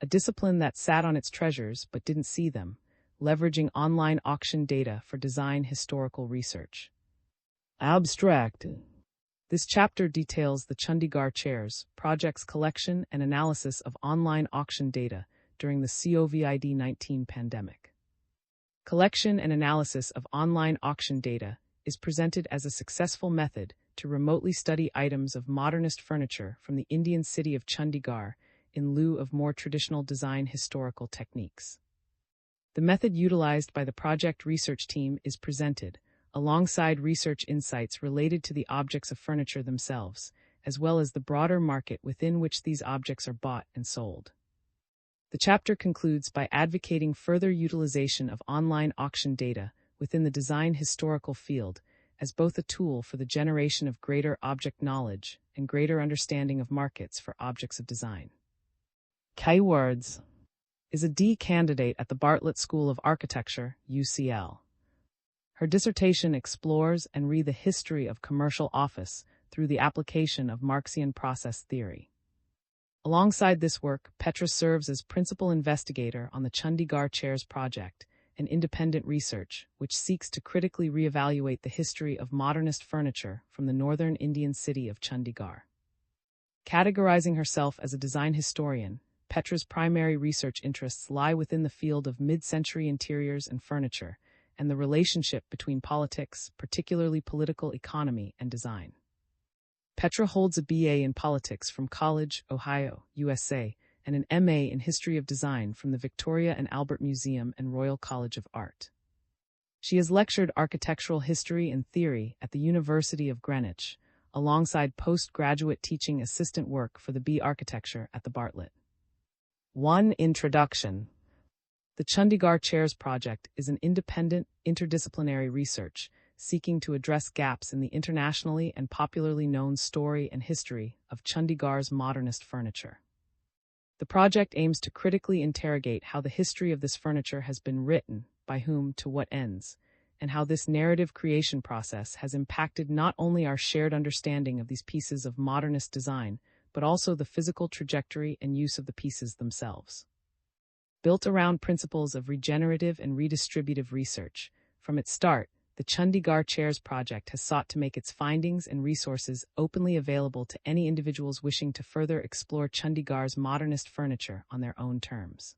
a discipline that sat on its treasures but didn't see them, leveraging online auction data for design historical research. Abstract. This chapter details the Chandigarh Chairs project's collection and analysis of online auction data during the COVID-19 pandemic. Collection and analysis of online auction data is presented as a successful method to remotely study items of modernist furniture from the Indian city of Chandigarh in lieu of more traditional design historical techniques. The method utilized by the project research team is presented, alongside research insights related to the objects of furniture themselves, as well as the broader market within which these objects are bought and sold. The chapter concludes by advocating further utilization of online auction data within the design historical field as both a tool for the generation of greater object knowledge and greater understanding of markets for objects of design. Keywords is a D candidate at the Bartlett School of Architecture, UCL. Her dissertation explores and reads the history of commercial office through the application of Marxian process theory. Alongside this work, Petra serves as principal investigator on the Chandigarh Chairs project, an independent research which seeks to critically reevaluate the history of modernist furniture from the northern Indian city of Chandigarh. Categorizing herself as a design historian, Petra's primary research interests lie within the field of mid-century interiors and furniture, and the relationship between politics, particularly political economy, and design. Petra holds a BA in politics from College, Ohio, USA, and an MA in history of design from the Victoria and Albert Museum and Royal College of Art. She has lectured architectural history and theory at the University of Greenwich, alongside postgraduate teaching assistant work for the B Architecture at the Bartlett. 1. Introduction. The Chandigarh Chairs project is an independent, interdisciplinary research seeking to address gaps in the internationally and popularly known story and history of Chandigarh's modernist furniture. The project aims to critically interrogate how the history of this furniture has been written, by whom, to what ends, and how this narrative creation process has impacted not only our shared understanding of these pieces of modernist design, but also the physical trajectory and use of the pieces themselves. Built around principles of regenerative and redistributive research, from its start, the Chandigarh Chairs project has sought to make its findings and resources openly available to any individuals wishing to further explore Chandigarh's modernist furniture on their own terms.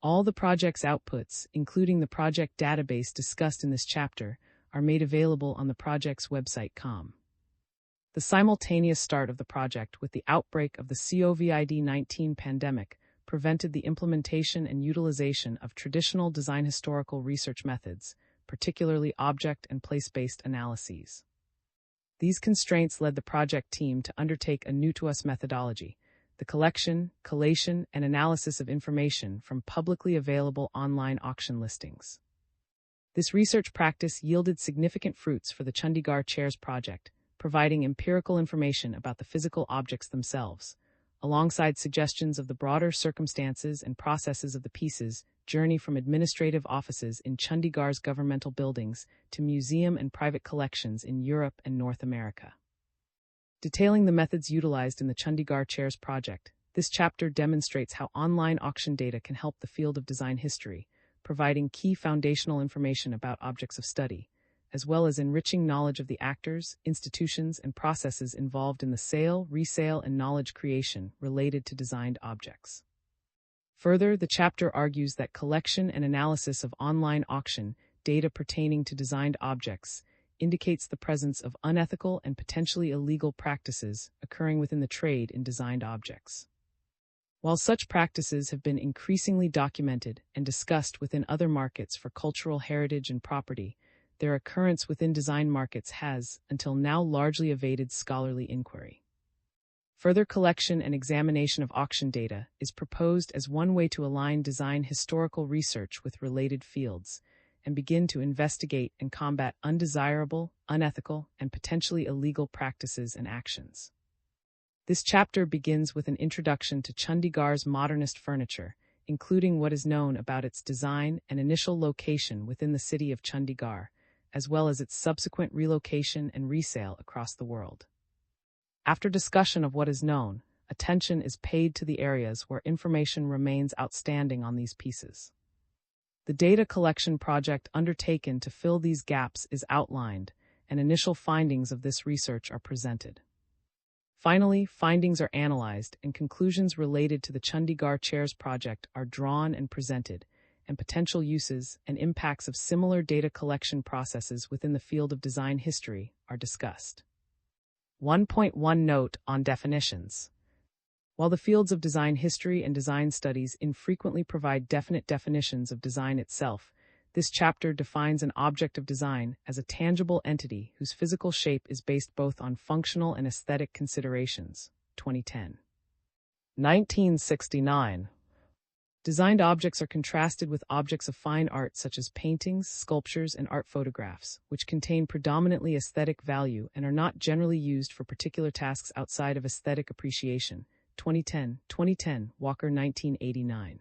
All the project's outputs, including the project database discussed in this chapter, are made available on the project's website. The simultaneous start of the project with the outbreak of the COVID-19 pandemic prevented the implementation and utilization of traditional design historical research methods, particularly object and place-based analyses. These constraints led the project team to undertake a new-to-us methodology, the collection, collation, and analysis of information from publicly available online auction listings. This research practice yielded significant fruits for the Chandigarh Chairs project, providing empirical information about the physical objects themselves, alongside suggestions of the broader circumstances and processes of the pieces journey from administrative offices in Chandigarh's governmental buildings to museum and private collections in Europe and North America. Detailing the methods utilized in the Chandigarh Chairs project, this chapter demonstrates how online auction data can help the field of design history, providing key foundational information about objects of study, as well as enriching knowledge of the actors, institutions, and processes involved in the sale, resale, and knowledge creation related to designed objects. Further, the chapter argues that collection and analysis of online auction data pertaining to designed objects indicates the presence of unethical and potentially illegal practices occurring within the trade in designed objects. While such practices have been increasingly documented and discussed within other markets for cultural heritage and property, their occurrence within design markets has, until now, largely evaded scholarly inquiry. Further collection and examination of auction data is proposed as one way to align design historical research with related fields and begin to investigate and combat undesirable, unethical, and potentially illegal practices and actions. This chapter begins with an introduction to Chandigarh's modernist furniture, including what is known about its design and initial location within the city of Chandigarh, as well as its subsequent relocation and resale across the world. After discussion of what is known, attention is paid to the areas where information remains outstanding on these pieces. The data collection project undertaken to fill these gaps is outlined, and initial findings of this research are presented. Finally, findings are analyzed and conclusions related to the Chandigarh Chairs project are drawn and presented, and potential uses and impacts of similar data collection processes within the field of design history are discussed. 1.1 Note on definitions. While the fields of design history and design studies infrequently provide definite definitions of design itself, this chapter defines an object of design as a tangible entity whose physical shape is based both on functional and aesthetic considerations. 2010. 1969. Designed objects are contrasted with objects of fine art such as paintings, sculptures, and art photographs, which contain predominantly aesthetic value and are not generally used for particular tasks outside of aesthetic appreciation. 2010, Walker 1989.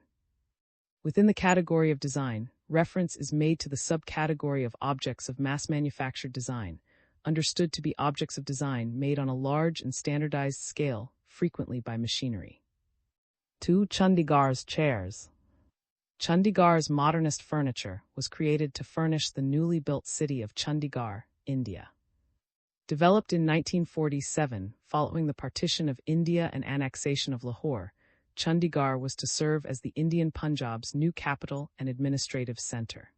Within the category of design, reference is made to the subcategory of objects of mass-manufactured design, understood to be objects of design made on a large and standardized scale, frequently by machinery. 2. Chandigarh's chairs. Chandigarh's modernist furniture was created to furnish the newly built city of Chandigarh, India. Developed in 1947, following the partition of India and annexation of Lahore, Chandigarh was to serve as the Indian Punjab's new capital and administrative center.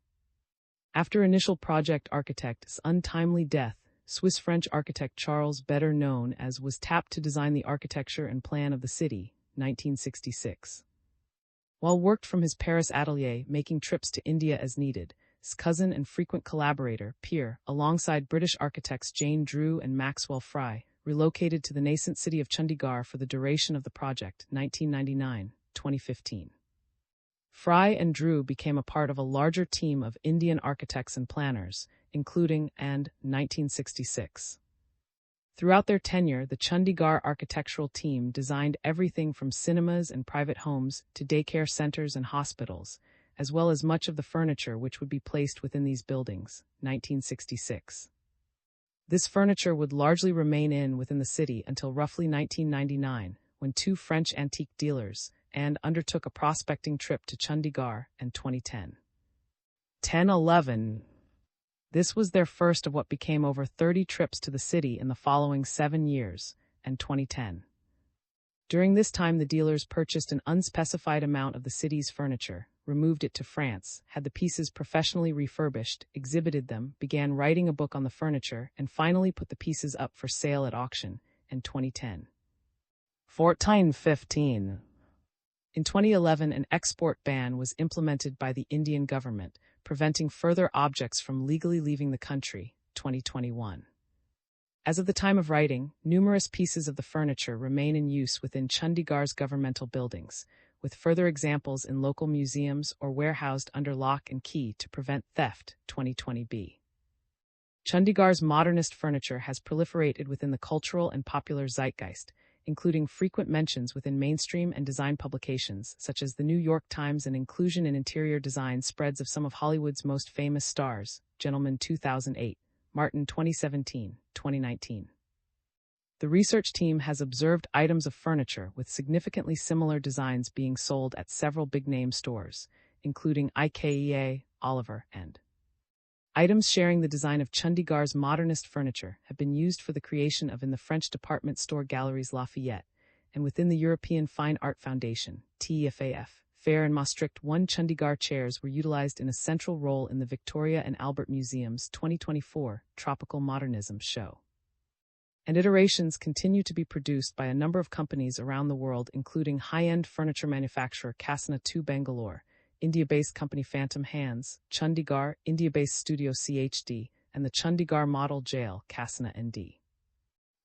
After initial project architect's untimely death, Swiss-French architect Charles, better known as, was tapped to design the architecture and plan of the city, 1966. While worked from his Paris atelier, making trips to India as needed, his cousin and frequent collaborator, Pierre, alongside British architects Jane Drew and Maxwell Fry, relocated to the nascent city of Chandigarh for the duration of the project, 1999-2015. Fry and Drew became a part of a larger team of Indian architects and planners, including, and 1966. Throughout their tenure, the Chandigarh architectural team designed everything from cinemas and private homes to daycare centers and hospitals, as well as much of the furniture which would be placed within these buildings, 1966. This furniture would largely remain within the city until roughly 1999, when two French antique dealers undertook a prospecting trip to Chandigarh, and 2010. 10-11. This was their first of what became over 30 trips to the city in the following 7 years, and 2010. During this time, the dealers purchased an unspecified amount of the city's furniture, removed it to France, had the pieces professionally refurbished, exhibited them, began writing a book on the furniture, and finally put the pieces up for sale at auction, and 2010. 14-15. In 2011, an export ban was implemented by the Indian government, preventing further objects from legally leaving the country, 2021. As of the time of writing, numerous pieces of the furniture remain in use within Chandigarh's governmental buildings, with further examples in local museums or warehoused under lock and key to prevent theft, 2020b. Chandigarh's modernist furniture has proliferated within the cultural and popular zeitgeist, including frequent mentions within mainstream and design publications such as the New York Times and inclusion in interior design spreads of some of Hollywood's most famous stars, Gentleman 2008, Martin 2017, 2019. The research team has observed items of furniture with significantly similar designs being sold at several big-name stores, including IKEA, Oliver, and items sharing the design of Chandigarh's modernist furniture have been used for the creation of in the French department store Galeries Lafayette, and within the European Fine Art Foundation, TEFAF, Fair and Maastricht 1 Chandigarh chairs were utilized in a central role in the Victoria and Albert Museum's 2024 Tropical Modernism show. And iterations continue to be produced by a number of companies around the world, including high-end furniture manufacturer Kasna 2 Bangalore, India-based company Phantom Hands, Chandigarh, India-based studio CHD, and the Chandigarh model jail Kasna ND.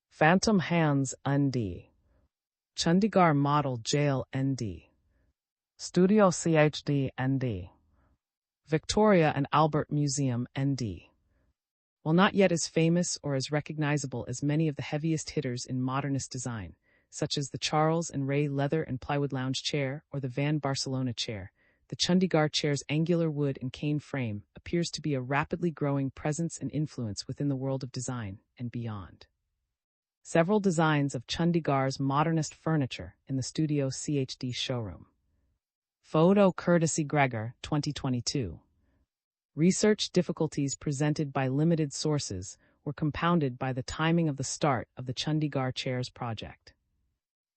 Phantom Hands ND. Chandigarh model jail ND. Studio CHD ND. Victoria and Albert Museum ND. While not yet as famous or as recognizable as many of the heaviest hitters in modernist design, such as the Charles and Ray leather and plywood lounge chair or the Van Barcelona chair, the Chandigarh chair's angular wood and cane frame appears to be a rapidly growing presence and influence within the world of design and beyond. several designs of Chandigarh's modernist furniture in the Studio CHD showroom. Photo courtesy Gregor, 2022. Research difficulties presented by limited sources were compounded by the timing of the start of the Chandigarh Chairs project.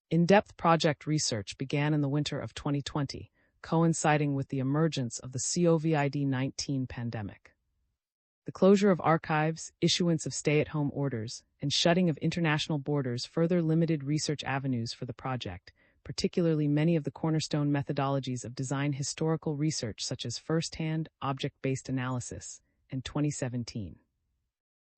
In-depth project research began in the winter of 2020, coinciding with the emergence of the COVID-19 pandemic. The closure of archives, issuance of stay-at-home orders, and shutting of international borders further limited research avenues for the project, particularly many of the cornerstone methodologies of design historical research such as first-hand, object-based analysis, and 2017.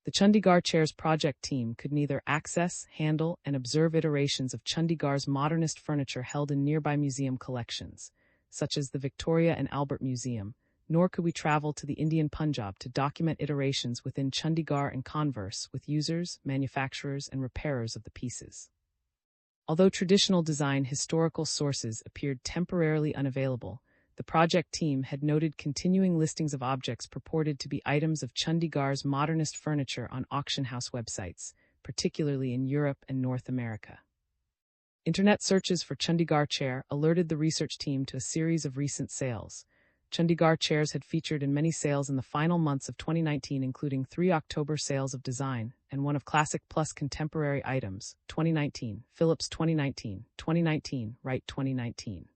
The Chandigarh Chairs project team could neither access, handle, and observe iterations of Chandigarh's modernist furniture held in nearby museum collections, such as the Victoria and Albert Museum, nor could we travel to the Indian Punjab to document iterations within Chandigarh and converse with users, manufacturers, and repairers of the pieces. Although traditional design historical sources appeared temporarily unavailable, the project team had noted continuing listings of objects purported to be items of Chandigarh's modernist furniture on auction house websites, particularly in Europe and North America. Internet searches for Chandigarh chair alerted the research team to a series of recent sales. Chandigarh chairs had featured in many sales in the final months of 2019, including 3 October sales of design and one of classic plus contemporary items, 2019, Philips 2019, Wright 2019.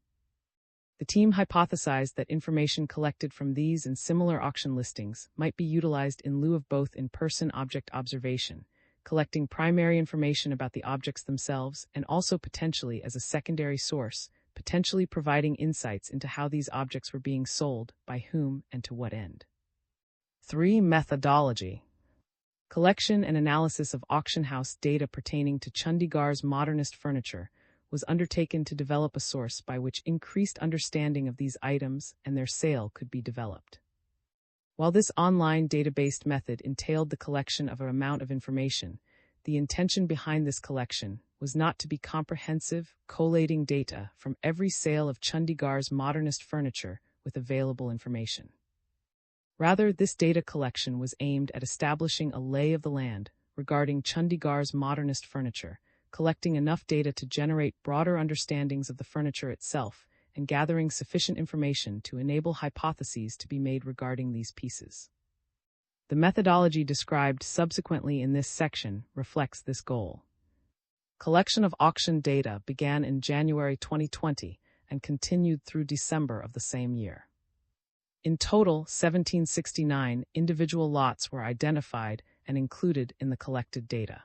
The team hypothesized that information collected from these and similar auction listings might be utilized in lieu of both in-person object observation, collecting primary information about the objects themselves, and also potentially as a secondary source, potentially providing insights into how these objects were being sold, by whom, and to what end. 3. Methodology. Collection and analysis of auction house data pertaining to Chandigarh's modernist furniture was undertaken to develop a source by which increased understanding of these items and their sale could be developed. While this online data-based method entailed the collection of an amount of information, the intention behind this collection was not to be comprehensive, collating data from every sale of Chandigarh's modernist furniture with available information. Rather, this data collection was aimed at establishing a lay of the land regarding Chandigarh's modernist furniture, collecting enough data to generate broader understandings of the furniture itself, and gathering sufficient information to enable hypotheses to be made regarding these pieces. The methodology described subsequently in this section reflects this goal. Collection of auction data began in January 2020 and continued through December of the same year. In total, 1769 individual lots were identified and included in the collected data.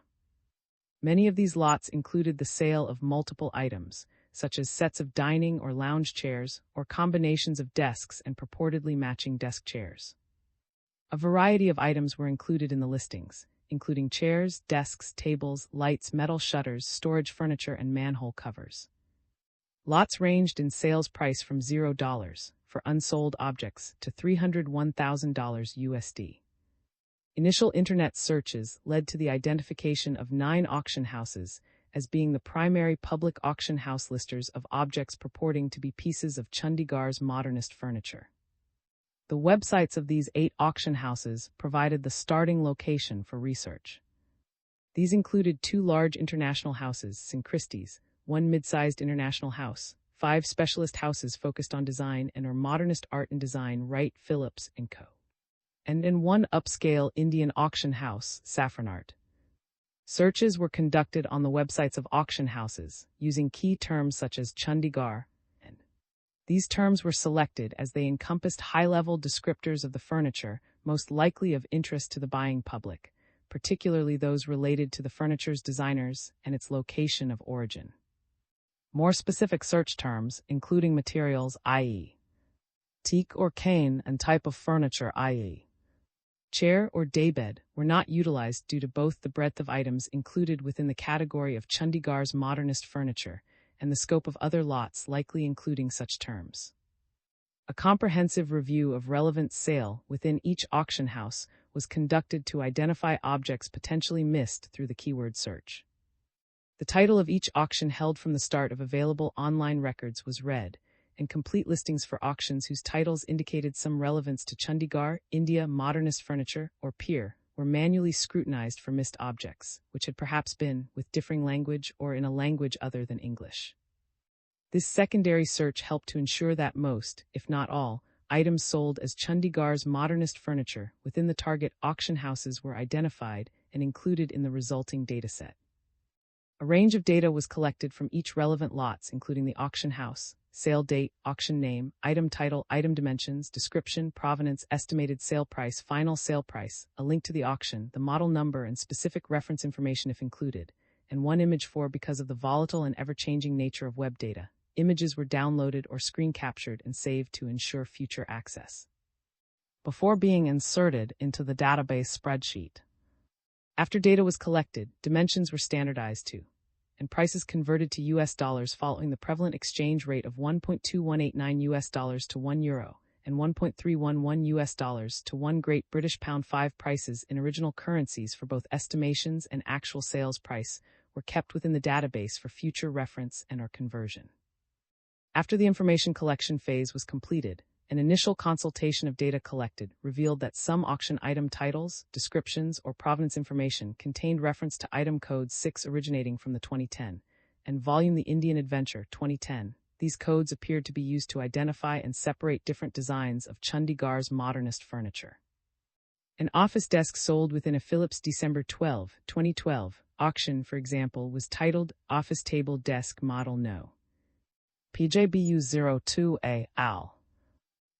Many of these lots included the sale of multiple items, such as sets of dining or lounge chairs or combinations of desks and purportedly matching desk chairs. A variety of items were included in the listings, including chairs, desks, tables, lights, metal shutters, storage furniture, and manhole covers. Lots ranged in sales price from $0 for unsold objects to $301,000 USD. Initial internet searches led to the identification of 9 auction houses as being the primary public auction house listers of objects purporting to be pieces of Chandigarh's modernist furniture. The websites of these 8 auction houses provided the starting location for research. These included 2 large international houses, St. Christie's, 1 mid-sized international house, 5 specialist houses focused on design and or modernist art and design, Wright, Philips & Co. and in 1 upscale Indian auction house, Saffron Art. Searches were conducted on the websites of auction houses, using key terms such as Chandigarh, and these terms were selected as they encompassed high-level descriptors of the furniture most likely of interest to the buying public, particularly those related to the furniture's designers and its location of origin. More specific search terms, including materials, i.e. teak or cane, and type of furniture, i.e. chair or daybed, were not utilized due to both the breadth of items included within the category of Chandigarh's modernist furniture and the scope of other lots likely including such terms. A comprehensive review of relevant sale within each auction house was conducted to identify objects potentially missed through the keyword search. The title of each auction held from the start of available online records was read, and complete listings for auctions whose titles indicated some relevance to Chandigarh, India, modernist furniture, or peer were manually scrutinized for missed objects, which had perhaps been with differing language or in a language other than English. This secondary search helped to ensure that most, if not all, items sold as Chandigarh's modernist furniture within the target auction houses were identified and included in the resulting dataset. A range of data was collected from each relevant lots, including the auction house, sale date, auction name, item title, item dimensions, description, provenance, estimated sale price, final sale price, a link to the auction, the model number, and specific reference information if included, and one image for because of the volatile and ever-changing nature of web data. Images were downloaded or screen captured and saved to ensure future access before being inserted into the database spreadsheet. After data was collected, dimensions were standardized to, and prices converted to US dollars following the prevalent exchange rate of 1.2189 US dollars to 1 euro and 1.311 US dollars to 1 Great British Pound. 5 prices in original currencies for both estimations and actual sales price were kept within the database for future reference and/or conversion. After the information collection phase was completed, an initial consultation of data collected revealed that some auction item titles, descriptions, or provenance information contained reference to item code 6 originating from the 2010 and volume The Indian Adventure 2010. These codes appeared to be used to identify and separate different designs of Chandigarh's modernist furniture. An office desk sold within a Philips December 12, 2012 auction, for example, was titled Office Table Desk Model No. PJBU02A AL.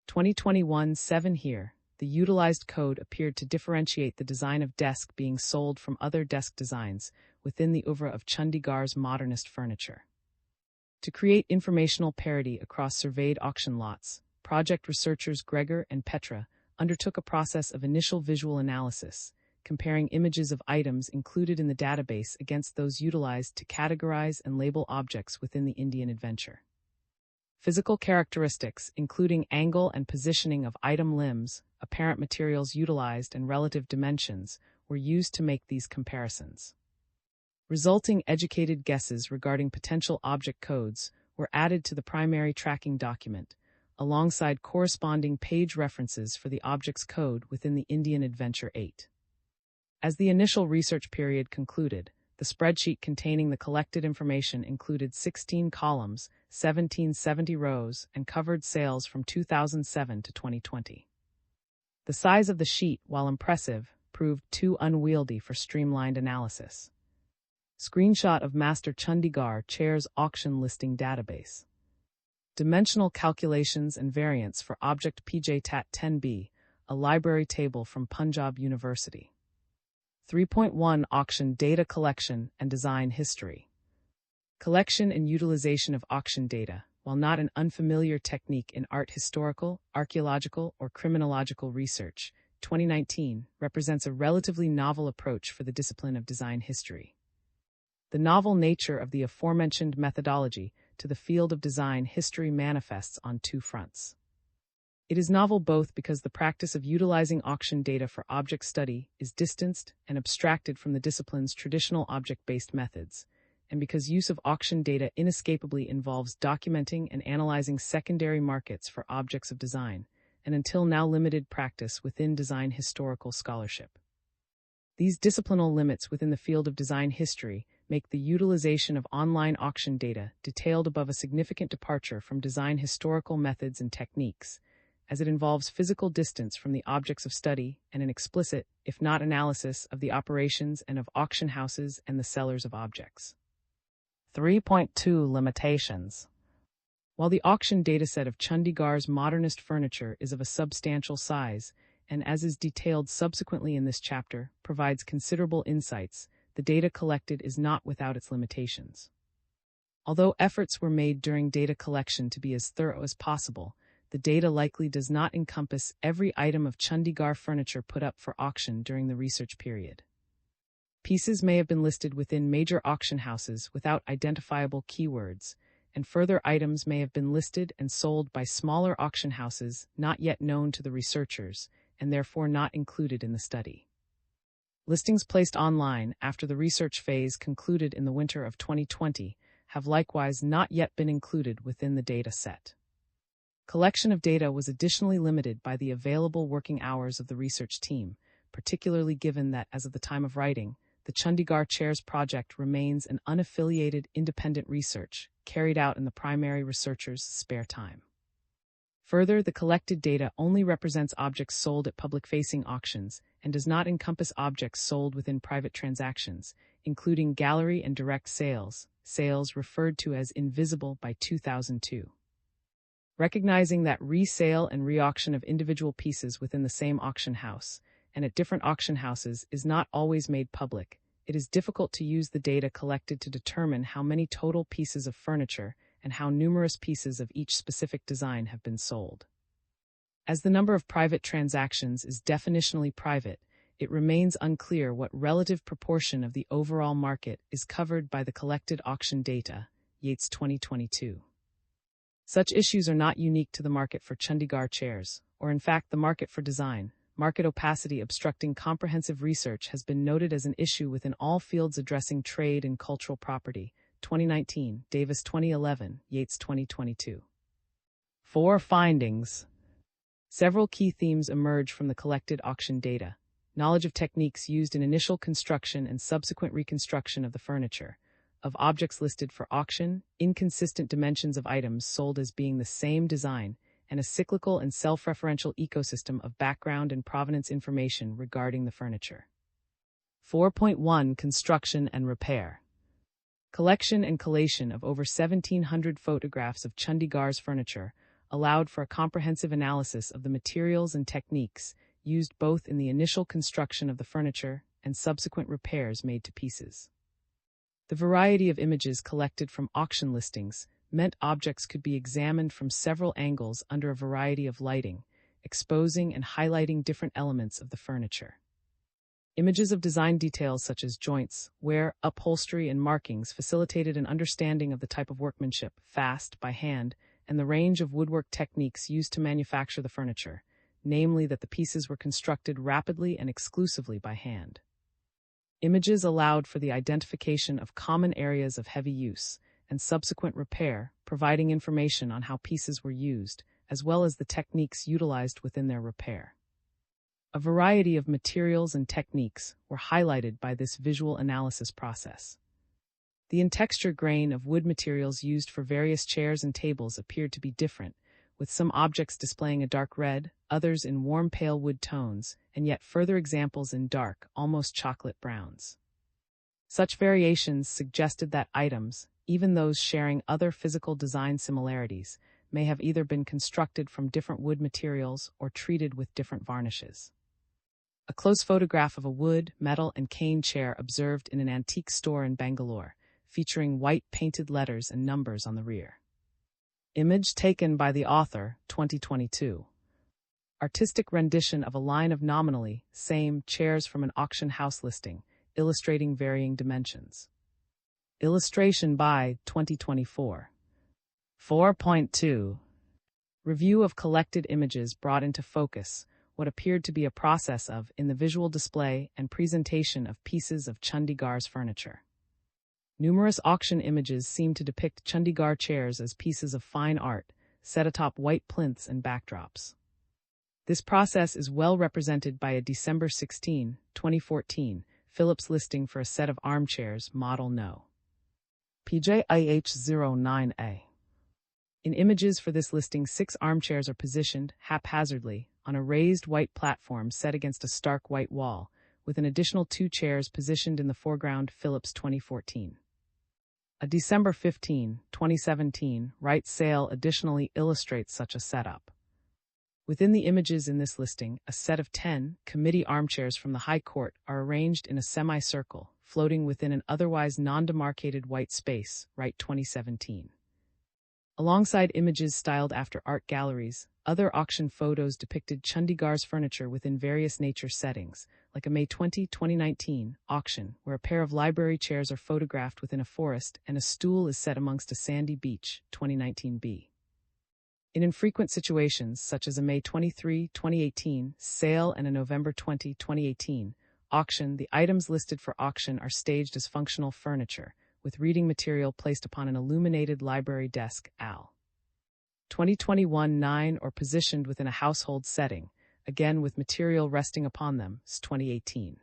2021-7. Here, the utilized code appeared to differentiate the design of desk being sold from other desk designs within the oeuvre of Chandigarh's modernist furniture. To create informational parity across surveyed auction lots, project researchers Gregor and Petra undertook a process of initial visual analysis, comparing images of items included in the database against those utilized to categorize and label objects within the Indian Adventure. Physical characteristics, including angle and positioning of item limbs, apparent materials utilized, and relative dimensions, were used to make these comparisons. Resulting educated guesses regarding potential object codes were added to the primary tracking document, alongside corresponding page references for the object's code within the Indian Adventure 8. As the initial research period concluded, the spreadsheet containing the collected information included 16 columns, 1770 rows, and covered sales from 2007 to 2020. The size of the sheet, while impressive, proved too unwieldy for streamlined analysis. Screenshot of Master Chandigarh Chair's auction listing database. Dimensional calculations and variants for object PJ-TAT 10B, a library table from Punjab University. 3.1 Auction Data Collection and Design History. Collection and utilization of auction data, while not an unfamiliar technique in art historical, archaeological, or criminological research, 2019 represents a relatively novel approach for the discipline of design history. The novel nature of the aforementioned methodology to the field of design history manifests on two fronts. It is novel both because the practice of utilizing auction data for object study is distanced and abstracted from the discipline's traditional object-based methods, and because use of auction data inescapably involves documenting and analyzing secondary markets for objects of design, an until now limited practice within design historical scholarship. These disciplinal limits within the field of design history make the utilization of online auction data detailed above a significant departure from design historical methods and techniques, as it involves physical distance from the objects of study and an explicit, if not analysis, of the operations and of auction houses and the sellers of objects. 3.2 Limitations. While the auction dataset of Chandigarh's modernist furniture is of a substantial size, and as is detailed subsequently in this chapter, provides considerable insights, the data collected is not without its limitations. Although efforts were made during data collection to be as thorough as possible, the data likely does not encompass every item of Chandigarh furniture put up for auction during the research period. Pieces may have been listed within major auction houses without identifiable keywords, and further items may have been listed and sold by smaller auction houses not yet known to the researchers, and therefore not included in the study. Listings placed online after the research phase concluded in the winter of 2020 have likewise not yet been included within the data set. Collection of data was additionally limited by the available working hours of the research team, particularly given that, as of the time of writing, the Chandigarh Chairs project remains an unaffiliated independent research carried out in the primary researcher's spare time. Further, the collected data only represents objects sold at public-facing auctions and does not encompass objects sold within private transactions, including gallery and direct sales, sales referred to as invisible by 2002. Recognizing that resale and re-auction of individual pieces within the same auction house and at different auction houses is not always made public, it is difficult to use the data collected to determine how many total pieces of furniture and how numerous pieces of each specific design have been sold. As the number of private transactions is definitionally private, it remains unclear what relative proportion of the overall market is covered by the collected auction data, Yates 2022. Such issues are not unique to the market for Chandigarh chairs, or in fact the market for design. Market opacity obstructing comprehensive research has been noted as an issue within all fields addressing trade and cultural property, 2019, Davis 2011, Yates 2022. 4 findings. Several key themes emerge from the collected auction data. Knowledge of techniques used in initial construction and subsequent reconstruction of the furniture, of objects listed for auction, inconsistent dimensions of items sold as being the same design, and a cyclical and self-referential ecosystem of background and provenance information regarding the furniture. 4.1 Construction and Repair. Collection and collation of over 1,700 photographs of Chandigarh's furniture allowed for a comprehensive analysis of the materials and techniques used both in the initial construction of the furniture and subsequent repairs made to pieces. The variety of images collected from auction listings meant objects could be examined from several angles under a variety of lighting, exposing and highlighting different elements of the furniture. Images of design details such as joints, wear, upholstery, and markings facilitated an understanding of the type of workmanship, fast, by hand, and the range of woodwork techniques used to manufacture the furniture, namely that the pieces were constructed rapidly and exclusively by hand. Images allowed for the identification of common areas of heavy use and subsequent repair, providing information on how pieces were used, as well as the techniques utilized within their repair. A variety of materials and techniques were highlighted by this visual analysis process. The in-texture grain of wood materials used for various chairs and tables appeared to be different, with some objects displaying a dark red, others in warm pale wood tones, and yet further examples in dark, almost chocolate browns. Such variations suggested that items, even those sharing other physical design similarities, may have either been constructed from different wood materials or treated with different varnishes. A close photograph of a wood, metal, and cane chair observed in an antique store in Bangalore, featuring white painted letters and numbers on the rear. Image taken by the author, 2022. Artistic rendition of a line of nominally same chairs from an auction house listing, illustrating varying dimensions. Illustration by 2024. 4.2. Review of collected images brought into focus what appeared to be a process of in the visual display and presentation of pieces of Chandigarh's furniture. Numerous auction images seem to depict Chandigarh chairs as pieces of fine art, set atop white plinths and backdrops. This process is well represented by a December 16, 2014, Philips listing for a set of armchairs, model No. PJIH09A. In images for this listing, 6 armchairs are positioned, haphazardly, on a raised white platform set against a stark white wall, with an additional 2 chairs positioned in the foreground. Philips 2014. A December 15, 2017, right sale additionally illustrates such a setup. Within the images in this listing, a set of 10 committee armchairs from the High Court are arranged in a semicircle, floating within an otherwise non-demarcated white space, right 2017. Alongside images styled after art galleries, other auction photos depicted Chandigarh's furniture within various nature settings, like a May 20, 2019, auction, where a pair of library chairs are photographed within a forest and a stool is set amongst a sandy beach, 2019b. In infrequent situations, such as a May 23, 2018, sale and a November 20, 2018, auction, the items listed for auction are staged as functional furniture, with reading material placed upon an illuminated library desk, AL. 2021-9, or positioned within a household setting, again with material resting upon them, 2018.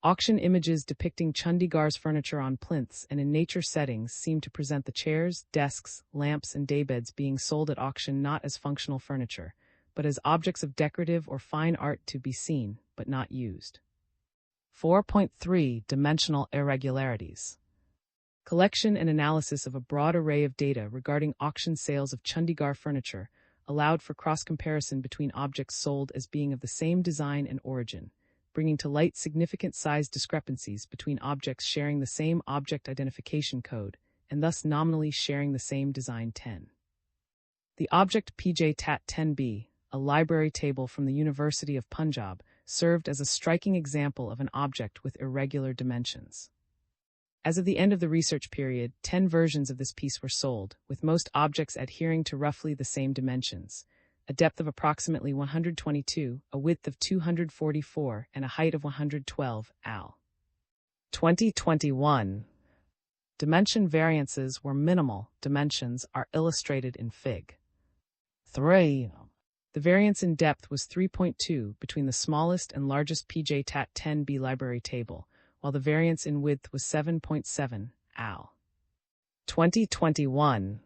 Auction images depicting Chandigarh's furniture on plinths and in nature settings seem to present the chairs, desks, lamps, and daybeds being sold at auction not as functional furniture, but as objects of decorative or fine art to be seen, but not used. 4.3 Dimensional irregularities. Collection and analysis of a broad array of data regarding auction sales of Chandigarh furniture allowed for cross-comparison between objects sold as being of the same design and origin, bringing to light significant size discrepancies between objects sharing the same object identification code and thus nominally sharing the same design 10. The object PJ-TAT 10B, a library table from the University of Punjab, served as a striking example of an object with irregular dimensions. As of the end of the research period, 10 versions of this piece were sold, with most objects adhering to roughly the same dimensions: a depth of approximately 122, a width of 244, and a height of 112 al. 2021. Dimension variances were minimal. Dimensions are illustrated in Fig. 3. The variance in depth was 3.2 between the smallest and largest PJ-TAT 10B library table, while the variance in width was 7.7 al. 2021.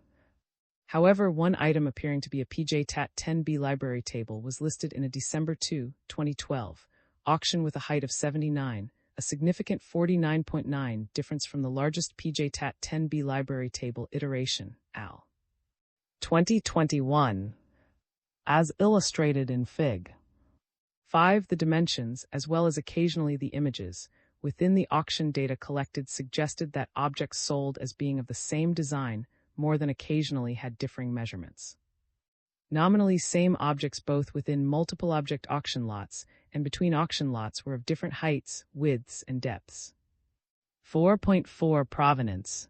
However, one item appearing to be a PJ-TAT 10B library table was listed in a December 2, 2012, auction with a height of 79, a significant 49.9 difference from the largest PJ-TAT 10B library table iteration, al. 2021. As illustrated in Fig. 5. The dimensions, as well as occasionally the images, within the auction data collected suggested that objects sold as being of the same design more than occasionally had differing measurements. Nominally same objects both within multiple object auction lots and between auction lots were of different heights, widths, and depths. 4.4 Provenance.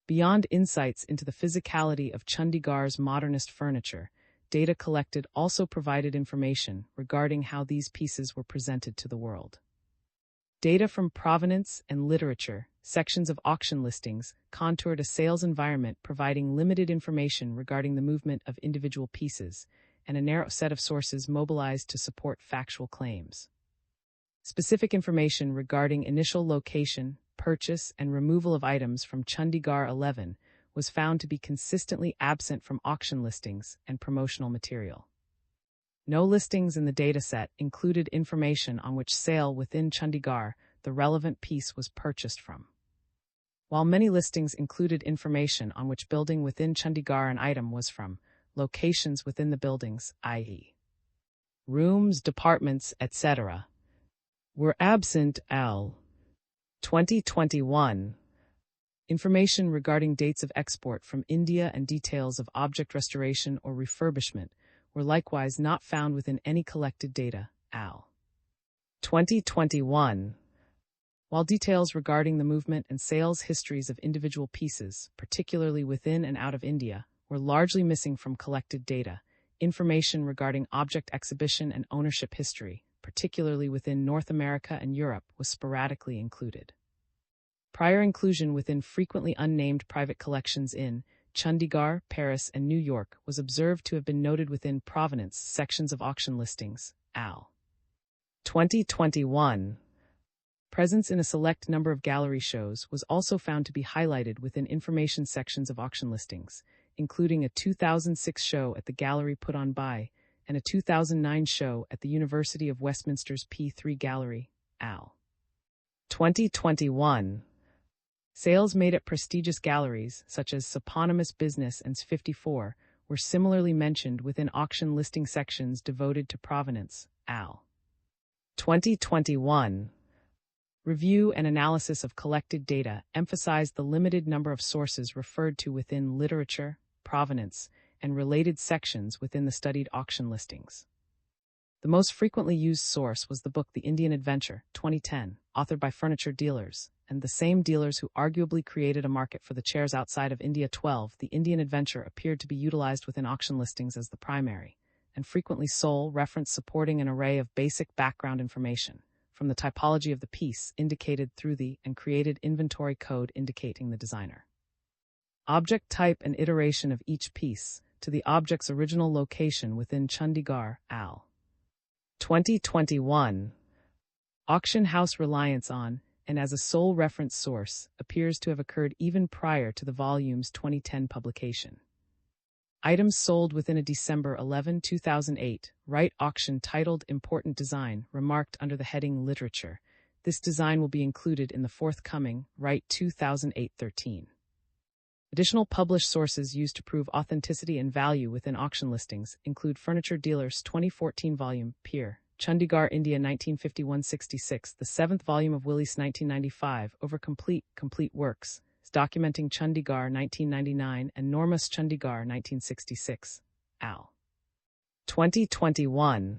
Beyond insights into the physicality of Chandigarh's modernist furniture, data collected also provided information regarding how these pieces were presented to the world. Data from provenance and literature, sections of auction listings, contoured a sales environment providing limited information regarding the movement of individual pieces, and a narrow set of sources mobilized to support factual claims. Specific information regarding initial location, purchase, and removal of items from Chandigarh 11 was found to be consistently absent from auction listings and promotional material. No listings in the dataset included information on which sale within Chandigarh the relevant piece was purchased from. While many listings included information on which building within Chandigarh an item was from, locations within the buildings, i.e., rooms, departments, etc., were absent. Al. 2021. Information regarding dates of export from India and details of object restoration or refurbishment were likewise not found within any collected data. Al. 2021. While details regarding the movement and sales histories of individual pieces, particularly within and out of India, were largely missing from collected data, information regarding object exhibition and ownership history, particularly within North America and Europe, was sporadically included. Prior inclusion within frequently unnamed private collections in Chandigarh, Paris, and New York was observed to have been noted within provenance sections of auction listings. Al. 2021. Presence in a select number of gallery shows was also found to be highlighted within information sections of auction listings, including a 2006 show at the gallery put on by and a 2009 show at the University of Westminster's P3 Gallery. Al. 2021. Sales made at prestigious galleries, such as Eponymous Business and S54, were similarly mentioned within auction listing sections devoted to provenance. Al. 2021. Review and analysis of collected data emphasized the limited number of sources referred to within literature, provenance, and related sections within the studied auction listings. The most frequently used source was the book The Indian Adventure, 2010, authored by furniture dealers, and the same dealers who arguably created a market for the chairs outside of India. 12. The Indian Adventure appeared to be utilized within auction listings as the primary, and frequently sole reference supporting an array of basic background information, from the typology of the piece indicated through the and created inventory code indicating the designer, object type and iteration of each piece, to the object's original location within Chandigarh. Al. 2021. Auction house reliance on, and as a sole reference source, appears to have occurred even prior to the volume's 2010 publication. Items sold within a December 11, 2008, Wright auction titled Important Design, remarked under the heading Literature. This design will be included in the forthcoming Wright 2008-13. Additional published sources used to prove authenticity and value within auction listings include Furniture Dealer's 2014 volume, Peer, Chandigarh, India 1951-66, the 7th volume of Willis 1995, Over Complete Works, documenting Chandigarh 1999, and Normus Chandigarh 1966, al. 2021.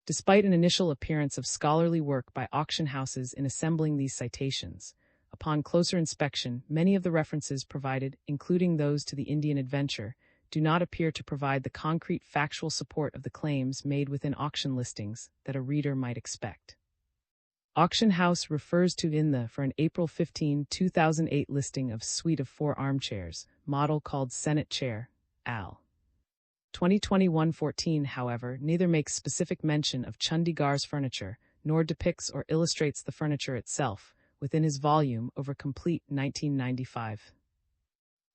Despite an initial appearance of scholarly work by auction houses in assembling these citations, upon closer inspection, many of the references provided, including those to the Indian adventure, do not appear to provide the concrete factual support of the claims made within auction listings that a reader might expect. Auction house refers to in the for an April 15, 2008 listing of suite of 4 armchairs, model called Senate Chair, al. 2021-14, however, neither makes specific mention of Chandigarh's furniture, nor depicts or illustrates the furniture itself, within his volume Over Complete 1995.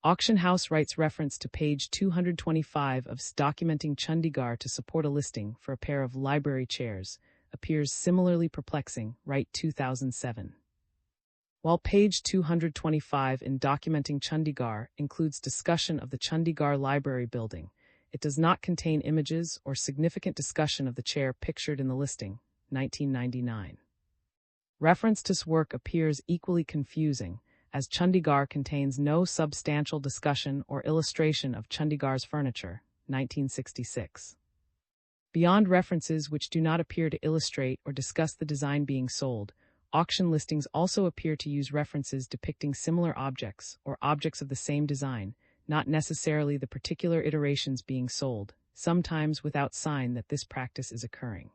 Auction house writes reference to page 225 of documenting Chandigarh to support a listing for a pair of library chairs, appears similarly perplexing, Wright 2007. While page 225 in documenting Chandigarh includes discussion of the Chandigarh Library building, it does not contain images or significant discussion of the chair pictured in the listing, 1999. Reference to this work appears equally confusing, as Chandigarh contains no substantial discussion or illustration of Chandigarh's furniture, 1966. Beyond references which do not appear to illustrate or discuss the design being sold, auction listings also appear to use references depicting similar objects or objects of the same design, not necessarily the particular iterations being sold, sometimes without sign that this practice is occurring.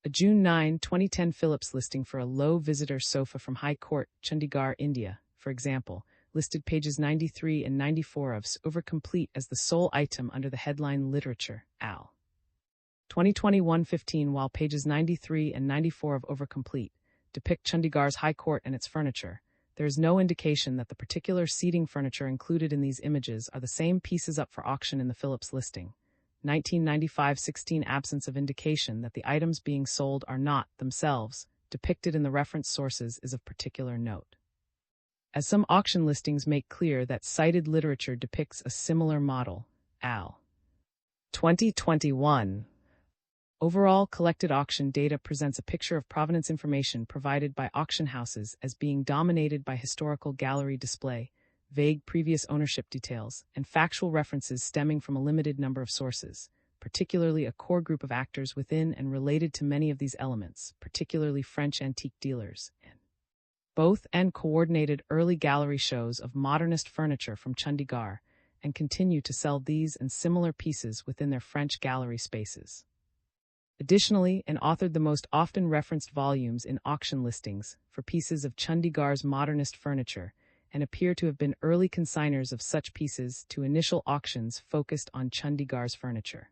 A June 9, 2010 Philips listing for a low-visitor sofa from High Court, Chandigarh, India, for example, listed pages 93 and 94 of Over Complete as the sole item under the headline Literature, al. 2021-15, while pages 93 and 94 of Over Complete depict Chandigarh's High Court and its furniture, there is no indication that the particular seating furniture included in these images are the same pieces up for auction in the Philips listing. 1995-16 absence of indication that the items being sold are not, themselves, depicted in the reference sources is of particular note. As some auction listings make clear that cited literature depicts a similar model, al. 2021. Overall collected auction data presents a picture of provenance information provided by auction houses as being dominated by historical gallery display, vague previous ownership details, and factual references stemming from a limited number of sources, particularly a core group of actors within and related to many of these elements, particularly French antique dealers, and coordinated early gallery shows of modernist furniture from Chandigarh, and continue to sell these and similar pieces within their French gallery spaces. Additionally, and authored the most often referenced volumes in auction listings for pieces of Chandigarh's modernist furniture, and appear to have been early consigners of such pieces to initial auctions focused on Chandigarh's furniture.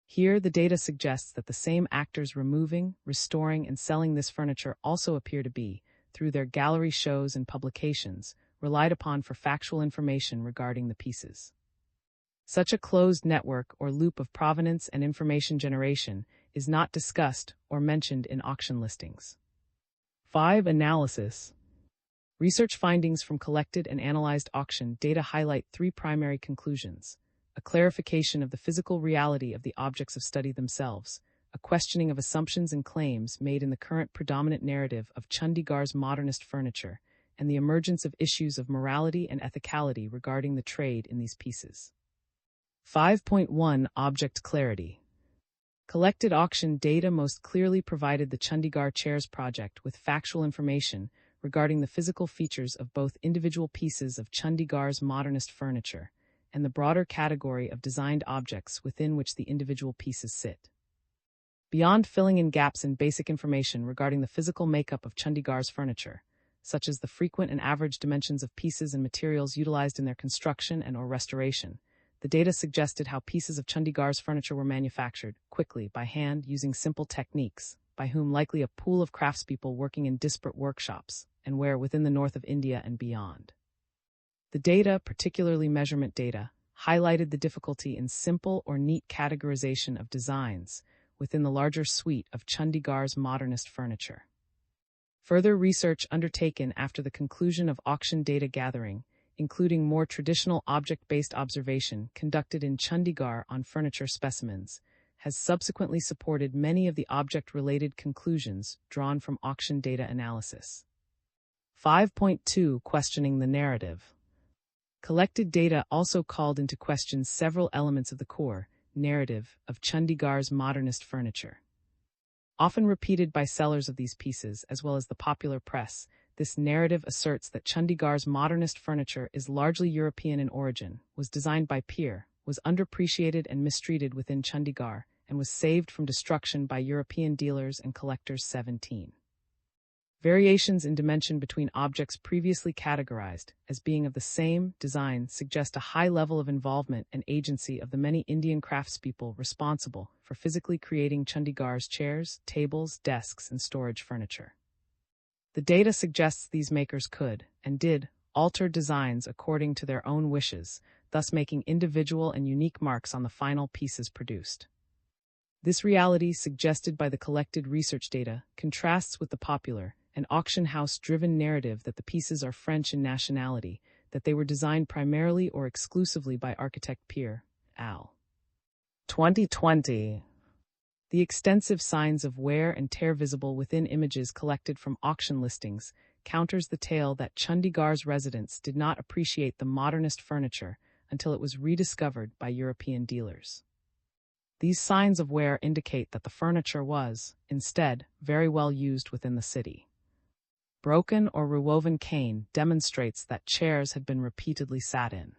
Here, the data suggests that the same actors removing, restoring, and selling this furniture also appear to be, through their gallery shows and publications, relied upon for factual information regarding the pieces. Such a closed network or loop of provenance and information generation is not discussed or mentioned in auction listings. 5. Analysis. Research findings from collected and analyzed auction data highlight 3 primary conclusions: a clarification of the physical reality of the objects of study themselves, a questioning of assumptions and claims made in the current predominant narrative of Chandigarh's modernist furniture, and the emergence of issues of morality and ethicality regarding the trade in these pieces. 5.1 Object clarity. Collected auction data most clearly provided the Chandigarh Chairs project with factual information regarding the physical features of both individual pieces of Chandigarh's modernist furniture and the broader category of designed objects within which the individual pieces sit. Beyond filling in gaps in basic information regarding the physical makeup of Chandigarh's furniture, such as the frequent and average dimensions of pieces and materials utilized in their construction and/or restoration, the data suggested how pieces of Chandigarh's furniture were manufactured, quickly, by hand, using simple techniques, by whom likely a pool of craftspeople working in disparate workshops, and where within the north of India and beyond. The data, particularly measurement data, highlighted the difficulty in simple or neat categorization of designs within the larger suite of Chandigarh's modernist furniture. Further research undertaken after the conclusion of auction data gathering, including more traditional object-based observation conducted in Chandigarh on furniture specimens, has subsequently supported many of the object-related conclusions drawn from auction data analysis. 5.2 Questioning the narrative. Collected data also called into question several elements of the core narrative of Chandigarh's modernist furniture. Often repeated by sellers of these pieces as well as the popular press, this narrative asserts that Chandigarh's modernist furniture is largely European in origin, was designed by Peer, was underappreciated and mistreated within Chandigarh, and was saved from destruction by European dealers and collectors. 17. Variations in dimension between objects previously categorized as being of the same design suggest a high level of involvement and agency of the many Indian craftspeople responsible for physically creating Chandigarh's chairs, tables, desks, and storage furniture. The data suggests these makers could, and did, alter designs according to their own wishes, thus making individual and unique marks on the final pieces produced. This reality, suggested by the collected research data, contrasts with the popular and auction house-driven narrative that the pieces are French in nationality, that they were designed primarily or exclusively by architect Peer, al. 2020. The extensive signs of wear and tear visible within images collected from auction listings counters the tale that Chandigarh's residents did not appreciate the modernist furniture until it was rediscovered by European dealers. These signs of wear indicate that the furniture was, instead, very well used within the city. Broken or rewoven cane demonstrates that chairs had been repeatedly sat in.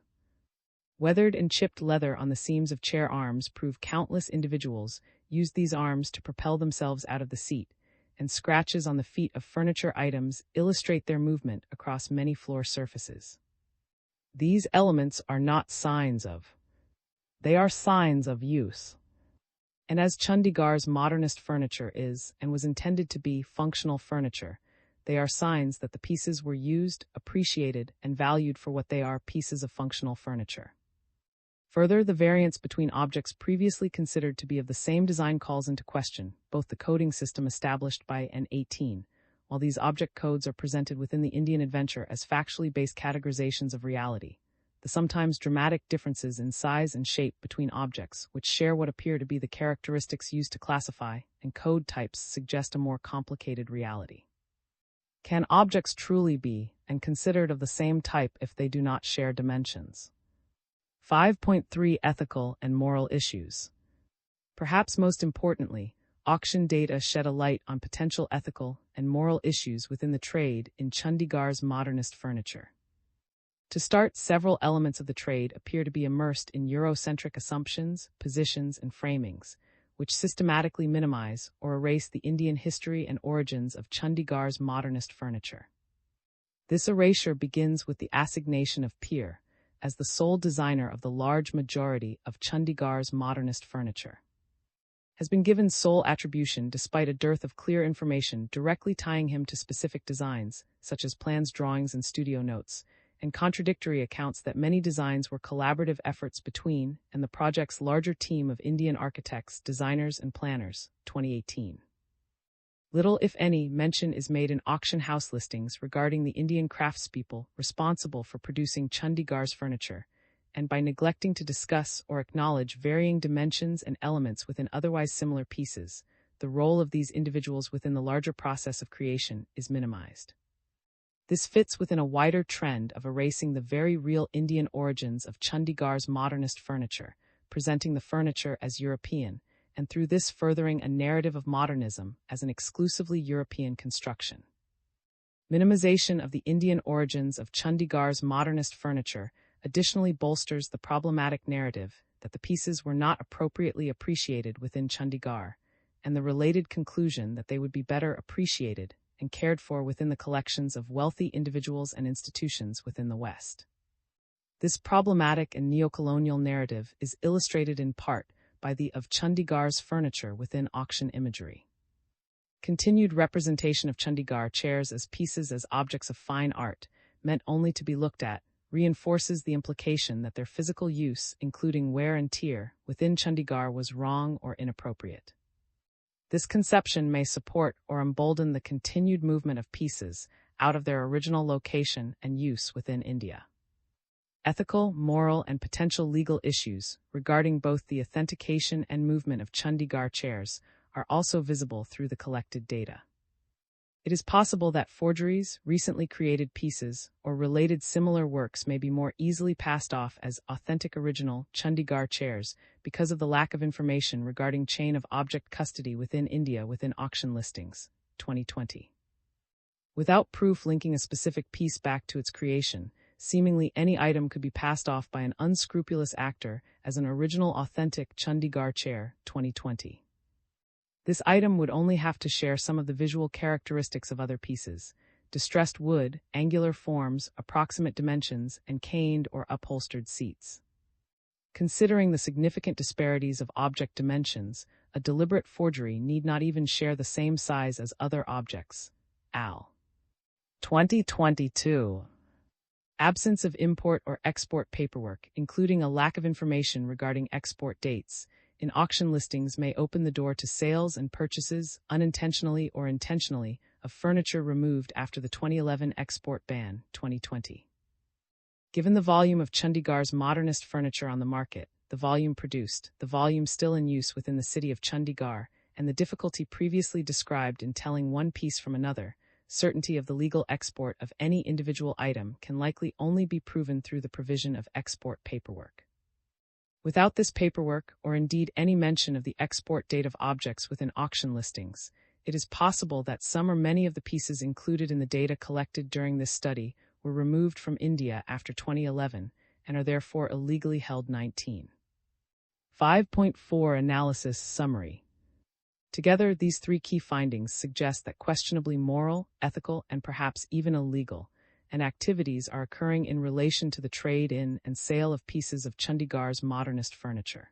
Weathered and chipped leather on the seams of chair arms prove countless individuals used these arms to propel themselves out of the seat, and scratches on the feet of furniture items illustrate their movement across many floor surfaces. These elements are not signs of. They are signs of use. And as Chandigarh's modernist furniture is, and was intended to be, functional furniture, they are signs that the pieces were used, appreciated, and valued for what they are, pieces of functional furniture. Further, the variance between objects previously considered to be of the same design calls into question both the coding system established by N18, while these object codes are presented within the Indian adventure as factually based categorizations of reality, the sometimes dramatic differences in size and shape between objects, which share what appear to be the characteristics used to classify, and code types suggest a more complicated reality. Can objects truly be, and considered of the same type if they do not share dimensions? 5.3 Ethical and moral issues. Perhaps most importantly, auction data shed a light on potential ethical and moral issues within the trade in Chandigarh's modernist furniture. To start, several elements of the trade appear to be immersed in Eurocentric assumptions, positions, and framings, which systematically minimize or erase the Indian history and origins of Chandigarh's modernist furniture. This erasure begins with the assignation of Peer as the sole designer of the large majority of Chandigarh's modernist furniture. Has been given sole attribution despite a dearth of clear information directly tying him to specific designs, such as plans, drawings, and studio notes, and contradictory accounts that many designs were collaborative efforts between and the project's larger team of Indian architects, designers, and planners. 2018. Little, if any, mention is made in auction house listings regarding the Indian craftspeople responsible for producing Chandigarh's furniture, and by neglecting to discuss or acknowledge varying dimensions and elements within otherwise similar pieces, the role of these individuals within the larger process of creation is minimized. This fits within a wider trend of erasing the very real Indian origins of Chandigarh's modernist furniture, presenting the furniture as European, and through this furthering a narrative of modernism as an exclusively European construction. Minimization of the Indian origins of Chandigarh's modernist furniture additionally bolsters the problematic narrative that the pieces were not appropriately appreciated within Chandigarh, and the related conclusion that they would be better appreciated and cared for within the collections of wealthy individuals and institutions within the West. This problematic and neocolonial narrative is illustrated in part by the of Chandigarh's furniture within auction imagery. Continued representation of Chandigarh chairs as pieces as objects of fine art, meant only to be looked at, reinforces the implication that their physical use, including wear and tear, within Chandigarh was wrong or inappropriate. This conception may support or embolden the continued movement of pieces out of their original location and use within India. Ethical, moral, and potential legal issues regarding both the authentication and movement of Chandigarh chairs are also visible through the collected data. It is possible that forgeries, recently created pieces, or related similar works may be more easily passed off as authentic original Chandigarh chairs because of the lack of information regarding chain of object custody within India within auction listings, 2020. Without proof linking a specific piece back to its creation, seemingly any item could be passed off by an unscrupulous actor as an original authentic Chandigarh chair, 2020. This item would only have to share some of the visual characteristics of other pieces: distressed wood, angular forms, approximate dimensions, and caned or upholstered seats. Considering the significant disparities of object dimensions, a deliberate forgery need not even share the same size as other objects. Al. 2022. Absence of import or export paperwork, including a lack of information regarding export dates, in auction listings may open the door to sales and purchases, unintentionally or intentionally, of furniture removed after the 2011 export ban, 2020. Given the volume of Chandigarh's modernist furniture on the market, the volume produced, the volume still in use within the city of Chandigarh, and the difficulty previously described in telling one piece from another, certainty of the legal export of any individual item can likely only be proven through the provision of export paperwork. Without this paperwork, or indeed any mention of the export date of objects within auction listings, it is possible that some or many of the pieces included in the data collected during this study were removed from India after 2011 and are therefore illegally held. 19. 5.4 Analysis Summary. Together, these three key findings suggest that questionably moral, ethical, and perhaps even illegal and activities are occurring in relation to the trade in and sale of pieces of Chandigarh's modernist furniture.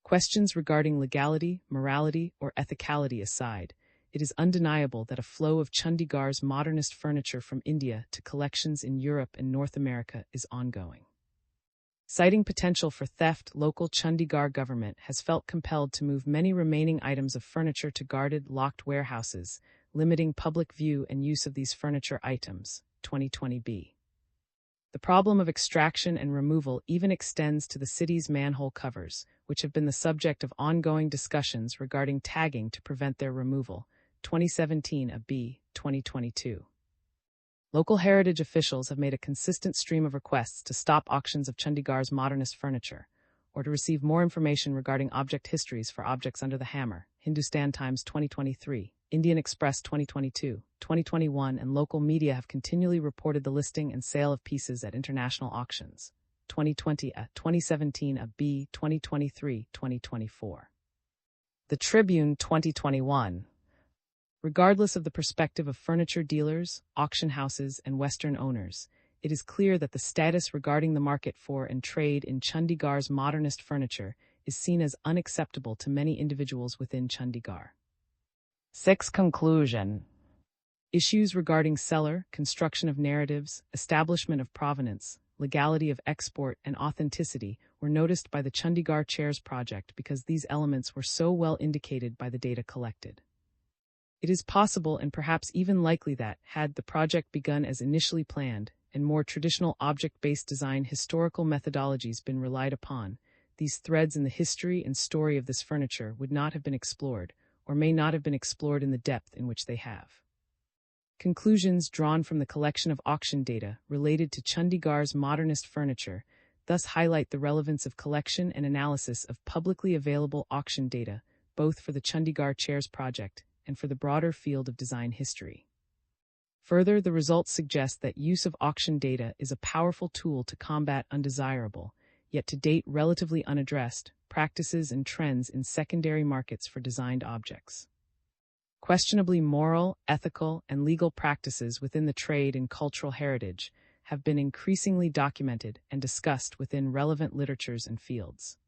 Questions regarding legality, morality, or ethicality aside, it is undeniable that a flow of Chandigarh's modernist furniture from India to collections in Europe and North America is ongoing. Citing potential for theft, local Chandigarh government has felt compelled to move many remaining items of furniture to guarded, locked warehouses, limiting public view and use of these furniture items. 2020b. The problem of extraction and removal even extends to the city's manhole covers, which have been the subject of ongoing discussions regarding tagging to prevent their removal. 2017b, 2022. Local heritage officials have made a consistent stream of requests to stop auctions of Chandigarh's modernist furniture, or to receive more information regarding object histories for objects under the hammer. Hindustan Times 2023. Indian Express 2022, 2021, and local media have continually reported the listing and sale of pieces at international auctions. 2020a, 2017a, 2023, 2024. The Tribune 2021. Regardless of the perspective of furniture dealers, auction houses, and Western owners, it is clear that the status regarding the market for and trade in Chandigarh's modernist furniture is seen as unacceptable to many individuals within Chandigarh. 6. Conclusion. Issues regarding seller, construction of narratives, establishment of provenance, legality of export, and authenticity were noticed by the Chandigarh Chairs project because these elements were so well indicated by the data collected. It is possible and perhaps even likely that, had the project begun as initially planned, and more traditional object-based design historical methodologies been relied upon, these threads in the history and story of this furniture would not have been explored, or may not have been explored in the depth in which they have. Conclusions drawn from the collection of auction data related to Chandigarh's modernist furniture thus highlight the relevance of collection and analysis of publicly available auction data, both for the Chandigarh Chairs project and for the broader field of design history. Further, the results suggest that use of auction data is a powerful tool to combat undesirable, yet to date relatively unaddressed, practices and trends in secondary markets for designed objects. Questionably moral, ethical, and legal practices within the trade and cultural heritage have been increasingly documented and discussed within relevant literatures and fields.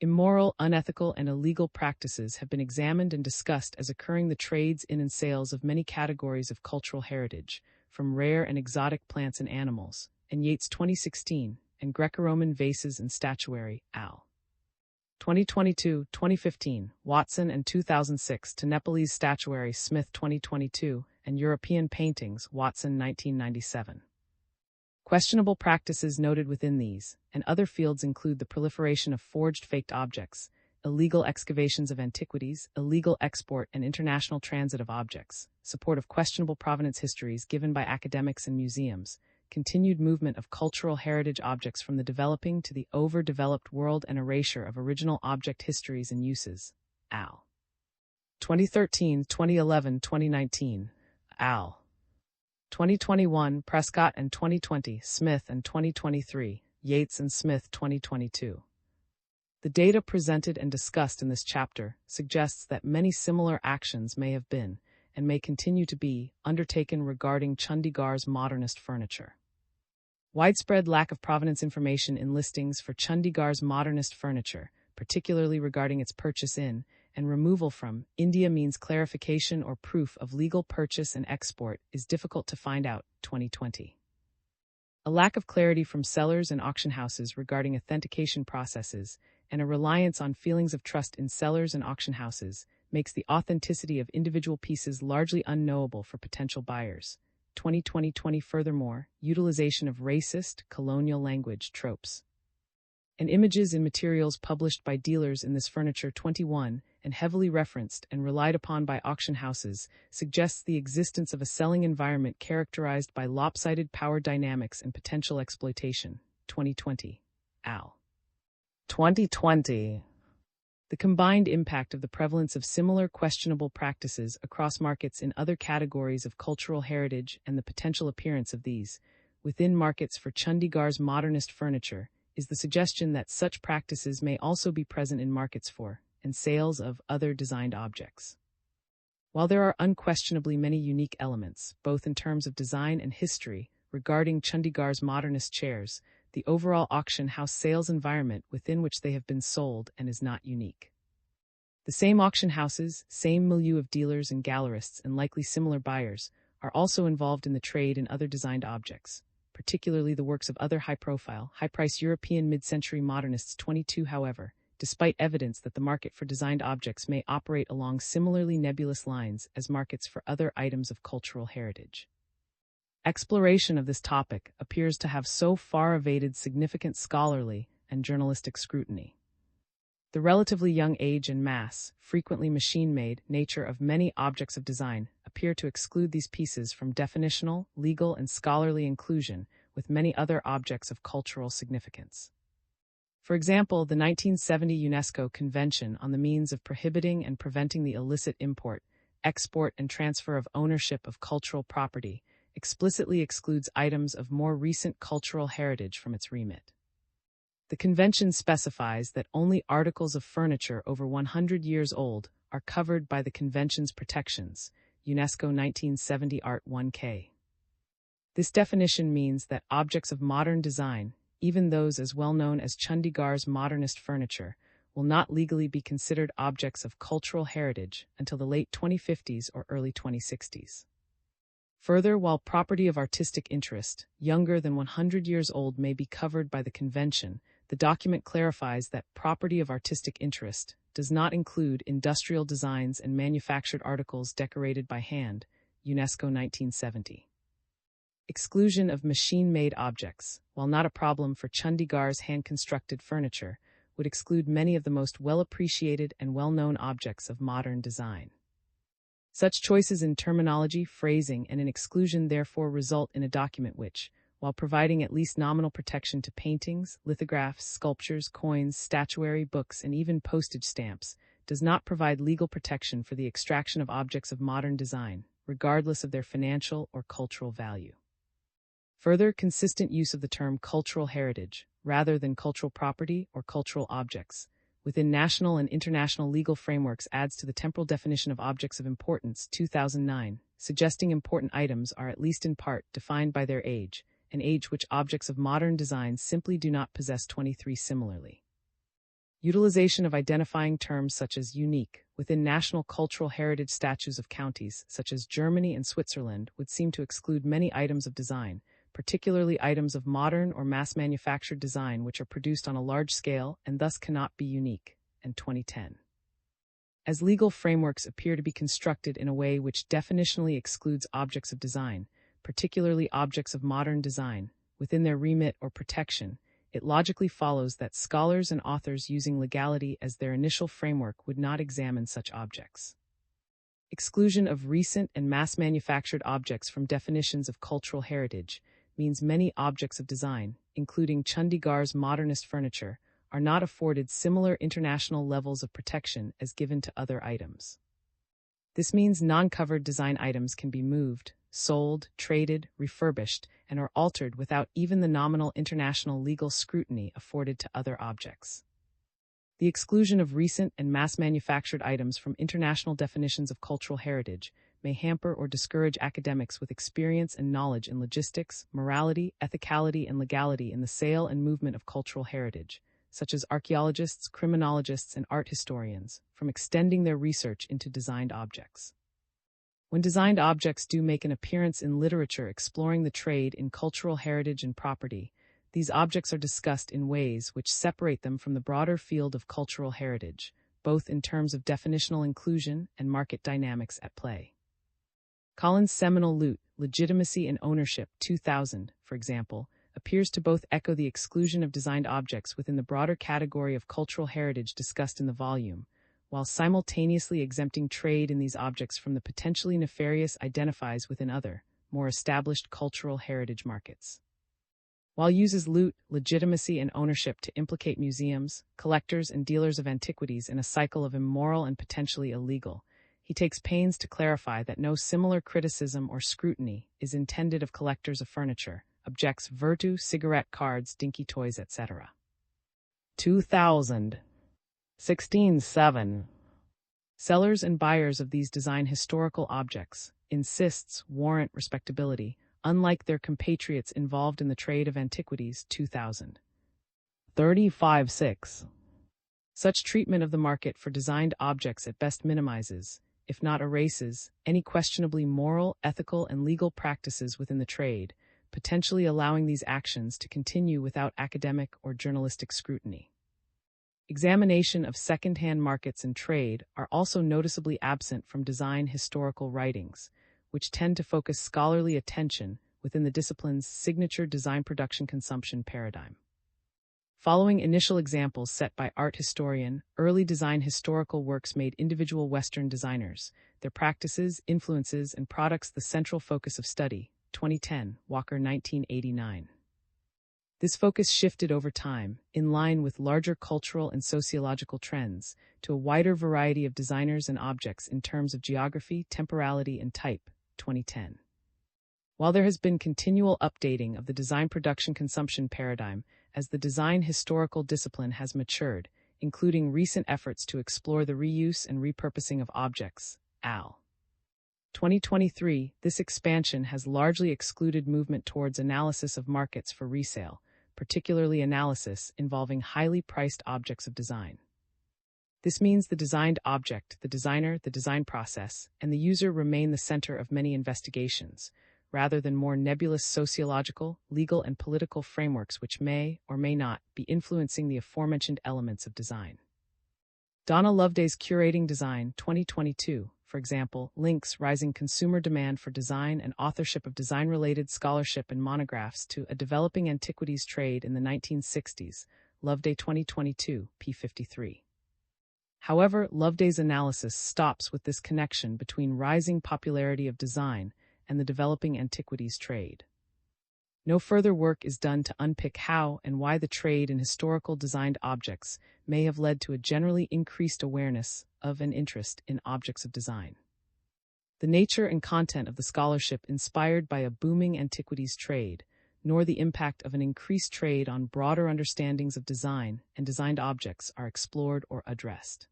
Immoral, unethical, and illegal practices have been examined and discussed as occurring the trades in and sales of many categories of cultural heritage, from rare and exotic plants and animals, and Yates 2016, and Greco-Roman vases and statuary, Al. 2022, 2015, Watson and 2006 to Nepalese statuary, Smith 2022, and European paintings, Watson 1997. Questionable practices noted within these and other fields include the proliferation of forged faked objects, illegal excavations of antiquities, illegal export and international transit of objects, support of questionable provenance histories given by academics and museums, continued movement of cultural heritage objects from the developing to the overdeveloped world, and erasure of original object histories and uses. Al. 2013, 2011, 2019. Al. 2021, Prescott and 2020, Smith and 2023, Yates and Smith 2022. The data presented and discussed in this chapter suggests that many similar actions may have been, and may continue to be, undertaken regarding Chandigarh's modernist furniture. Widespread lack of provenance information in listings for Chandigarh's modernist furniture, particularly regarding its purchase in, and removal from, India means clarification or proof of legal purchase and export is difficult to find out. 2020. A lack of clarity from sellers and auction houses regarding authentication processes, and a reliance on feelings of trust in sellers and auction houses, makes the authenticity of individual pieces largely unknowable for potential buyers. 2020. Furthermore, utilization of racist, colonial language tropes and images in materials published by dealers in this furniture. 21, and heavily referenced and relied upon by auction houses, suggests the existence of a selling environment characterized by lopsided power dynamics and potential exploitation. 2020. Al. 2020. The combined impact of the prevalence of similar questionable practices across markets in other categories of cultural heritage and the potential appearance of these within markets for Chandigarh's modernist furniture is the suggestion that such practices may also be present in markets for and sales of other designed objects. While there are unquestionably many unique elements, both in terms of design and history, regarding Chandigarh's modernist chairs, the overall auction house sales environment within which they have been sold and is not unique. The same auction houses, same milieu of dealers and gallerists and likely similar buyers, are also involved in the trade in other designed objects, particularly the works of other high-profile, high-price European mid-century modernists. 22. However, despite evidence that the market for designed objects may operate along similarly nebulous lines as markets for other items of cultural heritage, exploration of this topic appears to have so far evaded significant scholarly and journalistic scrutiny. The relatively young age and mass, frequently machine-made, nature of many objects of design appear to exclude these pieces from definitional, legal, and scholarly inclusion with many other objects of cultural significance. For example, the 1970 UNESCO Convention on the Means of Prohibiting and Preventing the Illicit Import, Export, and Transfer of Ownership of Cultural Property explicitly excludes items of more recent cultural heritage from its remit. The convention specifies that only articles of furniture over 100 years old are covered by the convention's protections. UNESCO 1970 Art 1K. This definition means that objects of modern design, even those as well known as Chandigarh's modernist furniture, will not legally be considered objects of cultural heritage until the late 2050s or early 2060s. Further, while property of artistic interest, younger than 100 years old, may be covered by the convention, the document clarifies that property of artistic interest does not include industrial designs and manufactured articles decorated by hand. UNESCO 1970. Exclusion of machine-made objects, while not a problem for Chandigarh's hand-constructed furniture, would exclude many of the most well-appreciated and well-known objects of modern design. Such choices in terminology, phrasing, and in exclusion therefore result in a document which, while providing at least nominal protection to paintings, lithographs, sculptures, coins, statuary, books, and even postage stamps, does not provide legal protection for the extraction of objects of modern design, regardless of their financial or cultural value. Further, consistent use of the term cultural heritage, rather than cultural property or cultural objects, within national and international legal frameworks adds to the temporal definition of objects of importance. 2009, suggesting important items are at least in part defined by their age, an age which objects of modern design simply do not possess 23 similarly. Utilization of identifying terms such as unique within national cultural heritage statutes of counties such as Germany and Switzerland would seem to exclude many items of design, particularly items of modern or mass-manufactured design which are produced on a large scale and thus cannot be unique, and 2010. As legal frameworks appear to be constructed in a way which definitionally excludes objects of design, particularly objects of modern design, within their remit or protection, it logically follows that scholars and authors using legality as their initial framework would not examine such objects. Exclusion of recent and mass-manufactured objects from definitions of cultural heritage means many objects of design, including Chandigarh's modernist furniture, are not afforded similar international levels of protection as given to other items. This means non-covered design items can be moved, sold, traded, refurbished, and or altered without even the nominal international legal scrutiny afforded to other objects. The exclusion of recent and mass-manufactured items from international definitions of cultural heritage may hamper or discourage academics with experience and knowledge in logistics, morality, ethicality, and legality in the sale and movement of cultural heritage, such as archaeologists, criminologists, and art historians, from extending their research into designed objects. When designed objects do make an appearance in literature exploring the trade in cultural heritage and property, these objects are discussed in ways which separate them from the broader field of cultural heritage, both in terms of definitional inclusion and market dynamics at play. Collins' seminal Loot, Legitimacy and Ownership, 2000, for example, appears to both echo the exclusion of designed objects within the broader category of cultural heritage discussed in the volume, while simultaneously exempting trade in these objects from the potentially nefarious identifies within other, more established cultural heritage markets. While uses loot, legitimacy, and ownership to implicate museums, collectors, and dealers of antiquities in a cycle of immoral and potentially illegal, he takes pains to clarify that no similar criticism or scrutiny is intended of collectors of furniture, objects virtu, cigarette cards, dinky toys, etc. 2000. 16.7. Sellers and buyers of these design historical objects, insists, warrant respectability, unlike their compatriots involved in the trade of antiquities. 2000. 35.6. Such treatment of the market for designed objects at best minimizes, if not erases, any questionably moral, ethical, and legal practices within the trade, potentially allowing these actions to continue without academic or journalistic scrutiny. Examination of second-hand markets and trade are also noticeably absent from design historical writings, which tend to focus scholarly attention within the discipline's signature design production consumption paradigm. Following initial examples set by art historian, early design historical works made individual Western designers, their practices, influences, and products the central focus of study. 2010, Walker 1989. This focus shifted over time, in line with larger cultural and sociological trends, to a wider variety of designers and objects in terms of geography, temporality, and type. 2010. While there has been continual updating of the design production consumption paradigm as the design historical discipline has matured, including recent efforts to explore the reuse and repurposing of objects, al. 2023, this expansion has largely excluded movement towards analysis of markets for resale, particularly analysis involving highly priced objects of design. This means the designed object, the designer, the design process, and the user remain the center of many investigations, rather than more nebulous sociological, legal, and political frameworks which may, or may not, be influencing the aforementioned elements of design. Donna Loveday's Curating Design, 2022, for example, links rising consumer demand for design and authorship of design-related scholarship and monographs to a developing antiquities trade in the 1960s, Loveday 2022, p53. However, Loveday's analysis stops with this connection between rising popularity of design and the developing antiquities trade. No further work is done to unpick how and why the trade in historical designed objects may have led to a generally increased awareness of and interest in objects of design. The nature and content of the scholarship inspired by a booming antiquities trade, nor the impact of an increased trade on broader understandings of design and designed objects are explored or addressed.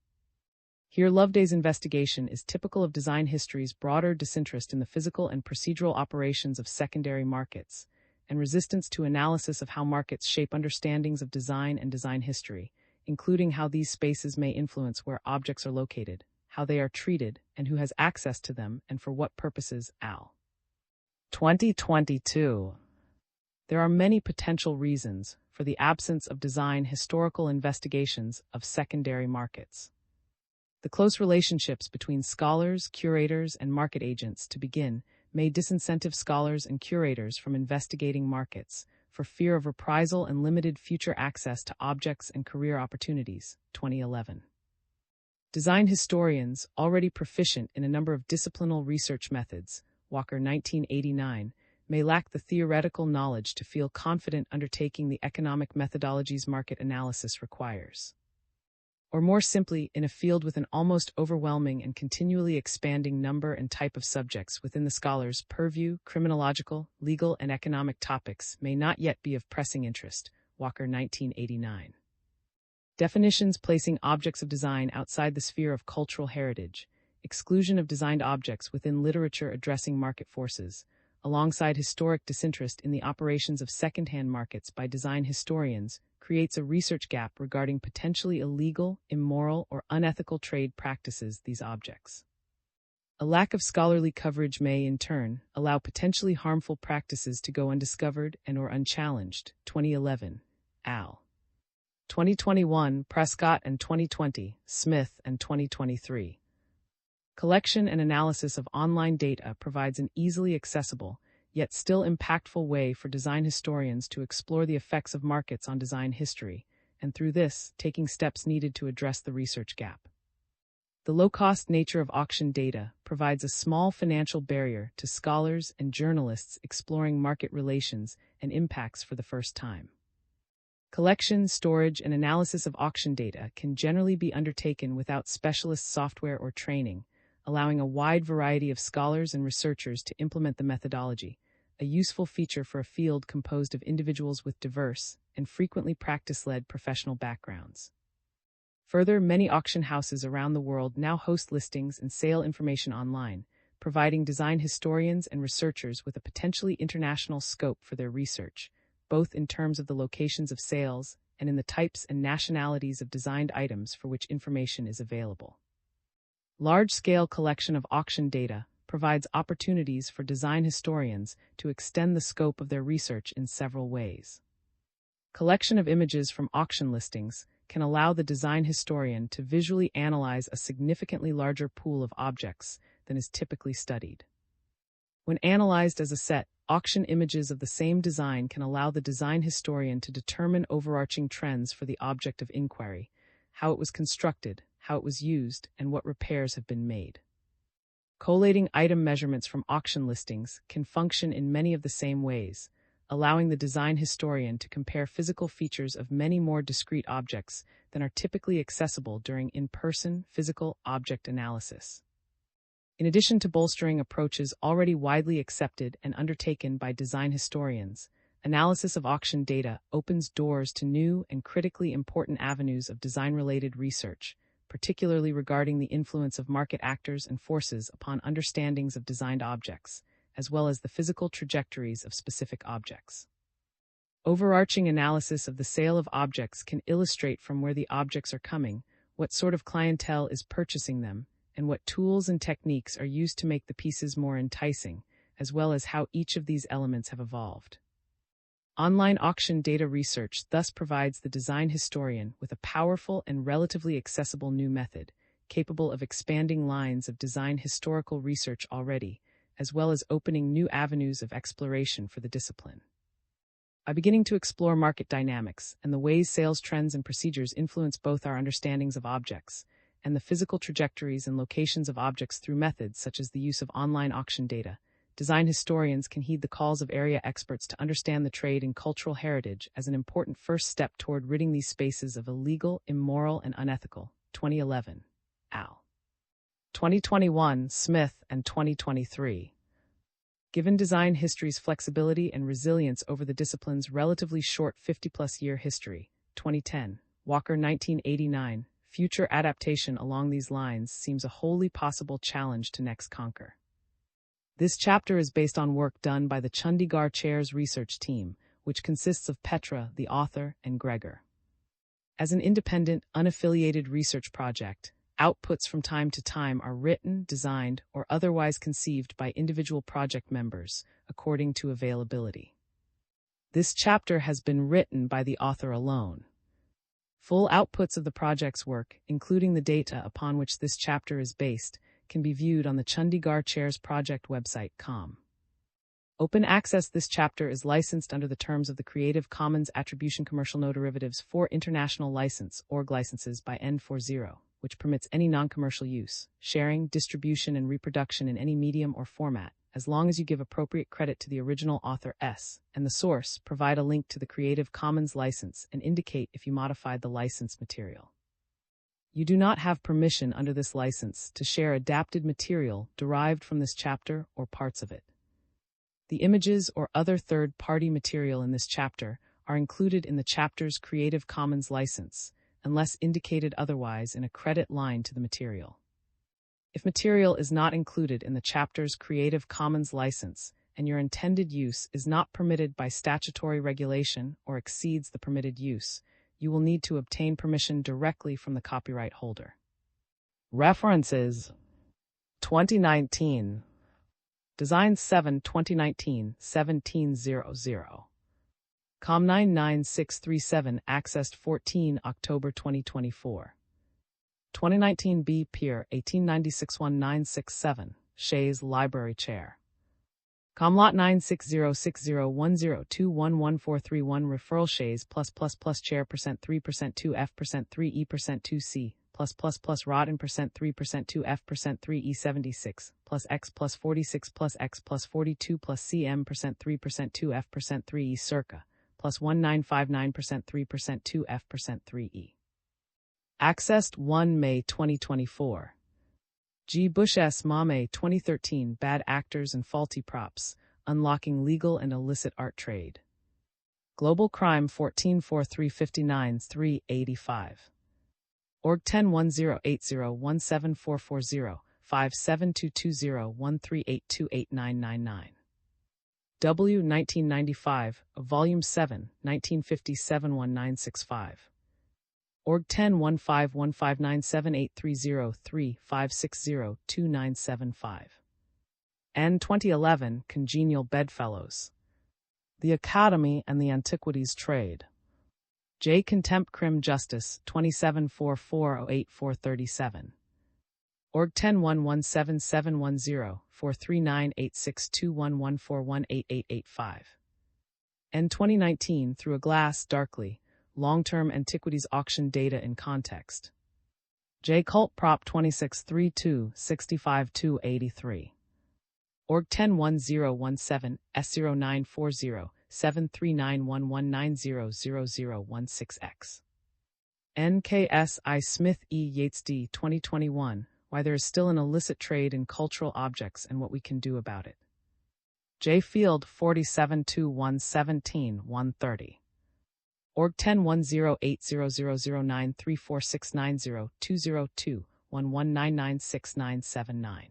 Here, Loveday's investigation is typical of design history's broader disinterest in the physical and procedural operations of secondary markets, and resistance to analysis of how markets shape understandings of design and design history, including how these spaces may influence where objects are located, how they are treated, and who has access to them, and for what purposes. Al. 2022. There are many potential reasons for the absence of design historical investigations of secondary markets. The close relationships between scholars, curators, and market agents, to begin, may disincentive scholars and curators from investigating markets for fear of reprisal and limited future access to objects and career opportunities. 2011. Design historians, already proficient in a number of disciplinal research methods, Walker 1989, may lack the theoretical knowledge to feel confident undertaking the economic methodologies market analysis requires. Or more simply, in a field with an almost overwhelming and continually expanding number and type of subjects within the scholar's purview, criminological, legal, and economic topics may not yet be of pressing interest. Walker 1989. Definitions placing objects of design outside the sphere of cultural heritage, exclusion of designed objects within literature addressing market forces, alongside historic disinterest in the operations of second-hand markets by design historians, creates a research gap regarding potentially illegal, immoral, or unethical trade practices these objects. A lack of scholarly coverage may, in turn, allow potentially harmful practices to go undiscovered and/or unchallenged. 2011. Al. 2021, Prescott, and 2020, Smith, and 2023. Collection and analysis of online data provides an easily accessible, yet still impactful way for design historians to explore the effects of markets on design history, and through this, taking steps needed to address the research gap. The low-cost nature of auction data provides a small financial barrier to scholars and journalists exploring market relations and impacts for the first time. Collection, storage, and analysis of auction data can generally be undertaken without specialist software or training, allowing a wide variety of scholars and researchers to implement the methodology, a useful feature for a field composed of individuals with diverse and frequently practice-led professional backgrounds. Further, many auction houses around the world now host listings and sale information online, providing design historians and researchers with a potentially international scope for their research, both in terms of the locations of sales and in the types and nationalities of designed items for which information is available. Large-scale collection of auction data provides opportunities for design historians to extend the scope of their research in several ways. Collection of images from auction listings can allow the design historian to visually analyze a significantly larger pool of objects than is typically studied. When analyzed as a set, auction images of the same design can allow the design historian to determine overarching trends for the object of inquiry, how it was constructed, how it was used, and what repairs have been made. Collating item measurements from auction listings can function in many of the same ways, allowing the design historian to compare physical features of many more discrete objects than are typically accessible during in-person physical object analysis. In addition to bolstering approaches already widely accepted and undertaken by design historians, analysis of auction data opens doors to new and critically important avenues of design-related research, particularly regarding the influence of market actors and forces upon understandings of designed objects, as well as the physical trajectories of specific objects. Overarching analysis of the sale of objects can illustrate from where the objects are coming, what sort of clientele is purchasing them, and what tools and techniques are used to make the pieces more enticing, as well as how each of these elements have evolved. Online auction data research thus provides the design historian with a powerful and relatively accessible new method, capable of expanding lines of design historical research already, as well as opening new avenues of exploration for the discipline. By beginning to explore market dynamics and the ways sales trends and procedures influence both our understandings of objects and the physical trajectories and locations of objects through methods such as the use of online auction data, design historians can heed the calls of area experts to understand the trade and cultural heritage as an important first step toward ridding these spaces of illegal, immoral, and unethical. 2011. Al. 2021, Smith, and 2023. Given design history's flexibility and resilience over the discipline's relatively short 50-plus year history, 2010, Walker 1989, future adaptation along these lines seems a wholly possible challenge to next conquer. This chapter is based on work done by the Chandigarh Chair's research team, which consists of Petra, the author, and Gregor. As an independent, unaffiliated research project, outputs from time to time are written, designed, or otherwise conceived by individual project members, according to availability. This chapter has been written by the author alone. Full outputs of the project's work, including the data upon which this chapter is based, can be viewed on the Chandigarh Chair's project website. Open access. This chapter is licensed under the terms of the Creative Commons Attribution Commercial No Derivatives 4 International License, org licenses by N40, which permits any non-commercial use, sharing, distribution, and reproduction in any medium or format, as long as you give appropriate credit to the original author S and the source, provide a link to the Creative Commons license, and indicate if you modified the license material. You do not have permission under this license to share adapted material derived from this chapter or parts of it. The images or other third-party material in this chapter are included in the chapter's Creative Commons license, unless indicated otherwise in a credit line to the material. If material is not included in the chapter's Creative Commons license and your intended use is not permitted by statutory regulation or exceeds the permitted use, you will need to obtain permission directly from the copyright holder. References: 2019. Design 7 2019 1700. Com 99637 accessed 14 October 2024. 2019 B. Peer 1896-1967, Shays Library Chair. Comlot 9606010211431 Referral Shays +++ Chair %3% 2F %3E %2C +++ Rot in %3% 2F %3E 76 +X +46 +X +42 CM %3% 2F %3E circa +1959 %3% 2F %3E. Accessed 1 May 2024. G. Bush S. Mame 2013 Bad Actors and Faulty Props, Unlocking Legal and Illicit Art Trade. Global Crime 14-4359-385. Org 10-1080-17440, 57220-13828999. W. 1995, Volume 7, 1957-1965. Org 10-1515978303-560-2975. N. 2011, Congenial Bedfellows. The Academy and the Antiquities Trade. J. Contempt Crim Justice, 274408-437. Org 10-117-710-439862114188885. N. 2019, Through a Glass, Darkly, Long-Term Antiquities Auction Data in Context. J. Cult Prop 2632-65283. Org 10-1017 S0940 73911900016X. NKS I. Smith E. Yates D. 2021, Why There is Still an Illicit Trade in Cultural Objects and What We Can Do About It. J. Field 47-117-130. Org 10-108000934690202-11996979.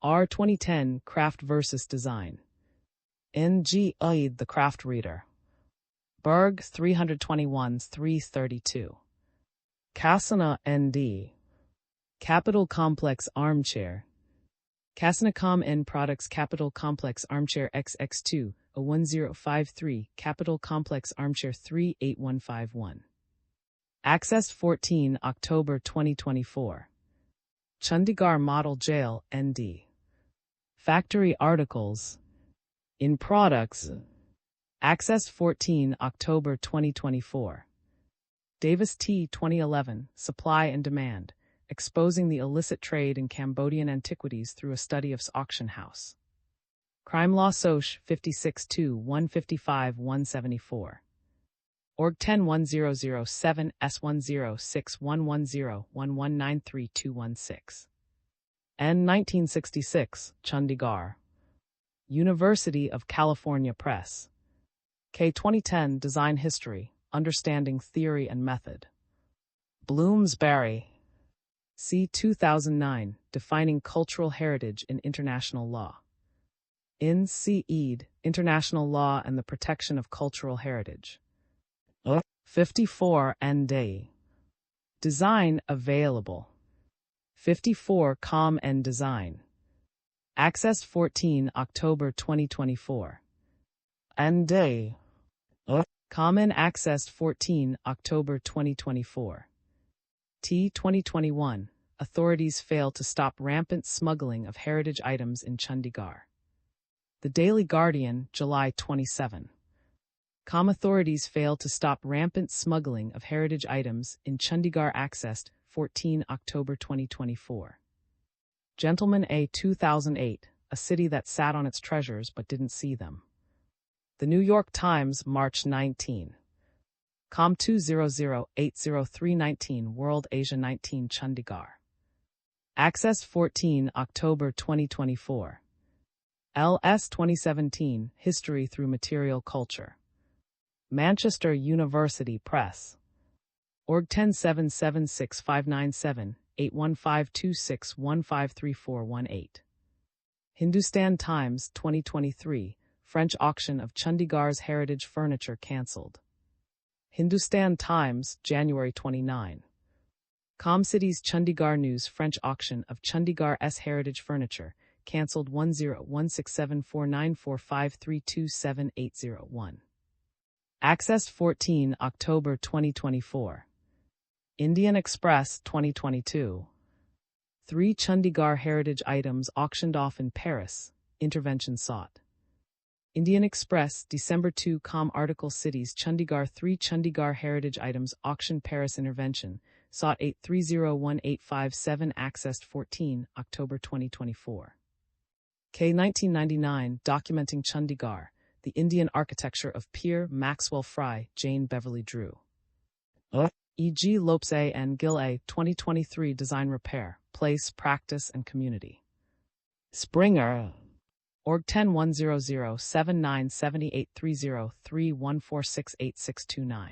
R. 2010, Craft vs. Design. N.G. Aid the Craft Reader. Berg 321-332. Casana N.D. Capital Complex Armchair. Casanacom N Products Capital Complex Armchair XX2, 1053, Capital Complex Armchair 38151. Accessed 14 October 2024. Chandigarh Model Jail, ND. Factory Articles. In Products. Accessed 14 October 2024. Davis T. 2011, Supply and Demand, Exposing the Illicit Trade in Cambodian Antiquities Through a Study of Auction House. Crime Law Soc. 56-2-155-174. Org 10-1007 S1061101193-216. N. 1966, Chandigarh. University of California Press. K. 2010, Design History, Understanding Theory and Method. Bloomsbury. C. 2009, Defining Cultural Heritage in International Law. Illicit, International Law and the Protection of Cultural Heritage. 54 ND. Design available. 54 Com and Design. Accessed 14 October 2024. ND. Common accessed 14 October 2024. T 2021. Authorities fail to stop rampant smuggling of heritage items in Chandigarh. The Daily Guardian, July 27. Authorities fail to stop rampant smuggling of heritage items in Chandigarh. Accessed 14 October 2024. Gentleman A 2008, a city that sat on its treasures but didn't see them. The New York Times, March 19. Com 200-80319 World Asia 19 Chandigarh. Accessed 14 October 2024. LS 2017, History Through Material Culture. Manchester University Press. Org 1077597-81526153418. Hindustan Times, 2023, French auction of Chandigarh's heritage furniture cancelled. Hindustan Times, January 29. Cities Chandigarh News French auction of Chandigarh's heritage furniture cancelled 1016749453278001. Accessed 14 October 2024. Indian Express 2022. 3 Chandigarh heritage items auctioned off in Paris. Intervention sought. Indian Express, December 2. Article Cities Chandigarh 3 Chandigarh heritage items auction Paris. Intervention sought 8301857. Accessed 14 October 2024. K 1999, documenting Chandigarh, the Indian architecture of Peer, Maxwell Fry, Jane Beverly Drew. E.G. Lopes A. and Gill A. 2023, Design Repair, Place, Practice, and Community. Springer. Org 1010079783031468629.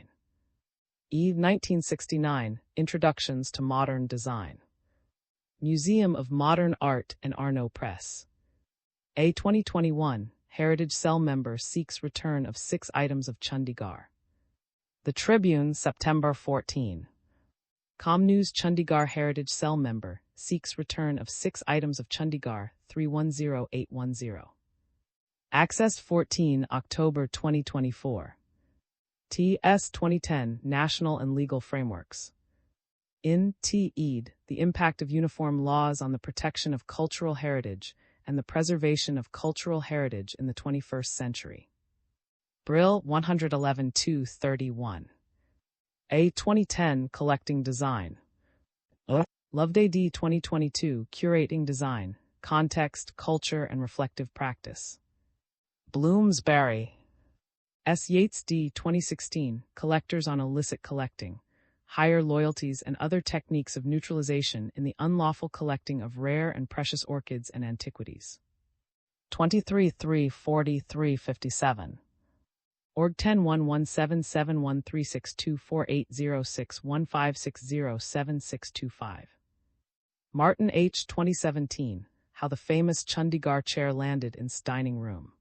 E. 1969, Introductions to Modern Design. Museum of Modern Art and Arnaud Press. A 2021, Heritage Cell member seeks return of 6 items of Chandigarh. The Tribune, September 14. News Chandigarh Heritage Cell member seeks return of 6 items of Chandigarh 310810. Accessed 14 October 2024. TS 2010 National and Legal Frameworks. Illicit, the impact of uniform laws on the protection of cultural heritage and the preservation of cultural heritage in the 21st century. Brill 111-231. A 2010 Collecting Design. Loveday D 2022 Curating Design, Context, Culture, and Reflective Practice. Bloomsbury. S. Yates D 2016 Collectors on Illicit Collecting, Higher Loyalties and Other Techniques of Neutralization in the Unlawful Collecting of Rare and Precious Orchids and Antiquities. 23-3-43-57. Org 1011771362480615607625. Martin H. 2017, How the Famous Chandigarh Chair Landed in Dining Room.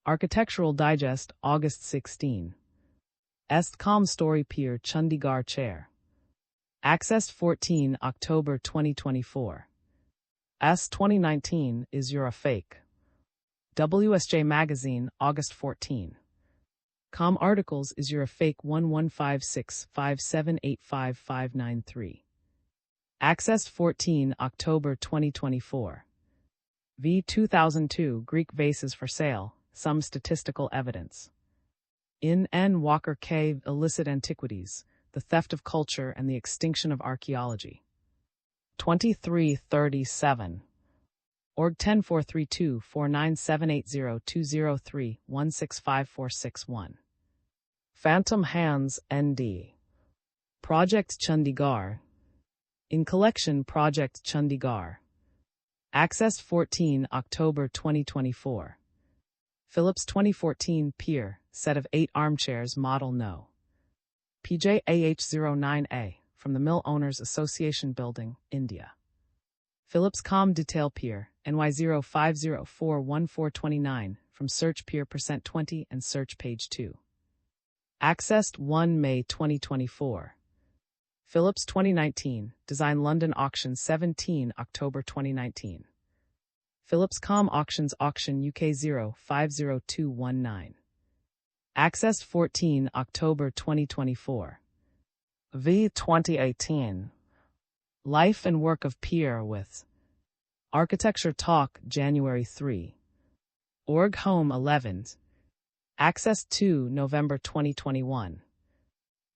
Architectural Digest, August 16. Estcom Story Pier Chandigarh Chair. Accessed 14 October 2024. S. 2019, Is You're a Fake. WSJ Magazine, August 14. Articles Is You're a Fake 115657855593. Accessed 14 October 2024. V 2002 Greek Vases for Sale, Some Statistical Evidence. In N. Walker K. Illicit Antiquities, The Theft of Culture and the Extinction of Archaeology. 2337. Org 10432-49780-203-165461. Phantom Hands, N.D. Project Chandigarh. In Collection Project Chandigarh. Accessed 14 October 2024. Phillips 2014 Pier, set of 8 armchairs model No. PJAH09A, from the Mill Owners Association Building, India. Phillips Com Detail Peer, NY05041429, from Search Peer %20 and Search Page 2. Accessed 1 May 2024. Phillips 2019, Design London Auction 17 October 2019. Phillips Com Auctions Auction UK 050219. Accessed 14 October 2024. V 2018. Life and Work of Peer with Architecture Talk January 3. Org Home 11. Access 2 November 2021.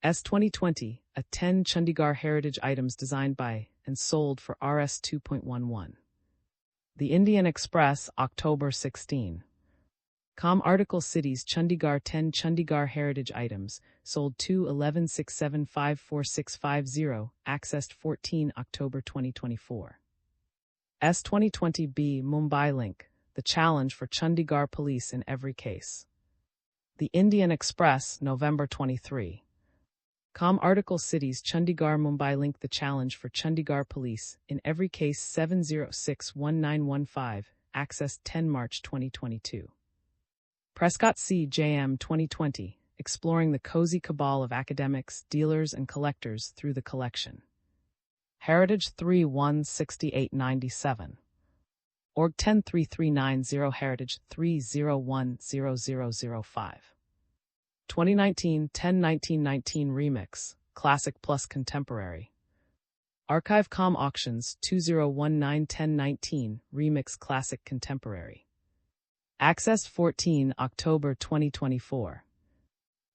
S 2020, a 10 Chandigarh heritage items designed by and sold for Rs 2.11. The Indian Express October 16. Com Article Cities Chandigarh 10 Chandigarh heritage items, sold 2/11/6754/650, accessed 14 October 2024. S 2020b Mumbai Link, the challenge for Chandigarh police in every case. The Indian Express November 23. Com Article Cities Chandigarh Mumbai Link, the challenge for Chandigarh police in every case 7061915, accessed 10 March 2022. Prescott C. JM 2020, exploring the cozy cabal of academics, dealers, and collectors through the collection. Heritage 316897. Org 103390 Heritage 3010005. 2019 10-19-19 Remix, Classic plus Contemporary. Archive Com Auctions 2019-10-19 Remix Classic Contemporary. Accessed 14 October 2024.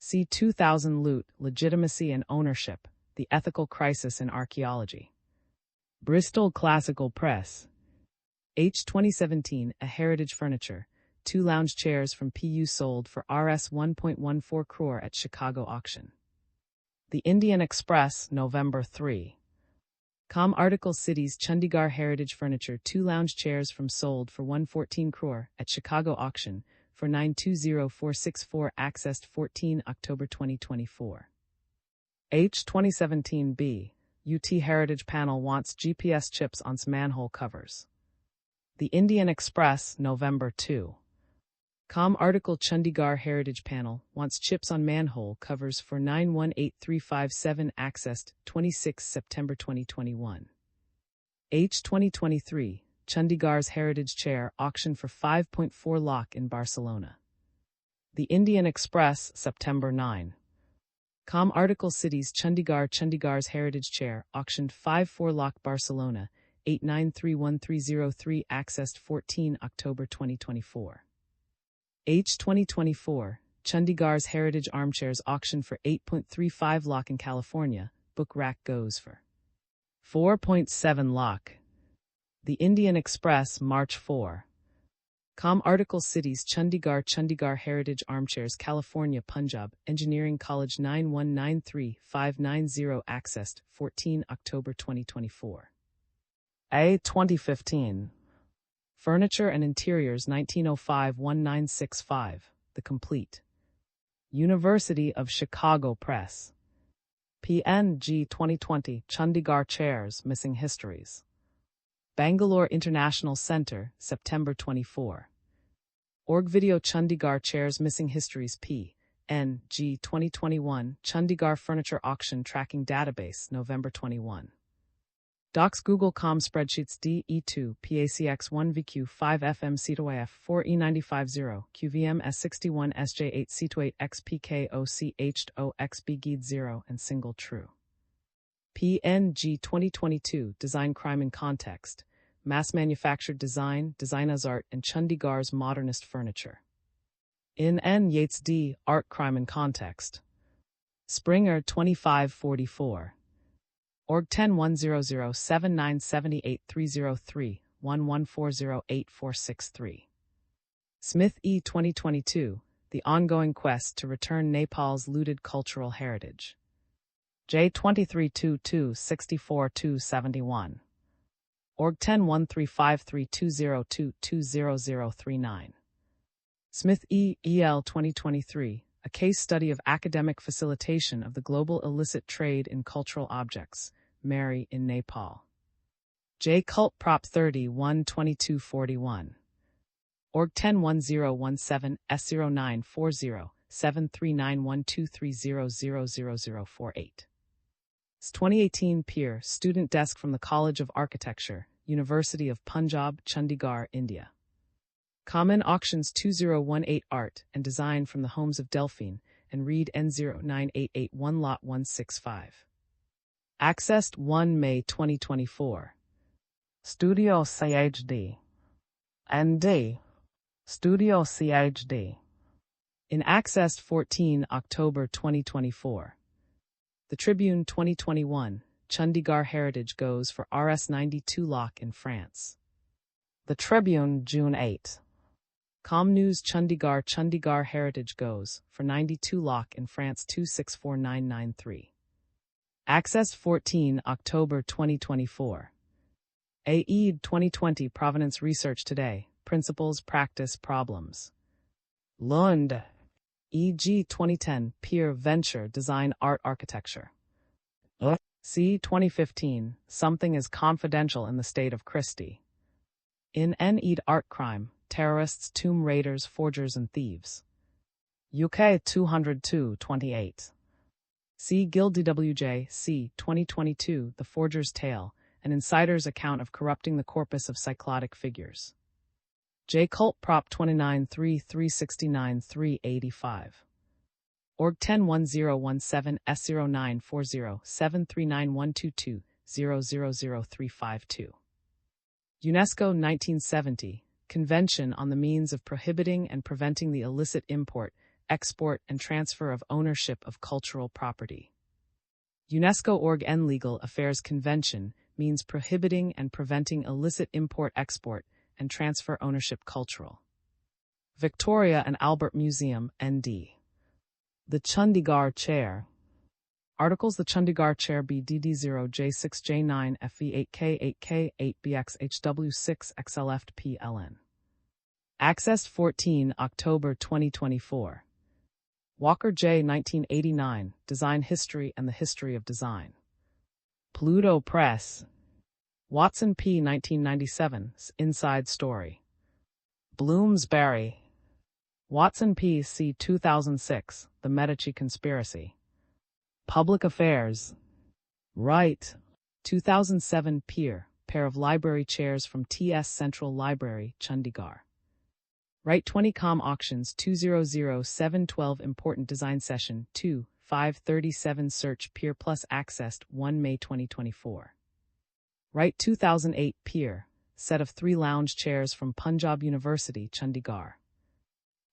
C 2000 Loot, Legitimacy and Ownership, The Ethical Crisis in Archaeology. Bristol Classical Press. H 2017, A Heritage Furniture, 2 lounge chairs from PU sold for Rs 1.14 crore at Chicago auction. The Indian Express, November 3. Com Article Cities Chandigarh Heritage Furniture, 2 lounge chairs from sold for 114 crore at Chicago auction for 920464, accessed 14 October 2024. H 2017b, UT Heritage Panel wants GPS chips on manhole covers. The Indian Express, November 2. Com Article Chandigarh Heritage Panel wants chips on manhole covers for 918357, accessed 26 September 2021. H 2023, Chandigarh's Heritage Chair auction for 5.4 lakh in Barcelona. The Indian Express, September 9. Com Article Cities Chandigarh's Heritage Chair auctioned 5.4 lakh Barcelona, 89313303, accessed 14 October 2024. H 2024, Chandigarh's Heritage Armchairs auction for 8.35 lakh in California, book rack goes for 4.7 lakh. The Indian Express, March 4. Com Article Cities Chandigarh Heritage Armchairs California Punjab Engineering College 9193590, accessed 14 October 2024. A 2015. Furniture and Interiors 1905-1965, The Complete. University of Chicago Press. PNG 2020, Chandigarh Chairs, Missing Histories. Bangalore International Center, September 24. Org Video Chandigarh Chairs Missing Histories PNG 2021, Chandigarh Furniture Auction Tracking Database, November 21. Docs Google Com Spreadsheets DE2 PACX1 VQ5 FM C2AF 4 E950 QVM S61 SJ8 C28 XPK OCH0 XB GEAD 0 and Single True. PNG 2022 Design Crime in Context, Mass Manufactured Design, Design as Art, and Chandigarh's Modernist Furniture. In N. Yates D. Art Crime in Context. Springer 2544. Org 10-100-7978-303-1140-8463. Smith E. 2022, The Ongoing Quest to Return Nepal's Looted Cultural Heritage. J 2322-64271. Org 10-1353-202-20039. Smith E. EL 2023, A Case Study of Academic Facilitation of the Global Illicit Trade in Cultural Objects, Mary in Nepal. J. Cult Prop 30 2241. Org 101017 S0940 7391230000048. It's 2018 Peer, Student Desk from the College of Architecture, University of Punjab, Chandigarh, India. Common Auctions 2018 Art and Design from the Homes of Delphine and Reed N09881 Lot 165. Accessed 1 May 2024. Studio CHD. ND. Studio CHD. In accessed 14 October 2024. The Tribune 2021, Chandigarh Heritage goes for Rs92 Lock in France. The Tribune, June 8. Com News Chandigarh Heritage goes for 92 Lock in France 264993. Accessed 14 October 2024. AED 2020 Provenance Research Today, Principles, Practice, Problems. Lund. EG 2010 Peer Venture Design Art Architecture. C 2015 Something is Confidential in the State of Christie. In NED Art Crime, Terrorists, Tomb Raiders, Forgers and Thieves. UK 202-28. C. Gill DWJ, C. 2022 The Forger's Tale, an insider's account of corrupting the corpus of cyclotic figures. J. Cult Prop 29 369 385. Org 101017 S0940 7391220 000352. UNESCO 1970 Convention on the Means of Prohibiting and Preventing the Illicit Import, Export and Transfer of Ownership of Cultural Property. UNESCO Org N Legal Affairs Convention means prohibiting and preventing illicit import, export, and transfer ownership cultural. Victoria and Albert Museum, ND. The Chandigarh Chair. Articles The Chandigarh Chair BDD0 J6 J9 FV 8K 8K 8BX HW6 XLF PLN. Accessed 14 October 2024. Walker J. 1989, Design History and the History of Design. Pluto Press. Watson P. 1997, Inside Story. Bloomsbury. Watson P. C. 2006, The Medici Conspiracy. Public Affairs. Wright. 2007 Peer, pair of library chairs from T.S. Central Library, Chandigarh. Wright 20 Com Auctions 200712 Important Design Session 2, 537 Search Peer Plus Accessed 1 May 2024. Wright 2008 Peer, set of 3 lounge chairs from Punjab University, Chandigarh.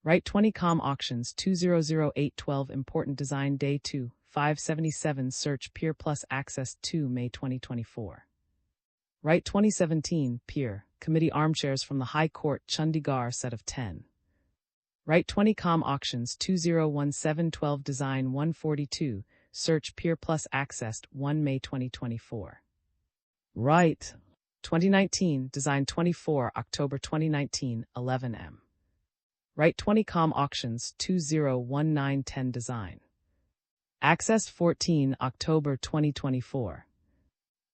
Wright 20 Com Auctions 200812 Important Design Day 2, 577 Search Peer Plus Access 2 May 2024. Wright 2017 Peer, Committee Armchairs from the High Court, Chandigarh set of 10. Wright 20 Com Auctions 201712 Design 142, Search Peer Plus Accessed 1 May 2024. Wright 2019 Design 24 October 2019 11M. Wright 20 Com Auctions 201910 Design. Accessed 14 October 2024.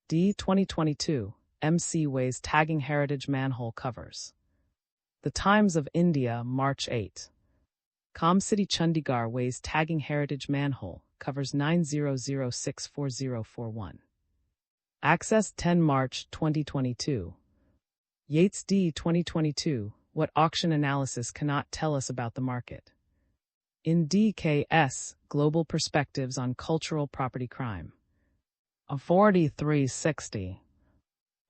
D 2022 MC Ways Tagging Heritage Manhole Covers. The Times of India, March 8. Com City Chandigarh Ways Tagging Heritage Manhole Covers 900644041. Access 10 March 2022. Yates D 2022 What Auction Analysis Cannot Tell Us About the Market. In DKS, Global Perspectives on Cultural Property Crime. A 4360.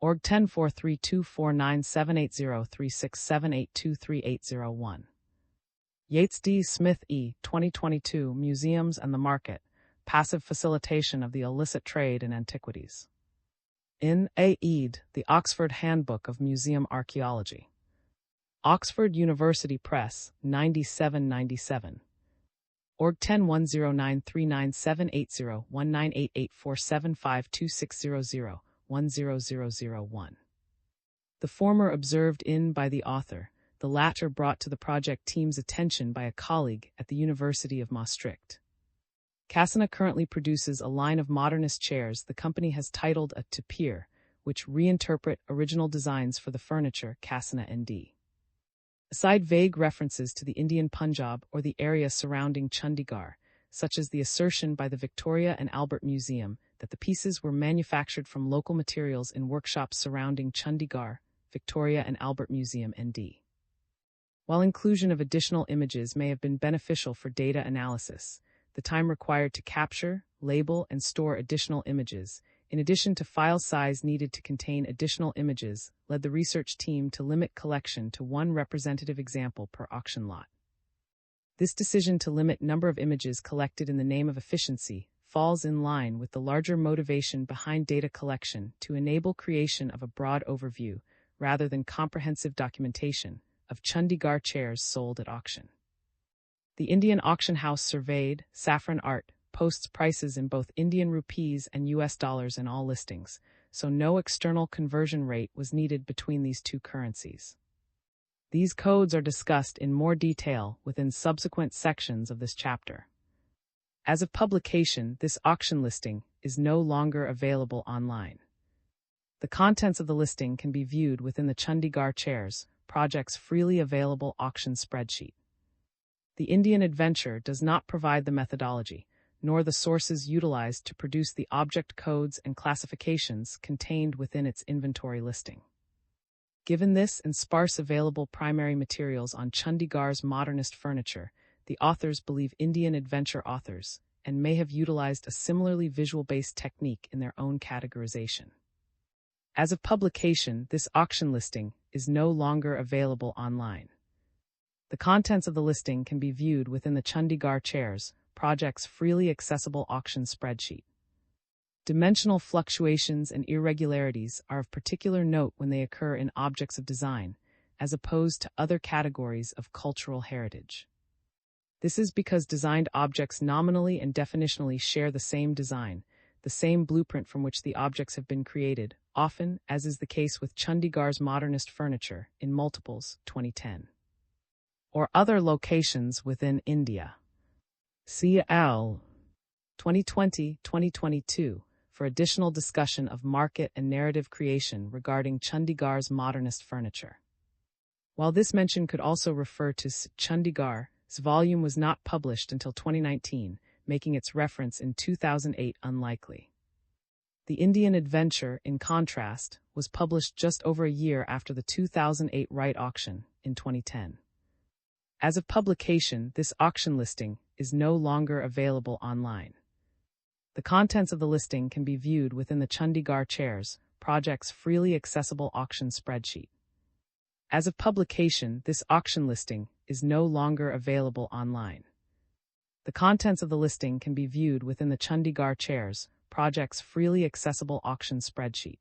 Org 10432497803678233801. Yates D. Smith E. 2022 Museums and the Market, Passive Facilitation of the Illicit Trade in Antiquities. In AED, the Oxford Handbook of Museum Archaeology. Oxford University Press, 9797. Org 10193978019884752600100001. The former observed in by the author, the latter brought to the project team's attention by a colleague at the University of Maastricht. Cassina currently produces a line of modernist chairs the company has titled a To Peer, which reinterpret original designs for the furniture Kasana ND. Aside vague references to the Indian Punjab or the area surrounding Chandigarh, such as the assertion by the Victoria and Albert Museum that the pieces were manufactured from local materials in workshops surrounding Chandigarh, Victoria and Albert Museum ND. While inclusion of additional images may have been beneficial for data analysis, the time required to capture, label, and store additional images, in addition to file size needed to contain additional images, led the research team to limit collection to one representative example per auction lot. This decision to limit number of images collected in the name of efficiency falls in line with the larger motivation behind data collection to enable creation of a broad overview, rather than comprehensive documentation, of Chandigarh chairs sold at auction. The Indian auction house surveyed, Saffron Art, posts prices in both Indian rupees and US dollars in all listings, so no external conversion rate was needed between these two currencies. These codes are discussed in more detail within subsequent sections of this chapter. As of publication, this auction listing is no longer available online. The contents of the listing can be viewed within the Chandigarh Chairs project's freely available auction spreadsheet. The Indian Adventure does not provide the methodology, nor the sources utilized to produce the object codes and classifications contained within its inventory listing. Given this and sparse available primary materials on Chandigarh's modernist furniture, the authors believe Indian Adventure authors, and may have utilized a similarly visual-based technique in their own categorization. As of publication, this auction listing is no longer available online. The contents of the listing can be viewed within the Chandigarh Chairs project's freely accessible auction spreadsheet. Dimensional fluctuations and irregularities are of particular note when they occur in objects of design, as opposed to other categories of cultural heritage. This is because designed objects nominally and definitionally share the same design, the same blueprint from which the objects have been created, often, as is the case with Chandigarh's modernist furniture, in multiples, 2010. Or other locations within India. CL 2020-2022 for additional discussion of market and narrative creation regarding Chandigarh's modernist furniture. While this mention could also refer to Chandigarh's volume was not published until 2019, making its reference in 2008 unlikely. The Indian Adventure, in contrast, was published just over a year after the 2008 Right auction, in 2010. As of publication, this auction listing is no longer available online. The contents of the listing can be viewed within the Chandigarh Chairs project's freely accessible auction spreadsheet. As of publication, this auction listing is no longer available online. The contents of the listing can be viewed within the Chandigarh Chairs project's freely accessible auction spreadsheet.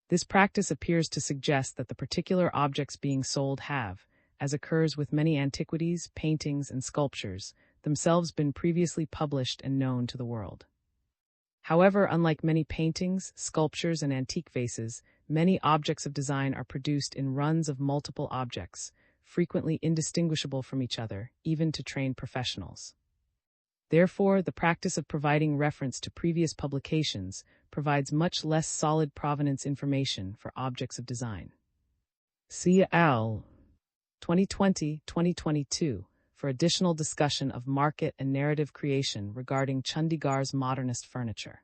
This practice appears to suggest that the particular objects being sold have, as occurs with many antiquities, paintings, and sculptures, themselves been previously published and known to the world. However, unlike many paintings, sculptures, and antique vases, many objects of design are produced in runs of multiple objects, frequently indistinguishable from each other, even to trained professionals. Therefore, the practice of providing reference to previous publications provides much less solid provenance information for objects of design. CL 2020-2022 for additional discussion of market and narrative creation regarding Chandigarh's modernist furniture,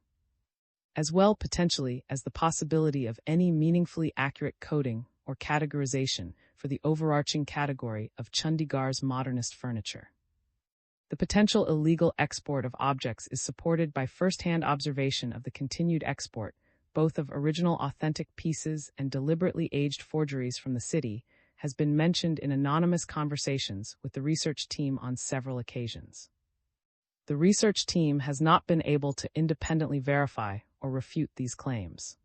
as well potentially as the possibility of any meaningfully accurate coding or categorization for the overarching category of Chandigarh's modernist furniture. The potential illegal export of objects is supported by first-hand observation of the continued export, both of original authentic pieces and deliberately aged forgeries from the city, has been mentioned in anonymous conversations with the research team on several occasions. The research team has not been able to independently verify or refute these claims.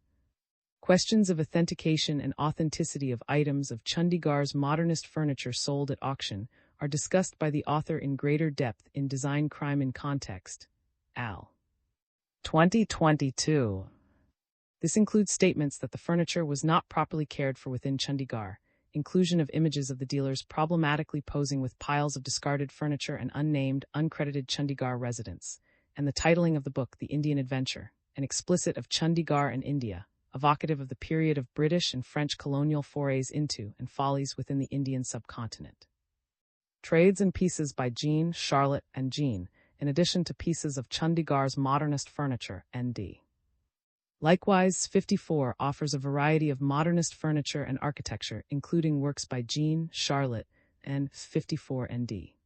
Questions of authentication and authenticity of items of Chandigarh's modernist furniture sold at auction are discussed by the author in greater depth in Design Crime in Context, Al. 2022. This includes statements that the furniture was not properly cared for within Chandigarh, inclusion of images of the dealers problematically posing with piles of discarded furniture and unnamed, uncredited Chandigarh residents, and the titling of the book The Indian Adventure, an explicit of Chandigarh and India, evocative of the period of British and French colonial forays into and follies within the Indian subcontinent. Trades and pieces by Jean, Charlotte, and Jean, in addition to pieces of Chandigarh's modernist furniture, N.D. Likewise, 54 offers a variety of modernist furniture and architecture, including works by Jean, Charlotte, and 54 N.D.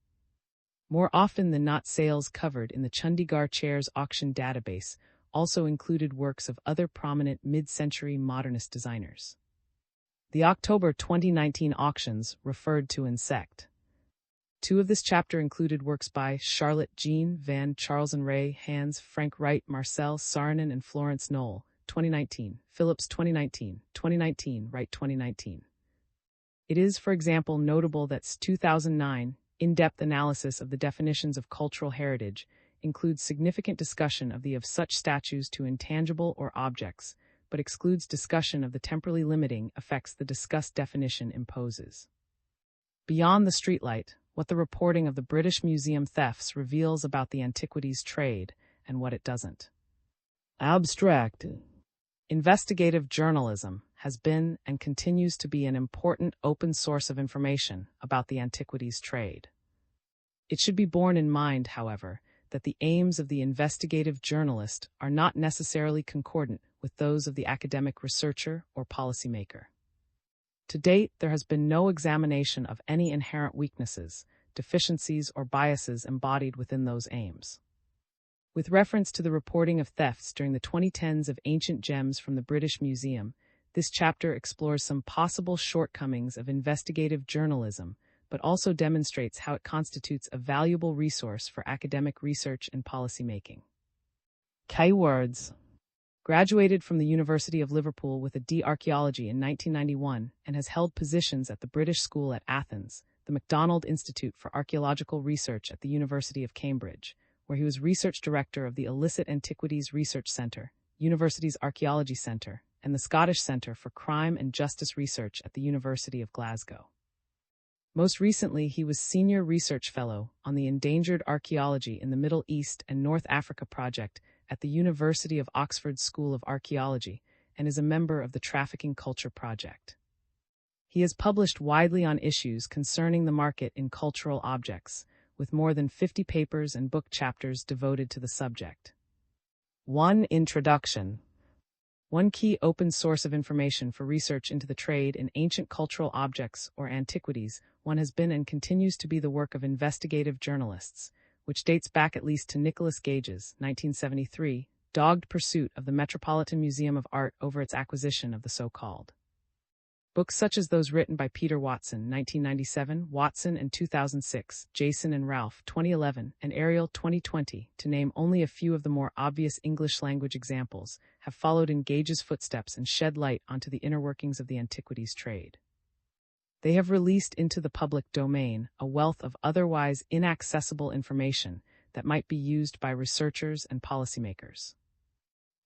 More often than not, sales covered in the Chandigarh Chairs auction database also included works of other prominent mid-century modernist designers. The October 2019 auctions referred to Insect. 2 of this chapter included works by Charlotte, Jean, Van, Charles and Ray, Hans, Frank Wright, Marcel Saarinen and Florence Knoll, 2019, Phillips 2019, 2019, Wright 2019. It is, for example, notable that 2009 in-depth analysis of the definitions of cultural heritage includes significant discussion of the of such statues to intangible or objects, but excludes discussion of the temporally limiting effects the discussed definition imposes. Beyond the streetlight, what the reporting of the British Museum thefts reveals about the antiquities trade and what it doesn't. Abstract. Investigative journalism has been and continues to be an important open source of information about the antiquities trade. It should be borne in mind, however, that the aims of the investigative journalist are not necessarily concordant with those of the academic researcher or policymaker. To date, there has been no examination of any inherent weaknesses, deficiencies, or biases embodied within those aims. With reference to the reporting of thefts during the 2010s of ancient gems from the British Museum, this chapter explores some possible shortcomings of investigative journalism, but also demonstrates how it constitutes a valuable resource for academic research and policymaking. Keywords. Graduated from the University of Liverpool with a D. Archaeology in 1991 and has held positions at the British School at Athens, the MacDonald Institute for Archaeological Research at the University of Cambridge, where he was Research Director of the Illicit Antiquities Research Centre, University's Archaeology Centre, and the Scottish Centre for Crime and Justice Research at the University of Glasgow. Most recently, he was Senior Research Fellow on the Endangered Archaeology in the Middle East and North Africa project at the University of Oxford School of Archaeology and is a member of the Trafficking Culture Project. He has published widely on issues concerning the market in cultural objects, with more than 50 papers and book chapters devoted to the subject. 1. Introduction. One key open source of information for research into the trade in ancient cultural objects or antiquities has been and continues to be the work of investigative journalists, which dates back at least to Nicholas Gage's 1973 dogged pursuit of the Metropolitan Museum of Art over its acquisition of the so-called. Books such as those written by Peter Watson, 1997, Watson and 2006, Jason and Ralph, 2011, and Ariel, 2020, to name only a few of the more obvious English-language examples, have followed in Gage's footsteps and shed light onto the inner workings of the antiquities trade. They have released into the public domain a wealth of otherwise inaccessible information that might be used by researchers and policymakers.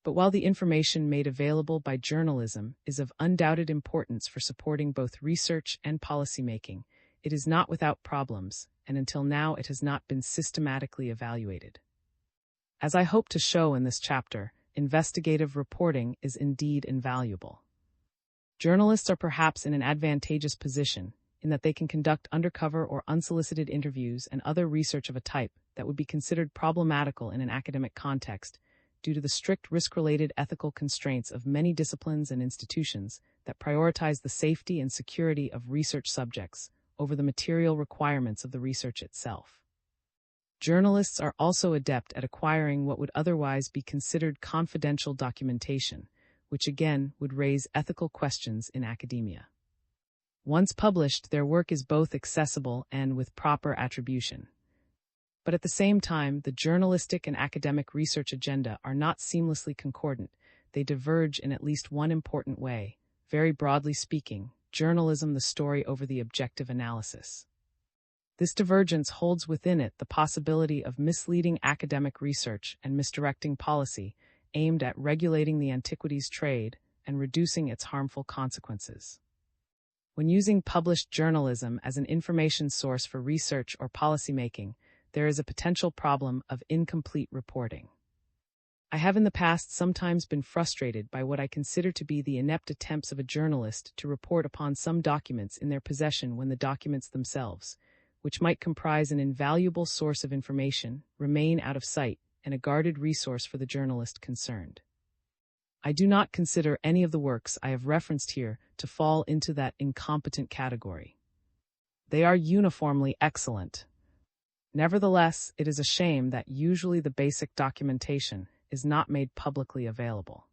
But while the information made available by journalism is of undoubted importance for supporting both research and policymaking, it is not without problems, and until now it has not been systematically evaluated. As I hope to show in this chapter, investigative reporting is indeed invaluable. Journalists are perhaps in an advantageous position in that they can conduct undercover or unsolicited interviews and other research of a type that would be considered problematical in an academic context due to the strict risk-related ethical constraints of many disciplines and institutions that prioritize the safety and security of research subjects over the material requirements of the research itself. Journalists are also adept at acquiring what would otherwise be considered confidential documentation, which again would raise ethical questions in academia. Once published, their work is both accessible and with proper attribution. But at the same time, the journalistic and academic research agenda are not seamlessly concordant. They diverge in at least one important way. Very broadly speaking, journalism the story over the objective analysis. This divergence holds within it the possibility of misleading academic research and misdirecting policy aimed at regulating the antiquities trade and reducing its harmful consequences. When using published journalism as an information source for research or policymaking, there is a potential problem of incomplete reporting. I have in the past sometimes been frustrated by what I consider to be the inept attempts of a journalist to report upon some documents in their possession when the documents themselves, which might comprise an invaluable source of information, remain out of sight and a guarded resource for the journalist concerned. I do not consider any of the works I have referenced here to fall into that incompetent category. They are uniformly excellent. Nevertheless, it is a shame that usually the basic documentation is not made publicly available.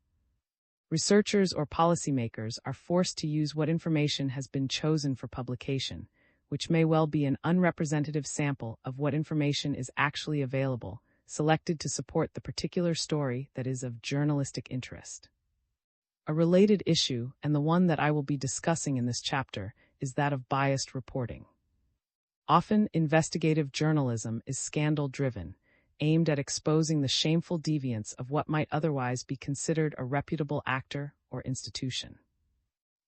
Researchers or policymakers are forced to use what information has been chosen for publication, which may well be an unrepresentative sample of what information is actually available, selected to support the particular story that is of journalistic interest. A related issue, and the one that I will be discussing in this chapter, is that of biased reporting. Often, investigative journalism is scandal-driven, aimed at exposing the shameful deviance of what might otherwise be considered a reputable actor or institution.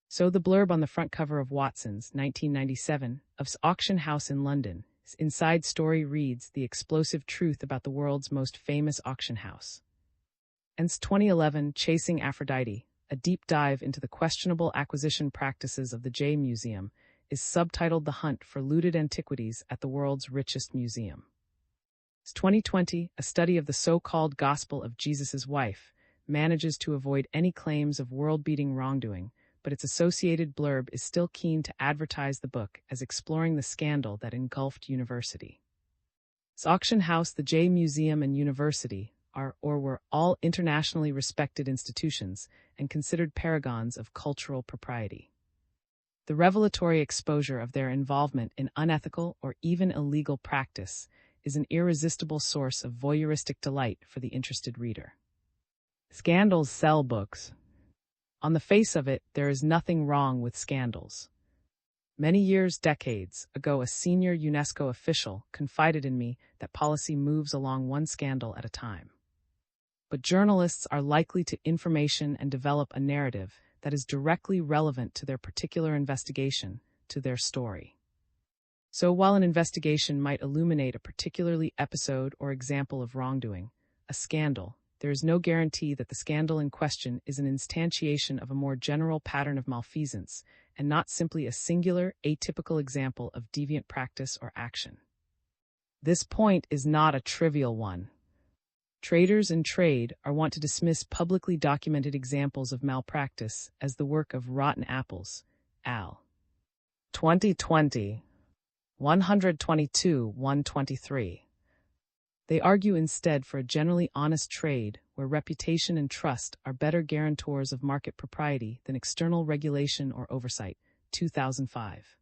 So the blurb on the front cover of Watson's 1997 of Auction House in London's inside story reads the explosive truth about the world's most famous auction house. And 2011 Chasing Aphrodite, a deep dive into the questionable acquisition practices of the J Museum, is subtitled The Hunt for Looted Antiquities at the World's Richest Museum. 2020, a study of the so-called Gospel of Jesus' Wife, manages to avoid any claims of world-beating wrongdoing, but its associated blurb is still keen to advertise the book as exploring the scandal that engulfed university. Its auction house, the J Museum and University are or were all internationally respected institutions and considered paragons of cultural propriety. The revelatory exposure of their involvement in unethical or even illegal practice is an irresistible source of voyeuristic delight for the interested reader. Scandals sell books. On the face of it, there is nothing wrong with scandals. Many years, decades ago, a senior UNESCO official confided in me that policy moves along one scandal at a time. But journalists are likely to information and develop a narrative that is directly relevant to their particular investigation, to their story. So while an investigation might illuminate a particularly episode or example of wrongdoing, a scandal, there is no guarantee that the scandal in question is an instantiation of a more general pattern of malfeasance, and not simply a singular, atypical example of deviant practice or action. This point is not a trivial one. Traders in trade are wont to dismiss publicly documented examples of malpractice as the work of rotten apples. Al. 2020. 122-123. They argue instead for a generally honest trade where reputation and trust are better guarantors of market propriety than external regulation or oversight. 2005.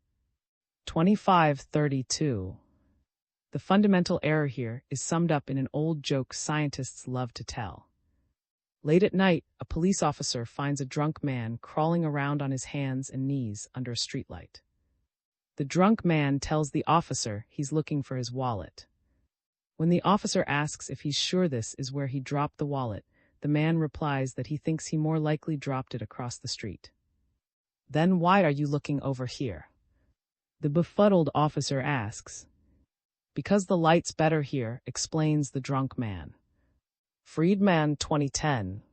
2532. The fundamental error here is summed up in an old joke scientists love to tell. Late at night, a police officer finds a drunk man crawling around on his hands and knees under a streetlight. The drunk man tells the officer he's looking for his wallet. When the officer asks if he's sure this is where he dropped the wallet, the man replies that he thinks he more likely dropped it across the street. Then why are you looking over here? The befuddled officer asks. Because the light's better here, explains the drunk man. Friedman 2010.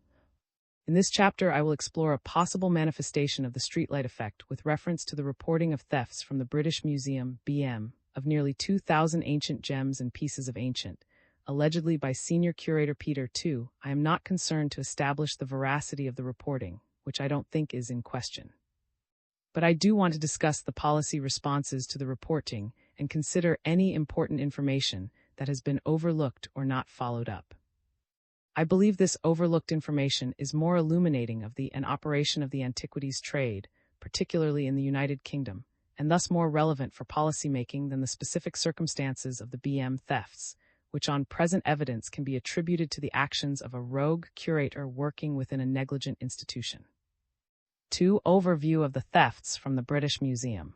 In this chapter, I will explore a possible manifestation of the streetlight effect with reference to the reporting of thefts from the British Museum, BM, of nearly 2,000 ancient gems and pieces of ancient, allegedly by senior curator Peter II. I am not concerned to establish the veracity of the reporting, which I don't think is in question. But I do want to discuss the policy responses to the reporting and consider any important information that has been overlooked or not followed up. I believe this overlooked information is more illuminating of the operation of the antiquities trade, particularly in the United Kingdom, and thus more relevant for policymaking than the specific circumstances of the BM thefts, which on present evidence can be attributed to the actions of a rogue curator working within a negligent institution. 2. Overview of the thefts from the British Museum.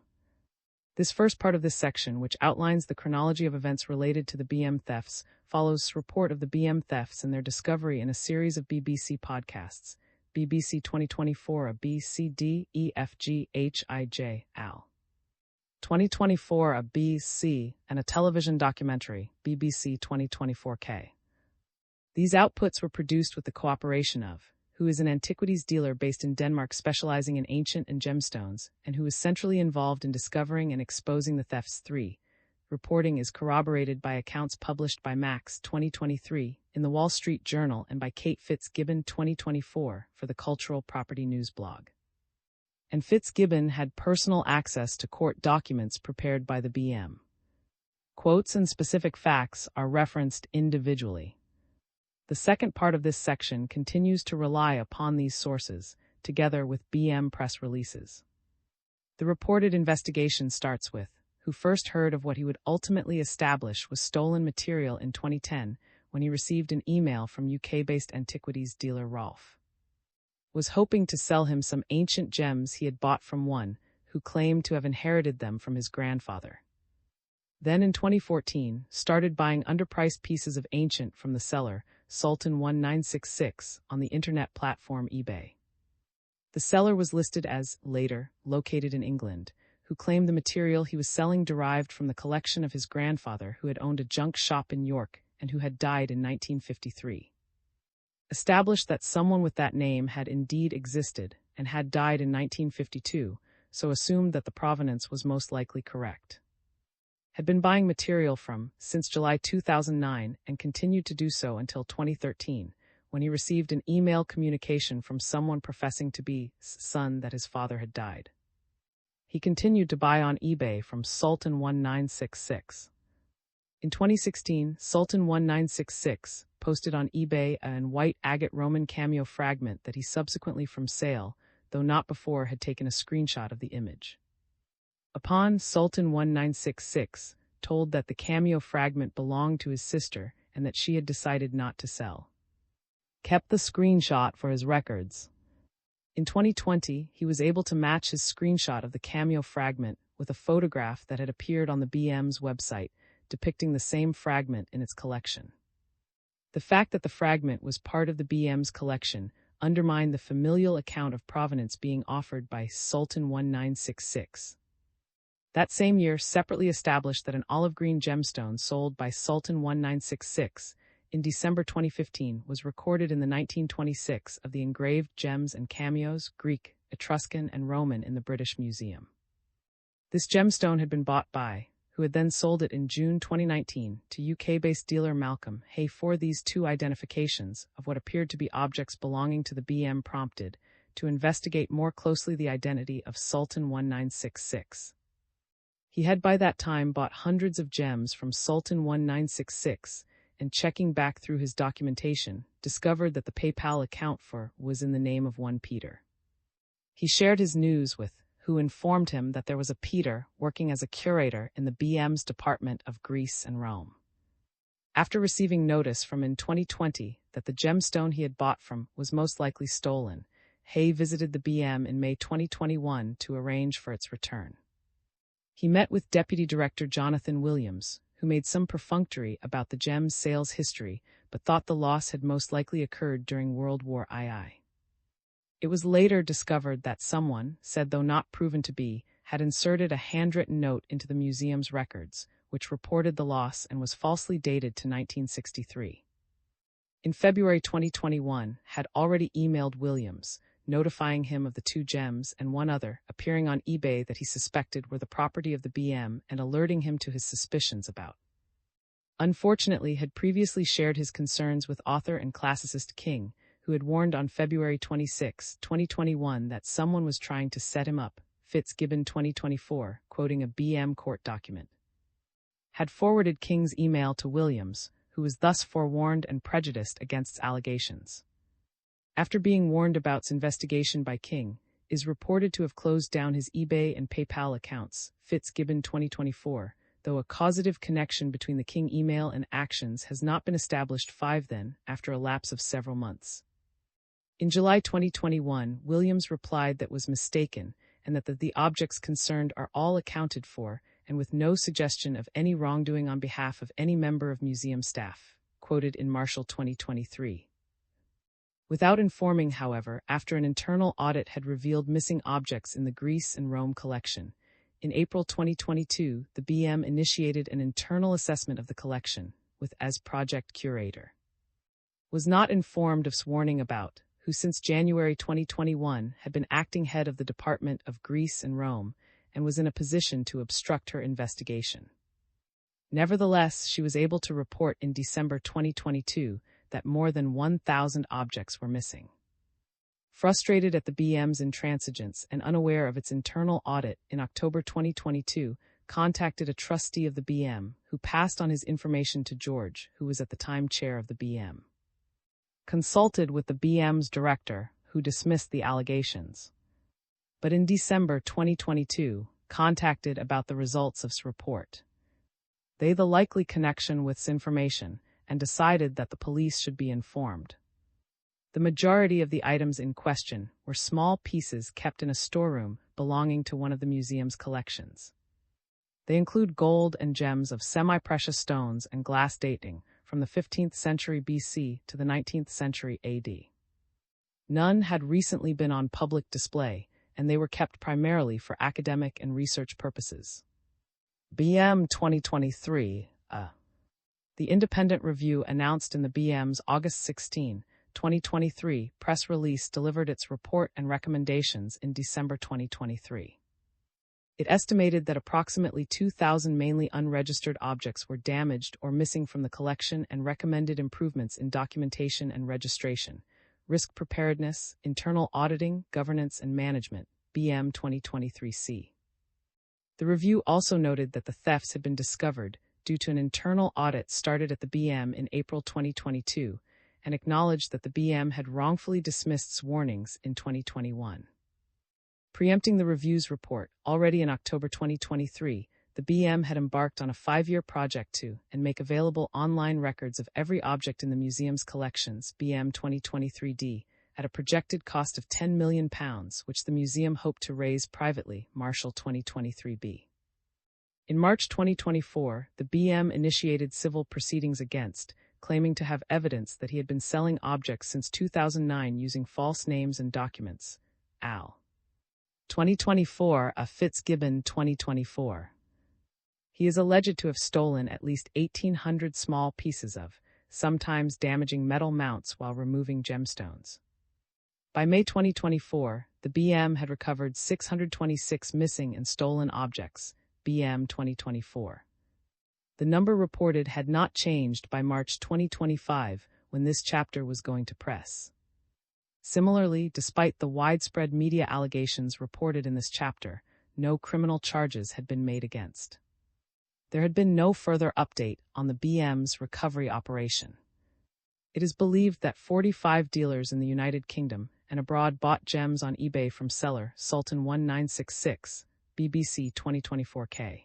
This first part of this section, which outlines the chronology of events related to the BM thefts, follows report of the BM thefts and their discovery in a series of BBC podcasts, BBC 2024 a B, C, D, E, F, G, H, I, J, Al. 2024 a B, C, and a television documentary, BBC 2024 K. These outputs were produced with the cooperation of, who is an antiquities dealer based in Denmark specializing in ancient and gemstones, and who is centrally involved in discovering and exposing the thefts. 3. Reporting is corroborated by accounts published by Max 2023 in the Wall Street Journal and by Kate Fitzgibbon 2024 for the Cultural Property News blog. And Fitzgibbon had personal access to court documents prepared by the BM. Quotes and specific facts are referenced individually. The second part of this section continues to rely upon these sources, together with BM press releases. The reported investigation starts with, who first heard of what he would ultimately establish was stolen material in 2010 when he received an email from UK-based antiquities dealer Rolf. Was hoping to sell him some ancient gems he had bought from one who claimed to have inherited them from his grandfather. Then in 2014, started buying underpriced pieces of ancient from the seller, Sultan 1966, on the internet platform eBay. The seller was listed as, later, located in England, who claimed the material he was selling derived from the collection of his grandfather who had owned a junk shop in York and who had died in 1953. Established that someone with that name had indeed existed and had died in 1952, so assumed that the provenance was most likely correct. Had been buying material from since July 2009 and continued to do so until 2013, when he received an email communication from someone professing to be son that his father had died. He continued to buy on eBay from Sultan 1966. In 2016, Sultan 1966 posted on eBay an white agate Roman cameo fragment that he subsequently from sale, though not before, had taken a screenshot of the image. Upon Sultan 1966 told that the cameo fragment belonged to his sister and that she had decided not to sell. Kept the screenshot for his records. In 2020, he was able to match his screenshot of the cameo fragment with a photograph that had appeared on the BM's website, depicting the same fragment in its collection. The fact that the fragment was part of the BM's collection undermined the familial account of provenance being offered by Sultan 1966. That same year separately established that an olive green gemstone sold by Sultan 1966 in December 2015 was recorded in the 1926 of the engraved gems and cameos, Greek, Etruscan, and Roman in the British Museum. This gemstone had been bought by, who had then sold it in June 2019 to UK-based dealer Malcolm Hay. For these two identifications of what appeared to be objects belonging to the BM prompted to investigate more closely the identity of Sultan 1966. He had by that time bought hundreds of gems from Sultan 1966, and checking back through his documentation, discovered that the PayPal account for was in the name of one Peter. He shared his news with who informed him that there was a Peter working as a curator in the BM's Department of Greece and Rome. After receiving notice from in 2020 that the gemstone he had bought from was most likely stolen, Hay visited the BM in May 2021 to arrange for its return. He met with Deputy Director Jonathan Williams, who made some perfunctory about the gem's sales history, but thought the loss had most likely occurred during World War II. It was later discovered that someone, said though not proven to be, had inserted a handwritten note into the museum's records, which reported the loss and was falsely dated to 1963. In February 2021, had already emailed Williams, notifying him of the two gems and one other appearing on eBay that he suspected were the property of the BM and alerting him to his suspicions about. Unfortunately, had previously shared his concerns with author and classicist King, who had warned on February 26, 2021 that someone was trying to set him up, Fitzgibbon 2024, quoting a BM court document. Had forwarded King's email to Williams, who was thus forewarned and prejudiced against allegations. After being warned about its investigation by King, is reported to have closed down his eBay and PayPal accounts, Fitzgibbon 2024, though a causative connection between the King email and actions has not been established after a lapse of several months. In July 2021, Williams replied that was mistaken and that the objects concerned are all accounted for and with no suggestion of any wrongdoing on behalf of any member of museum staff, quoted in Marshall 2023. Without informing, however, after an internal audit had revealed missing objects in the Greece and Rome collection. In April 2022, the BM initiated an internal assessment of the collection, with as project curator. was not informed of warning about, who since January 2021 had been acting head of the Department of Greece and Rome and was in a position to obstruct her investigation. Nevertheless, she was able to report in December 2022 that more than 1,000 objects were missing. Frustrated at the BM's intransigence and unaware of its internal audit, in October 2022, contacted a trustee of the BM, who passed on his information to George, who was at the time chair of the BM. Consulted with the BM's director, who dismissed the allegations. But in December 2022, contacted about the results of this report. They the likely connection with this information, and decided that the police should be informed. The majority of the items in question were small pieces kept in a storeroom belonging to one of the museum's collections. They include gold and gems of semi-precious stones and glass dating from the 15th century BC to the 19th century AD. None had recently been on public display, and they were kept primarily for academic and research purposes. BM 2023, The Independent Review announced in the BM's August 16, 2023 press release delivered its report and recommendations in December 2023. It estimated that approximately 2,000 mainly unregistered objects were damaged or missing from the collection and recommended improvements in documentation and registration, risk preparedness, internal auditing, governance and management, BM 2023C. The review also noted that the thefts had been discovered due to an internal audit started at the BM in April 2022 and acknowledged that the BM had wrongfully dismissed warnings in 2021. Preempting the review's report, already in October 2023, the BM had embarked on a 5-year project to and make available online records of every object in the museum's collections, BM 2023D, at a projected cost of £10 million, which the museum hoped to raise privately, Marshall 2023b. In March 2024, the BM initiated civil proceedings against, claiming to have evidence that he had been selling objects since 2009 using false names and documents. Al. 2024, A. Fitzgibbon 2024. He is alleged to have stolen at least 1,800 small pieces of, sometimes damaging metal mounts while removing gemstones. By May 2024, the BM had recovered 626 missing and stolen objects, BM 2024. The number reported had not changed by March 2025, when this chapter was going to press. Similarly, despite the widespread media allegations reported in this chapter, no criminal charges had been made against. There had been no further update on the BM's recovery operation. It is believed that 45 dealers in the United Kingdom and abroad bought gems on eBay from seller Sultan 1966, BBC 2024K.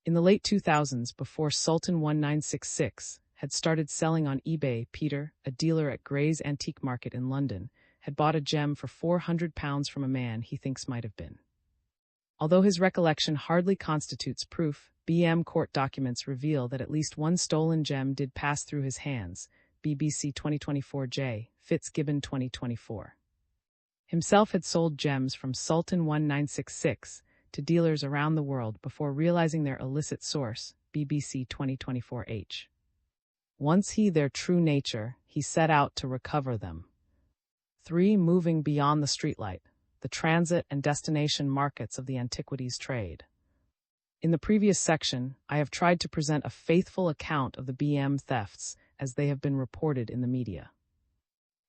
In the late 2000s, before Sultan 1966 had started selling on eBay, Peter, a dealer at Gray's Antique Market in London, had bought a gem for £400 from a man he thinks might have been. Although his recollection hardly constitutes proof, BM court documents reveal that at least one stolen gem did pass through his hands, BBC 2024J, Fitzgibbon 2024. Himself had sold gems from Sultan 1966 to dealers around the world before realizing their illicit source, BBC 2024H. Once their true nature, he set out to recover them. 3. Moving beyond the streetlight, the transit and destination markets of the antiquities trade. In the previous section, I have tried to present a faithful account of the BM thefts as they have been reported in the media.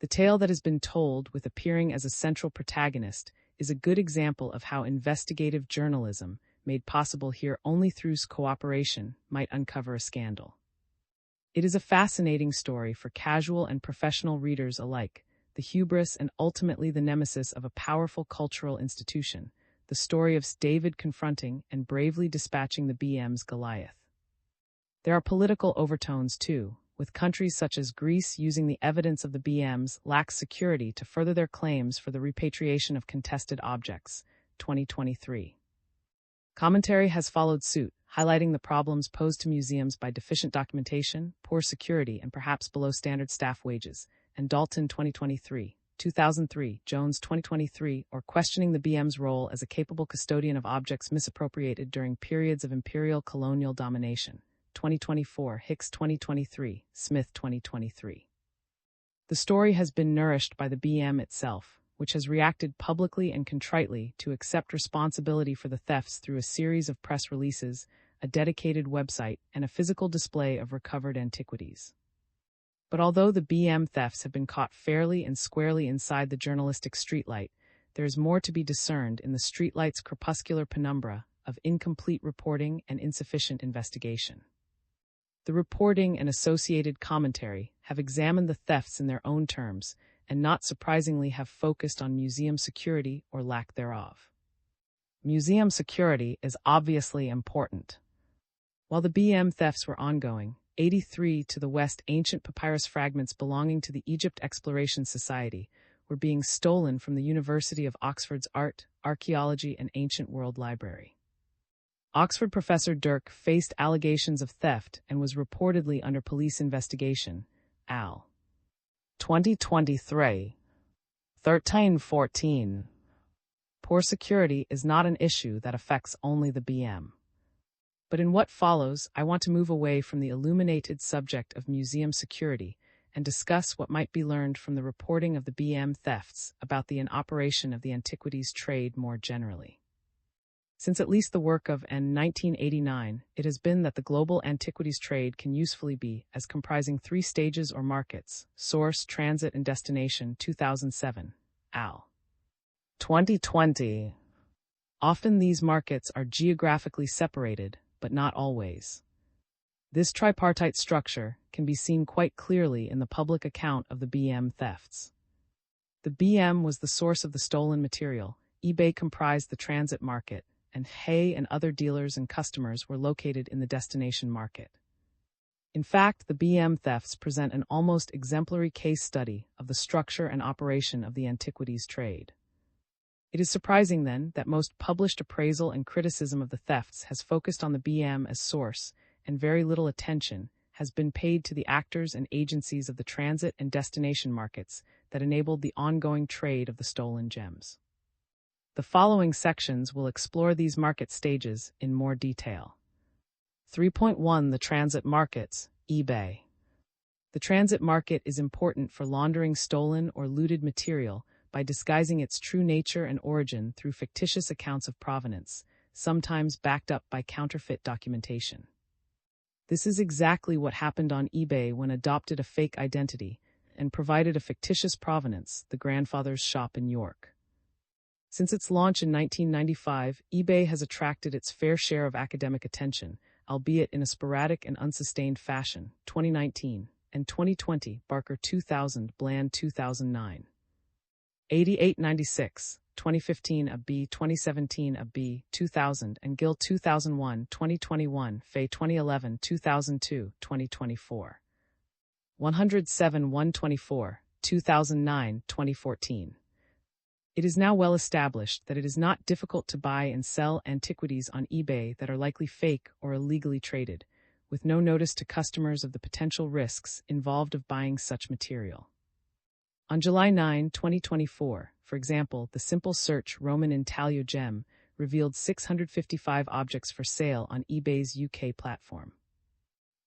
The tale that has been told, with appearing as a central protagonist, is a good example of how investigative journalism, made possible here only through cooperation, might uncover a scandal. It is a fascinating story for casual and professional readers alike, the hubris and ultimately the nemesis of a powerful cultural institution, the story of David confronting and bravely dispatching the BM's Goliath. There are political overtones too, with countries such as Greece using the evidence of the BM's lax security to further their claims for the repatriation of contested objects, 2023. Commentary has followed suit, highlighting the problems posed to museums by deficient documentation, poor security, and perhaps below-standard staff wages, and Dalton 2023, 2003, Jones 2023, or questioning the BM's role as a capable custodian of objects misappropriated during periods of imperial colonial domination, 2024, Hicks 2023, Smith 2023. The story has been nourished by the BM itself, which has reacted publicly and contritely to accept responsibility for the thefts through a series of press releases, a dedicated website, and a physical display of recovered antiquities. But although the BM thefts have been caught fairly and squarely inside the journalistic streetlight, there is more to be discerned in the streetlight's crepuscular penumbra of incomplete reporting and insufficient investigation. The reporting and associated commentary have examined the thefts in their own terms, and not surprisingly have focused on museum security or lack thereof. Museum security is obviously important. While the BM thefts were ongoing, 83 to the west ancient papyrus fragments belonging to the Egypt Exploration Society were being stolen from the University of Oxford's Art, Archaeology and Ancient World Library. Oxford professor Dirk faced allegations of theft and was reportedly under police investigation. Al. 2023. 1314. Poor security is not an issue that affects only the BM. But in what follows, I want to move away from the illuminated subject of museum security and discuss what might be learned from the reporting of the BM thefts about the inoperation of the antiquities trade more generally. Since at least the work of N. 1989, it has been that the global antiquities trade can usefully be as comprising three stages or markets: source, transit, and destination. 2007. Al. 2020. Often these markets are geographically separated, but not always. This tripartite structure can be seen quite clearly in the public account of the BM thefts. The BM was the source of the stolen material, eBay comprised the transit market, and Hay and other dealers and customers were located in the destination market. In fact, the BM thefts present an almost exemplary case study of the structure and operation of the antiquities trade. It is surprising, then, that most published appraisal and criticism of the thefts has focused on the BM as source, and very little attention has been paid to the actors and agencies of the transit and destination markets that enabled the ongoing trade of the stolen gems. The following sections will explore these market stages in more detail. 3.1 The transit markets, eBay. The transit market is important for laundering stolen or looted material by disguising its true nature and origin through fictitious accounts of provenance, sometimes backed up by counterfeit documentation. This is exactly what happened on eBay when adopted a fake identity and provided a fictitious provenance, the grandfather's shop in York. Since its launch in 1995, eBay has attracted its fair share of academic attention, albeit in a sporadic and unsustained fashion. 2019 and 2020, Barker 2000, Bland 2009. 8896, 2015 a B, 2017 a B, 2000, and Gill 2001, 2021, Fay 2011, 2002, 2024. 107 124, 2009, 2014. It is now well established that it is not difficult to buy and sell antiquities on eBay that are likely fake or illegally traded, with no notice to customers of the potential risks involved of buying such material. On July 9, 2024, for example, the simple search Roman intaglio gem revealed 655 objects for sale on eBay's UK platform.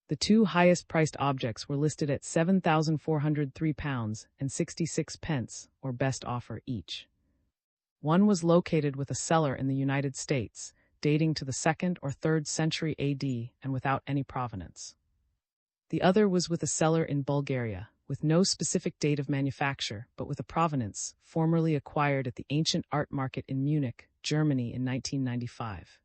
The two highest-priced objects were listed at £7,403 and 66 pence, or best offer each. One was located with a seller in the United States, dating to the 2nd or 3rd century AD and without any provenance. The other was with a seller in Bulgaria, with no specific date of manufacture, but with a provenance formerly acquired at the ancient art market in Munich, Germany in 1995.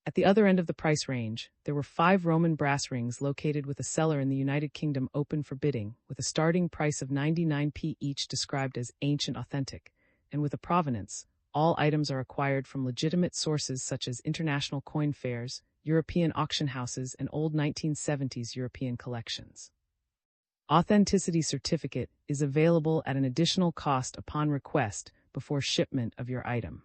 At the other end of the price range, there were 5 Roman brass rings located with a seller in the United Kingdom open for bidding, with a starting price of 99p each described as ancient authentic, and with a provenance. All items are acquired from legitimate sources such as international coin fairs, European auction houses, and old 1970s European collections. Authenticity certificate is available at an additional cost upon request before shipment of your item.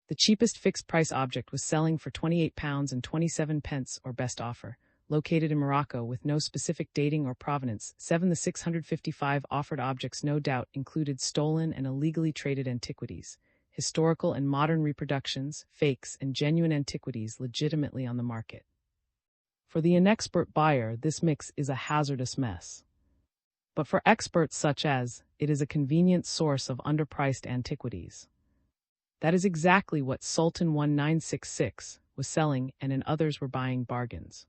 The cheapest fixed-price object was selling for £28 and 27 pence, or best offer, located in Morocco with no specific dating or provenance. 7 The 655 offered objects no doubt included stolen and illegally traded antiquities, historical and modern reproductions, fakes, and genuine antiquities legitimately on the market. For the inexpert buyer, this mix is a hazardous mess. But for experts such as, it is a convenient source of underpriced antiquities. That is exactly what Sultan 1966 was selling, and in others were buying bargains.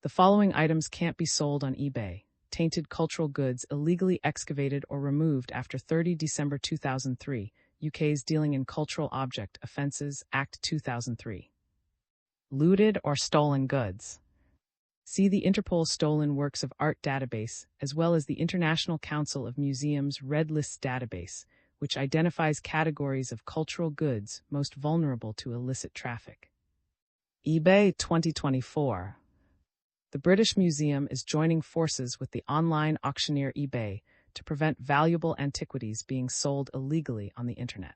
The following items can't be sold on eBay: tainted cultural goods illegally excavated or removed after 30 December 2003, UK's Dealing in Cultural Object Offences Act 2003. Looted or stolen goods. See the Interpol Stolen Works of Art database, as well as the International Council of Museums Red Lists database, which identifies categories of cultural goods most vulnerable to illicit traffic. eBay 2024. The British Museum is joining forces with the online auctioneer eBay to prevent valuable antiquities being sold illegally on the internet.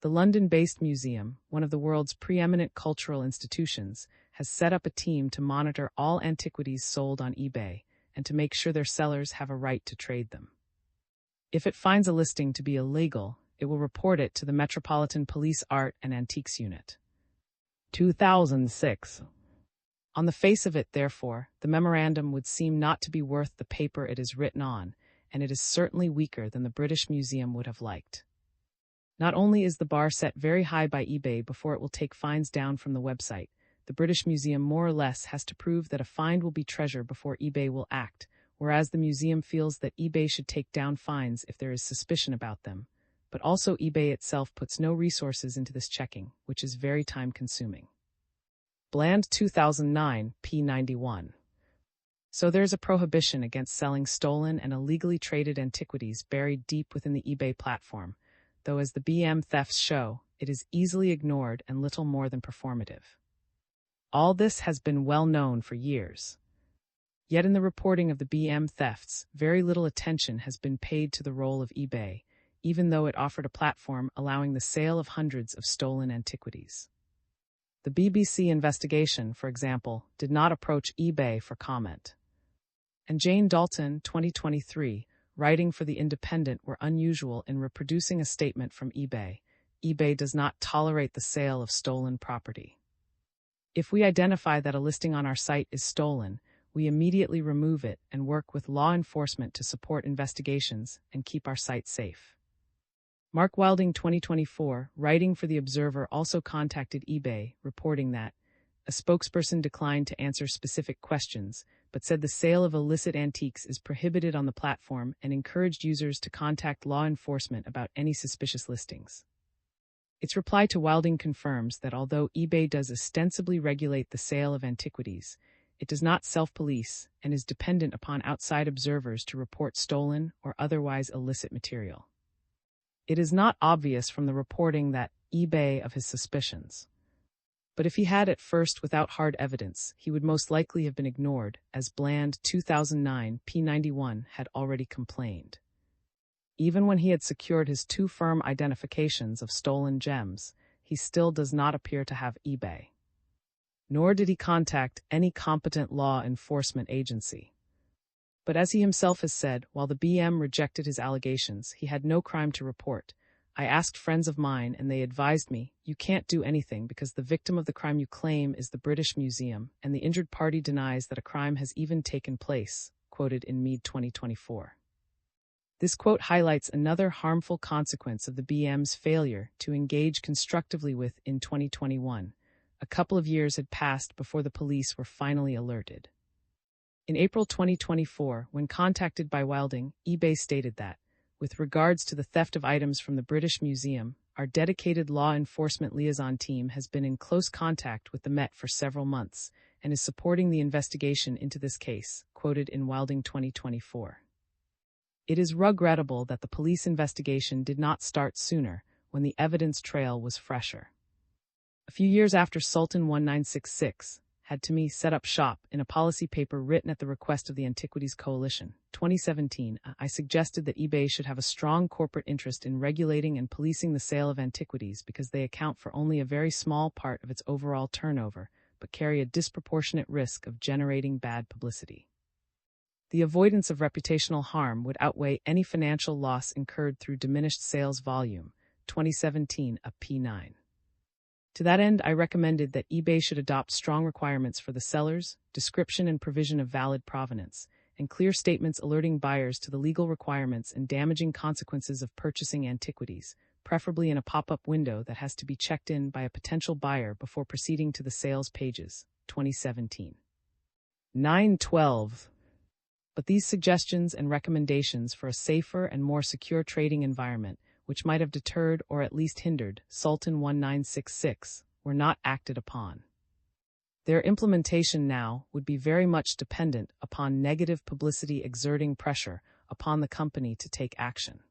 The London-based museum, one of the world's preeminent cultural institutions, has set up a team to monitor all antiquities sold on eBay and to make sure their sellers have a right to trade them. If it finds a listing to be illegal, it will report it to the Metropolitan Police Art and Antiques Unit. 2006. On the face of it, therefore, the memorandum would seem not to be worth the paper it is written on, and it is certainly weaker than the British Museum would have liked. Not only is the bar set very high by eBay before it will take fines down from the website, the British Museum more or less has to prove that a find will be treasure before eBay will act, whereas the museum feels that eBay should take down fines if there is suspicion about them. But also eBay itself puts no resources into this checking, which is very time-consuming. Bland 2009, p91. So there's a prohibition against selling stolen and illegally traded antiquities buried deep within the eBay platform, though as the BM thefts show, it is easily ignored and little more than performative. All this has been well known for years. Yet in the reporting of the BM thefts, very little attention has been paid to the role of eBay, even though it offered a platform allowing the sale of hundreds of stolen antiquities. The BBC investigation, for example, did not approach eBay for comment. And Jane Dalton, 2023, writing for The Independent, were unusual in reproducing a statement from eBay. eBay does not tolerate the sale of stolen property. If we identify that a listing on our site is stolen, we immediately remove it and work with law enforcement to support investigations and keep our site safe. Mark Wilding, 2024, writing for The Observer, also contacted eBay, reporting that a spokesperson declined to answer specific questions, but said the sale of illicit antiques is prohibited on the platform and encouraged users to contact law enforcement about any suspicious listings. Its reply to Wilding confirms that although eBay does ostensibly regulate the sale of antiquities, it does not self-police and is dependent upon outside observers to report stolen or otherwise illicit material. It is not obvious from the reporting that eBay of his suspicions. But if he had at first without hard evidence, he would most likely have been ignored, as Bland 2009 p91 had already complained. Even when he had secured his two firm identifications of stolen gems, he still does not appear to have eBay. Nor did he contact any competent law enforcement agency. But as he himself has said, while the BM rejected his allegations, he had no crime to report. I asked friends of mine and they advised me, you can't do anything because the victim of the crime you claim is the British Museum, and the injured party denies that a crime has even taken place, quoted in Mead 2024. This quote highlights another harmful consequence of the BM's failure to engage constructively with in 2021. A couple of years had passed before the police were finally alerted. In April 2024, when contacted by Wilding, eBay stated that, with regards to the theft of items from the British Museum, our dedicated law enforcement liaison team has been in close contact with the Met for several months and is supporting the investigation into this case, quoted in Wilding 2024. It is regrettable that the police investigation did not start sooner, when the evidence trail was fresher. A few years after Sultan 1966 had to me set up shop in a policy paper written at the request of the Antiquities Coalition, 2017, I suggested that eBay should have a strong corporate interest in regulating and policing the sale of antiquities because they account for only a very small part of its overall turnover, but carry a disproportionate risk of generating bad publicity. The avoidance of reputational harm would outweigh any financial loss incurred through diminished sales volume, 2017, a P9. To that end, I recommended that eBay should adopt strong requirements for the sellers, description and provision of valid provenance, and clear statements alerting buyers to the legal requirements and damaging consequences of purchasing antiquities, preferably in a pop-up window that has to be checked in by a potential buyer before proceeding to the sales pages, 2017. 912. But these suggestions and recommendations for a safer and more secure trading environment, which might have deterred or at least hindered Sultan 1966, were not acted upon. Their implementation now would be very much dependent upon negative publicity exerting pressure upon the company to take action.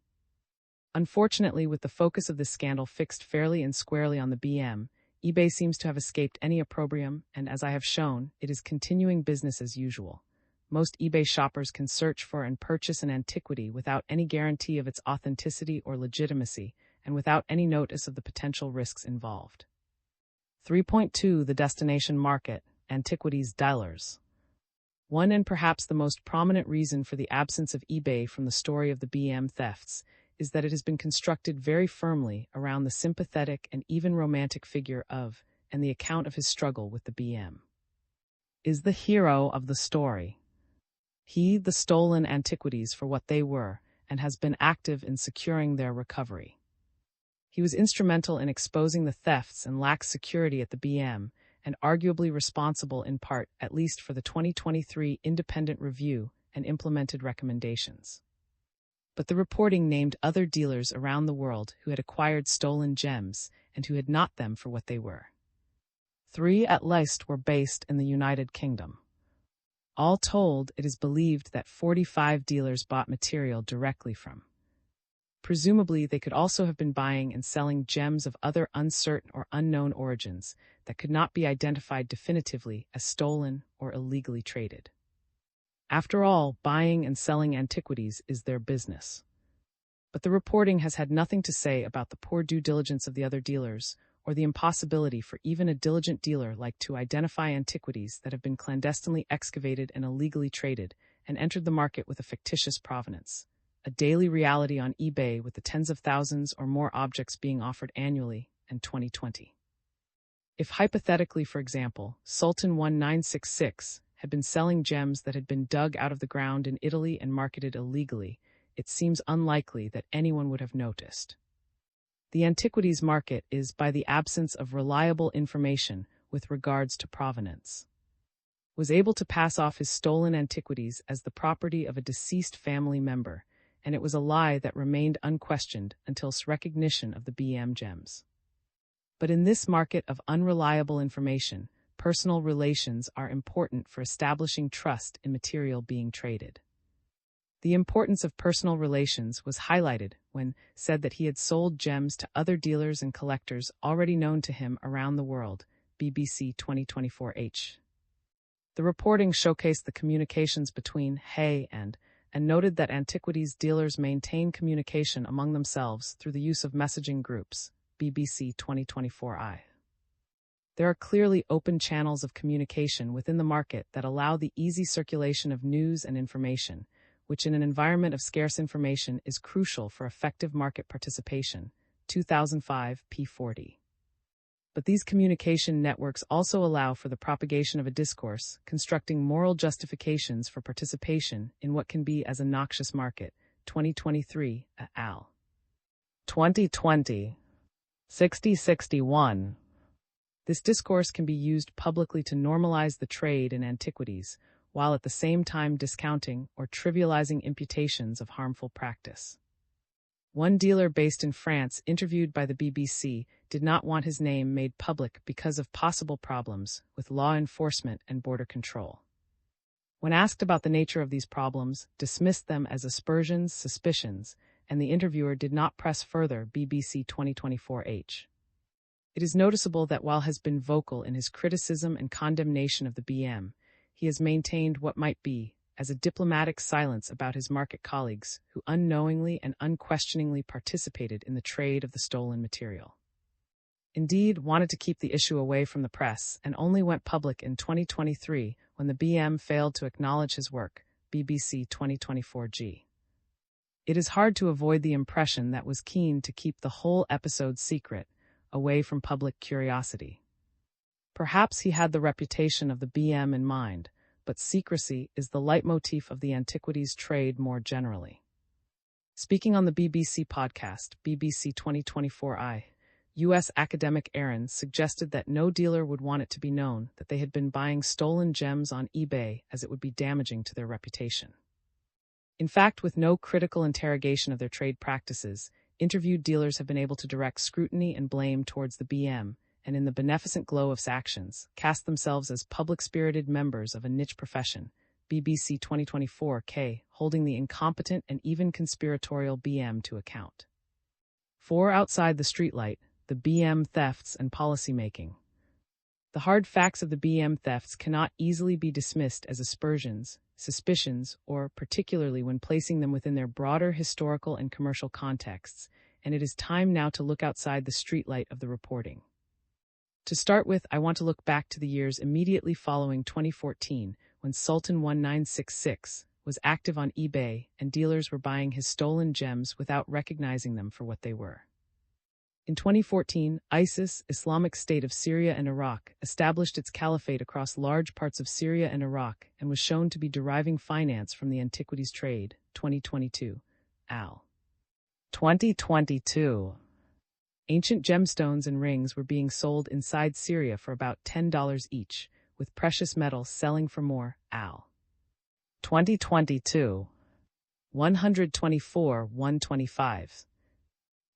Unfortunately, with the focus of this scandal fixed fairly and squarely on the BM, eBay seems to have escaped any opprobrium, and as I have shown, it is continuing business as usual. Most eBay shoppers can search for and purchase an antiquity without any guarantee of its authenticity or legitimacy, and without any notice of the potential risks involved. 3.2. The destination market, antiquities dealers. One and perhaps the most prominent reason for the absence of eBay from the story of the BM thefts is that it has been constructed very firmly around the sympathetic and even romantic figure of, and the account of his struggle with the BM. Is the hero of the story. He, the stolen antiquities for what they were, and has been active in securing their recovery. He was instrumental in exposing the thefts and lax security at the BM, and arguably responsible in part, at least for the 2023 independent review and implemented recommendations. But the reporting named other dealers around the world who had acquired stolen gems and who had not them for what they were. 3 at least were based in the United Kingdom. All told, it is believed that 45 dealers bought material directly from. Presumably, they could also have been buying and selling gems of other uncertain or unknown origins that could not be identified definitively as stolen or illegally traded. After all, buying and selling antiquities is their business. But the reporting has had nothing to say about the poor due diligence of the other dealers, or the impossibility for even a diligent dealer like to identify antiquities that have been clandestinely excavated and illegally traded and entered the market with a fictitious provenance. A daily reality on eBay with the tens of thousands or more objects being offered annually in 2020. If hypothetically, for example, Sultan 1966 had been selling gems that had been dug out of the ground in Italy and marketed illegally, it seems unlikely that anyone would have noticed. The antiquities market is by the absence of reliable information with regards to provenance. Was able to pass off his stolen antiquities as the property of a deceased family member, and it was a lie that remained unquestioned until recognition of the BM gems. But in this market of unreliable information, personal relations are important for establishing trust in material being traded. The importance of personal relations was highlighted when said that he had sold gems to other dealers and collectors already known to him around the world, BBC 2024H. The reporting showcased the communications between Hay and noted that antiquities dealers maintain communication among themselves through the use of messaging groups, BBC 2024I. There are clearly open channels of communication within the market that allow the easy circulation of news and information, which in an environment of scarce information is crucial for effective market participation, 2005 P40. But these communication networks also allow for the propagation of a discourse, constructing moral justifications for participation in what can be as a noxious market, 2023 al. 2020. 6061. This discourse can be used publicly to normalize the trade in antiquities, while at the same time discounting or trivializing imputations of harmful practice. One dealer based in France interviewed by the BBC did not want his name made public because of possible problems with law enforcement and border control. When asked about the nature of these problems, dismissed them as aspersions, suspicions, and the interviewer did not press further, BBC 2024H. It is noticeable that while has been vocal in his criticism and condemnation of the BM, he has maintained what might be as a diplomatic silence about his market colleagues who unknowingly and unquestioningly participated in the trade of the stolen material. Indeed, wanted to keep the issue away from the press and only went public in 2023 when the BM failed to acknowledge his work, BBC 2024G. It is hard to avoid the impression that was keen to keep the whole episode secret, away from public curiosity. Perhaps he had the reputation of the BM in mind, but secrecy is the leitmotif of the antiquities trade more generally. Speaking on the BBC podcast, BBC 2024 U.S. academic Aaron suggested that no dealer would want it to be known that they had been buying stolen gems on eBay, as it would be damaging to their reputation. In fact, with no critical interrogation of their trade practices, interviewed dealers have been able to direct scrutiny and blame towards the BM, and in the beneficent glow of actions, cast themselves as public-spirited members of a niche profession. BBC 2024 K, holding the incompetent and even conspiratorial BM to account. For outside the streetlight, the BM thefts and policymaking. The hard facts of the BM thefts cannot easily be dismissed as aspersions, suspicions, or particularly when placing them within their broader historical and commercial contexts, and it is time now to look outside the streetlight of the reporting. To start with, I want to look back to the years immediately following 2014, when Sultan 1966 was active on eBay and dealers were buying his stolen gems without recognizing them for what they were. In 2014, ISIS, Islamic State of Syria and Iraq, established its caliphate across large parts of Syria and Iraq and was shown to be deriving finance from the antiquities trade. 2022. Al. 2022. Ancient gemstones and rings were being sold inside Syria for about $10 each, with precious metals selling for more. Al. 2022. 124-125.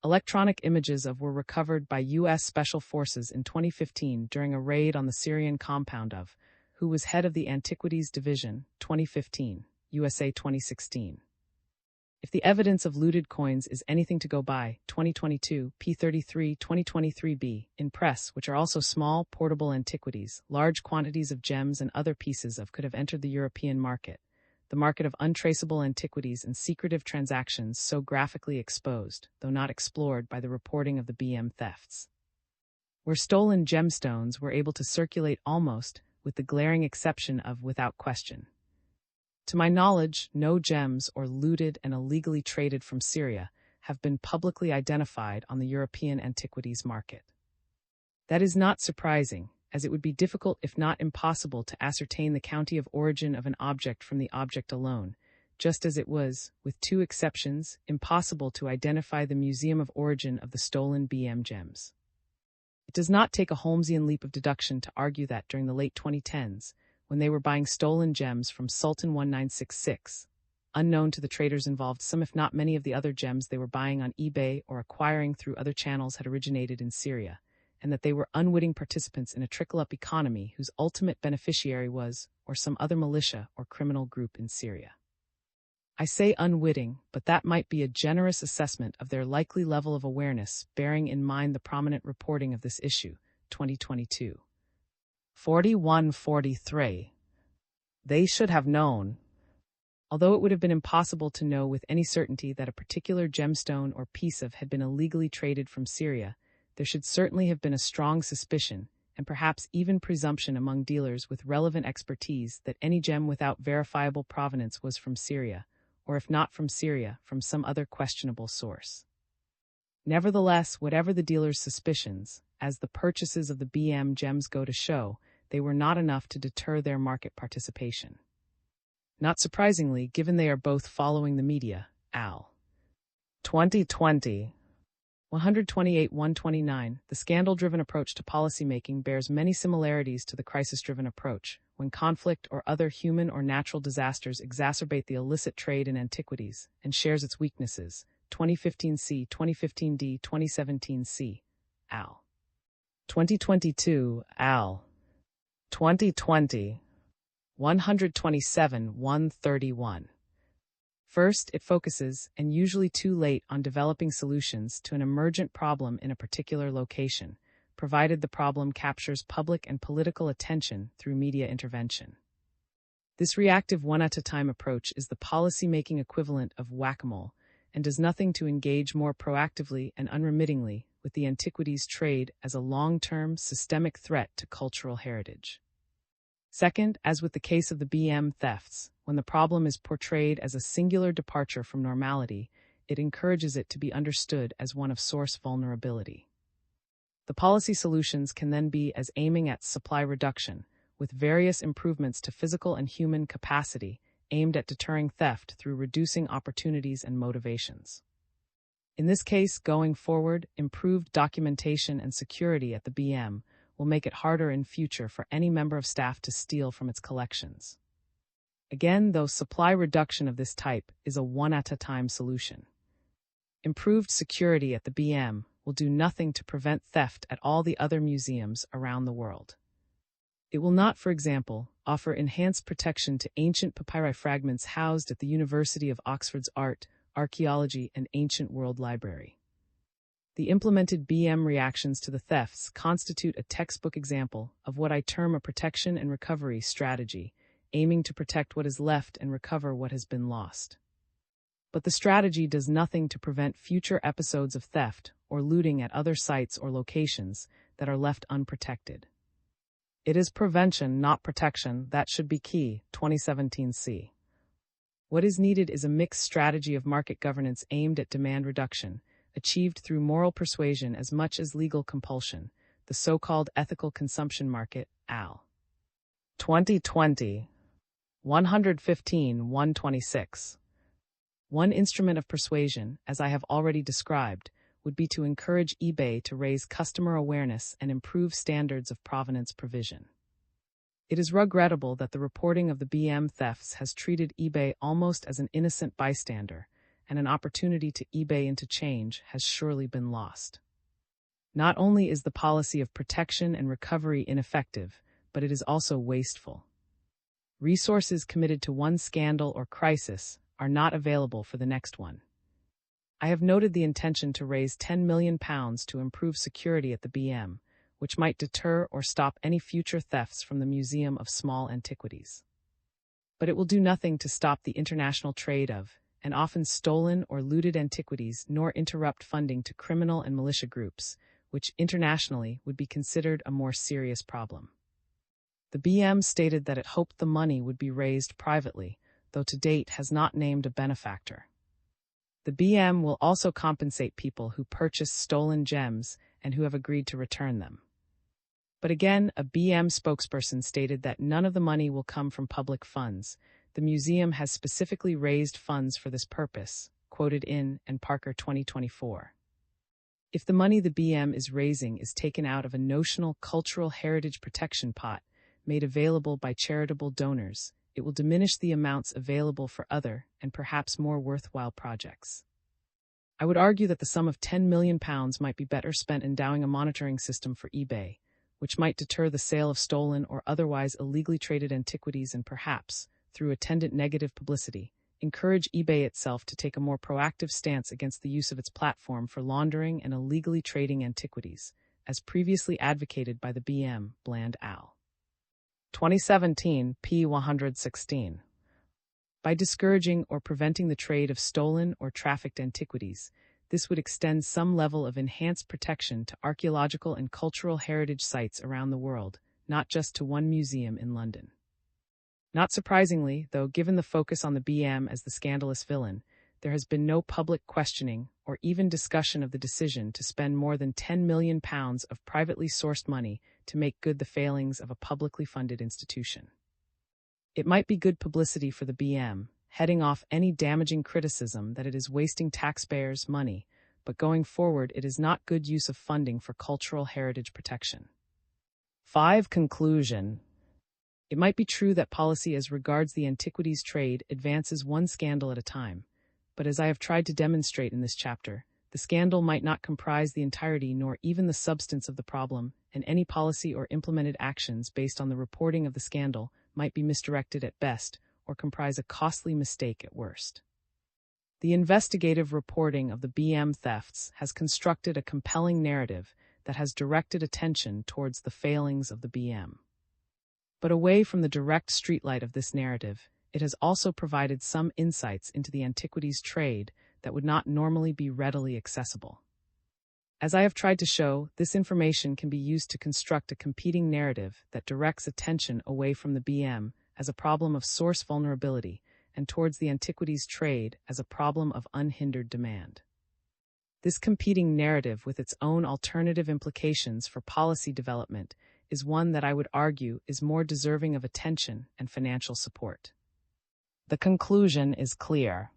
Electronic images of were recovered by U.S. Special Forces in 2015 during a raid on the Syrian compound of, who was head of the Antiquities Division, 2015, USA 2016. If the evidence of looted coins is anything to go by, 2022, P33, 2023b, in press, which are also small, portable antiquities, large quantities of gems and other pieces of could have entered the European market, the market of untraceable antiquities and secretive transactions so graphically exposed, though not explored by the reporting of the BM thefts. Where stolen gemstones were able to circulate almost, with the glaring exception of without question. To my knowledge, no gems or looted and illegally traded from Syria have been publicly identified on the European antiquities market. That is not surprising, as it would be difficult if not impossible to ascertain the county of origin of an object from the object alone, just as it was, with two exceptions, impossible to identify the museum of origin of the stolen BM gems. It does not take a Holmesian leap of deduction to argue that during the late 2010s, when they were buying stolen gems from Sultan 1966, unknown to the traders involved, some if not many of the other gems they were buying on eBay or acquiring through other channels had originated in Syria, and that they were unwitting participants in a trickle-up economy whose ultimate beneficiary was, or some other militia or criminal group in Syria. I say unwitting, but that might be a generous assessment of their likely level of awareness, bearing in mind the prominent reporting of this issue, 2022. 41-43. They should have known. Although it would have been impossible to know with any certainty that a particular gemstone or piece of had been illegally traded from Syria, there should certainly have been a strong suspicion, and perhaps even presumption among dealers with relevant expertise that any gem without verifiable provenance was from Syria, or if not from Syria, from some other questionable source. Nevertheless, whatever the dealer's suspicions, as the purchases of the BM gems go to show, they were not enough to deter their market participation. Not surprisingly, given they are both following the media. Al. 2020. 128-129, the scandal-driven approach to policymaking bears many similarities to the crisis-driven approach, when conflict or other human or natural disasters exacerbate the illicit trade in antiquities, and shares its weaknesses. 2015C, 2015D, 2017C. Al. 2022, Al. 2020. 127-131. First, it focuses, and usually too late, on developing solutions to an emergent problem in a particular location, provided the problem captures public and political attention through media intervention. This reactive one-at-a-time approach is the policy-making equivalent of whack-a-mole, and does nothing to engage more proactively and unremittingly with the antiquities trade as a long-term, systemic threat to cultural heritage. Second, as with the case of the BM thefts, when the problem is portrayed as a singular departure from normality, it encourages it to be understood as one of source vulnerability. The policy solutions can then be as aiming at supply reduction, with various improvements to physical and human capacity aimed at deterring theft through reducing opportunities and motivations. In this case, going forward, improved documentation and security at the BM will make it harder in future for any member of staff to steal from its collections. Again, though, supply reduction of this type is a one-at-a-time solution. Improved security at the BM will do nothing to prevent theft at all the other museums around the world. It will not, for example, offer enhanced protection to ancient papyri fragments housed at the University of Oxford's Art, Archaeology and Ancient World Library. The implemented BM reactions to the thefts constitute a textbook example of what I term a protection and recovery strategy, aiming to protect what is left and recover what has been lost. But the strategy does nothing to prevent future episodes of theft or looting at other sites or locations that are left unprotected. It is prevention, not protection, that should be key, 2017 C. What is needed is a mixed strategy of market governance aimed at demand reduction, achieved through moral persuasion as much as legal compulsion, the so-called ethical consumption market, AL. 2020, 115-126. One instrument of persuasion, as I have already described, would be to encourage eBay to raise customer awareness and improve standards of provenance provision. It is regrettable that the reporting of the BM thefts has treated eBay almost as an innocent bystander, and an opportunity to eBay into change has surely been lost. Not only is the policy of protection and recovery ineffective, but it is also wasteful. Resources committed to one scandal or crisis are not available for the next one. I have noted the intention to raise £10 million to improve security at the BM, which might deter or stop any future thefts from the Museum of Small Antiquities. But it will do nothing to stop the international trade of, and often stolen or looted antiquities, nor interrupt funding to criminal and militia groups, which internationally would be considered a more serious problem. The BM stated that it hoped the money would be raised privately, though to date has not named a benefactor. The BM will also compensate people who purchase stolen gems and who have agreed to return them. But again, a BM spokesperson stated that none of the money will come from public funds. The museum has specifically raised funds for this purpose, quoted in and Parker 2024. If the money the BM is raising is taken out of a notional cultural heritage protection pot made available by charitable donors, it will diminish the amounts available for other and perhaps more worthwhile projects. I would argue that the sum of £10 million might be better spent endowing a monitoring system for eBay, which might deter the sale of stolen or otherwise illegally traded antiquities and perhaps, through attendant negative publicity, encourage eBay itself to take a more proactive stance against the use of its platform for laundering and illegally trading antiquities, as previously advocated by the BM, Bland al. 2017, p. 116. By discouraging or preventing the trade of stolen or trafficked antiquities, this would extend some level of enhanced protection to archaeological and cultural heritage sites around the world, not just to one museum in London. Not surprisingly, though, given the focus on the BM as the scandalous villain, there has been no public questioning or even discussion of the decision to spend more than £10 million of privately sourced money to make good the failings of a publicly funded institution. It might be good publicity for the BM, heading off any damaging criticism that it is wasting taxpayers' money, but going forward it is not good use of funding for cultural heritage protection. 5. Conclusion. It might be true that policy as regards the antiquities trade advances one scandal at a time, but as I have tried to demonstrate in this chapter, the scandal might not comprise the entirety nor even the substance of the problem, and any policy or implemented actions based on the reporting of the scandal might be misdirected at best or comprise a costly mistake at worst. The investigative reporting of the BM thefts has constructed a compelling narrative that has directed attention towards the failings of the BM. But away from the direct streetlight of this narrative, it has also provided some insights into the antiquities trade that would not normally be readily accessible. As I have tried to show, this information can be used to construct a competing narrative that directs attention away from the BM as a problem of source vulnerability and towards the antiquities trade as a problem of unhindered demand. This competing narrative, with its own alternative implications for policy development, is one that I would argue is more deserving of attention and financial support. The conclusion is clear.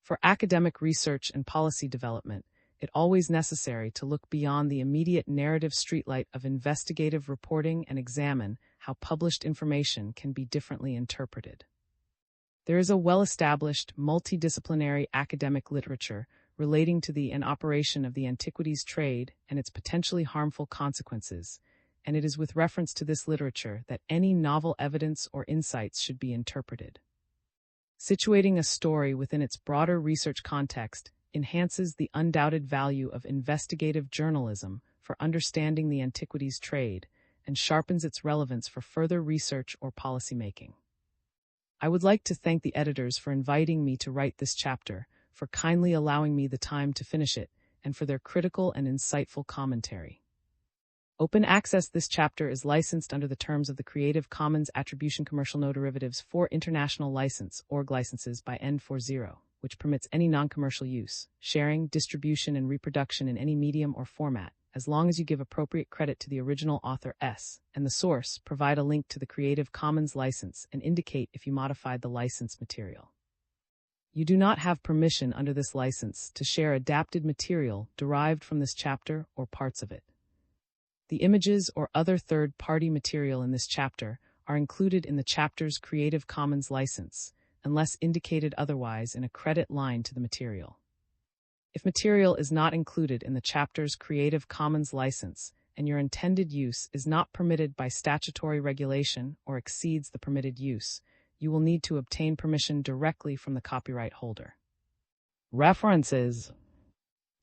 For academic research and policy development, it's always necessary to look beyond the immediate narrative streetlight of investigative reporting and examine how published information can be differently interpreted. There is a well-established, multidisciplinary academic literature relating to the operation of the antiquities trade and its potentially harmful consequences, and it is with reference to this literature that any novel evidence or insights should be interpreted. Situating a story within its broader research context enhances the undoubted value of investigative journalism for understanding the antiquities trade and sharpens its relevance for further research or policymaking. I would like to thank the editors for inviting me to write this chapter, for kindly allowing me the time to finish it, and for their critical and insightful commentary. Open access. This chapter is licensed under the terms of the Creative Commons Attribution Commercial No Derivatives 4 International License, org licenses by N40, which permits any non-commercial use, sharing, distribution, and reproduction in any medium or format, as long as you give appropriate credit to the original author S and the source, provide a link to the Creative Commons license, and indicate if you modified the license material. You do not have permission under this license to share adapted material derived from this chapter or parts of it. The images or other third-party material in this chapter are included in the chapter's Creative Commons license, unless indicated otherwise in a credit line to the material. If material is not included in the chapter's Creative Commons license and your intended use is not permitted by statutory regulation or exceeds the permitted use, you will need to obtain permission directly from the copyright holder. References: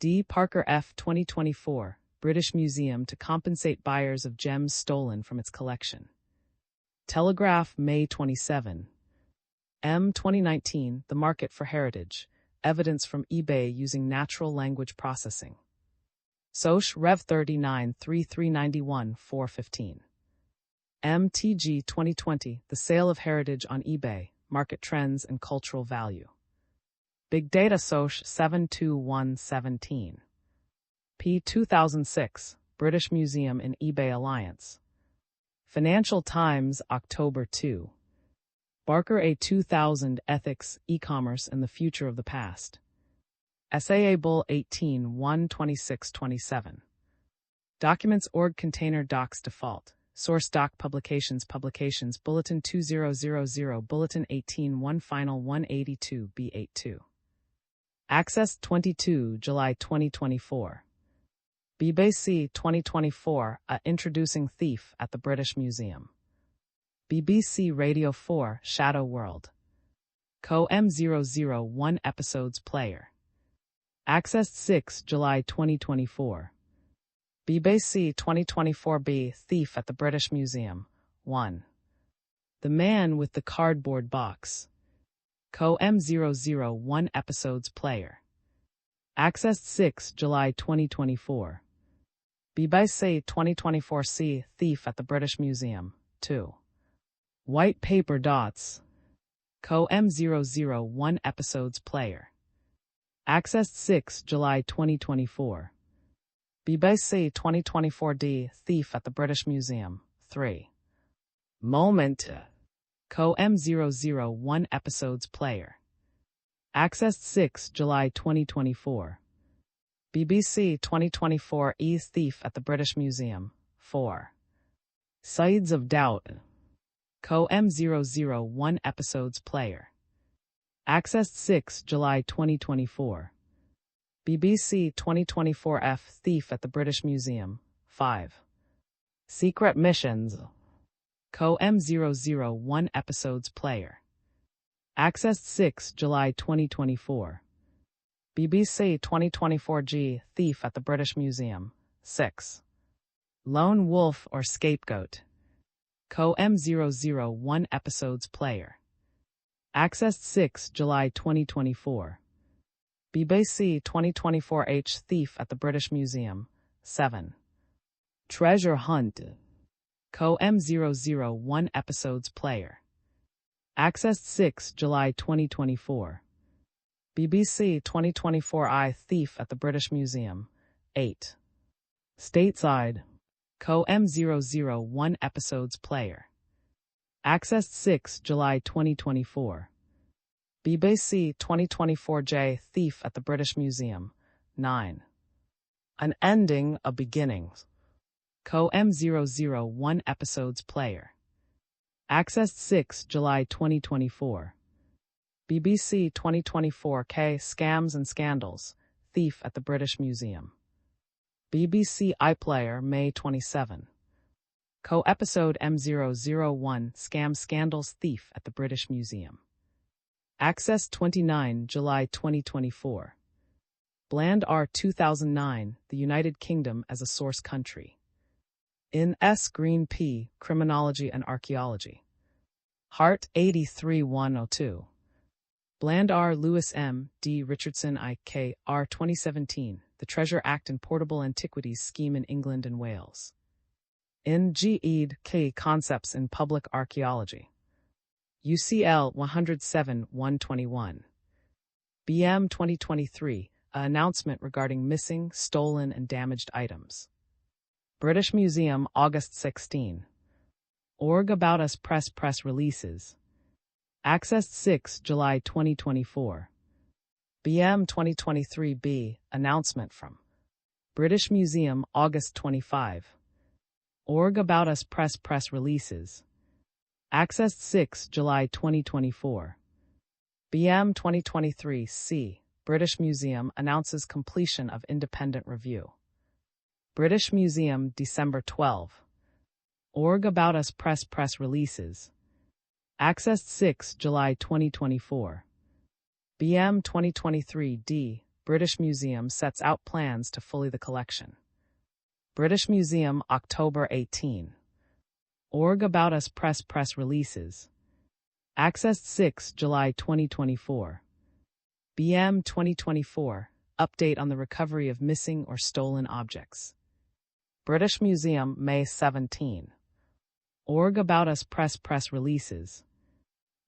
D. Parker F. 2024, British Museum to compensate buyers of gems stolen from its collection. Telegraph, May 27. M. 2019, The Market for Heritage, Evidence from eBay Using Natural Language Processing. Soch, Rev 39 3391 415. MTG 2020, The Sale of Heritage on eBay, Market Trends and Cultural Value. Big Data Soch 72117. P. 2006, British Museum and eBay Alliance. Financial Times, October 2. Barker A. 2000, Ethics, E-Commerce and the Future of the Past. SAA Bull 18 1 26-27. Documents org Container Docs Default. Source Doc Publications Bulletin 2000 Bulletin 18 1 Final 182 B82. Access 22 July 2024. BBC 2024, Introducing Thief at the British Museum. BBC Radio 4, Shadow World. Co M001 Episodes Player. Accessed 6 July 2024. BBC 2024b, Thief at the British Museum. 1. The Man with the Cardboard Box. Co M001 Episodes Player. Accessed 6 July 2024. BBC 2024c, Thief at the British Museum. 2. White Paper Dots. Co M001 Episodes Player. Accessed 6 July 2024. BBC 2024d, Thief at the British Museum. 3. Moment. Co M001 Episodes Player. Accessed 6 July 2024. BBC 2024e, Thief at the British Museum. 4. Sides of Doubt. Co M001 Episodes Player. Accessed 6 July 2024. BBC 2024f, Thief at the British Museum. 5. Secret Missions. Co M001 Episodes Player. Accessed 6 July 2024. BBC 2024g, Thief at the British Museum. 6. Lone Wolf or Scapegoat. Co M001 Episodes Player. Accessed 6 July 2024. BBC 2024h, Thief at the British Museum. 7. Treasure Hunt. Co M001 Episodes Player. Accessed 6 July 2024. BBC 2024I, Thief at the British Museum. 8. Stateside. Co M001 Episodes Player. Accessed 6 July 2024. BBC 2024 J. Thief at the British Museum. 9. An Ending, a Beginning. Co M001 Episodes Player. Accessed 6 July 2024. BBC 2024 K. Scams and Scandals. Thief at the British Museum. BBC iPlayer May 27. Co-episode M001 Scam Scandals Thief at the British Museum. Access 29 July 2024. Bland R 2009 The United Kingdom as a Source Country. In S. Green P. Criminology and Archaeology. Hart 83102. Bland R. Lewis M. D. Richardson I. K. R. 2017 The Treasure Act and Portable Antiquities Scheme in England and Wales. In G. Ed. K. Concepts in Public Archaeology. UCL 107-121. BM 2023 An Announcement Regarding Missing, Stolen and Damaged Items. British Museum August 16. Org About Us Press Releases. Accessed 6 July 2024. BM 2023 B. Announcement from British Museum August 25. Org About Us Press Releases. Accessed 6 July 2024. BM 2023 C. British Museum announces completion of independent review. British Museum December 12. Org About Us Press Releases. Accessed 6 July 2024. BM 2023 D. British Museum sets out plans to fully the collection. British Museum October 18. Org About Us Press Releases. Accessed 6 July 2024. BM 2024 Update on the recovery of missing or stolen objects. British Museum May 17. Org About Us Press Releases.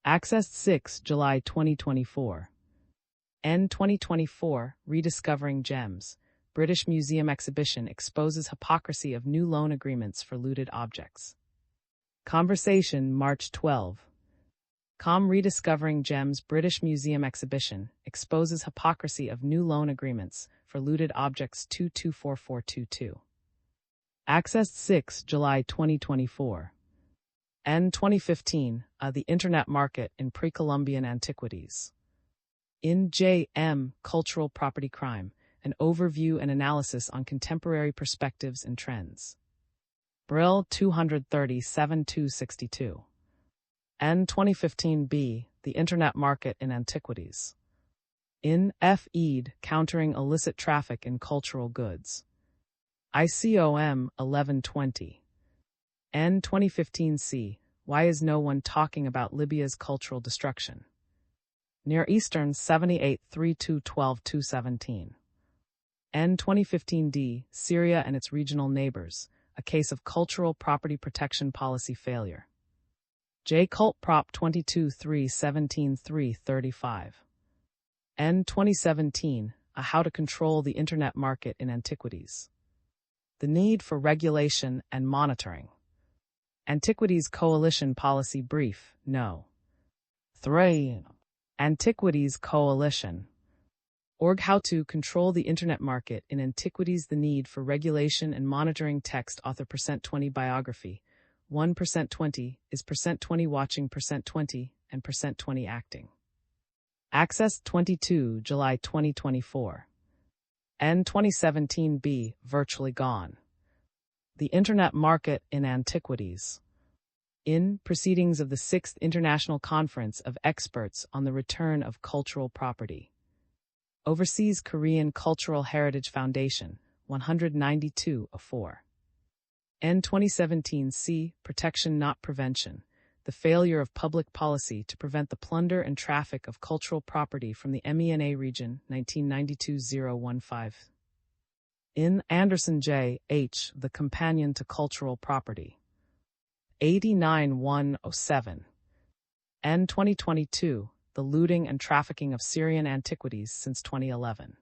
Accessed 6 July 2024. N 2024 Rediscovering Gems. British Museum exhibition exposes hypocrisy of new loan agreements for looted objects. Conversation March 12. Rediscovering Gems British Museum exhibition exposes hypocrisy of new loan agreements for looted objects 224422. Accessed 6 July 2024. N 2015 The Internet Market in Pre-Columbian Antiquities. In J. M. Cultural Property Crime, an overview and analysis on contemporary perspectives and trends. Brill 230-7262. N 2015 B. The Internet Market in Antiquities. In F. Ed. Countering Illicit Traffic in Cultural Goods. ICOM 1120. N 2015 C. Why is no one talking about Libya's cultural destruction? Near Eastern 78-3212-217. N 2015 D. Syria and its regional neighbors, a case of cultural property protection policy failure. J. Cult Prop 22-3-17-3-35. N 2017 A How to Control the Internet Market in Antiquities. The Need for Regulation and Monitoring. Antiquities Coalition Policy Brief, No. 3. Antiquities Coalition. Org How to Control the Internet Market in Antiquities. The Need for Regulation and Monitoring. Text Author %20 Biography 1% 20 is %20 Watching %20 and %20 Acting. Access 22 July 2024. N 2017 B. Virtually Gone. The Internet Market in Antiquities. In Proceedings of the 6th International Conference of Experts on the Return of Cultural Property. Overseas Korean Cultural Heritage Foundation, 192-4. N 2017 C. Protection Not Prevention. The Failure of Public Policy to Prevent the Plunder and Traffic of Cultural Property from the MENA Region, 1992-015. In Anderson J. H. The Companion to Cultural Property. 89-107. N 2022 The Looting and Trafficking of Syrian Antiquities since 2011.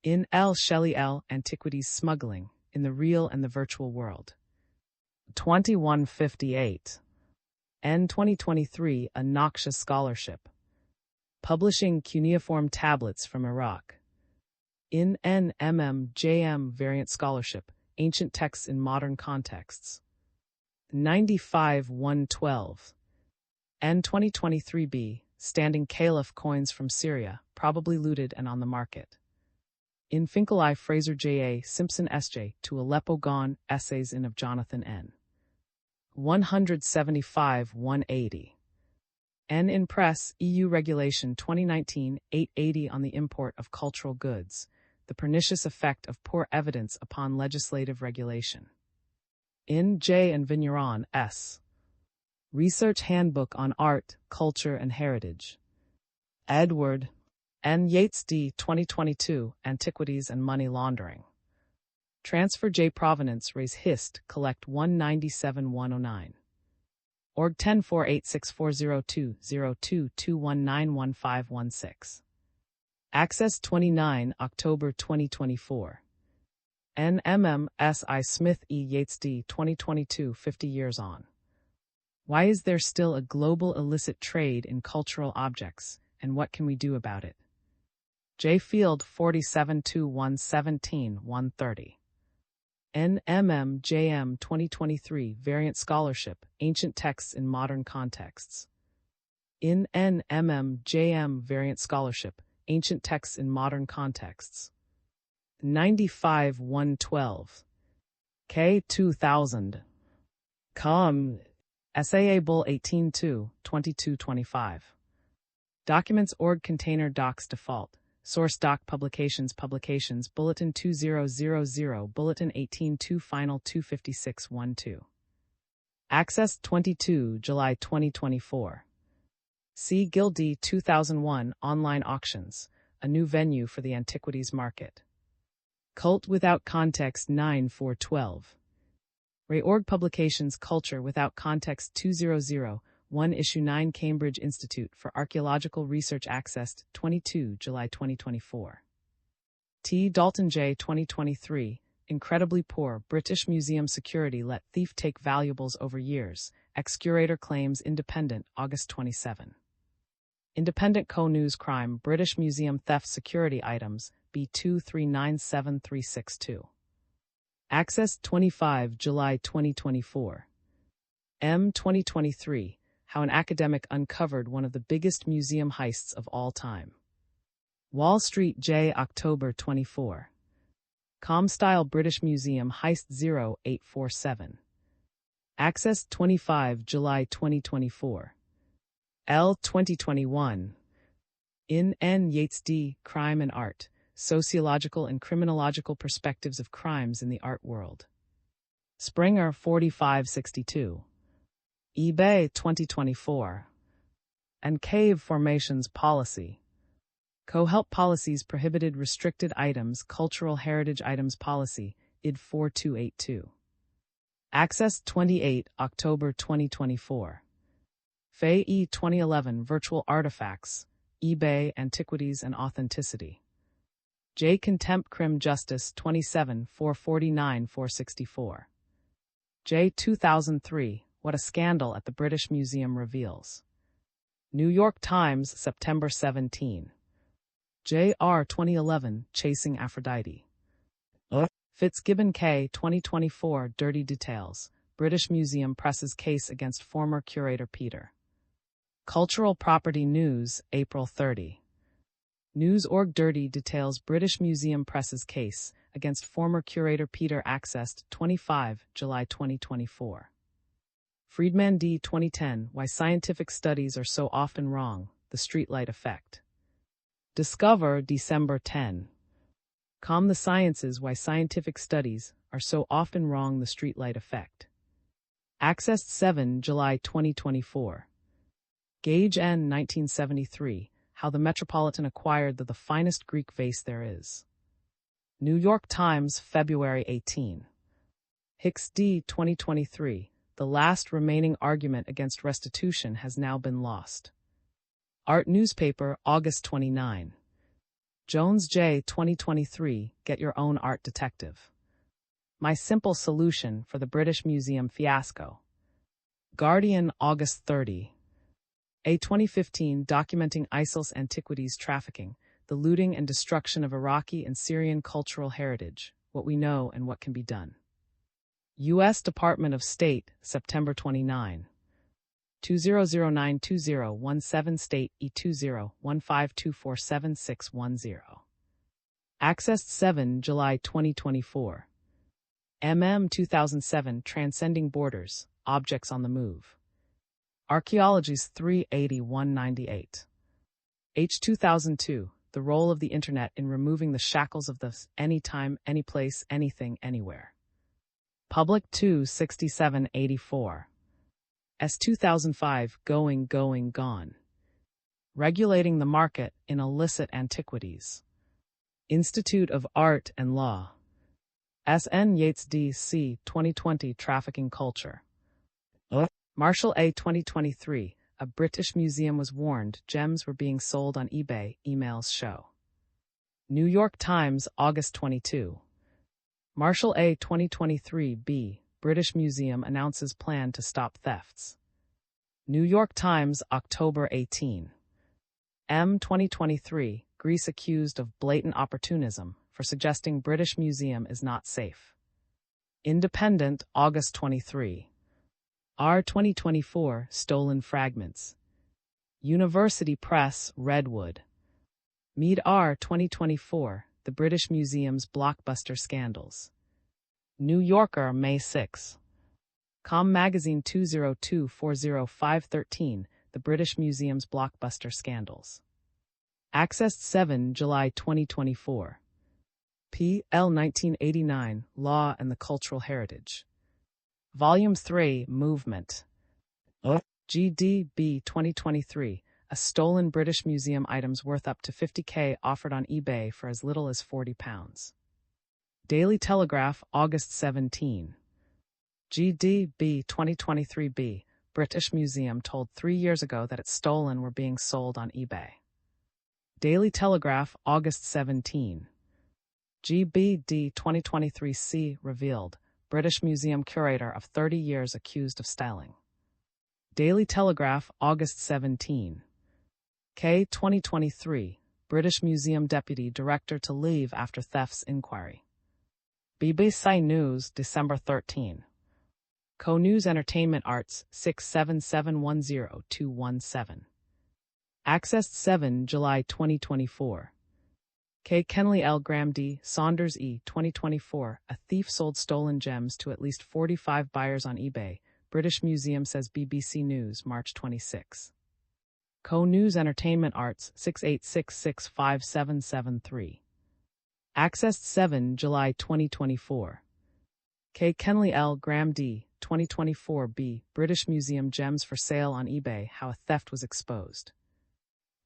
In L. Shelley L. Antiquities Smuggling, in the real and the virtual world. 2158. N 2023, a noxious scholarship. Publishing cuneiform tablets from Iraq. In NMM-JM variant scholarship, ancient texts in modern contexts. 95-112. N 2023b, standing caliph coins from Syria, probably looted and on the market. In Finkelei Fraser J.A. Simpson S.J. to Aleppo Gone, Essays in of Jonathan N. 175-180. N in Press, EU Regulation 2019-880 on the import of cultural goods, the pernicious effect of poor evidence upon legislative regulation. In J. and Vigneron, S. Research Handbook on Art, Culture and Heritage. Edward N. Yates D. 2022, Antiquities and Money Laundering. Transfer J. Provenance Raise Hist, Collect 197-109. Org 104864020221911516. Access 29 October 2024. NMM S.I. Smith E. Yates D. 2022 50 Years On. Why is there still a global illicit trade in cultural objects, and what can we do about it? J. Field 47-117-130. NMM-JM 2023 Variant Scholarship, Ancient Texts in Modern Contexts. In NMM-JM Variant Scholarship, Ancient Texts in Modern Contexts. 95-112. K. 2000. Com. SAA Bull 18-2, 2225. Documents org container docs default. Source doc publications Bulletin 2000 Bulletin 18-2 Final 256-12. Access 22 July 2024. C. Gildy 2001 Online Auctions, a new venue for the antiquities market. Cult Without Context 9-4-12. Reorg Publications Culture Without Context 200 1 Issue 9 Cambridge Institute for Archaeological Research accessed 22 July 2024. T. Dalton J. 2023, Incredibly Poor, British Museum Security Let Thief Take Valuables Over Years, Ex-Curator Claims Independent, August 27. Independent Co-News Crime, British Museum Theft Security Items, B2397362. Access 25 July 2024. M. 2023, How an Academic Uncovered One of the Biggest Museum Heists of All Time. Wall Street J. October 24. Com-Style British Museum Heist 0847. Access 25 July 2024. L. 2021. In N. Yates D. Crime and Art, Sociological and Criminological Perspectives of Crimes in the Art World. Springer 4562. eBay 2024. And Cave Formations Policy. Co-Help Policies Prohibited Restricted Items Cultural Heritage Items Policy, ID 4282. Access 28 October 2024. Fay E. 2011 Virtual Artifacts, eBay Antiquities and Authenticity. J. Contempt Crim Justice 27 449 464. J. 2003 What a Scandal at the British Museum Reveals. New York Times, September 17. J.R. 2011, Chasing Aphrodite. Fitzgibbon K. 2024, Dirty Details, British Museum presses case against former curator Peter. Cultural Property News, April 30. News.org Dirty Details British Museum presses case against former curator Peter accessed 25 July 2024. Friedman D. 2010, Why Scientific Studies Are So Often Wrong, The Streetlight Effect. Discover December 10. Com the Sciences Why Scientific Studies Are So Often Wrong, The Streetlight Effect. Accessed 7 July 2024. Gage N. 1973, How the Metropolitan Acquired the Finest Greek Vase There Is. New York Times, February 18. Hicks D. 2023, The Last Remaining Argument Against Restitution Has Now Been Lost. Art Newspaper, August 29. Jones J. 2023, Get Your Own Art Detective. My simple solution for the British Museum fiasco. Guardian, August 30. A 2015 documenting ISIL's antiquities trafficking, the looting and destruction of Iraqi and Syrian cultural heritage, what we know and what can be done. U.S. Department of State, September 29. 20092017 State E2015247610. Accessed 7 July 2024. MM 2007 Transcending Borders, Objects on the Move. Archaeology's 38198. H 2002, The Role of the Internet in Removing the Shackles of the Anytime, Anyplace, Anything, Anywhere. Public 26784. S 2005 Going, Gone. Regulating the Market in Illicit Antiquities. Institute of Art and Law. S.N. Yates D.C. 2020 Trafficking Culture. Marshall A. 2023, a British museum was warned gems were being sold on eBay, emails show. New York Times, August 22. Marshall A. 2023 B. British Museum announces plan to stop thefts. New York Times, October 18. M. 2023, Greece accused of blatant opportunism for suggesting British Museum is not safe. Independent, August 23. R. 2024, Stolen Fragments. University Press, Redwood. Mead R. 2024, The British Museum's Blockbuster Scandals. New Yorker, May 6. Com Magazine 202-40513, The British Museum's Blockbuster Scandals. Accessed 7 July 2024. P. L. 1989, Law and the Cultural Heritage. Volume 3, Movement. GDB 2023, a stolen British Museum items worth up to $50,000 offered on eBay for as little as £40. Daily Telegraph, August 17. GDB 2023b, British Museum told 3 years ago that its stolen were being sold on eBay. Daily Telegraph, August 17. GBD 2023c revealed, British Museum curator of 30 years accused of stealing. Daily Telegraph, August 17. K 2023, British Museum deputy director to leave after thefts inquiry. BBC News, December 13. Co News Entertainment Arts 67710-217. Accessed 7 July 2024. K. Kenley L. Graham D. Saunders E. 2024, a thief sold stolen gems to at least 45 buyers on eBay, British Museum says BBC News, March 26. Co News Entertainment Arts 68665773. Accessed 7 July 2024. K. Kenley L. Graham D. 2024 B. British Museum gems for sale on eBay, how a theft was exposed.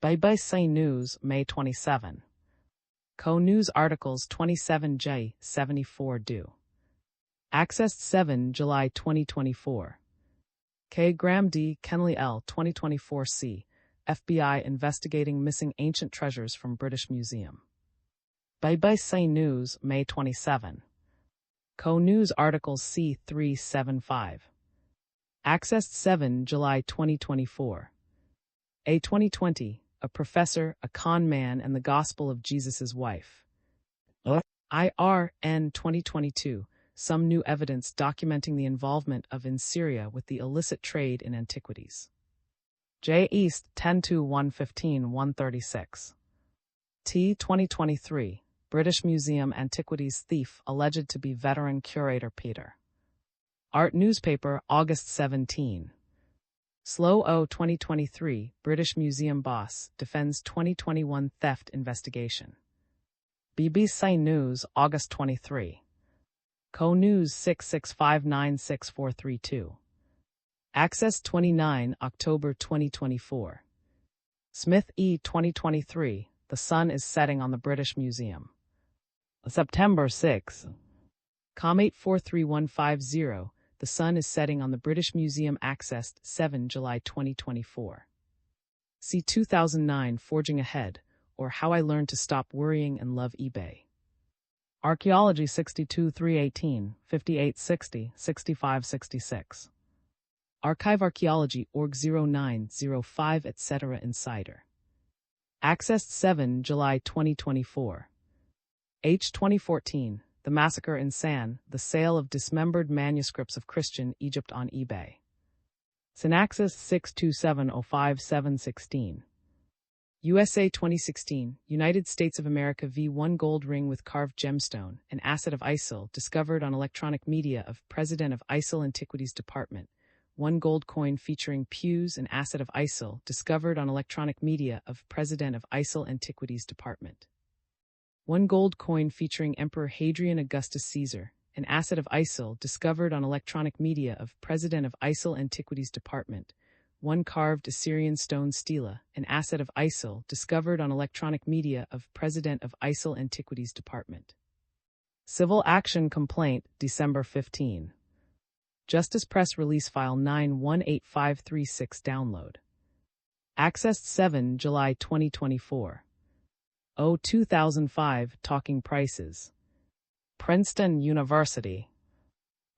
BBC News, May 27. Co News Articles 27J 74 do. Accessed 7 July 2024. K. Graham D. Kenley L. 2024 C. FBI investigating missing ancient treasures from British Museum. BBC News, May 27. Co News Articles C375. Accessed 7 July 2024. A 2020. A professor, a con man, and the gospel of Jesus' wife. IRN 2022, some new evidence documenting the involvement of in Syria with the illicit trade in antiquities. J. East 10-115-136. T 2023, British Museum Antiquities thief alleged to be veteran curator Peter. Art Newspaper, August 17. Slow O 2023, British Museum boss, defends 2021 theft investigation. BBC News, August 23. Co News 6659642. Access 29, October 2024. Smith E 2023, The Sun is Setting on the British Museum. September 6. Com 843150. The Sun is Setting on the British Museum. Accessed 7 July 2024. See 2009 Forging Ahead, or How I Learned to Stop Worrying and Love eBay. Archaeology 62 318, 5860, 6566. Archive Archaeology Org 0905 etc. Insider. Accessed 7 July 2024. H. 2014, The Massacre in San, The Sale of Dismembered Manuscripts of Christian Egypt on eBay. Synaxis 62705-716. USA 2016, United States of America v. 1 gold ring with carved gemstone, an asset of ISIL, discovered on electronic media of President of ISIL Antiquities Department. 1 gold coin featuring pews, an asset of ISIL, discovered on electronic media of President of ISIL Antiquities Department. 1 gold coin featuring Emperor Hadrian Augustus Caesar, an asset of ISIL, discovered on electronic media of President of ISIL Antiquities Department. 1 carved Assyrian stone stela, an asset of ISIL, discovered on electronic media of President of ISIL Antiquities Department. Civil Action Complaint, December 15. Justice Press Release File 918536 Download. Accessed 7 July 2024. 2005 Talking Prices. Princeton University.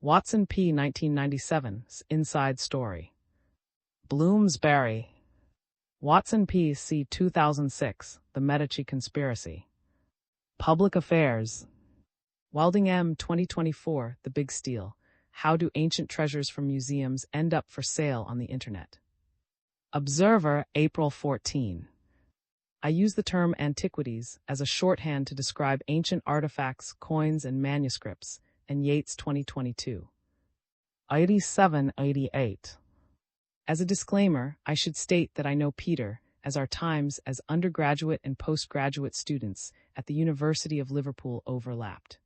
Watson P. 1997 Inside Story. Bloomsbury. Watson P. C. 2006 The Medici Conspiracy. Public Affairs. Wilding M. 2024 The Big Steal. How do ancient treasures from museums end up for sale on the Internet? Observer, April 14. I use the term antiquities as a shorthand to describe ancient artifacts, coins, and manuscripts, and Yates 2022. 87-88. As a disclaimer, I should state that I know Peter, as our times as undergraduate and postgraduate students at the University of Liverpool overlapped.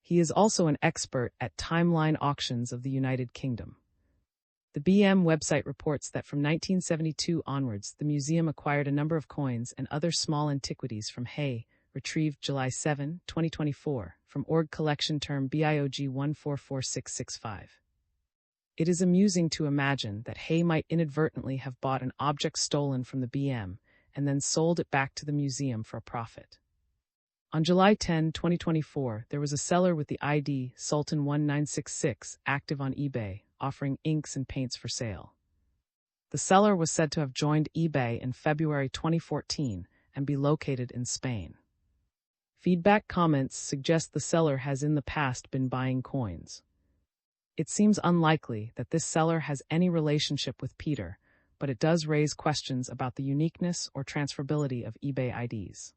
He is also an expert at timeline auctions of the United Kingdom. The BM website reports that from 1972 onwards, the museum acquired a number of coins and other small antiquities from Hay, retrieved July 7, 2024, from org collection term BIOG 144665. It is amusing to imagine that Hay might inadvertently have bought an object stolen from the BM and then sold it back to the museum for a profit. On July 10, 2024, there was a seller with the ID Sultan1966 active on eBay, offering inks and paints for sale. The seller was said to have joined eBay in February 2014 and be located in Spain. Feedback comments suggest the seller has in the past been buying coins. It seems unlikely that this seller has any relationship with Peter, but it does raise questions about the uniqueness or transferability of eBay IDs.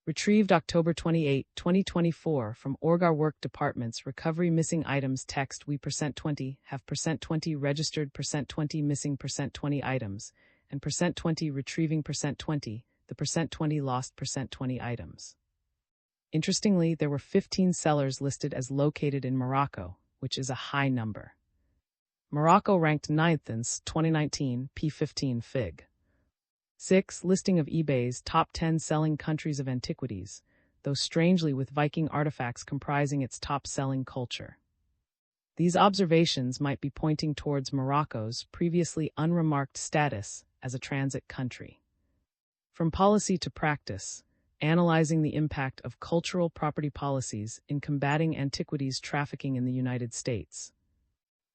Retrieved October 28, 2024 from org Our Work Department's Recovery Missing Items text we %20 have %20 registered %20 missing %20 items, and %20 retrieving %20, the %20 lost %20 items. Interestingly, there were 15 sellers listed as located in Morocco, which is a high number. Morocco ranked 9th in 2019 P15 Fig. 6. Listing of eBay's top 10 selling countries of antiquities, though strangely with Viking artifacts comprising its top-selling culture. These observations might be pointing towards Morocco's previously unremarked status as a transit country. From policy to practice, analyzing the impact of cultural property policies in combating antiquities trafficking in the United States.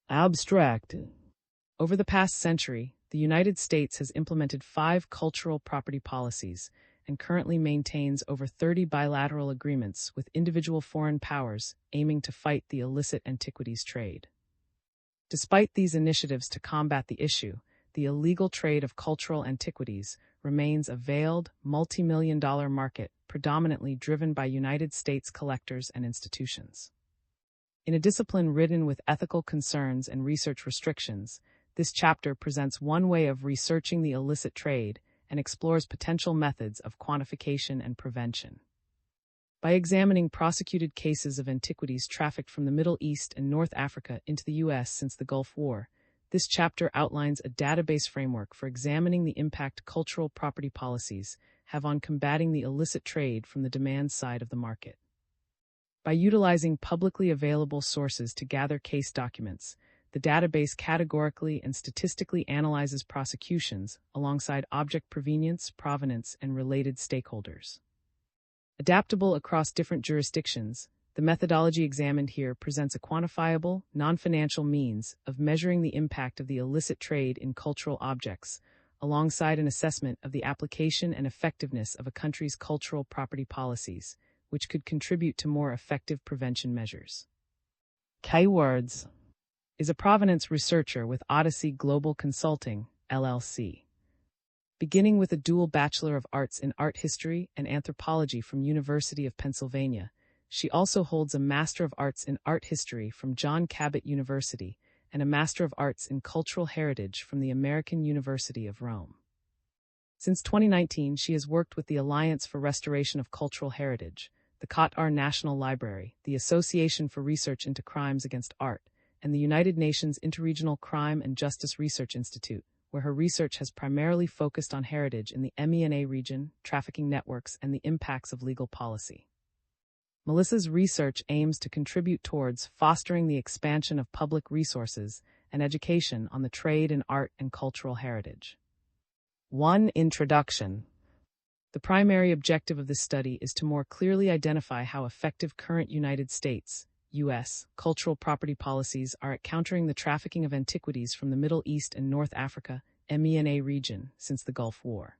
Abstract. Over the past century, the United States has implemented 5 cultural property policies and currently maintains over 30 bilateral agreements with individual foreign powers aiming to fight the illicit antiquities trade. Despite these initiatives to combat the issue, the illegal trade of cultural antiquities remains a veiled, multi-million-dollar market predominantly driven by United States collectors and institutions. In a discipline ridden with ethical concerns and research restrictions, this chapter presents one way of researching the illicit trade and explores potential methods of quantification and prevention. By examining prosecuted cases of antiquities trafficked from the Middle East and North Africa into the U.S. since the Gulf War, this chapter outlines a database framework for examining the impact cultural property policies have on combating the illicit trade from the demand side of the market. By utilizing publicly available sources to gather case documents, the database categorically and statistically analyzes prosecutions alongside object provenience, provenance, and related stakeholders. Adaptable across different jurisdictions, the methodology examined here presents a quantifiable, non-financial means of measuring the impact of the illicit trade in cultural objects, alongside an assessment of the application and effectiveness of a country's cultural property policies, which could contribute to more effective prevention measures. Keywords is a provenance researcher with Odyssey Global Consulting, LLC. Beginning with a dual Bachelor of Arts in Art History and Anthropology from University of Pennsylvania, she also holds a Master of Arts in Art History from John Cabot University and a Master of Arts in Cultural Heritage from the American University of Rome. Since 2019, she has worked with the Alliance for Restoration of Cultural Heritage, the Qatar National Library, the Association for Research into Crimes Against Art, and the United Nations Interregional Crime and Justice Research Institute, where her research has primarily focused on heritage in the MENA region, trafficking networks, and the impacts of legal policy. Melissa's research aims to contribute towards fostering the expansion of public resources and education on the trade in art and cultural heritage. 1. Introduction. The primary objective of this study is to more clearly identify how effective current United States, U.S., cultural property policies are at countering the trafficking of antiquities from the Middle East and North Africa, MENA region, since the Gulf War.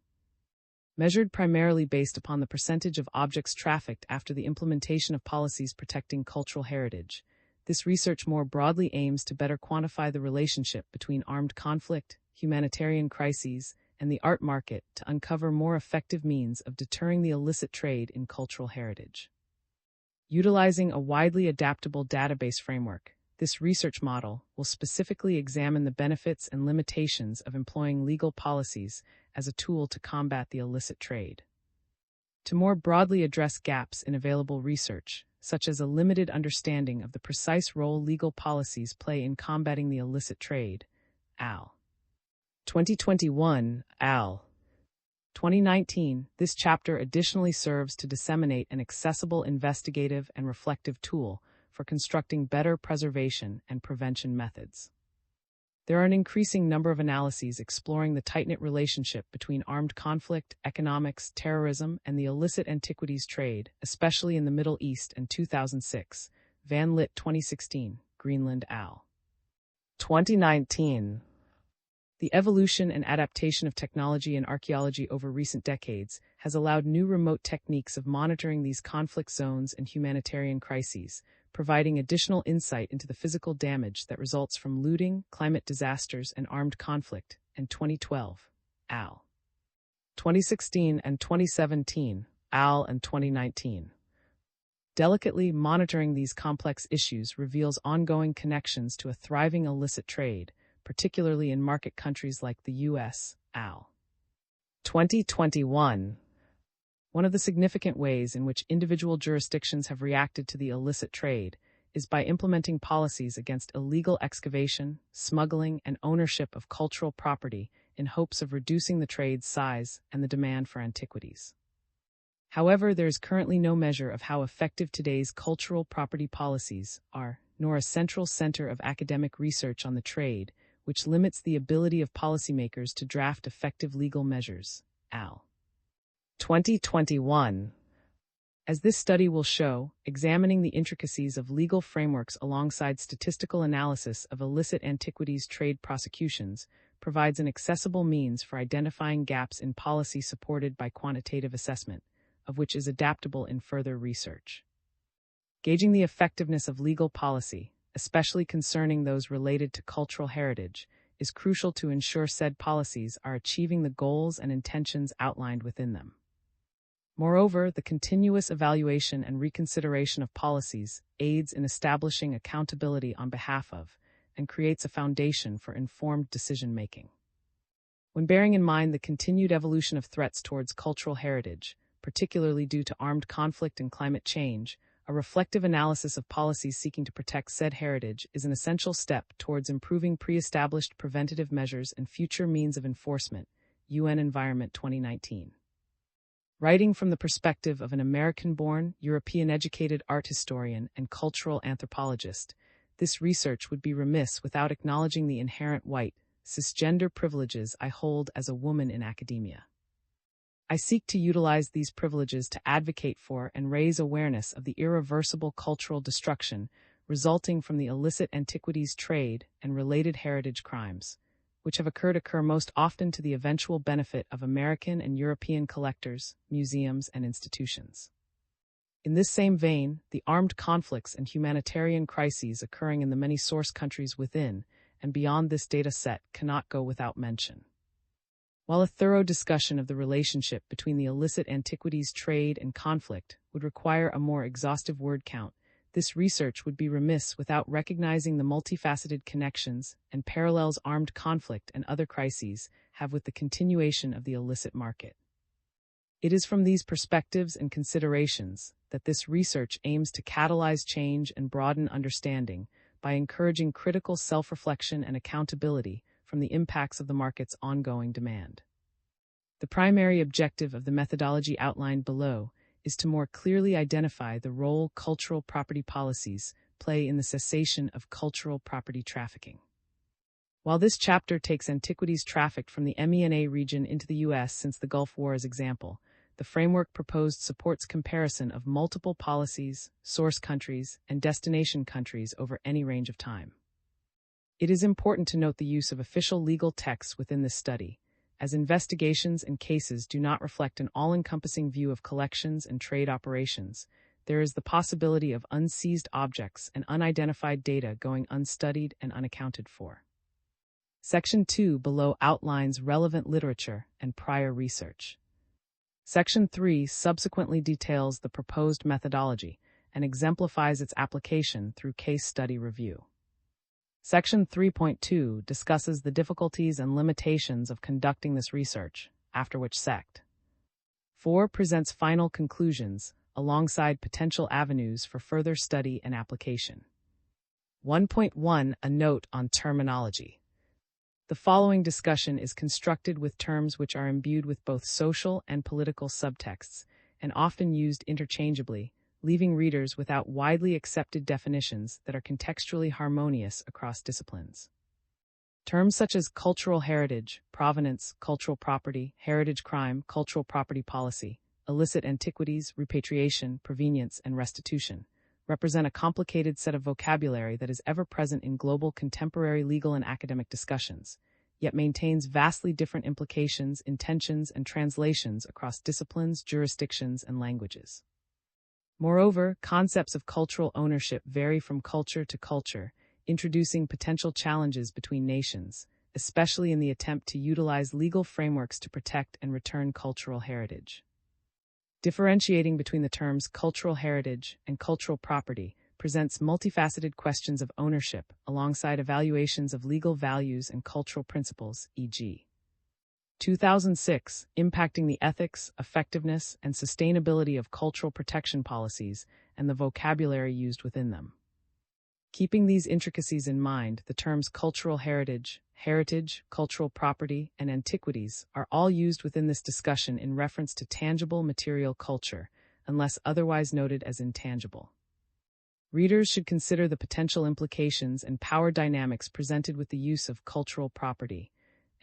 Measured primarily based upon the percentage of objects trafficked after the implementation of policies protecting cultural heritage, this research more broadly aims to better quantify the relationship between armed conflict, humanitarian crises, and the art market to uncover more effective means of deterring the illicit trade in cultural heritage. Utilizing a widely adaptable database framework, this research model will specifically examine the benefits and limitations of employing legal policies as a tool to combat the illicit trade. To more broadly address gaps in available research, such as a limited understanding of the precise role legal policies play in combating the illicit trade, Al. 2021, Al. 2019, this chapter additionally serves to disseminate an accessible investigative and reflective tool for constructing better preservation and prevention methods. There are an increasing number of analyses exploring the tight-knit relationship between armed conflict, economics, terrorism, and the illicit antiquities trade, especially in the Middle East, and 2006, Van Litt 2016, Greenland Al. 2019. The evolution and adaptation of technology and archaeology over recent decades has allowed new remote techniques of monitoring these conflict zones and humanitarian crises, providing additional insight into the physical damage that results from looting, climate disasters, and armed conflict, and 2012, Al. 2016 and 2017, Al. and 2019. Delicately monitoring these complex issues reveals ongoing connections to a thriving illicit trade, particularly in market countries like the U.S., Al. 2021. One of the significant ways in which individual jurisdictions have reacted to the illicit trade is by implementing policies against illegal excavation, smuggling, and ownership of cultural property in hopes of reducing the trade's size and the demand for antiquities. However, there is currently no measure of how effective today's cultural property policies are, nor a central center of academic research on the trade, which limits the ability of policymakers to draft effective legal measures. Al. 2021. As this study will show, examining the intricacies of legal frameworks alongside statistical analysis of illicit antiquities trade prosecutions provides an accessible means for identifying gaps in policy supported by quantitative assessment, of which is adaptable in further research. Gauging the effectiveness of legal policy, especially concerning those related to cultural heritage, is crucial to ensure said policies are achieving the goals and intentions outlined within them. Moreover, the continuous evaluation and reconsideration of policies aids in establishing accountability on behalf of, and creates a foundation for informed decision-making. When bearing in mind the continued evolution of threats towards cultural heritage, particularly due to armed conflict and climate change, a reflective analysis of policies seeking to protect said heritage is an essential step towards improving pre-established preventative measures and future means of enforcement. UN Environment 2019. Writing from the perspective of an American-born, European-educated art historian and cultural anthropologist, this research would be remiss without acknowledging the inherent white, cisgender privileges I hold as a woman in academia. I seek to utilize these privileges to advocate for and raise awareness of the irreversible cultural destruction resulting from the illicit antiquities trade and related heritage crimes, which have occur most often to the eventual benefit of American and European collectors, museums, and institutions. In this same vein, the armed conflicts and humanitarian crises occurring in the many source countries within and beyond this data set cannot go without mention. While a thorough discussion of the relationship between the illicit antiquities trade and conflict would require a more exhaustive word count, this research would be remiss without recognizing the multifaceted connections and parallels armed conflict and other crises have with the continuation of the illicit market. It is from these perspectives and considerations that this research aims to catalyze change and broaden understanding by encouraging critical self-reflection and accountability from the impacts of the market's ongoing demand. The primary objective of the methodology outlined below is to more clearly identify the role cultural property policies play in the cessation of cultural property trafficking. While this chapter takes antiquities trafficked from the MENA region into the U.S. since the Gulf War as example, the framework proposed supports comparison of multiple policies, source countries, and destination countries over any range of time. It is important to note the use of official legal texts within this study, as investigations and cases do not reflect an all-encompassing view of collections and trade operations. There is the possibility of unseized objects and unidentified data going unstudied and unaccounted for. Section 2 below outlines relevant literature and prior research. Section 3 subsequently details the proposed methodology and exemplifies its application through case study review. Section 3.2 discusses the difficulties and limitations of conducting this research, after which Sect. 4 presents final conclusions alongside potential avenues for further study and application. 1.1 A note on terminology. The following discussion is constructed with terms which are imbued with both social and political subtexts and often used interchangeably, leaving readers without widely accepted definitions that are contextually harmonious across disciplines. Terms such as cultural heritage, provenance, cultural property, heritage crime, cultural property policy, illicit antiquities, repatriation, provenience, and restitution represent a complicated set of vocabulary that is ever present in global contemporary legal and academic discussions, yet maintains vastly different implications, intentions, and translations across disciplines, jurisdictions, and languages. Moreover, concepts of cultural ownership vary from culture to culture, introducing potential challenges between nations, especially in the attempt to utilize legal frameworks to protect and return cultural heritage. Differentiating between the terms cultural heritage and cultural property presents multifaceted questions of ownership alongside evaluations of legal values and cultural principles, e.g. 2006, impacting the ethics, effectiveness, and sustainability of cultural protection policies and the vocabulary used within them. Keeping these intricacies in mind, the terms cultural heritage, cultural property, and antiquities are all used within this discussion in reference to tangible material culture, unless otherwise noted as intangible. Readers should consider the potential implications and power dynamics presented with the use of cultural property,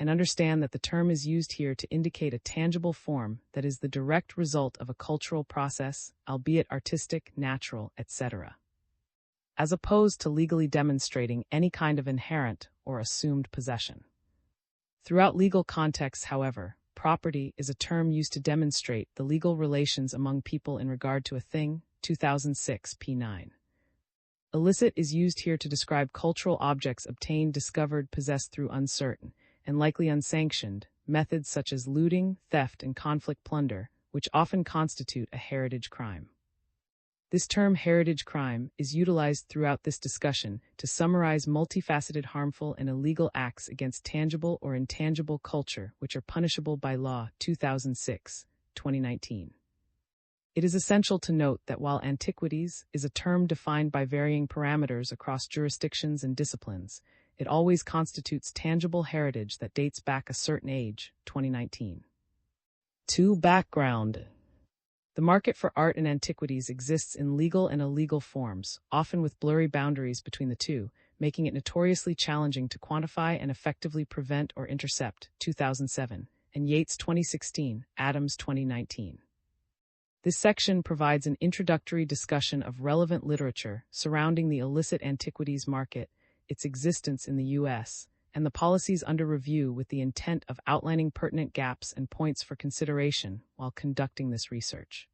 and understand that the term is used here to indicate a tangible form that is the direct result of a cultural process, albeit artistic, natural, etc., as opposed to legally demonstrating any kind of inherent or assumed possession. Throughout legal contexts, however, property is a term used to demonstrate the legal relations among people in regard to a thing, 2006 p9. Illicit is used here to describe cultural objects obtained, discovered, possessed through uncertain, and likely unsanctioned, methods such as looting, theft, and conflict plunder, which often constitute a heritage crime. This term heritage crime is utilized throughout this discussion to summarize multifaceted harmful and illegal acts against tangible or intangible culture which are punishable by law 2006, 2019. It is essential to note that while antiquities is a term defined by varying parameters across jurisdictions and disciplines, it always constitutes tangible heritage that dates back a certain age, 2019. 2. Background. The market for art and antiquities exists in legal and illegal forms, often with blurry boundaries between the two, making it notoriously challenging to quantify and effectively prevent or intercept 2007 and Yates 2016, Adams 2019. This section provides an introductory discussion of relevant literature surrounding the illicit antiquities market, its existence in the U.S., and the policies under review with the intent of outlining pertinent gaps and points for consideration while conducting this research.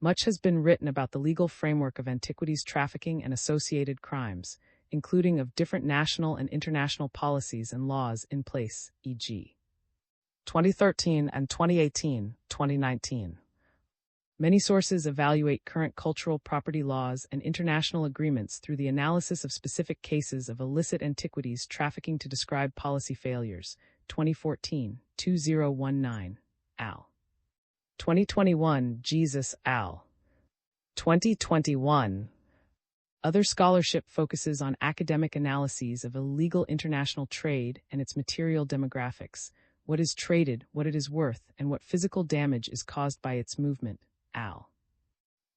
Much has been written about the legal framework of antiquities trafficking and associated crimes, including of different national and international policies and laws in place, e.g. 2013 and 2018-2019. Many sources evaluate current cultural property laws and international agreements through the analysis of specific cases of illicit antiquities trafficking to describe policy failures. 2014, 2019, al. 2021, Jesus al. 2021. Other scholarship focuses on academic analyses of illegal international trade and its material demographics, what is traded, what it is worth, and what physical damage is caused by its movement. Al.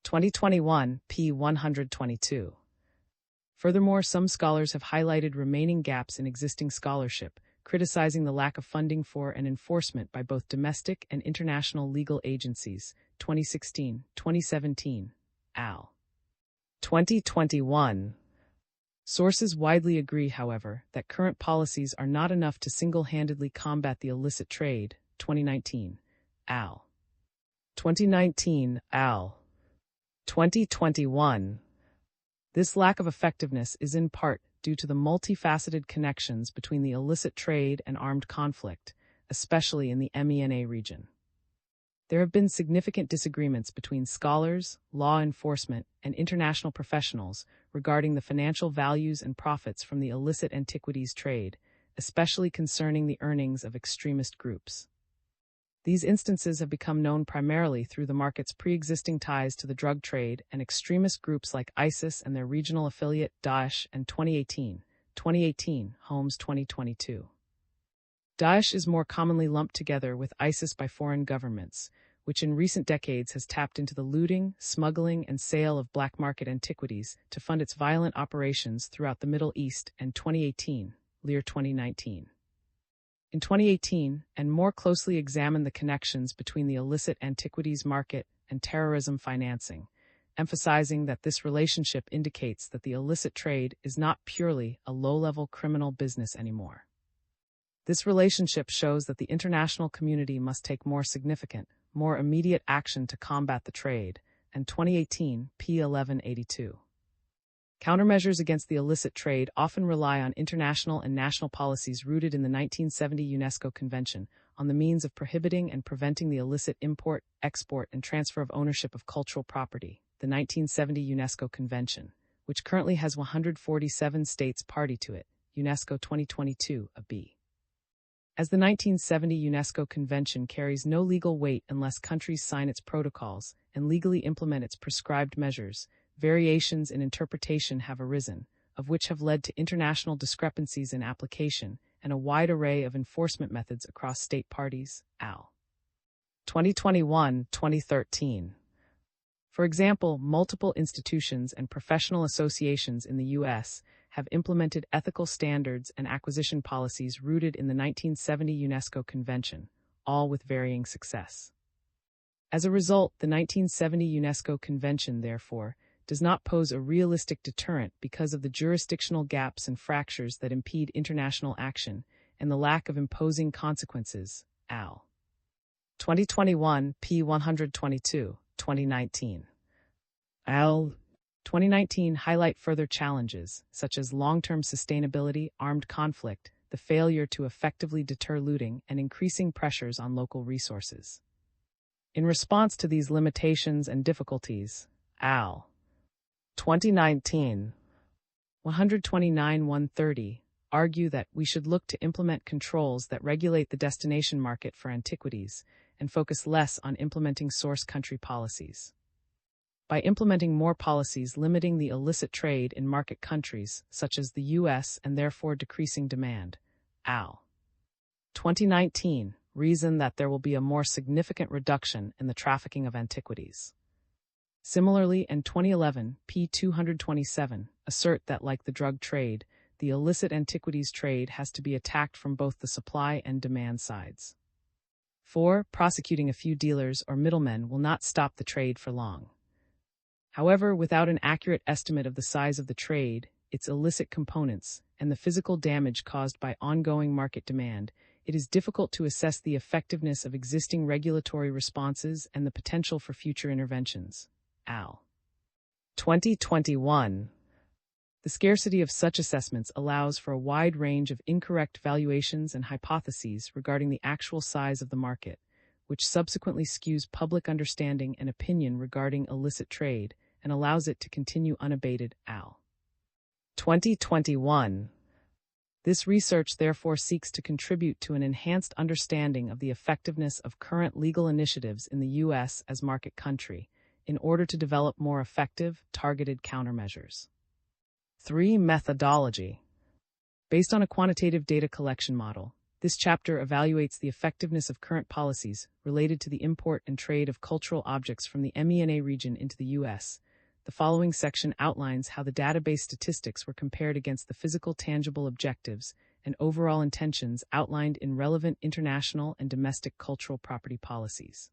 2021, p. 122. Furthermore, some scholars have highlighted remaining gaps in existing scholarship, criticizing the lack of funding for and enforcement by both domestic and international legal agencies. 2016, 2017, al. 2021. Sources widely agree, however, that current policies are not enough to single-handedly combat the illicit trade. 2019, al. 2019, al. 2021. This lack of effectiveness is in part due to the multifaceted connections between the illicit trade and armed conflict, especially in the MENA region. There have been significant disagreements between scholars, law enforcement, and international professionals regarding the financial values and profits from the illicit antiquities trade, especially concerning the earnings of extremist groups. These instances have become known primarily through the market's pre-existing ties to the drug trade and extremist groups like ISIS and their regional affiliate Daesh and 2018, Holmes 2022. Daesh is more commonly lumped together with ISIS by foreign governments, which in recent decades has tapped into the looting, smuggling, and sale of black market antiquities to fund its violent operations throughout the Middle East and 2018, Lear 2019. In 2018, and more closely examined the connections between the illicit antiquities market and terrorism financing, emphasizing that this relationship indicates that the illicit trade is not purely a low-level criminal business anymore. This relationship shows that the international community must take more significant, more immediate action to combat the trade, and 2018, p. 1182. Countermeasures against the illicit trade often rely on international and national policies rooted in the 1970 UNESCO Convention on the means of prohibiting and preventing the illicit import, export, and transfer of ownership of cultural property, the 1970 UNESCO Convention, which currently has 147 states party to it, UNESCO 2022, a B. As the 1970 UNESCO Convention carries no legal weight unless countries sign its protocols and legally implement its prescribed measures, variations in interpretation have arisen, of which have led to international discrepancies in application and a wide array of enforcement methods across state parties, al. 2021-2013. For example, multiple institutions and professional associations in the U.S. have implemented ethical standards and acquisition policies rooted in the 1970 UNESCO Convention, all with varying success. As a result, the 1970 UNESCO Convention, therefore, does not pose a realistic deterrent because of the jurisdictional gaps and fractures that impede international action and the lack of imposing consequences, al. 2021, p. 122, 2019. al. 2019 highlight further challenges, such as long-term sustainability, armed conflict, the failure to effectively deter looting, and increasing pressures on local resources. In response to these limitations and difficulties, al. 2019, 129-130, argue that we should look to implement controls that regulate the destination market for antiquities and focus less on implementing source country policies. By implementing more policies limiting the illicit trade in market countries, such as the U.S., and therefore decreasing demand, al. 2019, reason that there will be a more significant reduction in the trafficking of antiquities. Similarly, in 2011, p. 227, assert that like the drug trade, the illicit antiquities trade has to be attacked from both the supply and demand sides. 4. Prosecuting a few dealers or middlemen will not stop the trade for long. However, without an accurate estimate of the size of the trade, its illicit components, and the physical damage caused by ongoing market demand, it is difficult to assess the effectiveness of existing regulatory responses and the potential for future interventions. Al. 2021. The scarcity of such assessments allows for a wide range of incorrect valuations and hypotheses regarding the actual size of the market, which subsequently skews public understanding and opinion regarding illicit trade and allows it to continue unabated. Al. 2021. This research therefore seeks to contribute to an enhanced understanding of the effectiveness of current legal initiatives in the U.S. as market country, in order to develop more effective, targeted countermeasures. 3. Methodology. Based on a quantitative data collection model, this chapter evaluates the effectiveness of current policies related to the import and trade of cultural objects from the MENA region into the U.S. The following section outlines how the database statistics were compared against the physical tangible objectives and overall intentions outlined in relevant international and domestic cultural property policies.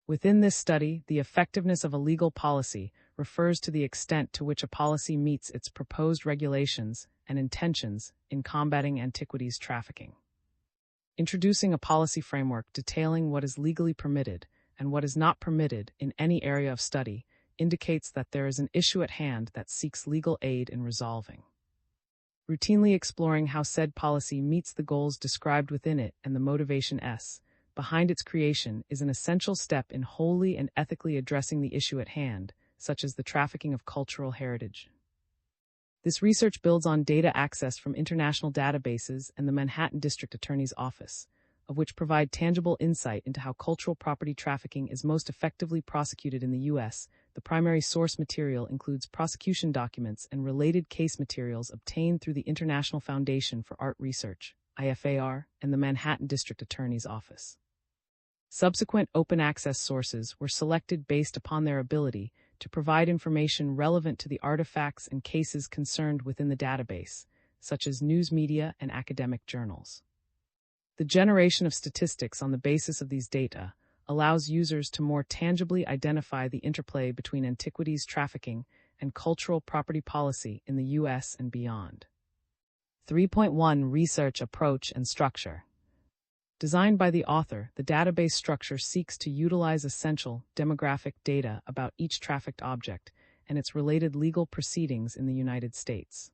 Within this study, the effectiveness of a legal policy refers to the extent to which a policy meets its proposed regulations and intentions in combating antiquities trafficking. Introducing a policy framework detailing what is legally permitted and what is not permitted in any area of study indicates that there is an issue at hand that seeks legal aid in resolving. Routinely exploring how said policy meets the goals described within it and the motivation behind its creation is an essential step in wholly and ethically addressing the issue at hand, such as the trafficking of cultural heritage. This research builds on data accessed from international databases and the Manhattan District Attorney's Office, of which provide tangible insight into how cultural property trafficking is most effectively prosecuted in the U.S. The primary source material includes prosecution documents and related case materials obtained through the International Foundation for Art Research, IFAR, and the Manhattan District Attorney's Office. Subsequent open access sources were selected based upon their ability to provide information relevant to the artifacts and cases concerned within the database, such as news media and academic journals. The generation of statistics on the basis of these data allows users to more tangibly identify the interplay between antiquities trafficking and cultural property policy in the U.S. and beyond. 3.1 Research Approach and Structure. Designed by the author, the database structure seeks to utilize essential demographic data about each trafficked object and its related legal proceedings in the United States.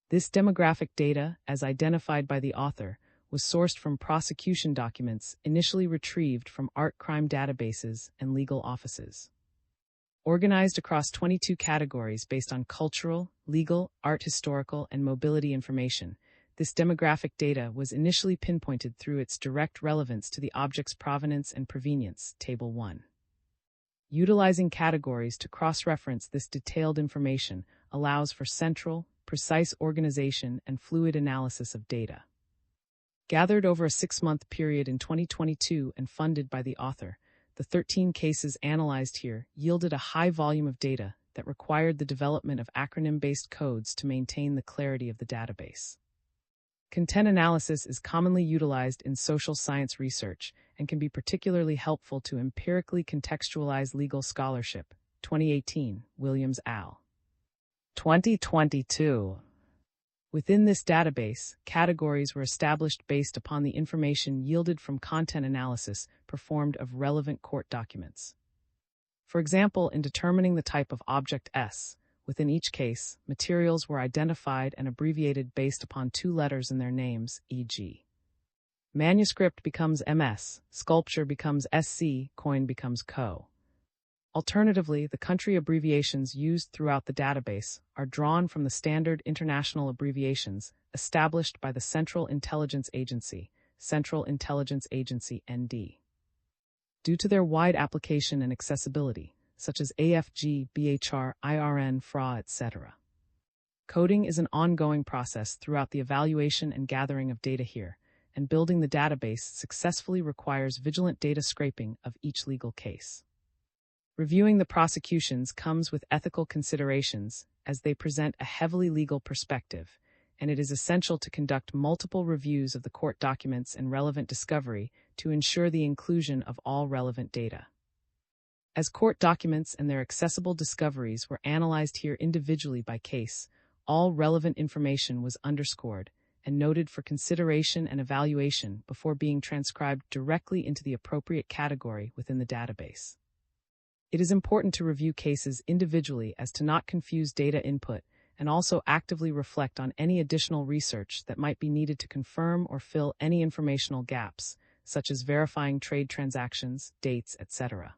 This demographic data, as identified by the author, was sourced from prosecution documents initially retrieved from art crime databases and legal offices. Organized across 22 categories based on cultural, legal, art historical, and mobility information, this demographic data was initially pinpointed through its direct relevance to the object's provenance and provenience, Table 1. Utilizing categories to cross-reference this detailed information allows for central, precise organization and fluid analysis of data. Gathered over a 6-month period in 2022 and funded by the author, the 13 cases analyzed here yielded a high volume of data that required the development of acronym-based codes to maintain the clarity of the database. Content analysis is commonly utilized in social science research and can be particularly helpful to empirically contextualize legal scholarship. 2018, Williams al. 2022. Within this database, categories were established based upon the information yielded from content analysis performed of relevant court documents. For example, in determining the type of object S, within each case, materials were identified and abbreviated based upon 2 letters in their names, e.g. manuscript becomes MS, sculpture becomes SC, coin becomes CO. Alternatively, the country abbreviations used throughout the database are drawn from the standard international abbreviations established by the Central Intelligence Agency, ND. Due to their wide application and accessibility, such as AFG, BHR, IRN, FRA, etc. Coding is an ongoing process throughout the evaluation and gathering of data here, and building the database successfully requires vigilant data scraping of each legal case. Reviewing the prosecutions comes with ethical considerations, as they present a heavily legal perspective, and it is essential to conduct multiple reviews of the court documents and relevant discovery to ensure the inclusion of all relevant data. As court documents and their accessible discoveries were analyzed here individually by case, all relevant information was underscored and noted for consideration and evaluation before being transcribed directly into the appropriate category within the database. It is important to review cases individually as to not confuse data input and also actively reflect on any additional research that might be needed to confirm or fill any informational gaps, such as verifying trade transactions, dates, etc.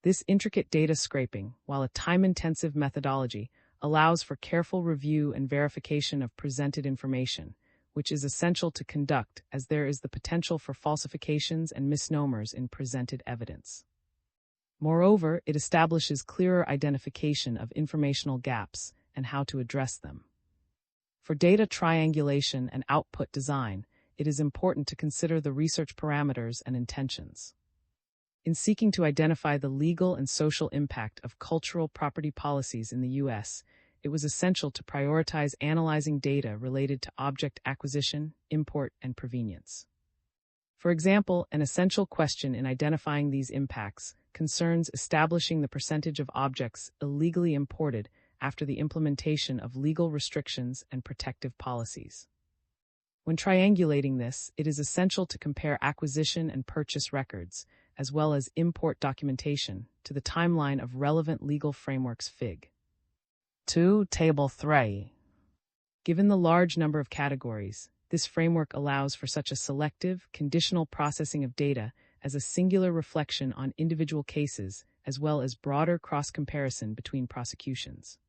This intricate data scraping, while a time-intensive methodology, allows for careful review and verification of presented information, which is essential to conduct as there is the potential for falsifications and misnomers in presented evidence. Moreover, it establishes clearer identification of informational gaps and how to address them. For data triangulation and output design, it is important to consider the research parameters and intentions. In seeking to identify the legal and social impact of cultural property policies in the U.S., it was essential to prioritize analyzing data related to object acquisition, import, and provenience. For example, an essential question in identifying these impacts concerns establishing the percentage of objects illegally imported after the implementation of legal restrictions and protective policies. When triangulating this, it is essential to compare acquisition and purchase records, as well as import documentation, to the timeline of relevant legal frameworks Fig. 2. Table 3. Given the large number of categories, this framework allows for such a selective, conditional processing of data as a singular reflection on individual cases, as well as broader cross-comparison between prosecutions.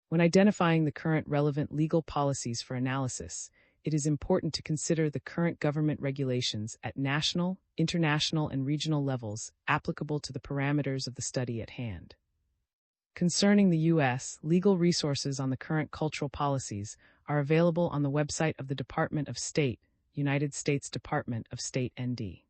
When identifying the current relevant legal policies for analysis, it is important to consider the current government regulations at national, international, and regional levels applicable to the parameters of the study at hand. Concerning the U.S., legal resources on the current cultural policies are available on the website of the Department of State, United States Department of State ND.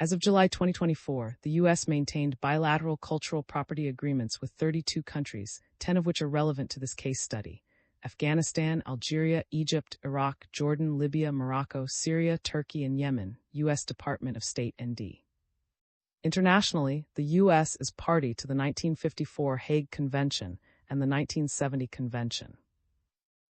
As of July 2024, the U.S. maintained bilateral cultural property agreements with 32 countries, 10 of which are relevant to this case study: Afghanistan, Algeria, Egypt, Iraq, Jordan, Libya, Morocco, Syria, Turkey, and Yemen, U.S. Department of State ND. Internationally, the U.S. is party to the 1954 Hague Convention and the 1970 Convention.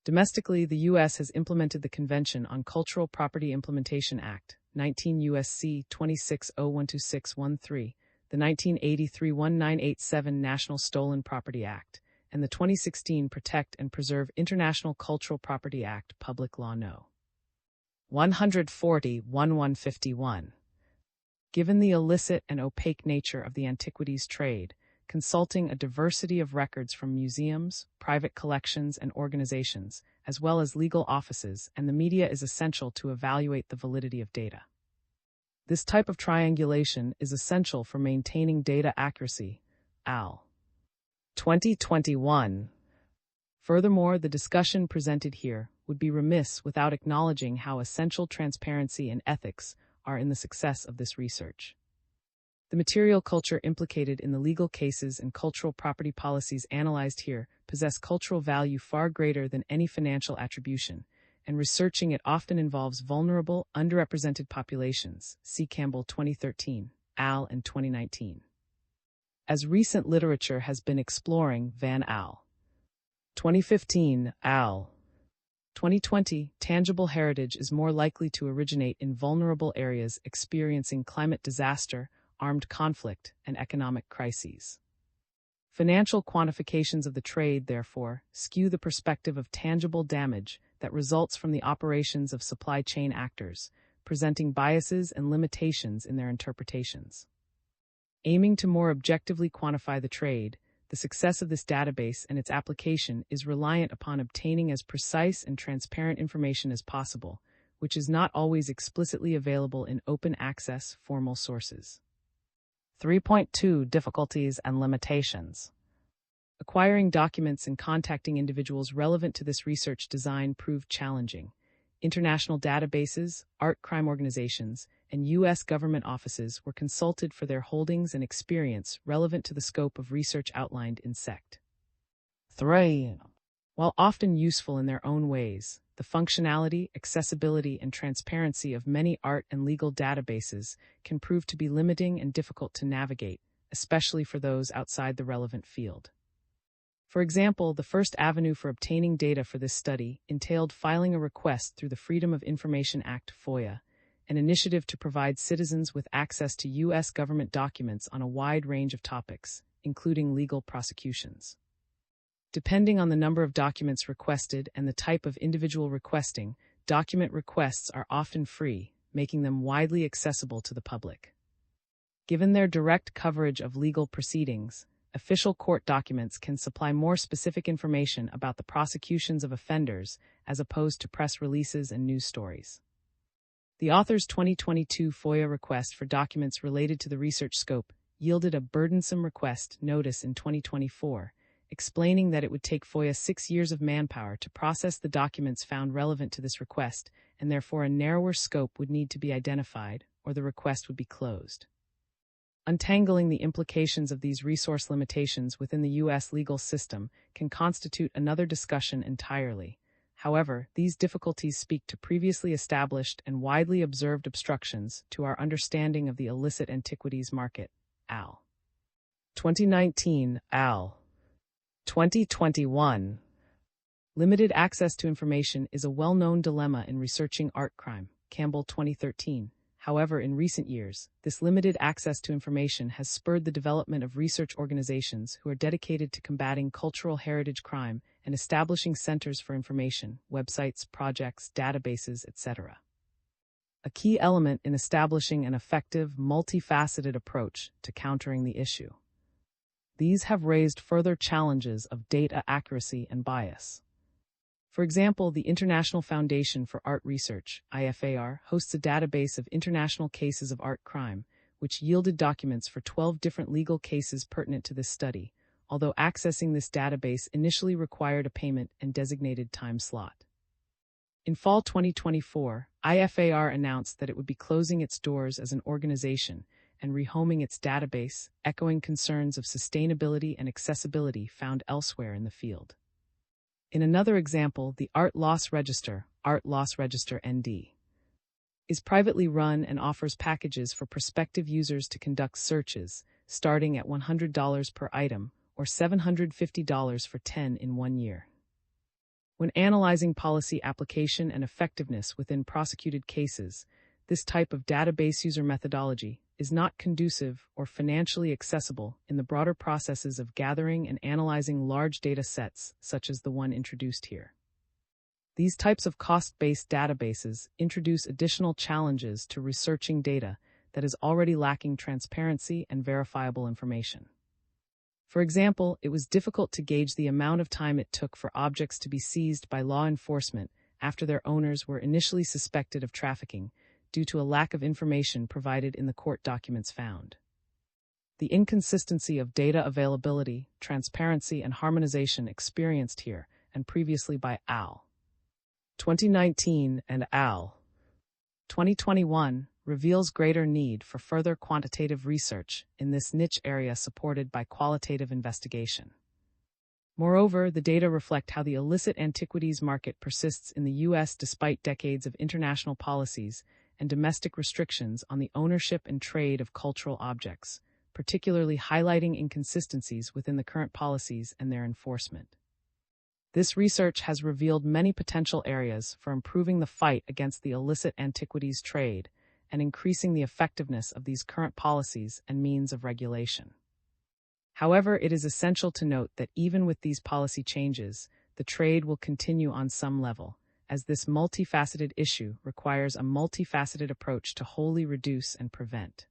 Domestically, the U.S. has implemented the Convention on Cultural Property Implementation Act, 19 U.S.C. 26012613, the 1983 1987 National Stolen Property Act, and the 2016 Protect and Preserve International Cultural Property Act, Public Law No. 140/1151. Given the illicit and opaque nature of the antiquities trade, consulting a diversity of records from museums, private collections, and organizations, as well as legal offices and the media is essential to evaluate the validity of data. This type of triangulation is essential for maintaining data accuracy. Al. 2021. Furthermore, the discussion presented here would be remiss without acknowledging how essential transparency and ethics are in the success of this research. The material culture implicated in the legal cases and cultural property policies analyzed here possess cultural value far greater than any financial attribution, and researching it often involves vulnerable, underrepresented populations. See Campbell 2013, Al. and 2019. As recent literature has been exploring, Van Al. 2015, Al. 2020, tangible heritage is more likely to originate in vulnerable areas experiencing climate disaster, armed conflict, and economic crises. Financial quantifications of the trade, therefore, skew the perspective of tangible damage that results from the operations of supply chain actors, presenting biases and limitations in their interpretations. Aiming to more objectively quantify the trade, the success of this database and its application is reliant upon obtaining as precise and transparent information as possible, which is not always explicitly available in open access formal sources. 3.2 Difficulties and limitations. Acquiring documents and contacting individuals relevant to this research design proved challenging. International databases, art crime organizations, and U.S. government offices were consulted for their holdings and experience relevant to the scope of research outlined in Sect. 3. While often useful in their own ways, the functionality, accessibility, and transparency of many art and legal databases can prove to be limiting and difficult to navigate, especially for those outside the relevant field. For example, the first avenue for obtaining data for this study entailed filing a request through the Freedom of Information Act (FOIA), an initiative to provide citizens with access to U.S. government documents on a wide range of topics, including legal prosecutions. Depending on the number of documents requested and the type of individual requesting, document requests are often free, making them widely accessible to the public. Given their direct coverage of legal proceedings, official court documents can supply more specific information about the prosecutions of offenders as opposed to press releases and news stories. The author's 2022 FOIA request for documents related to the research scope yielded a burdensome request notice in 2024, explaining that it would take FOIA 6 years of manpower to process the documents found relevant to this request, and therefore a narrower scope would need to be identified, or the request would be closed. Untangling the implications of these resource limitations within the U.S. legal system can constitute another discussion entirely. However, these difficulties speak to previously established and widely observed obstructions to our understanding of the illicit antiquities market. Al. 2019, Al. 2021. Limited access to information is a well-known dilemma in researching art crime. Campbell, 2013. However, in recent years, this limited access to information has spurred the development of research organizations who are dedicated to combating cultural heritage crime and establishing centers for information, websites, projects, databases, etc. A key element in establishing an effective, multifaceted approach to countering the issue. These have raised further challenges of data accuracy and bias. For example, the International Foundation for Art Research, IFAR, hosts a database of international cases of art crime, which yielded documents for 12 different legal cases pertinent to this study, although accessing this database initially required a payment and designated time slot. In fall 2024, IFAR announced that it would be closing its doors as an organization and rehoming its database, echoing concerns of sustainability and accessibility found elsewhere in the field. In another example, the Art Loss Register, Art Loss Register ND, is privately run and offers packages for prospective users to conduct searches, starting at $100 per item, or $750 for 10 in 1 year. When analyzing policy application and effectiveness within prosecuted cases, this type of database user methodology is not conducive or financially accessible in the broader processes of gathering and analyzing large data sets such as the one introduced here. These types of cost-based databases introduce additional challenges to researching data that is already lacking transparency and verifiable information. For example, it was difficult to gauge the amount of time it took for objects to be seized by law enforcement after their owners were initially suspected of trafficking, due to a lack of information provided in the court documents found. The inconsistency of data availability, transparency, and harmonization experienced here and previously by Al. 2019 and Al. 2021 reveals greater need for further quantitative research in this niche area supported by qualitative investigation. Moreover, the data reflect how the illicit antiquities market persists in the U.S. despite decades of international policies and domestic restrictions on the ownership and trade of cultural objects, particularly highlighting inconsistencies within the current policies and their enforcement. This research has revealed many potential areas for improving the fight against the illicit antiquities trade and increasing the effectiveness of these current policies and means of regulation. However, it is essential to note that even with these policy changes, the trade will continue on some level, as this multifaceted issue requires a multifaceted approach to wholly reduce and prevent.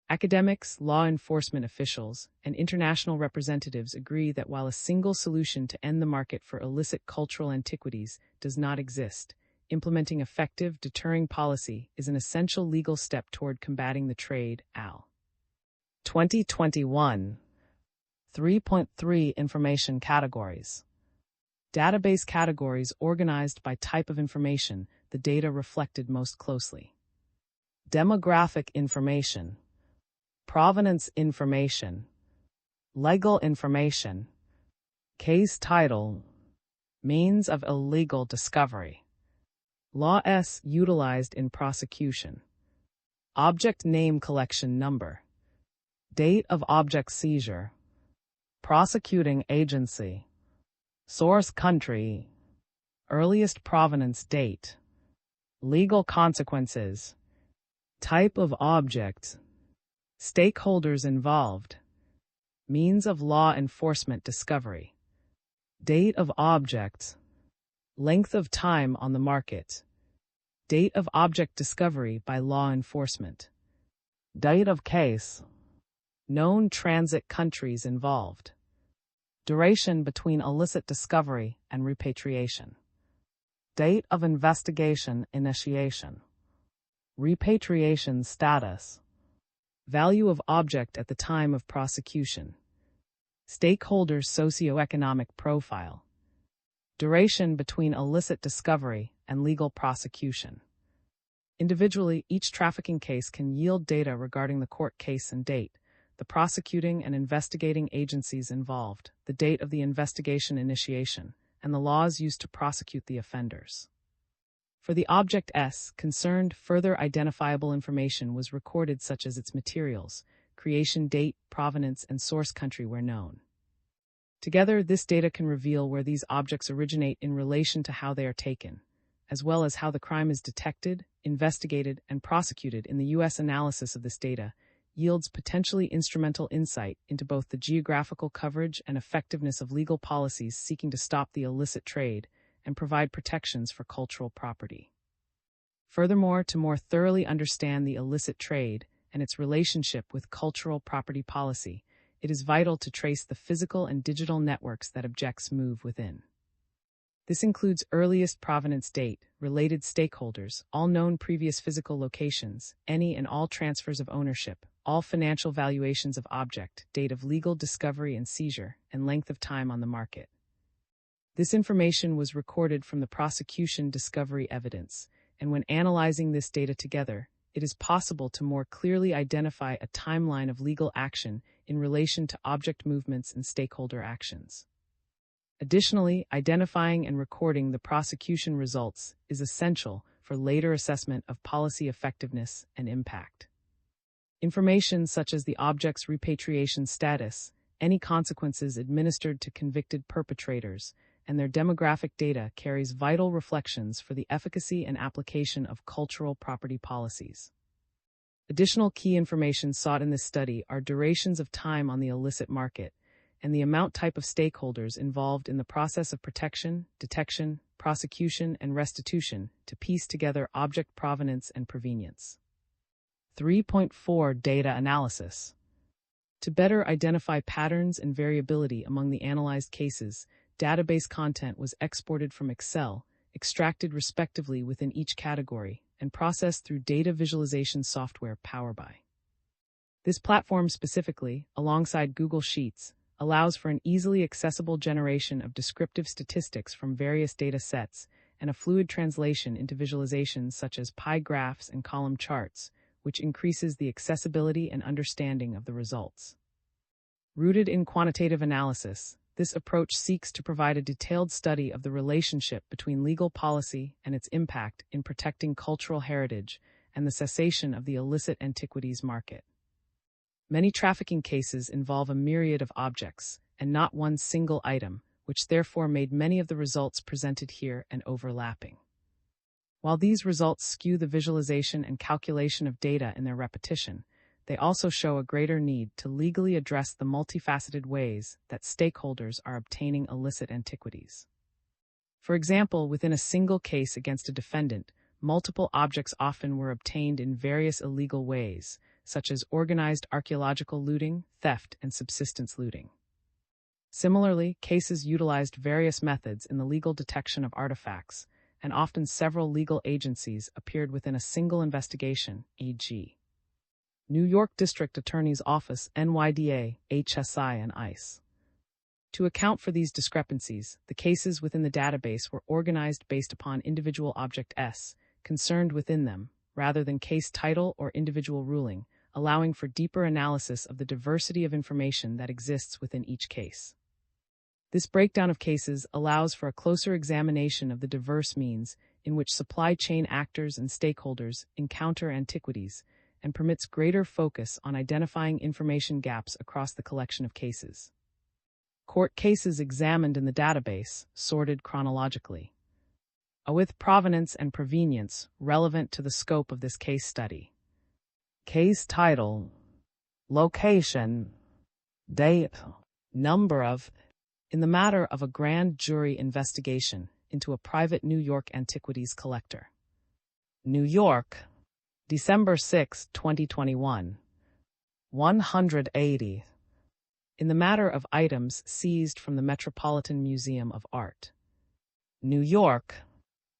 Academics, law enforcement officials, and international representatives agree that while a single solution to end the market for illicit cultural antiquities does not exist, implementing effective, deterring policy is an essential legal step toward combating the trade. Al. 2021. 3.3 Information Categories. Database categories organized by type of information the data reflected most closely. Demographic information, provenance information, legal information, case title, Means of illegal discovery. Law S utilized in prosecution. Object name collection number. Date of object seizure. Prosecuting agency. Source country. Earliest provenance date. Legal consequences. Type of object. Stakeholders involved. Means of law enforcement discovery. Date of object. Length of time on the market. Date of object discovery by law enforcement. Date of case. Known transit countries involved. Duration between illicit discovery and repatriation. Date of investigation initiation. Repatriation status. Value of object at the time of prosecution. Stakeholders' socioeconomic profile. Duration between illicit discovery and legal prosecution. Individually, each trafficking case can yield data regarding the court case and date, the prosecuting and investigating agencies involved, the date of the investigation initiation, and the laws used to prosecute the offenders. For the object S concerned, further identifiable information was recorded such as its materials, creation date, provenance, and source country where known. Together, this data can reveal where these objects originate in relation to how they are taken, as well as how the crime is detected, investigated, and prosecuted. In the U.S. analysis of this data yields potentially instrumental insight into both the geographical coverage and effectiveness of legal policies seeking to stop the illicit trade and provide protections for cultural property. Furthermore, to more thoroughly understand the illicit trade and its relationship with cultural property policy, it is vital to trace the physical and digital networks that objects move within. This includes earliest provenance date, related stakeholders, all known previous physical locations, any and all transfers of ownership, all financial valuations of object, date of legal discovery and seizure, and length of time on the market. This information was recorded from the prosecution discovery evidence, and when analyzing this data together, it is possible to more clearly identify a timeline of legal action in relation to object movements and stakeholder actions. Additionally, identifying and recording the prosecution results is essential for later assessment of policy effectiveness and impact. Information such as the object's repatriation status, any consequences administered to convicted perpetrators, and their demographic data carries vital reflections for the efficacy and application of cultural property policies. Additional key information sought in this study are durations of time on the illicit market, and the amount type of stakeholders involved in the process of protection, detection, prosecution, and restitution to piece together object provenance and provenience. 3.4 Data analysis. To better identify patterns and variability among the analyzed cases, database content was exported from Excel, extracted respectively within each category, and processed through data visualization software Power BI. This platform specifically, alongside Google Sheets, allows for an easily accessible generation of descriptive statistics from various data sets and a fluid translation into visualizations such as pie graphs and column charts, which increases the accessibility and understanding of the results. Rooted in quantitative analysis, this approach seeks to provide a detailed study of the relationship between legal policy and its impact in protecting cultural heritage and the cessation of the illicit antiquities market. Many trafficking cases involve a myriad of objects, and not one single item, which therefore made many of the results presented here and overlapping. While these results skew the visualization and calculation of data in their repetition, they also show a greater need to legally address the multifaceted ways that stakeholders are obtaining illicit antiquities. For example, within a single case against a defendant, multiple objects often were obtained in various illegal ways, such as organized archaeological looting, theft, and subsistence looting. Similarly, cases utilized various methods in the legal detection of artifacts, and often several legal agencies appeared within a single investigation, e.g. New York District Attorney's Office, NYDA, HSI, and ICE. To account for these discrepancies, the cases within the database were organized based upon individual object S, concerned within them, rather than case title or individual ruling, allowing for deeper analysis of the diversity of information that exists within each case. This breakdown of cases allows for a closer examination of the diverse means in which supply chain actors and stakeholders encounter antiquities, and permits greater focus on identifying information gaps across the collection of cases. Court cases examined in the database, sorted chronologically. With provenance and provenience relevant to the scope of this case study. Case title, location, date, number of, in the matter of a grand jury investigation into a private New York antiquities collector. New York, December 6, 2021. 180. In the matter of items seized from the Metropolitan Museum of Art. New York,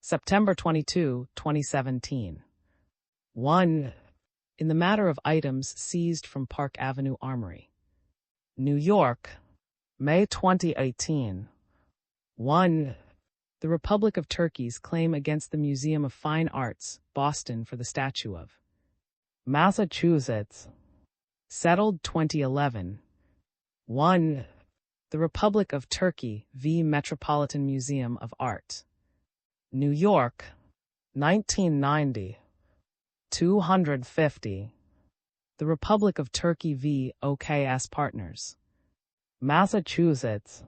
September 22, 2017. 1. In the matter of items seized from Park Avenue Armory. New York, May 2018. 1. The Republic of Turkey's claim against the Museum of Fine Arts, Boston, for the statue of Massachusetts. Settled 2011. 1. The Republic of Turkey v. Metropolitan Museum of Art. New York, 1990. 250. The Republic of Turkey v. OKS Partners. Massachusetts,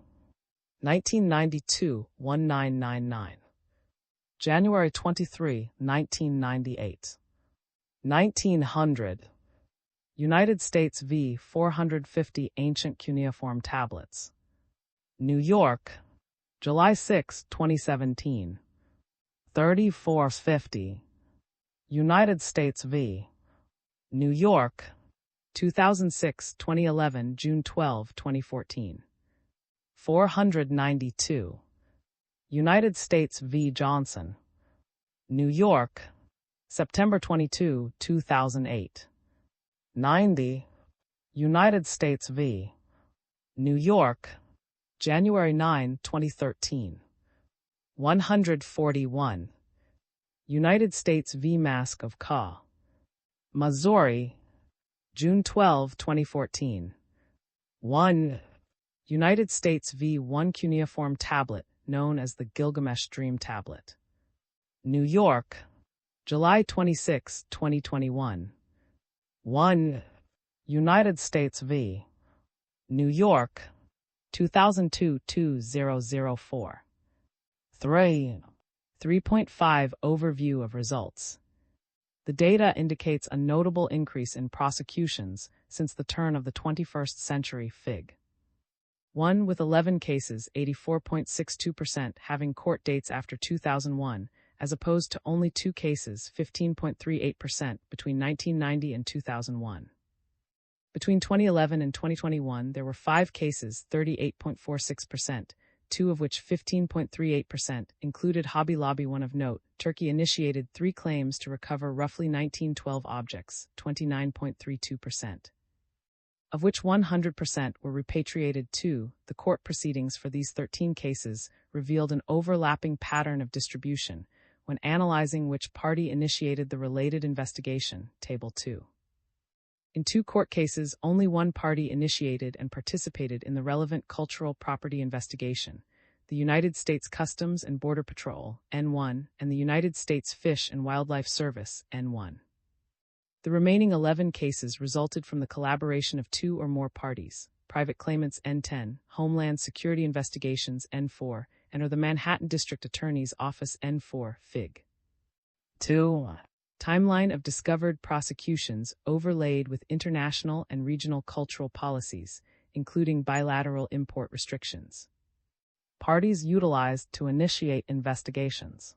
1992, 1999. January 23, 1998. 1900. United States v. 450 Ancient Cuneiform Tablets. New York, July 6, 2017. 3450. United States v. New York, 2006-2011, June 12, 2014. 492. United States v. Johnson. New York, September 22, 2008. 90. United States v. New York, January 9, 2013. 141. United States v. Mask of Ka. Missouri, June 12, 2014. 1. United States v. One Cuneiform Tablet, known as the Gilgamesh Dream Tablet. New York, July 26, 2021. 1. United States v. New York, 2002-2004. 3. 3.5 Overview of results. The data indicates a notable increase in prosecutions since the turn of the 21st century. Fig. 1 with 11 cases, 84.62% having court dates after 2001, as opposed to only 2 cases, 15.38% between 1990 and 2001. Between 2011 and 2021, there were 5 cases, 38.46%, 2 of which 15.38% included Hobby Lobby. One of note, Turkey initiated 3 claims to recover roughly 1912 objects, 29.32%. Of which 100% were repatriated. 2. The court proceedings for these 13 cases revealed an overlapping pattern of distribution when analyzing which party initiated the related investigation, Table 2. In 2 court cases, only one party initiated and participated in the relevant cultural property investigation, the United States Customs and Border Patrol, N1, and the United States Fish and Wildlife Service, N1. The remaining 11 cases resulted from the collaboration of 2 or more parties, private claimants N10, Homeland Security Investigations N4, and or the Manhattan District Attorney's Office N4, Fig. 2. Timeline of discovered prosecutions overlaid with international and regional cultural policies, including bilateral import restrictions. Parties utilized to initiate investigations.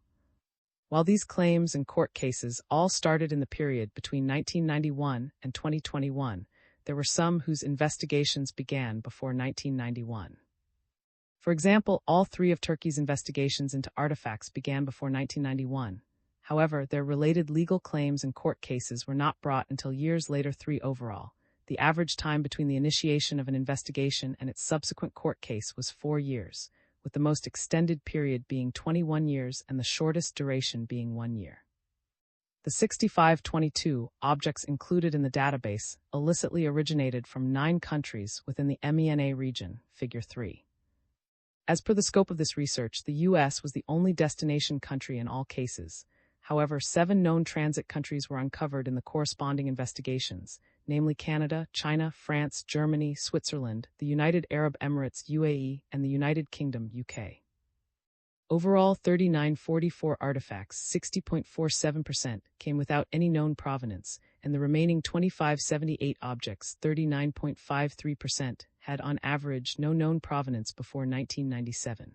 While these claims and court cases all started in the period between 1991 and 2021, there were some whose investigations began before 1991. For example, all 3 of Turkey's investigations into artifacts began before 1991. However, their related legal claims and court cases were not brought until years later. 3 overall. The average time between the initiation of an investigation and its subsequent court case was 4 years, with the most extended period being 21 years and the shortest duration being 1 year. The 6522 objects included in the database illicitly originated from 9 countries within the MENA region, Figure 3. As per the scope of this research, the U.S. was the only destination country in all cases. However, 7 known transit countries were uncovered in the corresponding investigations, namely Canada, China, France, Germany, Switzerland, the United Arab Emirates (UAE), and the United Kingdom (UK). Overall, 3944 artifacts, 60.47%, came without any known provenance, and the remaining 2578 objects, 39.53%, had on average no known provenance before 1997.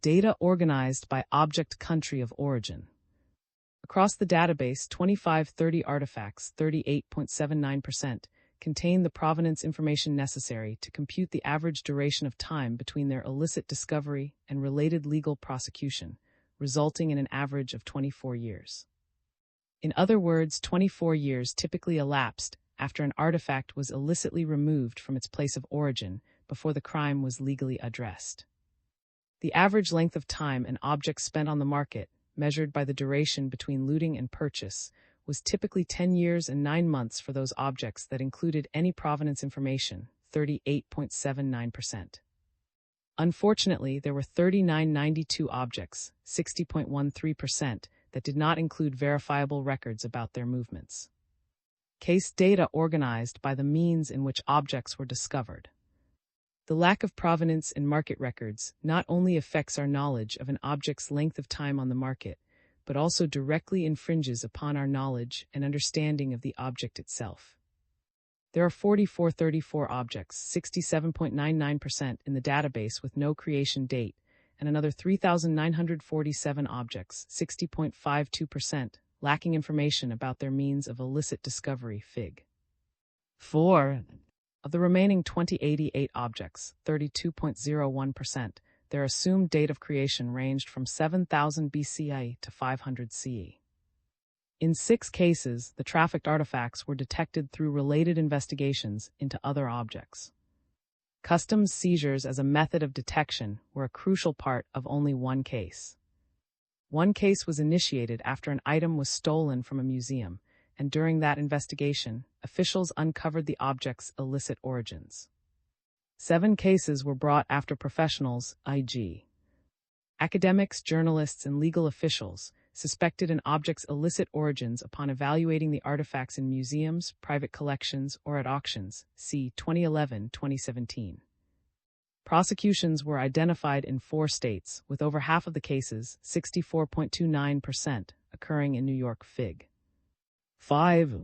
Data organized by object country of origin. Across the database, 2530 artifacts, 38.79%, contain the provenance information necessary to compute the average duration of time between their illicit discovery and related legal prosecution, resulting in an average of 24 years. In other words, 24 years typically elapsed after an artifact was illicitly removed from its place of origin before the crime was legally addressed. The average length of time an object spent on the market, measured by the duration between looting and purchase, was typically 10 years and 9 months for those objects that included any provenance information, 38.79%. Unfortunately, there were 3992 objects, 60.13%, that did not include verifiable records about their movements. Case data organized by the means in which objects were discovered. The lack of provenance in market records not only affects our knowledge of an object's length of time on the market, but also directly infringes upon our knowledge and understanding of the object itself. There are 4434 objects, 67.99%, in the database with no creation date, and another 3,947 objects, 60.52%, lacking information about their means of illicit discovery, Fig. 4. Of the remaining 2088 objects, 32.01%, their assumed date of creation ranged from 7000 BCE to 500 CE. In 6 cases, the trafficked artifacts were detected through related investigations into other objects. Customs seizures as a method of detection were a crucial part of only one case. One case was initiated after an item was stolen from a museum, and during that investigation, officials uncovered the object's illicit origins. 7 cases were brought after professionals, e.g., academics, journalists, and legal officials, suspected an object's illicit origins upon evaluating the artifacts in museums, private collections, or at auctions, see 2011-2017. Prosecutions were identified in 4 states, with over half of the cases, 64.29%, occurring in New York, Fig. 5.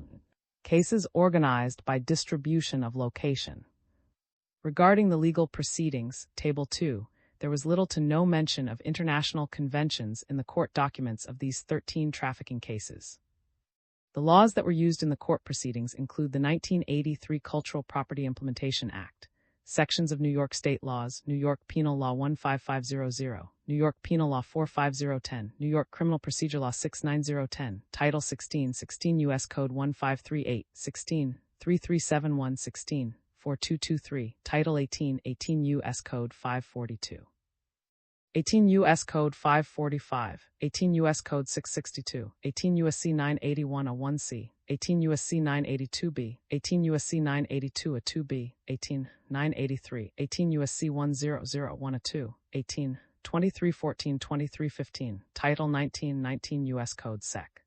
Cases organized by distribution of location. Regarding the legal proceedings, Table 2, there was little to no mention of international conventions in the court documents of these 13 trafficking cases. The laws that were used in the court proceedings include the 1983 Cultural Property Implementation Act, sections of New York state laws, New York Penal Law 15500, New York Penal Law 45010, New York Criminal Procedure Law 69010, Title 16, 16 U.S. Code 1538, 16, 3371, 16, 4223, Title 18, 18 U.S. Code 542. 18 U.S. Code 545, 18 U.S. Code 662, 18 U.S.C. 981-01C, 18 U.S.C. 982B, 18 U.S.C. 982-2B, 18, 983, 18 U.S.C. 10012, 18, 2314, 2315, Title 19, 19 U.S. Code Sec.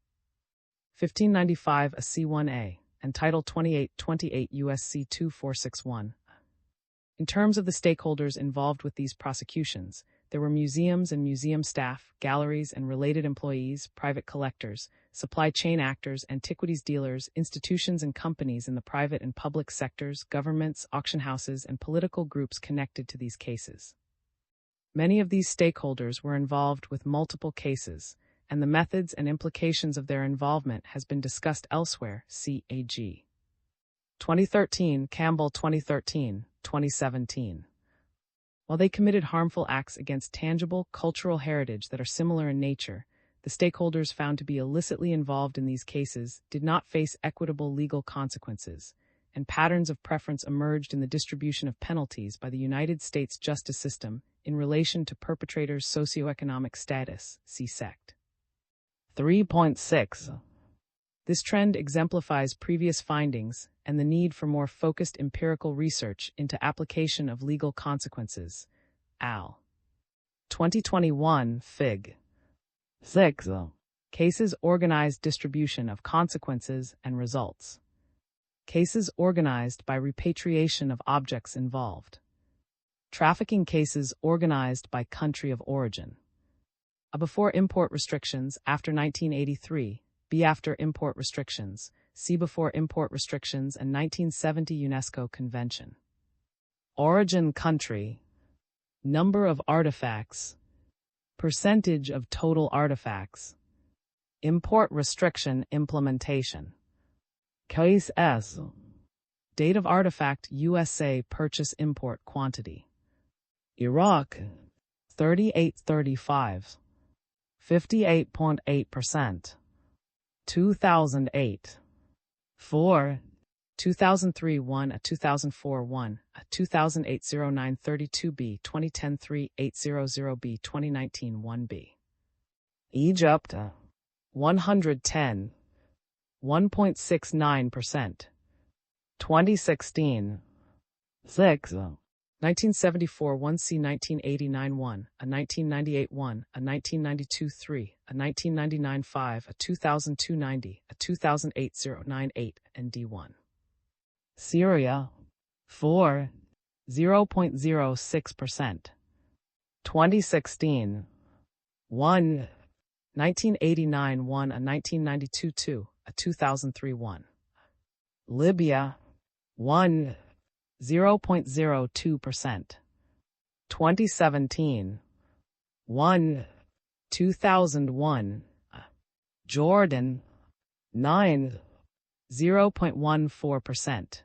1595 a C1A, and Title 28, 28 U.S.C. 2461. In terms of the stakeholders involved with these prosecutions, there were museums and museum staff, galleries and related employees, private collectors, supply chain actors, antiquities dealers, institutions and companies in the private and public sectors, governments, auction houses, and political groups connected to these cases. Many of these stakeholders were involved with multiple cases, and the methods and implications of their involvement has been discussed elsewhere, see AG. 2013, Campbell 2013, 2017. While they committed harmful acts against tangible cultural heritage that are similar in nature, the stakeholders found to be illicitly involved in these cases did not face equitable legal consequences, and patterns of preference emerged in the distribution of penalties by the United States justice system in relation to perpetrators' socioeconomic status, see Sect. 3.6. This trend exemplifies previous findings and the need for more focused empirical research into application of legal consequences, al. 2021, Fig. 6. Cases organized distribution of consequences and results. Cases organized by repatriation of objects involved. Trafficking cases organized by country of origin. A before import restrictions after 1983, B after import restrictions, C before import restrictions and 1970 UNESCO Convention. Origin country. Number of artifacts. Percentage of total artifacts. Import restriction implementation. Case S. Date of artifact USA purchase import quantity. Iraq 3835 58.8%. 2008 4 2003 1 a 2004 1 a 2008 09 32B 2010 3 800B 2019 1B. Egypt 110 1.69%. 2016 6 1974 1C 1989 1 a 1998 1 a 1992 3 a 1999 5 a 2002 90 a 2008 098 and D1. Syria 4 0.06%. 2016 1 1989 1 a 1992 2 a 2003 1. Libya 1 0.02%. 2017 1 2001. Jordan 9 0.14%.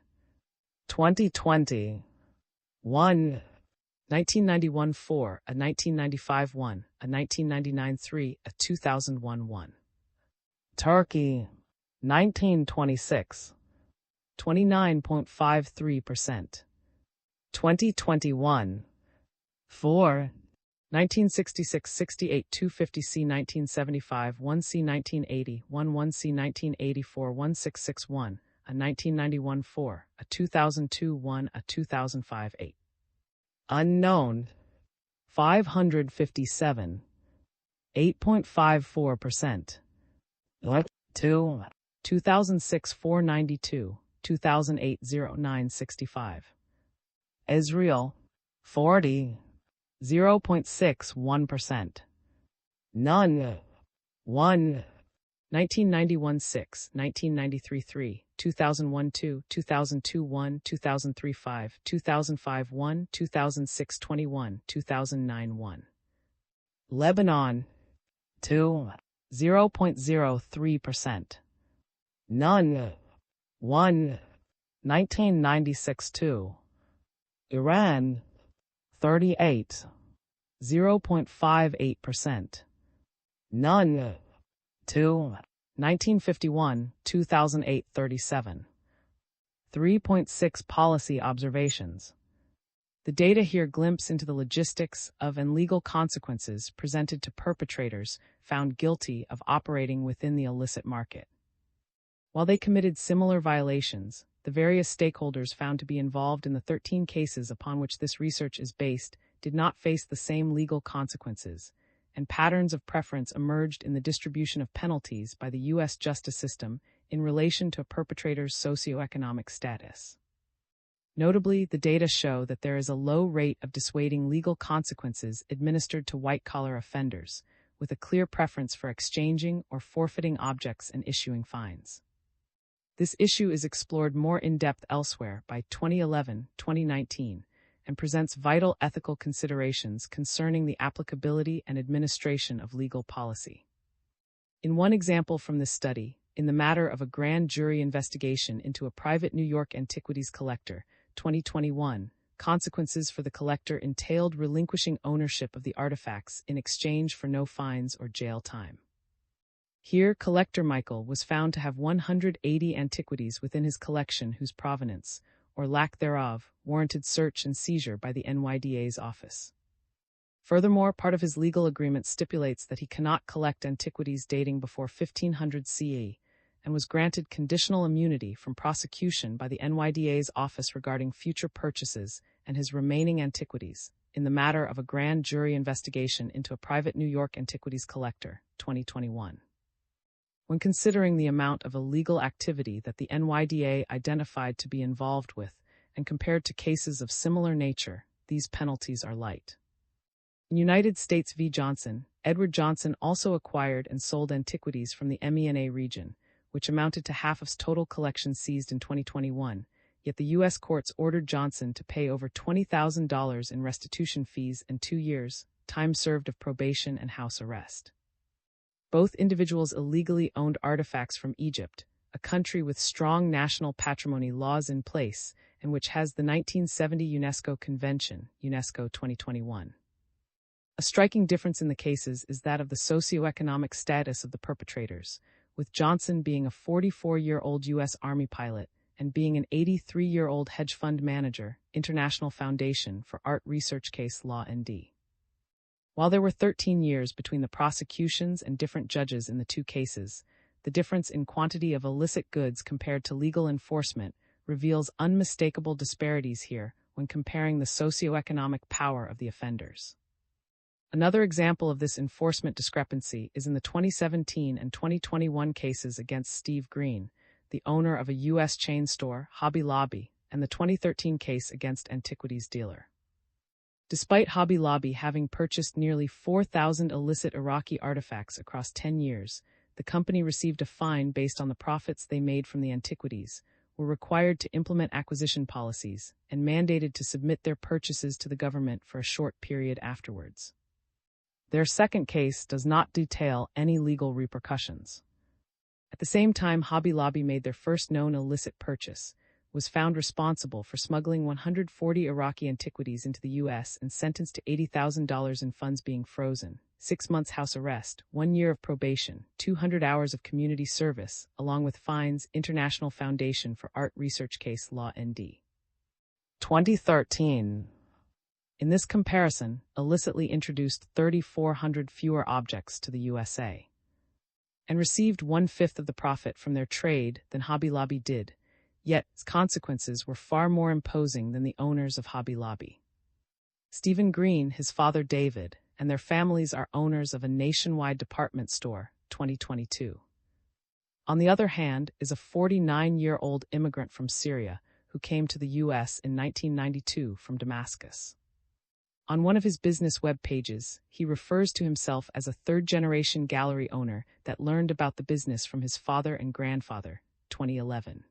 2020 1 1991 4 a 1995 1 a 1999 3 a 2001 1. Turkey 1926 29.53%. 2021 4 1966 68 250 C 1975 1 C 1980 1 C 1984 1661 a 1991 4 a 2002 1 a 2005 8. Unknown 557 8.54%. 2 2006 492 2008 0965. Israel 40 0.61%. None 1 1991 6 1993 3 2001 2 2002 1 2003 5 2005 1 2006 21 2009 1. Lebanon 2 0.03%. None 1 1996 2. Iran 38 0.58%. None 2 1951 2008 37. 3.6 Policy observations. The data here glimpse into the logistics of and legal consequences presented to perpetrators found guilty of operating within the illicit market. While they committed similar violations, the various stakeholders found to be involved in the 13 cases upon which this research is based did not face the same legal consequences, and patterns of preference emerged in the distribution of penalties by the U.S. justice system in relation to a perpetrator's socioeconomic status. Notably, the data show that there is a low rate of dissuading legal consequences administered to white-collar offenders, with a clear preference for exchanging or forfeiting objects and issuing fines. This issue is explored more in-depth elsewhere by 2011-2019 and presents vital ethical considerations concerning the applicability and administration of legal policy. In one example from this study, in the matter of a grand jury investigation into a private New York antiquities collector, 2021, consequences for the collector entailed relinquishing ownership of the artifacts in exchange for no fines or jail time. Here, collector Michael was found to have 180 antiquities within his collection whose provenance, or lack thereof, warranted search and seizure by the NYDA's office. Furthermore, part of his legal agreement stipulates that he cannot collect antiquities dating before 1500 CE, and was granted conditional immunity from prosecution by the NYDA's office regarding future purchases and his remaining antiquities, in the matter of a grand jury investigation into a private New York antiquities collector, 2021. When considering the amount of illegal activity that the NYDA identified to be involved with, and compared to cases of similar nature, these penalties are light. In United States v. Johnson, Edward Johnson also acquired and sold antiquities from the MENA region, which amounted to half of total collection seized in 2021, yet the U.S. courts ordered Johnson to pay over $20,000 in restitution fees and 2 years, time served of probation and house arrest. Both individuals illegally owned artifacts from Egypt, a country with strong national patrimony laws in place, and which has the 1970 UNESCO Convention, UNESCO 2021. A striking difference in the cases is that of the socioeconomic status of the perpetrators, with Johnson being a 44-year-old U.S. Army pilot and being an 83-year-old hedge fund manager, International Foundation for Art Research Case Law ND. While there were 13 years between the prosecutions and different judges in the two cases, the difference in quantity of illicit goods compared to legal enforcement reveals unmistakable disparities here when comparing the socioeconomic power of the offenders. Another example of this enforcement discrepancy is in the 2017 and 2021 cases against Steve Green, the owner of a U.S. chain store, Hobby Lobby, and the 2013 case against antiquities dealer. Despite Hobby Lobby having purchased nearly 4,000 illicit Iraqi artifacts across 10 years, the company received a fine based on the profits they made from the antiquities, were required to implement acquisition policies, and mandated to submit their purchases to the government for a short period afterwards. Their second case does not detail any legal repercussions. At the same time Hobby Lobby made their first known illicit purchase, was found responsible for smuggling 140 Iraqi antiquities into the U.S. and sentenced to $80,000 in funds being frozen, 6 months house arrest, 1 year of probation, 200 hours of community service, along with fines. International Foundation for Art Research Case Law ND. 2013. In this comparison, illicitly introduced 3,400 fewer objects to the USA and received 1/5 of the profit from their trade than Hobby Lobby did, yet its consequences were far more imposing than the owners of Hobby Lobby. Stephen Green, his father David, and their families are owners of a nationwide department store, 2022. On the other hand is a 49-year-old immigrant from Syria who came to the U.S. in 1992 from Damascus. On one of his business web pages, he refers to himself as a third-generation gallery owner that learned about the business from his father and grandfather, 2011.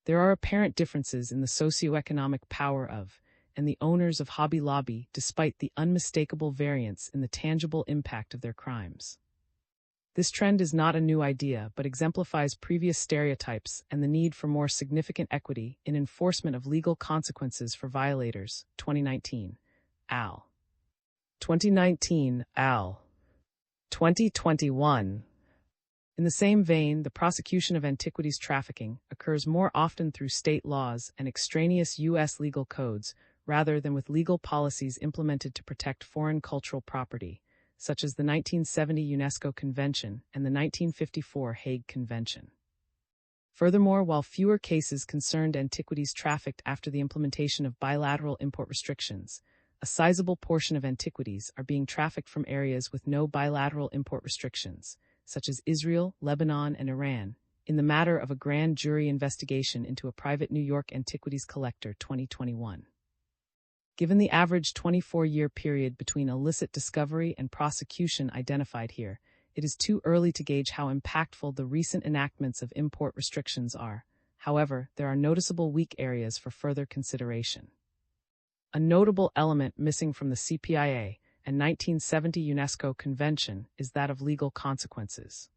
There are apparent differences in the socioeconomic power of, and the owners of Hobby Lobby despite the unmistakable variance in the tangible impact of their crimes. This trend is not a new idea but exemplifies previous stereotypes and the need for more significant equity in enforcement of legal consequences for violators, 2019. Al. 2019, Al. 2021. In the same vein, the prosecution of antiquities trafficking occurs more often through state laws and extraneous U.S. legal codes rather than with legal policies implemented to protect foreign cultural property, such as the 1970 UNESCO Convention and the 1954 Hague Convention. Furthermore, while fewer cases concerned antiquities trafficked after the implementation of bilateral import restrictions, a sizable portion of antiquities are being trafficked from areas with no bilateral import restrictions, such as Israel, Lebanon, and Iran, in the matter of a grand jury investigation into a private New York antiquities collector, 2021. Given the average 24-year period between illicit discovery and prosecution identified here, it is too early to gauge how impactful the recent enactments of import restrictions are. However, there are noticeable weak areas for further consideration. A notable element missing from the CPIA and 1970 UNESCO Convention is that of legal consequences.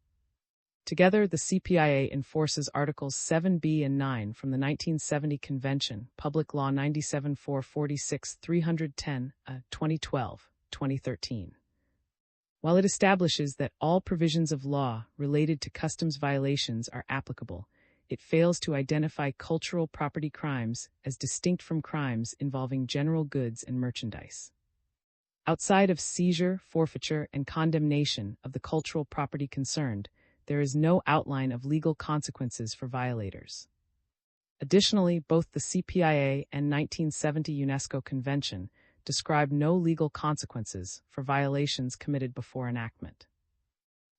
Together, the CPIA enforces Articles 7b and 9 from the 1970 Convention, Public Law 97-446-310, 2012, 2013. While it establishes that all provisions of law related to customs violations are applicable, it fails to identify cultural property crimes as distinct from crimes involving general goods and merchandise. Outside of seizure, forfeiture, and condemnation of the cultural property concerned, there is no outline of legal consequences for violators. Additionally, both the CPIA and 1970 UNESCO Convention describe no legal consequences for violations committed before enactment.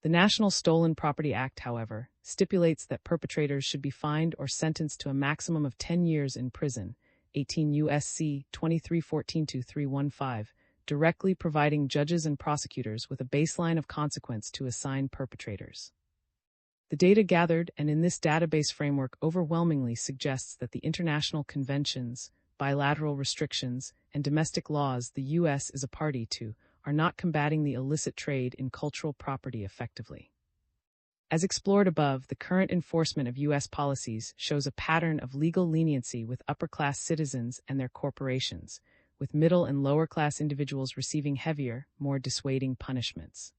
The National Stolen Property Act, however, stipulates that perpetrators should be fined or sentenced to a maximum of 10 years in prison, 18 U.S.C. 2314-315, directly providing judges and prosecutors with a baseline of consequence to assign perpetrators. The data gathered and in this database framework overwhelmingly suggests that the international conventions, bilateral restrictions, and domestic laws the U.S. is a party to are not combating the illicit trade in cultural property effectively. As explored above, the current enforcement of U.S. policies shows a pattern of legal leniency with upper-class citizens and their corporations, with middle and lower-class individuals receiving heavier, more dissuading punishments.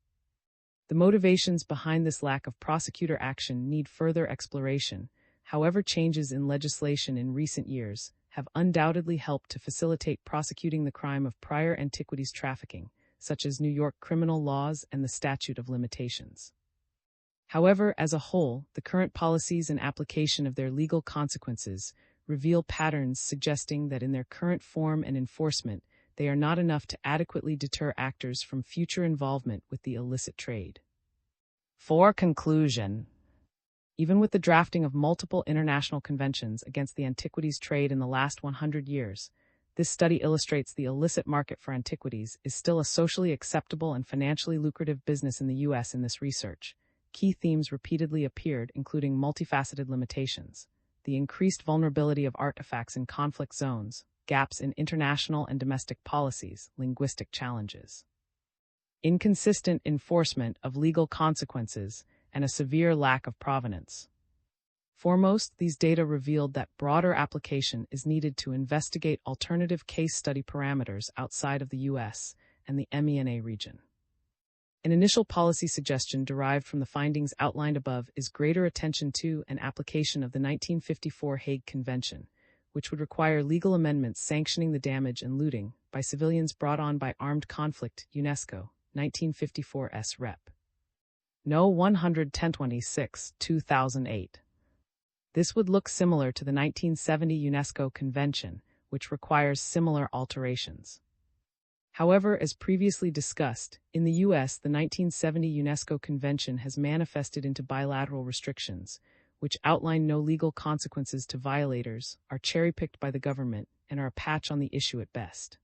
The motivations behind this lack of prosecutor action need further exploration. However, changes in legislation in recent years have undoubtedly helped to facilitate prosecuting the crime of prior antiquities trafficking, such as New York criminal laws and the statute of limitations. However, as a whole, the current policies and application of their legal consequences reveal patterns suggesting that in their current form and enforcement, they are not enough to adequately deter actors from future involvement with the illicit trade. For conclusion, even with the drafting of multiple international conventions against the antiquities trade in the last 100 years, this study illustrates the illicit market for antiquities is still a socially acceptable and financially lucrative business in the U.S. In this research, key themes repeatedly appeared, including multifaceted limitations, the increased vulnerability of artifacts in conflict zones, gaps in international and domestic policies, linguistic challenges, inconsistent enforcement of legal consequences, and a severe lack of provenance. Foremost, these data revealed that broader application is needed to investigate alternative case study parameters outside of the U.S. and the MENA region. An initial policy suggestion derived from the findings outlined above is greater attention to and application of the 1954 Hague Convention, which would require legal amendments sanctioning the damage and looting by civilians brought on by armed conflict. UNESCO, 1954 S. Rep. No. 11026, 2008. This would look similar to the 1970 UNESCO Convention, which requires similar alterations. However, as previously discussed, in the U.S. the 1970 UNESCO Convention has manifested into bilateral restrictions, which outline no legal consequences to violators, are cherry-picked by the government, and are a patch on the issue at best.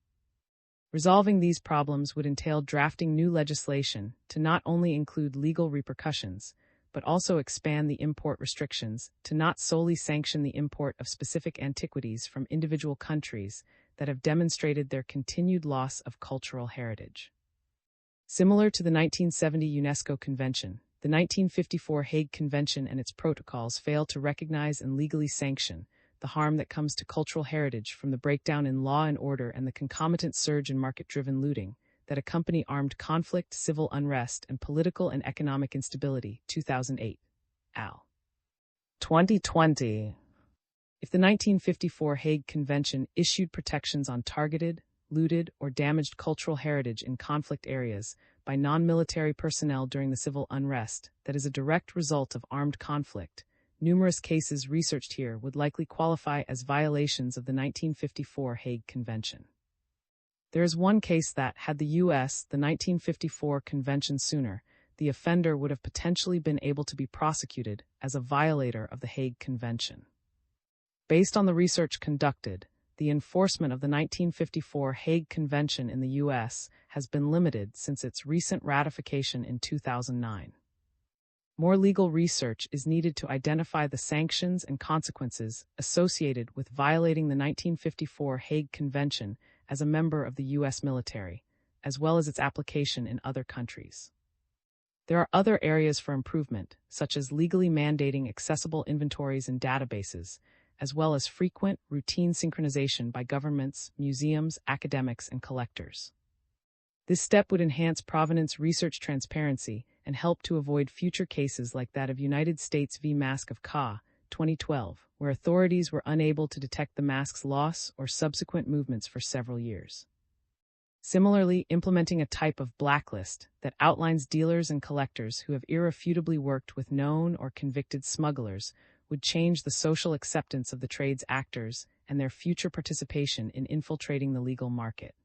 Resolving these problems would entail drafting new legislation to not only include legal repercussions, but also expand the import restrictions to not solely sanction the import of specific antiquities from individual countries that have demonstrated their continued loss of cultural heritage. Similar to the 1970 UNESCO Convention, the 1954 Hague Convention and its protocols fail to recognize and legally sanction the harm that comes to cultural heritage from the breakdown in law and order and the concomitant surge in market-driven looting that accompany armed conflict, civil unrest, and political and economic instability. 2008. Al. 2020. If the 1954 Hague Convention issued protections on targeted, looted, or damaged cultural heritage in conflict areas by non-military personnel during the civil unrest that is a direct result of armed conflict, numerous cases researched here would likely qualify as violations of the 1954 Hague Convention. There is one case that, had the U.S. the 1954 Convention sooner, the offender would have potentially been able to be prosecuted as a violator of the Hague Convention. Based on the research conducted, the enforcement of the 1954 Hague Convention in the U.S. has been limited since its recent ratification in 2009. More legal research is needed to identify the sanctions and consequences associated with violating the 1954 Hague Convention as a member of the U.S. military, as well as its application in other countries. There are other areas for improvement, such as legally mandating accessible inventories and databases, as well as frequent, routine synchronization by governments, museums, academics, and collectors. This step would enhance provenance research transparency and help to avoid future cases like that of United States v. Mask of Ka, 2012, where authorities were unable to detect the mask's loss or subsequent movements for several years. Similarly, implementing a type of blacklist that outlines dealers and collectors who have irrefutably worked with known or convicted smugglers would change the social acceptance of the trade's actors and their future participation in infiltrating the legal market.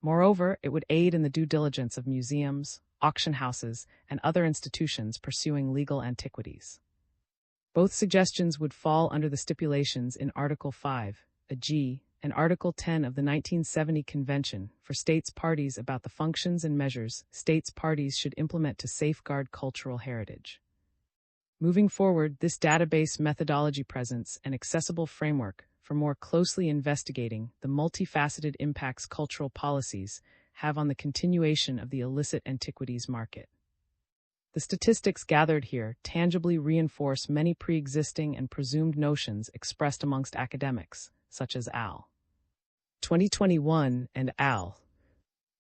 Moreover, it would aid in the due diligence of museums, auction houses, and other institutions pursuing legal antiquities. Both suggestions would fall under the stipulations in Article 5, a G, and Article 10 of the 1970 Convention for States Parties about the functions and measures States Parties should implement to safeguard cultural heritage. Moving forward, this database methodology presents an accessible framework for more closely investigating the multifaceted impacts cultural policies have on the continuation of the illicit antiquities market. The statistics gathered here tangibly reinforce many pre-existing and presumed notions expressed amongst academics, such as Al. 2021 and Al.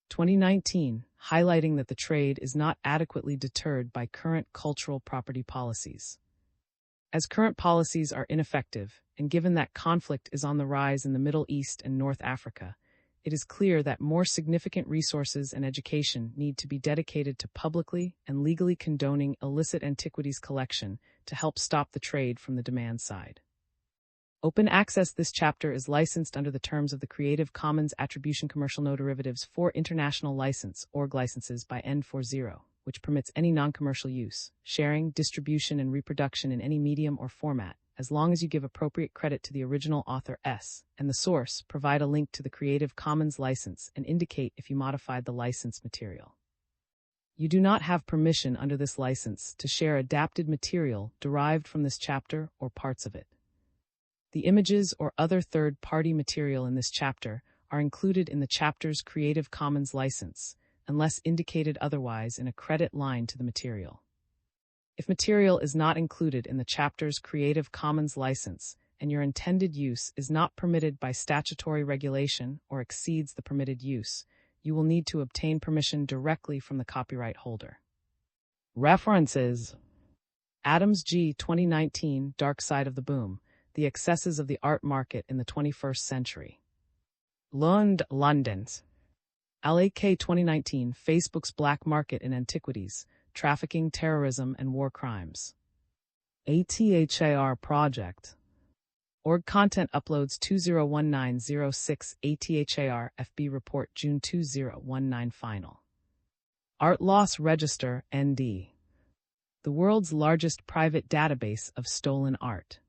2019, highlighting that the trade is not adequately deterred by current cultural property policies. As current policies are ineffective, and given that conflict is on the rise in the Middle East and North Africa, it is clear that more significant resources and education need to be dedicated to publicly and legally condoning illicit antiquities collection to help stop the trade from the demand side. Open access. This chapter is licensed under the terms of the Creative Commons Attribution Commercial No Derivatives 4 International License, org licenses by N40, which permits any non-commercial use, sharing, distribution, and reproduction in any medium or format, as long as you give appropriate credit to the original author S, and the source, provide a link to the Creative Commons license, and indicate if you modified the licensed material. You do not have permission under this license to share adapted material derived from this chapter or parts of it. The images or other third-party material in this chapter are included in the chapter's Creative Commons license, unless indicated otherwise in a credit line to the material. If material is not included in the chapter's Creative Commons license and your intended use is not permitted by statutory regulation or exceeds the permitted use, you will need to obtain permission directly from the copyright holder. References: Adams G. 2019, Dark Side of the Boom, The Excesses of the Art Market in the 21st Century. Lund, London. LAK 2019, Facebook's Black Market in Antiquities, Trafficking, Terrorism, and War Crimes. ATHAR Project. Org Content Uploads 201906 ATHAR FB Report June 2019 Final. Art Loss Register, ND. The world's largest private database of stolen art.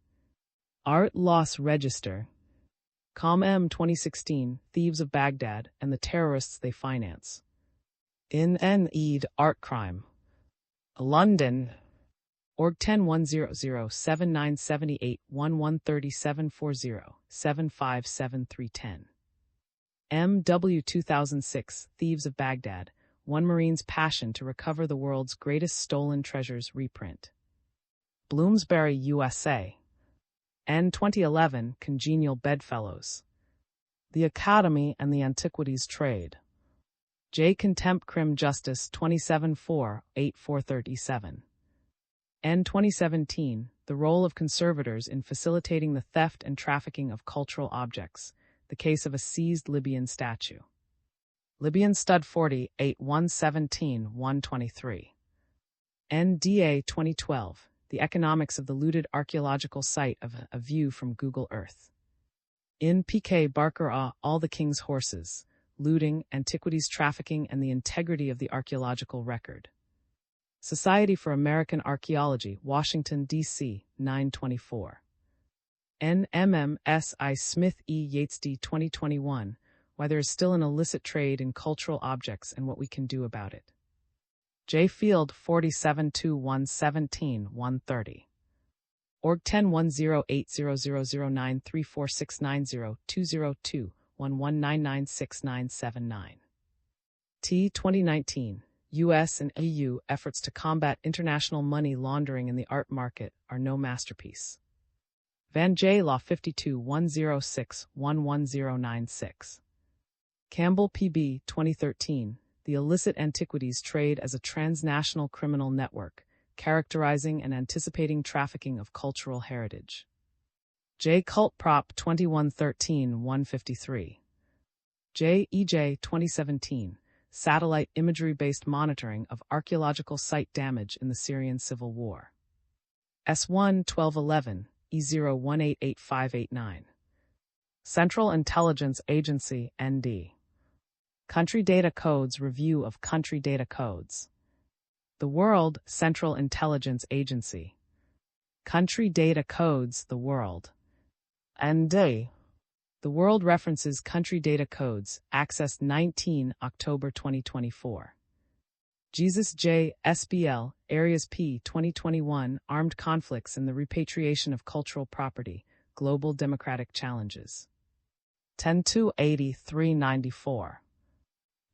Art Loss Register. COM-M 2016, Thieves of Baghdad and the Terrorists They Finance. In Eid Art Crime. London. Org 10-100-7978-113740-757310. MW 2006, Thieves of Baghdad, One Marine's Passion to Recover the World's Greatest Stolen Treasures reprint. Bloomsbury, USA. N 2011, Congenial Bedfellows. The Academy and the Antiquities Trade. J. Contempt Crim Justice 27-4-8437. N 2017, The Role of Conservators in Facilitating the Theft and Trafficking of Cultural Objects, the Case of a Seized Libyan Statue. Libyan Stud 40, 8-117-123. NDA 2012, The Economics of the Looted Archaeological Site of A View from Google Earth. In P.K. Barker, All the King's Horses, Looting, Antiquities Trafficking, and the Integrity of the Archaeological Record. Society for American Archaeology, Washington, D.C., 924. NMMSI Smith E. Yates D. 2021, Why There is Still an Illicit Trade in Cultural Objects and What We Can Do About It. J. Field 47-117-130. Org 10-108000934690202-11996979. T. 2019, U.S. and EU efforts to combat international money laundering in the art market are no masterpiece. Van J. Law 52-106-11096. Campbell P.B. 2013, The Illicit Antiquities Trade as a Transnational Criminal Network, Characterizing and Anticipating Trafficking of Cultural Heritage. J. Cult Prop 2113-153. J. E.J. 2017, Satellite Imagery-Based Monitoring of Archaeological Site Damage in the Syrian Civil War. S1 1211, E0188589. Central Intelligence Agency, ND. Country Data Codes Review of Country Data Codes. The World Central Intelligence Agency. Country Data Codes, the World. The World references Country Data Codes, accessed 19 October 2024. Jesus J. SBL, Areas P. 2021, Armed Conflicts and the Repatriation of Cultural Property, Global Democratic Challenges. 10-283-94.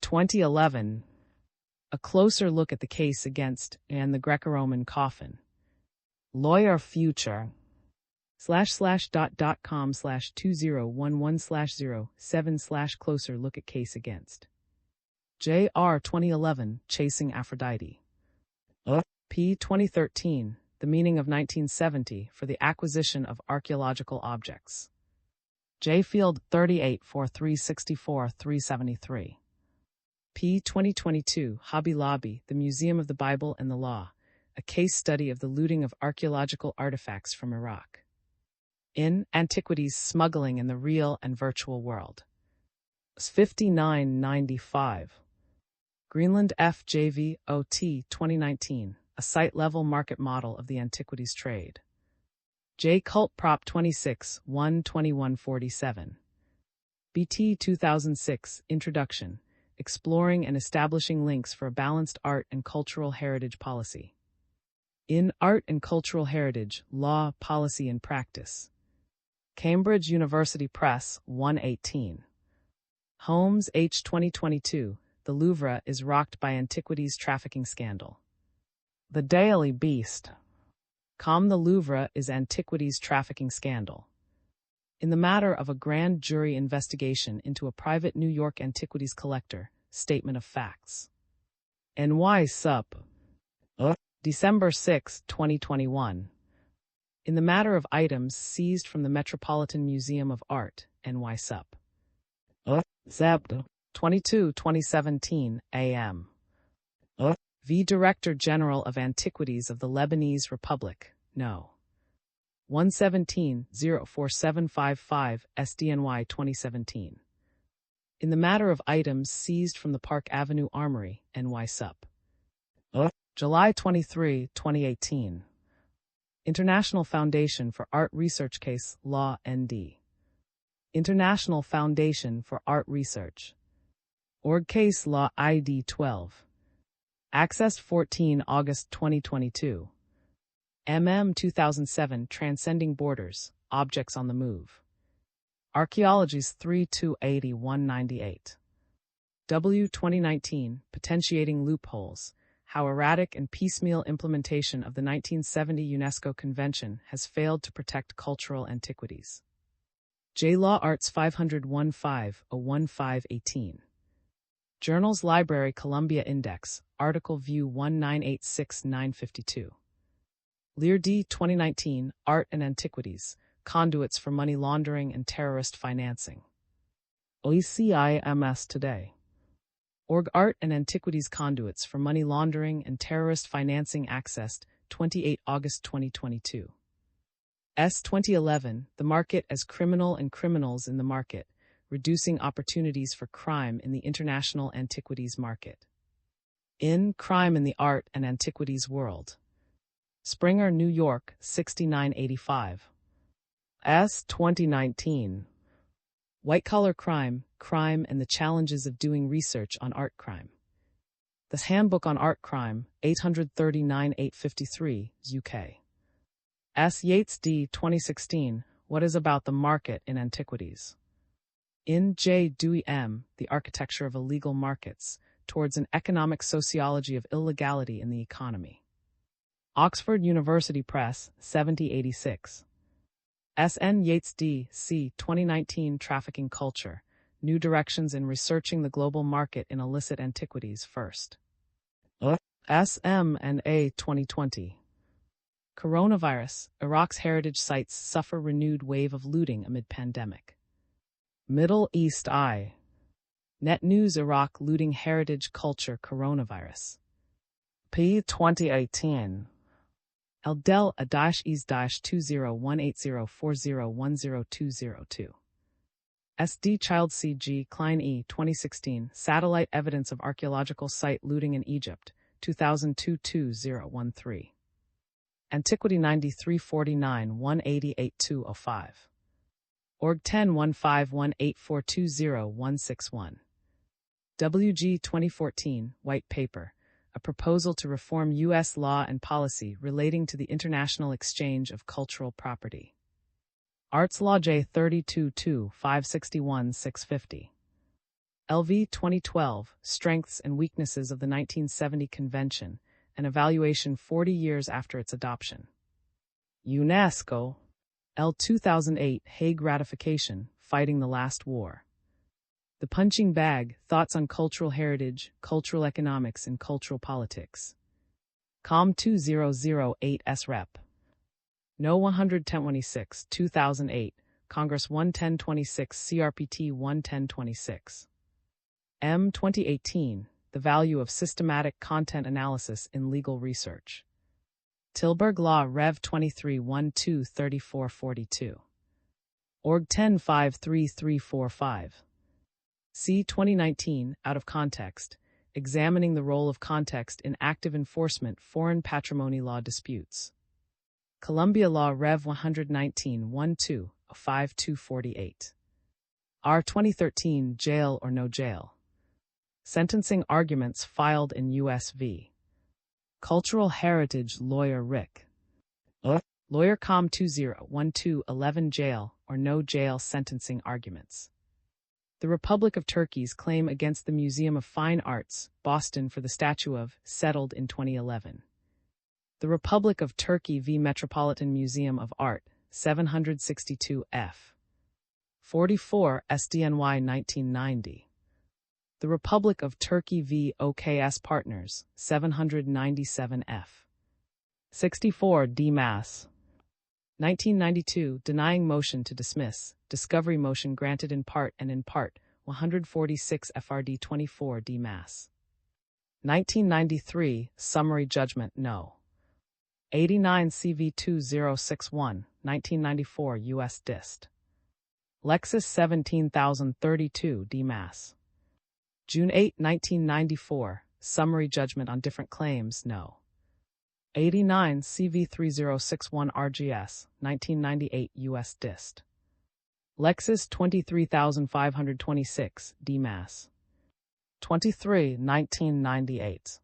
2011. A closer look at the case against and the Greco-Roman coffin. Lawyer Future. /.com/2011/07/ closer look at case against. J.R. 2011, Chasing Aphrodite. P. 2013, The Meaning of 1970 for the Acquisition of Archaeological Objects. J. Field 38 4364 373. P. 2022, Hobby Lobby, The Museum of the Bible and the Law, a case study of the looting of archaeological artifacts from Iraq. In Antiquities Smuggling in the Real and Virtual World. 5995. Greenland FJV OT 2019, a site-level market model of the antiquities trade. J. Cult Prop 26 12147. BT 2006, Introduction, Exploring and Establishing Links for a Balanced Art and Cultural Heritage Policy. In Art and Cultural Heritage, Law, Policy and Practice. Cambridge University Press, 118. Holmes H. 2022, The Louvre is Rocked by Antiquities Trafficking Scandal. The Daily Beast. The Louvre is Antiquities Trafficking Scandal. In the matter of a grand jury investigation into a private New York antiquities collector, Statement of Facts. NY Sup. December 6, 2021. In the matter of items seized from the Metropolitan Museum of Art, NY Sup. Zept. 22-2017 AM. V. Director General of Antiquities of the Lebanese Republic, No. 117-04755 SDNY 2017. In the matter of items seized from the Park Avenue Armory, NY Sup. July 23, 2018. International Foundation for Art Research Case Law ND. International Foundation for Art Research. Org Case Law ID 12. Accessed 14 August 2022. MM 2007 Transcending Borders, Objects on the Move. Archaeology's 3-280-198. W 2019 Potentiating Loopholes, How Erratic and Piecemeal Implementation of the 1970 UNESCO Convention Has Failed to Protect Cultural Antiquities. J. Law Arts 500-15-015-18. Journals Library Columbia Index, Article View 1986952. Lear D. 2019, Art and Antiquities, Conduits for Money Laundering and Terrorist Financing. OECIMS Today. Org Art and Antiquities Conduits for Money Laundering and Terrorist Financing accessed 28 August 2022. S. 2011, The Market as Criminal and Criminals in the Market, Reducing Opportunities for Crime in the International Antiquities Market. In Crime in the Art and Antiquities World. Springer, New York, 6985. S. 2019. White-Collar Crime, Crime and the Challenges of Doing Research on Art Crime. The Handbook on Art Crime, 839-853, UK. S. Yates D. 2016, What is About the Market in Antiquities? In J. Dewey M., The Architecture of Illegal Markets, Towards an Economic Sociology of Illegality in the Economy. Oxford University Press, 7086. S. N. Yates D. C. 2019 Trafficking Culture, New Directions in Researching the Global Market in Illicit Antiquities First. S. M. and A. 2020. Coronavirus, Iraq's heritage sites suffer renewed wave of looting amid pandemic. Middle East Eye. Net News Iraq Looting Heritage Culture Coronavirus. P. 2018. Eldel A-Is-201804010202. SD Child C.G. Klein E. 2016, Satellite Evidence of Archaeological Site Looting in Egypt, 2002-2013. Antiquity 9349-188-205. Org 10-1518420161. WG 2014, White Paper, a proposal to reform U.S. law and policy relating to the international exchange of cultural property. Arts Law J 32-561-650. LV 2012, Strengths and Weaknesses of the 1970 Convention, an evaluation 40 years after its adoption. UNESCO, L 2008, Hague Ratification, Fighting the Last War. The Punching Bag, Thoughts on Cultural Heritage, Cultural Economics and Cultural Politics. COM 2008 SREP. No 11026, 2008, Congress 11026 CRPT 11026. M 2018, The Value of Systematic Content Analysis in Legal Research. Tilburg Law Rev 23-12-3442. Org 10-53345. C 2019, Out of Context, Examining the Role of Context in Active Enforcement Foreign Patrimony Law Disputes. Columbia Law Rev 119-12-5248. R 2013, Jail or No Jail. Sentencing Arguments Filed in U.S. v. Cultural Heritage Lawyer Rick. Lawyer Com 2012-11 Jail or No Jail Sentencing Arguments. The Republic of Turkey's claim against the Museum of Fine Arts, Boston for the statue of, settled in 2011. The Republic of Turkey v. Metropolitan Museum of Art, 762 F. 44 SDNY 1990. The Republic of Turkey v. OKS Partners, 797 F. 64 D. Mass. 1992, Denying Motion to Dismiss, Discovery Motion Granted in Part and in Part, 146 FRD 24 D. Mass. 1993, Summary Judgment No. 89 CV 2061, 1994 U.S. Dist. Lexus 17032 D. Mass. June 8, 1994, Summary Judgment on Different Claims No. 89 CV 3061 RGS, 1998 U.S. Dist. Lexus 23526 D. Mass. 23, 1998.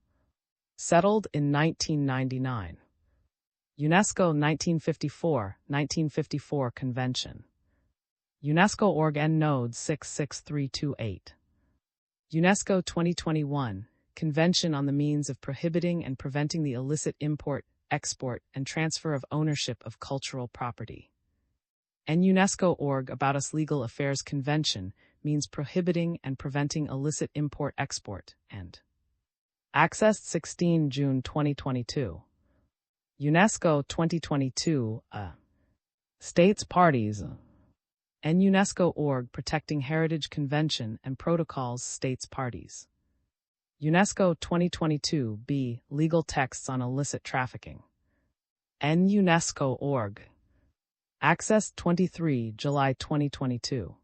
Settled in 1999. UNESCO 1954 Convention. UNESCO Org N Node 66328. UNESCO 2021, Convention on the Means of Prohibiting and Preventing the Illicit Import, Export, and Transfer of Ownership of Cultural Property. And UNESCO Org About Us Legal Affairs Convention means prohibiting and preventing illicit import-export, and accessed 16 June 2022. UNESCO 2022, States Parties, and UNESCO Org Protecting Heritage Convention and Protocols States Parties. UNESCO 2022 B. Legal Texts on Illicit Trafficking. N. UNESCO Org. Access 23 July 2022.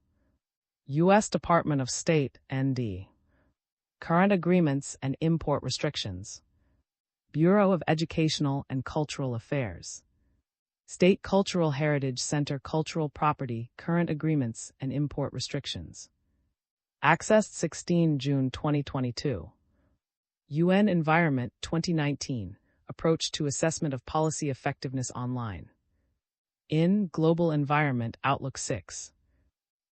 U.S. Department of State, ND. Current Agreements and Import Restrictions. Bureau of Educational and Cultural Affairs. State Cultural Heritage Center Cultural Property, Current Agreements and Import Restrictions. Accessed 16 June 2022. UN Environment 2019, Approach to Assessment of Policy Effectiveness Online. In Global Environment Outlook 6.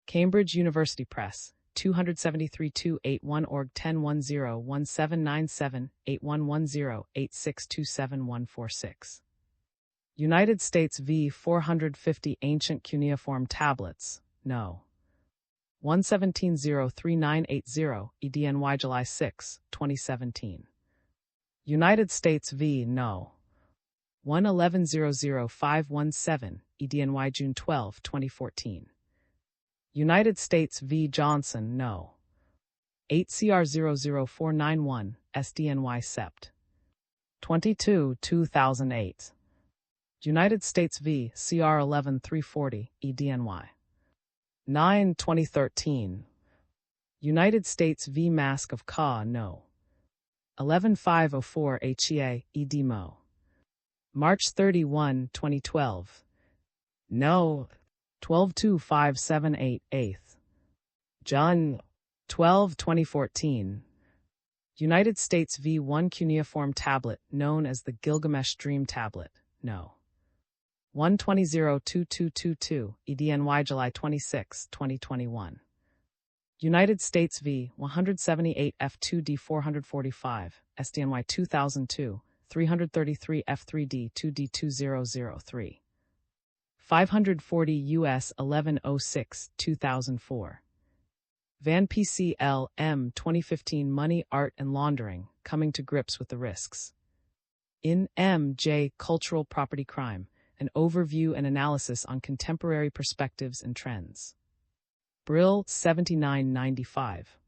Cambridge University Press, 273-281 Org 1010-1797-8110-8627-146. United States v. 450 Ancient Cuneiform Tablets, No. 117-03980, EDNY July 6, 2017. United States v. No. 111-00517, EDNY June 12, 2014. United States v. Johnson, No. 8CR00491, SDNY Sept. 22, 2008. United States v. CR 11340, EDNY. 9, 2013. United States v. Mask of Ka, No. 11504 HEA, EDMO. March 31, 2012. No. 122578 8th. John. 12, 2014. United States v. 1 cuneiform tablet, known as the Gilgamesh Dream Tablet, No. 1202222, EDNY July 26, 2021. United States v. 178 F2D 445, SDNY 2002, 333 F3D 2D 2003. 540 U.S. 1106, 2004. Van PCL M. 2015 Money, Art, and Laundering, Coming to Grips with the Risks. In M.J. Cultural Property Crime, an overview and analysis on contemporary perspectives and trends. Brill, 7995.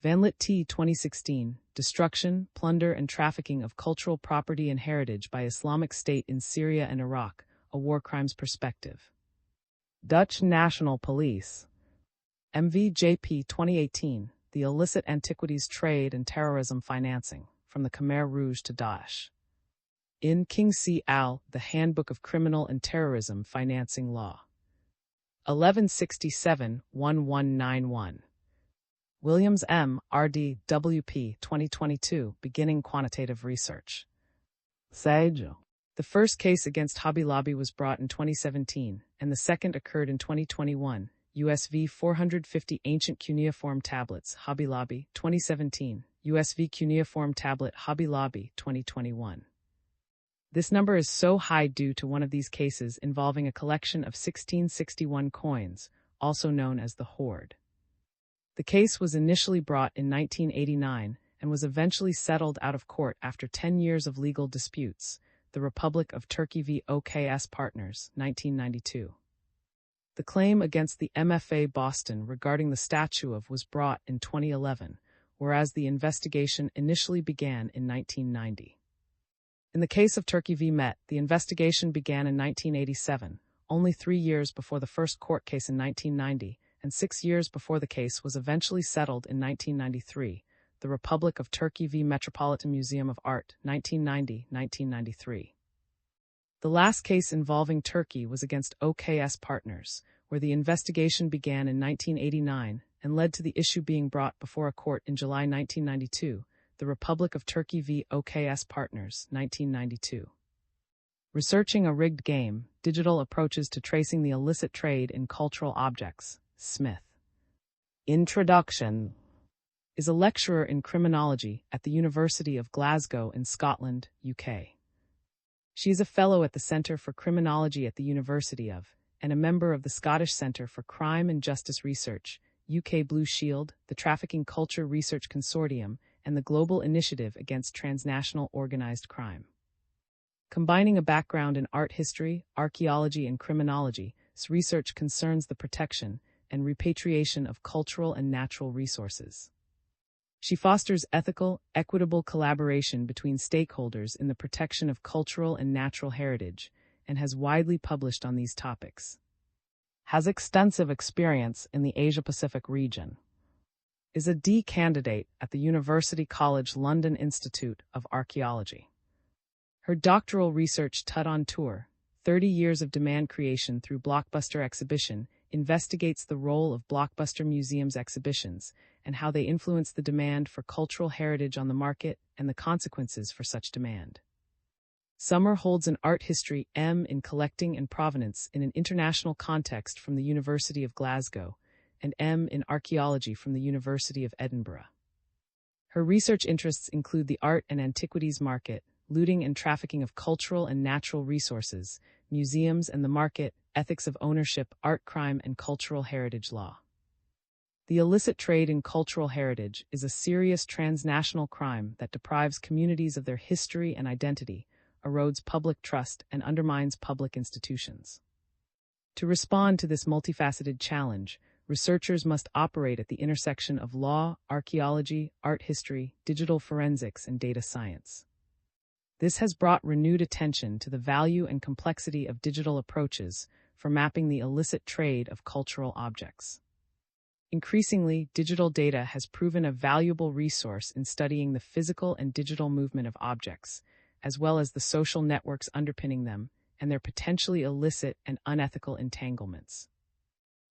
Vanlit T. 2016, Destruction, Plunder, and Trafficking of Cultural Property and Heritage by Islamic State in Syria and Iraq, a War Crimes Perspective. Dutch National Police. MVJP 2018, The Illicit Antiquities Trade and Terrorism Financing, From the Khmer Rouge to Daesh. In King C. Al, The Handbook of Criminal and Terrorism Financing Law. 1167-1191. Williams M. R.D. W.P. 2022, Beginning Quantitative Research. Sage. The first case against Hobby Lobby was brought in 2017, and the second occurred in 2021. USV 450 Ancient Cuneiform Tablets, Hobby Lobby, 2017. USV Cuneiform Tablet, Hobby Lobby, 2021. This number is so high due to one of these cases involving a collection of 1661 coins, also known as the Hoard. The case was initially brought in 1989 and was eventually settled out of court after 10 years of legal disputes, the Republic of Turkey v. OKS Partners, 1992. The claim against the MFA Boston regarding the statue of was brought in 2011, whereas the investigation initially began in 1990. In the case of Turkey v. Met, the investigation began in 1987, only 3 years before the first court case in 1990, and 6 years before the case was eventually settled in 1993, the Republic of Turkey v. Metropolitan Museum of Art, 1990-1993. The last case involving Turkey was against OKS Partners, where the investigation began in 1989 and led to the issue being brought before a court in July 1992, the Republic of Turkey v. OKS Partners, 1992. Researching a Rigged Game, Digital Approaches to Tracing the Illicit Trade in Cultural Objects, Smith. Introduction. Is a lecturer in criminology at the University of Glasgow in Scotland, UK. She is a fellow at the Centre for Criminology at the University of, and a member of the Scottish Centre for Crime and Justice Research, UK Blue Shield, the Trafficking Culture Research Consortium, and the Global Initiative Against Transnational Organized Crime. Combining a background in art history, archaeology, and criminology, this research concerns the protection and repatriation of cultural and natural resources. She fosters ethical, equitable collaboration between stakeholders in the protection of cultural and natural heritage, and has widely published on these topics. Has extensive experience in the Asia-Pacific region. Is a D candidate at the University College London Institute of Archaeology. Her doctoral research Tud on Tour, 30 Years of Demand Creation Through Blockbuster Exhibition, investigates the role of blockbuster museums exhibitions and how they influence the demand for cultural heritage on the market and the consequences for such demand. Summer holds an art history M in collecting and provenance in an international context from the University of Glasgow, and M in archaeology from the University of Edinburgh. Her research interests include the art and antiquities market, looting and trafficking of cultural and natural resources, museums and the market, ethics of ownership, art crime, and cultural heritage law. The illicit trade in cultural heritage is a serious transnational crime that deprives communities of their history and identity, erodes public trust, and undermines public institutions. To respond to this multifaceted challenge, researchers must operate at the intersection of law, archaeology, art history, digital forensics, and data science. This has brought renewed attention to the value and complexity of digital approaches for mapping the illicit trade of cultural objects. Increasingly, digital data has proven a valuable resource in studying the physical and digital movement of objects, as well as the social networks underpinning them and their potentially illicit and unethical entanglements.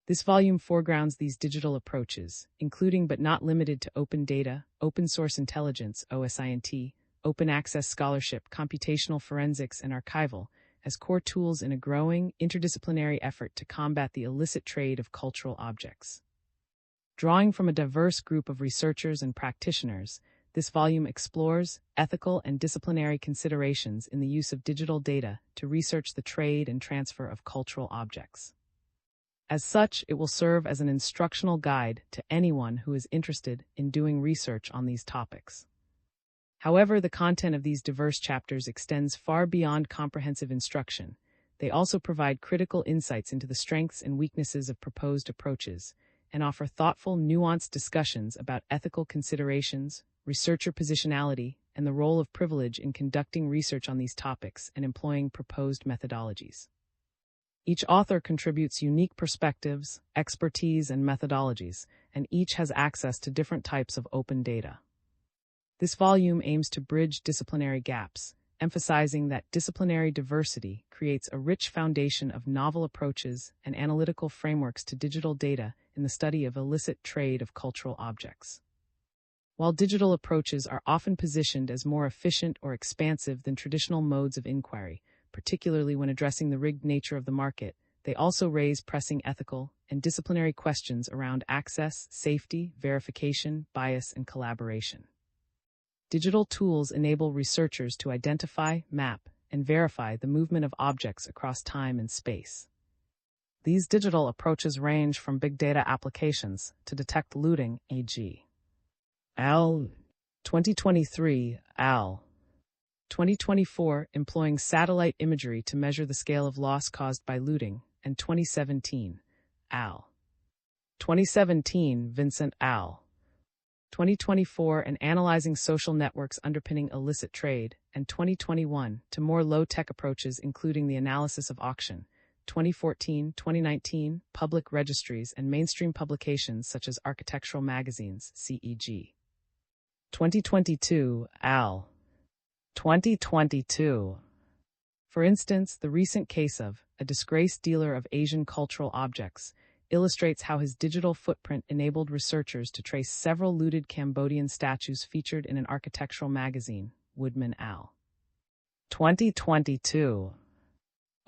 This volume foregrounds these digital approaches, including but not limited to open data, open source intelligence, OSINT, open access scholarship, computational forensics, and archival, as core tools in a growing, interdisciplinary effort to combat the illicit trade of cultural objects. Drawing from a diverse group of researchers and practitioners, this volume explores ethical and disciplinary considerations in the use of digital data to research the trade and transfer of cultural objects. As such, it will serve as an instructional guide to anyone who is interested in doing research on these topics. However, the content of these diverse chapters extends far beyond comprehensive instruction. They also provide critical insights into the strengths and weaknesses of proposed approaches, and offer thoughtful, nuanced discussions about ethical considerations, researcher positionality, and the role of privilege in conducting research on these topics and employing proposed methodologies. Each author contributes unique perspectives, expertise, and methodologies, and each has access to different types of open data. This volume aims to bridge disciplinary gaps, emphasizing that disciplinary diversity creates a rich foundation of novel approaches and analytical frameworks to digital data in the study of illicit trade of cultural objects. While digital approaches are often positioned as more efficient or expansive than traditional modes of inquiry, particularly when addressing the rigged nature of the market, they also raise pressing ethical and disciplinary questions around access, safety, verification, bias, and collaboration. Digital tools enable researchers to identify, map, and verify the movement of objects across time and space. These digital approaches range from big data applications to detect looting, e.g. Al. 2023, Al. 2024, employing satellite imagery to measure the scale of loss caused by looting, and 2017, Al. 2017, Vincent Al. 2024, and analyzing social networks underpinning illicit trade, and 2021, to more low-tech approaches including the analysis of auction, 2014, 2019, public registries and mainstream publications such as architectural magazines, CEG. 2022, Al. 2022. For instance, the recent case of a disgraced dealer of Asian cultural objects illustrates how his digital footprint enabled researchers to trace several looted Cambodian statues featured in an architectural magazine, Woodman Al. 2022.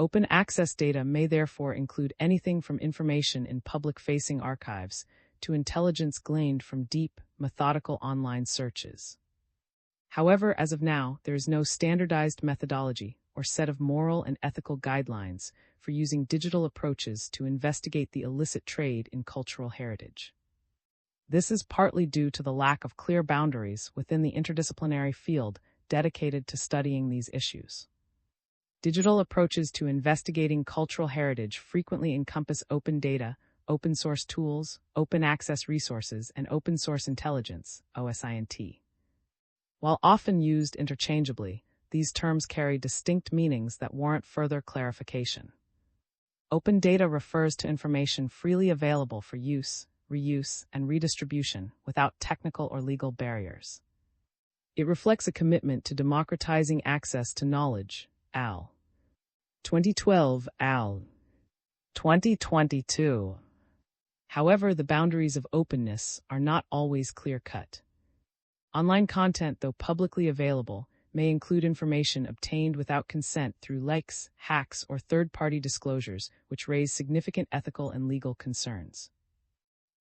Open access data may therefore include anything from information in public-facing archives to intelligence gleaned from deep, methodical online searches. However, as of now, there is no standardized methodology or set of moral and ethical guidelines for using digital approaches to investigate the illicit trade in cultural heritage. This is partly due to the lack of clear boundaries within the interdisciplinary field dedicated to studying these issues. Digital approaches to investigating cultural heritage frequently encompass open data, open source tools, open access resources, and open source intelligence, OSINT. While often used interchangeably, these terms carry distinct meanings that warrant further clarification. Open data refers to information freely available for use, reuse, and redistribution without technical or legal barriers. It reflects a commitment to democratizing access to knowledge, Al. 2012, Al. 2022. However, the boundaries of openness are not always clear-cut. Online content, though publicly available, may include information obtained without consent through likes, hacks, or third-party disclosures, which raise significant ethical and legal concerns.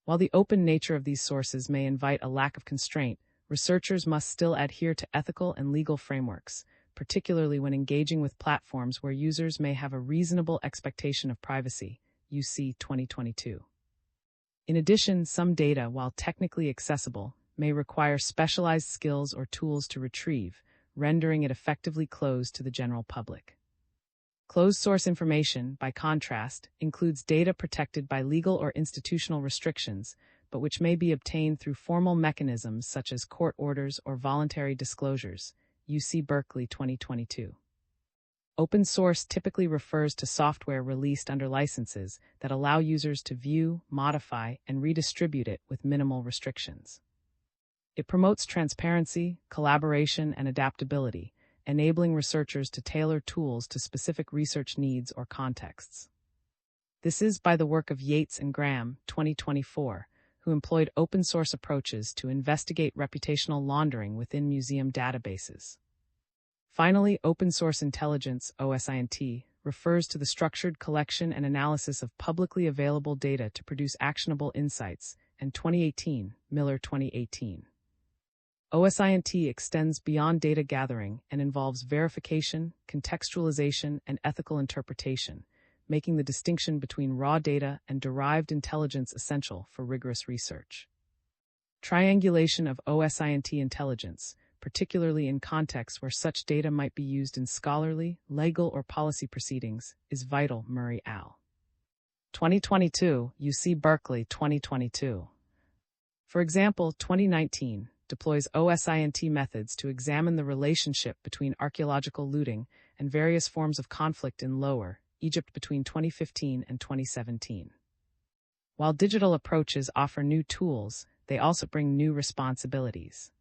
While the open nature of these sources may invite a lack of constraint, researchers must still adhere to ethical and legal frameworks, particularly when engaging with platforms where users may have a reasonable expectation of privacy, UC 2022. In addition, some data, while technically accessible, may require specialized skills or tools to retrieve, rendering it effectively closed to the general public. Closed-source information, by contrast, includes data protected by legal or institutional restrictions, but which may be obtained through formal mechanisms such as court orders or voluntary disclosures, UC Berkeley 2022. Open source typically refers to software released under licenses that allow users to view, modify, and redistribute it with minimal restrictions. It promotes transparency, collaboration, and adaptability, enabling researchers to tailor tools to specific research needs or contexts. This is by the work of Yates and Graham, 2024, who employed open-source approaches to investigate reputational laundering within museum databases. Finally, open-source intelligence, OSINT, refers to the structured collection and analysis of publicly available data to produce actionable insights, and 2018, Miller 2018. OSINT extends beyond data gathering and involves verification, contextualization, and ethical interpretation, making the distinction between raw data and derived intelligence essential for rigorous research. Triangulation of OSINT intelligence, particularly in contexts where such data might be used in scholarly, legal, or policy proceedings, is vital. Murray Al. 2022, UC Berkeley 2022. For example, 2019 deploys OSINT methods to examine the relationship between archaeological looting and various forms of conflict in Lower Egypt between 2015 and 2017. While digital approaches offer new tools, they also bring new responsibilities.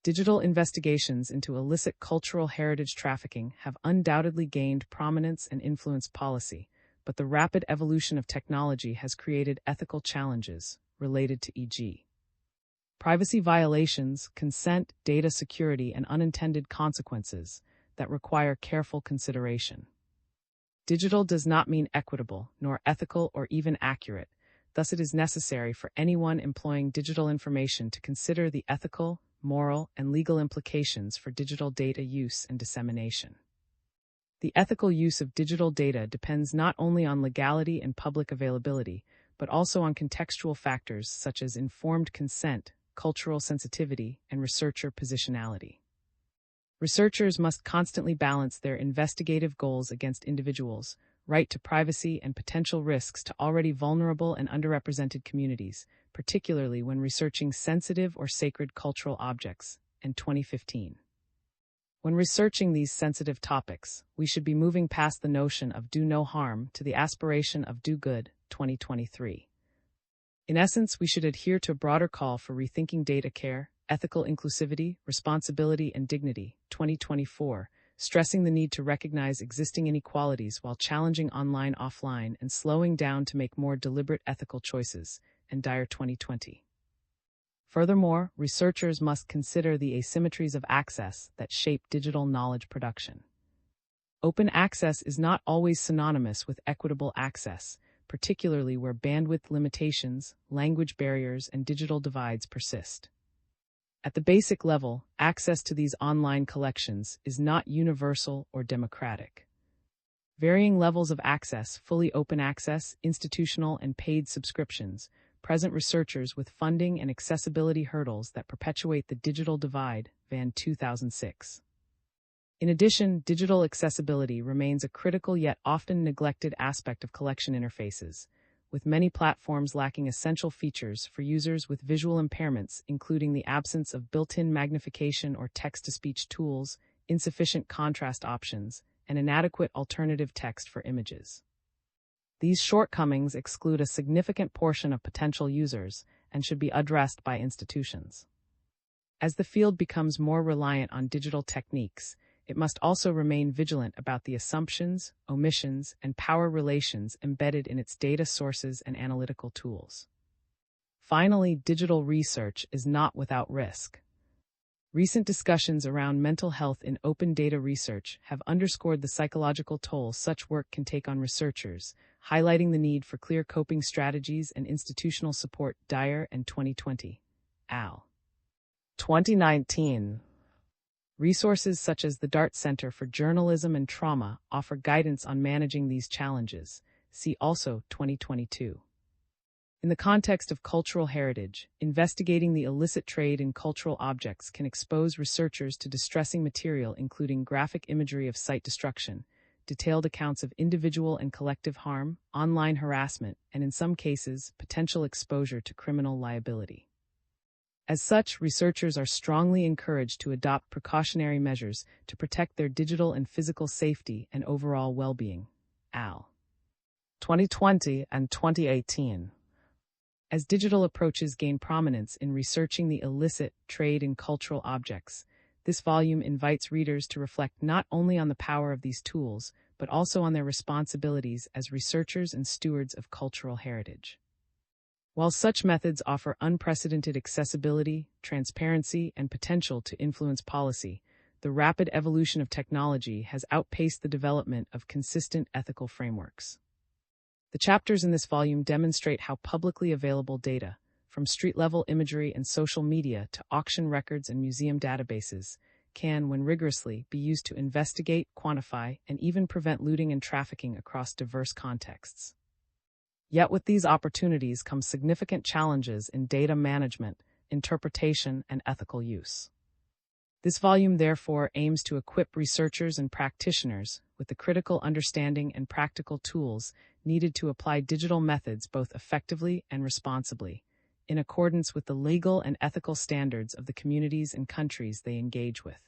Digital investigations into illicit cultural heritage trafficking have undoubtedly gained prominence and influenced policy, but the rapid evolution of technology has created ethical challenges related to e.g. privacy violations, consent, data security, and unintended consequences that require careful consideration. Digital does not mean equitable, nor ethical or even accurate. Thus, it is necessary for anyone employing digital information to consider the ethical, moral, and legal implications for digital data use and dissemination. The ethical use of digital data depends not only on legality and public availability, but also on contextual factors such as informed consent, cultural sensitivity, and researcher positionality. Researchers must constantly balance their investigative goals against individuals' right to privacy and potential risks to already vulnerable and underrepresented communities, particularly when researching sensitive or sacred cultural objects, and 2015. When researching these sensitive topics, we should be moving past the notion of do no harm to the aspiration of do good, 2023. In essence, we should adhere to a broader call for rethinking data care, ethical inclusivity, responsibility, and dignity, 2024, stressing the need to recognize existing inequalities while challenging online-offline and slowing down to make more deliberate ethical choices, and Dyer 2020. Furthermore, researchers must consider the asymmetries of access that shape digital knowledge production. Open access is not always synonymous with equitable access, particularly where bandwidth limitations, language barriers, and digital divides persist. At the basic level, access to these online collections is not universal or democratic. Varying levels of access, fully open access, institutional, and paid subscriptions, present researchers with funding and accessibility hurdles that perpetuate the digital divide, Van 2006. In addition, digital accessibility remains a critical yet often neglected aspect of collection interfaces, with many platforms lacking essential features for users with visual impairments, including the absence of built-in magnification or text-to-speech tools, insufficient contrast options, and inadequate alternative text for images. These shortcomings exclude a significant portion of potential users and should be addressed by institutions. As the field becomes more reliant on digital techniques, it must also remain vigilant about the assumptions, omissions, and power relations embedded in its data sources and analytical tools. Finally, digital research is not without risk. Recent discussions around mental health in open data research have underscored the psychological toll such work can take on researchers, highlighting the need for clear coping strategies and institutional support. Dyer and 2020. Al. 2019. Resources such as the DART Center for Journalism and Trauma offer guidance on managing these challenges. See also 2022. In the context of cultural heritage, investigating the illicit trade in cultural objects can expose researchers to distressing material including graphic imagery of site destruction, detailed accounts of individual and collective harm, online harassment, and in some cases, potential exposure to criminal liability. As such, researchers are strongly encouraged to adopt precautionary measures to protect their digital and physical safety and overall well-being. Al. 2020 and 2018. As digital approaches gain prominence in researching the illicit trade in cultural objects, this volume invites readers to reflect not only on the power of these tools, but also on their responsibilities as researchers and stewards of cultural heritage. While such methods offer unprecedented accessibility, transparency, and potential to influence policy, the rapid evolution of technology has outpaced the development of consistent ethical frameworks. The chapters in this volume demonstrate how publicly available data, from street-level imagery and social media to auction records and museum databases, can, when rigorously, be used to investigate, quantify, and even prevent looting and trafficking across diverse contexts. Yet with these opportunities come significant challenges in data management, interpretation, and ethical use. This volume therefore aims to equip researchers and practitioners with the critical understanding and practical tools needed to apply digital methods both effectively and responsibly, in accordance with the legal and ethical standards of the communities and countries they engage with.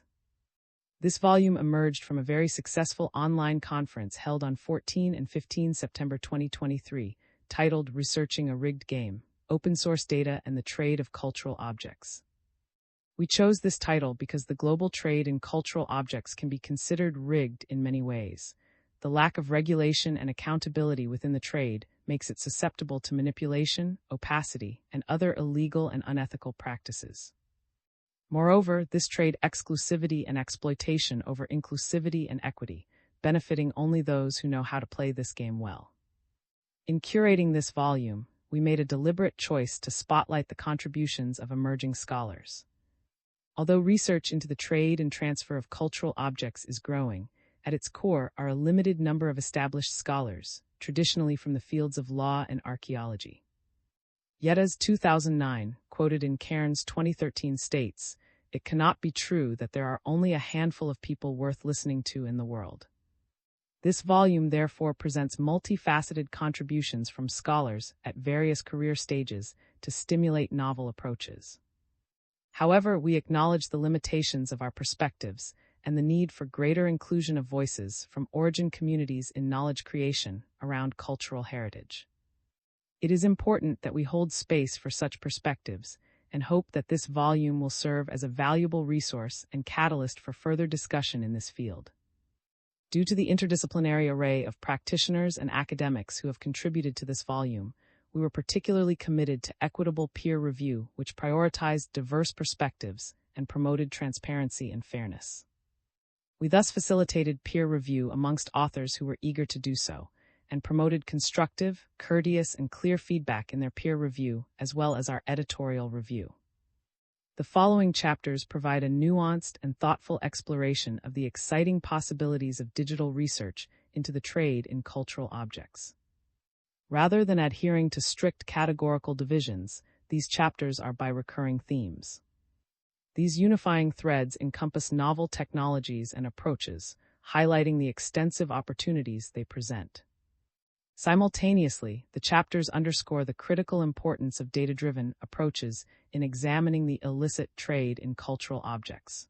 This volume emerged from a very successful online conference held on 14 and 15 September 2023, titled Researching a Rigged Game, Open Source Data and the Trade of Cultural Objects. We chose this title because the global trade in cultural objects can be considered rigged in many ways. The lack of regulation and accountability within the trade makes it susceptible to manipulation, opacity, and other illegal and unethical practices. Moreover, this trade exclusivity and exploitation over inclusivity and equity, benefiting only those who know how to play this game well. In curating this volume, we made a deliberate choice to spotlight the contributions of emerging scholars. Although research into the trade and transfer of cultural objects is growing, at its core are a limited number of established scholars, traditionally from the fields of law and archaeology. Yet as 2009, quoted in Cairns' 2013 states, it cannot be true that there are only a handful of people worth listening to in the world. This volume therefore presents multifaceted contributions from scholars at various career stages to stimulate novel approaches. However, we acknowledge the limitations of our perspectives and the need for greater inclusion of voices from origin communities in knowledge creation around cultural heritage. It is important that we hold space for such perspectives and hope that this volume will serve as a valuable resource and catalyst for further discussion in this field. Due to the interdisciplinary array of practitioners and academics who have contributed to this volume, we were particularly committed to equitable peer review, which prioritized diverse perspectives and promoted transparency and fairness. We thus facilitated peer review amongst authors who were eager to do so, and promoted constructive, courteous, and clear feedback in their peer review, as well as our editorial review. The following chapters provide a nuanced and thoughtful exploration of the exciting possibilities of digital research into the trade in cultural objects. Rather than adhering to strict categorical divisions, these chapters are by recurring themes. These unifying threads encompass novel technologies and approaches, highlighting the extensive opportunities they present. Simultaneously, the chapters underscore the critical importance of data-driven approaches in examining the illicit trade in cultural objects.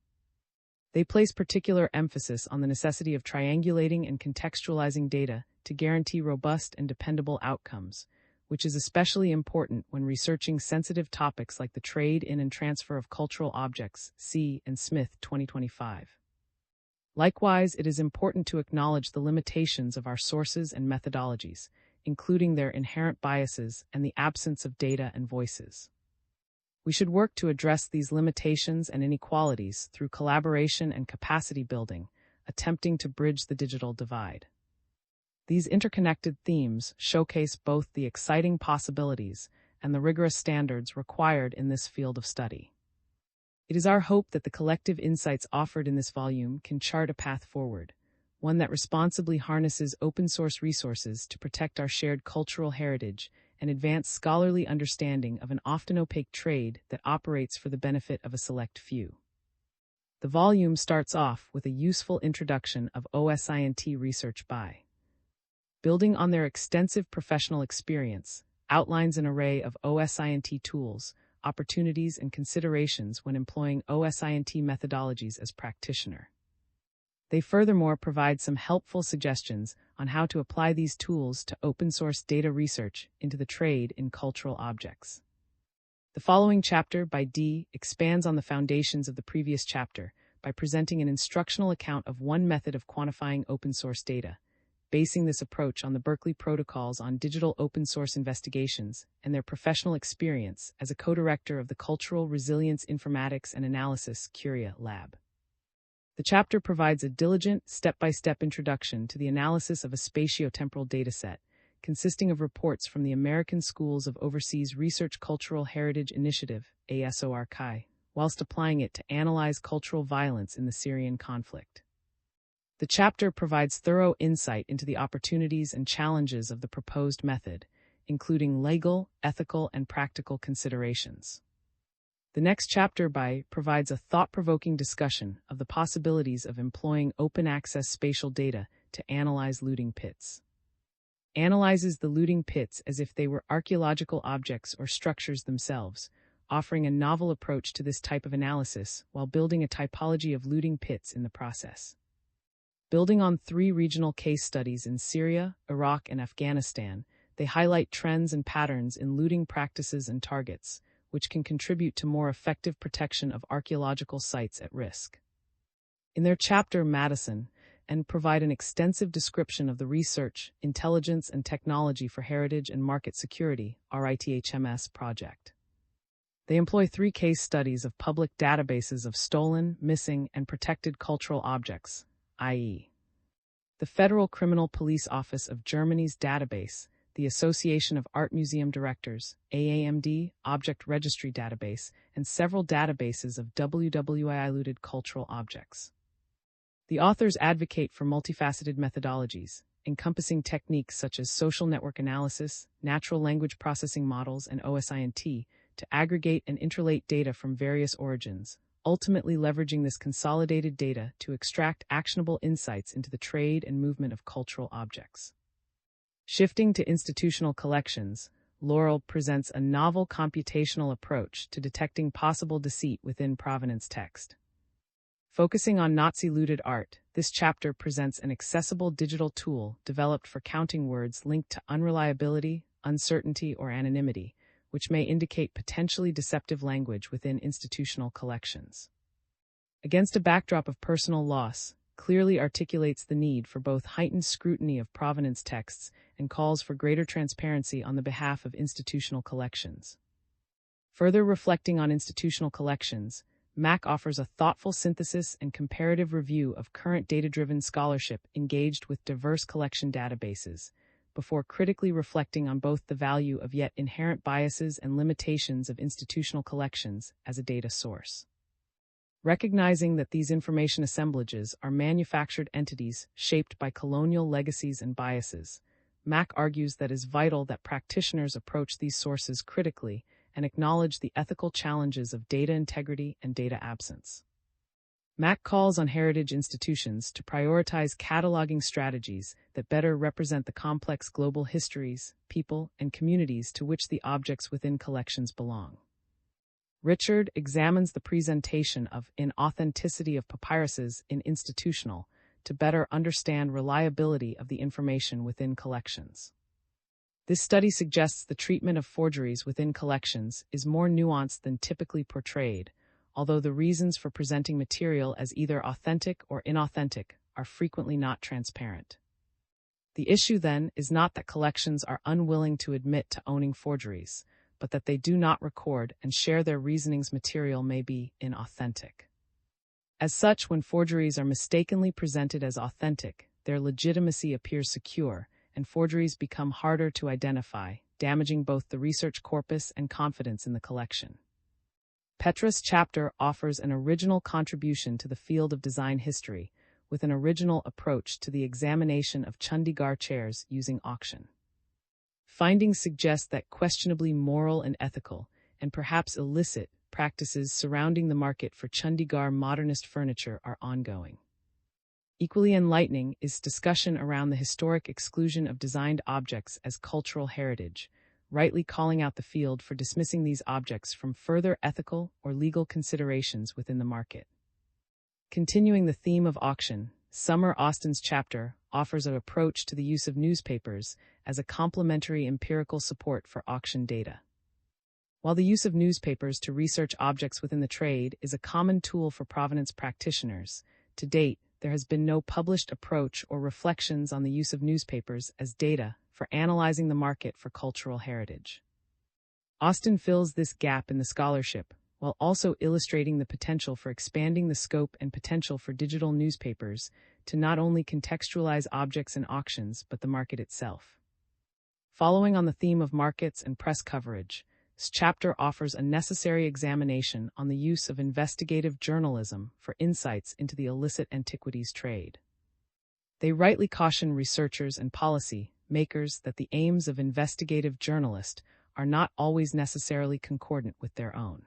They place particular emphasis on the necessity of triangulating and contextualizing data to guarantee robust and dependable outcomes, which is especially important when researching sensitive topics like the trade in and transfer of cultural objects, see and Smith 2025. Likewise, it is important to acknowledge the limitations of our sources and methodologies, including their inherent biases and the absence of data and voices. We should work to address these limitations and inequalities through collaboration and capacity building, attempting to bridge the digital divide. These interconnected themes showcase both the exciting possibilities and the rigorous standards required in this field of study. It is our hope that the collective insights offered in this volume can chart a path forward, one that responsibly harnesses open-source resources to protect our shared cultural heritage and advance scholarly understanding of an often opaque trade that operates for the benefit of a select few. The volume starts off with a useful introduction of OSINT research by. Building on their extensive professional experience, outlines an array of OSINT tools, opportunities, and considerations when employing OSINT methodologies as practitioner. They furthermore provide some helpful suggestions on how to apply these tools to open-source data research into the trade in cultural objects. The following chapter by D expands on the foundations of the previous chapter by presenting an instructional account of one method of quantifying open-source data, basing this approach on the Berkeley Protocols on Digital Open-Source Investigations and their professional experience as a co-director of the Cultural Resilience Informatics and Analysis Curia Lab. The chapter provides a diligent, step-by-step introduction to the analysis of a spatiotemporal dataset, consisting of reports from the American Schools of Overseas Research Cultural Heritage Initiative, ASORCI, whilst applying it to analyze cultural violence in the Syrian conflict. The chapter provides thorough insight into the opportunities and challenges of the proposed method, including legal, ethical, and practical considerations. The next chapter provides a thought-provoking discussion of the possibilities of employing open-access spatial data to analyze looting pits. Analyzes the looting pits as if they were archaeological objects or structures themselves, offering a novel approach to this type of analysis while building a typology of looting pits in the process. Building on 3 regional case studies in Syria, Iraq, and Afghanistan, they highlight trends and patterns in looting practices and targets, which can contribute to more effective protection of archaeological sites at risk. In their chapter Madison, and provide an extensive description of the Research, Intelligence, and Technology for Heritage and Market Security (RITHMS) project. They employ 3 case studies of public databases of stolen, missing, and protected cultural objects, i.e. the Federal Criminal Police Office of Germany's database, the Association of Art Museum Directors, AAMD, Object Registry Database, and several databases of WWI-looted cultural objects. The authors advocate for multifaceted methodologies, encompassing techniques such as social network analysis, natural language processing models, and OSINT, to aggregate and interlate data from various origins, ultimately leveraging this consolidated data to extract actionable insights into the trade and movement of cultural objects. Shifting to institutional collections, Laurel presents a novel computational approach to detecting possible deceit within provenance text. Focusing on Nazi-looted art, this chapter presents an accessible digital tool developed for counting words linked to unreliability, uncertainty, or anonymity, which may indicate potentially deceptive language within institutional collections. Against a backdrop of personal loss, clearly articulates the need for both heightened scrutiny of provenance texts and calls for greater transparency on the behalf of institutional collections. Further reflecting on institutional collections, Mack offers a thoughtful synthesis and comparative review of current data-driven scholarship engaged with diverse collection databases, before critically reflecting on both the value of yet inherent biases and limitations of institutional collections as a data source. Recognizing that these information assemblages are manufactured entities shaped by colonial legacies and biases, Mack argues that it is vital that practitioners approach these sources critically and acknowledge the ethical challenges of data integrity and data absence. Mack calls on heritage institutions to prioritize cataloging strategies that better represent the complex global histories, people, and communities to which the objects within collections belong. Richard examines the presentation of inauthenticity of papyruses in institutional to better understand reliability of the information within collections. This study suggests the treatment of forgeries within collections is more nuanced than typically portrayed, although the reasons for presenting material as either authentic or inauthentic are frequently not transparent. The issue, then, is not that collections are unwilling to admit to owning forgeries, but that they do not record and share their reasonings material may be inauthentic. As such, when forgeries are mistakenly presented as authentic, their legitimacy appears secure, and forgeries become harder to identify, damaging both the research corpus and confidence in the collection. Petra's chapter offers an original contribution to the field of design history, with an original approach to the examination of Chandigarh chairs using auction. Findings suggest that questionably moral and ethical, and perhaps illicit, practices surrounding the market for Chandigarh modernist furniture are ongoing. Equally enlightening is discussion around the historic exclusion of designed objects as cultural heritage, rightly calling out the field for dismissing these objects from further ethical or legal considerations within the market. Continuing the theme of auction, Summer Austin's chapter offers an approach to the use of newspapers as a complementary empirical support for auction data. While the use of newspapers to research objects within the trade is a common tool for provenance practitioners, to date, there has been no published approach or reflections on the use of newspapers as data for analyzing the market for cultural heritage. Austin fills this gap in the scholarship, while also illustrating the potential for expanding the scope and potential for digital newspapers to not only contextualize objects and auctions but the market itself. Following on the theme of markets and press coverage, this chapter offers a necessary examination on the use of investigative journalism for insights into the illicit antiquities trade. They rightly caution researchers and policy makers that the aims of investigative journalists are not always necessarily concordant with their own.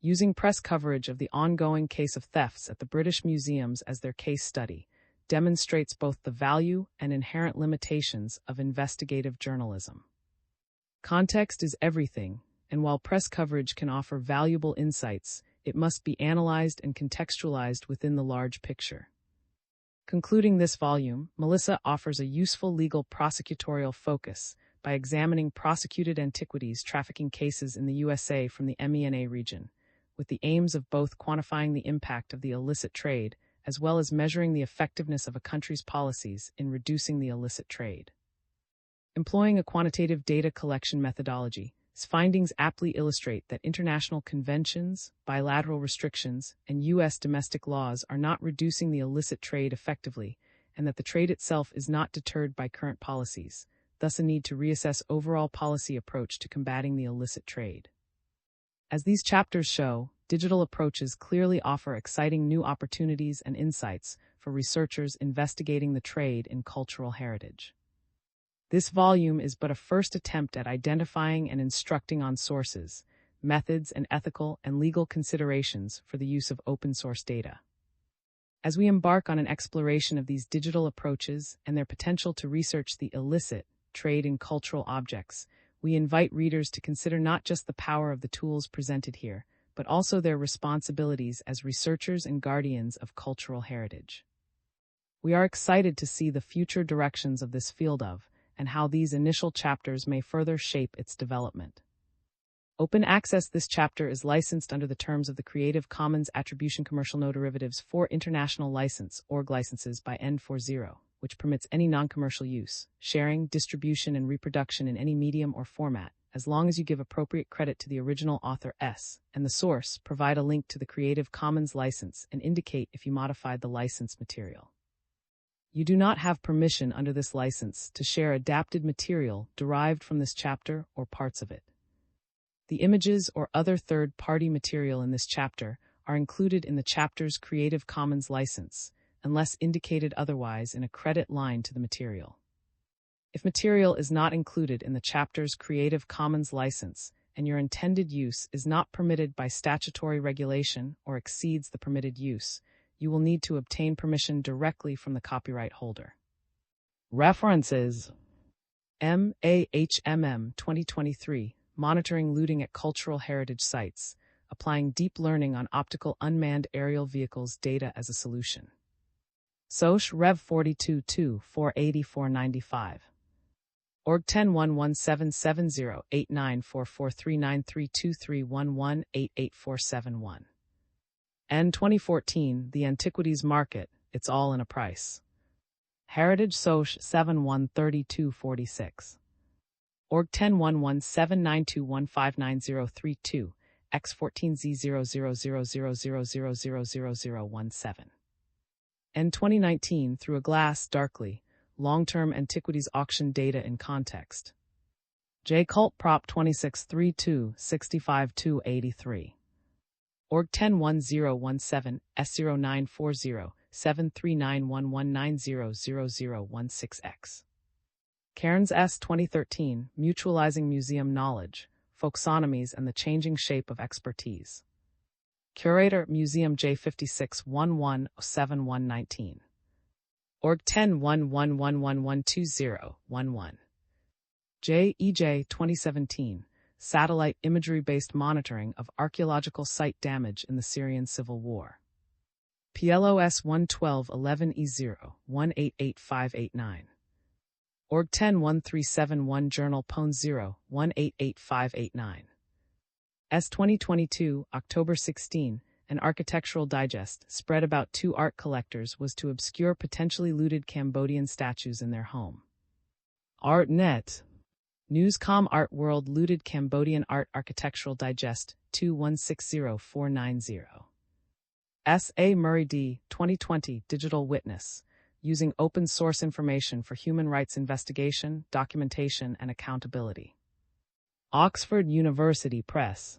Using press coverage of the ongoing case of thefts at the British Museums as their case study demonstrates both the value and inherent limitations of investigative journalism. Context is everything, and while press coverage can offer valuable insights, it must be analyzed and contextualized within the large picture. Concluding this volume, Melissa offers a useful legal prosecutorial focus by examining prosecuted antiquities trafficking cases in the USA from the MENA region, with the aims of both quantifying the impact of the illicit trade as well as measuring the effectiveness of a country's policies in reducing the illicit trade. Employing a quantitative data collection methodology, its findings aptly illustrate that international conventions, bilateral restrictions, and U.S. domestic laws are not reducing the illicit trade effectively, and that the trade itself is not deterred by current policies, thus a need to reassess overall policy approach to combating the illicit trade. As these chapters show, digital approaches clearly offer exciting new opportunities and insights for researchers investigating the trade in cultural heritage. This volume is but a first attempt at identifying and instructing on sources, methods, and ethical and legal considerations for the use of open-source data. As we embark on an exploration of these digital approaches and their potential to research the illicit trade in cultural objects, we invite readers to consider not just the power of the tools presented here, but also their responsibilities as researchers and guardians of cultural heritage. We are excited to see the future directions of this field and how these initial chapters may further shape its development. Open access. This chapter is licensed under the terms of the Creative Commons Attribution Commercial No Derivatives 4 International License, org licenses by N40, which permits any non-commercial use, sharing, distribution, and reproduction in any medium or format, as long as you give appropriate credit to the original author S and the source, provide a link to the Creative Commons license, and indicate if you modified the license material. You do not have permission under this license to share adapted material derived from this chapter or parts of it. The images or other third-party material in this chapter are included in the chapter's Creative Commons license, unless indicated otherwise in a credit line to the material. If material is not included in the chapter's Creative Commons license and your intended use is not permitted by statutory regulation or exceeds the permitted use, you will need to obtain permission directly from the copyright holder. References: MAHMM 2023, Monitoring Looting at Cultural Heritage Sites, Applying Deep Learning on Optical Unmanned Aerial Vehicles Data as a Solution. SOCH Rev 42-2 48495. Org 101177089443932311888471. N 2014, The Antiquities Market, It's All in a Price. Heritage SOCH 713246. Org 10117921599032, X14Z000000000017. N 2019, Through a Glass, Darkly, Long-Term Antiquities Auction Data in Context. J. Cult Prop 2632 65283. Org 101017 S0940 73911900016X. Cairns S. 2013, Mutualizing Museum Knowledge, Folksonomies and the Changing Shape of Expertise. Curator, Museum J56117119. Org 1011112011. JEJ 2017, Satellite Imagery-Based Monitoring of Archaeological Site Damage in the Syrian Civil War. PLOS 11211E0, 188589. Org 101371 Journal Pone 0, 188589. S 2022, October 16, an architectural digest spread about two art collectors was to obscure potentially looted Cambodian statues in their home. ArtNet. Newscom Art World looted Cambodian art architectural digest 2160490. S. A. Murray D. 2020 Digital Witness. Using open source information for human rights investigation, documentation, and accountability. Oxford University Press.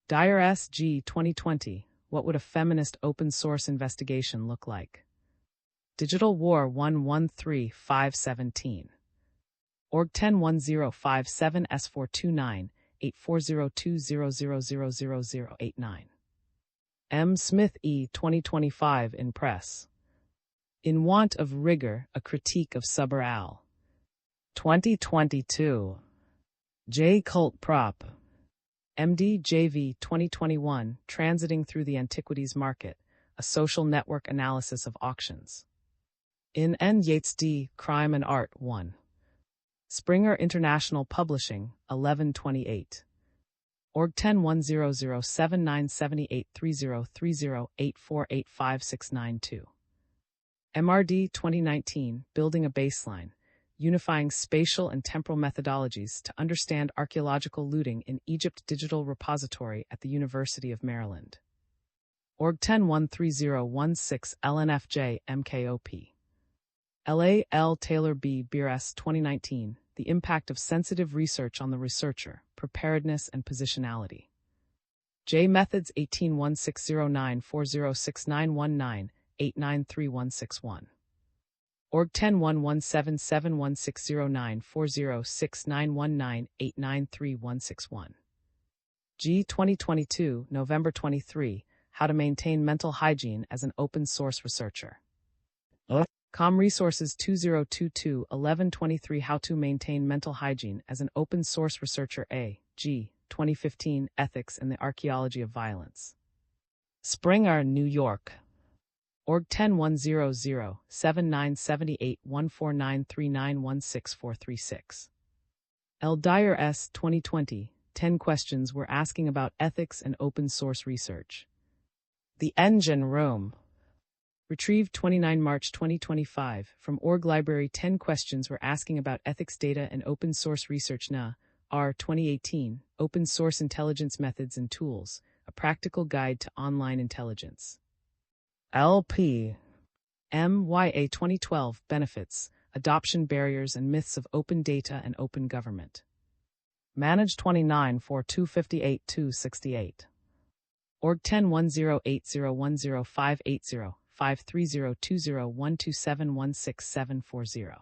Dyer S. G. 2020, What Would a Feminist Open Source Investigation Look Like? Digital War 113517. Org 101057 S429 840200000089. M. Smith E. 2025 in Press. In Want of Rigor, A Critique of Subr al. 2022. J. Cult Prop. MD JV 2021, Transiting Through the Antiquities Market, A Social Network Analysis of Auctions. In N. Yates D. Crime and Art 1. Springer International Publishing, 1128. Org 10100797830308485692. MRD 2019, Building a Baseline, Unifying Spatial and Temporal Methodologies to Understand Archaeological Looting in Egypt Digital Repository at the University of Maryland. Org 10130116 LNFJ MKOP. LA L. Taylor B. Beer S. 2019, The Impact of Sensitive Research on the Researcher, Preparedness and Positionality. J. Methods 181609406919, 893161. Org 1011771609406919, 893161. G. 2022, November 23, How to Maintain Mental Hygiene as an Open Source Researcher. Com Resources 2022-1123 How to Maintain Mental Hygiene as an Open Source Researcher A. G. 2015 Ethics in the Archaeology of Violence. Springer, New York. Org 1010-7978-149391646. L. Dyer S. 2020, 10 Questions We're Asking About Ethics and Open Source Research. The Engine Room. Retrieved 29 March 2025 from Org Library 10 Questions We're Asking About Ethics Data and Open Source Research NA, R. 2018, Open Source Intelligence Methods and Tools, A Practical Guide to Online Intelligence. LP. MYA 2012, Benefits, Adoption Barriers and Myths of Open Data and Open Government. Manage 29 for 258-268. Org 10108010580530. 5302012716740.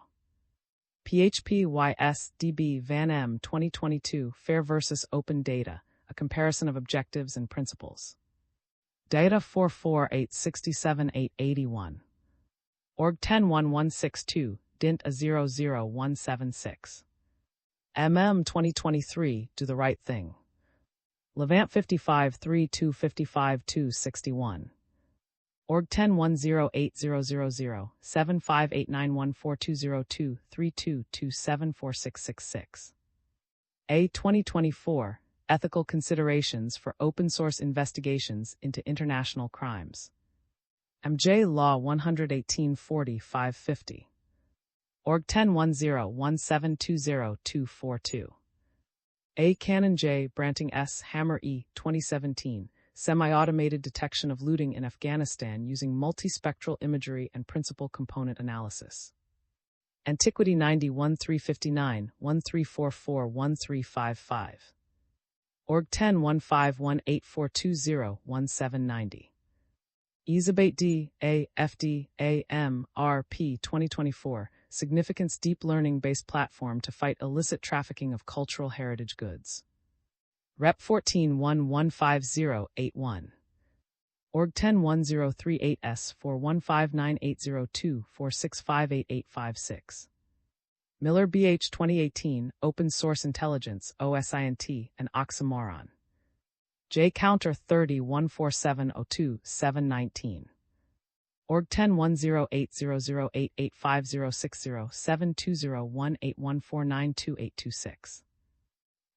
PHP YS DB Van M 2022 Fair versus Open Data, A Comparison of Objectives and Principles. Data 44867-881. Org 101162 Dint A 00176. MM 2023 Do the Right Thing. Levant 55 3255 261. Org 1010-800-758914202-32274666. A 2024, Ethical Considerations for Open Source Investigations into International Crimes. MJ Law 118-40-550. Org 1010-1720242. A Cannon J. Branting S. Hammer E. 2017. Semi-automated detection of looting in Afghanistan using multispectral imagery and principal component analysis. Antiquity 90-1359, 1344-1355. Org 10-1518-420-1790. Elizabeth D. A. FD. A. M. R. P. 2024, Significance Deep Learning-Based Platform to Fight Illicit Trafficking of Cultural Heritage Goods. Rep 14-115081. Org 10-1038S 4159802-4658856. Miller BH 2018, Open Source Intelligence, OSINT, an Oxymoron. J Counter 30 14702 719. Org 10108008856060 7201814922826.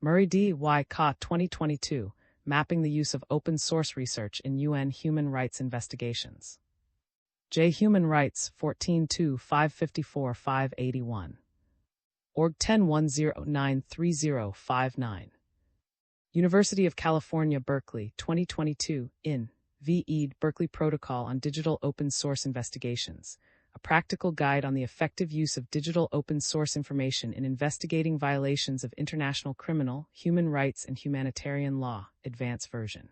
Murray D. Y. Ka 2022, Mapping the Use of Open Source Research in UN Human Rights Investigations. J. Human Rights 14-2 554 581. Org 1010933059. University of California, Berkeley, 2022, in V. Ed. Berkeley Protocol on Digital Open Source Investigations, a practical guide on the effective use of digital open source information in investigating violations of international criminal, human rights, and humanitarian law, advanced version.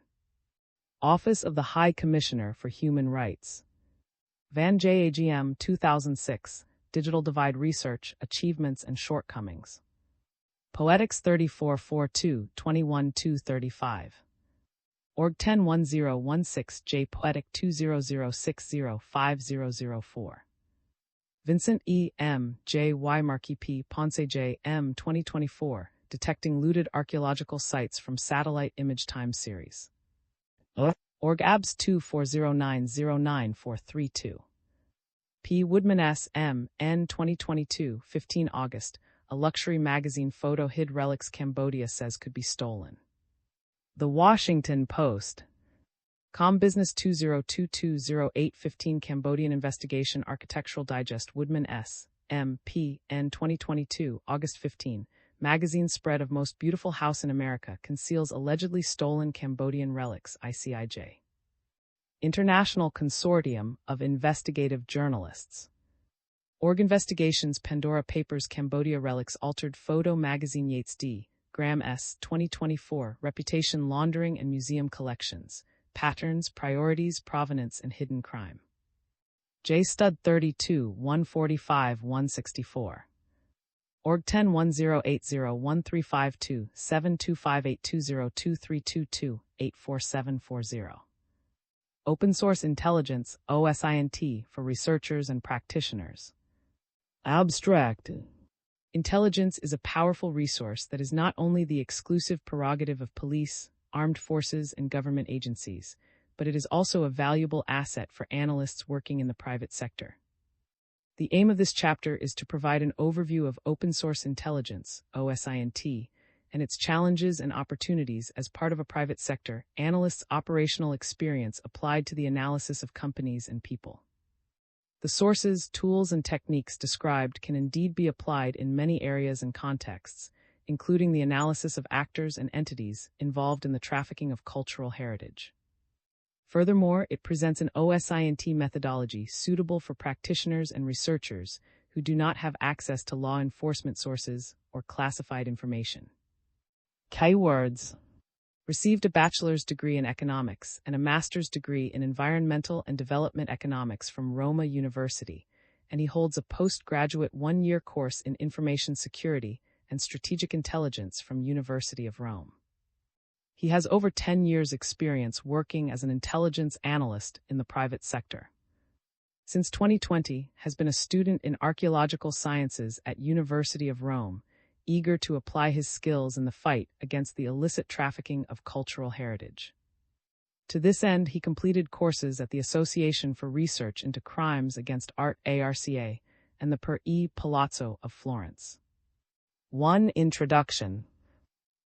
Office of the High Commissioner for Human Rights. Van J. AGM 2006, Digital Divide Research, Achievements and Shortcomings. Poetics 3442 21235. Org 101016 J Poetic 200605004. Vincent E. M. J. Y. Marquis P. Ponce J. M. 2024, Detecting Looted Archaeological Sites from Satellite Image Time Series. Org ABS 240909432. P. Woodman S. M. N. 2022, 15 August, a luxury magazine photo hid relics Cambodia says could be stolen. The Washington Post. Com Business 20220815 Cambodian Investigation Architectural Digest Woodman S. M. P. N. 2022, August 15. Magazine spread of Most Beautiful House in America conceals allegedly stolen Cambodian relics, ICIJ. International Consortium of Investigative Journalists. Org Investigations Pandora Papers Cambodia Relics Altered Photo Magazine Yates D. Graham S. 2024 Reputation Laundering and Museum Collections, Patterns, Priorities, Provenance, and Hidden Crime. J. Stud 32 145 164. Org 1010801352 725820232284740. Open Source Intelligence, OSINT, for researchers and practitioners. Abstract. Intelligence is a powerful resource that is not only the exclusive prerogative of police, armed forces, and government agencies, but it is also a valuable asset for analysts working in the private sector. The aim of this chapter is to provide an overview of open source intelligence, OSINT, and its challenges and opportunities as part of a private sector analyst's operational experience applied to the analysis of companies and people. The sources, tools, and techniques described can indeed be applied in many areas and contexts, including the analysis of actors and entities involved in the trafficking of cultural heritage. Furthermore, it presents an OSINT methodology suitable for practitioners and researchers who do not have access to law enforcement sources or classified information. Keywords. Received a bachelor's degree in economics and a master's degree in environmental and development economics from Roma University, and he holds a postgraduate one-year course in information security and strategic intelligence from University of Rome. He has over 10 years' experience working as an intelligence analyst in the private sector. Since 2020, has been a student in archaeological sciences at University of Rome, eager to apply his skills in the fight against the illicit trafficking of cultural heritage. To this end, he completed courses at the Association for Research into Crimes Against Art ARCA and the Per E. Palazzo of Florence. 1. Introduction.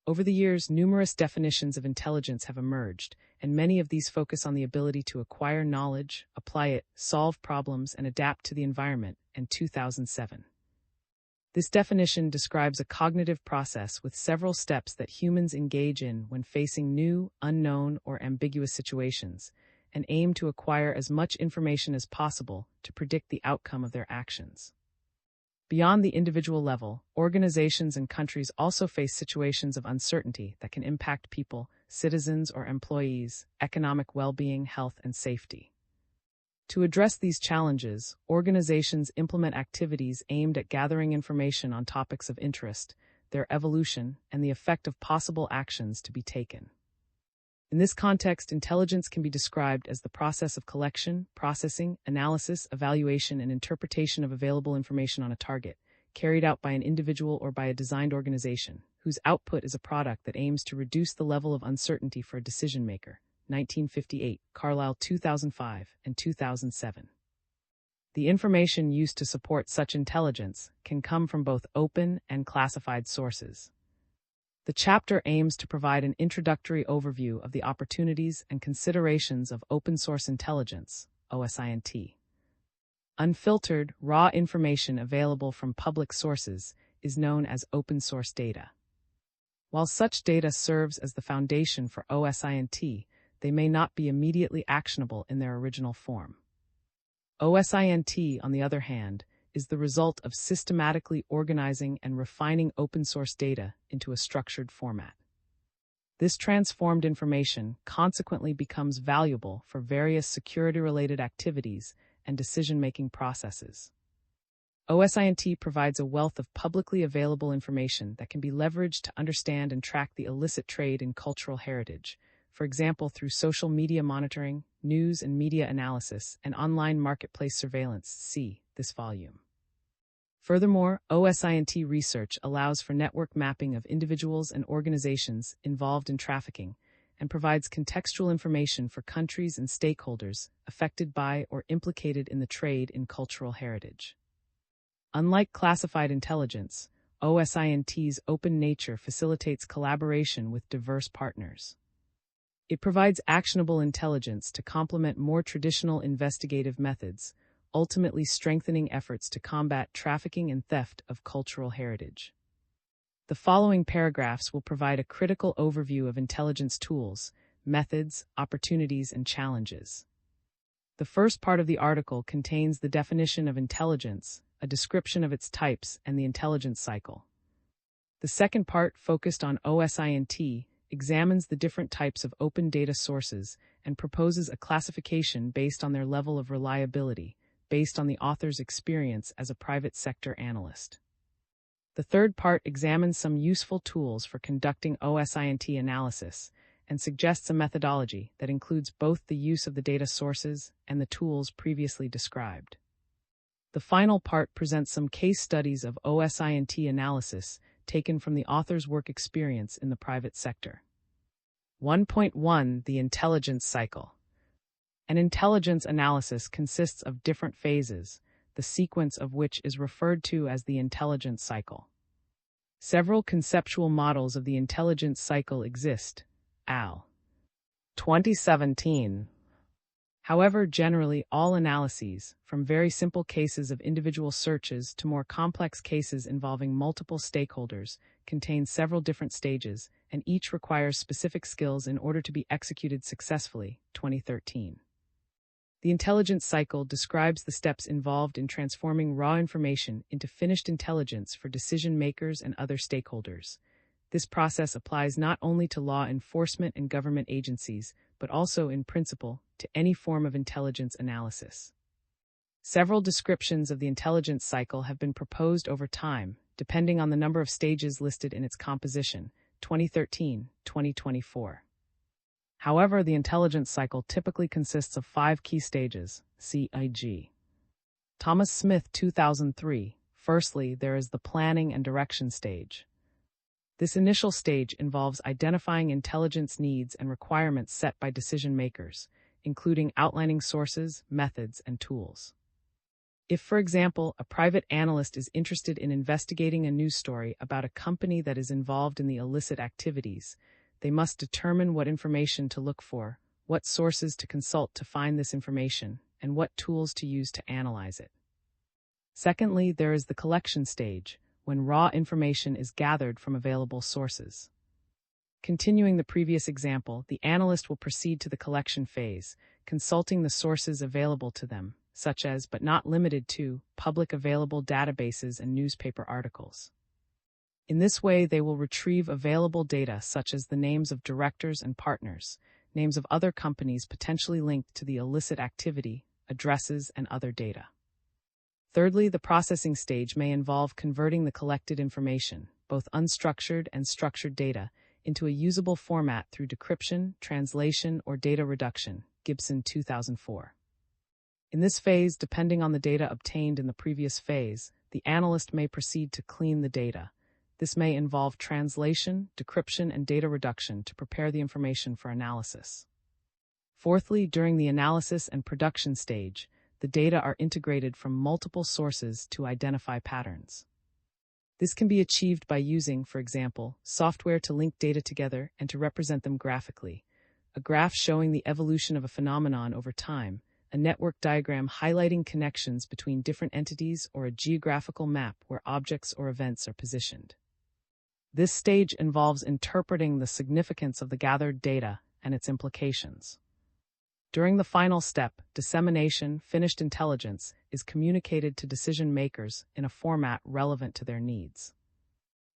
Over the years, numerous definitions of intelligence have emerged, and many of these focus on the ability to acquire knowledge, apply it, solve problems, and adapt to the environment, and 2007. This definition describes a cognitive process with several steps that humans engage in when facing new, unknown, or ambiguous situations, and aim to acquire as much information as possible to predict the outcome of their actions. Beyond the individual level, organizations and countries also face situations of uncertainty that can impact people, citizens, or employees, economic well-being, health, and safety. To address these challenges, organizations implement activities aimed at gathering information on topics of interest, their evolution, and the effect of possible actions to be taken. In this context, intelligence can be described as the process of collection, processing, analysis, evaluation, and interpretation of available information on a target, carried out by an individual or by a designed organization, whose output is a product that aims to reduce the level of uncertainty for a decision maker. 1958, Carlyle 2005, and 2007. The information used to support such intelligence can come from both open and classified sources. The chapter aims to provide an introductory overview of the opportunities and considerations of open-source intelligence, OSINT. Unfiltered, raw information available from public sources is known as open-source data. While such data serves as the foundation for OSINT, they may not be immediately actionable in their original form. OSINT, on the other hand, is the result of systematically organizing and refining open-source data into a structured format. This transformed information consequently becomes valuable for various security-related activities and decision-making processes. OSINT provides a wealth of publicly available information that can be leveraged to understand and track the illicit trade in cultural heritage, for example through social media monitoring, news and media analysis, and online marketplace surveillance. See this volume. Furthermore, OSINT research allows for network mapping of individuals and organizations involved in trafficking and provides contextual information for countries and stakeholders affected by or implicated in the trade in cultural heritage. Unlike classified intelligence, OSINT's open nature facilitates collaboration with diverse partners. It provides actionable intelligence to complement more traditional investigative methods, ultimately strengthening efforts to combat trafficking and theft of cultural heritage. The following paragraphs will provide a critical overview of intelligence tools, methods, opportunities, and challenges. The first part of the article contains the definition of intelligence, a description of its types, and the intelligence cycle. The second part, focused on OSINT, examines the different types of open data sources and proposes a classification based on their level of reliability, based on the author's experience as a private sector analyst. The third part examines some useful tools for conducting OSINT analysis and suggests a methodology that includes both the use of the data sources and the tools previously described. The final part presents some case studies of OSINT analysis taken from the author's work experience in the private sector. 1.1 The Intelligence Cycle. An intelligence analysis consists of different phases, the sequence of which is referred to as the intelligence cycle. Several conceptual models of the intelligence cycle exist. Al. 2017. However, generally, all analyses, from very simple cases of individual searches to more complex cases involving multiple stakeholders, contain several different stages, and each requires specific skills in order to be executed successfully. 2013. The intelligence cycle describes the steps involved in transforming raw information into finished intelligence for decision makers and other stakeholders. This process applies not only to law enforcement and government agencies, but also, in principle, to any form of intelligence analysis. Several descriptions of the intelligence cycle have been proposed over time, depending on the number of stages listed in its composition, 2013, 2024. However, the intelligence cycle typically consists of 5 key stages, CIG. Thomas Smith, 2003. Firstly, there is the planning and direction stage. This initial stage involves identifying intelligence needs and requirements set by decision makers, including outlining sources, methods, and tools. If, for example, a private analyst is interested in investigating a news story about a company that is involved in the illicit activities, they must determine what information to look for, what sources to consult to find this information, and what tools to use to analyze it. Secondly, there is the collection stage, when raw information is gathered from available sources. Continuing the previous example, the analyst will proceed to the collection phase, consulting the sources available to them, such as, but not limited to, public available databases and newspaper articles. In this way, they will retrieve available data such as the names of directors and partners, names of other companies potentially linked to the illicit activity, addresses, and other data. Thirdly, the processing stage may involve converting the collected information, both unstructured and structured data, into a usable format through decryption, translation, or data reduction, Gibson 2004. In this phase, depending on the data obtained in the previous phase, the analyst may proceed to clean the data. This may involve translation, decryption, and data reduction to prepare the information for analysis. Fourthly, during the analysis and production stage, the data are integrated from multiple sources to identify patterns. This can be achieved by using, for example, software to link data together and to represent them graphically, a graph showing the evolution of a phenomenon over time, a network diagram highlighting connections between different entities, or a geographical map where objects or events are positioned. This stage involves interpreting the significance of the gathered data and its implications. During the final step, dissemination, finished intelligence is communicated to decision makers in a format relevant to their needs.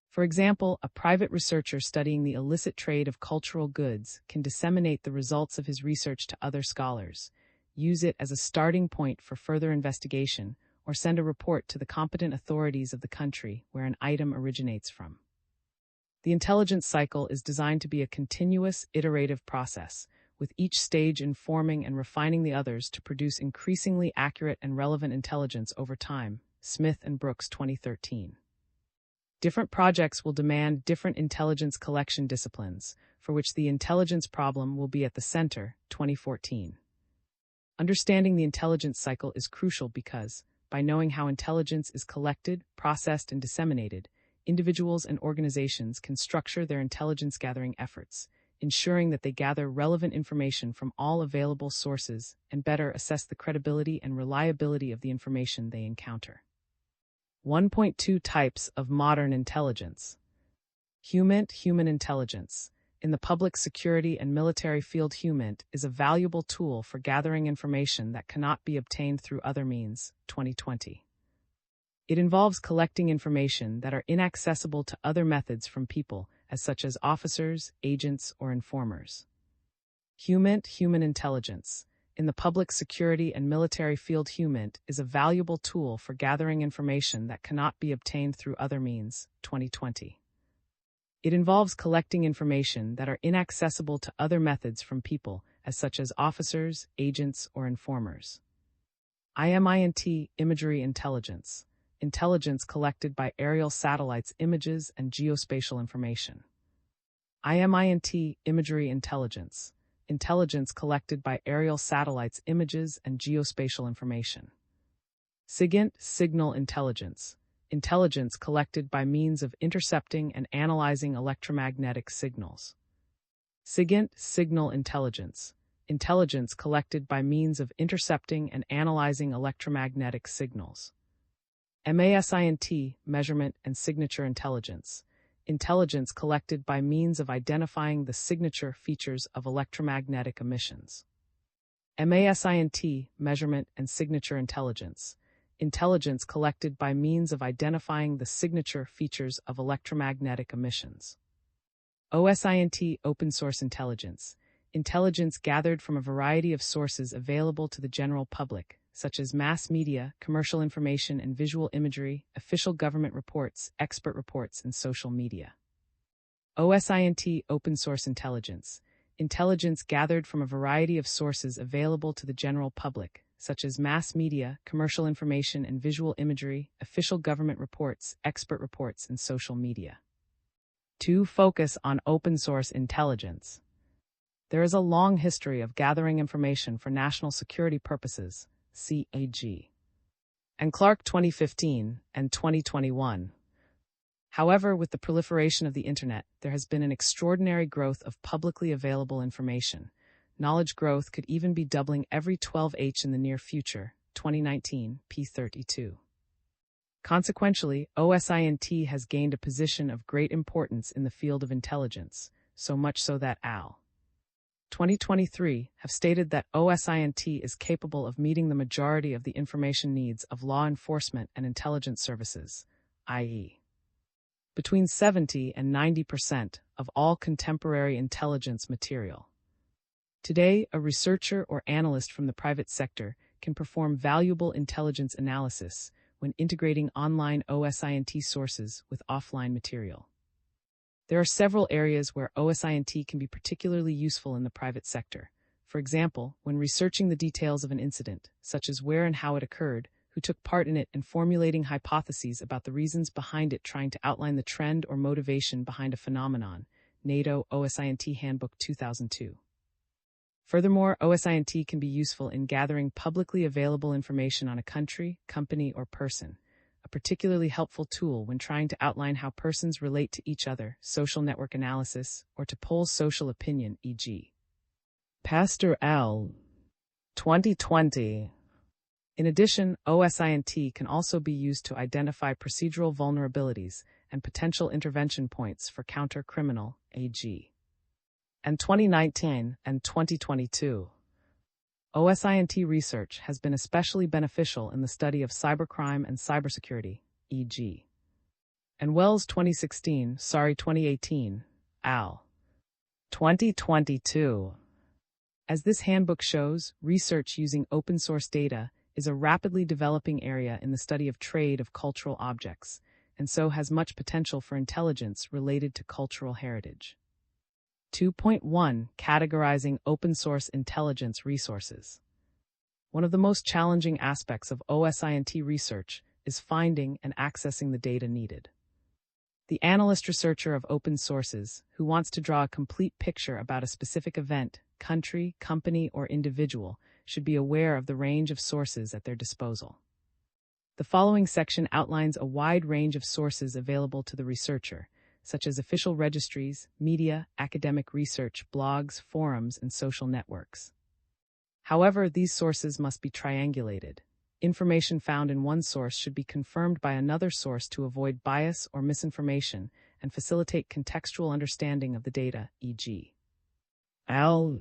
For example, a private researcher studying the illicit trade of cultural goods can disseminate the results of his research to other scholars, use it as a starting point for further investigation, or send a report to the competent authorities of the country where an item originates from. The intelligence cycle is designed to be a continuous, iterative process, with each stage informing and refining the others to produce increasingly accurate and relevant intelligence over time. Smith and Brooks, 2013. Different projects will demand different intelligence collection disciplines, for which the intelligence problem will be at the center. 2014. Understanding the intelligence cycle is crucial because, by knowing how intelligence is collected, processed, and disseminated, individuals and organizations can structure their intelligence gathering efforts, ensuring that they gather relevant information from all available sources and better assess the credibility and reliability of the information they encounter. 1.2 Types of Modern Intelligence. Human intelligence. In the public security and military field, HUMINT is a valuable tool for gathering information that cannot be obtained through other means. 2020. It involves collecting information that are inaccessible to other methods from people, such as officers, agents, or informers. Human intelligence. In the public security and military field, HUMINT is a valuable tool for gathering information that cannot be obtained through other means. 2020. It involves collecting information that are inaccessible to other methods from people, such as officers, agents, or informers. IMINT Imagery intelligence. Intelligence collected by aerial satellites, images, and geospatial information. IMINT Imagery intelligence. Intelligence collected by aerial satellites, images, and geospatial information. SIGINT Signal intelligence. Intelligence collected by means of intercepting and analyzing electromagnetic signals. SIGINT Signal intelligence. Intelligence collected by means of intercepting and analyzing electromagnetic signals. MASINT Measurement and Signature intelligence. Intelligence collected by means of identifying the signature features of electromagnetic emissions. MASINT Measurement and Signature intelligence. Intelligence collected by means of identifying the signature features of electromagnetic emissions. OSINT Open Source intelligence. Intelligence gathered from a variety of sources available to the general public, such as mass media, commercial information and visual imagery, official government reports, expert reports, and social media. OSINT Open Source intelligence. Intelligence gathered from a variety of sources available to the general public, such as mass media, commercial information and visual imagery, official government reports, expert reports, and social media. 2. Focus on open source intelligence. There is a long history of gathering information for national security purposes, CAG. And Clark, 2015 and 2021. However, with the proliferation of the Internet, there has been an extraordinary growth of publicly available information. Knowledge growth could even be doubling every 12H in the near future, 2019, p32. Consequentially, OSINT has gained a position of great importance in the field of intelligence, so much so that AL. 2023 have stated that OSINT is capable of meeting the majority of the information needs of law enforcement and intelligence services, i.e., between 70 and 90% of all contemporary intelligence material. Today, a researcher or analyst from the private sector can perform valuable intelligence analysis when integrating online OSINT sources with offline material. There are several areas where OSINT can be particularly useful in the private sector. For example, when researching the details of an incident, such as where and how it occurred, who took part in it and formulating hypotheses about the reasons behind it, trying to outline the trend or motivation behind a phenomenon. NATO OSINT Handbook 2002. Furthermore, OSINT can be useful in gathering publicly available information on a country, company, or person, a particularly helpful tool when trying to outline how persons relate to each other, social network analysis, or to poll social opinion, e.g. Pastor L. 2020. In addition, OSINT can also be used to identify procedural vulnerabilities and potential intervention points for counter-criminal, AG. And 2019 and 2022. OSINT research has been especially beneficial in the study of cybercrime and cybersecurity, e.g. And Wells 2018, al. 2022. As this handbook shows, research using open-source data is a rapidly developing area in the study of trade of cultural objects, and so has much potential for intelligence related to cultural heritage. 2.1 Categorizing open-source intelligence resources. One of the most challenging aspects of OSINT research is finding and accessing the data needed. The analyst-researcher of open sources, who wants to draw a complete picture about a specific event, country, company, or individual, should be aware of the range of sources at their disposal. The following section outlines a wide range of sources available to the researcher, such as official registries, media, academic research, blogs, forums, and social networks. However, these sources must be triangulated. Information found in one source should be confirmed by another source to avoid bias or misinformation and facilitate contextual understanding of the data, e.g. L.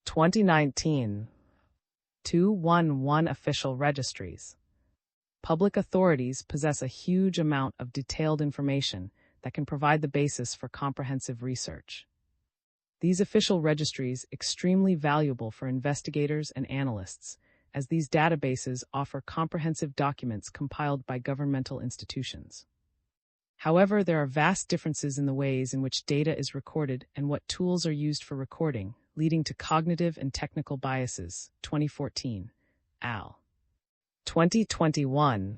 2019. 211 Official registries. Public authorities possess a huge amount of detailed information that can provide the basis for comprehensive research. These official registries are extremely valuable for investigators and analysts, as these databases offer comprehensive documents compiled by governmental institutions. However, there are vast differences in the ways in which data is recorded and what tools are used for recording, leading to cognitive and technical biases. 2014, al. 2021.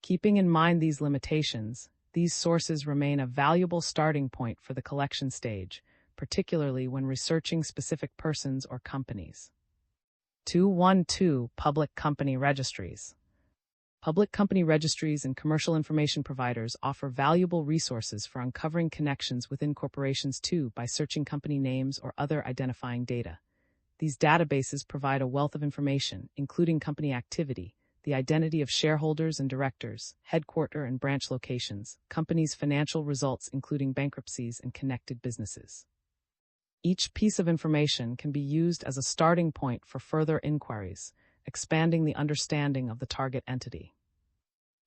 Keeping in mind these limitations, these sources remain a valuable starting point for the collection stage, particularly when researching specific persons or companies. 212 Public company registries. Public company registries and commercial information providers offer valuable resources for uncovering connections within corporations too by searching company names or other identifying data. These databases provide a wealth of information, including company activity, the identity of shareholders and directors, headquarter and branch locations, companies' financial results including bankruptcies and connected businesses. Each piece of information can be used as a starting point for further inquiries, expanding the understanding of the target entity.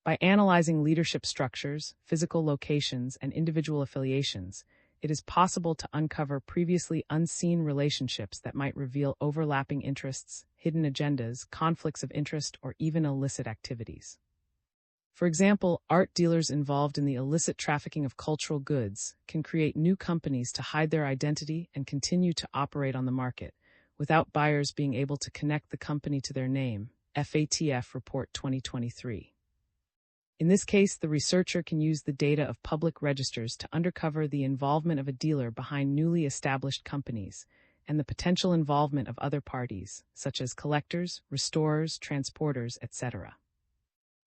By analyzing leadership structures, physical locations, and individual affiliations, it is possible to uncover previously unseen relationships that might reveal overlapping interests, hidden agendas, conflicts of interest, or even illicit activities. For example, art dealers involved in the illicit trafficking of cultural goods can create new companies to hide their identity and continue to operate on the market, without buyers being able to connect the company to their name. FATF Report 2023. In this case, the researcher can use the data of public registers to uncover the involvement of a dealer behind newly established companies and the potential involvement of other parties, such as collectors, restorers, transporters, etc.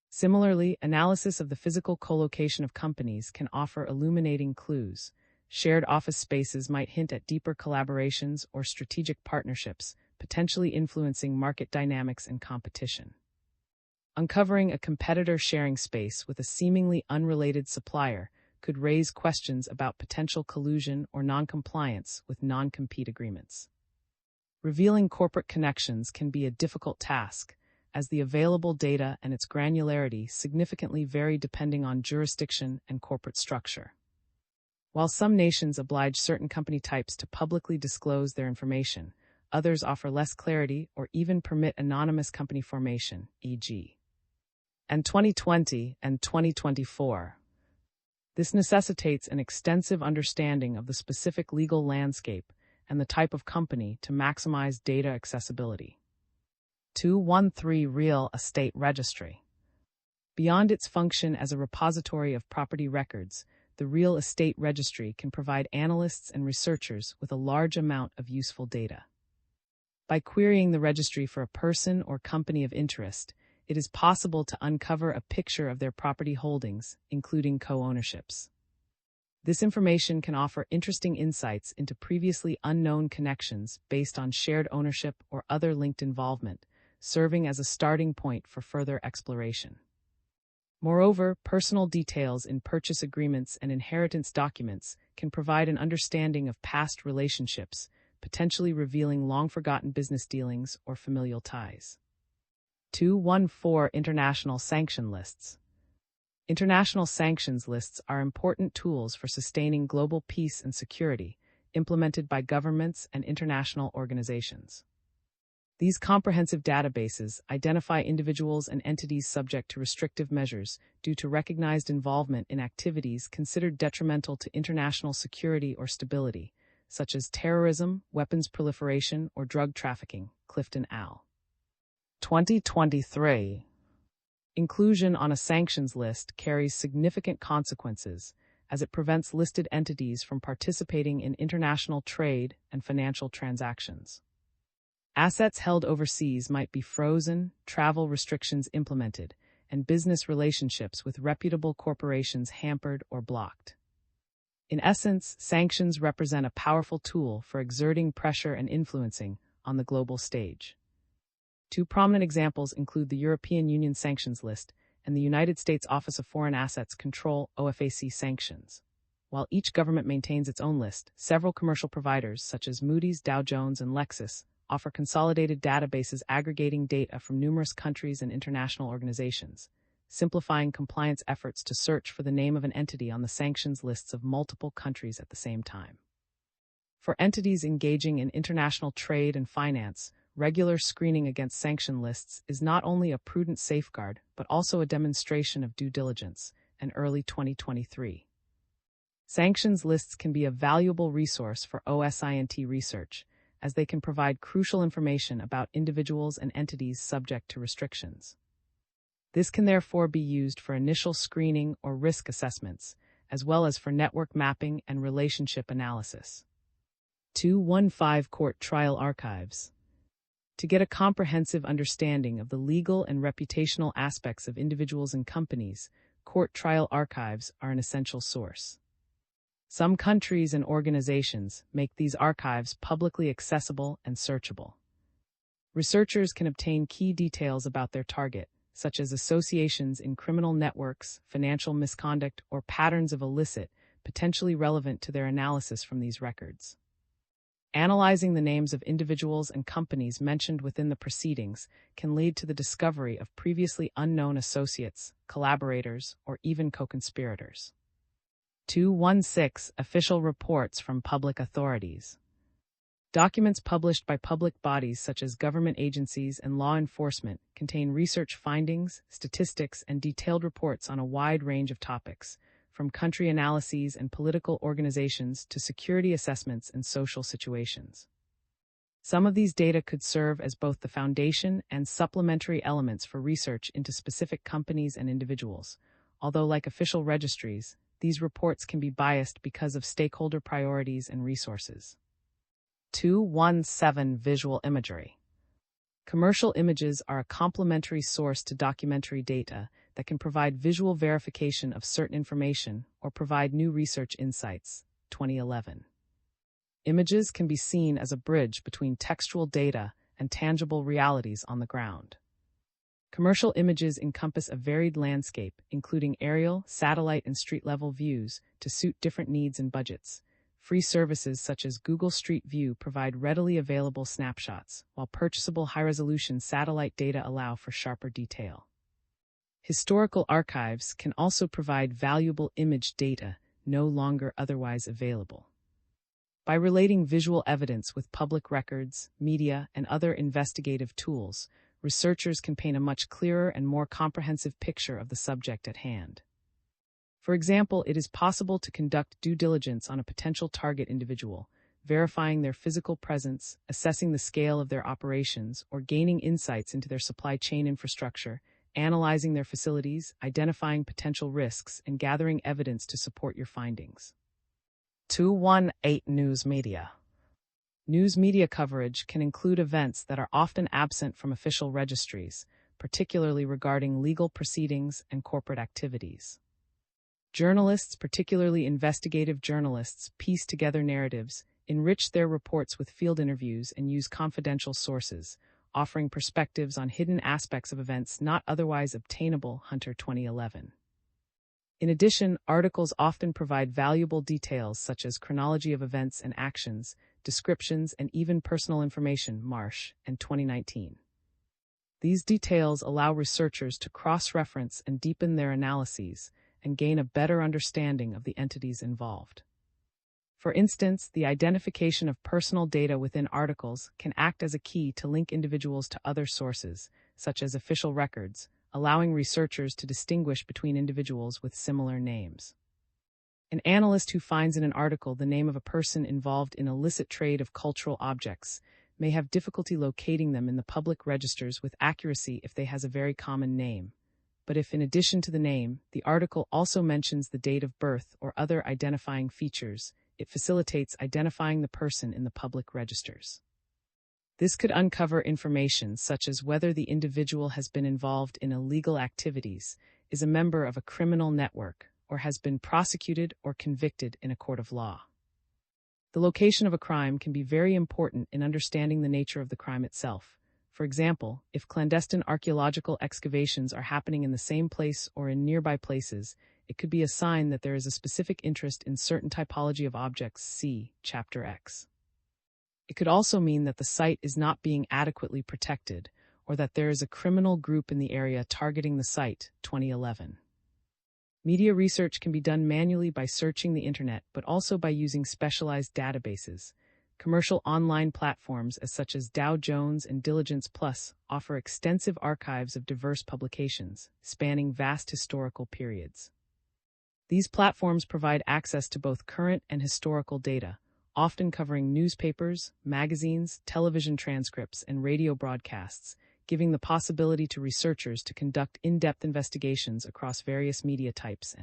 Similarly, analysis of the physical collocation of companies can offer illuminating clues. Shared office spaces might hint at deeper collaborations or strategic partnerships, potentially influencing market dynamics and competition. Uncovering a competitor sharing space with a seemingly unrelated supplier could raise questions about potential collusion or non-compliance with non-compete agreements. Revealing corporate connections can be a difficult task, as the available data and its granularity significantly vary depending on jurisdiction and corporate structure. While some nations oblige certain company types to publicly disclose their information, others offer less clarity or even permit anonymous company formation, e.g. and 2020 and 2024. This necessitates an extensive understanding of the specific legal landscape and the type of company to maximize data accessibility. 213 Real Estate Registry. Beyond its function as a repository of property records, the Real Estate Registry can provide analysts and researchers with a large amount of useful data. By querying the registry for a person or company of interest, it is possible to uncover a picture of their property holdings, including co-ownerships. This information can offer interesting insights into previously unknown connections based on shared ownership or other linked involvement, serving as a starting point for further exploration. Moreover, personal details in purchase agreements and inheritance documents can provide an understanding of past relationships, potentially revealing long-forgotten business dealings or familial ties. 214 International Sanction Lists. International sanctions lists are important tools for sustaining global peace and security, implemented by governments and international organizations. These comprehensive databases identify individuals and entities subject to restrictive measures due to recognized involvement in activities considered detrimental to international security or stability, such as terrorism, weapons proliferation, or drug trafficking. Clifton Al. 2023. Inclusion on a sanctions list carries significant consequences, as it prevents listed entities from participating in international trade and financial transactions. Assets held overseas might be frozen, travel restrictions implemented, and business relationships with reputable corporations hampered or blocked. In essence, sanctions represent a powerful tool for exerting pressure and influencing on the global stage. Two prominent examples include the European Union Sanctions List and the United States Office of Foreign Assets Control (OFAC) sanctions. While each government maintains its own list, several commercial providers such as Moody's, Dow Jones, and Lexus offer consolidated databases aggregating data from numerous countries and international organizations, simplifying compliance efforts to search for the name of an entity on the sanctions lists of multiple countries at the same time. For entities engaging in international trade and finance, regular screening against sanction lists is not only a prudent safeguard, but also a demonstration of due diligence. And early 2023. Sanctions lists can be a valuable resource for OSINT research, as they can provide crucial information about individuals and entities subject to restrictions. This can therefore be used for initial screening or risk assessments, as well as for network mapping and relationship analysis. 215 Court Trial Archives. To get a comprehensive understanding of the legal and reputational aspects of individuals and companies, court trial archives are an essential source. Some countries and organizations make these archives publicly accessible and searchable. Researchers can obtain key details about their target, such as associations in criminal networks, financial misconduct, or patterns of illicit, potentially relevant to their analysis from these records. Analyzing the names of individuals and companies mentioned within the proceedings can lead to the discovery of previously unknown associates, collaborators, or even co-conspirators. 216 Official reports from public authorities. Documents published by public bodies such as government agencies and law enforcement contain research findings, statistics, and detailed reports on a wide range of topics, from country analyses and political organizations to security assessments and social situations. Some of these data could serve as both the foundation and supplementary elements for research into specific companies and individuals, although like official registries, these reports can be biased because of stakeholder priorities and resources. 217 Visual imagery. Commercial images are a complementary source to documentary data that can provide visual verification of certain information or provide new research insights. 2011. Images can be seen as a bridge between textual data and tangible realities on the ground. Commercial images encompass a varied landscape, including aerial, satellite, and street-level views, to suit different needs and budgets. Free services such as Google Street View provide readily available snapshots, while purchasable high-resolution satellite data allow for sharper detail. Historical archives can also provide valuable image data no longer otherwise available. By relating visual evidence with public records, media, and other investigative tools, researchers can paint a much clearer and more comprehensive picture of the subject at hand. For example, it is possible to conduct due diligence on a potential target individual, verifying their physical presence, assessing the scale of their operations, or gaining insights into their supply chain infrastructure, analyzing their facilities, identifying potential risks, and gathering evidence to support your findings. 218 News Media. News media coverage can include events that are often absent from official registries, particularly regarding legal proceedings and corporate activities. Journalists, particularly investigative journalists, piece together narratives, enrich their reports with field interviews, and use confidential sources, offering perspectives on hidden aspects of events not otherwise obtainable. Hunter 2011. In addition, articles often provide valuable details such as chronology of events and actions, descriptions, and even personal information. Marsh and 2019. These details allow researchers to cross-reference and deepen their analyses and gain a better understanding of the entities involved. For instance, the identification of personal data within articles can act as a key to link individuals to other sources, such as official records, allowing researchers to distinguish between individuals with similar names. An analyst who finds in an article the name of a person involved in illicit trade of cultural objects may have difficulty locating them in the public registers with accuracy if they has a very common name. But if in addition to the name, the article also mentions the date of birth or other identifying features, it facilitates identifying the person in the public registers. This could uncover information such as whether the individual has been involved in illegal activities, is a member of a criminal network, or has been prosecuted or convicted in a court of law. The location of a crime can be very important in understanding the nature of the crime itself. For example, if clandestine archaeological excavations are happening in the same place or in nearby places, it could be a sign that there is a specific interest in certain typology of objects. See Chapter X. It could also mean that the site is not being adequately protected, or that there is a criminal group in the area targeting the site. 2011. Media research can be done manually by searching the internet, but also by using specialized databases. Commercial online platforms such as Dow Jones and Diligence Plus offer extensive archives of diverse publications, spanning vast historical periods. These platforms provide access to both current and historical data, often covering newspapers, magazines, television transcripts, and radio broadcasts, giving the possibility to researchers to conduct in-depth investigations across various media types.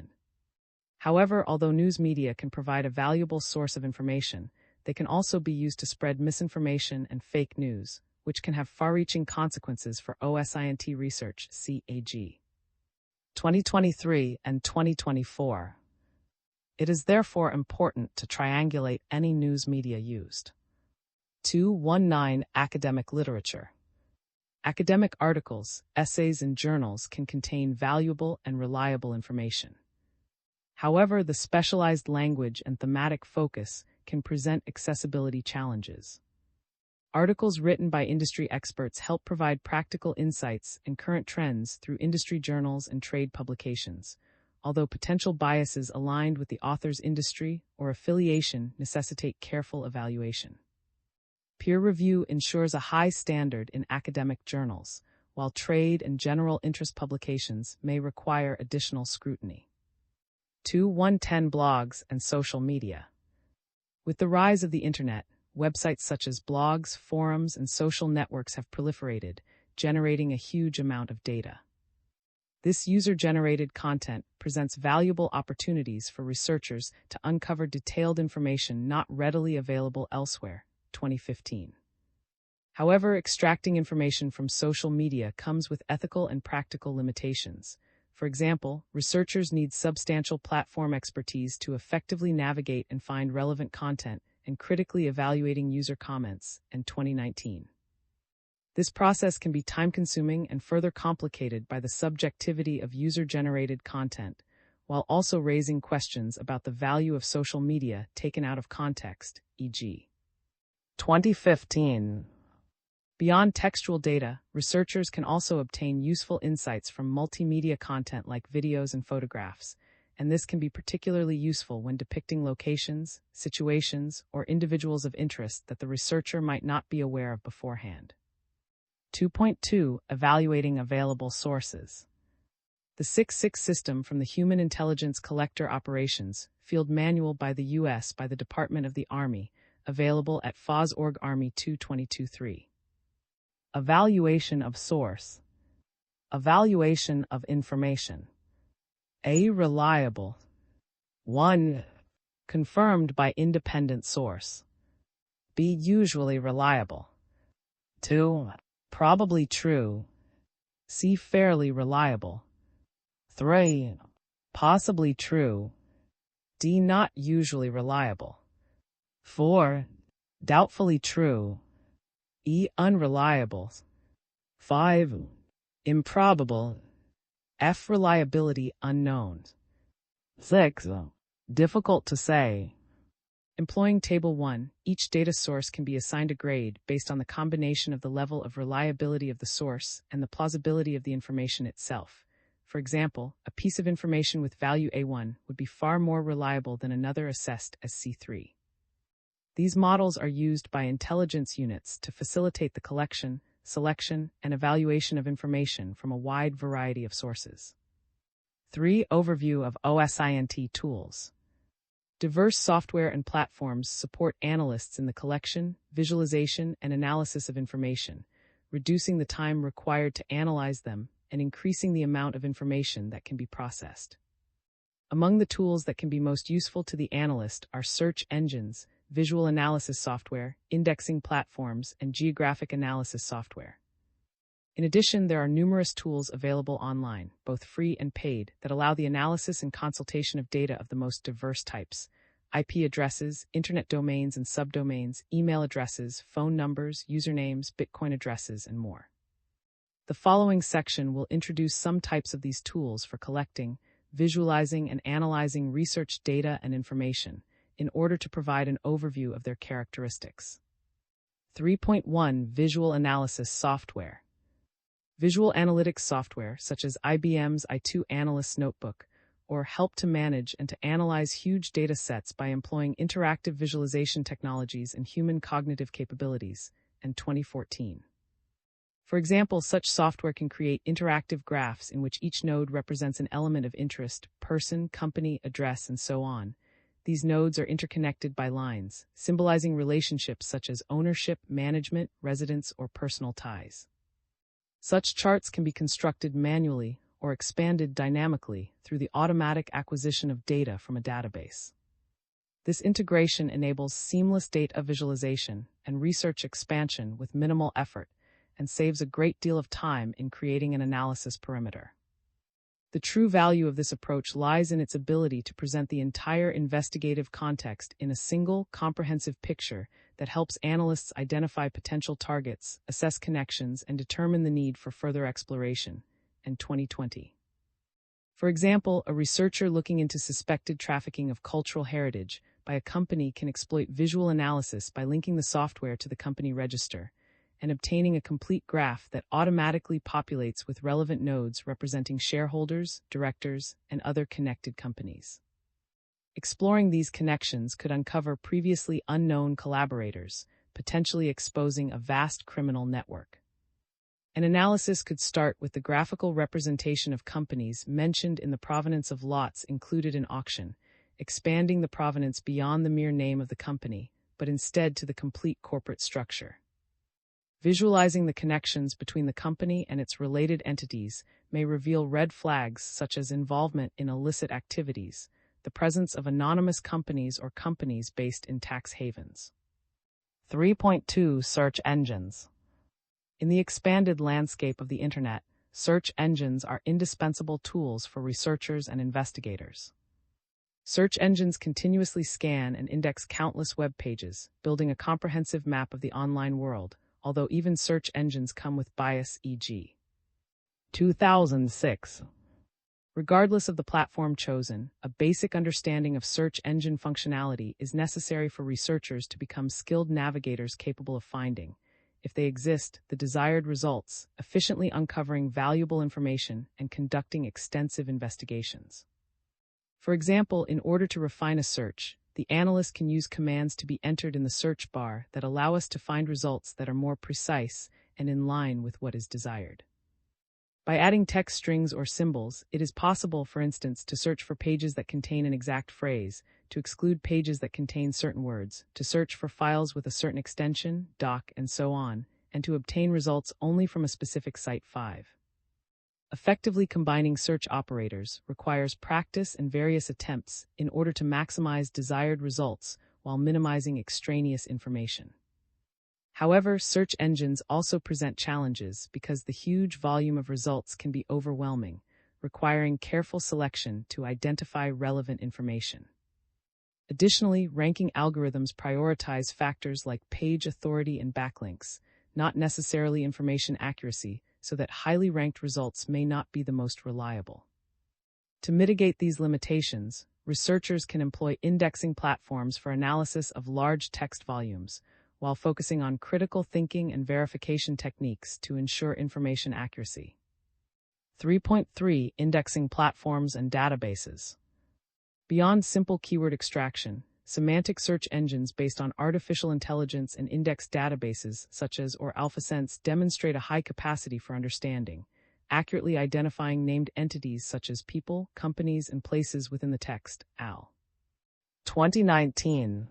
However, although news media can provide a valuable source of information, they can also be used to spread misinformation and fake news, which can have far-reaching consequences for OSINT research. CAG 2023 and 2024. It is therefore important to triangulate any news media used. 219 Academic literature. Academic articles, essays, and journals can contain valuable and reliable information. However, the specialized language and thematic focus can present accessibility challenges. Articles written by industry experts help provide practical insights and current trends through industry journals and trade publications, although potential biases aligned with the author's industry or affiliation necessitate careful evaluation. Peer review ensures a high standard in academic journals, while trade and general interest publications may require additional scrutiny. 210 Blogs and social media. With the rise of the Internet, websites such as blogs, forums, and social networks have proliferated, generating a huge amount of data. This user-generated content presents valuable opportunities for researchers to uncover detailed information not readily available elsewhere. 2015. However, extracting information from social media comes with ethical and practical limitations. For example, researchers need substantial platform expertise to effectively navigate and find relevant content and critically evaluating user comments. And 2019. This process can be time-consuming and further complicated by the subjectivity of user-generated content, while also raising questions about the value of social media taken out of context, e.g. 2015. Beyond textual data, researchers can also obtain useful insights from multimedia content like videos and photographs, and this can be particularly useful when depicting locations, situations, or individuals of interest that the researcher might not be aware of beforehand. 2.2 Evaluating available sources. The 6.6 system from the Human Intelligence Collector Operations Field Manual by the U.S. by the Department of the Army available at FOS.org Army 222-3. Evaluation of source. Evaluation of information. A. Reliable. 1. Confirmed by independent source. B. Usually reliable. 2. Probably true. C. Fairly reliable. 3. Possibly true. D. Not usually reliable. 4. Doubtfully true. E. Unreliable. 5. Improbable. F. Reliability unknown. 6. Difficult to say. Employing Table 1, each data source can be assigned a grade based on the combination of the level of reliability of the source and the plausibility of the information itself. For example, a piece of information with value A1 would be far more reliable than another assessed as C3. These models are used by intelligence units to facilitate the collection, selection, and evaluation of information from a wide variety of sources. 3. Overview of OSINT tools. Diverse software and platforms support analysts in the collection, visualization, and analysis of information, reducing the time required to analyze them and increasing the amount of information that can be processed. Among the tools that can be most useful to the analyst are search engines, visual analysis software, indexing platforms, and geographic analysis software. In addition, there are numerous tools available online, both free and paid, that allow the analysis and consultation of data of the most diverse types: IP addresses, internet domains and subdomains, email addresses, phone numbers, usernames, Bitcoin addresses, and more. The following section will introduce some types of these tools for collecting, visualizing, and analyzing research data and information in order to provide an overview of their characteristics. 3.1 Visual Analysis Software. Visual analytics software, such as IBM's i2 Analyst's Notebook, or help to manage and to analyze huge data sets by employing interactive visualization technologies and human cognitive capabilities, and 2014. For example, such software can create interactive graphs in which each node represents an element of interest: person, company, address, and so on. These nodes are interconnected by lines, symbolizing relationships such as ownership, management, residence, or personal ties. Such charts can be constructed manually or expanded dynamically through the automatic acquisition of data from a database. This integration enables seamless data visualization and research expansion with minimal effort and saves a great deal of time in creating an analysis perimeter. The true value of this approach lies in its ability to present the entire investigative context in a single, comprehensive picture that helps analysts identify potential targets, assess connections, and determine the need for further exploration. And 2020. For example, a researcher looking into suspected trafficking of cultural heritage by a company can exploit visual analysis by linking the software to the company register and obtaining a complete graph that automatically populates with relevant nodes representing shareholders, directors, and other connected companies. Exploring these connections could uncover previously unknown collaborators, potentially exposing a vast criminal network. An analysis could start with the graphical representation of companies mentioned in the provenance of lots included in auction, expanding the provenance beyond the mere name of the company, but instead to the complete corporate structure. Visualizing the connections between the company and its related entities may reveal red flags such as involvement in illicit activities, the presence of anonymous companies or companies based in tax havens. 3.2 Search engines. In the expanded landscape of the Internet, search engines are indispensable tools for researchers and investigators. Search engines continuously scan and index countless web pages, building a comprehensive map of the online world, although even search engines come with bias, e.g. 2006. Regardless of the platform chosen, a basic understanding of search engine functionality is necessary for researchers to become skilled navigators capable of finding, if they exist, the desired results, efficiently uncovering valuable information and conducting extensive investigations. For example, in order to refine a search, the analyst can use commands to be entered in the search bar that allow us to find results that are more precise and in line with what is desired. By adding text strings or symbols, it is possible, for instance, to search for pages that contain an exact phrase, to exclude pages that contain certain words, to search for files with a certain extension, doc, and so on, and to obtain results only from a specific site. 5. Effectively combining search operators requires practice and various attempts in order to maximize desired results while minimizing extraneous information. However, search engines also present challenges because the huge volume of results can be overwhelming, requiring careful selection to identify relevant information. Additionally, ranking algorithms prioritize factors like page authority and backlinks, not necessarily information accuracy, so that highly ranked results may not be the most reliable. To mitigate these limitations, researchers can employ indexing platforms for analysis of large text volumes, while focusing on critical thinking and verification techniques to ensure information accuracy. 3.3 Indexing platforms and databases. Beyond simple keyword extraction, semantic search engines based on artificial intelligence and indexed databases such as or AlphaSense demonstrate a high capacity for understanding, accurately identifying named entities such as people, companies, and places within the text. Al. 2019.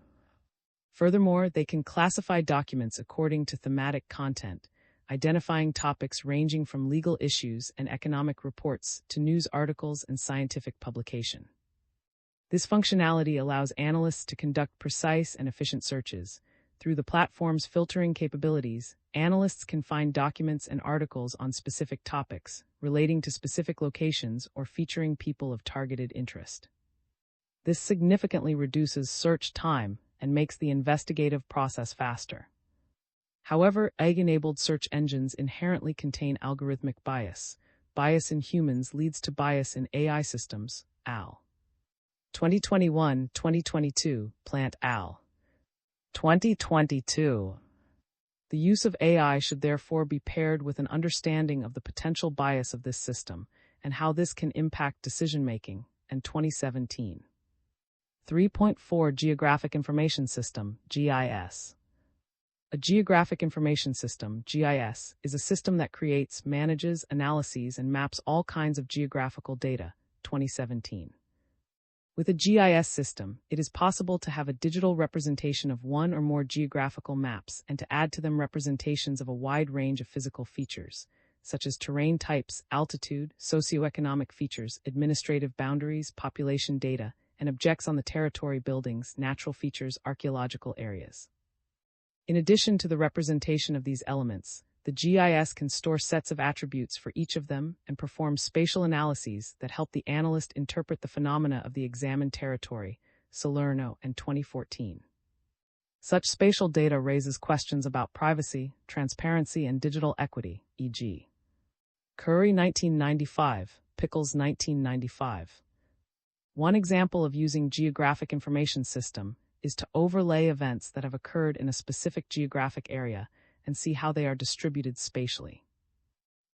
Furthermore, they can classify documents according to thematic content, identifying topics ranging from legal issues and economic reports to news articles and scientific publication. This functionality allows analysts to conduct precise and efficient searches. Through the platform's filtering capabilities, analysts can find documents and articles on specific topics, relating to specific locations or featuring people of targeted interest. This significantly reduces search time and makes the investigative process faster. However, AI-enabled search engines inherently contain algorithmic bias. Bias in humans leads to bias in AI systems. Al. 2021-2022, Plant Al. 2022. The use of AI should therefore be paired with an understanding of the potential bias of this system and how this can impact decision-making. And 2017. 3.4 Geographic Information System, GIS. A Geographic Information System, GIS, is a system that creates, manages, analyses, and maps all kinds of geographical data. 2017. With a GIS system, it is possible to have a digital representation of one or more geographical maps and to add to them representations of a wide range of physical features, such as terrain types, altitude, socioeconomic features, administrative boundaries, population data, and objects on the territory, buildings, natural features, archaeological areas. In addition to the representation of these elements, the GIS can store sets of attributes for each of them and perform spatial analyses that help the analyst interpret the phenomena of the examined territory. Salerno and 2014. Such spatial data raises questions about privacy, transparency, and digital equity, e.g. Curry 1995, Pickles 1995. One example of using geographic information system is to overlay events that have occurred in a specific geographic area and see how they are distributed spatially.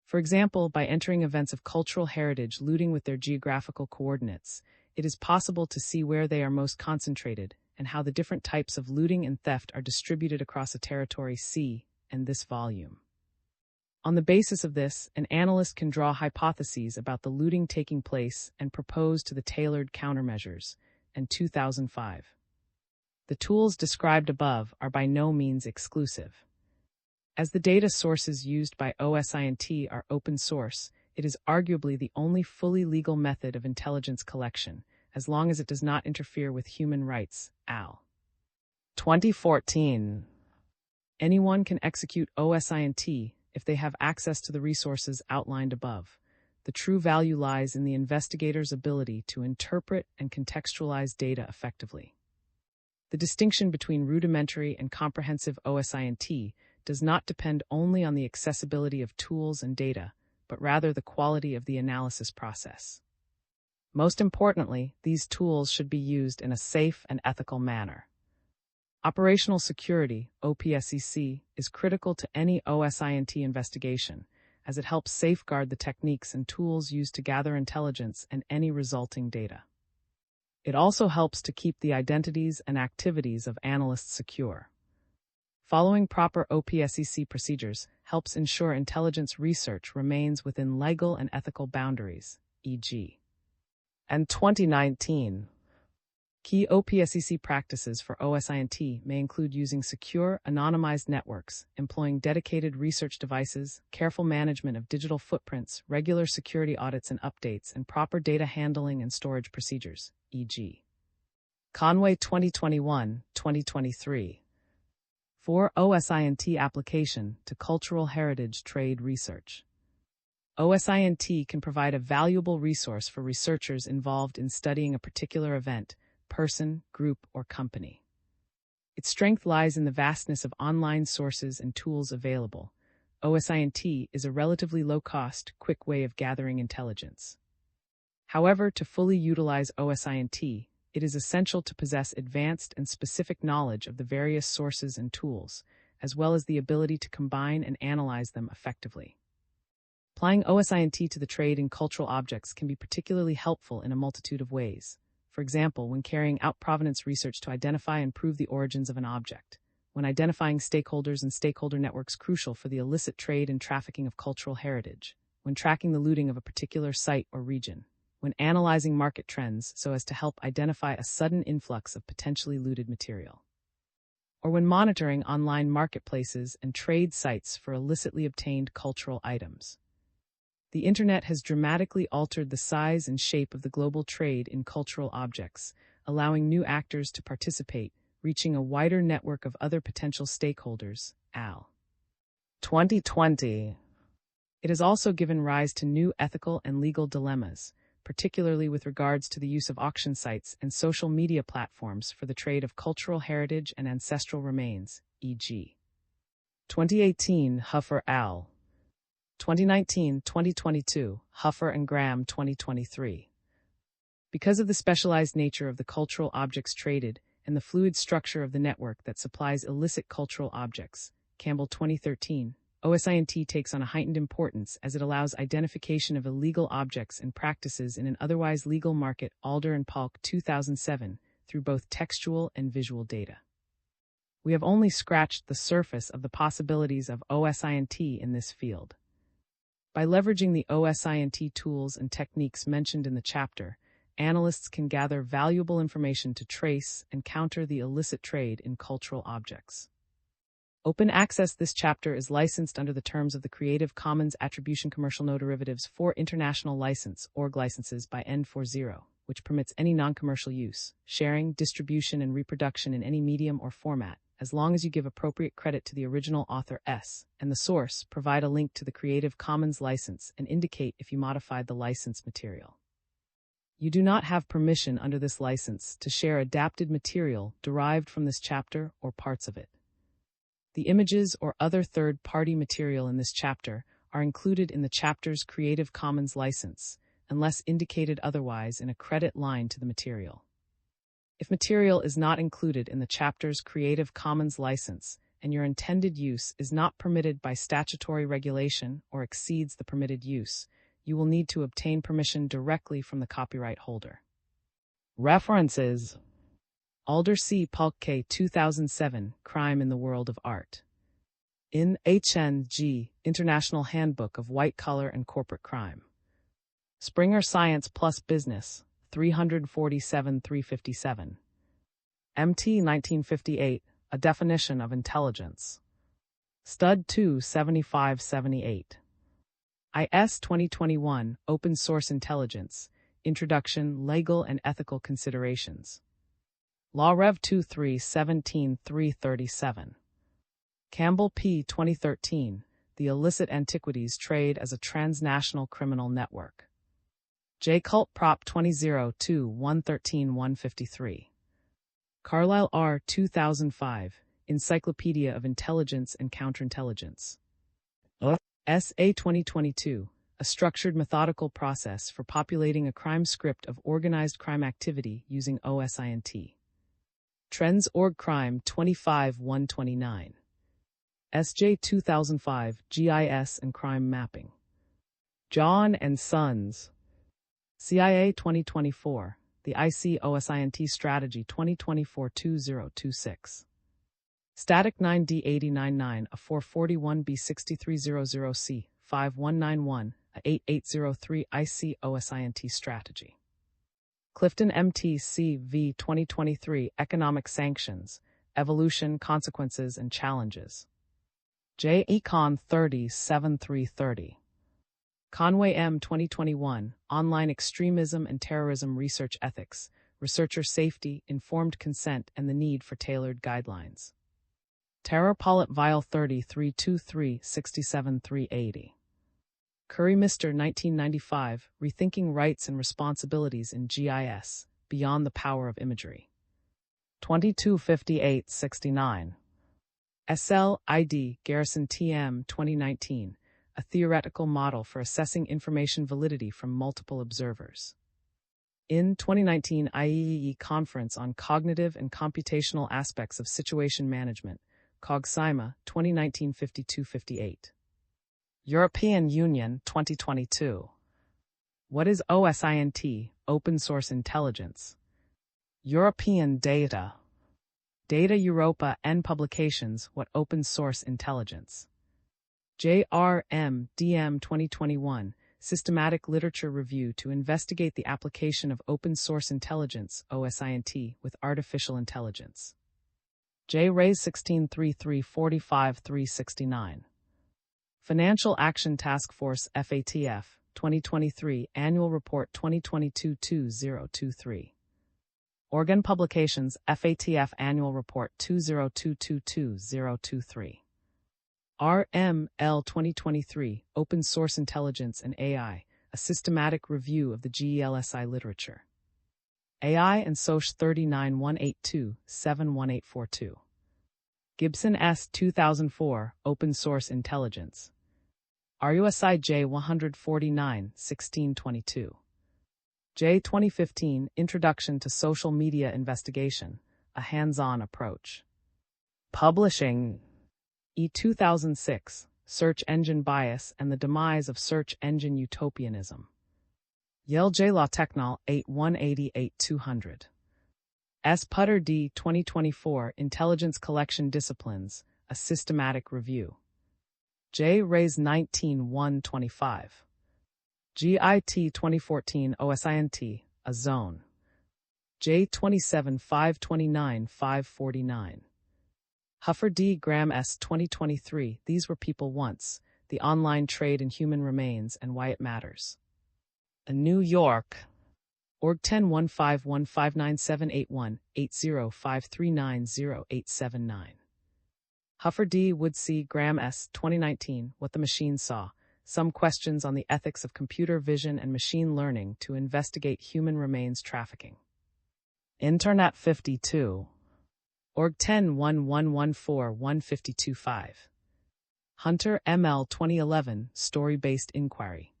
For example, by entering events of cultural heritage looting with their geographical coordinates, it is possible to see where they are most concentrated and how the different types of looting and theft are distributed across a territory C and this volume. On the basis of this, an analyst can draw hypotheses about the looting taking place and propose to the tailored countermeasures. And 2005. The tools described above are by no means exclusive. As the data sources used by OSINT are open source, it is arguably the only fully legal method of intelligence collection, as long as it does not interfere with human rights. Al. 2014. Anyone can execute OSINT if they have access to the resources outlined above. The true value lies in the investigator's ability to interpret and contextualize data effectively. The distinction between rudimentary and comprehensive OSINT does not depend only on the accessibility of tools and data, but rather the quality of the analysis process. Most importantly, these tools should be used in a safe and ethical manner. Operational security, OPSEC, is critical to any OSINT investigation, as it helps safeguard the techniques and tools used to gather intelligence and any resulting data. It also helps to keep the identities and activities of analysts secure. Following proper OPSEC procedures helps ensure intelligence research remains within legal and ethical boundaries, e.g. And 2019. Key OPSEC practices for OSINT may include using secure, anonymized networks, employing dedicated research devices, careful management of digital footprints, regular security audits and updates, and proper data handling and storage procedures, e.g. Conway 2021-2023. 4. OSINT application to cultural heritage trade research. OSINT can provide a valuable resource for researchers involved in studying a particular event, person, group, or company. Its strength lies in the vastness of online sources and tools available. OSINT is a relatively low-cost, quick way of gathering intelligence. However, to fully utilize OSINT, it is essential to possess advanced and specific knowledge of the various sources and tools, as well as the ability to combine and analyze them effectively. Applying OSINT to the trade in cultural objects can be particularly helpful in a multitude of ways. For example, when carrying out provenance research to identify and prove the origins of an object, when identifying stakeholders and stakeholder networks crucial for the illicit trade and trafficking of cultural heritage, when tracking the looting of a particular site or region, when analyzing market trends so as to help identify a sudden influx of potentially looted material, or when monitoring online marketplaces and trade sites for illicitly obtained cultural items. The Internet has dramatically altered the size and shape of the global trade in cultural objects, allowing new actors to participate, reaching a wider network of other potential stakeholders, al. 2020. It has also given rise to new ethical and legal dilemmas, particularly with regards to the use of auction sites and social media platforms for the trade of cultural heritage and ancestral remains, e.g. 2018 Huffer al. 2019-2022 Huffer and Graham 2023. Because of the specialized nature of the cultural objects traded and the fluid structure of the network that supplies illicit cultural objects, Campbell 2013, OSINT takes on a heightened importance as it allows identification of illegal objects and practices in an otherwise legal market. Alder and Palk 2007, through both textual and visual data. We have only scratched the surface of the possibilities of OSINT in this field. By leveraging the OSINT tools and techniques mentioned in the chapter, analysts can gather valuable information to trace and counter the illicit trade in cultural objects. Open access. This chapter is licensed under the terms of the Creative Commons Attribution Commercial No Derivatives 4 International License, org licenses by N40, which permits any non-commercial use, sharing, distribution, and reproduction in any medium or format, as long as you give appropriate credit to the original author S and the source, provide a link to the Creative Commons license, and indicate if you modified the license material. You do not have permission under this license to share adapted material derived from this chapter or parts of it. The images or other third-party material in this chapter are included in the chapter's Creative Commons license, unless indicated otherwise in a credit line to the material. If material is not included in the chapter's Creative Commons license and your intended use is not permitted by statutory regulation or exceeds the permitted use, you will need to obtain permission directly from the copyright holder. References: Alder C. Palk K. 2007, Crime in the World of Art. In HNG, International Handbook of White-Collar and Corporate Crime. Springer Science Plus Business, 347-357. MT 1958, A Definition of Intelligence. Stud 2 7578. IS 2021, Open Source Intelligence, Introduction, Legal and Ethical Considerations. Law Rev 23-17-337. Campbell P. 2013, The Illicit Antiquities Trade as a Transnational Criminal Network. J. Cult Prop 20-2-113-153. Carlisle R. 2005, Encyclopedia of Intelligence and Counterintelligence. S.A. 2022, A Structured Methodical Process for Populating a Crime Script of Organized Crime Activity Using OSINT. Trends Org Crime 25-129. S.J. 2005, GIS and Crime Mapping. John and Sons. CIA 2024, The IC OSINT Strategy 2024-2026. Static 9D8099, a 441B6300C, 5191, a 8803 IC OSINT strategy. Clifton MTC v 2023, Economic Sanctions, Evolution, Consequences, and Challenges. J. Econ 30-7330. Conway M. 2021, Online Extremism and Terrorism Research Ethics, Researcher Safety, Informed Consent, and the Need for Tailored Guidelines. Terror Pollitt Vial 33-23-67380. Curry Mr. 1995, Rethinking Rights and Responsibilities in GIS, Beyond the Power of Imagery. 2258-69. SL ID Garrison TM 2019, a theoretical model for assessing information validity from multiple observers. In 2019 IEEE Conference on Cognitive and Computational Aspects of Situation Management, CogSciMA 2019 5258. European Union 2022. What is OSINT, Open Source Intelligence? European Data. Data Europa N Publications, What Open Source Intelligence? JRM DM 2021, Systematic Literature Review to investigate the application of open source intelligence, OSINT, with artificial intelligence. J. Rays 163345-369. Financial Action Task Force FATF, 2023, Annual Report 2022-2023. Organ Publications FATF Annual Report 2022-2023. RML 2023, Open Source Intelligence and AI, a systematic review of the GELSI literature. AI and SOC 39182-71842. Gibson S. 2004, Open Source Intelligence. RUSI J 149-1622. J 2015, Introduction to Social Media Investigation, a Hands-On Approach. Publishing. E 2006, Search Engine Bias and the Demise of Search Engine Utopianism. Yale J. Law Technol 8188-200. S. Putter D. 2024, Intelligence Collection Disciplines, a Systematic Review. J. Rays 19-125. GIT 2014 OSINT, a Zone. J. 27-529-549. Huffer D. Graham S. 2023, These Were People Once, The Online Trade in Human Remains and Why It Matters. New York. Org 10-15159781-805390-879. Huffer D. Woodsey Graham S. 2019, What the Machine Saw, Some Questions on the Ethics of Computer Vision and Machine Learning to Investigate Human Remains Trafficking. Internet 52. Org 10-1114-152-5. Hunter ML 2011, Story-Based Inquiry.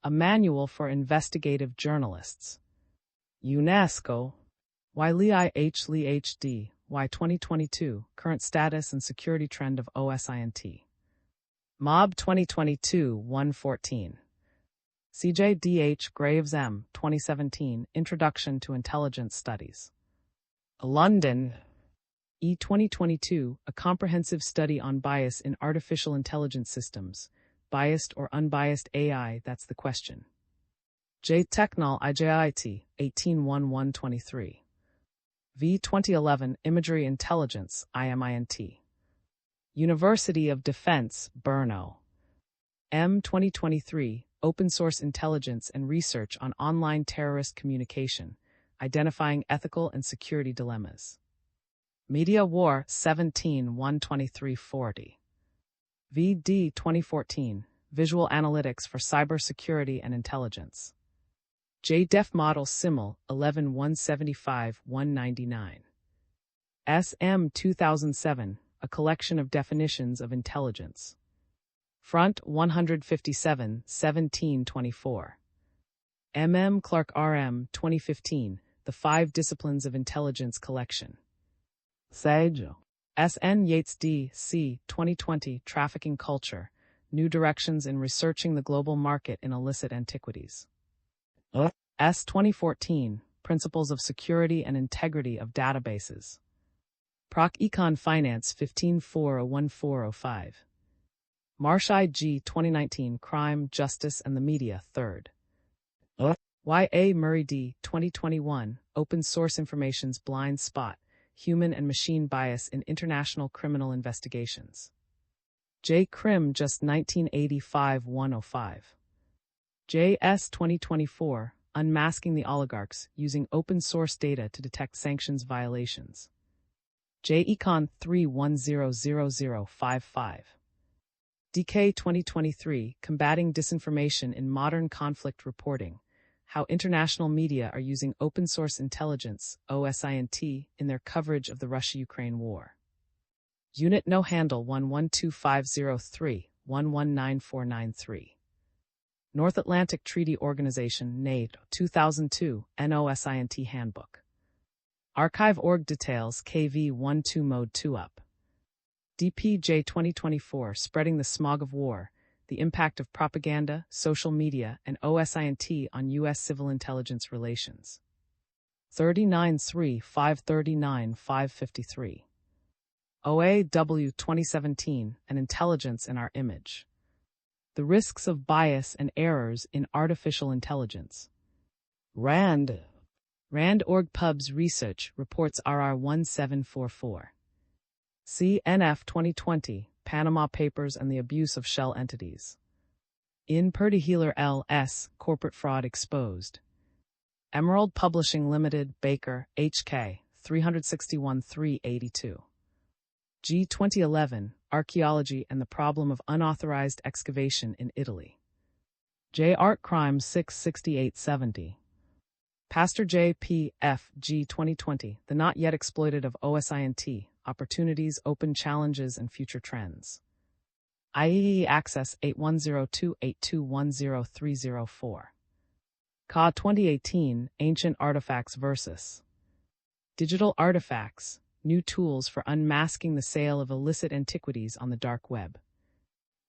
A Manual for Investigative Journalists. UNESCO. Y. Lee H. Lee H.D. Y. 2022, Current Status and Security Trend of OSINT. Mob 2022-114. CJ.D.H. Graves M. 2017, Introduction to Intelligence Studies. London. E. 2022, A Comprehensive Study on Bias in Artificial Intelligence Systems. Biased or unbiased AI, that's the question. J. Technol IJIT, 18-1-123. V. 2011, Imagery Intelligence, IMINT. University of Defense, Brno. M. 2023, Open Source Intelligence and Research on Online Terrorist Communication, Identifying Ethical and Security Dilemmas. Media War 17-12340. VD 2014, Visual Analytics for Cybersecurity and Intelligence. JDEF Model Simul 11-175-199. SM 2007, A Collection of Definitions of Intelligence. Front 157-1724. Clark RM 2015, The Five Disciplines of Intelligence Collection. Sage. S.N. Yates D.C. 2020, Trafficking Culture, New Directions in Researching the Global Market in Illicit Antiquities. S. 2014, Principles of Security and Integrity of Databases. Proc Econ Finance 15401405. Marsh I.G. 2019 Crime, Justice, and the Media 3rd. Y.A. Murray D. 2021 Open Source Information's Blind Spot, Human and Machine Bias in International Criminal Investigations. J. Crim Just 1985 105. J.S. 2024 Unmasking the Oligarchs, Using Open Source Data to Detect Sanctions Violations. J. Econ 31000055. DK 2023 Combating Disinformation in Modern Conflict Reporting, How International Media Are Using Open Source Intelligence, OSINT, in Their Coverage of the Russia-Ukraine War. Unit No Handle 112503, 119493. North Atlantic Treaty Organization, NATO, 2002, NOSINT Handbook. Archive.org details KV12 Mode 2 up. DPJ 2024 Spreading the Smog of War, the Impact of Propaganda, Social Media, and OSINT on U.S. Civil Intelligence Relations. 39.3 539 553. OAW 2017 An Intelligence in Our Image. The Risks of Bias and Errors in Artificial Intelligence. RAND.org Pubs Research Reports RR 1744. CNF 2020 Panama Papers and the Abuse of Shell Entities. In Purdy Healer L.S. Corporate Fraud Exposed. Emerald Publishing Limited, Baker, H.K., 361-382. G. 2011 Archaeology and the Problem of Unauthorized Excavation in Italy. J. Art Crimes 66870. Pastor J. P. F. G. 2020 The Not Yet Exploited of OSINT, Opportunities, Open Challenges, and Future Trends. IEEE Access 810282103004. CA 2018 Ancient Artifacts vs. Digital Artifacts, New Tools for Unmasking the Sale of Illicit Antiquities on the Dark Web.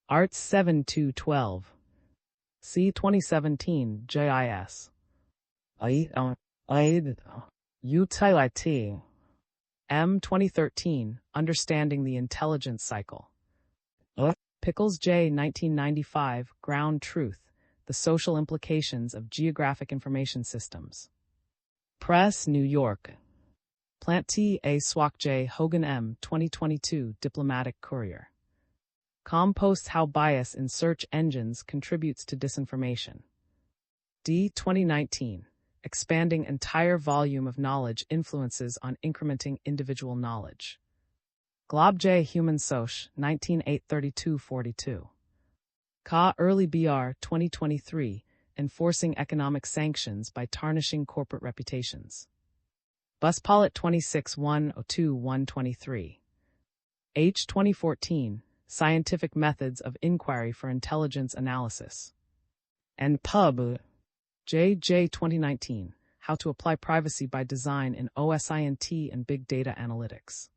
Arts 7212. C 2017 JIS. Utility. M 2013 Understanding the Intelligence Cycle. Pickles J 1995 Ground Truth, The Social Implications of Geographic Information Systems. Press, New York. Plant T. A. Swak J. Hogan M. 2022 Diplomatic Courier. Composts How Bias in Search Engines Contributes to Disinformation. D. 2019 Expanding Entire Volume of Knowledge Influences on Incrementing Individual Knowledge. Glob J. Human Soch, 19.83242. Ka Early BR 2023 Enforcing Economic Sanctions by Tarnishing Corporate Reputations. Buspolit 26-102-123. H. 2014 Scientific Methods of Inquiry for Intelligence Analysis. And Pub. J. 2019 How to Apply Privacy by Design in OSINT and Big Data Analytics.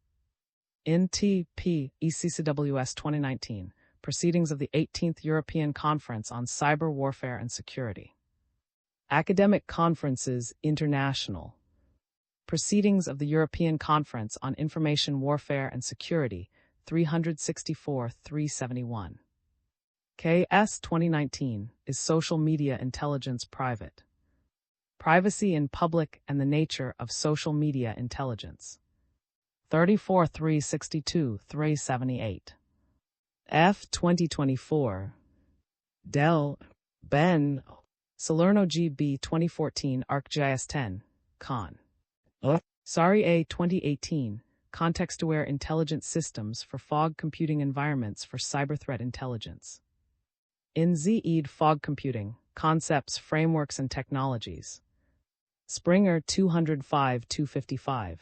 NTP ECCWS 2019 Proceedings of the 18th European Conference on Cyber Warfare and Security. Academic Conferences International. Proceedings of the European Conference on Information Warfare and Security, 364-371. KS 2019 Is Social Media Intelligence Private? Privacy in Public and the Nature of Social Media Intelligence. 34-362-378. F 2024. Dell, Ben. Salerno GB 2014 ArcGIS 10, Con. Sari A 2018 Context-Aware Intelligent Systems for Fog Computing Environments for Cyber Threat Intelligence. In ZED Fog Computing, Concepts, Frameworks, and Technologies. Springer 205-255.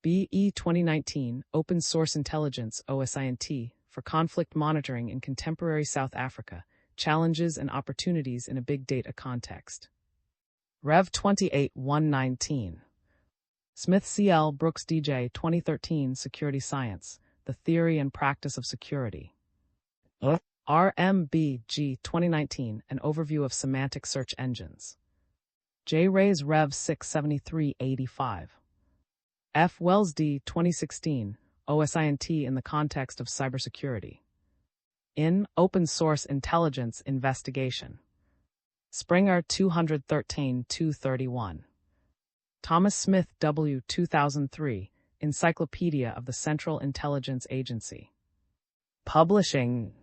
BE 2019 Open Source Intelligence OSINT for Conflict Monitoring in Contemporary South Africa, Challenges and Opportunities in a Big Data Context. Rev 28-119. Smith CL Brooks DJ 2013 Security Science, The Theory and Practice of Security. RMBG 2019 An Overview of Semantic Search Engines. J. Rays Rev 67385. F. Wells D. 2016, OSINT in the context of cybersecurity. In Open Source Intelligence Investigation. Springer 213-231. Thomas Smith W. 2003, Encyclopedia of the Central Intelligence Agency. Publishing.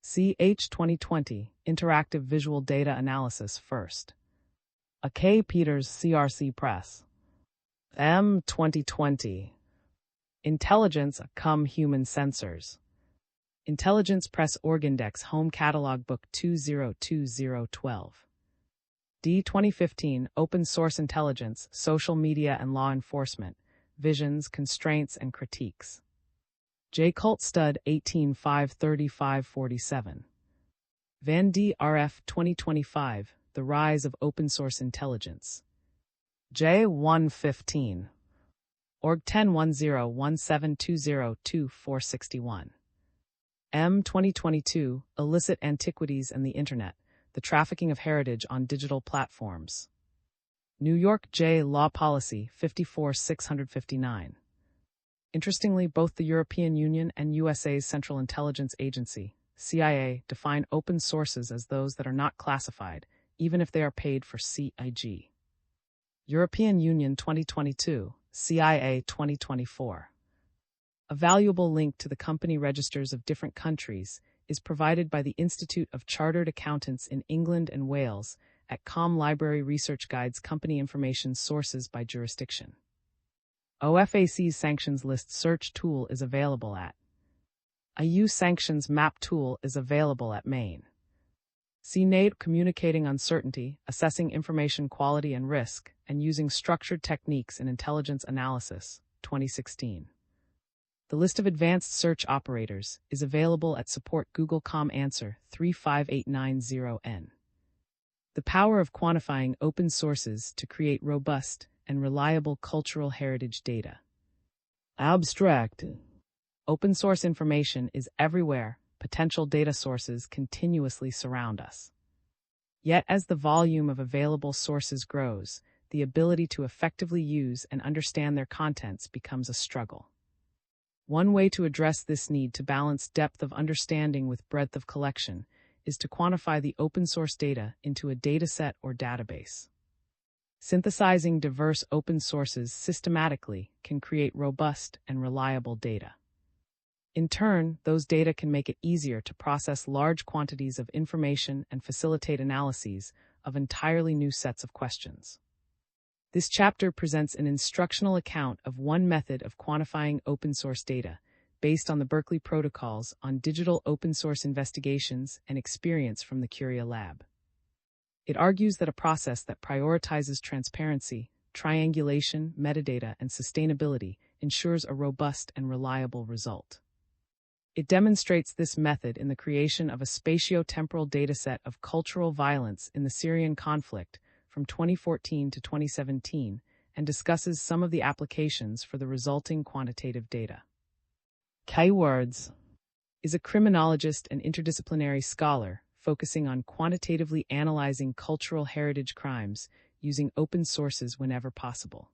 CH 2020, Interactive Visual Data Analysis First. A. K. Peters, CRC Press. M. 2020. Intelligence, Human Sensors. Intelligence Press Orgindex Home Catalog Book 202012. D. 2015, Open Source Intelligence, Social Media and Law Enforcement, Visions, Constraints, and Critiques. J. Coltstud 18-535-47. Van D. R.F. 2025, The Rise of Open Source Intelligence. J. 115. Org 101017202461. M. 2022, Illicit Antiquities and the Internet, The Trafficking of Heritage on Digital Platforms. New York J. Law Policy 54659. Interestingly, both the European Union and USA's Central Intelligence Agency, CIA, define open sources as those that are not classified, even if they are paid for CIG. European Union 2022, CIA 2024. A valuable link to the company registers of different countries is provided by the Institute of Chartered Accountants in England and Wales at Com Library Research Guides Company Information Sources by Jurisdiction. OFAC's Sanctions List Search Tool is available at EU Sanctions Map Tool is available at Maine. CNAID Communicating Uncertainty, Assessing Information Quality and Risk, and Using Structured Techniques in Intelligence Analysis, 2016. The list of advanced search operators is available at support Google Com Answer 35890N. The power of quantifying open sources to create robust and reliable cultural heritage data. Abstract. Open source information is everywhere. Potential data sources continuously surround us. Yet as the volume of available sources grows, the ability to effectively use and understand their contents becomes a struggle. One way to address this need to balance depth of understanding with breadth of collection is to quantify the open source data into a dataset or database. Synthesizing diverse open sources systematically can create robust and reliable data. In turn, those data can make it easier to process large quantities of information and facilitate analyses of entirely new sets of questions. This chapter presents an instructional account of one method of quantifying open source data, based on the Berkeley Protocols on Digital Open Source Investigations and experience from the Curia Lab. It argues that a process that prioritizes transparency, triangulation, metadata, and sustainability ensures a robust and reliable result. It demonstrates this method in the creation of a spatio-temporal dataset of cultural violence in the Syrian conflict from 2014 to 2017 and discusses some of the applications for the resulting quantitative data. Keywords is a criminologist and interdisciplinary scholar focusing on quantitatively analyzing cultural heritage crimes using open sources whenever possible.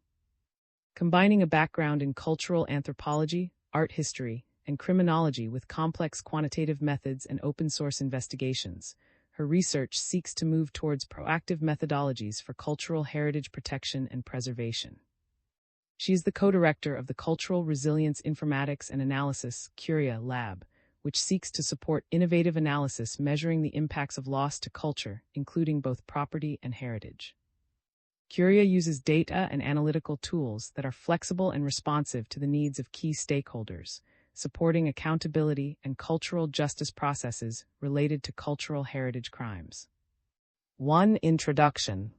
Combining a background in cultural anthropology, art history, and criminology with complex quantitative methods and open source investigations, her research seeks to move towards proactive methodologies for cultural heritage protection and preservation. She is the co-director of the Cultural Resilience Informatics and Analysis Curia Lab, which seeks to support innovative analysis measuring the impacts of loss to culture, including both property and heritage. Curia uses data and analytical tools that are flexible and responsive to the needs of key stakeholders, supporting accountability and cultural justice processes related to cultural heritage crimes. 1. Introduction.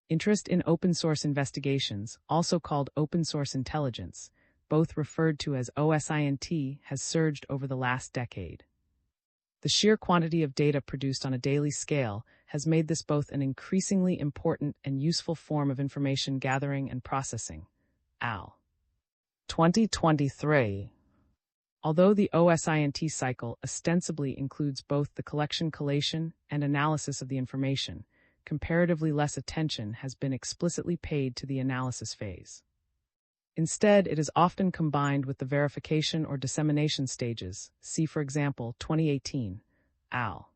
Interest in open source investigations, also called open source intelligence, both referred to as OSINT, has surged over the last decade. The sheer quantity of data produced on a daily scale has made this both an increasingly important and useful form of information gathering and processing. Al. 2023. Although the OSINT cycle ostensibly includes both the collection, collation, and analysis of the information, comparatively less attention has been explicitly paid to the analysis phase. Instead, it is often combined with the verification or dissemination stages. See, for example, 2018, AL.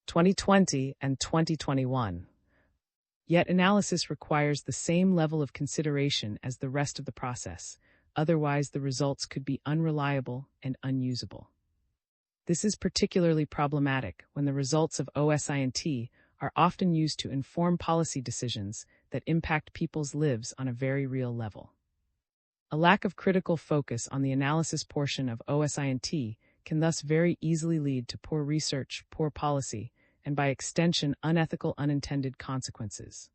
2020 and 2021. Yet analysis requires the same level of consideration as the rest of the process, otherwise the results could be unreliable and unusable. This is particularly problematic when the results of OSINT are often used to inform policy decisions that impact people's lives on a very real level. A lack of critical focus on the analysis portion of OSINT can thus very easily lead to poor research, poor policy, and by extension, unethical unintended consequences.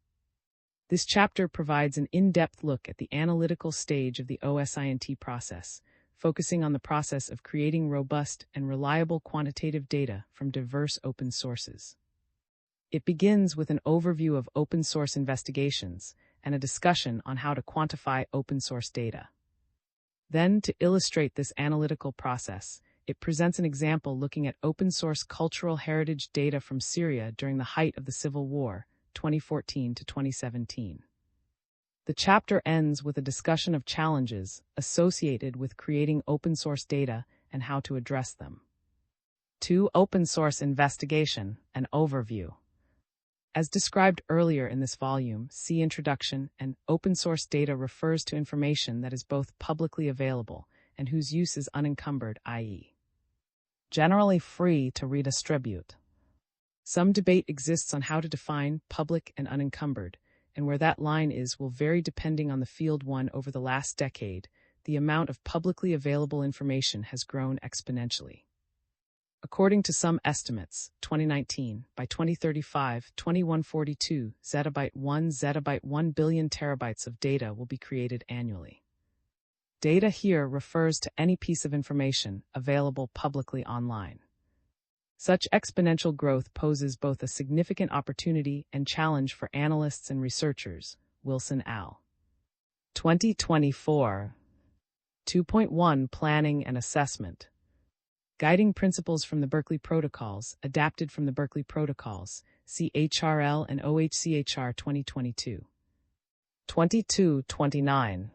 This chapter provides an in-depth look at the analytical stage of the OSINT process, focusing on the process of creating robust and reliable quantitative data from diverse open sources. It begins with an overview of open source investigations and a discussion on how to quantify open source data. Then, to illustrate this analytical process, it presents an example looking at open source cultural heritage data from Syria during the height of the civil war, 2014 to 2017. The chapter ends with a discussion of challenges associated with creating open source data and how to address them. 2. Open source investigation, an overview. As described earlier in this volume, see Introduction, and open source data refers to information that is both publicly available and whose use is unencumbered, i.e., generally free to redistribute. Some debate exists on how to define public and unencumbered, and where that line is will vary depending on the field won over the last decade. The amount of publicly available information has grown exponentially. According to some estimates, 2019, by 2035, 2142 zettabyte 1 billion terabytes of data will be created annually. Data here refers to any piece of information available publicly online. Such exponential growth poses both a significant opportunity and challenge for analysts and researchers. Wilson al. 2024. 2.1 Planning and Assessment. Guiding Principles from the Berkeley Protocols, adapted from the Berkeley Protocols, see HRL and OHCHR 2022. 22-29.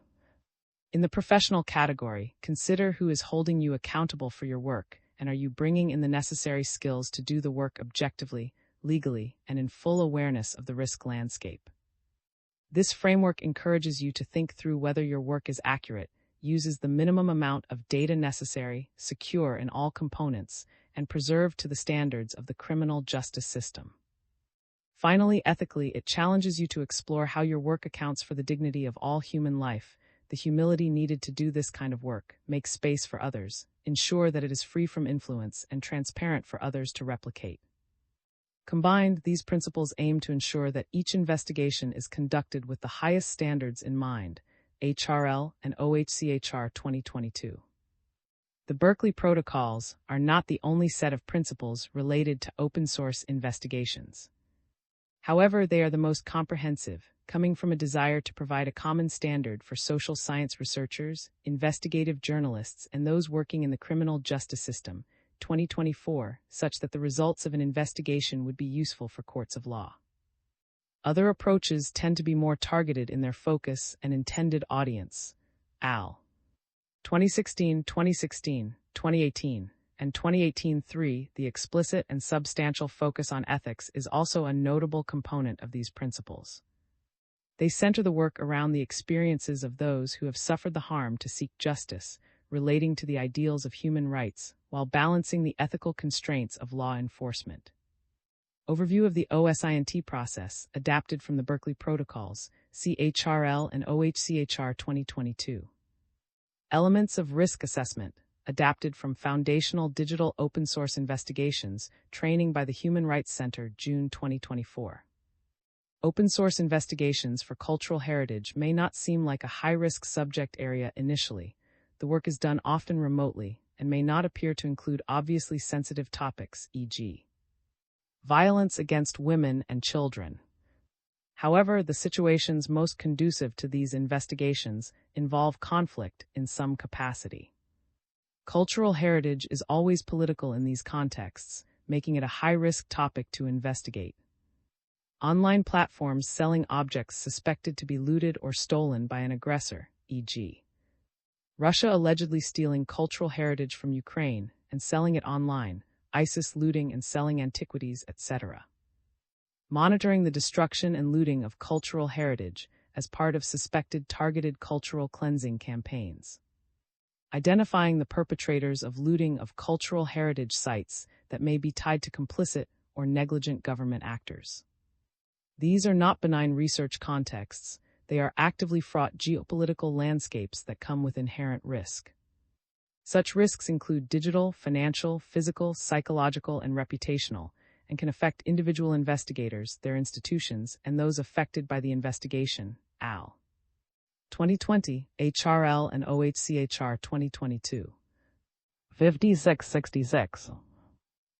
In the professional category, consider who is holding you accountable for your work, and are you bringing in the necessary skills to do the work objectively, legally, and in full awareness of the risk landscape. This framework encourages you to think through whether your work is accurate, uses the minimum amount of data necessary, secure in all components, and preserved to the standards of the criminal justice system. Finally, ethically, it challenges you to explore how your work accounts for the dignity of all human life, the humility needed to do this kind of work, make space for others, ensure that it is free from influence and transparent for others to replicate. Combined, these principles aim to ensure that each investigation is conducted with the highest standards in mind, HRL and OHCHR 2022. The Berkeley Protocols are not the only set of principles related to open source investigations. However, they are the most comprehensive, coming from a desire to provide a common standard for social science researchers, investigative journalists, and those working in the criminal justice system, 2024, such that the results of an investigation would be useful for courts of law. Other approaches tend to be more targeted in their focus and intended audience. Al. 2016, 2018, and 2018-3, the explicit and substantial focus on ethics is also a notable component of these principles. They center the work around the experiences of those who have suffered the harm to seek justice, relating to the ideals of human rights, while balancing the ethical constraints of law enforcement. Overview of the OSINT process, adapted from the Berkeley Protocols, see HRL and OHCHR 2022. Elements of risk assessment, adapted from Foundational Digital Open Source Investigations, Training by the Human Rights Center, June 2024. Open source investigations for cultural heritage may not seem like a high-risk subject area initially. The work is done often remotely and may not appear to include obviously sensitive topics, e.g., violence against women and children. However, the situations most conducive to these investigations involve conflict in some capacity. Cultural heritage is always political in these contexts, making it a high-risk topic to investigate. Online platforms selling objects suspected to be looted or stolen by an aggressor, e.g., Russia allegedly stealing cultural heritage from Ukraine and selling it online, ISIS looting and selling antiquities, etc. Monitoring the destruction and looting of cultural heritage as part of suspected targeted cultural cleansing campaigns. Identifying the perpetrators of looting of cultural heritage sites that may be tied to complicit or negligent government actors. These are not benign research contexts, they are actively fraught geopolitical landscapes that come with inherent risk. Such risks include digital, financial, physical, psychological, and reputational, and can affect individual investigators, their institutions, and those affected by the investigation. Al. 2020, HRL and OHCHR 2022. 5666.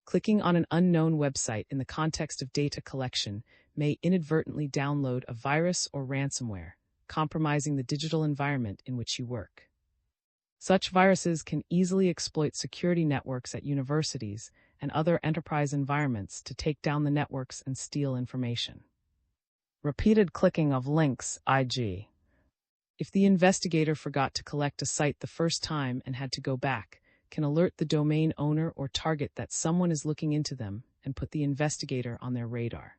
Clicking on an unknown website in the context of data collection may inadvertently download a virus or ransomware, compromising the digital environment in which you work. Such viruses can easily exploit security networks at universities and other enterprise environments to take down the networks and steal information. Repeated clicking of links, e.g., if the investigator forgot to collect a site the first time and had to go back, can alert the domain owner or target that someone is looking into them and put the investigator on their radar.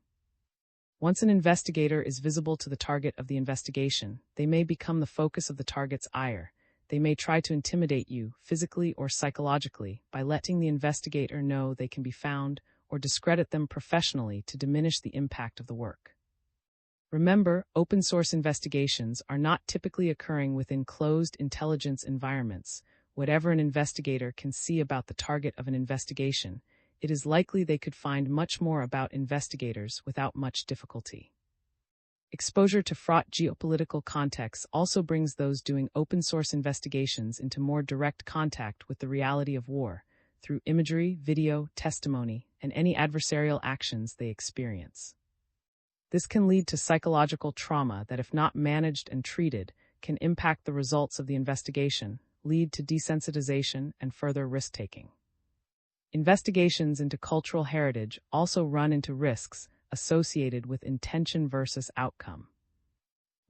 Once an investigator is visible to the target of the investigation, they may become the focus of the target's ire. They may try to intimidate you, physically or psychologically, by letting the investigator know they can be found, or discredit them professionally to diminish the impact of the work. Remember, open-source investigations are not typically occurring within closed intelligence environments. Whatever an investigator can see about the target of an investigation, it is likely they could find much more about investigators without much difficulty. Exposure to fraught geopolitical contexts also brings those doing open-source investigations into more direct contact with the reality of war, through imagery, video, testimony, and any adversarial actions they experience. This can lead to psychological trauma that, if not managed and treated, can impact the results of the investigation, lead to desensitization and further risk-taking. Investigations into cultural heritage also run into risks associated with intention versus outcome.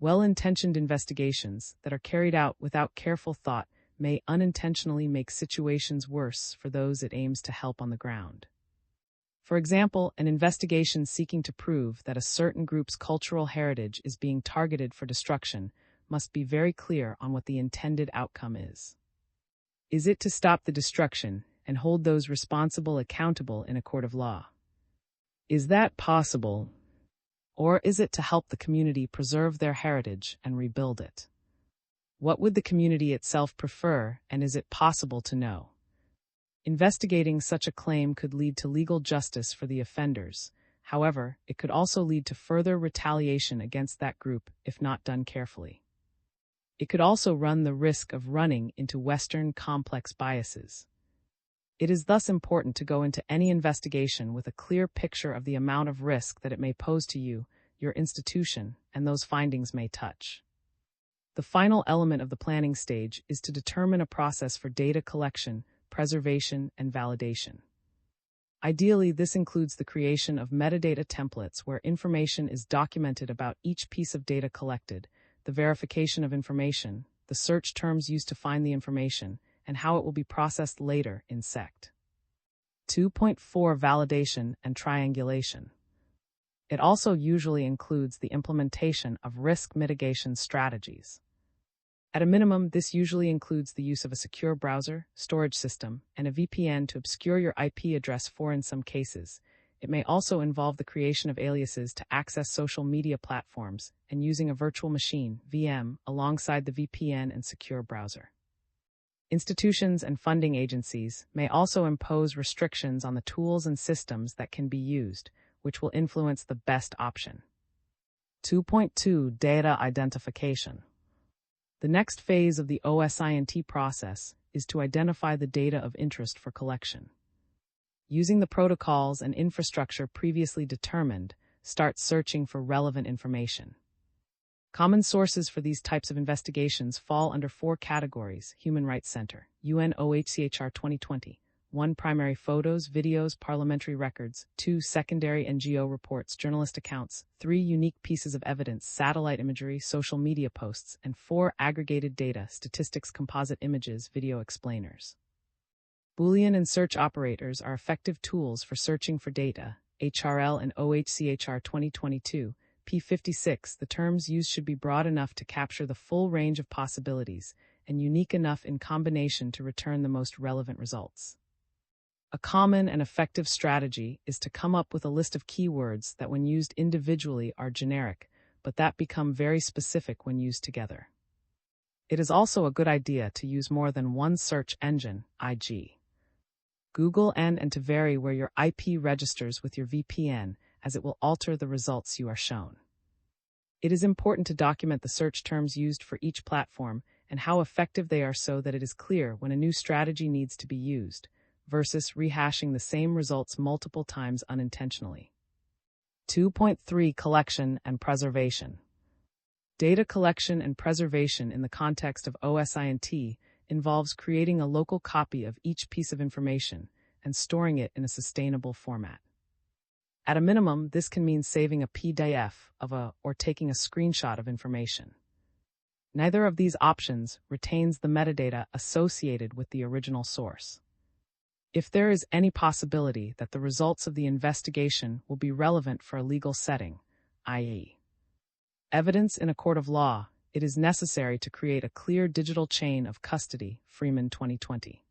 Well-intentioned investigations that are carried out without careful thought may unintentionally make situations worse for those it aims to help on the ground. For example, an investigation seeking to prove that a certain group's cultural heritage is being targeted for destruction must be very clear on what the intended outcome is. Is it to stop the destruction and hold those responsible accountable in a court of law? Is that possible? Or is it to help the community preserve their heritage and rebuild it? What would the community itself prefer, and is it possible to know? Investigating such a claim could lead to legal justice for the offenders. However, it could also lead to further retaliation against that group if not done carefully. It could also run the risk of running into Western complex biases. It is thus important to go into any investigation with a clear picture of the amount of risk that it may pose to you, your institution, and those findings may touch. The final element of the planning stage is to determine a process for data collection, preservation, and validation. Ideally, this includes the creation of metadata templates where information is documented about each piece of data collected, the verification of information, the search terms used to find the information, and how it will be processed later in SECT. 2.4 Validation and triangulation. It also usually includes the implementation of risk mitigation strategies. At a minimum, this usually includes the use of a secure browser, storage system, and a VPN to obscure your IP address for in some cases. It may also involve the creation of aliases to access social media platforms and using a virtual machine, VM, alongside the VPN and secure browser. Institutions and funding agencies may also impose restrictions on the tools and systems that can be used, which will influence the best option. 2.2 Data identification. The next phase of the OSINT process is to identify the data of interest for collection. Using the protocols and infrastructure previously determined, start searching for relevant information. Common sources for these types of investigations fall under 4 categories: Human Rights Center, UN OHCHR 2020, 1 primary photos, videos, parliamentary records, 2 secondary NGO reports, journalist accounts, 3 unique pieces of evidence, satellite imagery, social media posts, and 4 aggregated data, statistics, composite images, video explainers. Boolean and search operators are effective tools for searching for data. HRL and OHCHR 2022, P56, the terms used should be broad enough to capture the full range of possibilities and unique enough in combination to return the most relevant results. A common and effective strategy is to come up with a list of keywords that when used individually are generic, but that become very specific when used together. It is also a good idea to use more than one search engine, e.g. Google and to vary where your IP registers with your VPN, as it will alter the results you are shown. It is important to document the search terms used for each platform and how effective they are so that it is clear when a new strategy needs to be used, versus rehashing the same results multiple times unintentionally. 2.3 Collection and Preservation. Data collection and preservation in the context of OSINT involves creating a local copy of each piece of information and storing it in a sustainable format. At a minimum, this can mean saving a PDF or taking a screenshot of information. Neither of these options retains the metadata associated with the original source. If there is any possibility that the results of the investigation will be relevant for a legal setting, i.e., evidence in a court of law, it is necessary to create a clear digital chain of custody, Freeman 2020.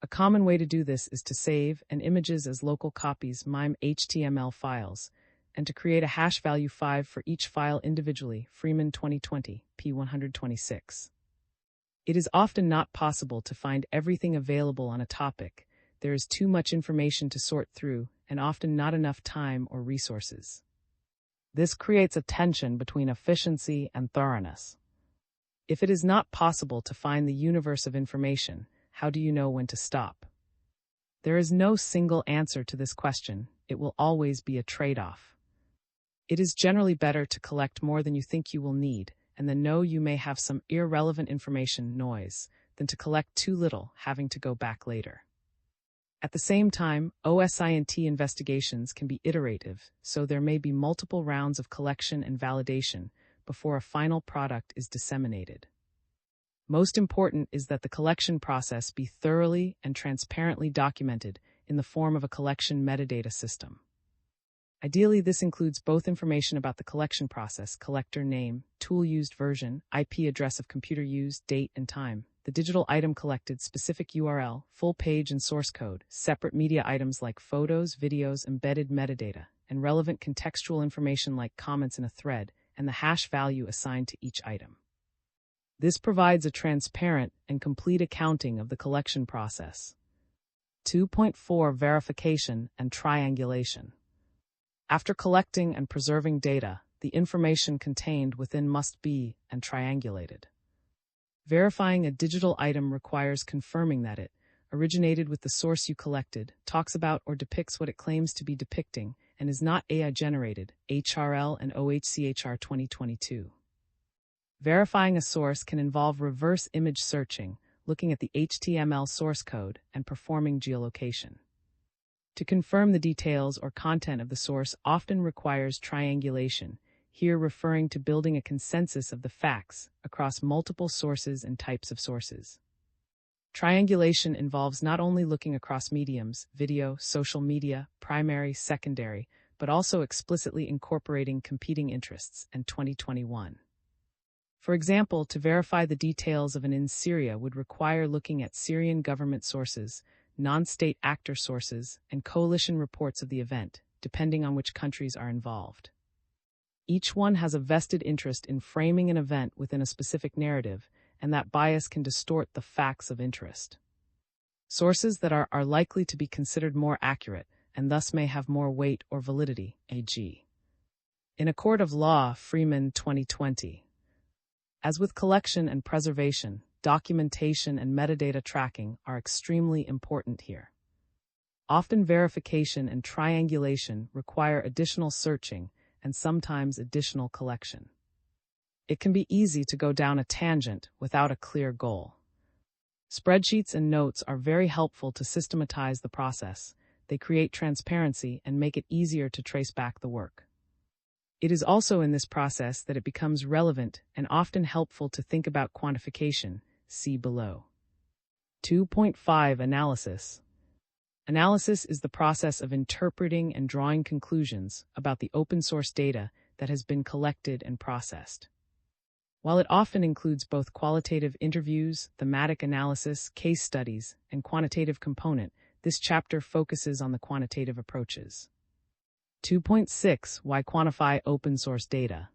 A common way to do this is to save images as local copies, MIME HTML files, and to create a hash value 5 for each file individually, Freeman 2020, P126. It is often not possible to find everything available on a topic. There is too much information to sort through, and often not enough time or resources. This creates a tension between efficiency and thoroughness. If it is not possible to find the universe of information, how do you know when to stop? There is no single answer to this question. It will always be a trade-off. It is generally better to collect more than you think you will need, and then know you may have some irrelevant information noise, than to collect too little, having to go back later. At the same time, OSINT investigations can be iterative, so there may be multiple rounds of collection and validation before a final product is disseminated. Most important is that the collection process be thoroughly and transparently documented in the form of a collection metadata system. Ideally, this includes both information about the collection process, collector name, tool used version, IP address of computer used, date and time, the digital item collected, specific URL, full page and source code, separate media items like photos, videos, embedded metadata, and relevant contextual information like comments in a thread, and the hash value assigned to each item. This provides a transparent and complete accounting of the collection process. 2.4 Verification and Triangulation. After collecting and preserving data, the information contained within must be and triangulated. Verifying a digital item requires confirming that it originated with the source you collected, talks about or depicts what it claims to be depicting, and is not AI-generated, HRL and OHCHR 2022. Verifying a source can involve reverse image searching, looking at the HTML source code, and performing geolocation. To confirm the details or content of the source often requires triangulation, here referring to building a consensus of the facts across multiple sources and types of sources. Triangulation involves not only looking across mediums, video, social media, primary, secondary, but also explicitly incorporating competing interests and 2021. For example, to verify the details of an in Syria would require looking at Syrian government sources, non-state actor sources, and coalition reports of the event, depending on which countries are involved. Each one has a vested interest in framing an event within a specific narrative, and that bias can distort the facts of interest. Sources that are likely to be considered more accurate, and thus may have more weight or validity, e.g. In a court of law, Freeman 2020. As with collection and preservation, documentation and metadata tracking are extremely important here. Often verification and triangulation require additional searching and sometimes additional collection. It can be easy to go down a tangent without a clear goal. Spreadsheets and notes are very helpful to systematize the process. They create transparency and make it easier to trace back the work. It is also in this process that it becomes relevant and often helpful to think about quantification. See below. 2.5 Analysis. Analysis is the process of interpreting and drawing conclusions about the open source data that has been collected and processed. While it often includes both qualitative interviews, thematic analysis, case studies, and quantitative component, this chapter focuses on the quantitative approaches. 2.6 Why quantify open source data?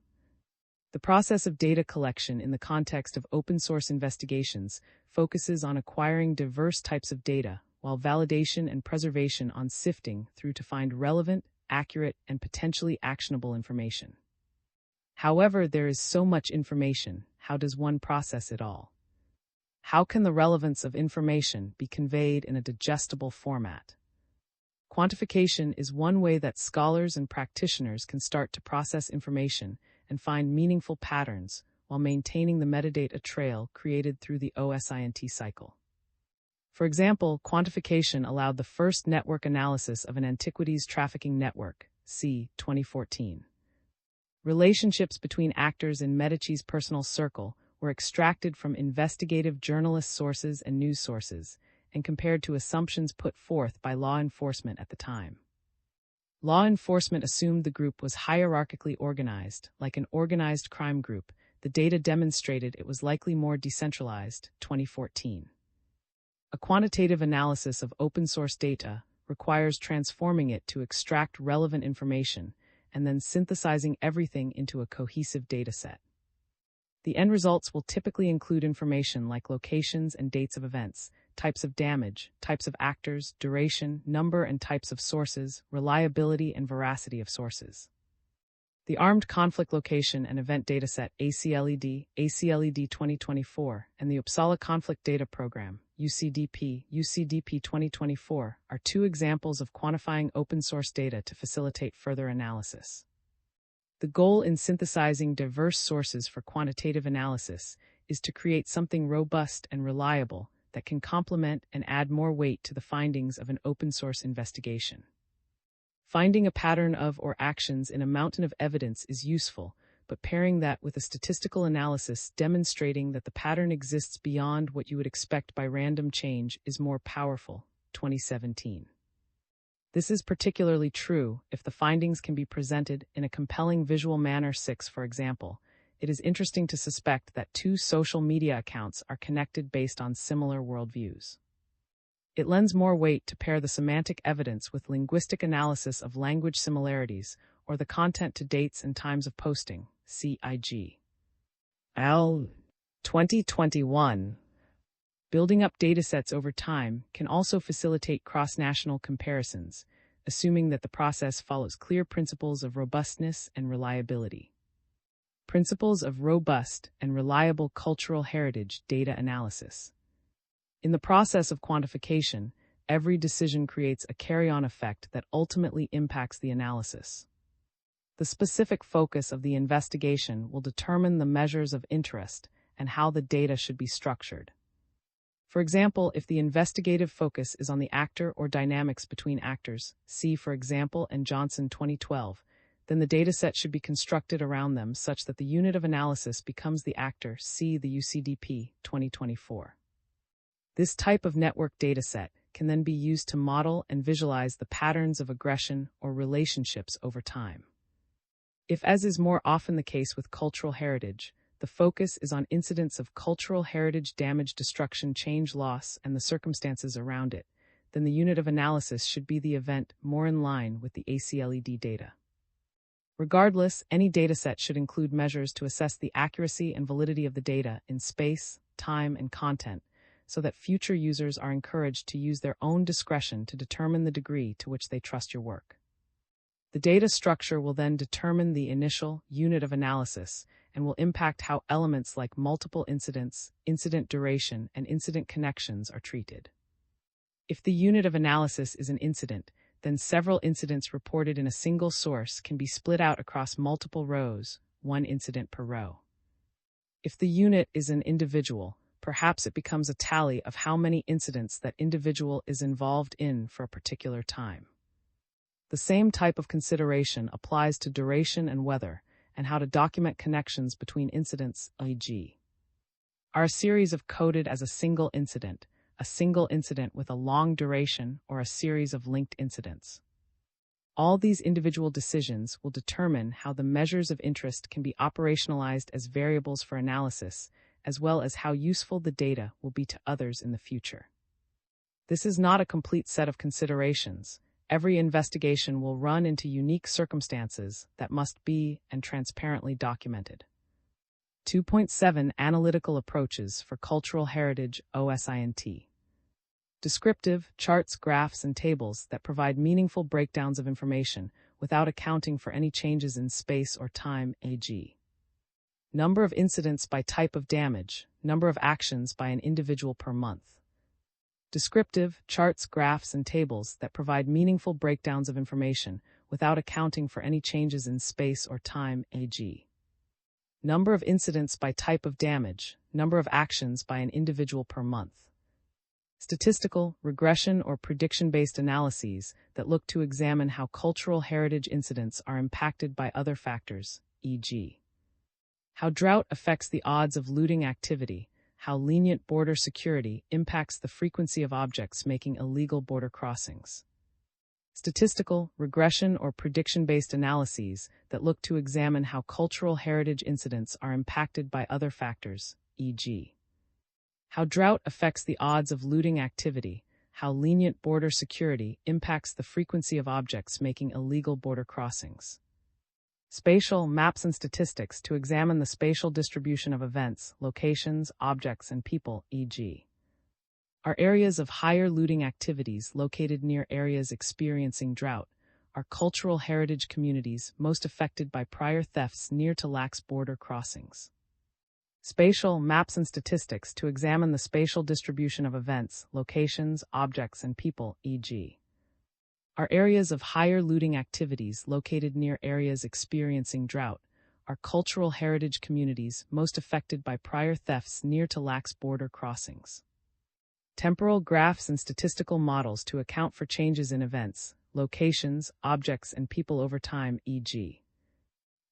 The process of data collection in the context of open source investigations focuses on acquiring diverse types of data, while validation and preservation on sifting through to find relevant, accurate, and potentially actionable information. However, there is so much information. How does one process it all? How can the relevance of information be conveyed in a digestible format? Quantification is one way that scholars and practitioners can start to process information and find meaningful patterns while maintaining the metadata trail created through the OSINT cycle. For example, quantification allowed the first network analysis of an antiquities trafficking network, c. 2014. Relationships between actors in Medici's personal circle were extracted from investigative journalist sources and news sources, and compared to assumptions put forth by law enforcement at the time. Law enforcement assumed the group was hierarchically organized, like an organized crime group. The data demonstrated it was likely more decentralized, 2014. A quantitative analysis of open-source data requires transforming it to extract relevant information and then synthesizing everything into a cohesive dataset. The end results will typically include information like locations and dates of events, types of damage, types of actors, duration, number and types of sources, reliability and veracity of sources. The Armed Conflict Location and Event Dataset ACLED 2024, and the Uppsala Conflict Data Program UCDP 2024 are two examples of quantifying open-source data to facilitate further analysis. The goal in synthesizing diverse sources for quantitative analysis is to create something robust and reliable that can complement and add more weight to the findings of an open-source investigation. Finding a pattern of or actions in a mountain of evidence is useful, but pairing that with a statistical analysis demonstrating that the pattern exists beyond what you would expect by random change is more powerful, 2017. This is particularly true if the findings can be presented in a compelling visual manner. 6. For example, it is interesting to suspect that two social media accounts are connected based on similar worldviews. It lends more weight to pair the semantic evidence with linguistic analysis of language similarities or the content to dates and times of posting, CIG. L. 2021. Building up datasets over time can also facilitate cross-national comparisons, assuming that the process follows clear principles of robustness and reliability. Principles of robust and reliable cultural heritage data analysis. In the process of quantification, every decision creates a carry-on effect that ultimately impacts the analysis. The specific focus of the investigation will determine the measures of interest and how the data should be structured. For example, if the investigative focus is on the actor or dynamics between actors, see for example and Johnson 2012, then the dataset should be constructed around them such that the unit of analysis becomes the actor, see the UCDP 2024. This type of network dataset can then be used to model and visualize the patterns of aggression or relationships over time. If, as is more often the case with cultural heritage, the focus is on incidents of cultural heritage damage, destruction, change, loss, and the circumstances around it, then the unit of analysis should be the event more in line with the ACLED data. Regardless, any dataset should include measures to assess the accuracy and validity of the data in space, time, and content, so that future users are encouraged to use their own discretion to determine the degree to which they trust your work. The data structure will then determine the initial unit of analysis and will impact how elements like multiple incidents, incident duration, and incident connections are treated. If the unit of analysis is an incident, then several incidents reported in a single source can be split out across multiple rows, one incident per row. If the unit is an individual, perhaps it becomes a tally of how many incidents that individual is involved in for a particular time. The same type of consideration applies to duration and weather, and how to document connections between incidents, e.g. Are a series of coded as a single incident with a long duration, or a series of linked incidents. All these individual decisions will determine how the measures of interest can be operationalized as variables for analysis, as well as how useful the data will be to others in the future. This is not a complete set of considerations. Every investigation will run into unique circumstances that must be and transparently documented. 2.7 Analytical Approaches for Cultural Heritage OSINT. Descriptive, charts, graphs, and tables that provide meaningful breakdowns of information without accounting for any changes in space or time, e.g. Number of incidents by type of damage, number of actions by an individual per month. Descriptive, charts, graphs, and tables that provide meaningful breakdowns of information without accounting for any changes in space or time, e.g. Number of incidents by type of damage, number of actions by an individual per month. Statistical, regression, or prediction-based analyses that look to examine how cultural heritage incidents are impacted by other factors, e.g. how drought affects the odds of looting activity, how lenient border security impacts the frequency of objects making illegal border crossings. Statistical, regression, or prediction-based analyses that look to examine how cultural heritage incidents are impacted by other factors, e.g. how drought affects the odds of looting activity, how lenient border security impacts the frequency of objects making illegal border crossings. Spatial, maps, and statistics to examine the spatial distribution of events, locations, objects, and people, e.g. are areas of higher looting activities located near areas experiencing drought, are cultural heritage communities most affected by prior thefts near to lax border crossings. Spatial, maps, and statistics to examine the spatial distribution of events, locations, objects, and people, e.g. are areas of higher looting activities located near areas experiencing drought, are cultural heritage communities most affected by prior thefts near to lax border crossings. Temporal graphs and statistical models to account for changes in events, locations, objects, and people over time, e.g.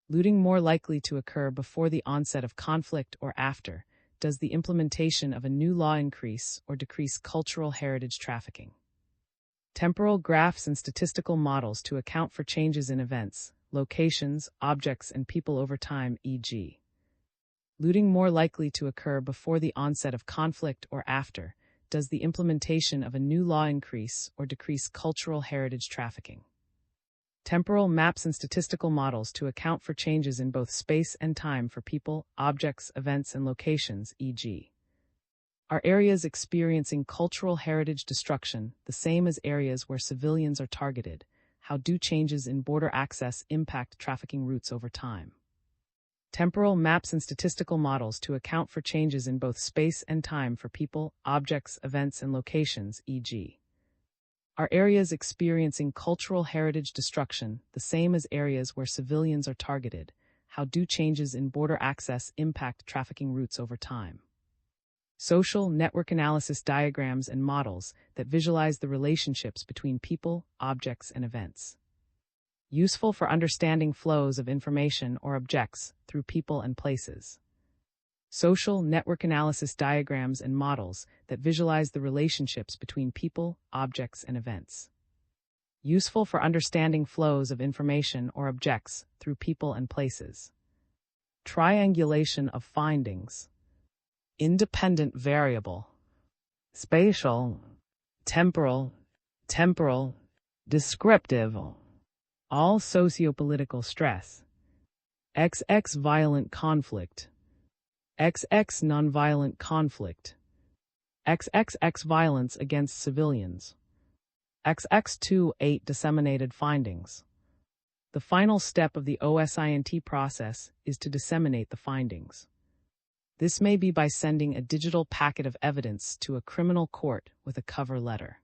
looting more likely to occur before the onset of conflict or after. Does the implementation of a new law increase or decrease cultural heritage trafficking? Temporal graphs and statistical models to account for changes in events, locations, objects, and people over time, e.g. looting more likely to occur before the onset of conflict or after. Does the implementation of a new law increase or decrease cultural heritage trafficking? Temporal maps and statistical models to account for changes in both space and time for people, objects, events, and locations, e.g. are areas experiencing cultural heritage destruction the same as areas where civilians are targeted? How do changes in border access impact trafficking routes over time? Temporal maps and statistical models to account for changes in both space and time for people, objects, events, and locations, e.g. are areas experiencing cultural heritage destruction the same as areas where civilians are targeted? How do changes in border access impact trafficking routes over time? Social network analysis diagrams and models that visualize the relationships between people, objects, and events. Useful for understanding flows of information or objects through people and places. Social network analysis diagrams and models that visualize the relationships between people, objects, and events. Useful for understanding flows of information or objects through people and places. Triangulation of findings. Independent variable. Spatial, temporal, descriptive. All sociopolitical stress. XX violent conflict. XX nonviolent conflict. XXX violence against civilians. XX28 disseminated findings. The final step of the OSINT process is to disseminate the findings. This may be by sending a digital packet of evidence to a criminal court with a cover letter.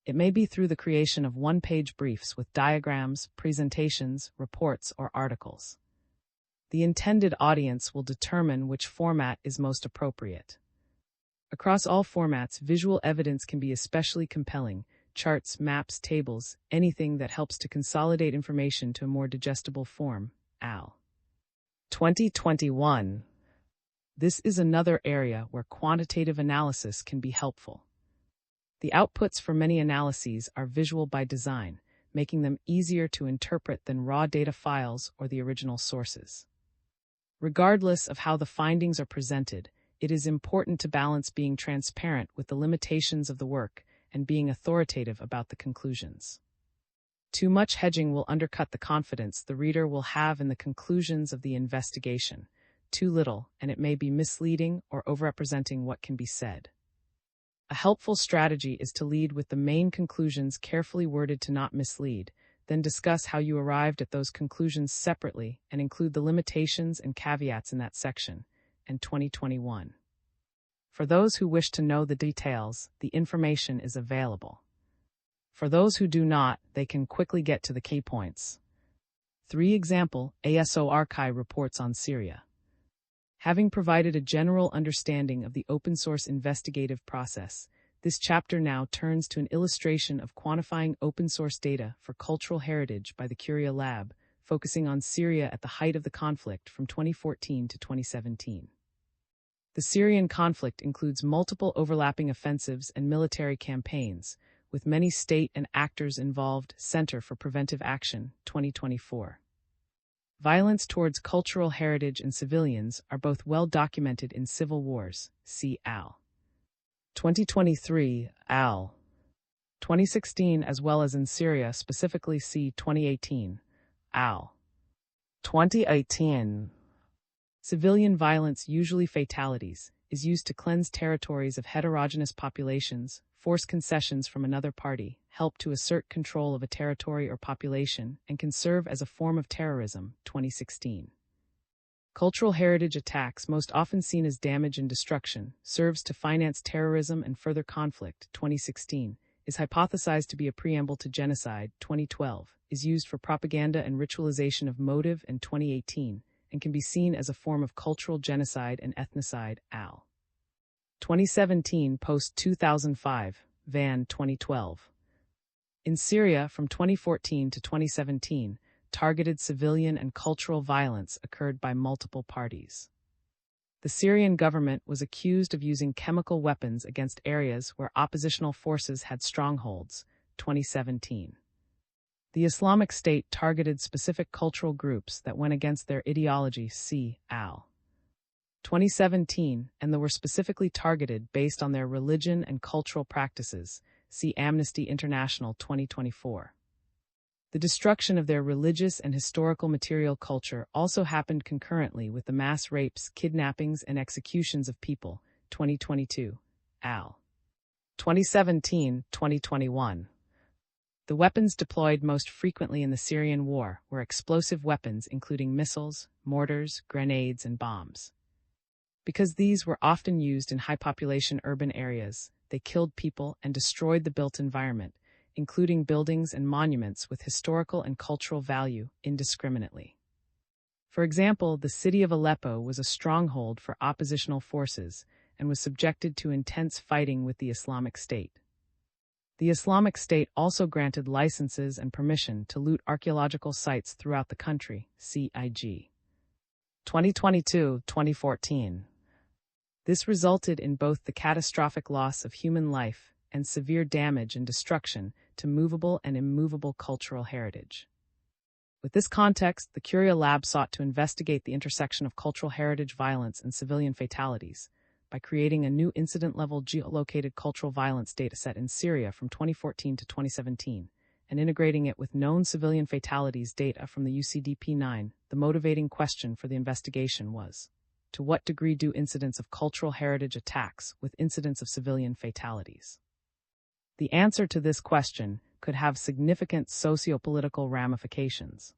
It may be through the creation of one-page briefs with diagrams, presentations, reports, or articles. The intended audience will determine which format is most appropriate. Across all formats, visual evidence can be especially compelling: charts, maps, tables, anything that helps to consolidate information to a more digestible form. Al. 2021. This is another area where quantitative analysis can be helpful. The outputs for many analyses are visual by design, making them easier to interpret than raw data files or the original sources. Regardless of how the findings are presented, it is important to balance being transparent with the limitations of the work and being authoritative about the conclusions. Too much hedging will undercut the confidence the reader will have in the conclusions of the investigation. Too little, and it may be misleading or overrepresenting what can be said. A helpful strategy is to lead with the main conclusions carefully worded to not mislead, then discuss how you arrived at those conclusions separately and include the limitations and caveats in that section. And 2021. For those who wish to know the details, the information is available. For those who do not, they can quickly get to the key points. 3 example, ASO Archive reports on Syria. Having provided a general understanding of the open-source investigative process, this chapter now turns to an illustration of quantifying open-source data for cultural heritage by the Curia Lab, focusing on Syria at the height of the conflict from 2014 to 2017. The Syrian conflict includes multiple overlapping offensives and military campaigns, with many state and actors involved. Center for Preventive Action, 2024. Violence towards cultural heritage and civilians are both well documented in civil wars. See Al. 2023, Al. 2016, as well as in Syria, specifically see 2018, Al. 2018. Civilian violence, usually fatalities, is used to cleanse territories of heterogeneous populations, force concessions from another party, help to assert control of a territory or population, and can serve as a form of terrorism. 2016. Cultural heritage attacks, most often seen as damage and destruction, serves to finance terrorism and further conflict. 2016. Is hypothesized to be a preamble to genocide. 2012. Is used for propaganda and ritualization of motive. And 2018. And can be seen as a form of cultural genocide and ethnocide. Al. 2017 post 2005, Van 2012. In Syria, from 2014 to 2017, targeted civilian and cultural violence occurred by multiple parties. The Syrian government was accused of using chemical weapons against areas where oppositional forces had strongholds. 2017. The Islamic State targeted specific cultural groups that went against their ideology. See Al. 2017, and they were specifically targeted based on their religion and cultural practices. See Amnesty International 2024. The destruction of their religious and historical material culture also happened concurrently with the mass rapes, kidnappings, and executions of people. 2022. Al. 2017-2021. The weapons deployed most frequently in the Syrian war were explosive weapons including missiles, mortars, grenades, and bombs. Because these were often used in high-population urban areas, they killed people and destroyed the built environment, including buildings and monuments with historical and cultural value, indiscriminately. For example, the city of Aleppo was a stronghold for oppositional forces and was subjected to intense fighting with the Islamic State. The Islamic State also granted licenses and permission to loot archaeological sites throughout the country. CIG. 2022-2014. This resulted in both the catastrophic loss of human life and severe damage and destruction to movable and immovable cultural heritage. With this context, the Curia Lab sought to investigate the intersection of cultural heritage violence and civilian fatalities by creating a new incident-level geolocated cultural violence dataset in Syria from 2014 to 2017, and integrating it with known civilian fatalities data from the UCDP-9. The motivating question for the investigation was, to what degree do incidents of cultural heritage attacks with incidents of civilian fatalities? The answer to this question could have significant socio-political ramifications.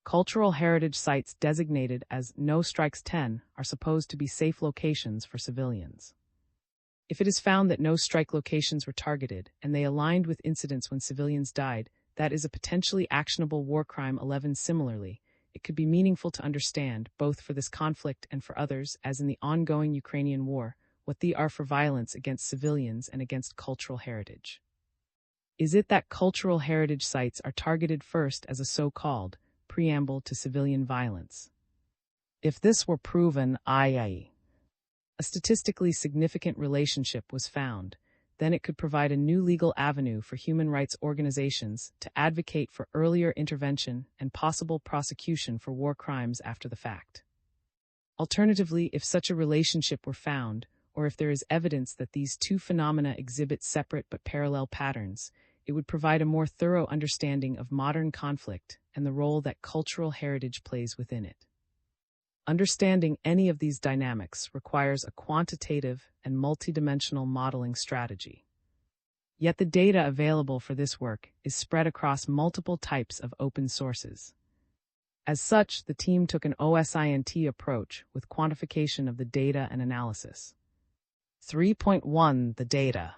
Cultural heritage sites designated as No Strikes 10 are supposed to be safe locations for civilians. If it is found that no strike locations were targeted and they aligned with incidents when civilians died, that is a potentially actionable war crime. 11. Similarly, it could be meaningful to understand, both for this conflict and for others, as in the ongoing Ukrainian war, what they are for violence against civilians and against cultural heritage. Is it that cultural heritage sites are targeted first as a so-called preamble to civilian violence? If this were proven, i.e., a statistically significant relationship was found, then it could provide a new legal avenue for human rights organizations to advocate for earlier intervention and possible prosecution for war crimes after the fact. Alternatively, if such a relationship were found, or if there is evidence that these two phenomena exhibit separate but parallel patterns, it would provide a more thorough understanding of modern conflict and the role that cultural heritage plays within it. Understanding any of these dynamics requires a quantitative and multidimensional modeling strategy. Yet the data available for this work is spread across multiple types of open sources. As such, the team took an OSINT approach with quantification of the data and analysis. 3.1 The data.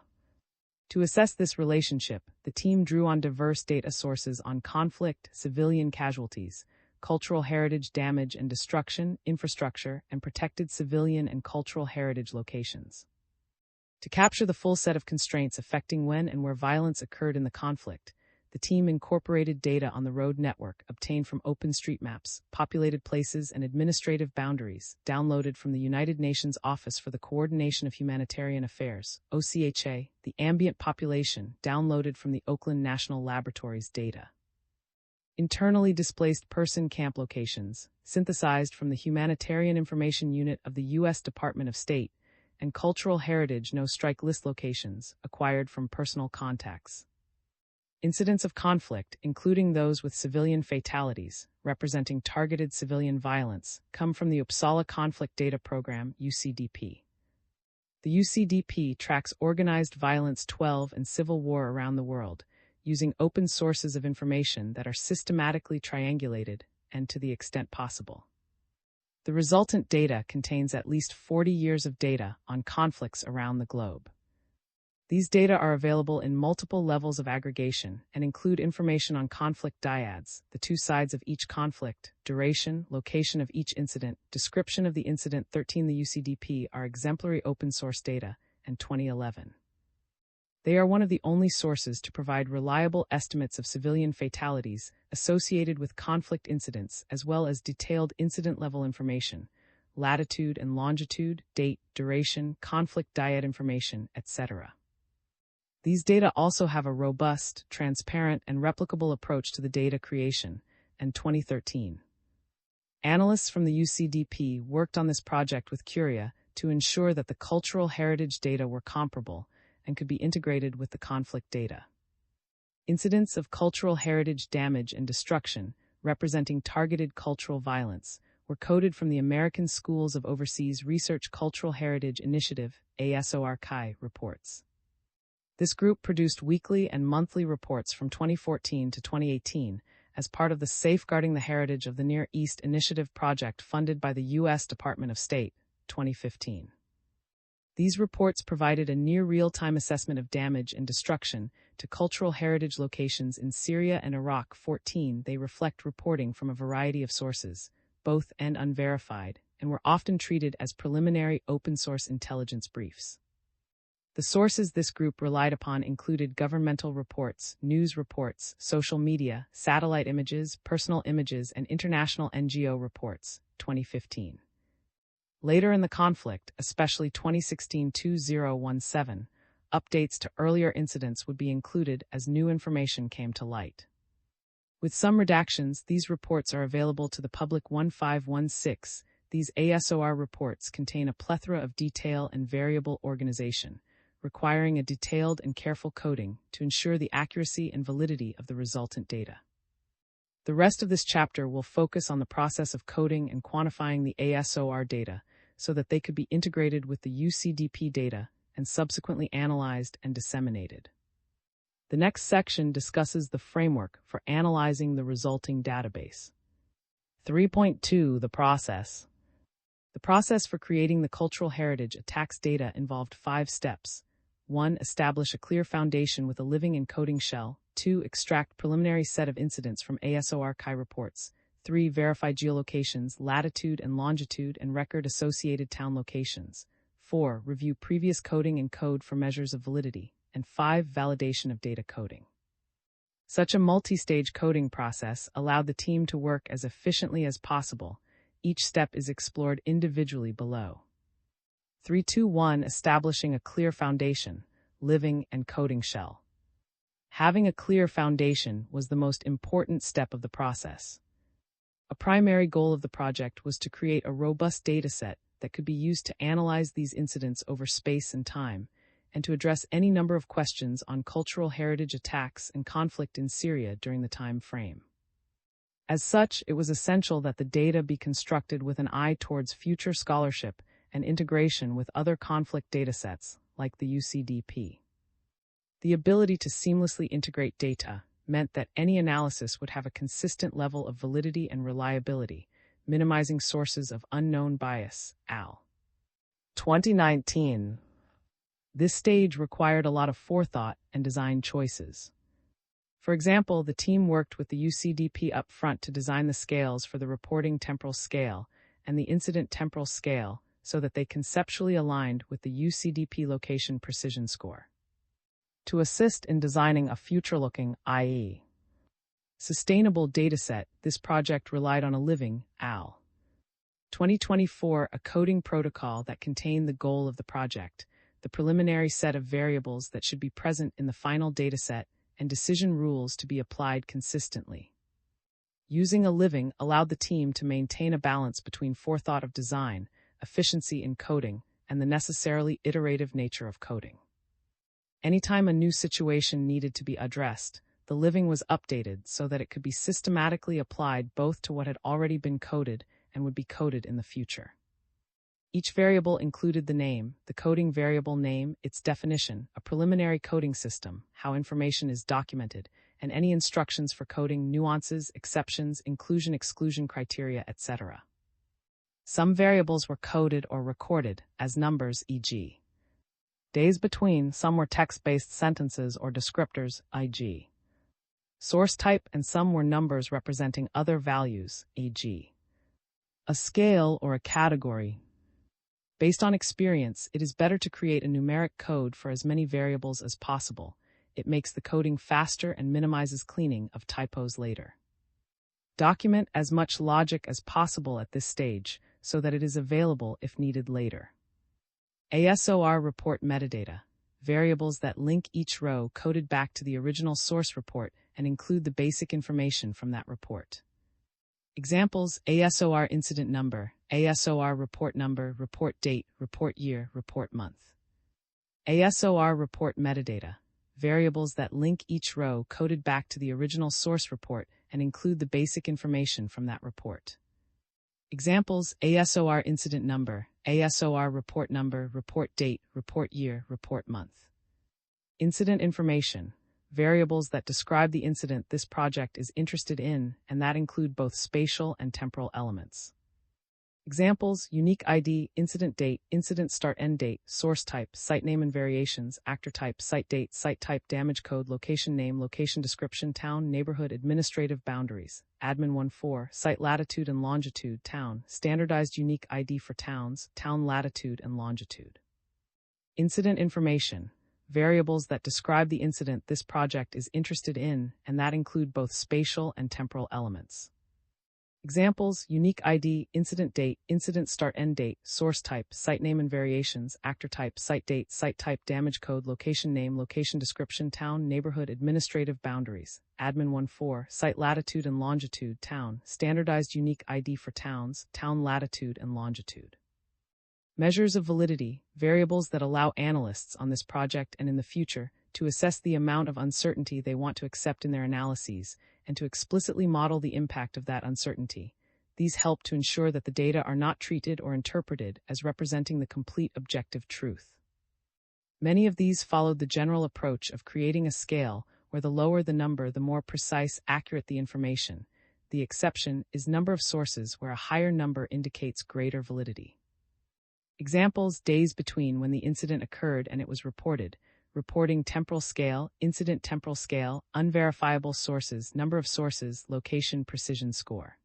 To assess this relationship, the team drew on diverse data sources on conflict, civilian casualties, cultural heritage damage and destruction, infrastructure, and protected civilian and cultural heritage locations. To capture the full set of constraints affecting when and where violence occurred in the conflict, the team incorporated data on the road network obtained from OpenStreetMaps, populated places, and administrative boundaries, downloaded from the United Nations Office for the Coordination of Humanitarian Affairs, OCHA, the ambient population, downloaded from the Oakland National Laboratory's data. Internally displaced person camp locations, synthesized from the Humanitarian Information Unit of the U.S. Department of State, and cultural heritage no-strike list locations, acquired from personal contacts. Incidents of conflict, including those with civilian fatalities, representing targeted civilian violence, come from the Uppsala Conflict Data Program, UCDP. The UCDP tracks organized violence 12 and civil war around the world, using open sources of information that are systematically triangulated and to the extent possible. The resultant data contains at least 40 years of data on conflicts around the globe. These data are available in multiple levels of aggregation and include information on conflict dyads, the two sides of each conflict, duration, location of each incident, description of the incident. 13 The UCDP are exemplary open source data, and 2011. They are one of the only sources to provide reliable estimates of civilian fatalities associated with conflict incidents, as well as detailed incident-level information, latitude and longitude, date, duration, conflict dyad information, etc. These data also have a robust, transparent, and replicable approach to the data creation, and 2013. Analysts from the UCDP worked on this project with Curia to ensure that the cultural heritage data were comparable and could be integrated with the conflict data. Incidents of cultural heritage damage and destruction, representing targeted cultural violence, were coded from the American Schools of Overseas Research Cultural Heritage Initiative, ASORCI, reports. This group produced weekly and monthly reports from 2014 to 2018 as part of the Safeguarding the Heritage of the Near East Initiative project funded by the U.S. Department of State, 2015. These reports provided a near real-time assessment of damage and destruction to cultural heritage locations in Syria and Iraq. 14 They reflect reporting from a variety of sources, both and unverified, and were often treated as preliminary open-source intelligence briefs. The sources this group relied upon included governmental reports, news reports, social media, satellite images, personal images, and international NGO reports, 2015. Later in the conflict, especially 2016-2017, updates to earlier incidents would be included as new information came to light. With some redactions, these reports are available to the public. 1516. These ASOR reports contain a plethora of detail and variable organization, requiring a detailed and careful coding to ensure the accuracy and validity of the resultant data. The rest of this chapter will focus on the process of coding and quantifying the ASOR data so that they could be integrated with the UCDP data and subsequently analyzed and disseminated. The next section discusses the framework for analyzing the resulting database. 3.2 The process. The process for creating the cultural heritage attacks data involved 5 steps. 1. Establish a clear foundation with a living encoding shell. 2. Extract preliminary set of incidents from ASORCI reports. 3. Verify geolocations, latitude and longitude, and record associated town locations. 4. Review previous coding and code for measures of validity. And 5. Validation of data coding. Such a multi-stage coding process allowed the team to work as efficiently as possible. Each step is explored individually below. 3.2.1 Establishing a clear foundation, living and coding shell. Having a clear foundation was the most important step of the process. A primary goal of the project was to create a robust dataset that could be used to analyze these incidents over space and time, and to address any number of questions on cultural heritage attacks and conflict in Syria during the time frame. As such, it was essential that the data be constructed with an eye towards future scholarship and integration with other conflict datasets, like the UCDP. The ability to seamlessly integrate data meant that any analysis would have a consistent level of validity and reliability, minimizing sources of unknown bias. Al. 2019. This stage required a lot of forethought and design choices. For example, the team worked with the UCDP up front to design the scales for the reporting temporal scale and the incident temporal scale so that they conceptually aligned with the UCDP location precision score. To assist in designing a future-looking, i.e., sustainable dataset, this project relied on a living, Al. 2024, a coding protocol that contained the goal of the project, the preliminary set of variables that should be present in the final dataset, and decision rules to be applied consistently. Using a living allowed the team to maintain a balance between forethought of design, efficiency in coding, and the necessarily iterative nature of coding. Anytime a new situation needed to be addressed, the living was updated so that it could be systematically applied both to what had already been coded and would be coded in the future. Each variable included the name, the coding variable name, its definition, a preliminary coding system, how information is documented, and any instructions for coding, nuances, exceptions, inclusion-exclusion criteria, etc. Some variables were coded or recorded as numbers, e.g. days between, some were text-based sentences or descriptors, e.g. source type, and some were numbers representing other values, e.g. a scale or a category. Based on experience, it is better to create a numeric code for as many variables as possible. It makes the coding faster and minimizes cleaning of typos later. Document as much logic as possible at this stage so that it is available if needed later. ASOR report metadata, variables that link each row coded back to the original source report and include the basic information from that report. Examples: ASOR incident number, ASOR report number, report date, report year, report month. ASOR report metadata, variables that link each row coded back to the original source report and include the basic information from that report. Examples: ASOR incident number, ASOR report number, report date, report year, report month. Incident information, variables that describe the incident this project is interested in and that include both spatial and temporal elements. Examples: unique ID, incident date, incident start end date, source type, site name and variations, actor type, site date, site type, damage code, location name, location description, town, neighborhood, administrative boundaries, admin 14, site latitude and longitude, town, standardized unique ID for towns, town latitude and longitude. Incident information, variables that describe the incident this project is interested in and that include both spatial and temporal elements. Examples: unique ID, incident date, incident start end date, source type, site name and variations, actor type, site date, site type, damage code, location name, location description, town, neighborhood, administrative boundaries, admin 14, site latitude and longitude, town, standardized unique ID for towns, town latitude and longitude. Measures of validity, variables that allow analysts on this project and in the future to assess the amount of uncertainty they want to accept in their analyses and to explicitly model the impact of that uncertainty. These help to ensure that the data are not treated or interpreted as representing the complete objective truth. Many of these followed the general approach of creating a scale where the lower the number, the more precise, accurate the information. The exception is number of sources, where a higher number indicates greater validity. Examples: days between when the incident occurred and it was reported, reporting temporal scale, incident temporal scale, unverifiable sources, number of sources, location precision score.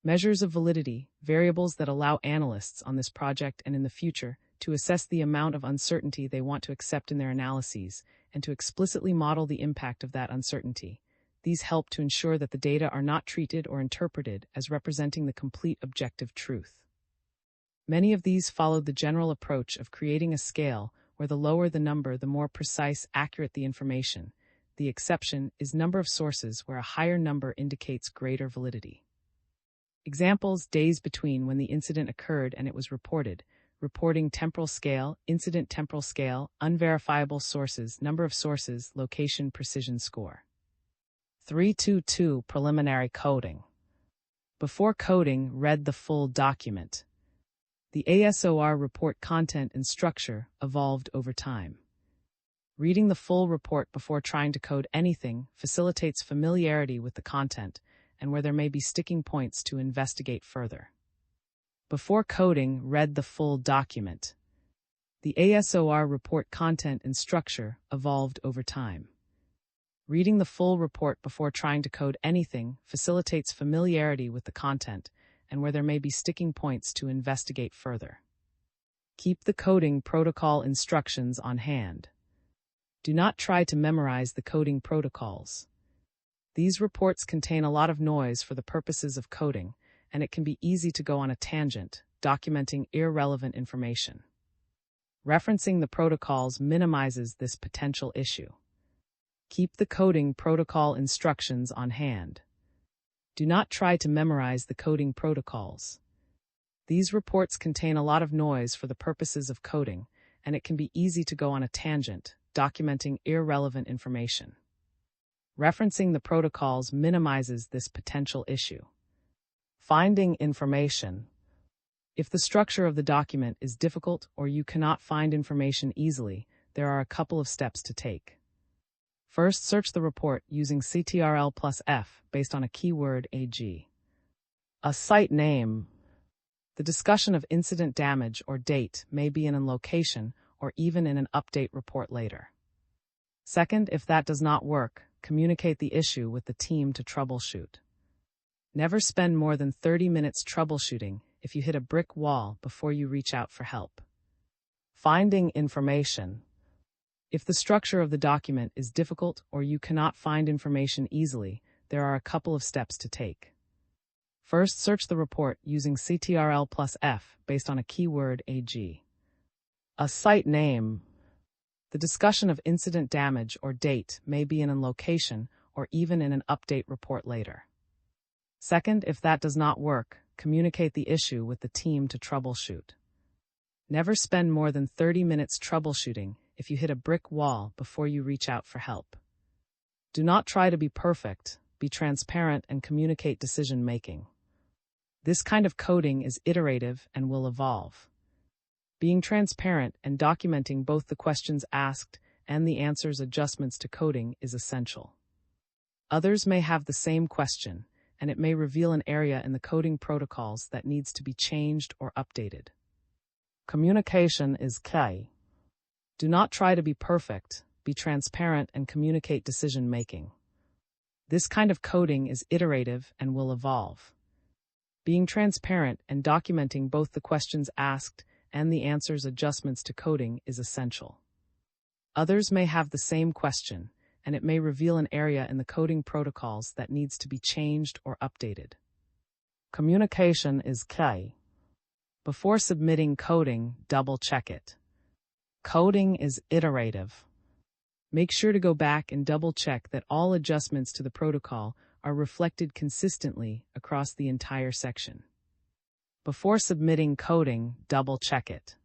Measures of validity, variables that allow analysts on this project and in the future to assess the amount of uncertainty they want to accept in their analyses, and to explicitly model the impact of that uncertainty. These help to ensure that the data are not treated or interpreted as representing the complete objective truth. Many of these followed the general approach of creating a scale where the lower the number, the more precise, accurate the information. The exception is number of sources, where a higher number indicates greater validity. Examples: days between when the incident occurred and it was reported, reporting temporal scale, incident temporal scale, unverifiable sources, number of sources, location precision score. 322 Preliminary coding. Before coding, read the full document. The ASOR report content and structure evolved over time. Reading the full report before trying to code anything facilitates familiarity with the content and where there may be sticking points to investigate further. Before coding, read the full document. The ASOR report content and structure evolved over time. Reading the full report before trying to code anything facilitates familiarity with the content and where there may be sticking points to investigate further. Keep the coding protocol instructions on hand. Do not try to memorize the coding protocols. These reports contain a lot of noise for the purposes of coding, and it can be easy to go on a tangent, documenting irrelevant information. Referencing the protocols minimizes this potential issue. Keep the coding protocol instructions on hand. Do not try to memorize the coding protocols. These reports contain a lot of noise for the purposes of coding, and it can be easy to go on a tangent, documenting irrelevant information. Referencing the protocols minimizes this potential issue. Finding information. If the structure of the document is difficult or you cannot find information easily, there are a couple of steps to take. First, search the report using CTRL+F based on a keyword AG. A site name. The discussion of incident damage or date may be in a location or even in an update report later. Second, if that does not work, communicate the issue with the team to troubleshoot. Never spend more than 30 minutes troubleshooting if you hit a brick wall before you reach out for help. Finding information. If the structure of the document is difficult or you cannot find information easily, there are a couple of steps to take. First, search the report using CTRL+F based on a keyword AG. A site name. The discussion of incident damage or date may be in a location or even in an update report later. Second, if that does not work, communicate the issue with the team to troubleshoot. Never spend more than 30 minutes troubleshooting if you hit a brick wall before you reach out for help. Do not try to be perfect, be transparent, and communicate decision-making. This kind of coding is iterative and will evolve. Being transparent and documenting both the questions asked and the answers adjustments to coding is essential. Others may have the same question, and it may reveal an area in the coding protocols that needs to be changed or updated. Communication is key. Do not try to be perfect, be transparent, and communicate decision-making. This kind of coding is iterative and will evolve. Being transparent and documenting both the questions asked and the answers adjustments to coding is essential. Others may have the same question, and it may reveal an area in the coding protocols that needs to be changed or updated. Communication is key. Before submitting coding, double-check it. Coding is iterative. Make sure to go back and double-check that all adjustments to the protocol are reflected consistently across the entire section. Before submitting coding, double-check it.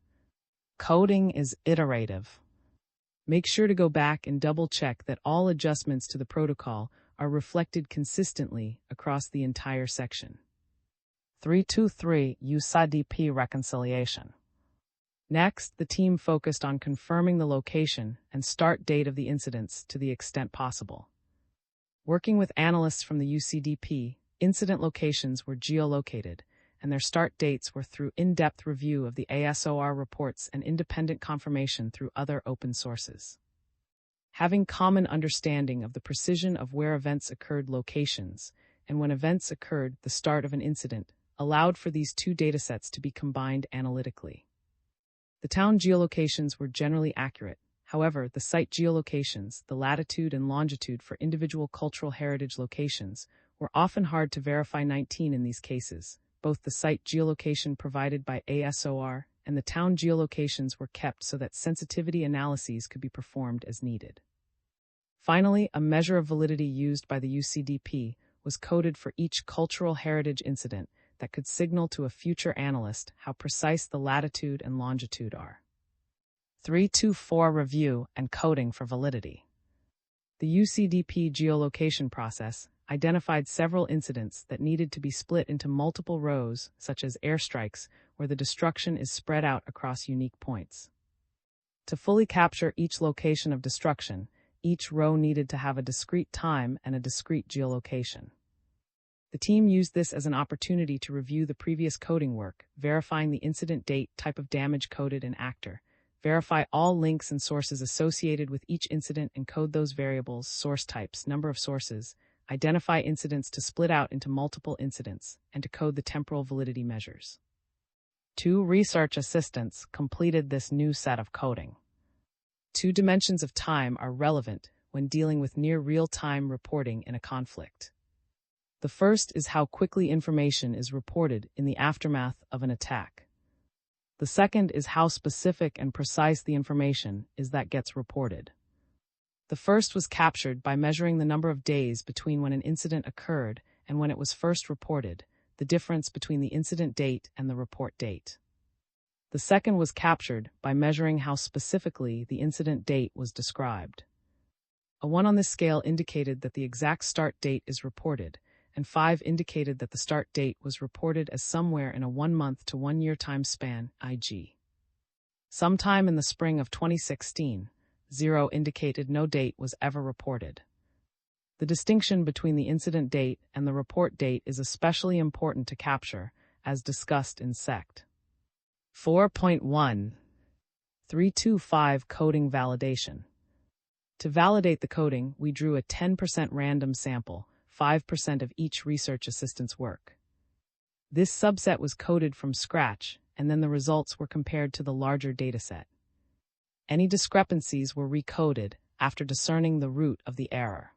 Coding is iterative. Make sure to go back and double-check that all adjustments to the protocol are reflected consistently across the entire section. 323 USADP reconciliation. Next, the team focused on confirming the location and start date of the incidents to the extent possible. Working with analysts from the UCDP, incident locations were geolocated, and their start dates were through in-depth review of the ASOR reports and independent confirmation through other open sources. Having common understanding of the precision of where events occurred locations, and when events occurred, the start of an incident, allowed for these two datasets to be combined analytically. The town geolocations were generally accurate. However, the site geolocations, the latitude and longitude for individual cultural heritage locations, were often hard to verify. 19 in these cases. Both the site geolocation provided by ASOR and the town geolocations were kept so that sensitivity analyses could be performed as needed. Finally, a measure of validity used by the UCDP was coded for each cultural heritage incident that could signal to a future analyst how precise the latitude and longitude are. 324 Review and coding for validity. The UCDP geolocation process identified several incidents that needed to be split into multiple rows, such as airstrikes, where the destruction is spread out across unique points. To fully capture each location of destruction, each row needed to have a discrete time and a discrete geolocation. The team used this as an opportunity to review the previous coding work, verifying the incident date, type of damage coded, and actor, verify all links and sources associated with each incident and code those variables, source types, number of sources, identify incidents to split out into multiple incidents, and to code the temporal validity measures. 2 research assistants completed this new set of coding. 2 dimensions of time are relevant when dealing with near real-time reporting in a conflict. The first is how quickly information is reported in the aftermath of an attack. The second is how specific and precise the information is that gets reported. The first was captured by measuring the number of days between when an incident occurred and when it was first reported, the difference between the incident date and the report date. The second was captured by measuring how specifically the incident date was described. A 1 on this scale indicated that the exact start date is reported, and 5 indicated that the start date was reported as somewhere in a 1-month to 1-year time span, i.g. sometime in the spring of 2016. 0 indicated no date was ever reported. The distinction between the incident date and the report date is especially important to capture, as discussed in Sect. 4.1 325 Coding Validation. To validate the coding, we drew a 10% random sample, 5% of each research assistant's work. This subset was coded from scratch, and then the results were compared to the larger dataset. Any discrepancies were recoded after discerning the root of the error.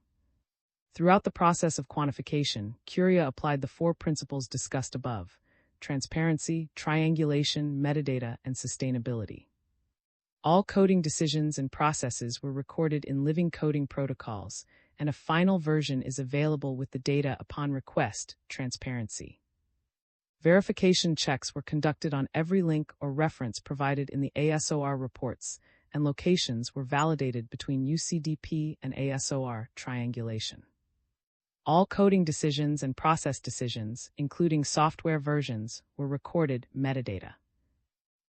Throughout the process of quantification, Curia applied the 4 principles discussed above: transparency, triangulation, metadata, and sustainability. All coding decisions and processes were recorded in living coding protocols, and a final version is available with the data upon request, transparency. Verification checks were conducted on every link or reference provided in the ASOR reports, and locations were validated between UCDP and ASOR triangulation. All coding decisions and process decisions, including software versions, were recorded metadata.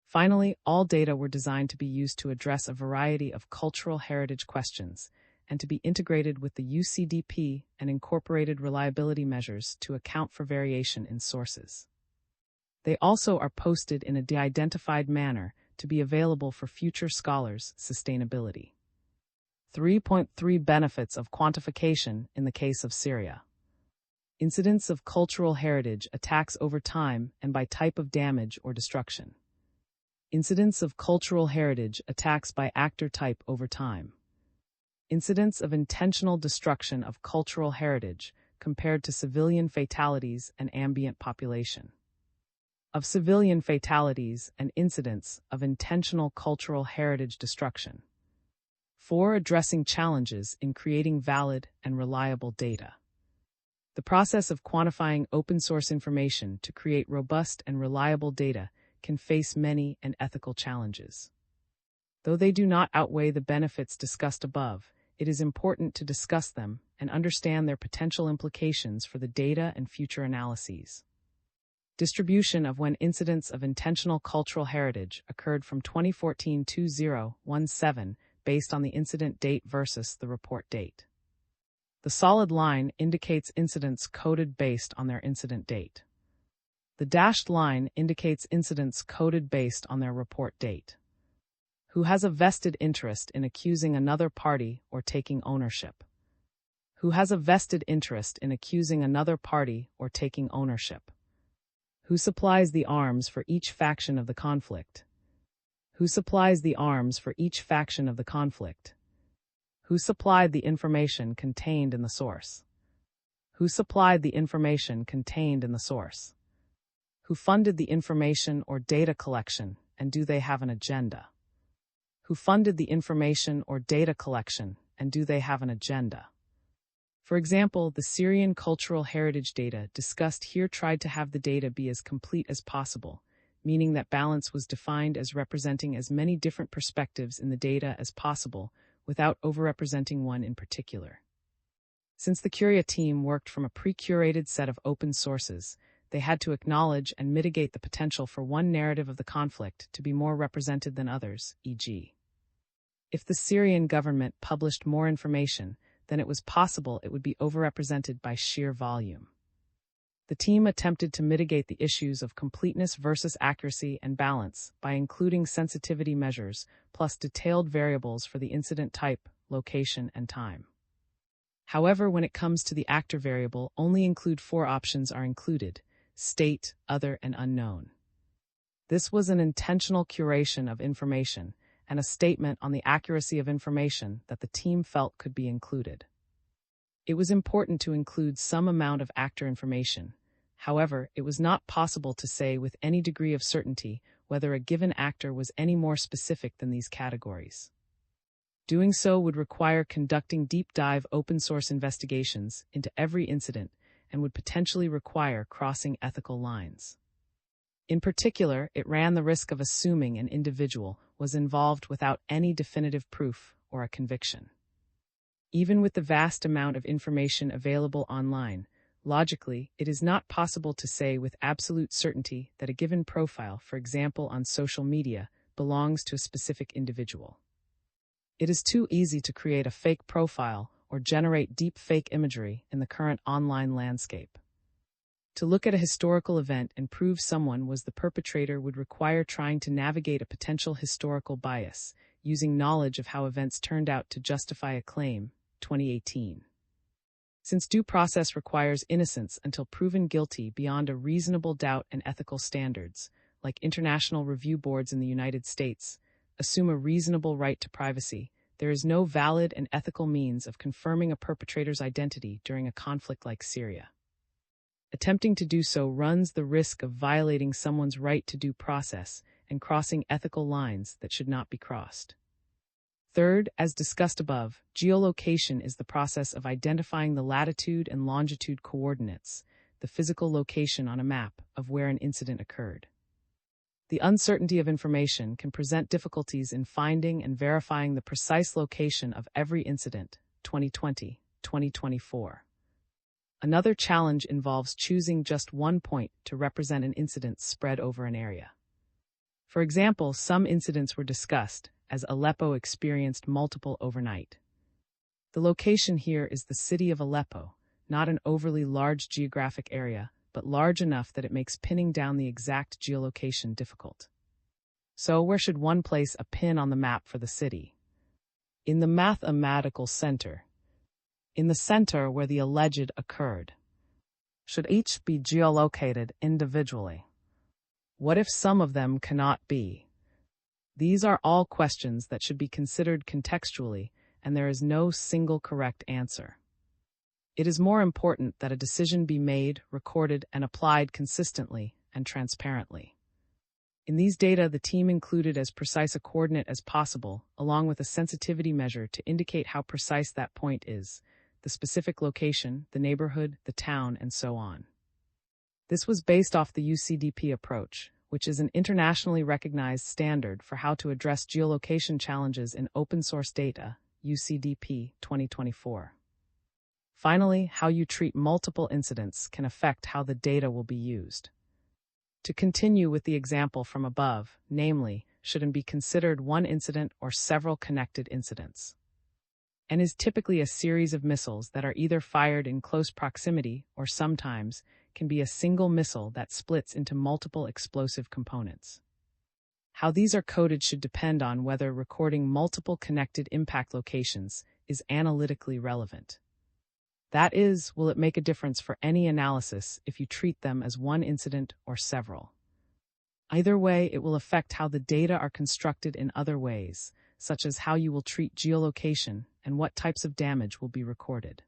Finally, all data were designed to be used to address a variety of cultural heritage questions and to be integrated with the UCDP and incorporated reliability measures to account for variation in sources. They also are posted in a de-identified manner to be available for future scholars' sustainability. 3.3 Benefits of quantification in the case of Syria. Incidents of cultural heritage attacks over time and by type of damage or destruction. Incidents of cultural heritage attacks by actor type over time. Incidents of intentional destruction of cultural heritage compared to civilian fatalities and ambient population. Of civilian fatalities and incidents of intentional cultural heritage destruction. 4. Addressing challenges in creating valid and reliable data. The process of quantifying open-source information to create robust and reliable data can face many and ethical challenges. Though they do not outweigh the benefits discussed above, it is important to discuss them and understand their potential implications for the data and future analyses. Distribution of when incidents of intentional cultural heritage occurred from 2014-2017 based on the incident date versus the report date. The solid line indicates incidents coded based on their incident date. The dashed line indicates incidents coded based on their report date. Who has a vested interest in accusing another party or taking ownership? Who has a vested interest in accusing another party or taking ownership? Who supplies the arms for each faction of the conflict? Who supplies the arms for each faction of the conflict? Who supplied the information contained in the source? Who supplied the information contained in the source? Who funded the information or data collection, and do they have an agenda? Who funded the information or data collection, and do they have an agenda? For example, the Syrian cultural heritage data discussed here tried to have the data be as complete as possible, meaning that balance was defined as representing as many different perspectives in the data as possible without overrepresenting one in particular. Since the Curia team worked from a pre-curated set of open sources, they had to acknowledge and mitigate the potential for one narrative of the conflict to be more represented than others, e.g. if the Syrian government published more information, then it was possible it would be overrepresented by sheer volume. The team attempted to mitigate the issues of completeness versus accuracy and balance by including sensitivity measures plus detailed variables for the incident type, location, and time. However, when it comes to the actor variable, only include 4 options are included: state, other, and unknown. This was an intentional curation of information and a statement on the accuracy of information that the team felt could be included. It was important to include some amount of actor information. However, it was not possible to say with any degree of certainty whether a given actor was any more specific than these categories. Doing so would require conducting deep-dive open-source investigations into every incident and would potentially require crossing ethical lines. In particular, it ran the risk of assuming an individual was involved without any definitive proof or a conviction. Even with the vast amount of information available online, logically, it is not possible to say with absolute certainty that a given profile, for example on social media, belongs to a specific individual. It is too easy to create a fake profile or generate deep fake imagery in the current online landscape. To look at a historical event and prove someone was the perpetrator would require trying to navigate a potential historical bias, using knowledge of how events turned out to justify a claim. 2018. Since due process requires innocence until proven guilty beyond a reasonable doubt and ethical standards, like international review boards in the United States, assume a reasonable right to privacy, there is no valid and ethical means of confirming a perpetrator's identity during a conflict like Syria. Attempting to do so runs the risk of violating someone's right to due process and crossing ethical lines that should not be crossed. Third, as discussed above, geolocation is the process of identifying the latitude and longitude coordinates, the physical location on a map of where an incident occurred. The uncertainty of information can present difficulties in finding and verifying the precise location of every incident. 2020, 2024. Another challenge involves choosing just one point to represent an incident spread over an area. For example, some incidents were discussed, as Aleppo experienced multiple overnight. The location here is the city of Aleppo, not an overly large geographic area, but large enough that it makes pinning down the exact geolocation difficult. So where should one place a pin on the map for the city? In the mathematical center. In the center where the alleged occurred. Should each be geolocated individually? What if some of them cannot be? These are all questions that should be considered contextually, and there is no single correct answer. It is more important that a decision be made, recorded, and applied consistently and transparently. In these data, the team included as precise a coordinate as possible, along with a sensitivity measure to indicate how precise that point is, the specific location, the neighborhood, the town, and so on. This was based off the UCDP approach, which is an internationally recognized standard for how to address geolocation challenges in open-source data, UCDP 2024. Finally, how you treat multiple incidents can affect how the data will be used. To continue with the example from above, namely, should it be considered one incident or several connected incidents? And is typically a series of missiles that are either fired in close proximity or sometimes can be a single missile that splits into multiple explosive components. How these are coded should depend on whether recording multiple connected impact locations is analytically relevant. That is, will it make a difference for any analysis if you treat them as one incident or several? Either way, it will affect how the data are constructed in other ways, such as how you will treat geolocation and what types of damage will be recorded.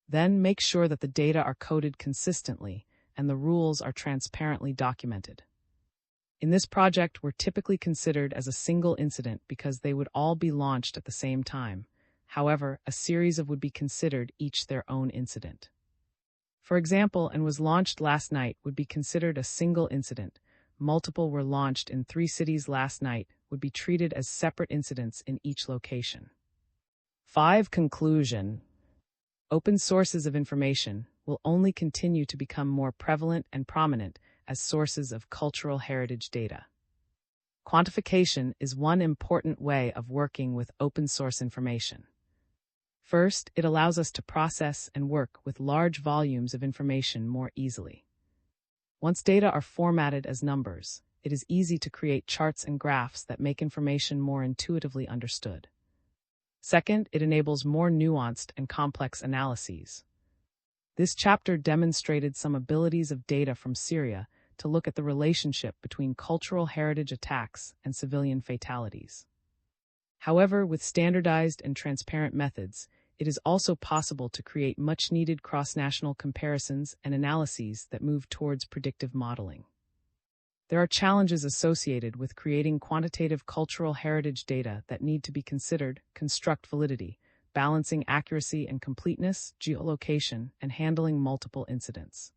Then make sure that the data are coded consistently and the rules are transparently documented. In this project, were typically considered as a single incident because they would all be launched at the same time. However, a series of would be considered each their own incident. For example, and was launched last night would be considered a single incident. Multiple were launched in 3 cities last night would be treated as separate incidents in each location. 5. Conclusion. Open sources of information will only continue to become more prevalent and prominent as sources of cultural heritage data. Quantification is one important way of working with open source information. First, it allows us to process and work with large volumes of information more easily. Once data are formatted as numbers, it is easy to create charts and graphs that make information more intuitively understood. Second, it enables more nuanced and complex analyses. This chapter demonstrated some abilities of data from Syria to look at the relationship between cultural heritage attacks and civilian fatalities. However, with standardized and transparent methods, it is also possible to create much-needed cross-national comparisons and analyses that move towards predictive modeling. There are challenges associated with creating quantitative cultural heritage data that need to be considered: construct validity, balancing accuracy and completeness, geolocation, and handling multiple incidents.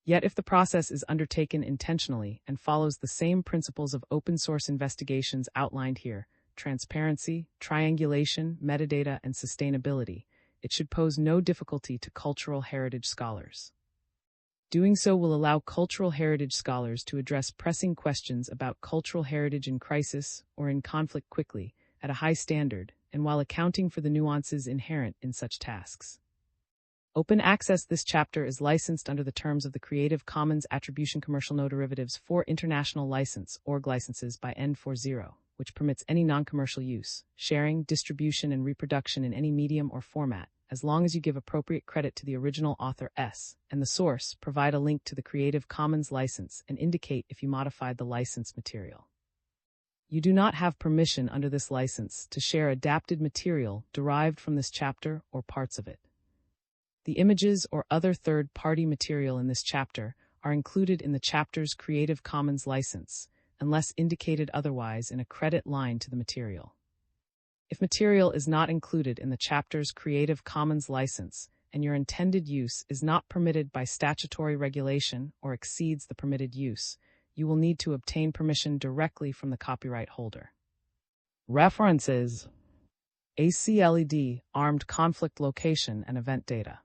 Yet if the process is undertaken intentionally and follows the same principles of open-source investigations outlined here, transparency, triangulation, metadata, and sustainability, it should pose no difficulty to cultural heritage scholars. Doing so will allow cultural heritage scholars to address pressing questions about cultural heritage in crisis or in conflict quickly, at a high standard, and while accounting for the nuances inherent in such tasks. Open access. This chapter is licensed under the terms of the Creative Commons Attribution Commercial No Derivatives 4 International License, org licenses by N40, which permits any non-commercial use, sharing, distribution, and reproduction in any medium or format, as long as you give appropriate credit to the original author S and the source, provide a link to the Creative Commons license, and indicate if you modified the license material. You do not have permission under this license to share adapted material derived from this chapter or parts of it. The images or other third-party material in this chapter are included in the chapter's Creative Commons license, unless indicated otherwise in a credit line to the material. If material is not included in the chapter's Creative Commons license and your intended use is not permitted by statutory regulation or exceeds the permitted use, you will need to obtain permission directly from the copyright holder. References: ACLED, Armed Conflict Location and Event Data.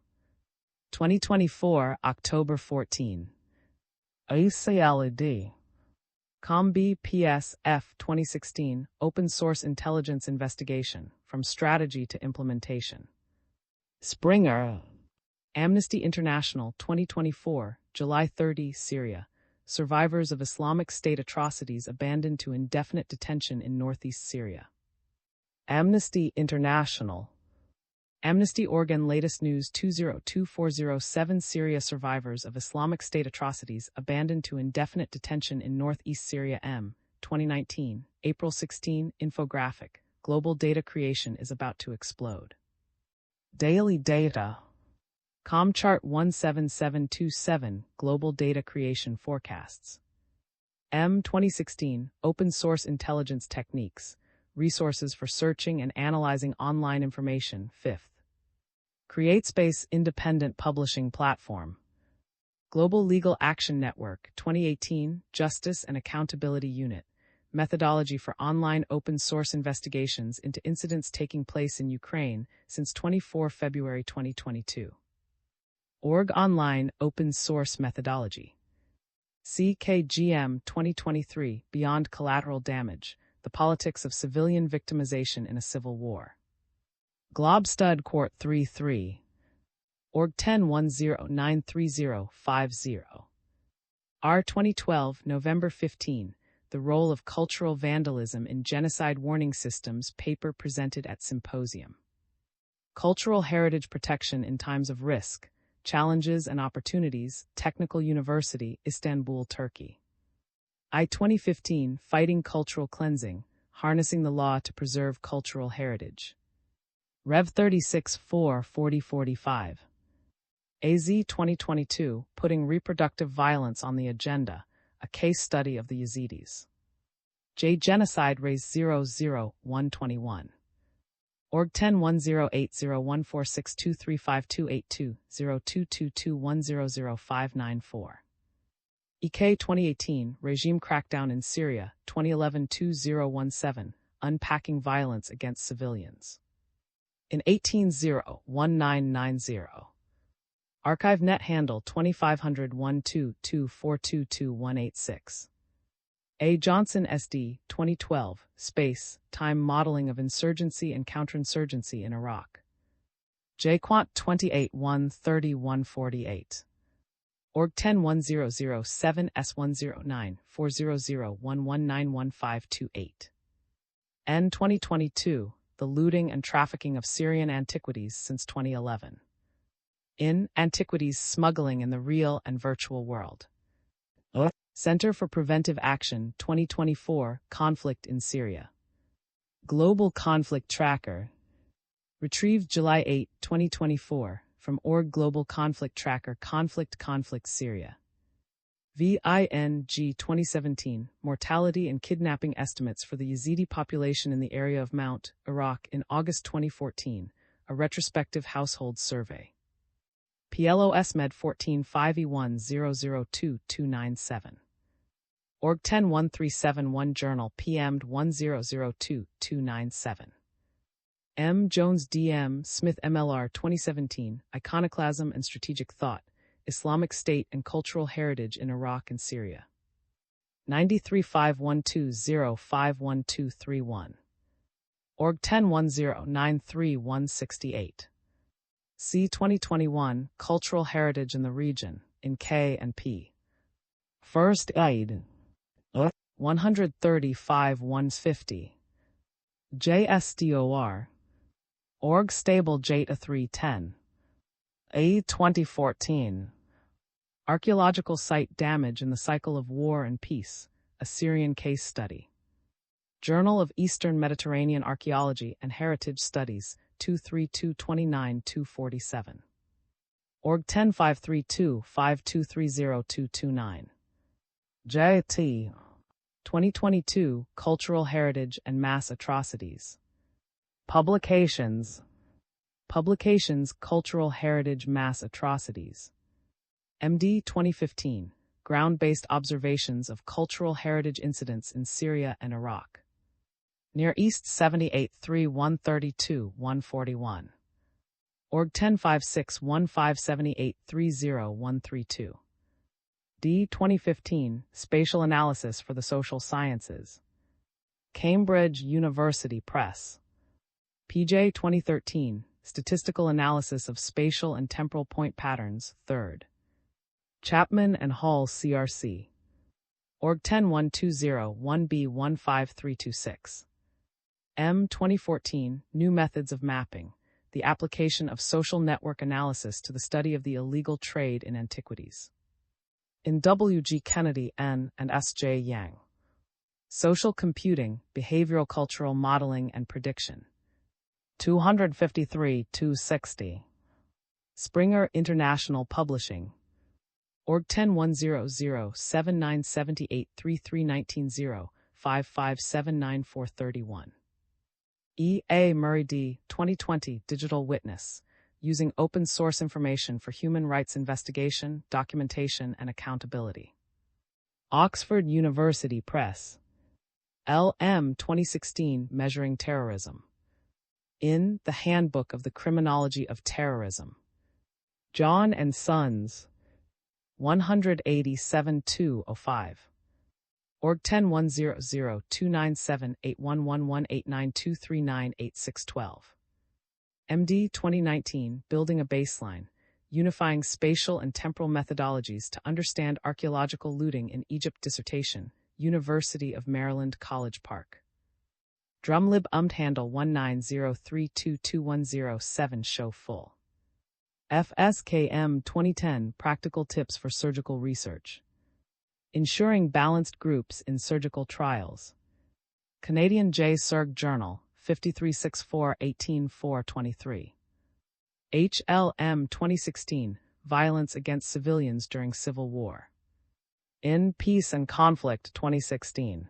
2024, October 14. ACLED. COMB PSF 2016, Open Source Intelligence Investigation, From Strategy to Implementation. Springer. Amnesty International 2024, July 30, Syria. Survivors of Islamic State atrocities abandoned to indefinite detention in northeast Syria. Amnesty International. Amnesty.org and latest news 202407 Syria survivors of Islamic State atrocities abandoned to indefinite detention in northeast Syria. 2019, April 16, infographic, global data creation is about to explode. Daily data. ComChart 17727, global data creation forecasts. 2016, open source intelligence techniques, resources for searching and analyzing online information. 5th. CreateSpace independent publishing platform. Global Legal Action Network 2018, Justice and Accountability Unit, methodology for online open source investigations into incidents taking place in Ukraine since 24 February 2022. Org Online Open Source Methodology. CKGM 2023, Beyond Collateral Damage, the Politics of Civilian Victimization in a Civil War. Globstud Court 33. Org 1010935050. R 2012, November 15, The Role of Cultural Vandalism in Genocide Warning Systems paper presented at Symposium. Cultural Heritage Protection in Times of Risk, Challenges and Opportunities, Technical University, Istanbul, Turkey. I-2015, Fighting Cultural Cleansing, Harnessing the Law to Preserve Cultural Heritage. Rev 36 4 4045. AZ 2022, Putting Reproductive Violence on the Agenda, a Case Study of the Yazidis. J. Genocide Raise 00121. Org 10108014623528202221000594. EK 2018, Regime Crackdown in Syria, 2011-2017, Unpacking Violence Against Civilians. In 18-0-1990. Archive net handle 2500-122-422-186. A. Johnson SD, 2012, Space, Time Modeling of Insurgency and Counterinsurgency in Iraq. J. Quant 28-130-148. Org 101007S109-40011911528. N 2022, The Looting and Trafficking of Syrian Antiquities Since 2011. In Antiquities Smuggling in the Real and Virtual World. Center for Preventive Action 2024, Conflict in Syria. Global Conflict Tracker. Retrieved July 8, 2024, from Org Global Conflict Tracker Conflict Syria. VING 2017, Mortality and Kidnapping Estimates for the Yazidi Population in the Area of Mount, Iraq in August 2014, a retrospective household survey. PLO SMED 14 5E1002297. Org 101371 Journal PM'd 1002297. M. Jones DM Smith MLR 2017, Iconoclasm and Strategic Thought, Islamic State and Cultural Heritage in Iraq and Syria. 935120512131. Org 1010931168. C. 2021, Cultural Heritage in the Region, in K and P. First Aid. 135 150. JSDOR. Org Stable Jata 310. A. 2014. Archaeological Site Damage in the Cycle of War and Peace, a Syrian Case Study. Journal of Eastern Mediterranean Archaeology and Heritage Studies, 23229-247. Org 10532-5230229. JT. 2022, Cultural Heritage and Mass Atrocities. Publications. Cultural Heritage Mass Atrocities. MD 2015, Ground-Based Observations of Cultural Heritage Incidents in Syria and Iraq. Near East 78 3132 141. Org 10561578303132. D. 2015, Spatial Analysis for the Social Sciences. Cambridge University Press. PJ 2013, Statistical Analysis of Spatial and Temporal Point Patterns, 3rd. Chapman and Hall CRC. Org 10120-1B15326. M. 2014, New Methods of Mapping, the Application of Social Network Analysis to the Study of the Illegal Trade in Antiquities. In W. G. Kennedy, N. and S. J. Yang. Social Computing, Behavioral Cultural Modeling and Prediction. 253-260. Springer International Publishing. Org 1010-7978-3319-0-5579431. E. A. Murray D. 2020, Digital Witness, Using Open Source Information for Human Rights Investigation, Documentation, and Accountability. Oxford University Press. L.M. 2016, Measuring Terrorism. In The Handbook of the Criminology of Terrorism. John and Sons. 187-205. Org 1010-297-8111-89239-8612. MD 2019, Building a Baseline, Unifying Spatial and Temporal Methodologies to Understand Archaeological Looting in Egypt dissertation, University of Maryland College Park. Drumlib handle 190322107 show full. FSKM 2010, Practical Tips for Surgical Research. Ensuring Balanced Groups in Surgical Trials. Canadian J. Surg Journal, 5364-18423. HLM 2016, Violence Against Civilians During Civil War. In Peace and Conflict 2016.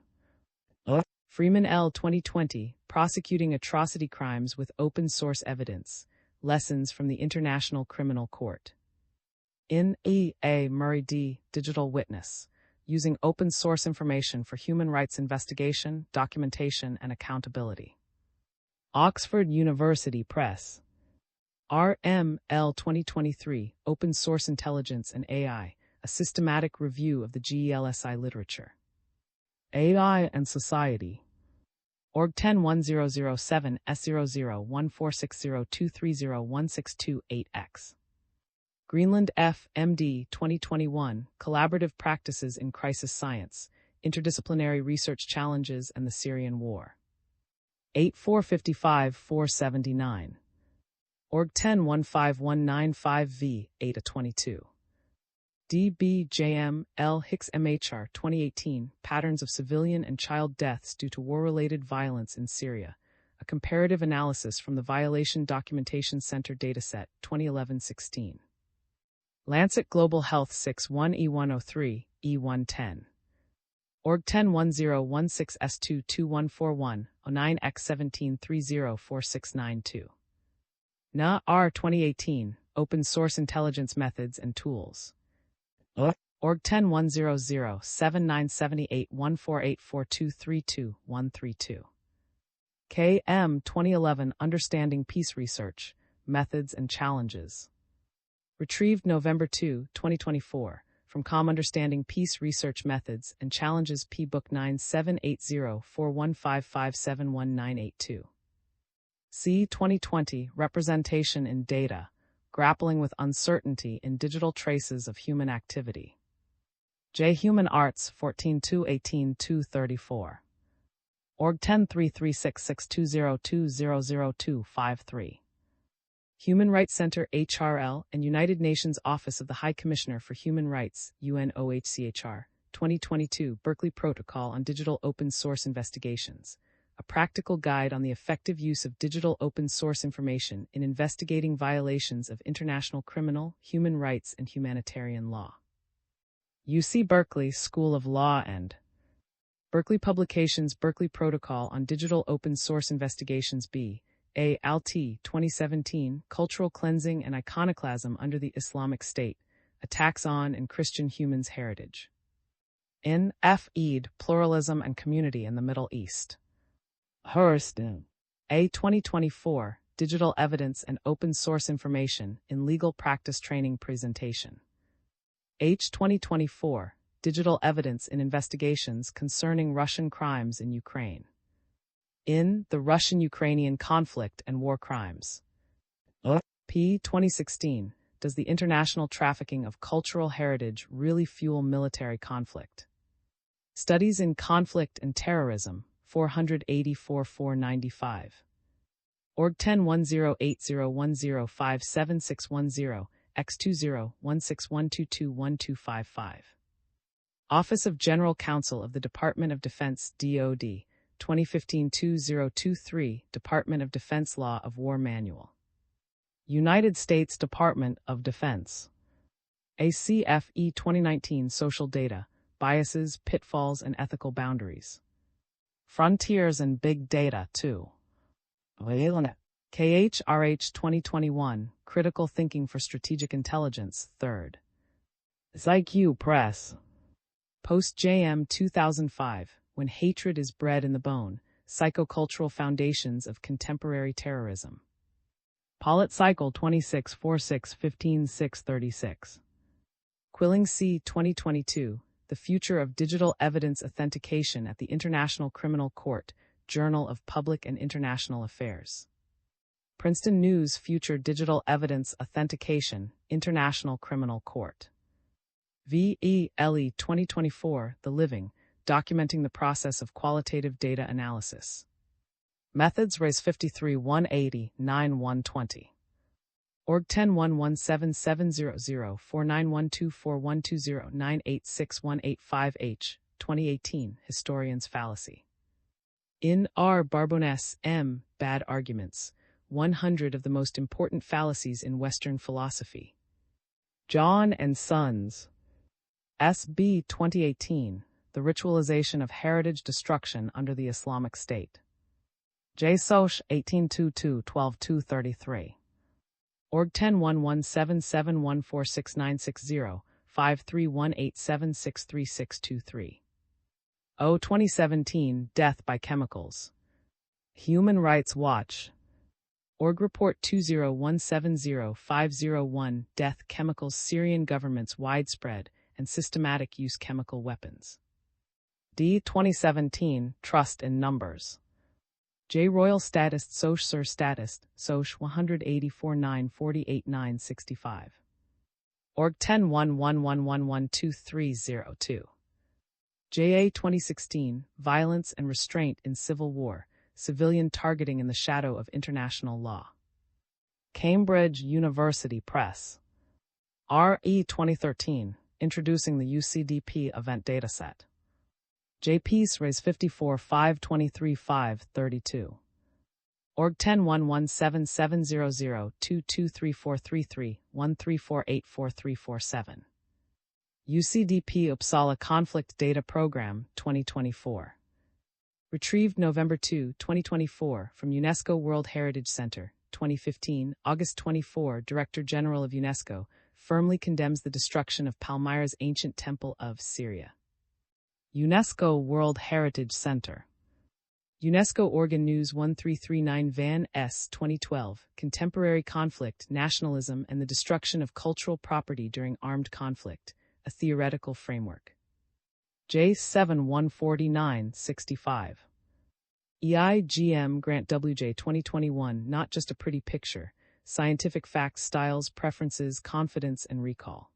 Freeman L. 2020, Prosecuting Atrocity Crimes with Open Source Evidence, Lessons from the International Criminal Court. In E. A. Murray D., Digital Witness, Using Open Source Information for Human Rights Investigation, Documentation, and Accountability. Oxford University Press. R. M. L. 2023, Open Source Intelligence and AI, A Systematic Review of the GELSI Literature. AI and Society. Org 101007 S00146023016228X. Greenland F. M.D. 2021, Collaborative Practices in Crisis Science, Interdisciplinary Research Challenges and the Syrian War. 8455-479. Org 10-15195V, 8-22. DBJM L. Hicks MHR 2018, Patterns of Civilian and Child Deaths Due to War-Related Violence in Syria, A Comparative Analysis from the Violation Documentation Center Dataset, 2011-16. Lancet Global Health 61E103, E110. Org 101016S22141, 09X17304692. NA R 2018, Open Source Intelligence Methods and Tools. Org 101079781484232132. KM 2011, Understanding Peace Research, Methods and Challenges. Retrieved November 2, 2024, from Com Understanding Peace Research Methods and Challenges P-Book 97804155719882. C. 2020, Representation in Data, Grappling with Uncertainty in Digital Traces of Human Activity. J. Human Arts, 14-2-18-234. Org 10336620200253. Human Rights Center HRL and United Nations Office of the High Commissioner for Human Rights, UNOHCHR, 2022 Berkeley Protocol on Digital Open Source Investigations, a practical guide on the effective use of digital open source information in investigating violations of international criminal, human rights, and humanitarian law. UC Berkeley School of Law and Berkeley Publications Berkeley Protocol on Digital Open Source Investigations B. A. Al-T. 2017, Cultural Cleansing and Iconoclasm Under the Islamic State, Attacks on and Christian Humans Heritage. In F. Eid, Pluralism and Community in the Middle East. Hurst. A. 2024, Digital Evidence and Open Source Information in Legal Practice Training Presentation. H. 2024, Digital Evidence in Investigations Concerning Russian Crimes in Ukraine. In The Russian-Ukrainian Conflict and War Crimes. P. 2016, Does the International Trafficking of Cultural Heritage Really Fuel Military Conflict? Studies in Conflict and Terrorism, 484-495. Org 10108010576610, X20-16122125. Office of General Counsel of the Department of Defense DoD, 2015-2023, Department of Defense Law of War Manual. United States Department of Defense. ACFE 2019 Social Data, Biases, Pitfalls, and Ethical Boundaries. Frontiers and Big Data 2. KHRH 2021, Critical Thinking for Strategic Intelligence, 3rd. PsyQ Press. Post JM 2005, When Hatred is Bred in the Bone, Psychocultural Foundations of Contemporary Terrorism. Pollitt Cycle 2646-15636. Quilling C. 2022, The Future of Digital Evidence Authentication at the International Criminal Court, Journal of Public and International Affairs. Princeton News Future Digital Evidence Authentication, International Criminal Court. VELE 2024, The Living, Documenting the Process of Qualitative Data Analysis. Methods Res 53 180 9 120. Org 1011770049124120986185H, 2018, Historian's Fallacy. In R. Barboness, M. Bad Arguments, 100 of the Most Important Fallacies in Western Philosophy. John and Sons. S.B. 2018, The Ritualization of Heritage Destruction Under the Islamic State. J. Soch, 1822-12233. Org 101177146960, 5318763623. O. 2017, Death by Chemicals. Human Rights Watch. Org Report 20170-501, Death Chemicals, Syrian Government's Widespread and Systematic Use Chemical Weapons. D. 2017, Trust in Numbers. J. Royal Statist Soch Sur Statist, Soch 184-948-965. Org 1011112302. J.A. 2016, Violence and Restraint in Civil War, Civilian Targeting in the Shadow of International Law. Cambridge University Press. R.E. 2013, Introducing the UCDP Event Dataset. J. Peace Raise 54 523 532. Org 1011770022343313484347. UCDP Uppsala Conflict Data Program, 2024. Retrieved November 2, 2024, from UNESCO World Heritage Center, 2015, August 24. Director General of UNESCO firmly condemns the destruction of Palmyra's ancient temple of Syria. UNESCO World Heritage Center. UNESCO Organ News 1339 Van S. 2012, Contemporary Conflict, Nationalism and the Destruction of Cultural Property During Armed Conflict, a Theoretical Framework. J. 7 149 65. EIGM Grant WJ 2021 Not Just a Pretty Picture, Scientific Facts, Styles, Preferences, Confidence and Recall.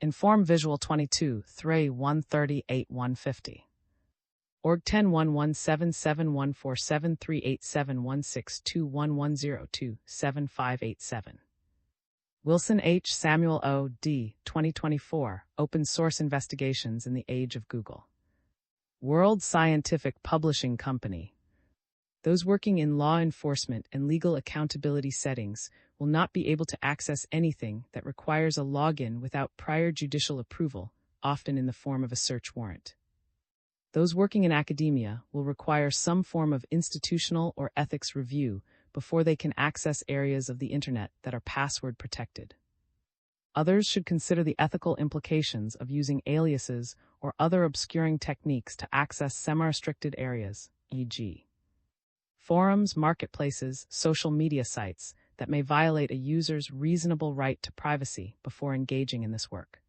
Inform Visual 22, 3 138 150. Org 101177147387162110275587. Wilson H. Samuel O. D. 2024, Open Source Investigations in the Age of Google. World Scientific Publishing Company. Those working in law enforcement and legal accountability settings will not be able to access anything that requires a login without prior judicial approval, often in the form of a search warrant. Those working in academia will require some form of institutional or ethics review before they can access areas of the Internet that are password protected. Others should consider the ethical implications of using aliases or other obscuring techniques to access semi-restricted areas, e.g. forums, marketplaces, social media sites that may violate a user's reasonable right to privacy before engaging in this work.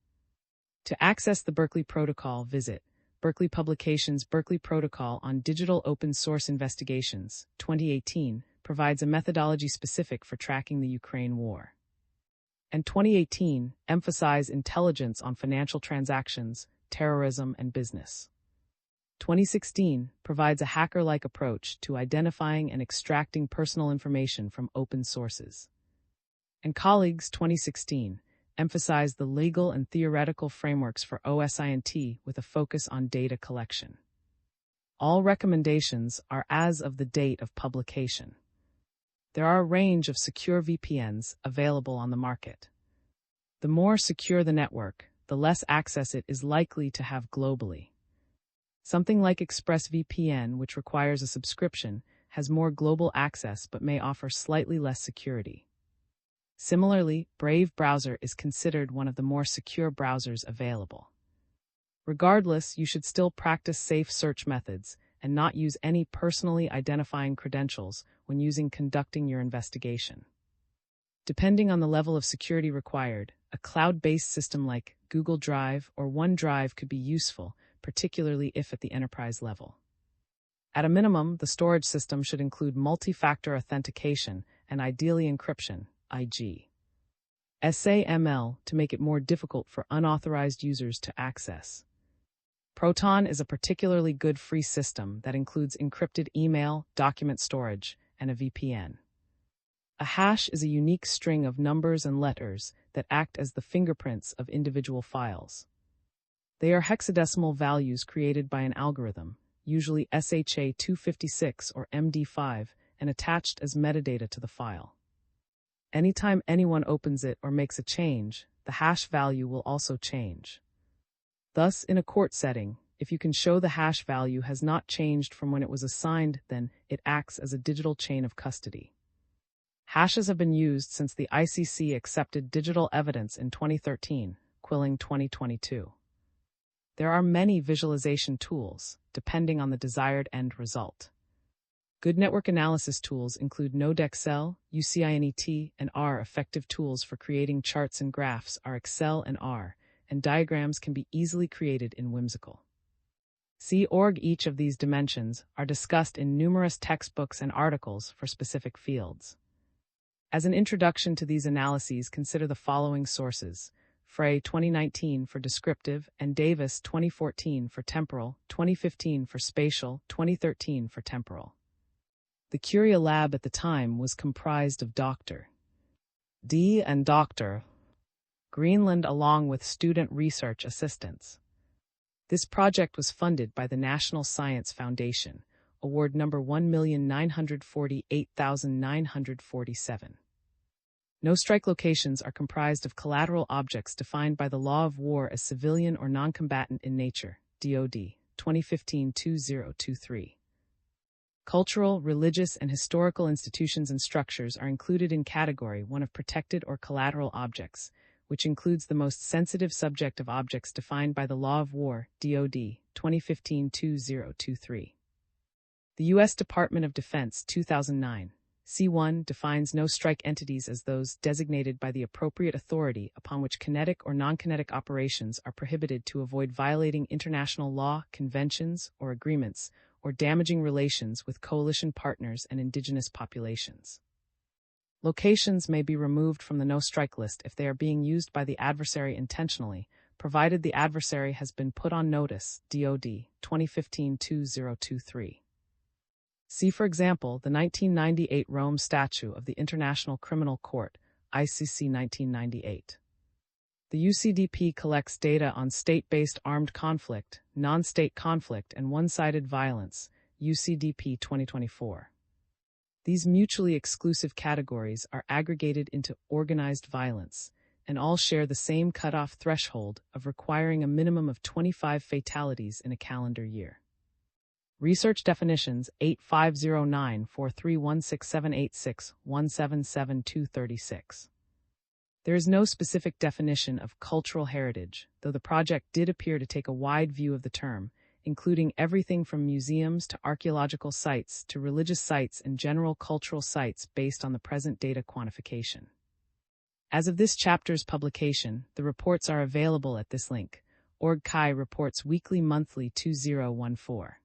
To access the Berkeley Protocol, visit Berkeley Publications. Berkeley Protocol on Digital Open Source Investigations, 2018, provides a methodology specific for tracking the Ukraine war. And 2018, emphasize intelligence on financial transactions, terrorism, and business. 2016 provides a hacker-like approach to identifying and extracting personal information from open sources. And colleagues 2016 emphasized the legal and theoretical frameworks for OSINT with a focus on data collection. All recommendations are as of the date of publication. There are a range of secure VPNs available on the market. The more secure the network, the less access it is likely to have globally. Something like ExpressVPN, which requires a subscription, has more global access but may offer slightly less security. Similarly, Brave browser is considered one of the more secure browsers available. Regardless, you should still practice safe search methods and not use any personally identifying credentials when conducting your investigation. Depending on the level of security required, a cloud-based system like Google Drive or OneDrive could be useful, particularly if at the enterprise level. At a minimum, the storage system should include multi-factor authentication and ideally encryption, i.e. SAML, to make it more difficult for unauthorized users to access. Proton is a particularly good free system that includes encrypted email, document storage, and a VPN. A hash is a unique string of numbers and letters that act as the fingerprints of individual files. They are hexadecimal values created by an algorithm, usually SHA-256 or MD5, and attached as metadata to the file. Anytime anyone opens it or makes a change, the hash value will also change. Thus, in a court setting, if you can show the hash value has not changed from when it was assigned, then it acts as a digital chain of custody. Hashes have been used since the ICC accepted digital evidence in 2013, Quilling 2022. There are many visualization tools, depending on the desired end result. Good network analysis tools include NodeXL, UCINET, and R. Effective tools for creating charts and graphs are Excel and R, and diagrams can be easily created in Whimsical. See org. Each of these dimensions are discussed in numerous textbooks and articles for specific fields. As an introduction to these analyses, consider the following sources: Frey 2019 for descriptive, and Davis 2014 for temporal, 2015 for spatial, 2013 for temporal. The Curia lab at the time was comprised of Dr. D. and Dr. Greenland along with student research assistants. This project was funded by the National Science Foundation, award number 1,948,947. No-strike locations are comprised of collateral objects defined by the law of war as civilian or non-combatant in nature, DoD, 2015-2023. Cultural, religious, and historical institutions and structures are included in Category 1 of protected or collateral objects, which includes the most sensitive subject of objects defined by the law of war, DoD, 2015-2023. The U.S. Department of Defense, 2009. C1 defines no-strike entities as those designated by the appropriate authority upon which kinetic or non-kinetic operations are prohibited to avoid violating international law, conventions, or agreements, or damaging relations with coalition partners and indigenous populations. Locations may be removed from the no-strike list if they are being used by the adversary intentionally, provided the adversary has been put on notice, DoD, 2015-2023. See, for example, the 1998 Rome Statute of the International Criminal Court, ICC 1998. The UCDP collects data on state-based armed conflict, non-state conflict, and one-sided violence, UCDP 2024. These mutually exclusive categories are aggregated into organized violence, and all share the same cutoff threshold of requiring a minimum of 25 fatalities in a calendar year. Research definitions 850943167861777236. There is no specific definition of cultural heritage, though the project did appear to take a wide view of the term, including everything from museums to archaeological sites to religious sites and general cultural sites based on the present data quantification. As of this chapter's publication, the reports are available at this link, Org-Chi Reports Weekly Monthly 2014.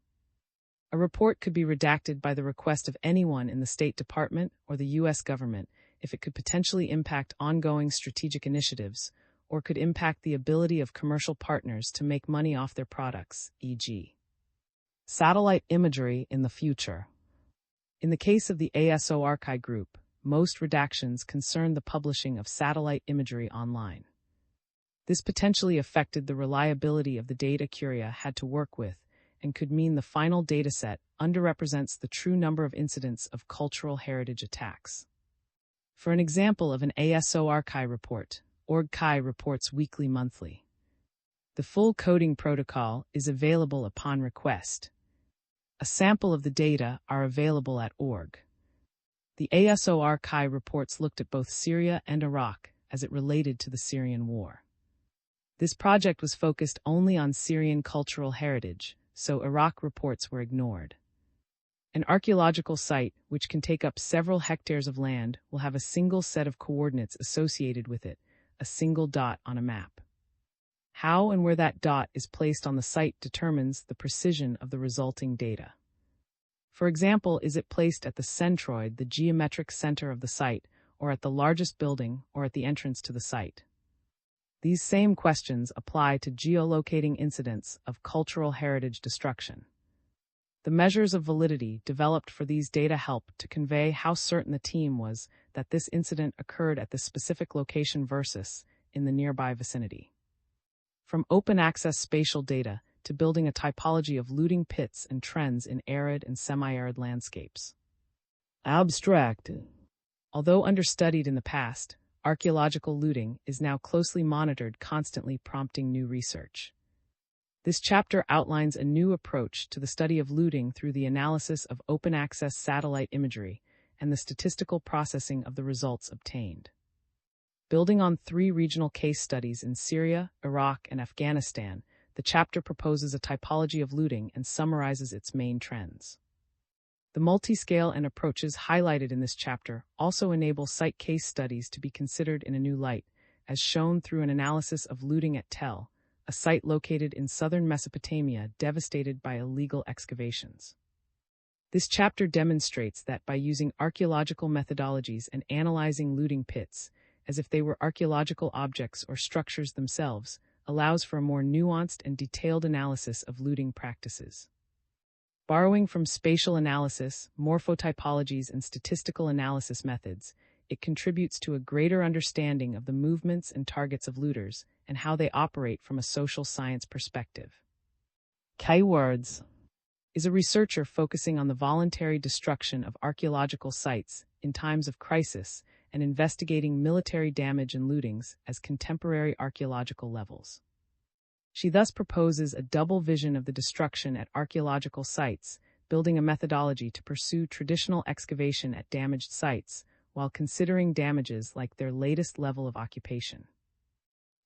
A report could be redacted by the request of anyone in the State Department or the U.S. government if it could potentially impact ongoing strategic initiatives or could impact the ability of commercial partners to make money off their products, e.g. satellite imagery in the future. In the case of the ASO-Archi Group, most redactions concern the publishing of satellite imagery online. This potentially affected the reliability of the data Curia had to work with, and could mean the final dataset underrepresents the true number of incidents of cultural heritage attacks. For an example of an ASO-Archi report, Org-Chi Reports Weekly Monthly. The full coding protocol is available upon request. A sample of the data are available at org. The ASO-Archi reports looked at both Syria and Iraq as it related to the Syrian war. This project was focused only on Syrian cultural heritage, so Iraq reports were ignored. An archaeological site, which can take up several hectares of land, will have a single set of coordinates associated with it, a single dot on a map. How and where that dot is placed on the site determines the precision of the resulting data. For example, is it placed at the centroid, the geometric center of the site, or at the largest building, or at the entrance to the site? These same questions apply to geolocating incidents of cultural heritage destruction. The measures of validity developed for these data help to convey how certain the team was that this incident occurred at this specific location versus in the nearby vicinity. From open-access spatial data to building a typology of looting pits and trends in arid and semi-arid landscapes. Abstract. Although understudied in the past, archaeological looting is now closely monitored, constantly prompting new research. This chapter outlines a new approach to the study of looting through the analysis of open-access satellite imagery and the statistical processing of the results obtained. Building on 3 regional case studies in Syria, Iraq, and Afghanistan, the chapter proposes a typology of looting and summarizes its main trends. The multi-scale and approaches highlighted in this chapter also enable site case studies to be considered in a new light, as shown through an analysis of looting at Tel, a site located in southern Mesopotamia devastated by illegal excavations. This chapter demonstrates that by using archaeological methodologies and analyzing looting pits, as if they were archaeological objects or structures themselves, allows for a more nuanced and detailed analysis of looting practices. Borrowing from spatial analysis, morphotypologies, and statistical analysis methods, it contributes to a greater understanding of the movements and targets of looters and how they operate from a social science perspective. Keywords is a researcher focusing on the voluntary destruction of archaeological sites in times of crisis and investigating military damage and lootings as contemporary archaeological levels. She thus proposes a double vision of the destruction at archaeological sites, building a methodology to pursue traditional excavation at damaged sites, while considering damages like their latest level of occupation.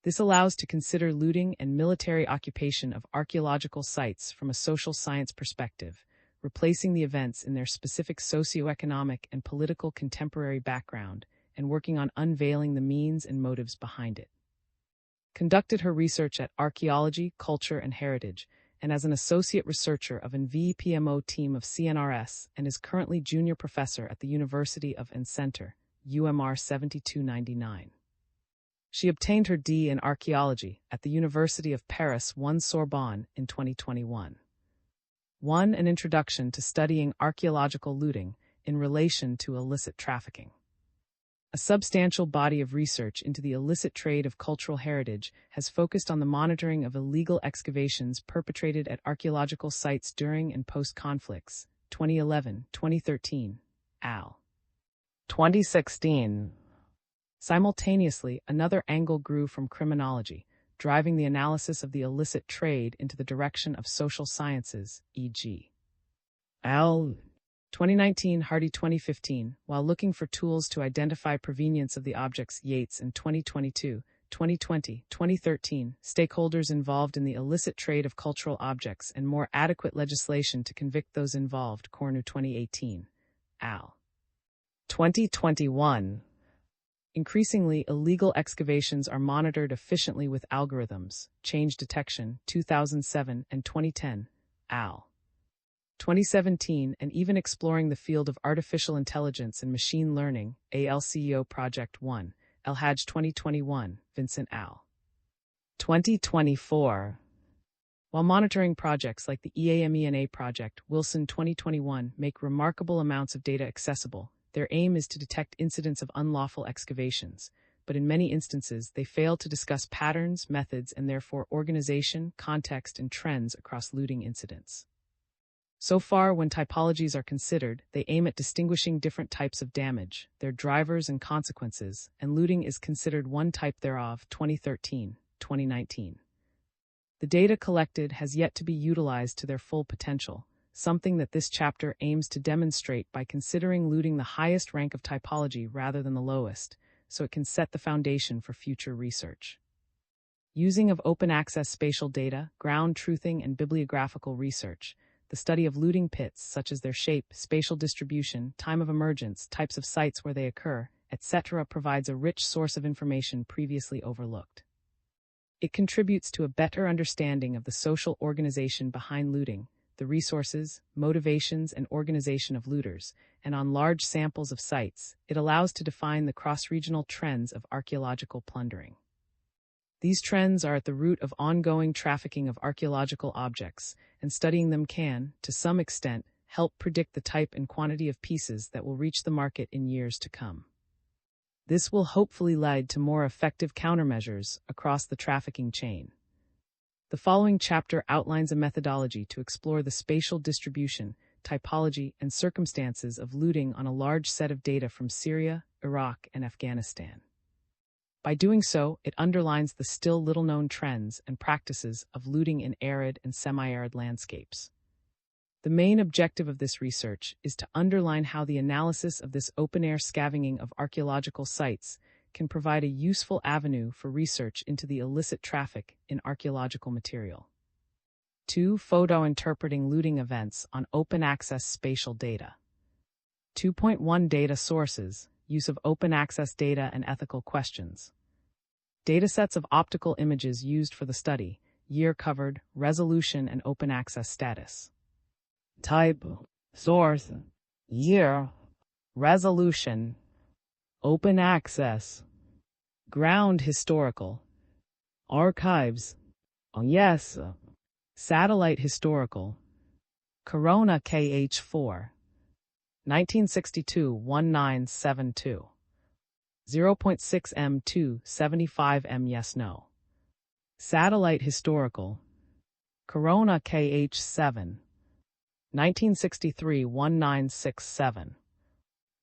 This allows to consider looting and military occupation of archaeological sites from a social science perspective, replacing the events in their specific socioeconomic and political contemporary background, and working on unveiling the means and motives behind it. Conducted her research at Archaeology, Culture, and Heritage, and as an associate researcher of an VPMO team of CNRS, and is currently junior professor at the University of and Center, UMR 7299. She obtained her D in Archaeology at the University of Paris 1 Sorbonne in 2021. 1. An Introduction to Studying Archaeological Looting in Relation to Illicit Trafficking. A substantial body of research into the illicit trade of cultural heritage has focused on the monitoring of illegal excavations perpetrated at archaeological sites during and post-conflicts, 2011-2013, al. 2016. Simultaneously, another angle grew from criminology, driving the analysis of the illicit trade into the direction of social sciences, e.g. al. 2019, Hardy 2015, while looking for tools to identify provenience of the objects Yates in 2022, 2020, 2013, stakeholders involved in the illicit trade of cultural objects and more adequate legislation to convict those involved, Cornu 2018, al. 2021. Increasingly, illegal excavations are monitored efficiently with algorithms, change detection, 2007 and 2010, al. 2017, and even exploring the field of artificial intelligence and machine learning, ALCEO Project 1, El Hajj 2021, Vincent al. 2024. While monitoring projects like the EAMENA project, Wilson 2021 make remarkable amounts of data accessible, their aim is to detect incidents of unlawful excavations, but in many instances they fail to discuss patterns, methods, and therefore organization, context, and trends across looting incidents. So far, when typologies are considered, they aim at distinguishing different types of damage, their drivers and consequences, and looting is considered one type thereof, 2013, 2019. The data collected has yet to be utilized to their full potential, something that this chapter aims to demonstrate by considering looting the highest rank of typology rather than the lowest, so it can set the foundation for future research. Using of open-access spatial data, ground truthing, and bibliographical research, the study of looting pits, such as their shape, spatial distribution, time of emergence, types of sites where they occur, etc., provides a rich source of information previously overlooked. It contributes to a better understanding of the social organization behind looting, the resources, motivations, and organization of looters, and on large samples of sites, it allows to define the cross-regional trends of archaeological plundering. These trends are at the root of ongoing trafficking of archaeological objects, and studying them can, to some extent, help predict the type and quantity of pieces that will reach the market in years to come. This will hopefully lead to more effective countermeasures across the trafficking chain. The following chapter outlines a methodology to explore the spatial distribution, typology, and circumstances of looting on a large set of data from Syria, Iraq, and Afghanistan. By doing so, it underlines the still little-known trends and practices of looting in arid and semi-arid landscapes. The main objective of this research is to underline how the analysis of this open-air scavenging of archaeological sites can provide a useful avenue for research into the illicit traffic in archaeological material. 2. Photo-interpreting looting events on open-access spatial data. 2.1 Data sources, use of open-access data and ethical questions. Datasets of optical images used for the study, year covered, resolution, and open-access status. Type, source, year, resolution, open access, ground historical, archives, yes, satellite historical, Corona KH4, 1962-1972, 0.6 m2, 75 m yes no. Satellite historical, Corona KH7, 1963-1967,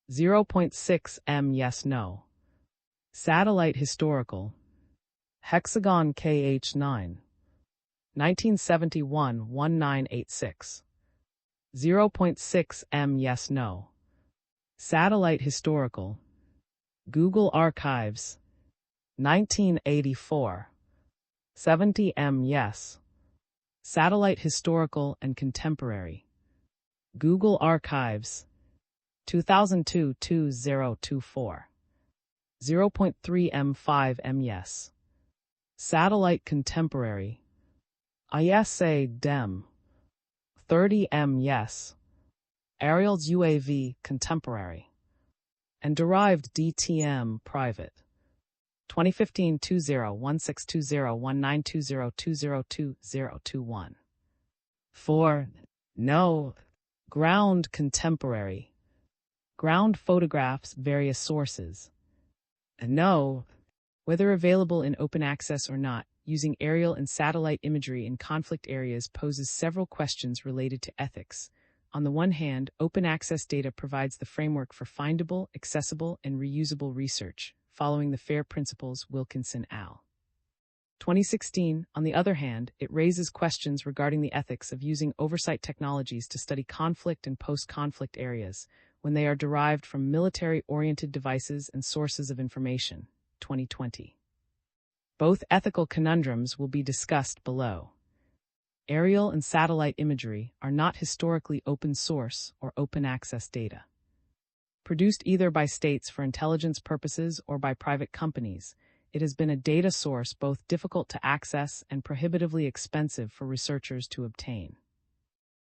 0.6 m yes no. Satellite historical, Hexagon KH9, 1971-1986, 0.6 m yes no. Satellite historical, Google Archives, 1984, 70 m yes. Satellite historical and contemporary, Google Archives, 2002-2024, 0.3 m5 m yes. Satellite contemporary, ISA DEM, 30 m yes. Aerials UAV contemporary, and derived DTM private, 2015-20-1620-1920-202021. 4. No. Ground contemporary, ground photographs various sources. And no. Whether available in open access or not, using aerial and satellite imagery in conflict areas poses several questions related to ethics. On the one hand, open access data provides the framework for findable, accessible, and reusable research, following the FAIR principles Wilkinson al. 2016, on the other hand, it raises questions regarding the ethics of using oversight technologies to study conflict and post-conflict areas when they are derived from military-oriented devices and sources of information. 2020. Both ethical conundrums will be discussed below. Aerial and satellite imagery are not historically open source or open access data. Produced either by states for intelligence purposes or by private companies, it has been a data source both difficult to access and prohibitively expensive for researchers to obtain.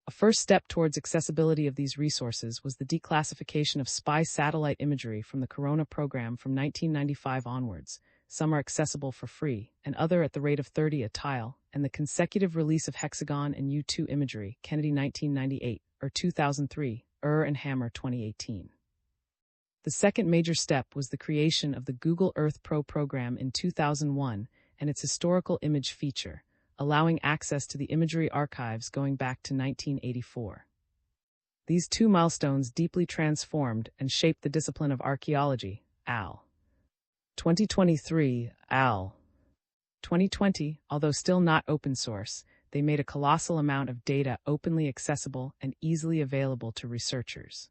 A first step towards accessibility of these resources was the declassification of spy satellite imagery from the Corona program from 1995 onwards. Some are accessible for free, and other at the rate of 30 a tile, and the consecutive release of Hexagon and U2 imagery, Kennedy 1998, or 2003, and Hammer 2018. The second major step was the creation of the Google Earth Pro program in 2001 and its historical image feature, allowing access to the imagery archives going back to 1984. These two milestones deeply transformed and shaped the discipline of archaeology, AL. 2023, AL. 2020, although still not open source, they made a colossal amount of data openly accessible and easily available to researchers.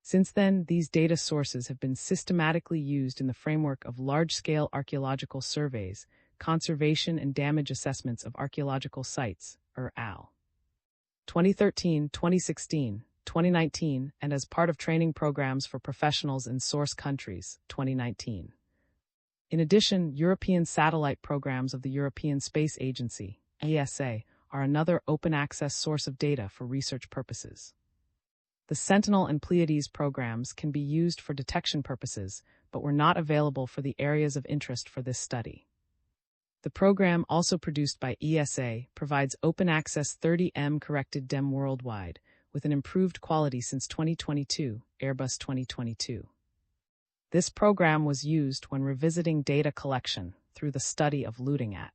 Since then, these data sources have been systematically used in the framework of large-scale archaeological surveys, conservation and damage assessments of archaeological sites, AL. 2013, 2016, 2019, and as part of training programs for professionals in source countries, 2019. In addition, European satellite programs of the European Space Agency, ESA, are another open-access source of data for research purposes. The Sentinel and Pleiades programs can be used for detection purposes, but were not available for the areas of interest for this study. The program, also produced by ESA, provides open access 30M corrected DEM worldwide, with an improved quality since 2022, Airbus 2022. This program was used when revisiting data collection through the study of looting at.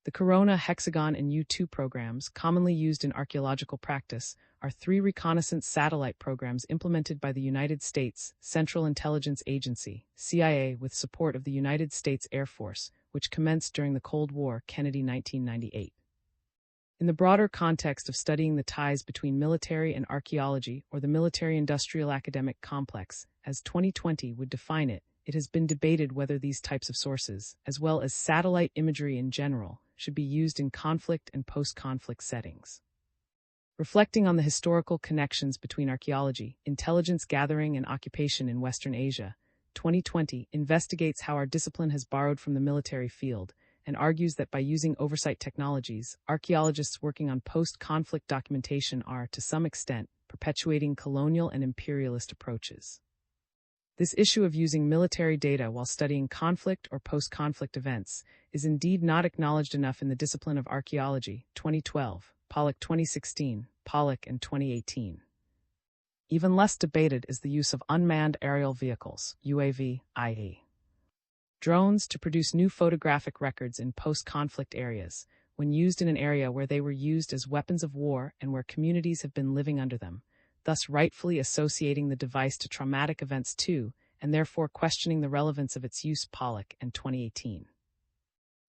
The Corona, Hexagon, and U2 programs, commonly used in archaeological practice, are 3 reconnaissance satellite programs implemented by the United States Central Intelligence Agency, CIA, with support of the United States Air Force, which commenced during the Cold War, Kennedy 1998. In the broader context of studying the ties between military and archaeology, or the military-industrial academic complex, as 2020 would define it, it has been debated whether these types of sources, as well as satellite imagery in general, should be used in conflict and post-conflict settings. Reflecting on the historical connections between archaeology, intelligence gathering, and occupation in Western Asia, 2020 investigates how our discipline has borrowed from the military field and argues that by using oversight technologies, archaeologists working on post-conflict documentation are, to some extent, perpetuating colonial and imperialist approaches. This issue of using military data while studying conflict or post-conflict events is indeed not acknowledged enough in the discipline of archaeology, 2012, Pollock 2016, Pollock and 2018. Even less debated is the use of unmanned aerial vehicles, UAV, i.e. drones, to produce new photographic records in post-conflict areas, when used in an area where they were used as weapons of war and where communities have been living under them, thus rightfully associating the device to traumatic events too, and therefore questioning the relevance of its use, Pollock and 2018.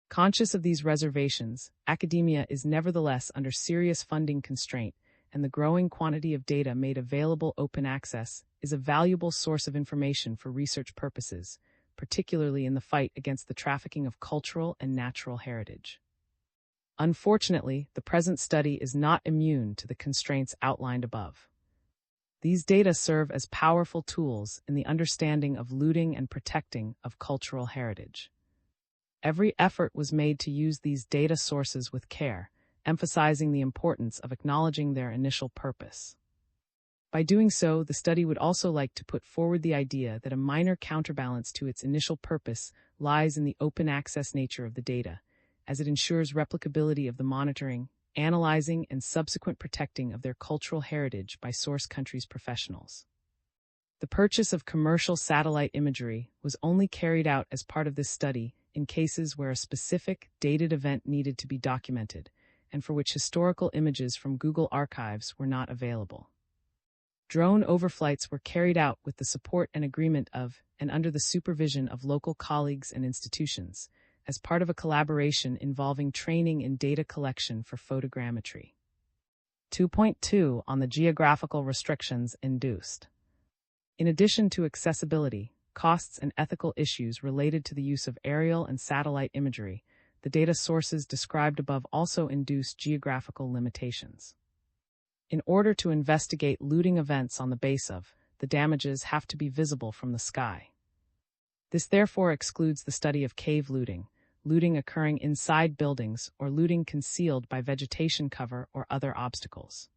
Conscious of these reservations, academia is nevertheless under serious funding constraint, and the growing quantity of data made available open access is a valuable source of information for research purposes, particularly in the fight against the trafficking of cultural and natural heritage. Unfortunately, the present study is not immune to the constraints outlined above. These data serve as powerful tools in the understanding of looting and protecting of cultural heritage. Every effort was made to use these data sources with care, emphasizing the importance of acknowledging their initial purpose. By doing so, the study would also like to put forward the idea that a minor counterbalance to its initial purpose lies in the open access nature of the data, as it ensures replicability of the monitoring, analyzing, and subsequent protecting of their cultural heritage by source countries' professionals. The purchase of commercial satellite imagery was only carried out as part of this study in cases where a specific, dated event needed to be documented, and for which historical images from Google Archives were not available. Drone overflights were carried out with the support and agreement of, and under the supervision of local colleagues and institutions, as part of a collaboration involving training in data collection for photogrammetry. 2.2 on the geographical restrictions induced. In addition to accessibility, costs, and ethical issues related to the use of aerial and satellite imagery, the data sources described above also induce geographical limitations. In order to investigate looting events on the base of, the damages have to be visible from the sky. This therefore excludes the study of cave looting, looting occurring inside buildings, or looting concealed by vegetation cover or other obstacles.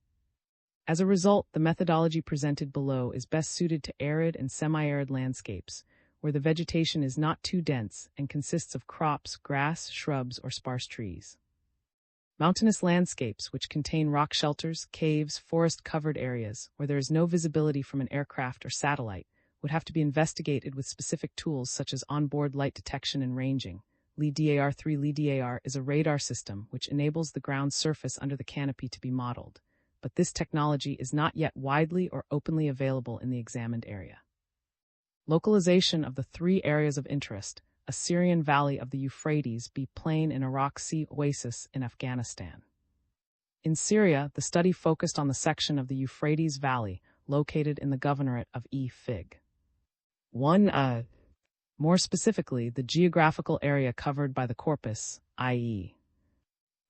As a result, the methodology presented below is best suited to arid and semi-arid landscapes, where the vegetation is not too dense and consists of crops, grass, shrubs, or sparse trees. Mountainous landscapes, which contain rock shelters, caves, forest-covered areas, where there is no visibility from an aircraft or satellite, would have to be investigated with specific tools such as onboard light detection and ranging. LiDAR-3 LiDAR is a radar system which enables the ground surface under the canopy to be modeled, but this technology is not yet widely or openly available in the examined area. Localization of the 3 areas of interest: a Syrian valley of the Euphrates, B plain, and Iraq Sea oasis in Afghanistan. In Syria, the study focused on the section of the Euphrates Valley located in the governorate of Fig. More specifically, the geographical area covered by the corpus, i.e.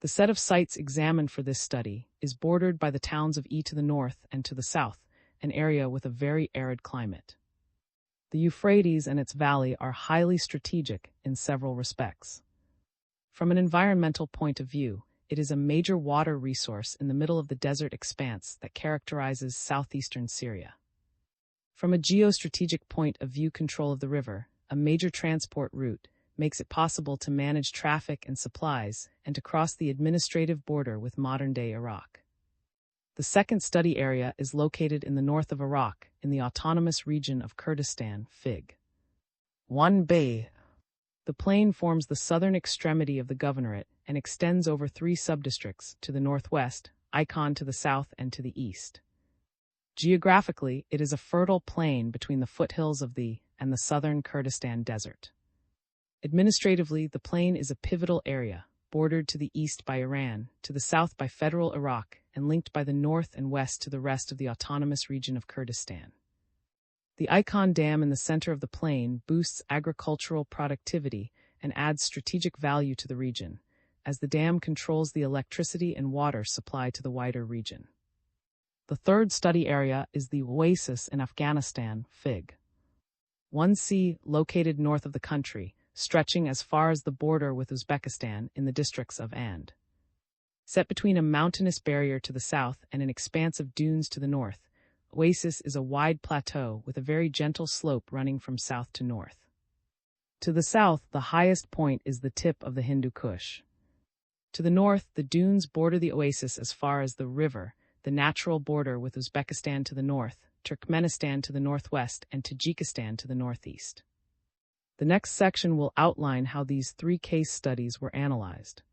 The set of sites examined for this study is bordered by the towns of to the north and to the south, an area with a very arid climate. The Euphrates and its valley are highly strategic in several respects. From an environmental point of view, it is a major water resource in the middle of the desert expanse that characterizes southeastern Syria. From a geostrategic point of view, control of the river, a major transport route, makes it possible to manage traffic and supplies and to cross the administrative border with modern-day Iraq. The second study area is located in the north of Iraq, in the autonomous region of Kurdistan, Fig. 1b. The plain forms the southern extremity of the governorate and extends over 3 subdistricts, to the northwest, Icon to the south and to the east. Geographically, it is a fertile plain between the foothills of the and the southern Kurdistan Desert. Administratively, the plain is a pivotal area, bordered to the east by Iran, to the south by federal Iraq, and linked by the north and west to the rest of the autonomous region of Kurdistan. The Icon Dam in the center of the plain boosts agricultural productivity and adds strategic value to the region, as the dam controls the electricity and water supply to the wider region. The third study area is the oasis in Afghanistan, Fig. 1c, located north of the country, stretching as far as the border with Uzbekistan in the districts of And. Set between a mountainous barrier to the south and an expanse of dunes to the north, Oasis is a wide plateau with a very gentle slope running from south to north. To the south, the highest point is the tip of the Hindu Kush. To the north, the dunes border the oasis as far as the river, the natural border with Uzbekistan to the north, Turkmenistan to the northwest, and Tajikistan to the northeast. The next section will outline how these 3 case studies were analyzed.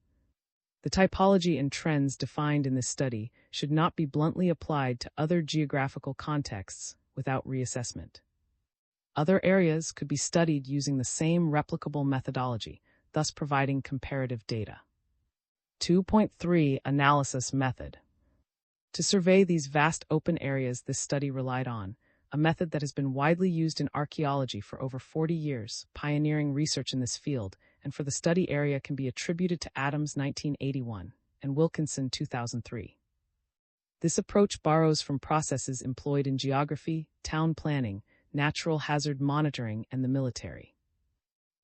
The typology and trends defined in this study should not be bluntly applied to other geographical contexts without reassessment. Other areas could be studied using the same replicable methodology, thus providing comparative data. 2.3 Analysis Method. To survey these vast open areas this study relied on, a method that has been widely used in archaeology for over 40 years, pioneering research in this field, and for the study area can be attributed to Adams 1981 and Wilkinson 2003. This approach borrows from processes employed in geography, town planning, natural hazard monitoring, and the military.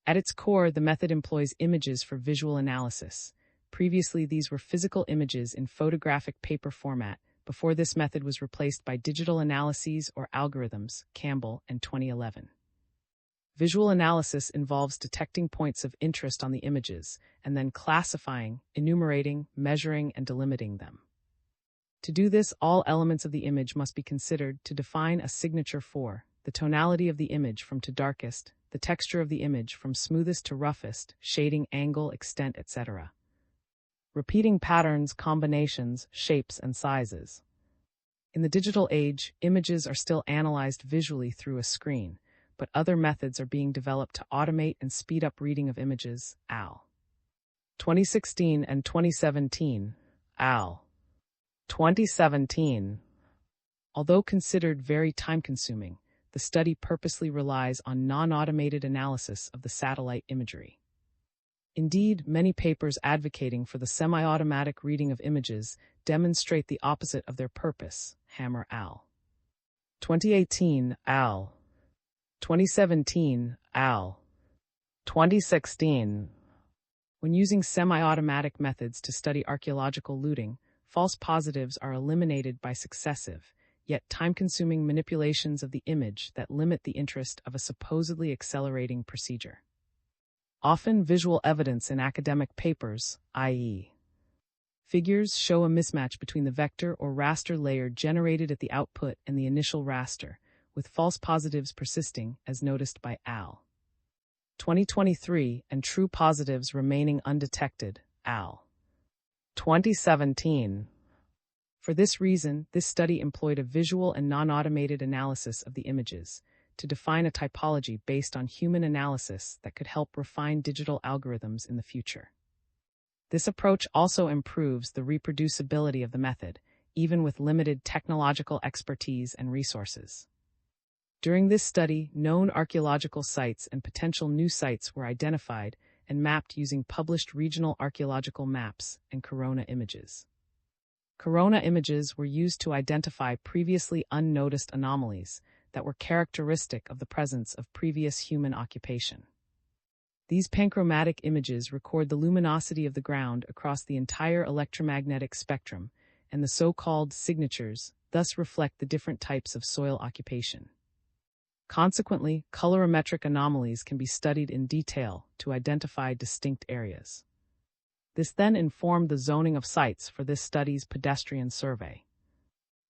At its core, the method employs images for visual analysis. Previously, these were physical images in photographic paper format. Before this method was replaced by digital analyses or algorithms, Campbell and 2011. Visual analysis involves detecting points of interest on the images and then classifying, enumerating, measuring, and delimiting them. To do this, all elements of the image must be considered to define a signature for the tonality of the image from to darkest, the texture of the image from smoothest to roughest, shading, angle, extent, etc. Repeating patterns, combinations, shapes, and sizes. In the digital age, images are still analyzed visually through a screen, but other methods are being developed to automate and speed up reading of images. Al. 2016 and 2017. Al. 2017. Although considered very time-consuming, the study purposely relies on non-automated analysis of the satellite imagery. Indeed, many papers advocating for the semi-automatic reading of images demonstrate the opposite of their purpose. Hammer Al. 2018. Al. 2017. Al. 2016. When using semi-automatic methods to study archaeological looting, false positives are eliminated by successive, yet time-consuming manipulations of the image that limit the interest of a supposedly accelerating procedure. Often visual evidence in academic papers, i.e., figures, show a mismatch between the vector or raster layer generated at the output and the initial raster, with false positives persisting, as noticed by Al. 2023, and true positives remaining undetected. Al. 2017. For this reason, this study employed a visual and non-automated analysis of the images to define a typology based on human analysis that could help refine digital algorithms in the future. This approach also improves the reproducibility of the method, even with limited technological expertise and resources. During this study, known archaeological sites and potential new sites were identified and mapped using published regional archaeological maps and corona images. Corona images were used to identify previously unnoticed anomalies that were characteristic of the presence of previous human occupation. These panchromatic images record the luminosity of the ground across the entire electromagnetic spectrum, and the so-called signatures thus reflect the different types of soil occupation. Consequently, colorimetric anomalies can be studied in detail to identify distinct areas. This then informed the zoning of sites for this study's pedestrian survey.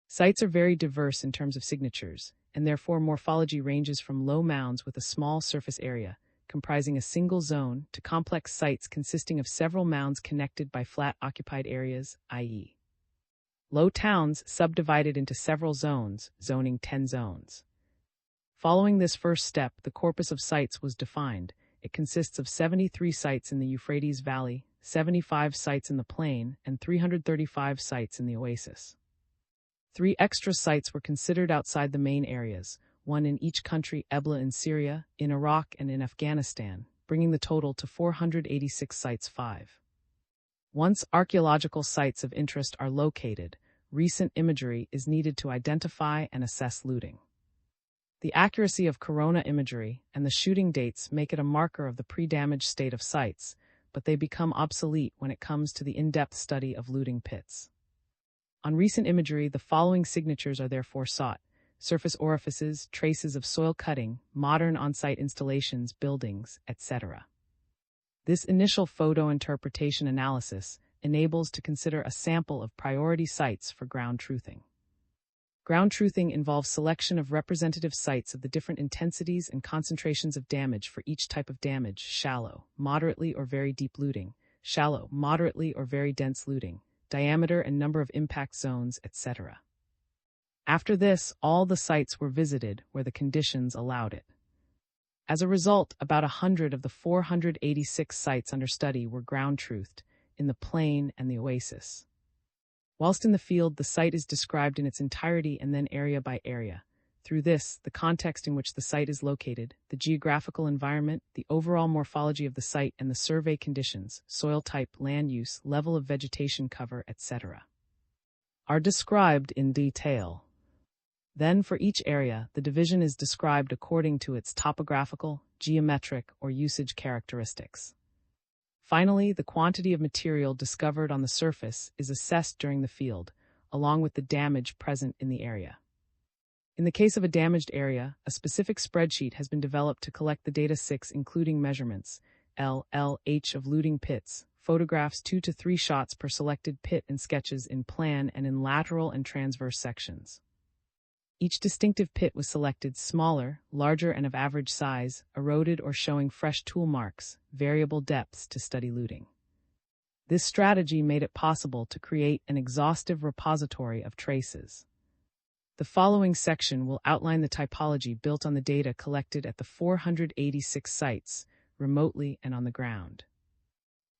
Sites are very diverse in terms of signatures, and therefore morphology ranges from low mounds with a small surface area, comprising a single zone, to complex sites consisting of several mounds connected by flat occupied areas, i.e. low towns subdivided into several zones, zoning 10 zones. Following this first step, the corpus of sites was defined. It consists of 73 sites in the Euphrates Valley, 75 sites in the plain, and 335 sites in the oasis. 3 extra sites were considered outside the main areas, one in each country, Ebla in Syria, in Iraq, and in Afghanistan, bringing the total to 486 sites. 5. Once archaeological sites of interest are located, recent imagery is needed to identify and assess looting. The accuracy of corona imagery and the shooting dates make it a marker of the pre-damage state of sites, but they become obsolete when it comes to the in-depth study of looting pits. On recent imagery, the following signatures are therefore sought: surface orifices, traces of soil cutting, modern on-site installations, buildings, etc. This initial photo interpretation analysis enables to consider a sample of priority sites for ground truthing. Ground truthing involves selection of representative sites of the different intensities and concentrations of damage for each type of damage: shallow, moderately or very deep looting, shallow, moderately or very dense looting, diameter and number of impact zones, etc. After this, all the sites were visited where the conditions allowed it. As a result, about 100 of the 486 sites under study were ground truthed, in the plain and the oasis. Whilst in the field, the site is described in its entirety and then area by area. Through this, the context in which the site is located, the geographical environment, the overall morphology of the site, and the survey conditions, soil type, land use, level of vegetation cover, etc., are described in detail. Then, for each area, the division is described according to its topographical, geometric, or usage characteristics. Finally, the quantity of material discovered on the surface is assessed during the field, along with the damage present in the area. In the case of a damaged area, a specific spreadsheet has been developed to collect the data 6, including measurements, L/H of looting pits, photographs 2 to 3 shots per selected pit, and sketches in plan and in lateral and transverse sections. Each distinctive pit was selected: smaller, larger, and of average size, eroded or showing fresh tool marks, variable depths, to study looting. This strategy made it possible to create an exhaustive repository of traces. The following section will outline the typology built on the data collected at the 486 sites, remotely and on the ground.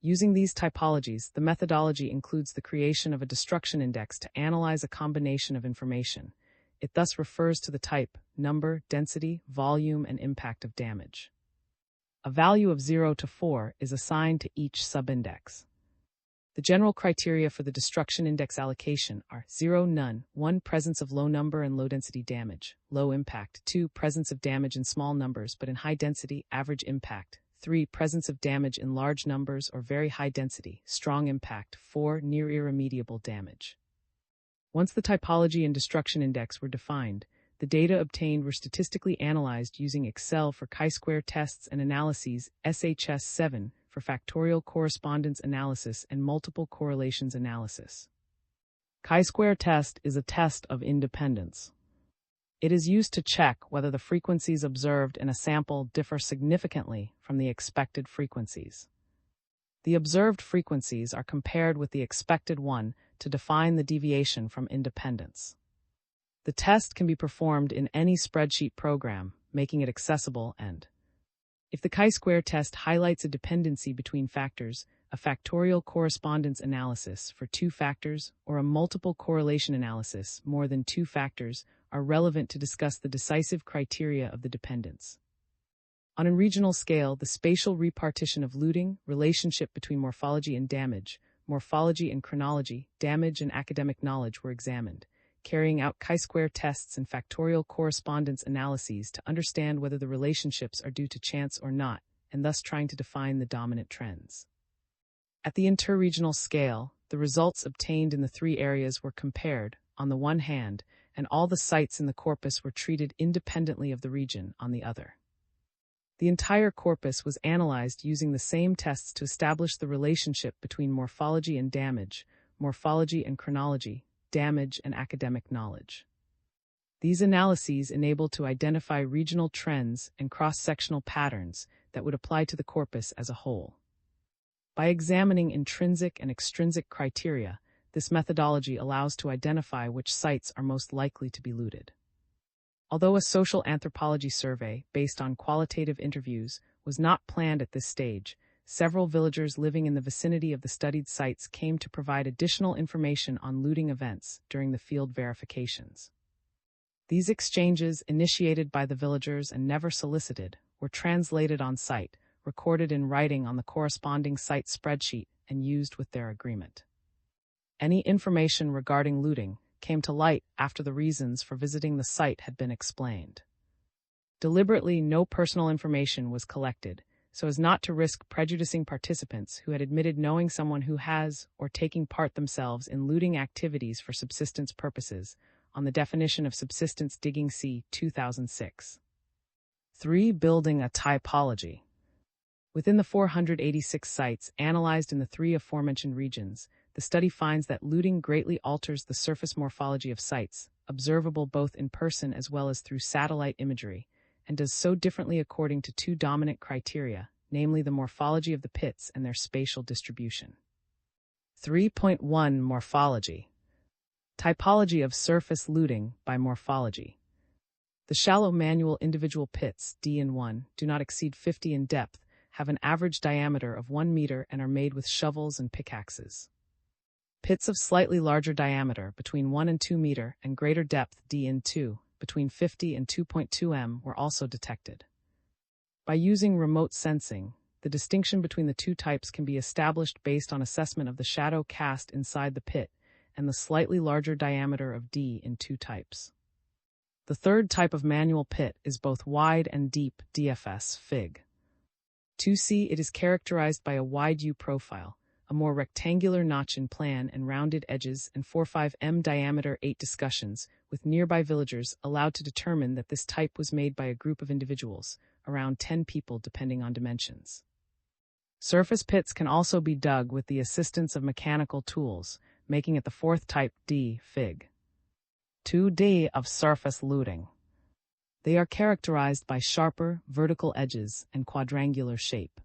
Using these typologies, the methodology includes the creation of a destruction index to analyze a combination of information. It thus refers to the type, number, density, volume, and impact of damage. A value of 0 to 4 is assigned to each subindex. The general criteria for the destruction index allocation are 0, none, 1, presence of low number and low density damage, low impact, 2, presence of damage in small numbers but in high density, average impact, 3, presence of damage in large numbers or very high density, strong impact, 4, near irremediable damage. Once the typology and destruction index were defined, the data obtained were statistically analyzed using Excel for chi-square tests and analyses, SHS-7 for factorial correspondence analysis and multiple correlations analysis. Chi-square test is a test of independence. It is used to check whether the frequencies observed in a sample differ significantly from the expected frequencies. The observed frequencies are compared with the expected one to define the deviation from independence. The test can be performed in any spreadsheet program, making it accessible, and if the chi-square test highlights a dependency between factors, a factorial correspondence analysis for 2 factors, or a multiple correlation analysis, more than 2 factors, are relevant to discuss the decisive criteria of the dependence. On a regional scale, the spatial repartition of looting, relationship between morphology and damage, morphology and chronology, damage and academic knowledge were examined, carrying out chi-square tests and factorial correspondence analyses to understand whether the relationships are due to chance or not, and thus trying to define the dominant trends. At the interregional scale, the results obtained in the 3 areas were compared, on the one hand, and all the sites in the corpus were treated independently of the region on the other. The entire corpus was analyzed using the same tests to establish the relationship between morphology and damage, morphology and chronology, damage and academic knowledge. These analyses enabled to identify regional trends and cross-sectional patterns that would apply to the corpus as a whole. By examining intrinsic and extrinsic criteria, this methodology allows to identify which sites are most likely to be looted. Although a social anthropology survey, based on qualitative interviews, was not planned at this stage, several villagers living in the vicinity of the studied sites came to provide additional information on looting events during the field verifications. These exchanges, initiated by the villagers and never solicited, were translated on site, recorded in writing on the corresponding site spreadsheet, and used with their agreement. Any information regarding looting came to light after the reasons for visiting the site had been explained. Deliberately, no personal information was collected, so as not to risk prejudicing participants who had admitted knowing someone who has or taking part themselves in looting activities for subsistence purposes, on the definition of subsistence digging c. 2006. 3. Building a typology. Within the 486 sites analyzed in the 3 aforementioned regions, the study finds that looting greatly alters the surface morphology of sites, observable both in person as well as through satellite imagery, and does so differently according to 2 dominant criteria, namely the morphology of the pits and their spatial distribution. 3.1 Morphology. Typology of surface looting by morphology. The shallow manual individual pits, D and 1, do not exceed 50 in depth, have an average diameter of 1 meter and are made with shovels and pickaxes. Pits of slightly larger diameter, between 1 and 2 meter, and greater depth, D and 2, between 50 and 2.2 m, were also detected. By using remote sensing, the distinction between the 2 types can be established based on assessment of the shadow cast inside the pit and the slightly larger diameter of D in 2 types. The third type of manual pit is both wide and deep, DFS, Fig. 2C. It is characterized by a wide U profile, a more rectangular notch in plan and rounded edges, and 4-5 m diameter. 8 discussions with nearby villagers allowed to determine that this type was made by a group of individuals, around 10 people depending on dimensions. Surface pits can also be dug with the assistance of mechanical tools, making it the 4th type, D, Fig. 2D of surface looting. They are characterized by sharper, vertical edges and quadrangular shape.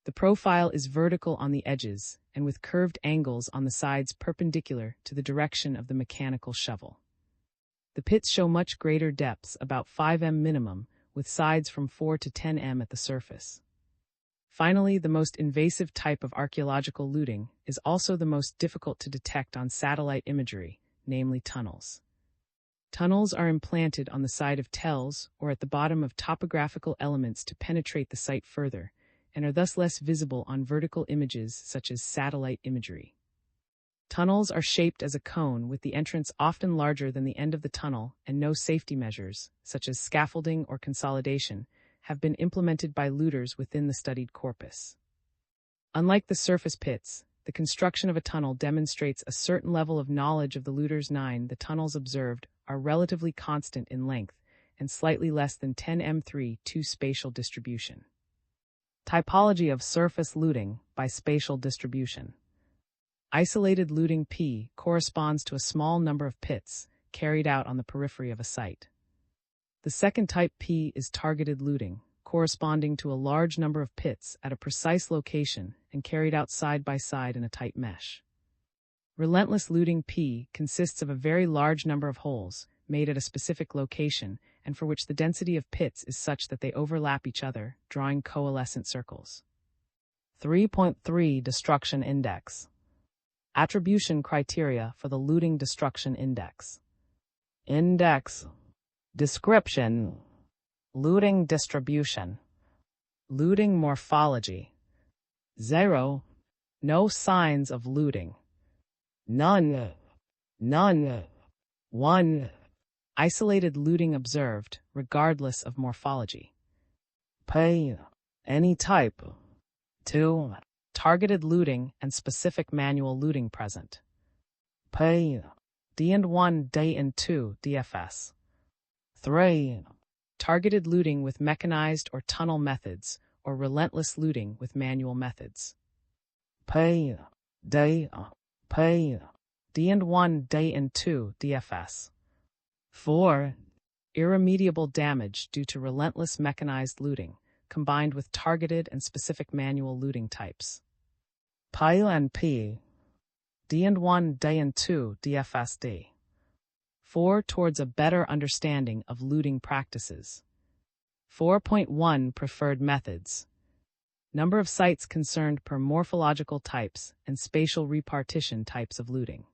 The profile is vertical on the edges and with curved angles on the sides perpendicular to the direction of the mechanical shovel. The pits show much greater depths, about 5 m minimum, with sides from 4 to 10 m at the surface. Finally, the most invasive type of archaeological looting is also the most difficult to detect on satellite imagery, namely tunnels. Tunnels are implanted on the side of tells or at the bottom of topographical elements to penetrate the site further, and are thus less visible on vertical images such as satellite imagery. Tunnels are shaped as a cone with the entrance often larger than the end of the tunnel, and no safety measures, such as scaffolding or consolidation, have been implemented by looters within the studied corpus. Unlike the surface pits, the construction of a tunnel demonstrates a certain level of knowledge of the looters. 9. The tunnels observed are relatively constant in length and slightly less than 10 m3. 2 Spatial distribution. Typology of surface looting by spatial distribution. Isolated looting P corresponds to a small number of pits carried out on the periphery of a site. The second type P is targeted looting, corresponding to a large number of pits at a precise location and carried out side by side in a tight mesh. Relentless looting P consists of a very large number of holes made at a specific location and for which the density of pits is such that they overlap each other, drawing coalescent circles. 3.3 Destruction Index. Attribution criteria for the looting destruction index. Index. Description. Looting distribution. Looting morphology. 0. No signs of looting. None. 1. Isolated looting observed, regardless of morphology. P. Any type. 2. Targeted looting and specific manual looting present. P. D and 1, D and 2, DFS. 3. Targeted looting with mechanized or tunnel methods, or relentless looting with manual methods. P, D, P, D and 1, D and 2, DFS. 4. Irremediable damage due to relentless mechanized looting, combined with targeted and specific manual looting types. P and P, D and 1, D and 2, DFSD. 4. Towards a better understanding of looting practices. 4.1 Preferred methods. Number of sites concerned per morphological types and spatial repartition types of looting.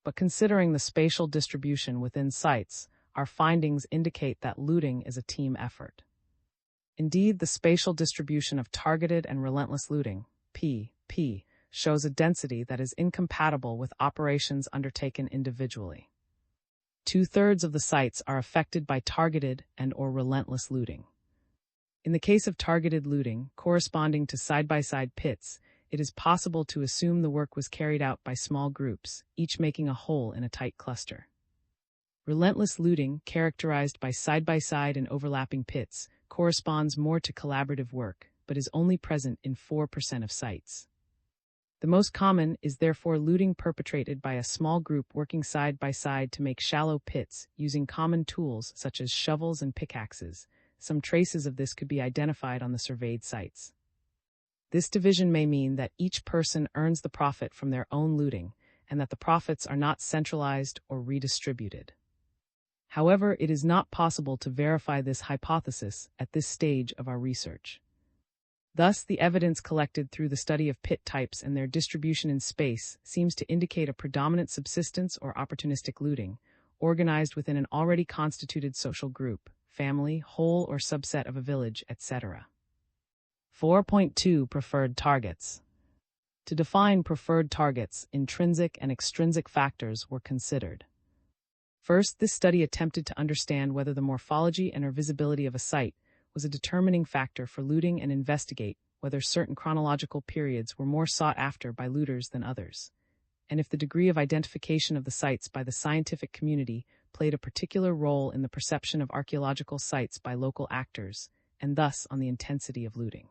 But considering the spatial distribution within sites, our findings indicate that looting is a team effort. Indeed, the spatial distribution of targeted and relentless looting, P, shows a density that is incompatible with operations undertaken individually. 2/3 of the sites are affected by targeted and/or relentless looting. In the case of targeted looting, corresponding to side-by-side pits, it is possible to assume the work was carried out by small groups, each making a whole in a tight cluster. Relentless looting, characterized by side-by-side and overlapping pits, corresponds more to collaborative work, but is only present in 4% of sites. The most common is therefore looting perpetrated by a small group working side by side to make shallow pits, using common tools such as shovels and pickaxes. Some traces of this could be identified on the surveyed sites. This division may mean that each person earns the profit from their own looting, and that the profits are not centralized or redistributed. However, it is not possible to verify this hypothesis at this stage of our research. Thus, the evidence collected through the study of pit types and their distribution in space seems to indicate a predominant subsistence or opportunistic looting, organized within an already constituted social group, family, whole or subset of a village, etc. 4.2 Preferred targets. To define preferred targets, intrinsic and extrinsic factors were considered. First, this study attempted to understand whether the morphology and or visibility of a site was a determining factor for looting and investigate whether certain chronological periods were more sought after by looters than others, and if the degree of identification of the sites by the scientific community played a particular role in the perception of archaeological sites by local actors, and thus on the intensity of looting.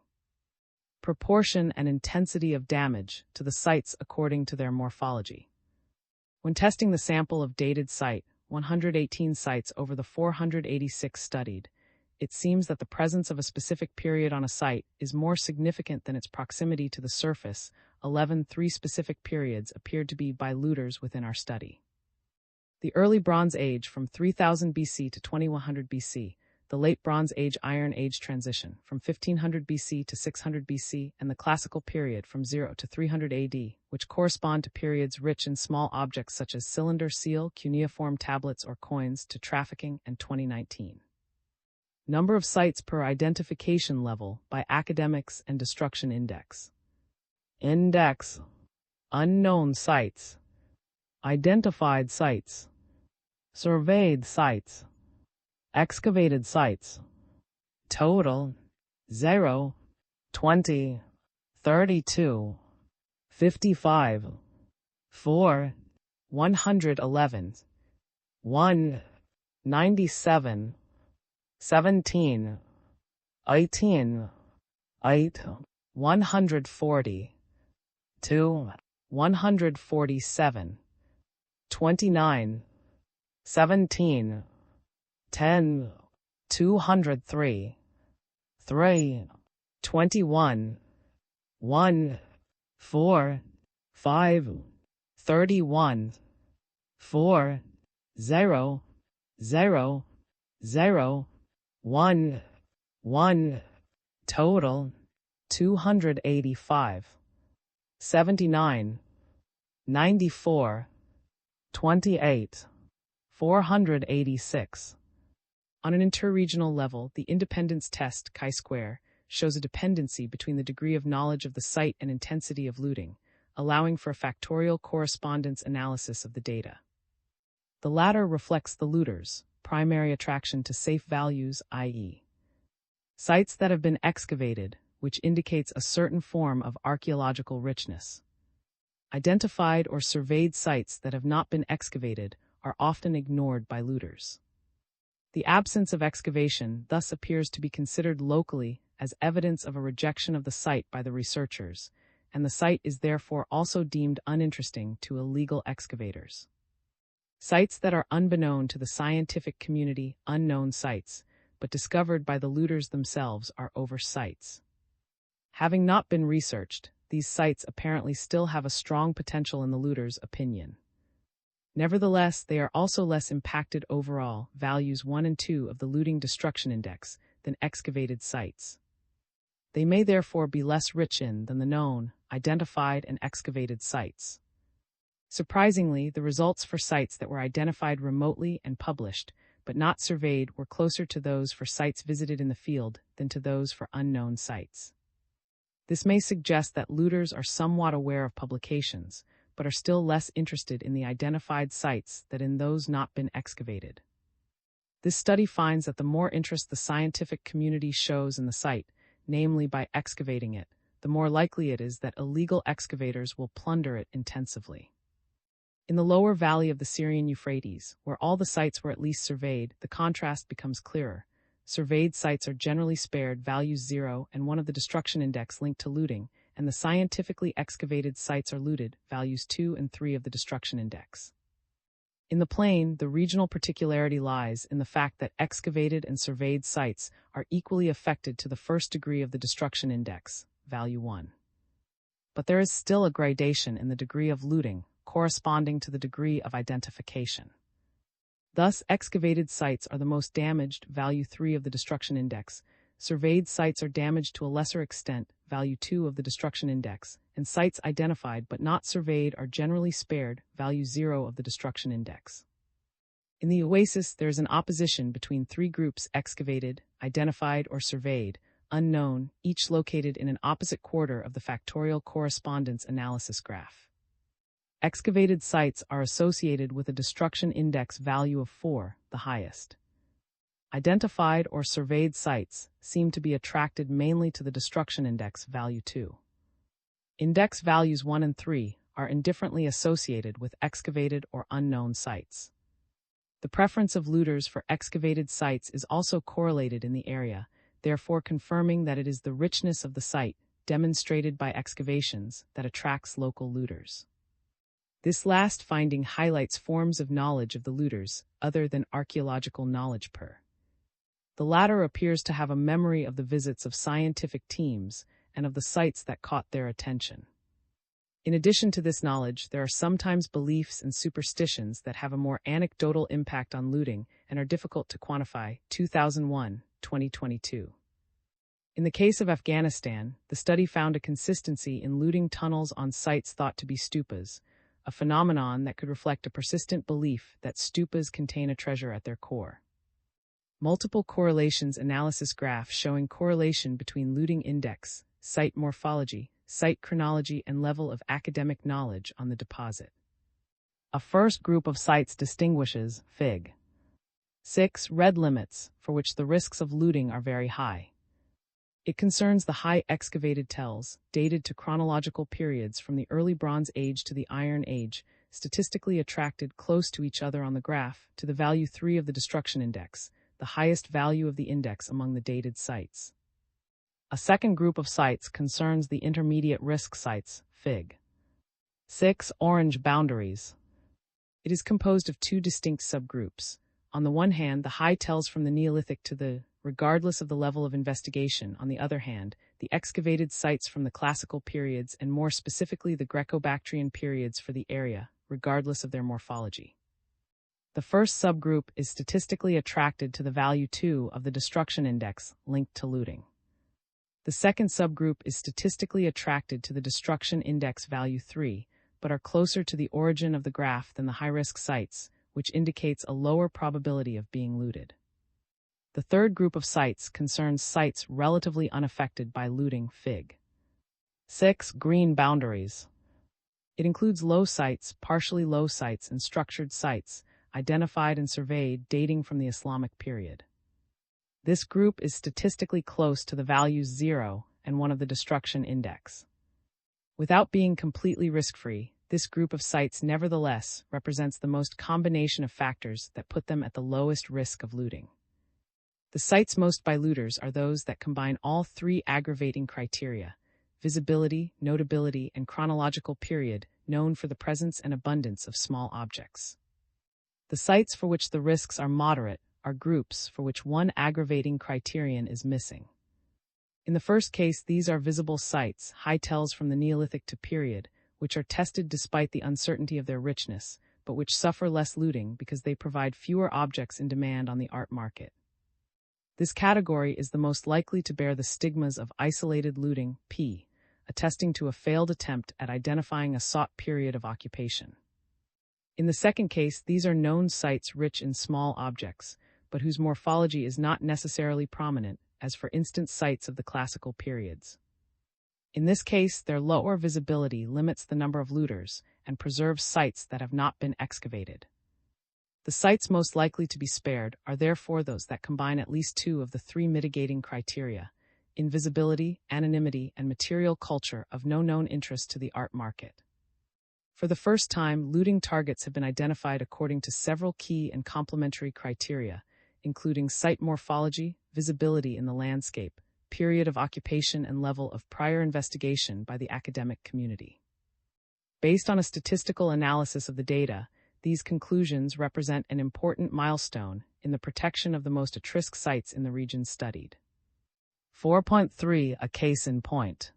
Proportion and intensity of damage to the sites according to their morphology. When testing the sample of dated site, 118 sites over the 486 studied, it seems that the presence of a specific period on a site is more significant than its proximity to the surface. 3 specific periods appeared to be by looters within our study. The early Bronze Age from 3000 BC to 2100 BC, the late Bronze Age Iron Age transition from 1500 BC to 600 BC, and the Classical period from 0 to 300 AD, which correspond to periods rich in small objects such as cylinder, seal, cuneiform tablets or coins, to trafficking, and 2019. Number of sites per identification level by academics and destruction index. Index: unknown sites, identified sites, surveyed sites, excavated sites. Total: 0, 20, 32, 55, 4, 111, 1, 97, 17, 18, 8, 140, 2, 147, 29, 17, 10, 203, 3, 21, 1, 4, 5, 31, 4, 0, 0, 0, 1, 1, total, 285, 79, 94, 28, 486. On an interregional level, the independence test, chi-square, shows a dependency between the degree of knowledge of the site and intensity of looting, allowing for a factorial correspondence analysis of the data. The latter reflects the looter's primary attraction to safe values, i.e., sites that have been excavated, which indicates a certain form of archaeological richness. Identified or surveyed sites that have not been excavated are often ignored by looters. The absence of excavation thus appears to be considered locally as evidence of a rejection of the site by the researchers, and the site is therefore also deemed uninteresting to illegal excavators. Sites that are unbeknown to the scientific community, unknown sites, but discovered by the looters themselves are oversights. Having not been researched, these sites apparently still have a strong potential in the looters' opinion. Nevertheless, they are also less impacted overall, values 1 and 2 of the Looting Destruction Index, than excavated sites. They may therefore be less rich in than the known, identified, and excavated sites. Surprisingly, the results for sites that were identified remotely and published, but not surveyed, were closer to those for sites visited in the field than to those for unknown sites. This may suggest that looters are somewhat aware of publications, but are still less interested in the identified sites than in those not been excavated. This study finds that the more interest the scientific community shows in the site, namely by excavating it, the more likely it is that illegal excavators will plunder it intensively. In the lower valley of the Syrian Euphrates, where all the sites were at least surveyed, the contrast becomes clearer. Surveyed sites are generally spared, values 0 and 1 of the destruction index linked to looting, and the scientifically excavated sites are looted, values 2 and 3 of the destruction index. In the plain, the regional particularity lies in the fact that excavated and surveyed sites are equally affected to the first degree of the destruction index, value 1. But there is still a gradation in the degree of looting, corresponding to the degree of identification. Thus, excavated sites are the most damaged, value 3 of the destruction index. Surveyed sites are damaged to a lesser extent, value 2 of the destruction index, and sites identified but not surveyed are generally spared, value 0 of the destruction index. In the oasis, there is an opposition between 3 groups: excavated, identified, or surveyed, unknown, each located in an opposite quarter of the factorial correspondence analysis graph. Excavated sites are associated with a destruction index value of 4, the highest. Identified or surveyed sites seem to be attracted mainly to the destruction index value 2. Index values 1 and 3 are indifferently associated with excavated or unknown sites. The preference of looters for excavated sites is also correlated in the area, therefore confirming that it is the richness of the site, demonstrated by excavations, that attracts local looters. This last finding highlights forms of knowledge of the looters, other than archaeological knowledge. The latter appears to have a memory of the visits of scientific teams and of the sites that caught their attention. In addition to this knowledge, there are sometimes beliefs and superstitions that have a more anecdotal impact on looting and are difficult to quantify. 2001, 2022. In the case of Afghanistan, the study found a consistency in looting tunnels on sites thought to be stupas, a phenomenon that could reflect a persistent belief that stupas contain a treasure at their core. Multiple correlations analysis graph showing correlation between looting index, site morphology, site chronology, and level of academic knowledge on the deposit. A first group of sites distinguishes Fig. 6 red limits, for which the risks of looting are very high. It concerns the high excavated tells, dated to chronological periods from the early Bronze Age to the Iron Age, statistically attracted close to each other on the graph, to the value 3 of the destruction index, the highest value of the index among the dated sites. A second group of sites concerns the intermediate risk sites, Fig. 6 orange boundaries. It is composed of 2 distinct subgroups. On the one hand, the high tells from the Neolithic to the, regardless of the level of investigation. On the other hand, the excavated sites from the classical periods and more specifically the Greco-Bactrian periods for the area, regardless of their morphology. The first subgroup is statistically attracted to the value 2 of the destruction index linked to looting. The second subgroup is statistically attracted to the destruction index value 3, but are closer to the origin of the graph than the high-risk sites, which indicates a lower probability of being looted. The third group of sites concerns sites relatively unaffected by looting. Fig. 6 green boundaries. It includes low sites, partially low sites, and structured sites, identified and surveyed dating from the Islamic period. This group is statistically close to the values 0 and 1 of the destruction index. Without being completely risk-free, This group of sites nevertheless represents the most combination of factors that put them at the lowest risk of looting. The sites most by looters are those that combine all three aggravating criteria: visibility, notability, and chronological period, known for the presence and abundance of small objects. The sites for which the risks are moderate are groups for which one aggravating criterion is missing. In the first case, these are visible sites, high tells from the Neolithic to period, which are tested despite the uncertainty of their richness, but which suffer less looting because they provide fewer objects in demand on the art market. This category is the most likely to bear the stigmas of isolated looting, p, attesting to a failed attempt at identifying a sought period of occupation. In the second case, these are known sites rich in small objects, but whose morphology is not necessarily prominent, as for instance sites of the classical periods. In this case, their lower visibility limits the number of looters and preserves sites that have not been excavated. The sites most likely to be spared are therefore those that combine at least two of the three mitigating criteria: invisibility, anonymity, and material culture of no known interest to the art market. For the first time, looting targets have been identified according to several key and complementary criteria, including site morphology, visibility in the landscape, period of occupation, and level of prior investigation by the academic community. Based on a statistical analysis of the data, these conclusions represent an important milestone in the protection of the most at-risk sites in the region studied. 4.3 A case in point.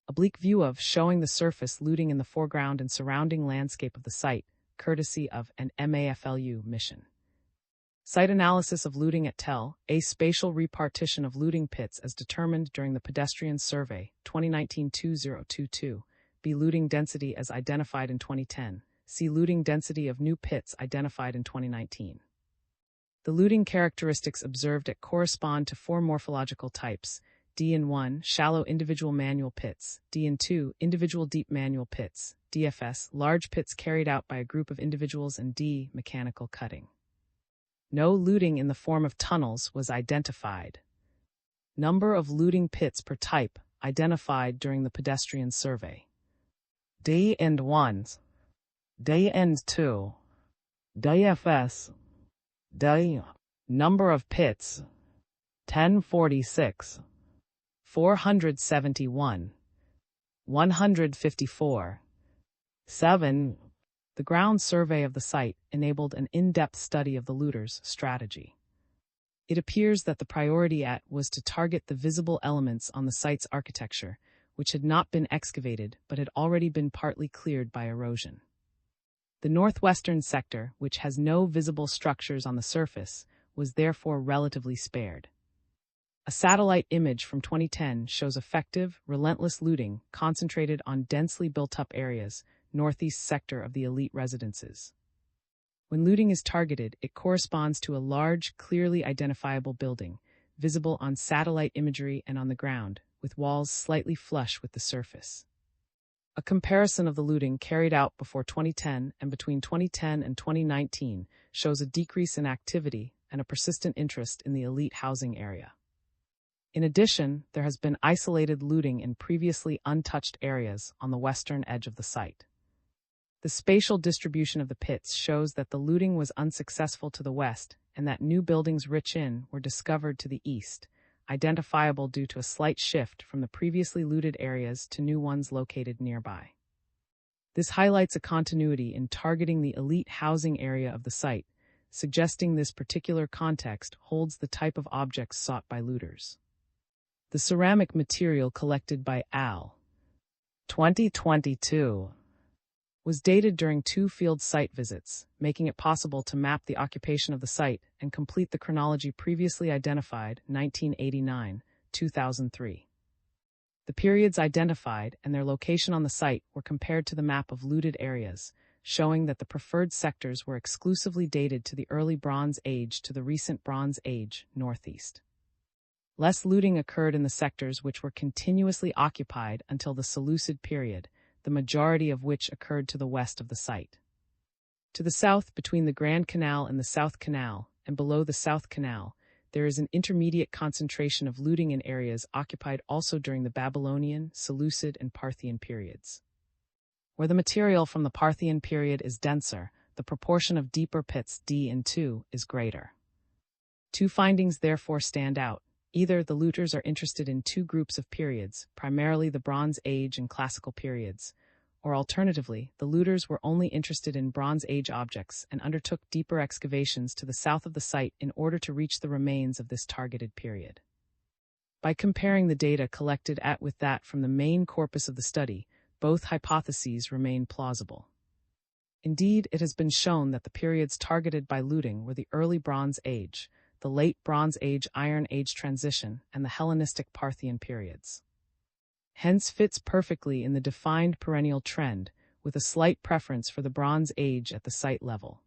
Oblique view of showing the surface looting in the foreground and surrounding landscape of the site, courtesy of an MAFLU mission. Site analysis of looting at Tell, a spatial repartition of looting pits as determined during the pedestrian survey, 2019-2022, B. Looting density as identified in 2010, C. Looting density of new pits identified in 2019. The looting characteristics observed at correspond to four morphological types: D in 1, shallow individual manual pits; D in 2, individual deep manual pits; DFS, large pits carried out by a group of individuals; and D, mechanical cutting. No looting in the form of tunnels was identified. Number of looting pits per type identified during the pedestrian survey: D and 1, D and 2, DFS, D. Number of pits: 1046, 471, 154, 7. The ground survey of the site enabled an in-depth study of the looters' strategy. It appears that the priority was to target the visible elements on the site's architecture, which had not been excavated but had already been partly cleared by erosion. The northwestern sector, which has no visible structures on the surface, was therefore relatively spared. A satellite image from 2010 shows effective, relentless looting concentrated on densely built-up areas, northeast sector of the elite residences. When looting is targeted, it corresponds to a large, clearly identifiable building, visible on satellite imagery and on the ground, with walls slightly flush with the surface. A comparison of the looting carried out before 2010 and between 2010 and 2019 shows a decrease in activity and a persistent interest in the elite housing area. In addition, there has been isolated looting in previously untouched areas on the western edge of the site. The spatial distribution of the pits shows that the looting was unsuccessful to the west and that new buildings rich in were discovered to the east, identifiable due to a slight shift from the previously looted areas to new ones located nearby. This highlights a continuity in targeting the elite housing area of the site, suggesting this particular context holds the type of objects sought by looters. The ceramic material collected by Al. 2022 was dated during two field site visits, making it possible to map the occupation of the site and complete the chronology previously identified, 1989, 2003. The periods identified and their location on the site were compared to the map of looted areas, showing that the preferred sectors were exclusively dated to the early Bronze Age to the recent Bronze Age, northeast. Less looting occurred in the sectors which were continuously occupied until the Seleucid period, the majority of which occurred to the west of the site. To the south, between the Grand Canal and the South Canal, and below the South Canal, there is an intermediate concentration of looting in areas occupied also during the Babylonian, Seleucid, and Parthian periods. Where the material from the Parthian period is denser, the proportion of deeper pits D and II is greater. Two findings therefore stand out. Either the looters are interested in two groups of periods, primarily the Bronze Age and Classical periods, or alternatively, the looters were only interested in Bronze Age objects and undertook deeper excavations to the south of the site in order to reach the remains of this targeted period. By comparing the data collected with that from the main corpus of the study, both hypotheses remain plausible. Indeed, it has been shown that the periods targeted by looting were the early Bronze Age, the late Bronze Age Iron Age transition, and the Hellenistic Parthian periods. Hence fits perfectly in the defined perennial trend, with a slight preference for the Bronze Age at the site level.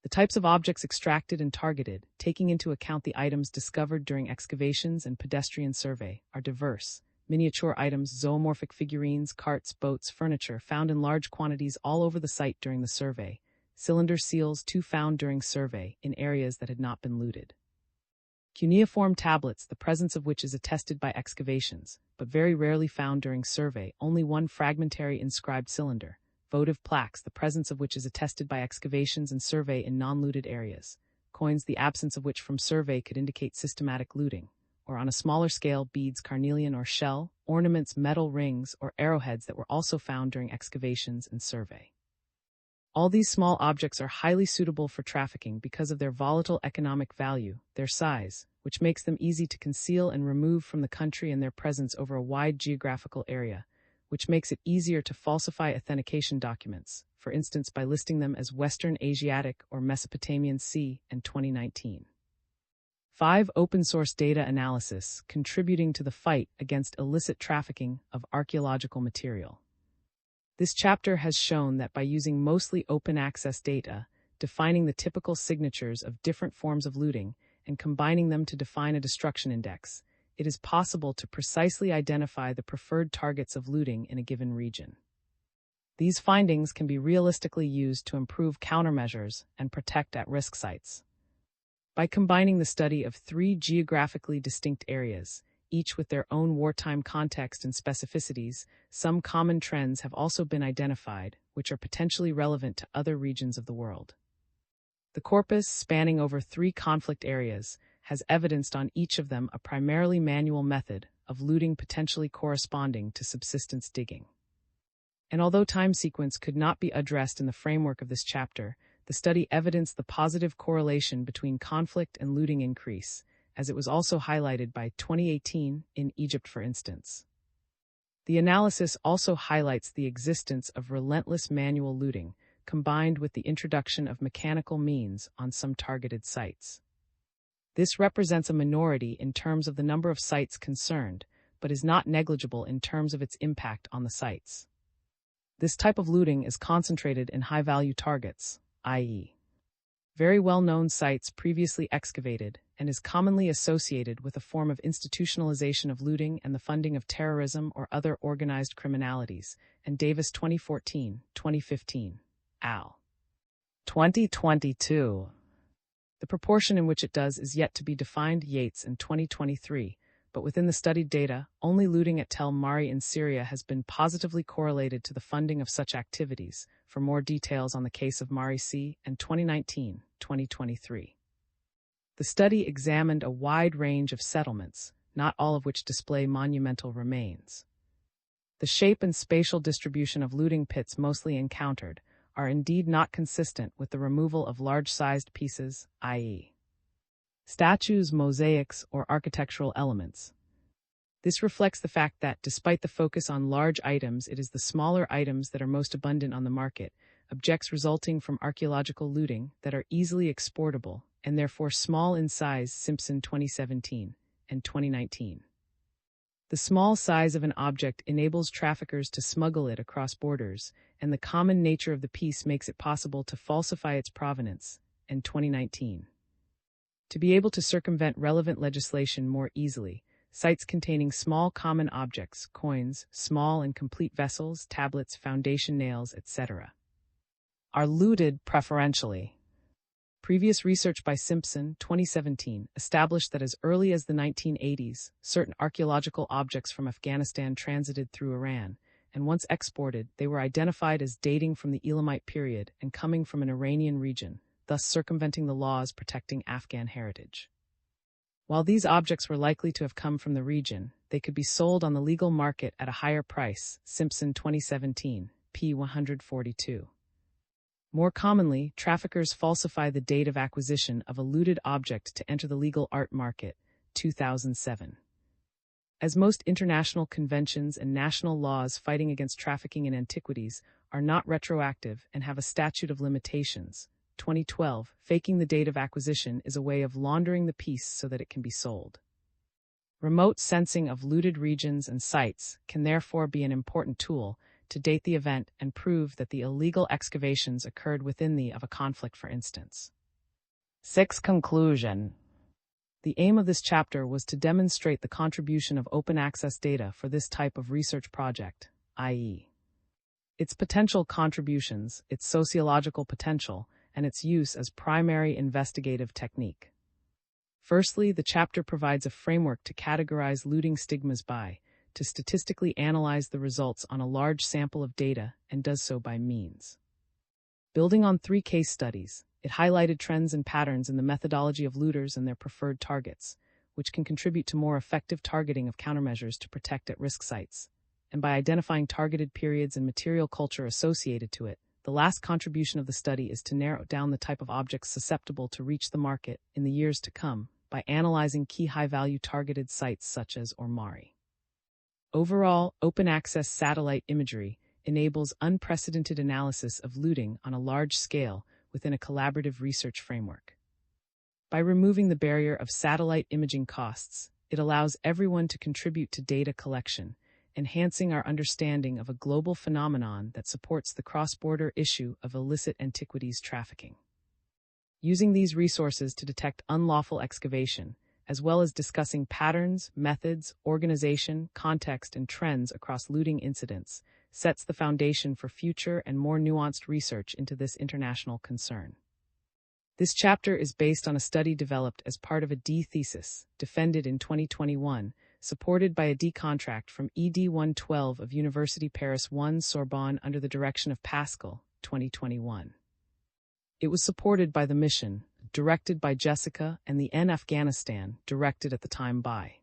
The types of objects extracted and targeted, taking into account the items discovered during excavations and pedestrian survey, are diverse. Miniature items, zoomorphic figurines, carts, boats, furniture found in large quantities all over the site during the survey. Cylinder seals, too, found during survey in areas that had not been looted. Cuneiform tablets, the presence of which is attested by excavations, but very rarely found during survey, only one fragmentary inscribed cylinder. Votive plaques, the presence of which is attested by excavations and survey in non-looted areas. Coins, the absence of which from survey could indicate systematic looting. Or on a smaller scale, beads, carnelian or shell, ornaments, metal rings, or arrowheads that were also found during excavations and survey. All these small objects are highly suitable for trafficking because of their volatile economic value, their size, which makes them easy to conceal and remove from the country, and their presence over a wide geographical area, which makes it easier to falsify authentication documents, for instance by listing them as Western Asiatic or Mesopotamian C. and 2019. 5. Open-source data analysis, contributing to the fight against illicit trafficking of archaeological material. This chapter has shown that by using mostly open-access data, defining the typical signatures of different forms of looting, and combining them to define a destruction index, it is possible to precisely identify the preferred targets of looting in a given region. These findings can be realistically used to improve countermeasures and protect at-risk sites. By combining the study of 3 geographically distinct areas, each with their own wartime context and specificities, some common trends have also been identified, which are potentially relevant to other regions of the world. The corpus, spanning over 3 conflict areas, has evidenced on each of them a primarily manual method of looting potentially corresponding to subsistence digging. And although time sequence could not be addressed in the framework of this chapter, the study evidenced the positive correlation between conflict and looting increase, as it was also highlighted by 2018 in Egypt, for instance. The analysis also highlights the existence of relentless manual looting, combined with the introduction of mechanical means on some targeted sites. This represents a minority in terms of the number of sites concerned, but is not negligible in terms of its impact on the sites. This type of looting is concentrated in high-value targets, i.e., very well-known sites previously excavated, and is commonly associated with a form of institutionalization of looting and the funding of terrorism or other organized criminalities, and Davis 2014-2015, al. 2022. The proportion in which it does is yet to be defined, Yates in 2023, but within the studied data, only looting at Tel Mari in Syria has been positively correlated to the funding of such activities. For more details on the case of Mari C. and 2019-2023. The study examined a wide range of settlements, not all of which display monumental remains. The shape and spatial distribution of looting pits mostly encountered are indeed not consistent with the removal of large-sized pieces, i.e., statues, mosaics, or architectural elements. This reflects the fact that, despite the focus on large items, it is the smaller items that are most abundant on the market, objects resulting from archaeological looting that are easily exportable, and therefore small in size. Simpson 2017 and 2019. The small size of an object enables traffickers to smuggle it across borders, and the common nature of the piece makes it possible to falsify its provenance. And 2019. To be able to circumvent relevant legislation more easily, sites containing small common objects, coins, small and complete vessels, tablets, foundation nails, etc., are looted preferentially. Previous research by Simpson, 2017, established that as early as the 1980s, certain archaeological objects from Afghanistan transited through Iran, and once exported, they were identified as dating from the Elamite period and coming from an Iranian region, thus circumventing the laws protecting Afghan heritage. While these objects were likely to have come from the region, they could be sold on the legal market at a higher price. Simpson 2017, p. 142. More commonly, traffickers falsify the date of acquisition of a looted object to enter the legal art market. 2007. As most international conventions and national laws fighting against trafficking in antiquities are not retroactive and have a statute of limitations, 2012, faking the date of acquisition is a way of laundering the piece so that it can be sold. Remote sensing of looted regions and sites can therefore be an important tool to date the event and prove that the illegal excavations occurred within the of a conflict, for instance. 6. Conclusion. The aim of this chapter was to demonstrate the contribution of open access data for this type of research project, i.e., its potential contributions, its sociological potential, and its use as primary investigative technique. Firstly, the chapter provides a framework to categorize looting stigmas by, to statistically analyze the results on a large sample of data, and does so by means. Building on 3 case studies, it highlighted trends and patterns in the methodology of looters and their preferred targets, which can contribute to more effective targeting of countermeasures to protect at-risk sites. And by identifying targeted periods and material culture associated to it, the last contribution of the study is to narrow down the type of objects susceptible to reach the market in the years to come by analyzing key high-value targeted sites such as Ormari. Overall, open-access satellite imagery enables unprecedented analysis of looting on a large scale within a collaborative research framework. By removing the barrier of satellite imaging costs, it allows everyone to contribute to data collection, enhancing our understanding of a global phenomenon that supports the cross-border issue of illicit antiquities trafficking. Using these resources to detect unlawful excavation, as well as discussing patterns, methods, organization, context, and trends across looting incidents, sets the foundation for future and more nuanced research into this international concern. This chapter is based on a study developed as part of a D thesis, defended in 2021, supported by a D contract from ED 112 of Université Paris 1 Sorbonne under the direction of Pascal, 2021. It was supported by the mission, directed by Jessica, and the N Afghanistan, directed at the time by.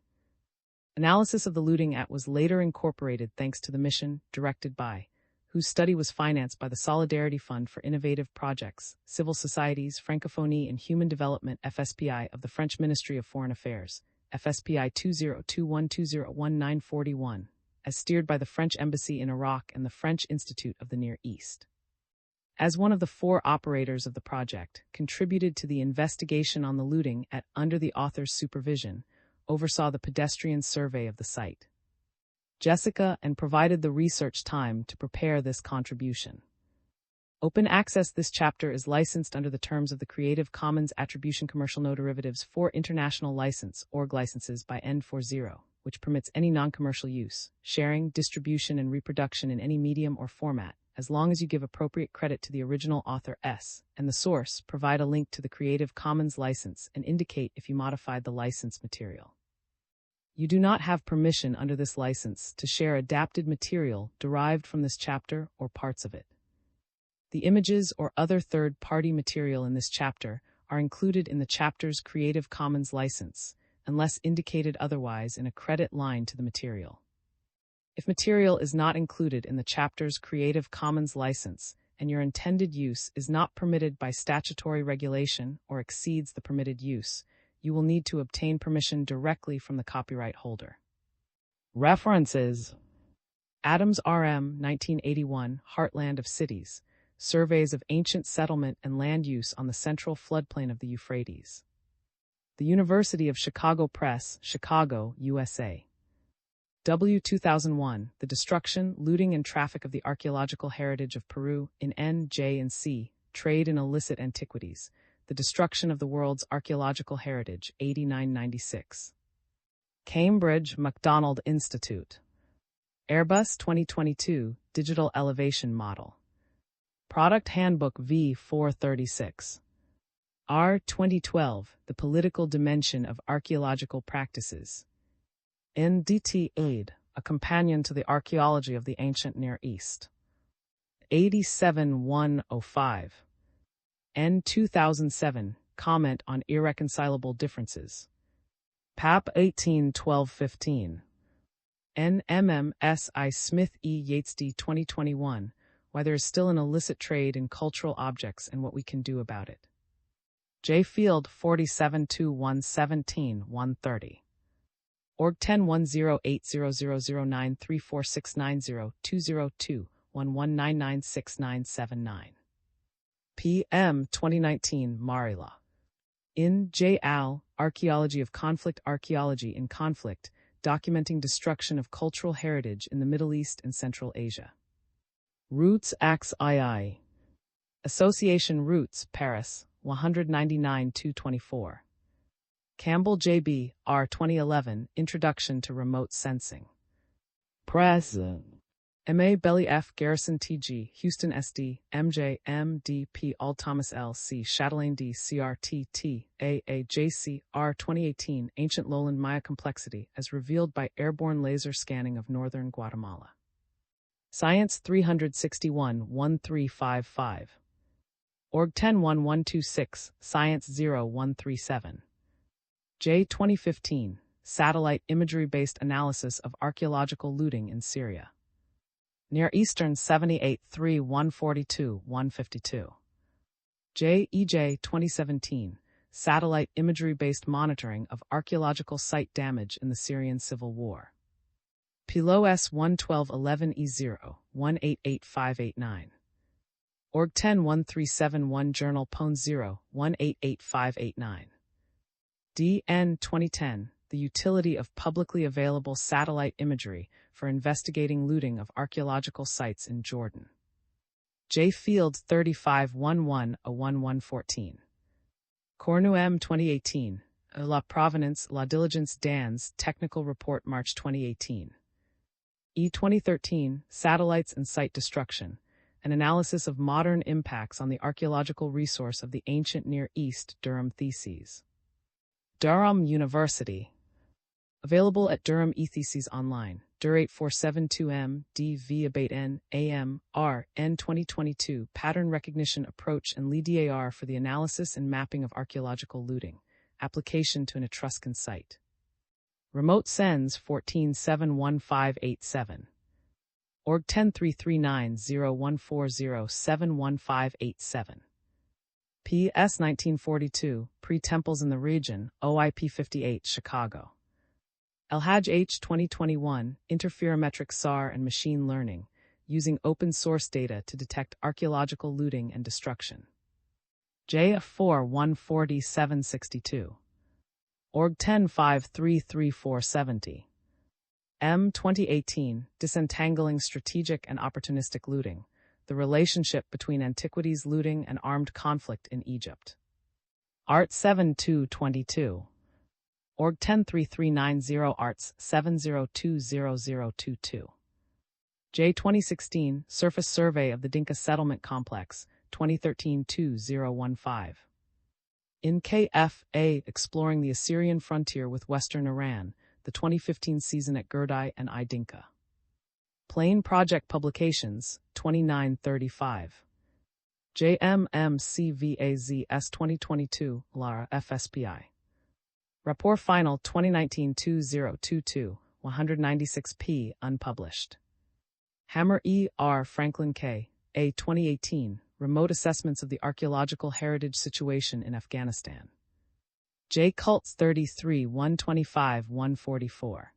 Analysis of the looting at was later incorporated thanks to the mission, directed by, whose study was financed by the Solidarity Fund for Innovative Projects, Civil Societies, Francophonie and Human Development FSPI of the French Ministry of Foreign Affairs, FSPI 2021201941, as steered by the French Embassy in Iraq and the French Institute of the Near East. As one of the 4 operators of the project, contributed to the investigation on the looting at under the author's supervision, oversaw the pedestrian survey of the site. Jessica and provided the research time to prepare this contribution. Open access. This chapter is licensed under the terms of the Creative Commons Attribution Commercial No Derivatives 4 International License, org licenses by N40, which permits any non-commercial use, sharing, distribution, and reproduction in any medium or format, as long as you give appropriate credit to the original author S, and the source, provide a link to the Creative Commons license and indicate if you modified the license material. You do not have permission under this license to share adapted material derived from this chapter or parts of it. The images or other third-party material in this chapter are included in the chapter's Creative Commons license, unless indicated otherwise in a credit line to the material. If material is not included in the chapter's Creative Commons license and your intended use is not permitted by statutory regulation or exceeds the permitted use, you will need to obtain permission directly from the copyright holder. References: Adams R.M. 1981, Heartland of Cities, Surveys of Ancient Settlement and Land Use on the Central Floodplain of the Euphrates. The University of Chicago Press, Chicago, USA. W. 2001, The Destruction, Looting and Traffic of the Archaeological Heritage of Peru, in N, J, and C, Trade in Illicit Antiquities, The Destruction of the World's Archaeological Heritage, 8996. Cambridge MacDonald Institute. Airbus 2022, Digital Elevation Model. Product Handbook V436. R. 2012, The Political Dimension of Archaeological Practices. NDT Aid, a companion to the archaeology of the ancient Near East. 87105. N 2007, comment on irreconcilable differences. Pap 181215. NMMSI Smith E. Yatesd 2021, Why There is Still an Illicit Trade in Cultural Objects and What We Can Do About It. J. Field 472117-130. Org 1010800934690202-11996979. PM 2019 Marila. In J. Al, Archaeology of Conflict, Archaeology in Conflict, Documenting Destruction of Cultural Heritage in the Middle East and Central Asia. Roots Ax II. Association Roots, Paris, 199-224. Campbell J.B., R. 2011, Introduction to Remote Sensing. Press. M.A. Belly F. Garrison T.G., Houston S.D., M.J. M.D. P. All Thomas L.C. Chatelain D. C.R.T.T. A.A. J.C. R. 2018, Ancient Lowland Maya Complexity, as revealed by airborne laser scanning of northern Guatemala. Science 361-1355. Org 101126, Science 0137. J. 2015, Satellite Imagery-Based Analysis of Archaeological Looting in Syria. Near Eastern 78-3-142-152. J.E.J. 2017, Satellite Imagery-Based Monitoring of Archaeological Site Damage in the Syrian Civil War. Pilo S. 11211E0, 188589. Org 101371 Journal Pone 0, 188589. D.N. 2010, The Utility of Publicly Available Satellite Imagery for Investigating Looting of Archaeological Sites in Jordan. J. Field 3511-01114. Cornu M. 2018, La Provenance, La Diligence Dan's Technical Report March 2018. E. 2013, Satellites and Site Destruction, an analysis of modern impacts on the archaeological resource of the ancient Near East, Durham Theses. Durham University. Available at Durham eTheses Online, Dur 8472M, DV Abate N, AM, R, N 2022, Pattern Recognition Approach and LEDAR for the Analysis and Mapping of Archaeological Looting, Application to an Etruscan Site. Remote Sens 1471587. Org 10339-0140-71587. PS 1942, Pre-Temples in the Region, OIP 58, Chicago. Elhaj H. 2021, Interferometric SAR and Machine Learning, Using Open Source Data to Detect Archaeological Looting and Destruction. JF4 14762. Org 10533470. M. 2018, Disentangling Strategic and Opportunistic Looting, The Relationship Between Antiquities Looting and Armed Conflict in Egypt. Art 7222. Org 103390 Arts 7020022. J. 2016, Surface Survey of the Dinka Settlement Complex, 2013-2015. In KFA, Exploring the Assyrian Frontier with Western Iran, the 2015 season at Gerdai and Idinka. Plain Project Publications, 2935. JMMCVAZS 2022, Lara FSPI. Rapport Final 2019-2022, 196p, unpublished. Hammer E. R. Franklin K. A. 2018, Remote Assessments of the Archaeological Heritage Situation in Afghanistan. J. Cults 33 125 144.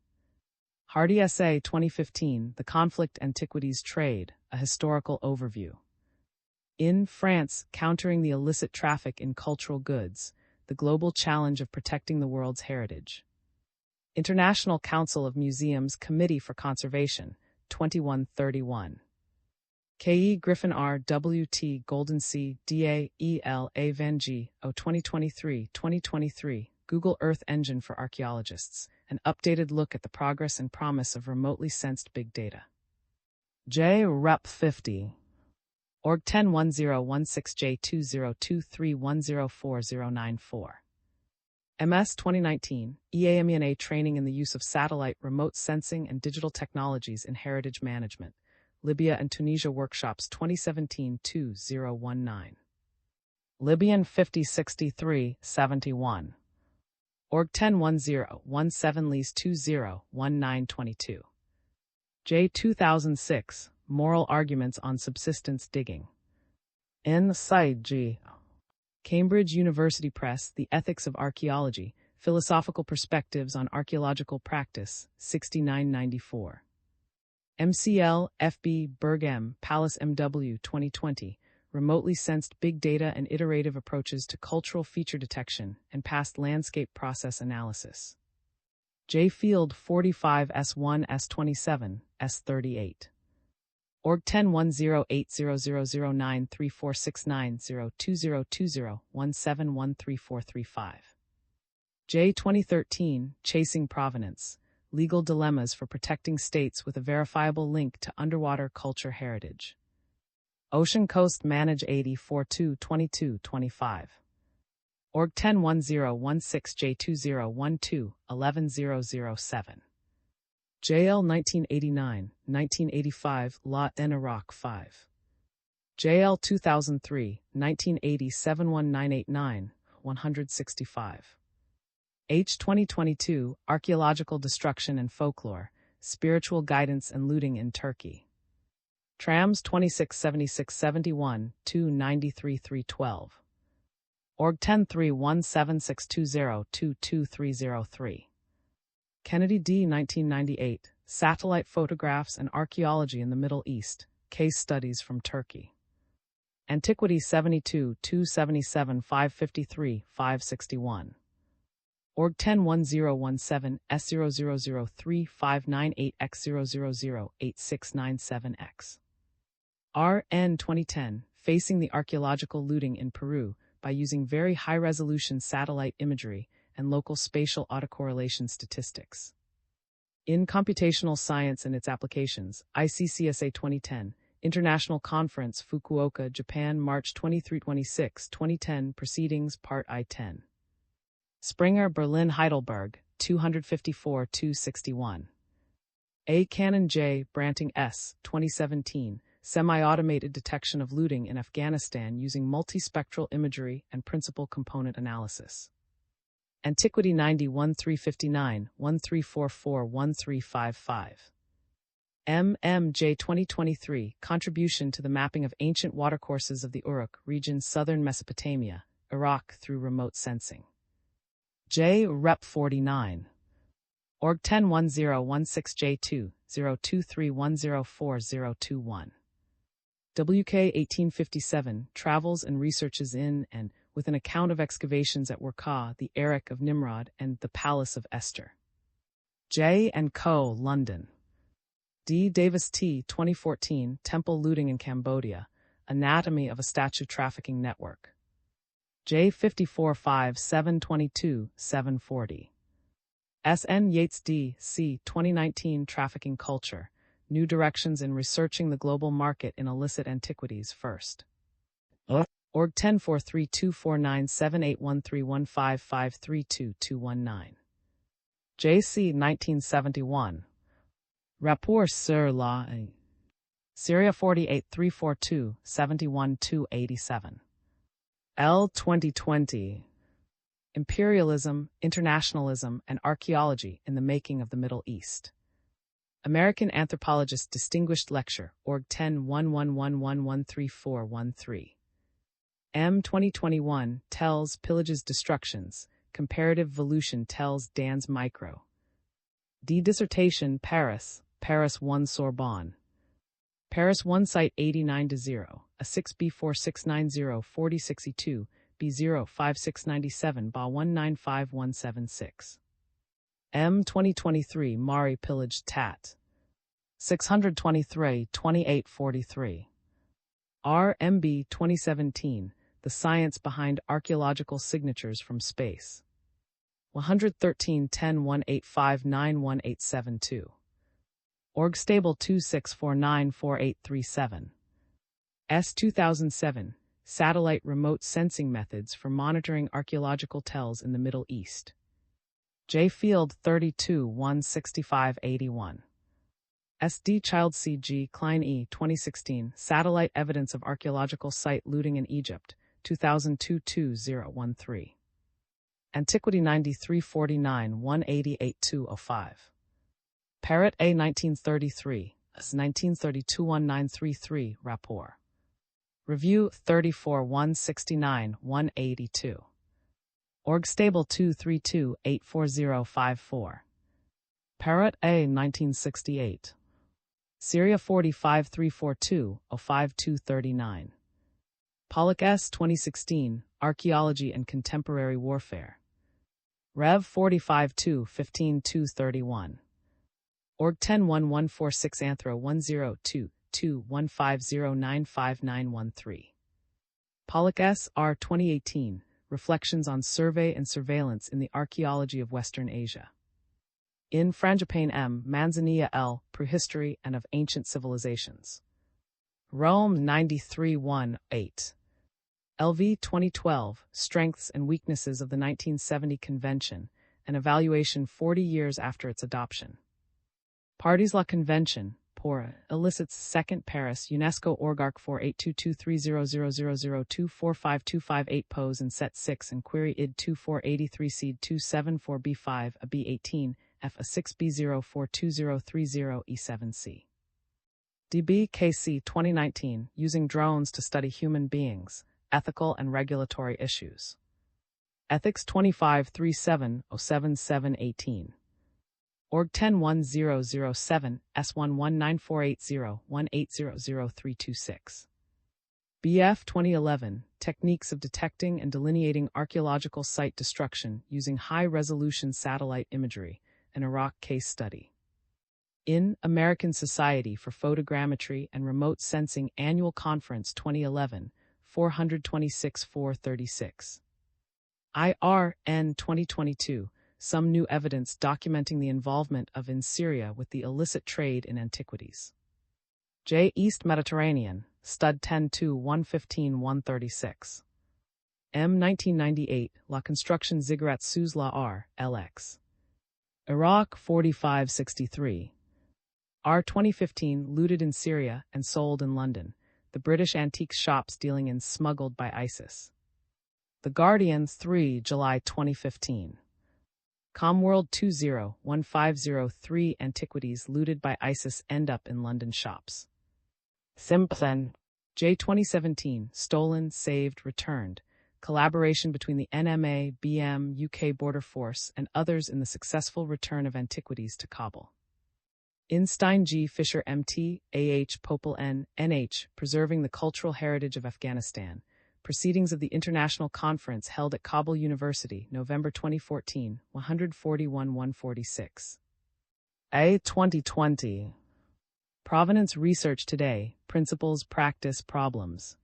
Hardy S.A. 2015, The Conflict Antiquities Trade, A Historical Overview. In France, Countering the Illicit Traffic in Cultural Goods, The Global Challenge of Protecting the World's Heritage. International Council of Museums Committee for Conservation, 2131. K.E. Griffin R. W.T. Golden C. D.A. E.L.A. Van G. O. 2023, Google Earth Engine for Archaeologists, an updated look at the progress and promise of remotely sensed big data. J. Rep 50. Org 101016J2023104094. MS 2019, EAMENA Training in the Use of Satellite, Remote Sensing and Digital Technologies in Heritage Management, Libya and Tunisia Workshops 2017-2019. Libyan 5063-71. Org 101017 Lease 201922. J 2006, Moral Arguments on Subsistence Digging. N. Side G. Cambridge University Press, The Ethics of Archaeology, Philosophical Perspectives on Archaeological Practice, 6994. MCL, FB, Berg M, Palace MW 2020, Remotely Sensed Big Data and Iterative Approaches to Cultural Feature Detection and Past Landscape Process Analysis. J. Field 45 S1 S27, S38. Org 1010800009346902202017134435. J. 2013, Chasing Provenance, Legal Dilemmas for Protecting States with a Verifiable Link to Underwater Culture Heritage. Ocean Coast Manage 80422225. Org 101016J2012-11007. JL 1989, 1985, Lot N Iraq 5. JL 2003, 1980 71989, 165. H 2022, Archaeological Destruction and Folklore, Spiritual Guidance and Looting in Turkey. Trams 267671, 293312. Org 10317620-22303. Kennedy D. 1998, Satellite Photographs and Archaeology in the Middle East, Case Studies from Turkey. Antiquity 72, 277 553, 561. Org 101017 S0003 598X000 8697X. RN 2010, Facing the Archaeological Looting in Peru by Using Very High-Resolution Satellite Imagery and Local Spatial Autocorrelation Statistics. In Computational Science and Its Applications, ICCSA 2010, International Conference, Fukuoka, Japan, March 23-26, 2010, Proceedings, Part I-10. Springer, Berlin, Heidelberg, 254-261. A. Cannon J. Branting S. 2017, Semi-Automated Detection of Looting in Afghanistan Using Multispectral Imagery and Principal Component Analysis. Antiquity 90 1359, 1344, 1355. MMJ 2023, Contribution to the Mapping of Ancient Watercourses of the Uruk region, Southern Mesopotamia, Iraq through Remote Sensing. J. Rep 49. Org 101016J2, 023104021. WK 1857, Travels and Researches in and with an account of excavations at Warqa, the Eric of Nimrod, and the Palace of Esther. J. & Co., London. D. Davis T. 2014, Temple Looting in Cambodia, Anatomy of a Statue Trafficking Network. J. 54-5 722 740. S. N. Yates D. C. 2019, Trafficking Culture, New Directions in Researching the Global Market in Illicit Antiquities First. Org 10432497813155322219. J.C. 1971. Rapport sur la Syria 48342 71287. L. 2020. Imperialism, Internationalism, and Archaeology in the Making of the Middle East. American Anthropologist Distinguished Lecture, Org 1011113413. M. 2021, Tells, Pillages, Destructions, Comparative Volution Tells, Dan's Micro. D. Dissertation, Paris, Paris 1 Sorbonne. Paris 1 Site 89-0, a 6B4690 4062, B0 5697 BA 195176. M. 2023, Mari Pillaged Tat. 623 2843. R. MB 2017, The Science Behind Archaeological Signatures from Space. 113 10 185 91872. Org Stable 26494837. S. 2007, Satellite Remote Sensing Methods for Monitoring Archaeological Tells in the Middle East. J. Field 32 16581. SD Child C.G. Klein E. 2016, Satellite Evidence of Archaeological Site Looting in Egypt, 2002-2013. Antiquity 9349 188-205. Parrot A. 1933, 1932-1933, Rapport. Review 34 169 182. Org Stable 232-84054. Parrot A. 1968. Syria 45 342 05239. Pollock S. 2016, Archaeology and Contemporary Warfare. Rev 45 2 15 231. Org 101146 Anthro 102 215095913. Pollock S. R. 2018, Reflections on Survey and Surveillance in the Archaeology of Western Asia. In Frangipane M. Manzanilla L. Prehistory and of Ancient Civilizations. Rome 93-1-8. LV 2012, Strengths and Weaknesses of the 1970 Convention, an evaluation 40 years after its adoption. Parties La Convention, pour Illicit's Second Paris, UNESCO Org 4822300002452558 Pose and Set 6 and Query ID 2483 Seed 274B5 a B18 F a 6B042030 E7C. DB-KC 2019, Using Drones to Study Human Beings, Ethical and Regulatory Issues. Ethics 2537-07718. Org 101007 S1194801800326. BF 2011, Techniques of Detecting and Delineating Archaeological Site Destruction Using High-Resolution Satellite Imagery, an Iraq Case Study. In American Society for Photogrammetry and Remote Sensing Annual Conference 2011, 426-436. IRN 2022, Some New Evidence Documenting the Involvement of in Syria with the Illicit Trade in Antiquities. J. East Mediterranean, Stud 10-2-115-136. M. 1998, La Construction Ziggurat sous la R, LX. Iraq 4563. R. 2015, Looted in Syria and Sold in London, the British antiques shops dealing in Smuggled by ISIS. The Guardian 3 July 2015. Comworld 20-1503 Antiquities looted by ISIS end up in London shops. Simpson. J. 2017, Stolen, Saved, Returned. Collaboration between the NMA, BM, UK Border Force, and others in the successful return of antiquities to Kabul. Instein G. Fisher MT, AH Popel N, NH, Preserving the Cultural Heritage of Afghanistan. Proceedings of the International Conference held at Kabul University, November 2014, 141-146. A. 2020. Provenance Research Today, Principles, Practice, Problems.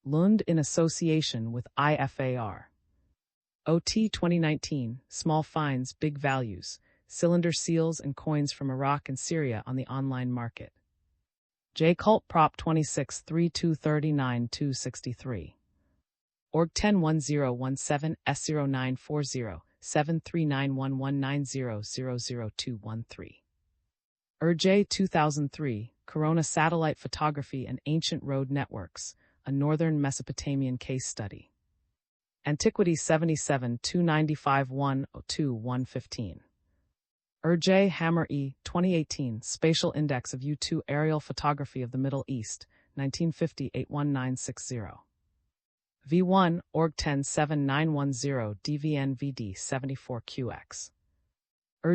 Lund in association with IFAR. OT 2019, Small Finds, Big Values, Cylinder Seals and Coins from Iraq and Syria on the Online Market. J. Cult Prop 26 3239 263. Org 101017 S0940 7391190000213. J. 2003, Corona Satellite Photography and Ancient Road Networks, a Northern Mesopotamian Case Study. Antiquity 77 295 102 115. J. Hammer E. 2018, Spatial Index of U2 Aerial Photography of the Middle East, 1950-81960. V1, Org 107910 DVN-VD 74QX.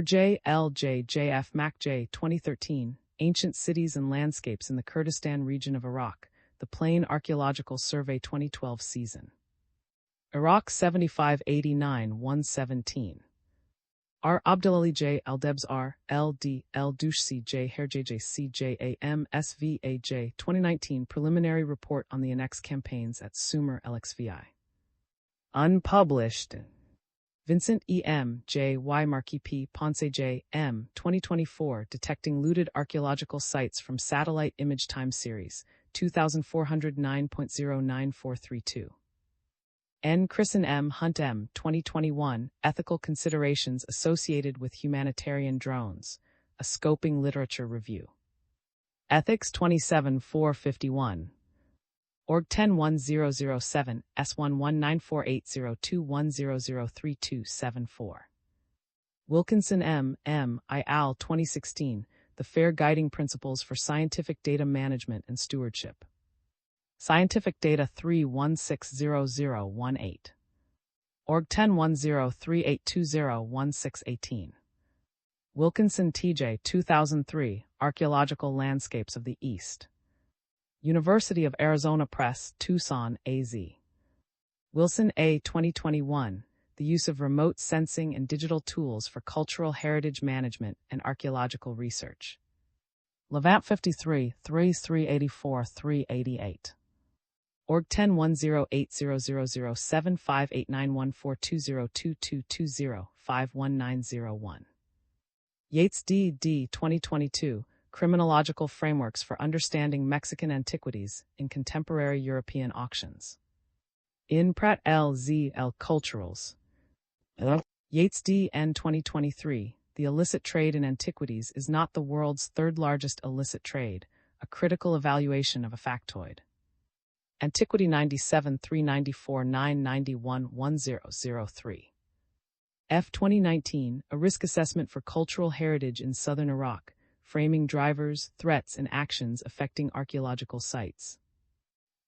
J. L. J. JF Mac J. 2013, Ancient Cities and Landscapes in the Kurdistan Region of Iraq, the Plain Archaeological Survey 2012 season. Iraq 7589-117. R. Abdulali J. Aldebs R. L. D. L. Dushsi J. Herjj C. J. A. M. S. V. A. J. 2019 Preliminary Report on the Annex Campaigns at Sumer LXVI. Unpublished. Vincent E. M. J. Y. Marquis P. Ponce J. M. 2024 Detecting Looted Archaeological Sites from Satellite Image Time Series, 2409.09432. N. Chrisen M. Hunt M. 2021, Ethical Considerations Associated with Humanitarian Drones, a Scoping Literature Review. Ethics 27-451. Org 101007, S11948021003274. Wilkinson M. M. I. al. 2016, The Fair Guiding Principles for Scientific Data Management and Stewardship. Scientific Data 31600018. Org 101038201618. Wilkinson T.J. 2003, Archaeological Landscapes of the East. University of Arizona Press, Tucson, AZ. Wilson A. 2021, The Use of Remote Sensing and Digital Tools for Cultural Heritage Management and Archaeological Research. Levant 53, 384-388. Org 10108000758914202220519001. Yates D. D. 2022, Criminological Frameworks for Understanding Mexican Antiquities in Contemporary European Auctions. In Pratt L. Z. L. Culturals. Yates D. N. 2023, The Illicit Trade in Antiquities is not the world's third largest illicit trade, a critical evaluation of a factoid. Antiquity 97 394 991 1003. F. 2019, A Risk Assessment for Cultural Heritage in Southern Iraq, Framing Drivers, Threats, and Actions Affecting Archaeological Sites.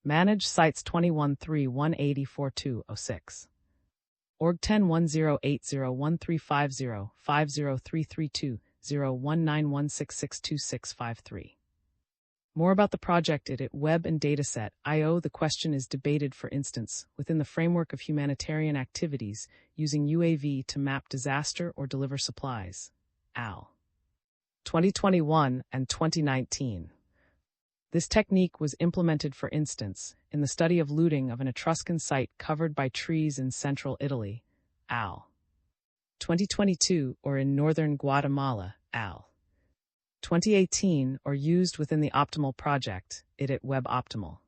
Manage Sites 21-3-180-4206. Org 1010801352-01916626653. More about the project at Web and Dataset IO. The question is debated, for instance, within the framework of humanitarian activities using UAV to map disaster or deliver supplies. Al. 2021 and 2019. This technique was implemented, for instance, in the study of looting of an Etruscan site covered by trees in central Italy. Al. 2022, or in northern Guatemala. Al. 2018, or used within the Optimal project, at Web Optimal.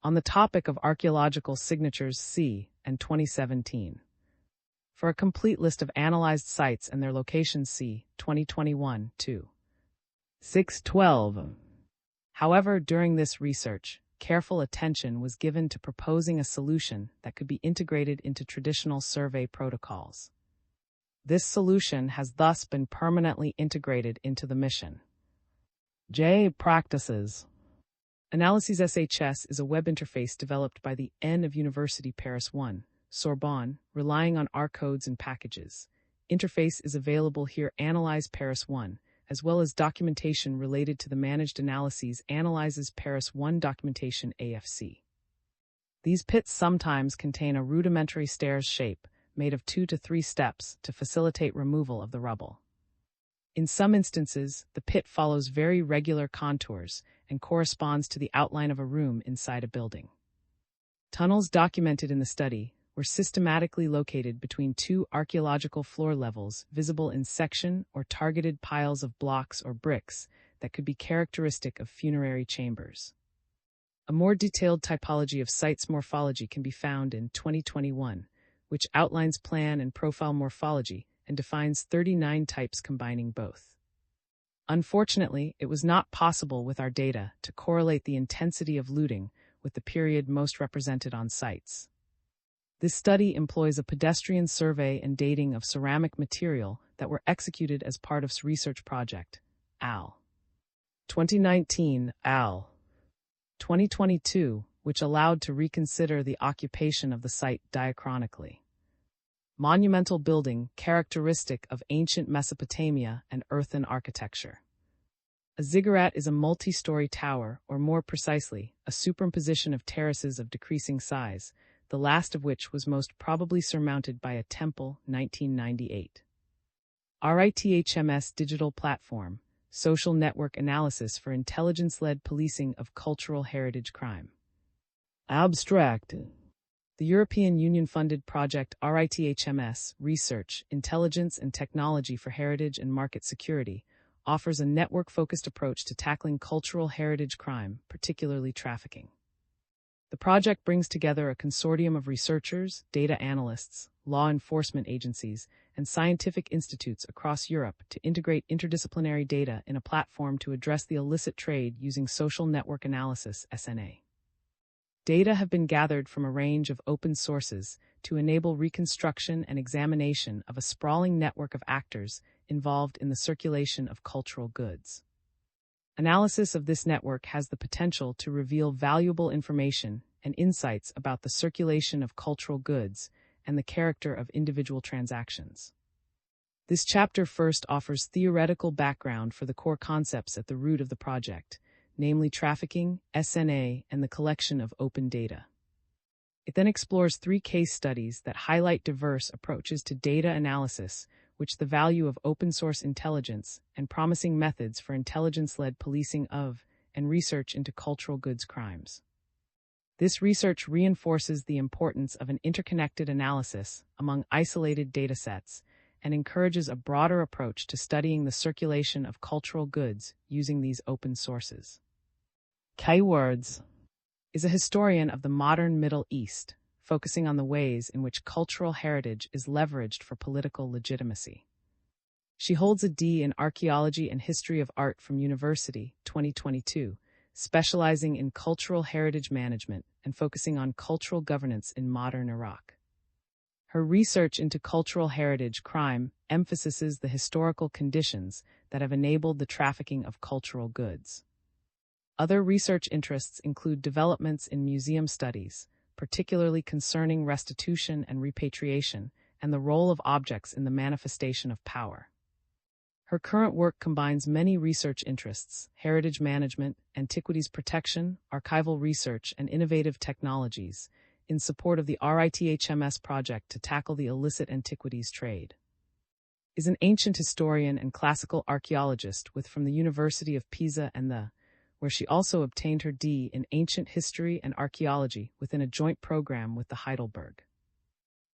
On the topic of archaeological signatures, C. and 2017. For a complete list of analyzed sites and their locations, see 2021 2. 612. However, during this research, careful attention was given to proposing a solution that could be integrated into traditional survey protocols. This solution has thus been permanently integrated into the mission. J. Practices. Analyses SHS is a web interface developed by the N of University Paris 1, Sorbonne, relying on R codes and packages. Interface is available here. Analyze Paris 1, as well as documentation related to the managed analyses. Analyzes Paris 1 documentation AFC. These pits sometimes contain a rudimentary stairs shape, made of 2 to 3 steps to facilitate removal of the rubble. In some instances, the pit follows very regular contours and corresponds to the outline of a room inside a building. Tunnels documented in the study were systematically located between 2 archaeological floor levels visible in section or targeted piles of blocks or bricks that could be characteristic of funerary chambers. A more detailed typology of sites morphology can be found in 2021, which outlines plan and profile morphology and defines 39 types combining both. Unfortunately, it was not possible with our data to correlate the intensity of looting with the period most represented on sites. This study employs a pedestrian survey and dating of ceramic material that were executed as part of research project, AL. 2019, AL. 2022, which allowed to reconsider the occupation of the site diachronically. Monumental building characteristic of ancient Mesopotamia and earthen architecture. A ziggurat is a multi-story tower, or more precisely, a superimposition of terraces of decreasing size, the last of which was most probably surmounted by a temple. 1998. RITHMS Digital Platform, Social Network Analysis for Intelligence-Led Policing of Cultural Heritage Crime. Abstract. The European Union-funded project RITHMS, Research, Intelligence and Technology for Heritage and Market Security, offers a network-focused approach to tackling cultural heritage crime, particularly trafficking. The project brings together a consortium of researchers, data analysts, law enforcement agencies, and scientific institutes across Europe to integrate interdisciplinary data in a platform to address the illicit trade using social network analysis (SNA). Data have been gathered from a range of open sources to enable reconstruction and examination of a sprawling network of actors involved in the circulation of cultural goods. Analysis of this network has the potential to reveal valuable information and insights about the circulation of cultural goods and the character of individual transactions. This chapter first offers theoretical background for the core concepts at the root of the project, namely trafficking, SNA, and the collection of open data. It then explores 3 case studies that highlight diverse approaches to data analysis, which the value of open-source intelligence and promising methods for intelligence-led policing of and research into cultural goods crimes. This research reinforces the importance of an interconnected analysis among isolated datasets and encourages a broader approach to studying the circulation of cultural goods using these open sources. Keywords is a historian of the modern Middle East, focusing on the ways in which cultural heritage is leveraged for political legitimacy. She holds a D in Archaeology and History of Art from University, 2022, specializing in cultural heritage management and focusing on cultural governance in modern Iraq. Her research into cultural heritage crime emphasizes the historical conditions that have enabled the trafficking of cultural goods. Other research interests include developments in museum studies, particularly concerning restitution and repatriation, and the role of objects in the manifestation of power. Her current work combines many research interests: heritage management, antiquities protection, archival research, and innovative technologies, in support of the RITHMS project to tackle the illicit antiquities trade. Is an ancient historian and classical archaeologist from the University of Pisa and where she also obtained her D in Ancient History and Archaeology within a joint program with the Heidelberg.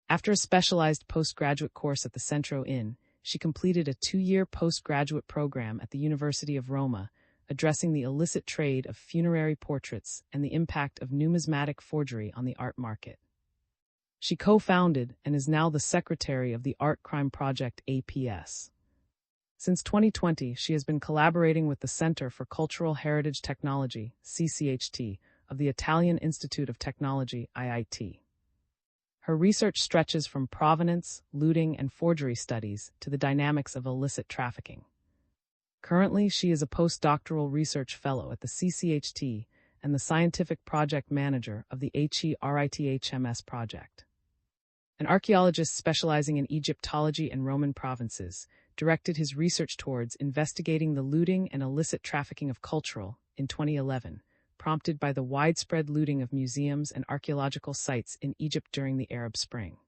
After a specialized postgraduate course at the Centro IN, she completed a 2-year postgraduate program at the University of Roma, addressing the illicit trade of funerary portraits and the impact of numismatic forgery on the art market. She co-founded and is now the secretary of the Art Crime Project APS. Since 2020, she has been collaborating with the Center for Cultural Heritage Technology, CCHT, of the Italian Institute of Technology, IIT. Her research stretches from provenance, looting, and forgery studies to the dynamics of illicit trafficking. Currently, she is a postdoctoral research fellow at the CCHT and the scientific project manager of the HE-RITHMS project. An archaeologist specializing in Egyptology and Roman provinces, directed his research towards investigating the looting and illicit trafficking of cultural in 2011, prompted by the widespread looting of museums and archaeological sites in Egypt during the Arab Spring.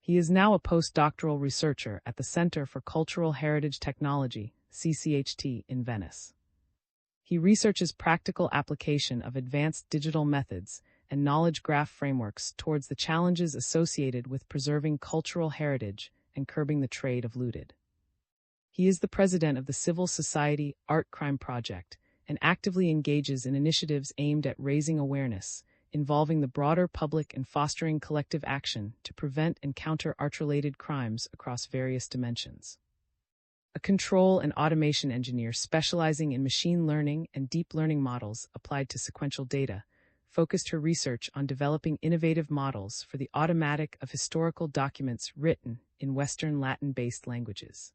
He is now a postdoctoral researcher at the Center for Cultural Heritage Technology, CCHT, in Venice. He researches practical application of advanced digital methods and knowledge graph frameworks towards the challenges associated with preserving cultural heritage and curbing the trade of looted. He is the president of the civil society Art Crime Project and actively engages in initiatives aimed at raising awareness, involving the broader public and fostering collective action to prevent and counter art-related crimes across various dimensions. A control and automation engineer specializing in machine learning and deep learning models applied to sequential data, focused her research on developing innovative models for the automatic of historical documents written in Western Latin-based languages.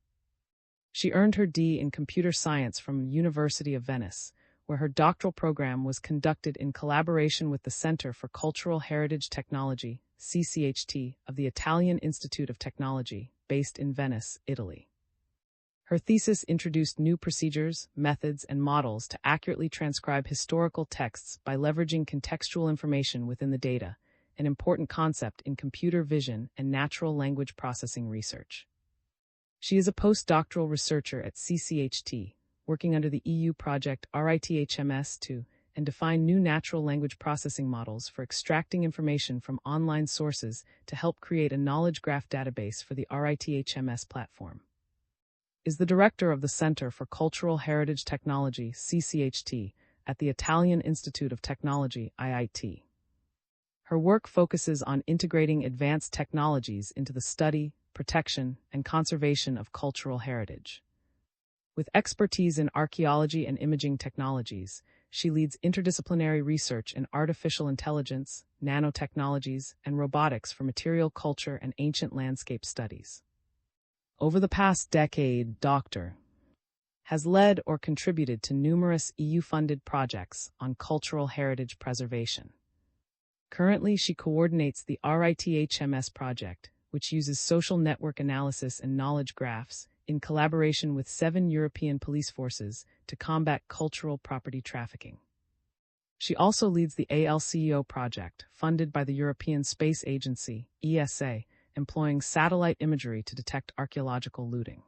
She earned her D in computer science from University of Venice, where her doctoral program was conducted in collaboration with the Center for Cultural Heritage Technology, CCHT, of the Italian Institute of Technology, based in Venice, Italy. Her thesis introduced new procedures, methods, and models to accurately transcribe historical texts by leveraging contextual information within the data, an important concept in computer vision and natural language processing research. She is a postdoctoral researcher at CCHT, working under the EU project RITHMS to and define new natural language processing models for extracting information from online sources to help create a knowledge graph database for the RITHMS platform. is the director of the Center for Cultural Heritage Technology, CCHT, at the Italian Institute of Technology, IIT. Her work focuses on integrating advanced technologies into the study, protection, and conservation of cultural heritage. With expertise in archaeology and imaging technologies, she leads interdisciplinary research in artificial intelligence, nanotechnologies, and robotics for material culture and ancient landscape studies. Over the past decade, Dr. has led or contributed to numerous EU-funded projects on cultural heritage preservation. Currently, she coordinates the RITHMS project, which uses social network analysis and knowledge graphs in collaboration with 7 European police forces to combat cultural property trafficking. She also leads the ALCEO project, funded by the European Space Agency, ESA, employing satellite imagery to detect archaeological looting.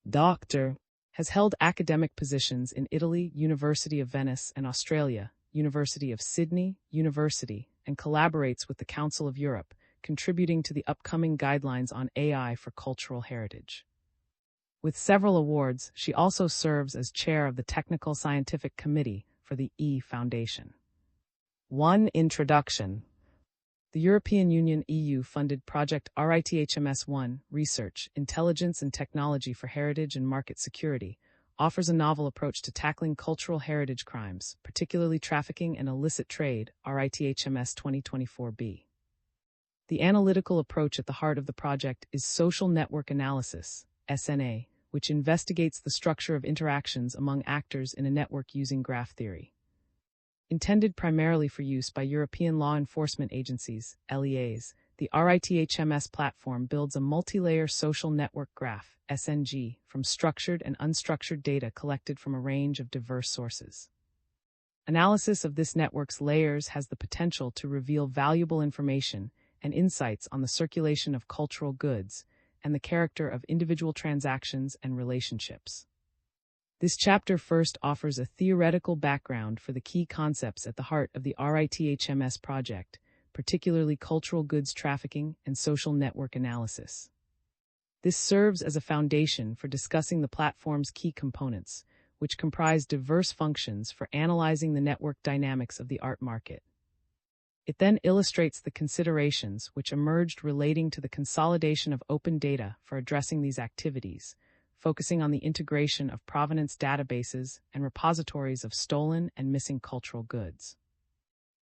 Dr. has held academic positions in Italy, University of Venice, and Australia, University of Sydney, University, and collaborates with the Council of Europe, contributing to the upcoming guidelines on AI for cultural heritage. With several awards, she also serves as chair of the Technical Scientific Committee for the E Foundation. 1. Introduction. The European Union EU-funded Project RITHMS-1, Research, Intelligence and Technology for Heritage and Market Security, offers a novel approach to tackling cultural heritage crimes, particularly trafficking and illicit trade, RITHMS 2024b. The analytical approach at the heart of the project is social network analysis, SNA, which investigates the structure of interactions among actors in a network using graph theory. Intended primarily for use by European law enforcement agencies, LEAs, the RITHMS platform builds a multi-layer social network graph, SNG, from structured and unstructured data collected from a range of diverse sources. Analysis of this network's layers has the potential to reveal valuable information and insights on the circulation of cultural goods and the character of individual transactions and relationships. This chapter first offers a theoretical background for the key concepts at the heart of the RITHMS project, particularly cultural goods trafficking and social network analysis. This serves as a foundation for discussing the platform's key components, which comprise diverse functions for analyzing the network dynamics of the art market. It then illustrates the considerations which emerged relating to the consolidation of open data for addressing these activities, focusing on the integration of provenance databases and repositories of stolen and missing cultural goods.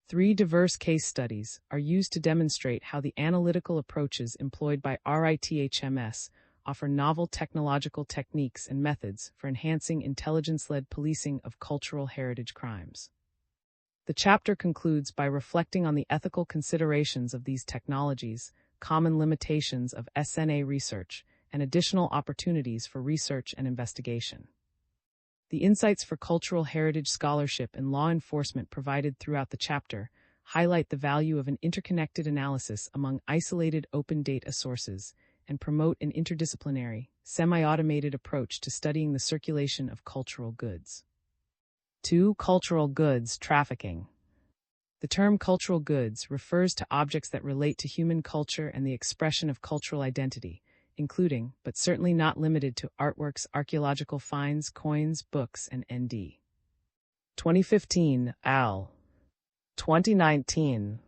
3 diverse case studies are used to demonstrate how the analytical approaches employed by RITHMS offer novel technological techniques and methods for enhancing intelligence-led policing of cultural heritage crimes. The chapter concludes by reflecting on the ethical considerations of these technologies, common limitations of SNA research, and additional opportunities for research and investigation. The insights for cultural heritage scholarship and law enforcement provided throughout the chapter highlight the value of an interconnected analysis among isolated open data sources and promote an interdisciplinary, semi-automated approach to studying the circulation of cultural goods. 2. Cultural goods trafficking. The term cultural goods refers to objects that relate to human culture and the expression of cultural identity, including, but certainly not limited to, artworks, archaeological finds, coins, books, and ND. 2015, Al. 2019.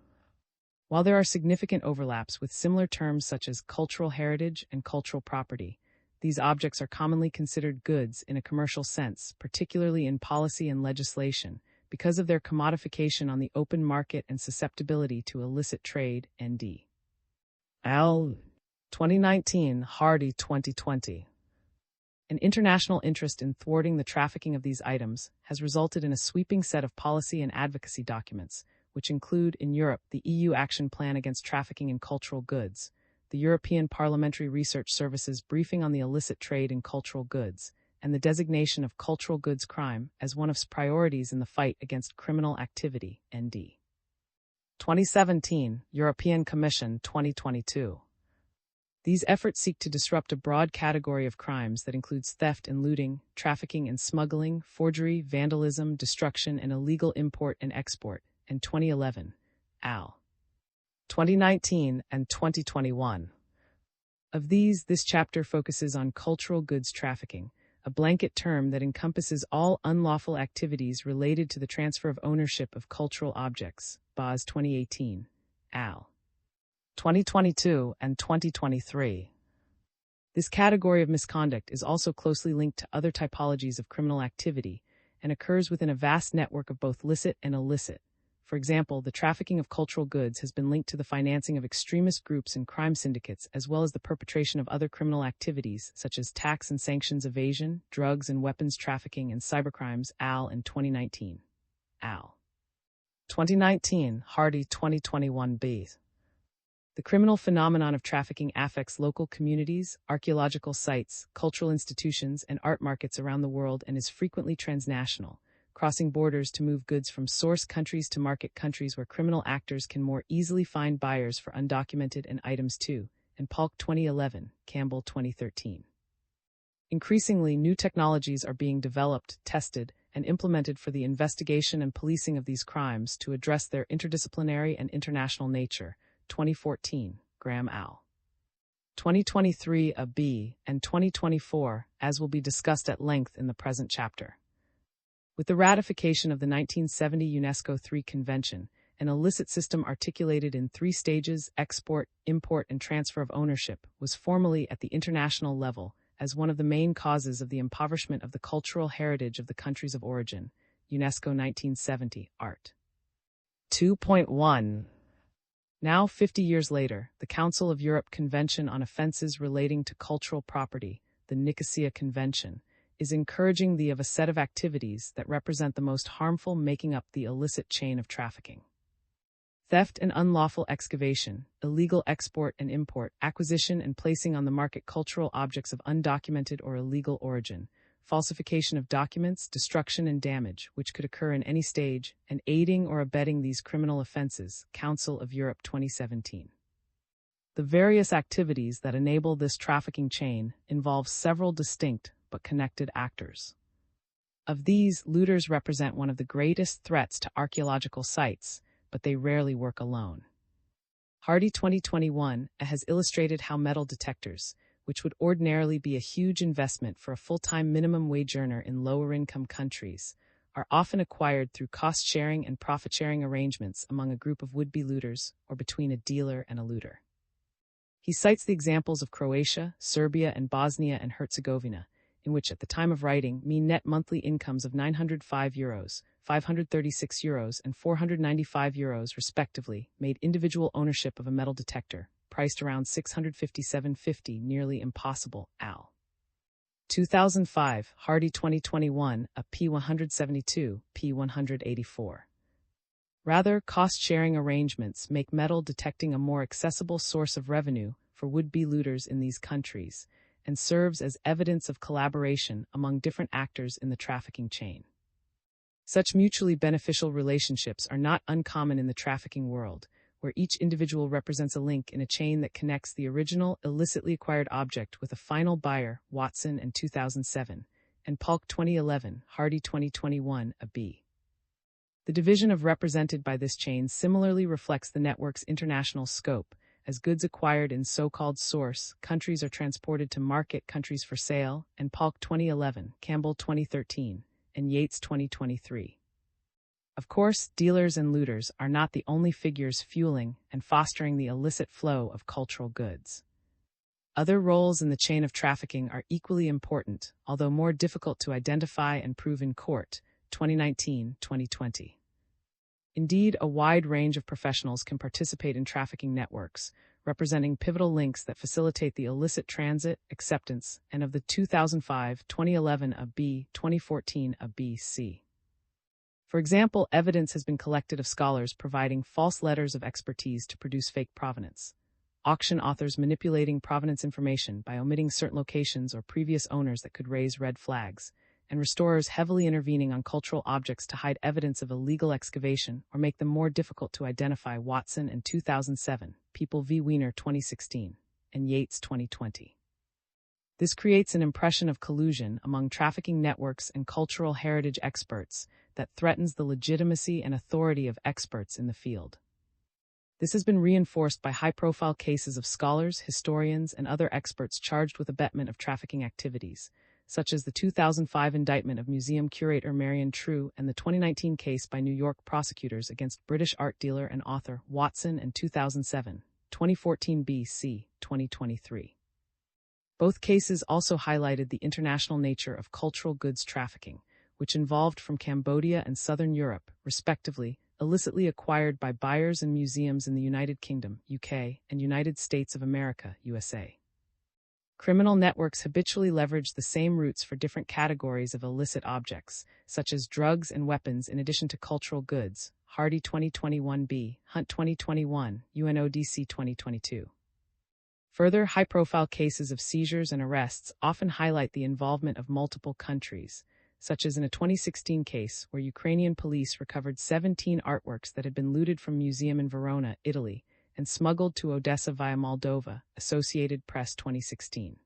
While there are significant overlaps with similar terms such as cultural heritage and cultural property, these objects are commonly considered goods in a commercial sense, particularly in policy and legislation, because of their commodification on the open market and susceptibility to illicit trade, ND. Al. 2019, Hardy 2020. An international interest in thwarting the trafficking of these items has resulted in a sweeping set of policy and advocacy documents, which include, in Europe, the EU Action Plan Against Trafficking in Cultural Goods, the European Parliamentary Research Service's Briefing on the Illicit Trade in Cultural Goods, and the designation of cultural goods crime as one of its priorities in the fight against criminal activity, ND. 2017, European Commission 2022. These efforts seek to disrupt a broad category of crimes that includes theft and looting, trafficking and smuggling, forgery, vandalism, destruction, and illegal import and export, and 2011, Al. 2019 and 2021. Of these, this chapter focuses on cultural goods trafficking, a blanket term that encompasses all unlawful activities related to the transfer of ownership of cultural objects. Boz 2018, Al. 2022 and 2023. This category of misconduct is also closely linked to other typologies of criminal activity and occurs within a vast network of both licit and illicit. For example, the trafficking of cultural goods has been linked to the financing of extremist groups and crime syndicates, as well as the perpetration of other criminal activities such as tax and sanctions evasion, drugs and weapons trafficking, and cybercrimes. Al. in 2019. Al. 2019, Hardy 2021b. The criminal phenomenon of trafficking affects local communities, archaeological sites, cultural institutions, and art markets around the world and is frequently transnational, crossing borders to move goods from source countries to market countries where criminal actors can more easily find buyers for undocumented and items too. And Polk 2011, Campbell 2013. Increasingly, new technologies are being developed, tested, and implemented for the investigation and policing of these crimes to address their interdisciplinary and international nature. 2014, Graham Al. 2023 a B, and 2024, as will be discussed at length in the present chapter. With the ratification of the 1970 UNESCO III Convention, an illicit system articulated in 3 stages, export, import, and transfer of ownership, was formally at the international level as one of the main causes of the impoverishment of the cultural heritage of the countries of origin. UNESCO 1970, Art. 2.1. Now, 50 years later, the Council of Europe Convention on Offences Relating to Cultural Property, the Nicosia Convention, is encouraging the of a set of activities that represent the most harmful, making up the illicit chain of trafficking. Theft and unlawful excavation, illegal export and import, acquisition and placing on the market cultural objects of undocumented or illegal origin, falsification of documents, destruction and damage, which could occur in any stage, and aiding or abetting these criminal offenses. Council of Europe 2017. The various activities that enable this trafficking chain involve several distinct but connected actors. Of these, looters represent one of the greatest threats to archaeological sites, but they rarely work alone. Hardy 2021 has illustrated how metal detectors, which would ordinarily be a huge investment for a full-time minimum wage earner in lower-income countries, are often acquired through cost-sharing and profit-sharing arrangements among a group of would-be looters or between a dealer and a looter. He cites the examples of Croatia, Serbia, and Bosnia and Herzegovina, in which at the time of writing, mean net monthly incomes of €905, €536, and €495 respectively made individual ownership of a metal detector, priced around $657.50, nearly impossible. Al. 2005, Hardy 2021, a P172, P184. Rather, cost-sharing arrangements make metal detecting a more accessible source of revenue for would-be looters in these countries, and serves as evidence of collaboration among different actors in the trafficking chain. Such mutually beneficial relationships are not uncommon in the trafficking world, where each individual represents a link in a chain that connects the original, illicitly acquired object with a final buyer. Watson and 2007, and Polk 2011, Hardy 2021, a B. The division of represented by this chain similarly reflects the network's international scope, as goods acquired in so-called source countries are transported to market countries for sale, and Polk 2011, Campbell 2013, and Yates 2023. Of course, dealers and looters are not the only figures fueling and fostering the illicit flow of cultural goods. Other roles in the chain of trafficking are equally important, although more difficult to identify and prove in court. 2019-2020. Indeed, a wide range of professionals can participate in trafficking networks, representing pivotal links that facilitate the illicit transit, acceptance, and of the 2005-2011 a B, 2014 a B.C. For example, evidence has been collected of scholars providing false letters of expertise to produce fake provenance, auction authors manipulating provenance information by omitting certain locations or previous owners that could raise red flags, and restorers heavily intervening on cultural objects to hide evidence of illegal excavation or make them more difficult to identify. Watson and 2007, People v. Wiener 2016, and Yates 2020. This creates an impression of collusion among trafficking networks and cultural heritage experts that threatens the legitimacy and authority of experts in the field. This has been reinforced by high-profile cases of scholars, historians, and other experts charged with abetment of trafficking activities, such as the 2005 indictment of museum curator Marion True and the 2019 case by New York prosecutors against British art dealer and author Watson and 2007, 2014 B.C. 2023. Both cases also highlighted the international nature of cultural goods trafficking, which involved from Cambodia and southern Europe, respectively, illicitly acquired by buyers and museums in the United Kingdom, UK, and United States of America, USA. Criminal networks habitually leverage the same routes for different categories of illicit objects, such as drugs and weapons in addition to cultural goods, Hardy 2021b, Hunt 2021, UNODC 2022. Further, high-profile cases of seizures and arrests often highlight the involvement of multiple countries, such as in a 2016 case where Ukrainian police recovered 17 artworks that had been looted from a museum in Verona, Italy, and smuggled to Odessa via Moldova, Associated Press 2016.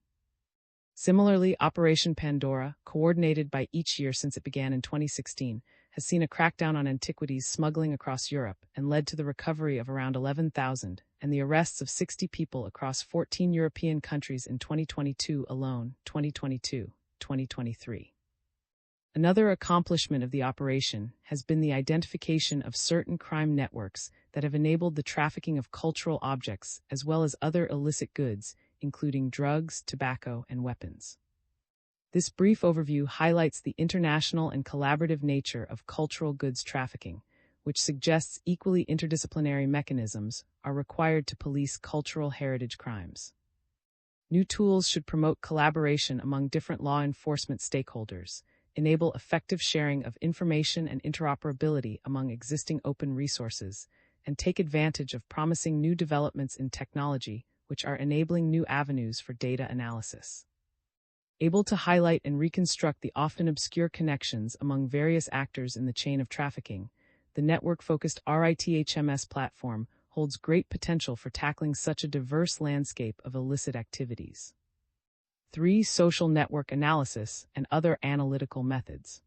Similarly, Operation Pandora, coordinated by each year since it began in 2016, has seen a crackdown on antiquities smuggling across Europe and led to the recovery of around 11,000 and the arrests of 60 people across 14 European countries in 2022 alone, 2022-2023. Another accomplishment of the operation has been the identification of certain crime networks that have enabled the trafficking of cultural objects as well as other illicit goods, including drugs, tobacco, and weapons. This brief overview highlights the international and collaborative nature of cultural goods trafficking, which suggests equally interdisciplinary mechanisms are required to police cultural heritage crimes. New tools should promote collaboration among different law enforcement stakeholders, enable effective sharing of information and interoperability among existing open resources, and take advantage of promising new developments in technology which are enabling new avenues for data analysis. Able to highlight and reconstruct the often obscure connections among various actors in the chain of trafficking, the network-focused RITHMS platform holds great potential for tackling such a diverse landscape of illicit activities. 3. Social network analysis and other analytical methods.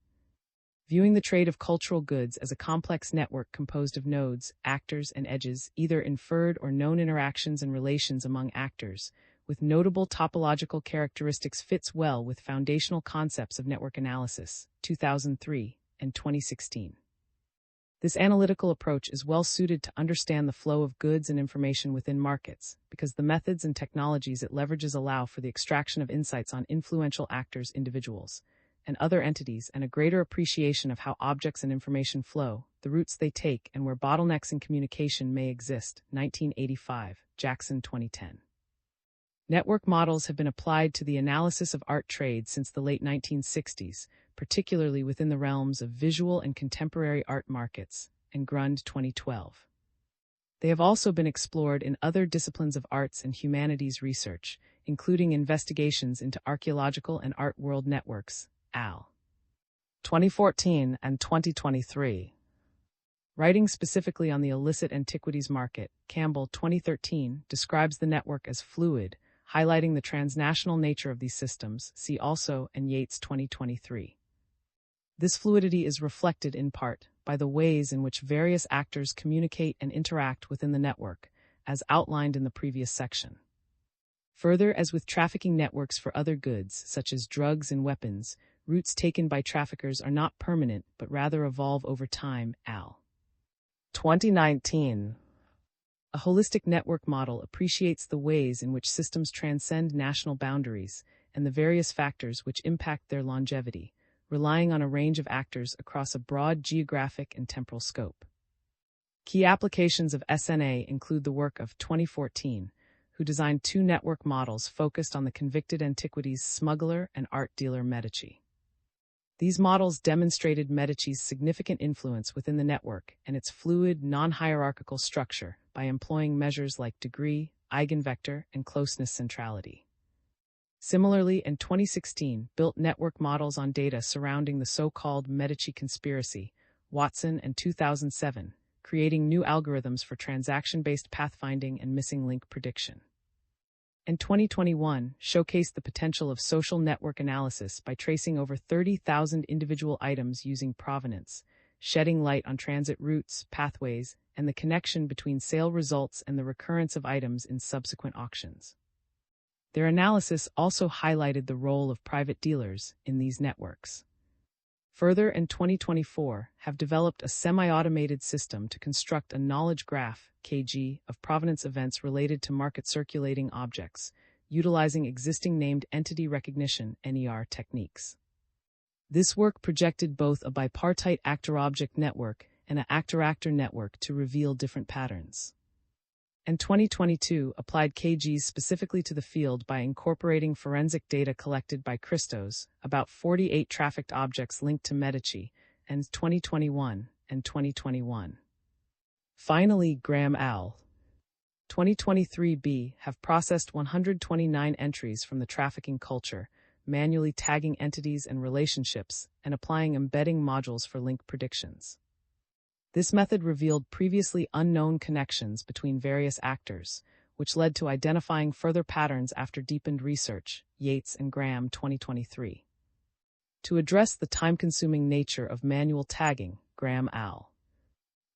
Viewing the trade of cultural goods as a complex network composed of nodes, actors, and edges, either inferred or known interactions and relations among actors, with notable topological characteristics fits well with foundational concepts of network analysis, 2003 and 2016. This analytical approach is well suited to understand the flow of goods and information within markets, because the methods and technologies it leverages allow for the extraction of insights on influential actors, individuals, and other entities, and a greater appreciation of how objects and information flow, the routes they take, and where bottlenecks in communication may exist. 1985, Jackson 2010. Network models have been applied to the analysis of art trade since the late 1960s, particularly within the realms of visual and contemporary art markets, and Grund 2012. They have also been explored in other disciplines of arts and humanities research, including investigations into archaeological and art world networks, AL. 2014 and 2023. Writing specifically on the illicit antiquities market, Campbell 2013 describes the network as fluid, highlighting the transnational nature of these systems, see also, and Yates 2023. This fluidity is reflected in part by the ways in which various actors communicate and interact within the network, as outlined in the previous section. Further, as with trafficking networks for other goods, such as drugs and weapons, routes taken by traffickers are not permanent but rather evolve over time, Al. 2019. A holistic network model appreciates the ways in which systems transcend national boundaries and the various factors which impact their longevity, relying on a range of actors across a broad geographic and temporal scope. Key applications of SNA include the work of 2014, who designed two network models focused on the convicted antiquities smuggler and art dealer Medici. These models demonstrated Medici's significant influence within the network and its fluid, non-hierarchical structure by employing measures like degree, eigenvector, and closeness centrality. Similarly, in 2016, built network models on data surrounding the so-called Medici conspiracy, Watson, and 2007, creating new algorithms for transaction-based pathfinding and missing link prediction. And 2021 showcased the potential of social network analysis by tracing over 30,000 individual items using provenance, shedding light on transit routes, pathways, and the connection between sale results and the recurrence of items in subsequent auctions. Their analysis also highlighted the role of private dealers in these networks. Further, in 2024, have developed a semi-automated system to construct a knowledge graph, KG, of provenance events related to market-circulating objects, utilizing existing named entity recognition (NER) techniques. This work projected both a bipartite actor-object network and an actor-actor network to reveal different patterns. And 2022 applied KGs specifically to the field by incorporating forensic data collected by Christos, about 48 trafficked objects linked to Medici, and 2021 and 2021. Finally, Graham al. 2023b have processed 129 entries from the trafficking culture, manually tagging entities and relationships, and applying embedding modules for link predictions. This method revealed previously unknown connections between various actors, which led to identifying further patterns after deepened research, Yates and Graham 2023. To address the time-consuming nature of manual tagging, Graham al.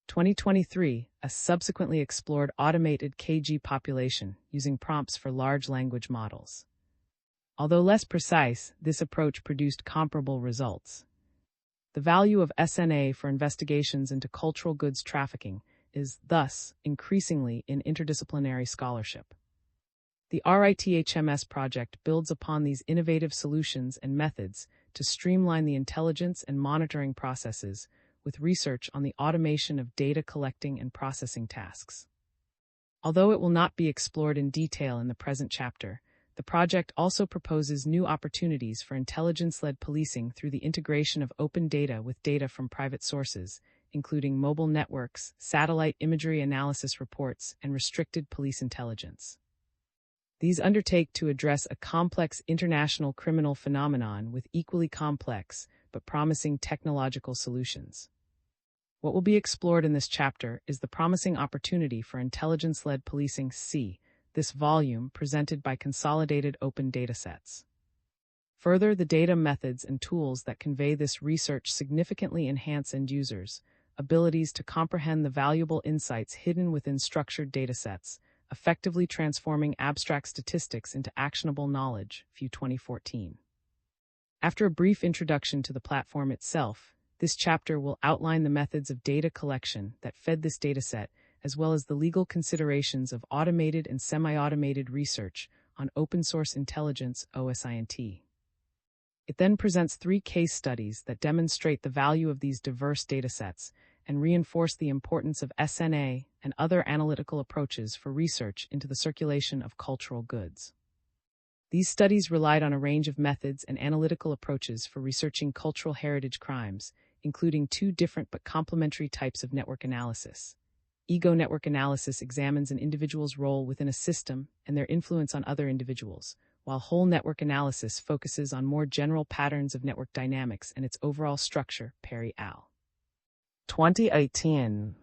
2023 has subsequently explored automated KG population using prompts for large language models. Although less precise, this approach produced comparable results. The value of SNA for investigations into cultural goods trafficking is, thus, increasingly in interdisciplinary scholarship. The RITHMS project builds upon these innovative solutions and methods to streamline the intelligence and monitoring processes with research on the automation of data collecting and processing tasks. Although it will not be explored in detail in the present chapter, the project also proposes new opportunities for intelligence-led policing through the integration of open data with data from private sources, including mobile networks, satellite imagery analysis reports, and restricted police intelligence. These undertake to address a complex international criminal phenomenon with equally complex but promising technological solutions. What will be explored in this chapter is the promising opportunity for intelligence-led policing (C), this volume presented by consolidated open datasets. Further, the data methods and tools that convey this research significantly enhance end users' abilities to comprehend the valuable insights hidden within structured datasets, effectively transforming abstract statistics into actionable knowledge, View 2014. After a brief introduction to the platform itself, this chapter will outline the methods of data collection that fed this dataset, as well as the legal considerations of automated and semi-automated research on open-source intelligence (OSINT). It then presents 3 case studies that demonstrate the value of these diverse datasets and reinforce the importance of SNA and other analytical approaches for research into the circulation of cultural goods. These studies relied on a range of methods and analytical approaches for researching cultural heritage crimes, including 2 different but complementary types of network analysis. Ego network analysis examines an individual's role within a system and their influence on other individuals, while whole network analysis focuses on more general patterns of network dynamics and its overall structure, Perry al. 2018.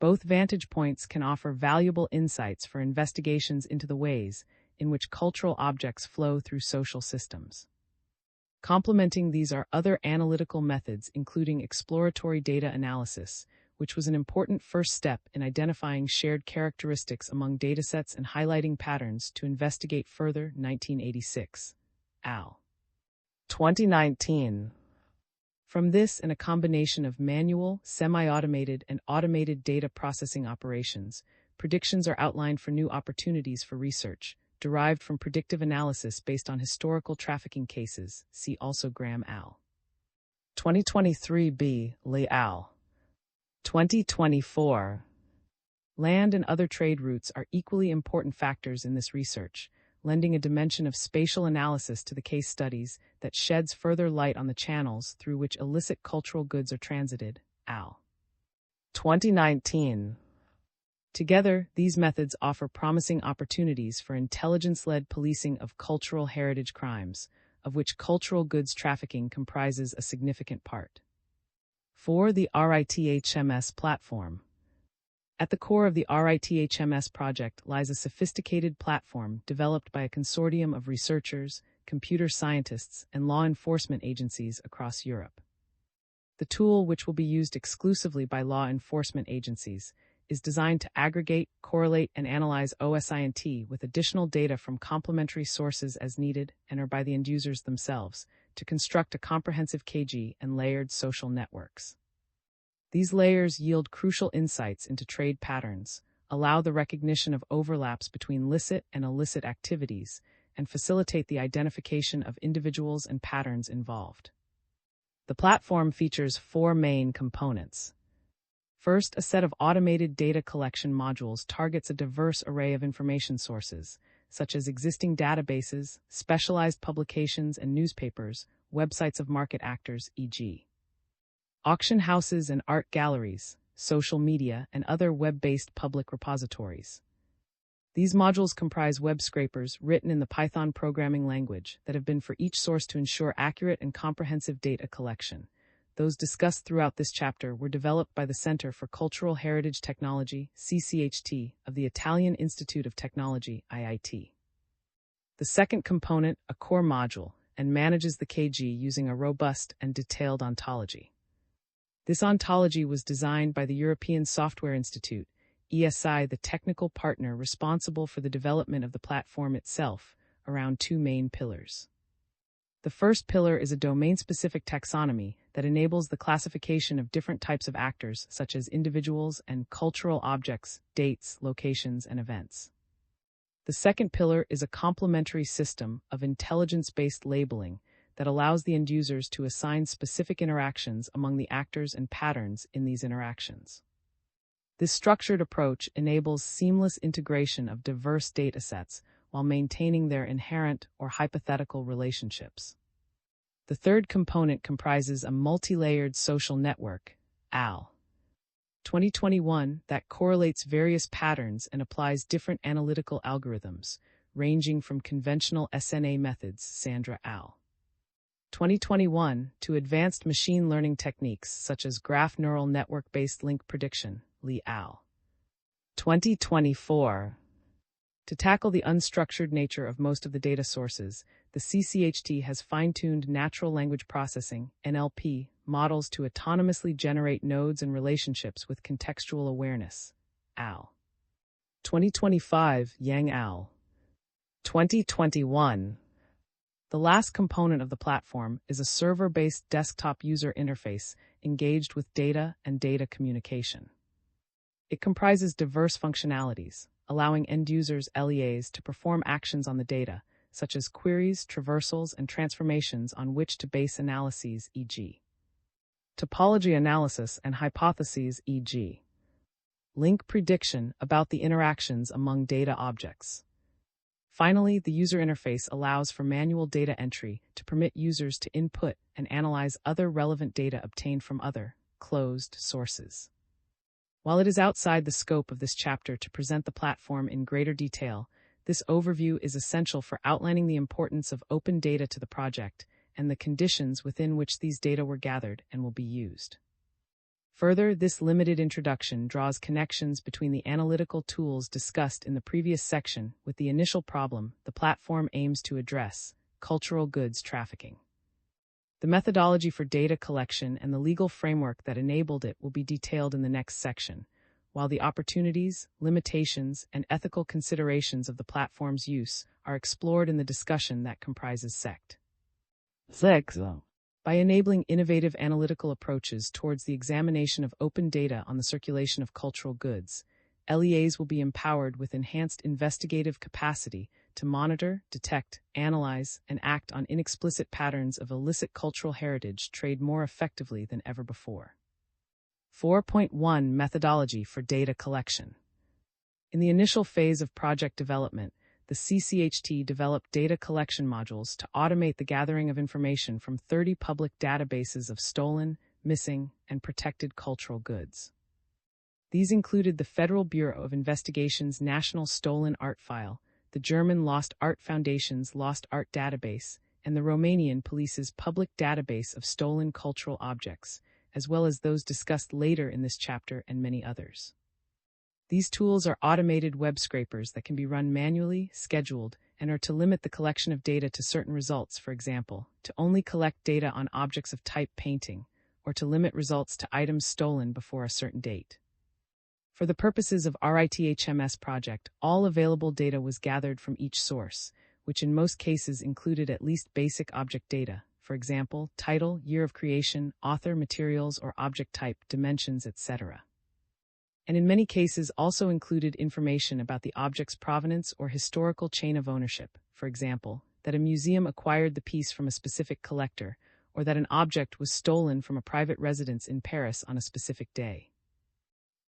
Both vantage points can offer valuable insights for investigations into the ways in which cultural objects flow through social systems. Complementing these are other analytical methods, including exploratory data analysis, which was an important first step in identifying shared characteristics among datasets and highlighting patterns to investigate further. 1986. Al. 2019. From this and a combination of manual, semi-automated, and automated data processing operations, predictions are outlined for new opportunities for research, derived from predictive analysis based on historical trafficking cases. See also Graham al. 2023b. Lee al. 2024. Land and other trade routes are equally important factors in this research, lending a dimension of spatial analysis to the case studies that sheds further light on the channels through which illicit cultural goods are transited. Al. 2019. Together, these methods offer promising opportunities for intelligence-led policing of cultural heritage crimes, of which cultural goods trafficking comprises a significant part. For the RITHMS platform. At the core of the RITHMS project lies a sophisticated platform developed by a consortium of researchers, computer scientists, and law enforcement agencies across Europe. The tool, which will be used exclusively by law enforcement agencies, is designed to aggregate, correlate, and analyze OSINT with additional data from complementary sources as needed and or by the end users themselves to construct a comprehensive KG and layered social networks. These layers yield crucial insights into trade patterns, allow the recognition of overlaps between licit and illicit activities, and facilitate the identification of individuals and patterns involved. The platform features 4 main components. First, a set of automated data collection modules targets a diverse array of information sources, such as existing databases, specialized publications and newspapers, websites of market actors, e.g. auction houses and art galleries, social media, and other web-based public repositories. These modules comprise web scrapers written in the Python programming language that have been for each source to ensure accurate and comprehensive data collection. Those discussed throughout this chapter were developed by the Center for Cultural Heritage Technology, CCHT, of the Italian Institute of Technology, IIT. The second component, a core module, and manages the KG using a robust and detailed ontology. This ontology was designed by the European Software Institute, ESI, the technical partner responsible for the development of the platform itself, around 2 main pillars. The first pillar is a domain-specific taxonomy that enables the classification of different types of actors, such as individuals and cultural objects, dates, locations, and events. The second pillar is a complementary system of intelligence-based labeling that allows the end users to assign specific interactions among the actors and patterns in these interactions. This structured approach enables seamless integration of diverse datasets while maintaining their inherent or hypothetical relationships. The third component comprises a multi-layered social network, AL. 2021, that correlates various patterns and applies different analytical algorithms, ranging from conventional SNA methods, Sandra AL. 2021, to advanced machine learning techniques such as graph neural network-based link prediction, Lee al. 2024. To tackle the unstructured nature of most of the data sources, the CCHT has fine-tuned natural language processing, NLP, models to autonomously generate nodes and relationships with contextual awareness, al. 2025, Yang al. 2021. The last component of the platform is a server-based desktop user interface engaged with data and data communication. It comprises diverse functionalities, allowing end users (LEAs) to perform actions on the data, such as queries, traversals, and transformations on which to base analyses, e.g. topology analysis and hypotheses, e.g. link prediction about the interactions among data objects. Finally, the user interface allows for manual data entry to permit users to input and analyze other relevant data obtained from other, closed sources. While it is outside the scope of this chapter to present the platform in greater detail, this overview is essential for outlining the importance of open data to the project and the conditions within which these data were gathered and will be used. Further, this limited introduction draws connections between the analytical tools discussed in the previous section with the initial problem the platform aims to address: cultural goods trafficking. The methodology for data collection and the legal framework that enabled it will be detailed in the next section, while the opportunities, limitations, and ethical considerations of the platform's use are explored in the discussion that comprises Sect. 6. By enabling innovative analytical approaches towards the examination of open data on the circulation of cultural goods, LEAs will be empowered with enhanced investigative capacity to monitor, detect, analyze, and act on inexplicit patterns of illicit cultural heritage trade more effectively than ever before. 4.1 Methodology for Data Collection. In the initial phase of project development, the CCHT developed data collection modules to automate the gathering of information from 30 public databases of stolen, missing, and protected cultural goods. These included the Federal Bureau of Investigation's National Stolen Art File, the German Lost Art Foundation's Lost Art Database, and the Romanian Police's public database of stolen cultural objects, as well as those discussed later in this chapter and many others. These tools are automated web scrapers that can be run manually, scheduled, and are to limit the collection of data to certain results, for example, to only collect data on objects of type painting, or to limit results to items stolen before a certain date. For the purposes of RITHMS project, all available data was gathered from each source, which in most cases included at least basic object data, for example, title, year of creation, author, materials or object type, dimensions, etc. And in many cases also included information about the object's provenance or historical chain of ownership, for example, that a museum acquired the piece from a specific collector, or that an object was stolen from a private residence in Paris on a specific day.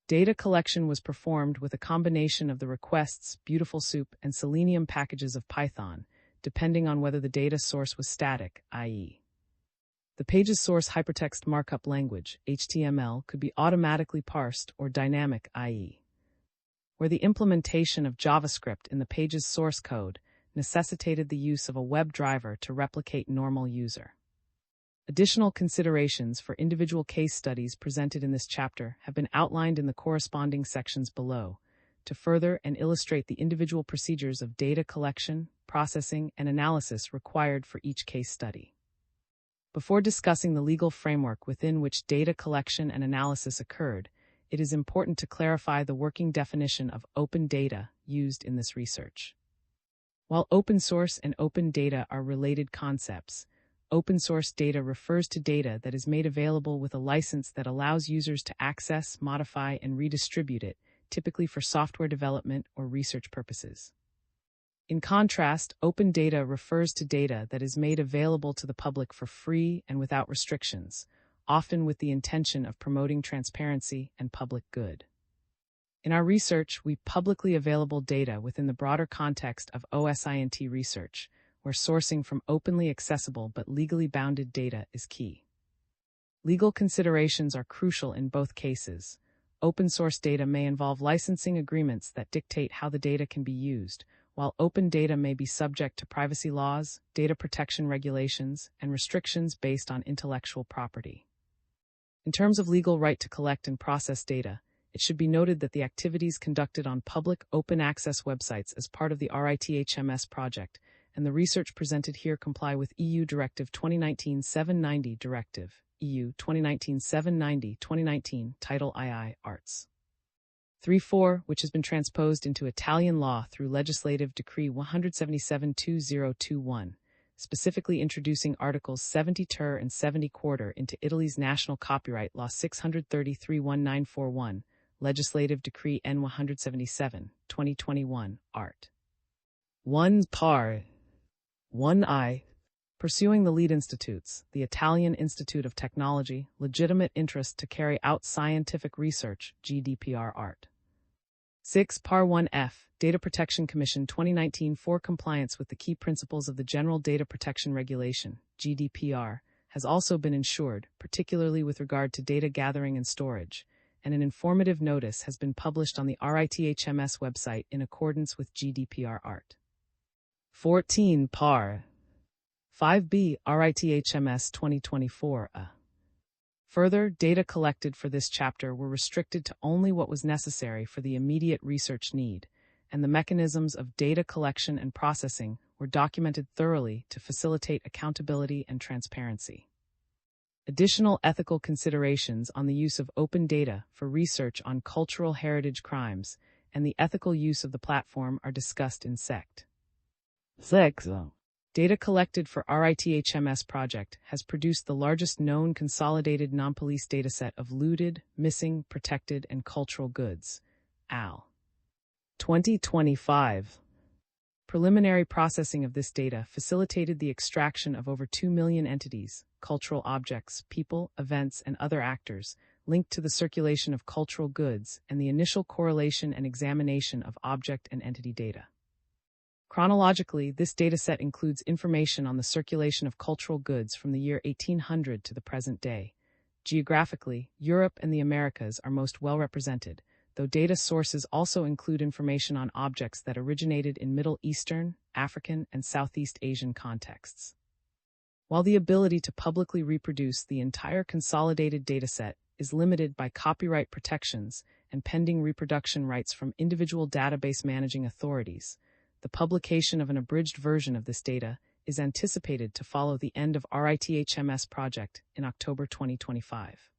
Data collection was performed with a combination of the requests, Beautiful Soup, and Selenium packages of Python, depending on whether the data source was static, i.e. the page's source hypertext markup language, HTML, could be automatically parsed, or dynamic, i.e. where the implementation of JavaScript in the page's source code necessitated the use of a web driver to replicate normal user. Additional considerations for individual case studies presented in this chapter have been outlined in the corresponding sections below, to further and illustrate the individual procedures of data collection, processing, and analysis required for each case study. Before discussing the legal framework within which data collection and analysis occurred, it is important to clarify the working definition of open data used in this research. While open source and open data are related concepts, open source data refers to data that is made available with a license that allows users to access, modify, and redistribute it, typically for software development or research purposes. In contrast, open data refers to data that is made available to the public for free and without restrictions, often with the intention of promoting transparency and public good. In our research, we publicly available data within the broader context of OSINT research, where sourcing from openly accessible but legally bounded data is key. Legal considerations are crucial in both cases. Open source data may involve licensing agreements that dictate how the data can be used, while open data may be subject to privacy laws, data protection regulations, and restrictions based on intellectual property. In terms of legal right to collect and process data, it should be noted that the activities conducted on public open access websites as part of the RITHMS project and the research presented here comply with EU Directive 2019-790 Directive, EU 2019-790-2019, Title II, Arts. 3.4, which has been transposed into Italian law through Legislative Decree 177/2021, specifically introducing Articles 70 ter and 70 quarter into Italy's National Copyright Law 633/1941, Legislative Decree N 177, 2021, Art. 1 par 1I. Pursuing the lead institutes, the Italian Institute of Technology, legitimate interest to carry out scientific research, GDPR Art. 6 par 1F, Data Protection Commission 2019 for compliance with the key principles of the General Data Protection Regulation, GDPR, has also been ensured, particularly with regard to data gathering and storage, and an informative notice has been published on the RITHMS website in accordance with GDPR Art. 14 par 5B RITHMS 2024 Further, data collected for this chapter were restricted to only what was necessary for the immediate research need, and the mechanisms of data collection and processing were documented thoroughly to facilitate accountability and transparency. Additional ethical considerations on the use of open data for research on cultural heritage crimes and the ethical use of the platform are discussed in Sect. 6. Data collected for RITHMS project has produced the largest known consolidated non-police dataset of looted, missing, protected, and cultural goods, AL. 2025. Preliminary processing of this data facilitated the extraction of over 2 million entities, cultural objects, people, events, and other actors linked to the circulation of cultural goods and the initial correlation and examination of object and entity data. Chronologically, this dataset includes information on the circulation of cultural goods from the year 1800 to the present day. Geographically, Europe and the Americas are most well represented, though data sources also include information on objects that originated in Middle Eastern, African, and Southeast Asian contexts. While the ability to publicly reproduce the entire consolidated dataset is limited by copyright protections and pending reproduction rights from individual database managing authorities, the publication of an abridged version of this data is anticipated to follow the end of RITHMS project in October 2025.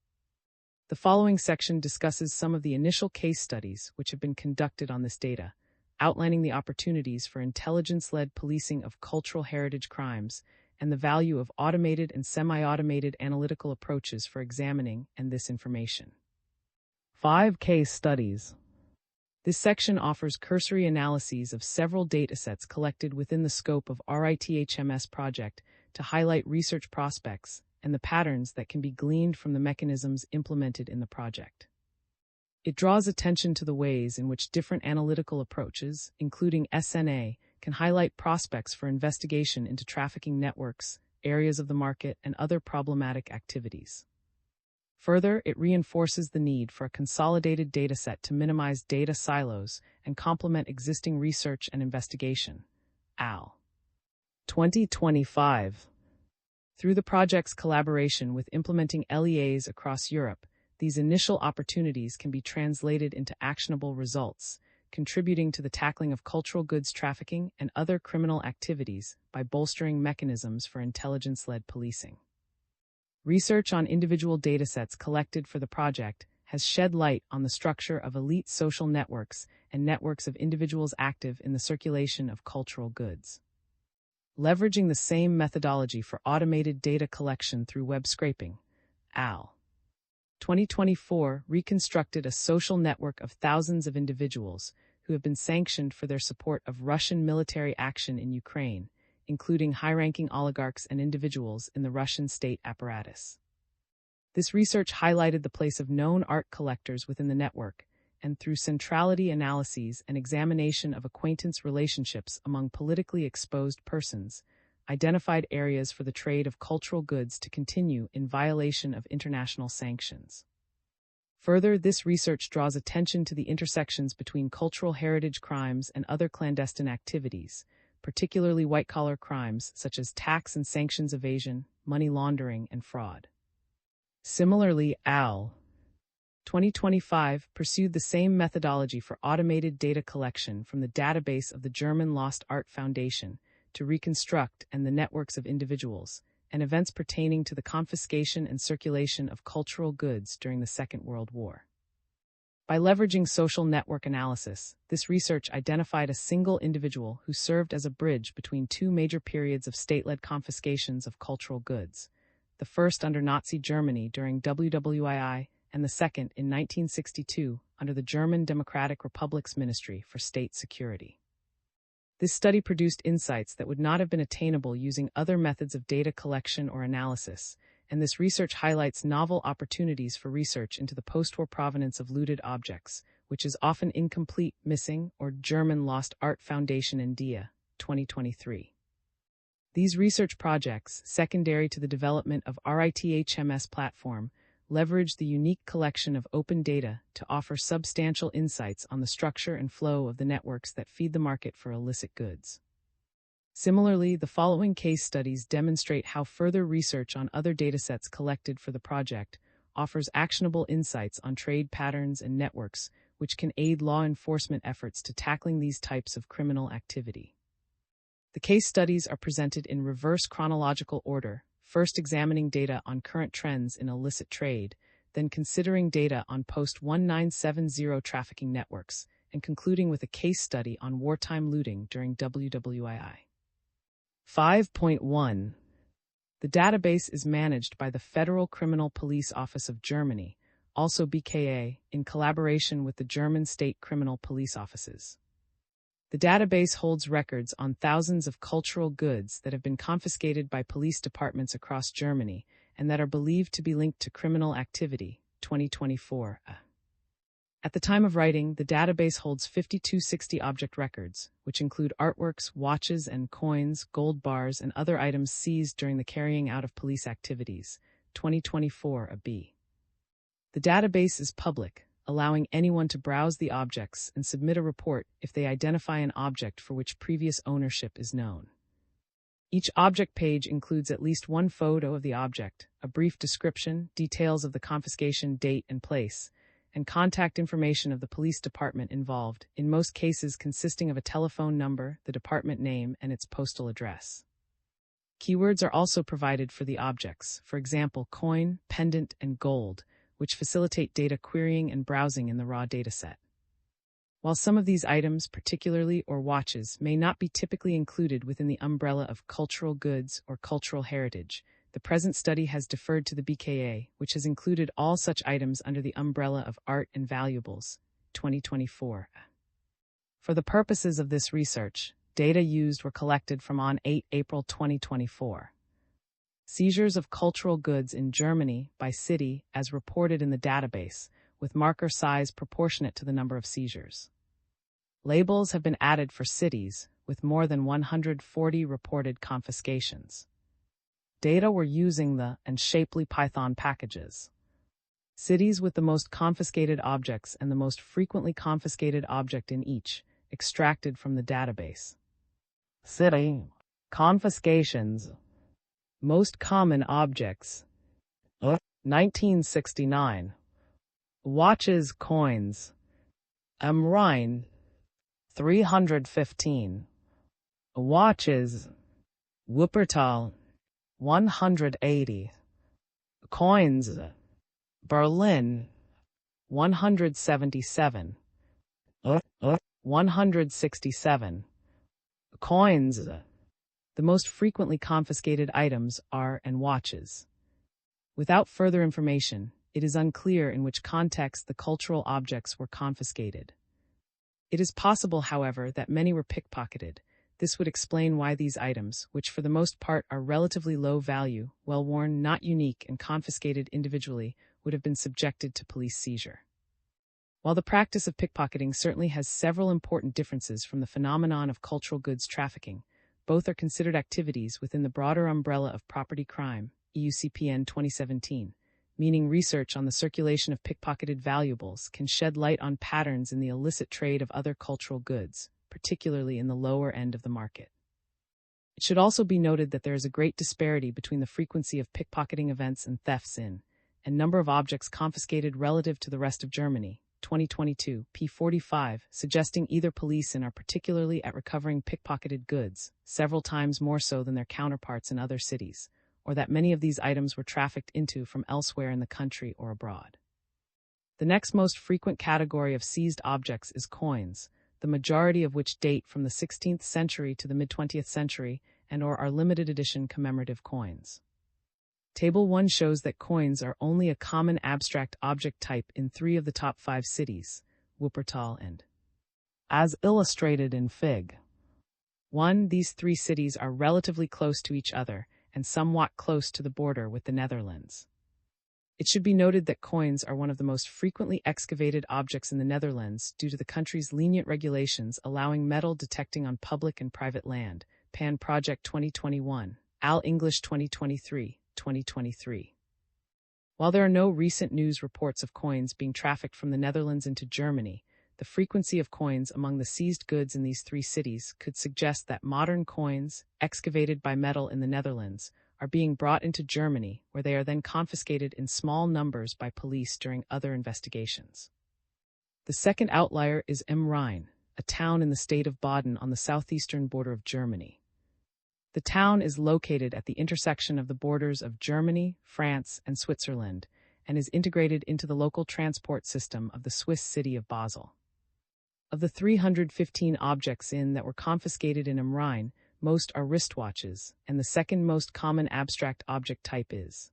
The following section discusses some of the initial case studies which have been conducted on this data, outlining the opportunities for intelligence-led policing of cultural heritage crimes and the value of automated and semi-automated analytical approaches for examining this information. 5 case studies. This section offers cursory analyses of several datasets collected within the scope of RITHMS project to highlight research prospects and the patterns that can be gleaned from the mechanisms implemented in the project. It draws attention to the ways in which different analytical approaches, including SNA, can highlight prospects for investigation into trafficking networks, areas of the market, and other problematic activities. Further, it reinforces the need for a consolidated dataset to minimize data silos and complement existing research and investigation. AL. 2025. Through the project's collaboration with implementing LEAs across Europe, these initial opportunities can be translated into actionable results, contributing to the tackling of cultural goods trafficking and other criminal activities by bolstering mechanisms for intelligence-led policing. Research on individual datasets collected for the project has shed light on the structure of elite social networks and networks of individuals active in the circulation of cultural goods. Leveraging the same methodology for automated data collection through web scraping, AL. 2024 reconstructed a social network of thousands of individuals who have been sanctioned for their support of Russian military action in Ukraine, including high-ranking oligarchs and individuals in the Russian state apparatus. This research highlighted the place of known art collectors within the network, and through centrality analyses and examination of acquaintance relationships among politically exposed persons, identified areas for the trade of cultural goods to continue in violation of international sanctions. Further, this research draws attention to the intersections between cultural heritage crimes and other clandestine activities, particularly white-collar crimes such as tax and sanctions evasion, money laundering, and fraud. Similarly, AL. 2025 pursued the same methodology for automated data collection from the database of the German Lost Art Foundation to reconstruct the networks of individuals and events pertaining to the confiscation and circulation of cultural goods during the Second World War. By leveraging social network analysis, this research identified a single individual who served as a bridge between two major periods of state-led confiscations of cultural goods, the first under Nazi Germany during WWII and the second in 1962 under the German Democratic Republic's Ministry for State Security. This study produced insights that would not have been attainable using other methods of data collection or analysis, and this research highlights novel opportunities for research into the post-war provenance of looted objects, which is often incomplete, missing, or German Lost Art Foundation in DIA, 2023. These research projects, secondary to the development of RITHMS platform, leverage the unique collection of open data to offer substantial insights on the structure and flow of the networks that feed the market for illicit goods. Similarly, the following case studies demonstrate how further research on other datasets collected for the project offers actionable insights on trade patterns and networks, which can aid law enforcement efforts to tackling these types of criminal activity. The case studies are presented in reverse chronological order, first examining data on current trends in illicit trade, then considering data on post-1970 trafficking networks, and concluding with a case study on wartime looting during WWII. 5.1. The database is managed by the Federal Criminal Police Office of Germany, also BKA, in collaboration with the German State Criminal Police Offices. The database holds records on thousands of cultural goods that have been confiscated by police departments across Germany and that are believed to be linked to criminal activity, 2024. At the time of writing, the database holds 5260 object records, which include artworks, watches and coins, gold bars, and other items seized during the carrying out of police activities, 2024 B. The database is public, allowing anyone to browse the objects and submit a report if they identify an object for which previous ownership is known. Each object page includes at least one photo of the object, a brief description, details of the confiscation date and place, and contact information of the police department involved, in most cases consisting of a telephone number, the department name, and its postal address. Keywords are also provided for the objects, for example, coin, pendant, and gold, which facilitate data querying and browsing in the raw dataset. While some of these items, particularly or watches, may not be typically included within the umbrella of cultural goods or cultural heritage, the present study has deferred to the BKA, which has included all such items under the umbrella of art and valuables, 2024. For the purposes of this research, data used were collected from on 8 April 2024. Seizures of cultural goods in Germany by city as reported in the database, with marker size proportionate to the number of seizures. Labels have been added for cities, with more than 140 reported confiscations. Data were using the and Shapely Python packages. Cities with the most confiscated objects and the most frequently confiscated object in each, extracted from the database. City. Confiscations. Most common objects. 1969. Watches, coins. Am Rhein. 315. Watches. Wuppertal. 180. Coins. Berlin. 177. 167. Coins. The most frequently confiscated items are and watches. Without further information, it is unclear in which context the cultural objects were confiscated. It is possible, however, that many were pickpocketed. This would explain why these items, which for the most part are relatively low value, well worn, not unique, and confiscated individually, would have been subjected to police seizure. While the practice of pickpocketing certainly has several important differences from the phenomenon of cultural goods trafficking, both are considered activities within the broader umbrella of property crime, EUCPN 2017, meaning research on the circulation of pickpocketed valuables can shed light on patterns in the illicit trade of other cultural goods, particularly in the lower end of the market. It should also be noted that there is a great disparity between the frequency of pickpocketing events and thefts in, and number of objects confiscated relative to the rest of Germany, 2022, P45, suggesting either police are particularly at recovering pickpocketed goods, several times more so than their counterparts in other cities, or that many of these items were trafficked into from elsewhere in the country or abroad. The next most frequent category of seized objects is coins, the majority of which date from the 16th century to the mid-20th century and/or are limited edition commemorative coins. Table 1 shows that coins are only a common abstract object type in 3 of the top 5 cities, Wuppertal and. As illustrated in Fig. 1, these 3 cities are relatively close to each other and somewhat close to the border with the Netherlands. It should be noted that coins are one of the most frequently excavated objects in the Netherlands due to the country's lenient regulations allowing metal detecting on public and private land, PAN Project 2021, Al English 2023. While there are no recent news reports of coins being trafficked from the Netherlands into Germany, the frequency of coins among the seized goods in these 3 cities could suggest that modern coins, excavated by metal in the Netherlands, are being brought into Germany, where they are then confiscated in small numbers by police during other investigations. The second outlier is Am Rhein, a town in the state of Baden on the southeastern border of Germany. The town is located at the intersection of the borders of Germany, France, and Switzerland, and is integrated into the local transport system of the Swiss city of Basel. Of the 315 objects that were confiscated in Am Rhein, most are wristwatches, and the second most common abstract object type is.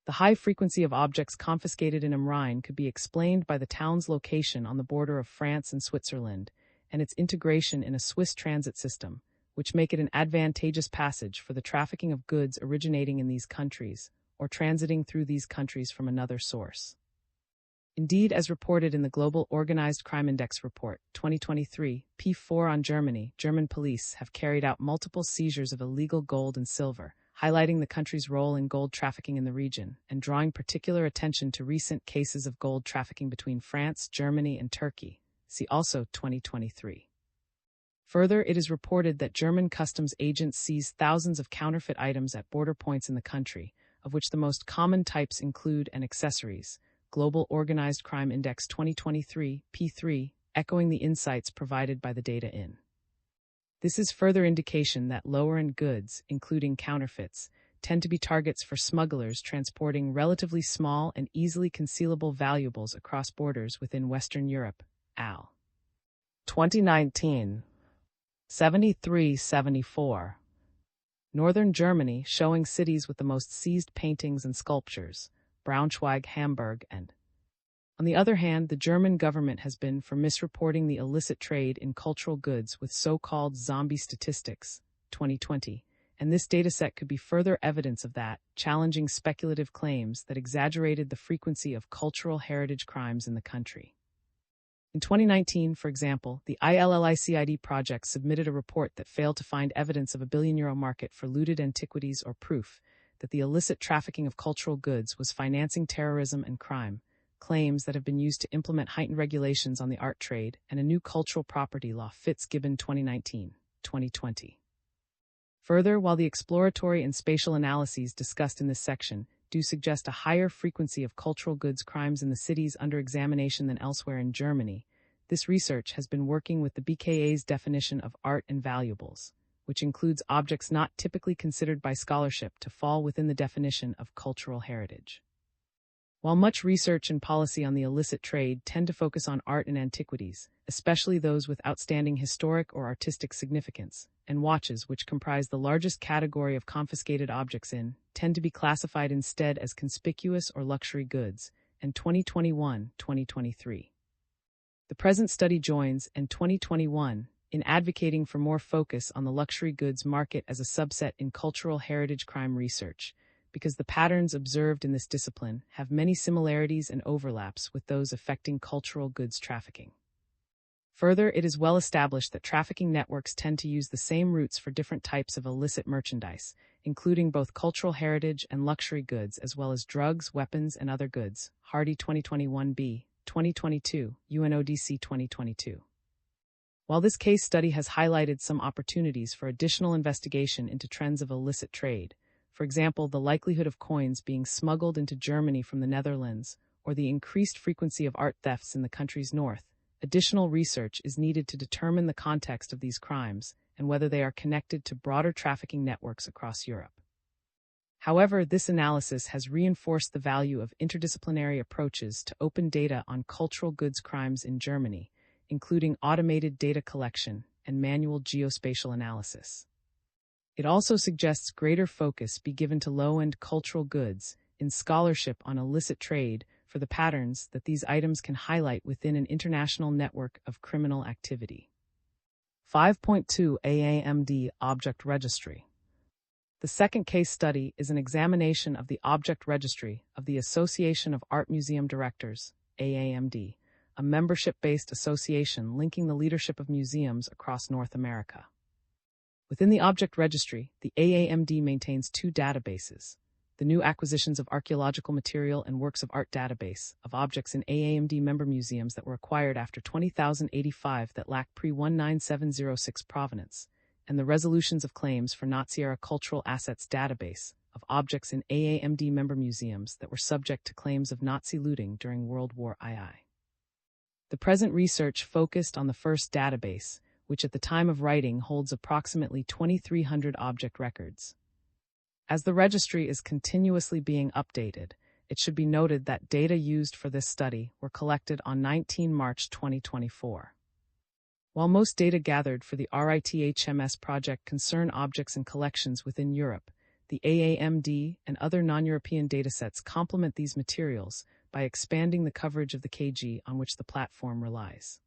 The high frequency of objects confiscated in Am Rhein could be explained by the town's location on the border of France and Switzerland, and its integration in a Swiss transit system, which make it an advantageous passage for the trafficking of goods originating in these countries, or transiting through these countries from another source. Indeed, as reported in the Global Organized Crime Index Report, 2023, P4 on Germany, German police have carried out multiple seizures of illegal gold and silver, highlighting the country's role in gold trafficking in the region, and drawing particular attention to recent cases of gold trafficking between France, Germany, and Turkey. See also 2023. Further, it is reported that German customs agents seized thousands of counterfeit items at border points in the country, of which the most common types include and accessories. Global Organized Crime Index 2023, P3, echoing the insights provided by the data in. This is further indication that lower-end goods, including counterfeits, tend to be targets for smugglers transporting relatively small and easily concealable valuables across borders within Western Europe. Al. 2019. 73-74. Northern Germany showing cities with the most seized paintings and sculptures, Braunschweig, Hamburg, and on the other hand, the German government has been for misreporting the illicit trade in cultural goods with so-called zombie statistics, 2020, and this dataset could be further evidence of that, challenging speculative claims that exaggerated the frequency of cultural heritage crimes in the country. In 2019, for example, the ILLICID project submitted a report that failed to find evidence of a billion-euro market for looted antiquities or proof that the illicit trafficking of cultural goods was financing terrorism and crime, claims that have been used to implement heightened regulations on the art trade and a new cultural property law Fitzgibbon 2019-2020. Further, while the exploratory and spatial analyses discussed in this section do suggest a higher frequency of cultural goods crimes in the cities under examination than elsewhere in Germany, this research has been working with the BKA's definition of art and valuables, which includes objects not typically considered by scholarship to fall within the definition of cultural heritage. While much research and policy on the illicit trade tend to focus on art and antiquities, especially those with outstanding historic or artistic significance, and watches, which comprise the largest category of confiscated objects tend to be classified instead as conspicuous or luxury goods, and 2021-2023. The present study joins, and 2021, in advocating for more focus on the luxury goods market as a subset in cultural heritage crime research, because the patterns observed in this discipline have many similarities and overlaps with those affecting cultural goods trafficking. Further, it is well established that trafficking networks tend to use the same routes for different types of illicit merchandise, including both cultural heritage and luxury goods as well as drugs, weapons, and other goods. Hardy 2021b, 2022, UNODC 2022. While this case study has highlighted some opportunities for additional investigation into trends of illicit trade, for example, the likelihood of coins being smuggled into Germany from the Netherlands, or the increased frequency of art thefts in the country's north, additional research is needed to determine the context of these crimes and whether they are connected to broader trafficking networks across Europe. However, this analysis has reinforced the value of interdisciplinary approaches to open data on cultural goods crimes in Germany, including automated data collection and manual geospatial analysis. It also suggests greater focus be given to low-end cultural goods in scholarship on illicit trade for the patterns that these items can highlight within an international network of criminal activity. 5.2 AAMD Object Registry. The second case study is an examination of the Object Registry of the Association of Art Museum Directors, AAMD, a membership-based association linking the leadership of museums across North America. Within the Object Registry, the AAMD maintains two databases: the New Acquisitions of Archaeological Material and Works of Art database of objects in AAMD member museums that were acquired after 20,085 that lack pre-19706 provenance, and the Resolutions of Claims for Nazi-era Cultural Assets database of objects in AAMD member museums that were subject to claims of Nazi looting during World War II. The present research focused on the first database, which at the time of writing holds approximately 2,300 object records. As the registry is continuously being updated, it should be noted that data used for this study were collected on 19 March 2024. While most data gathered for the RITHMS project concern objects and collections within Europe, the AAMD and other non-European datasets complement these materials by expanding the coverage of the KG on which the platform relies.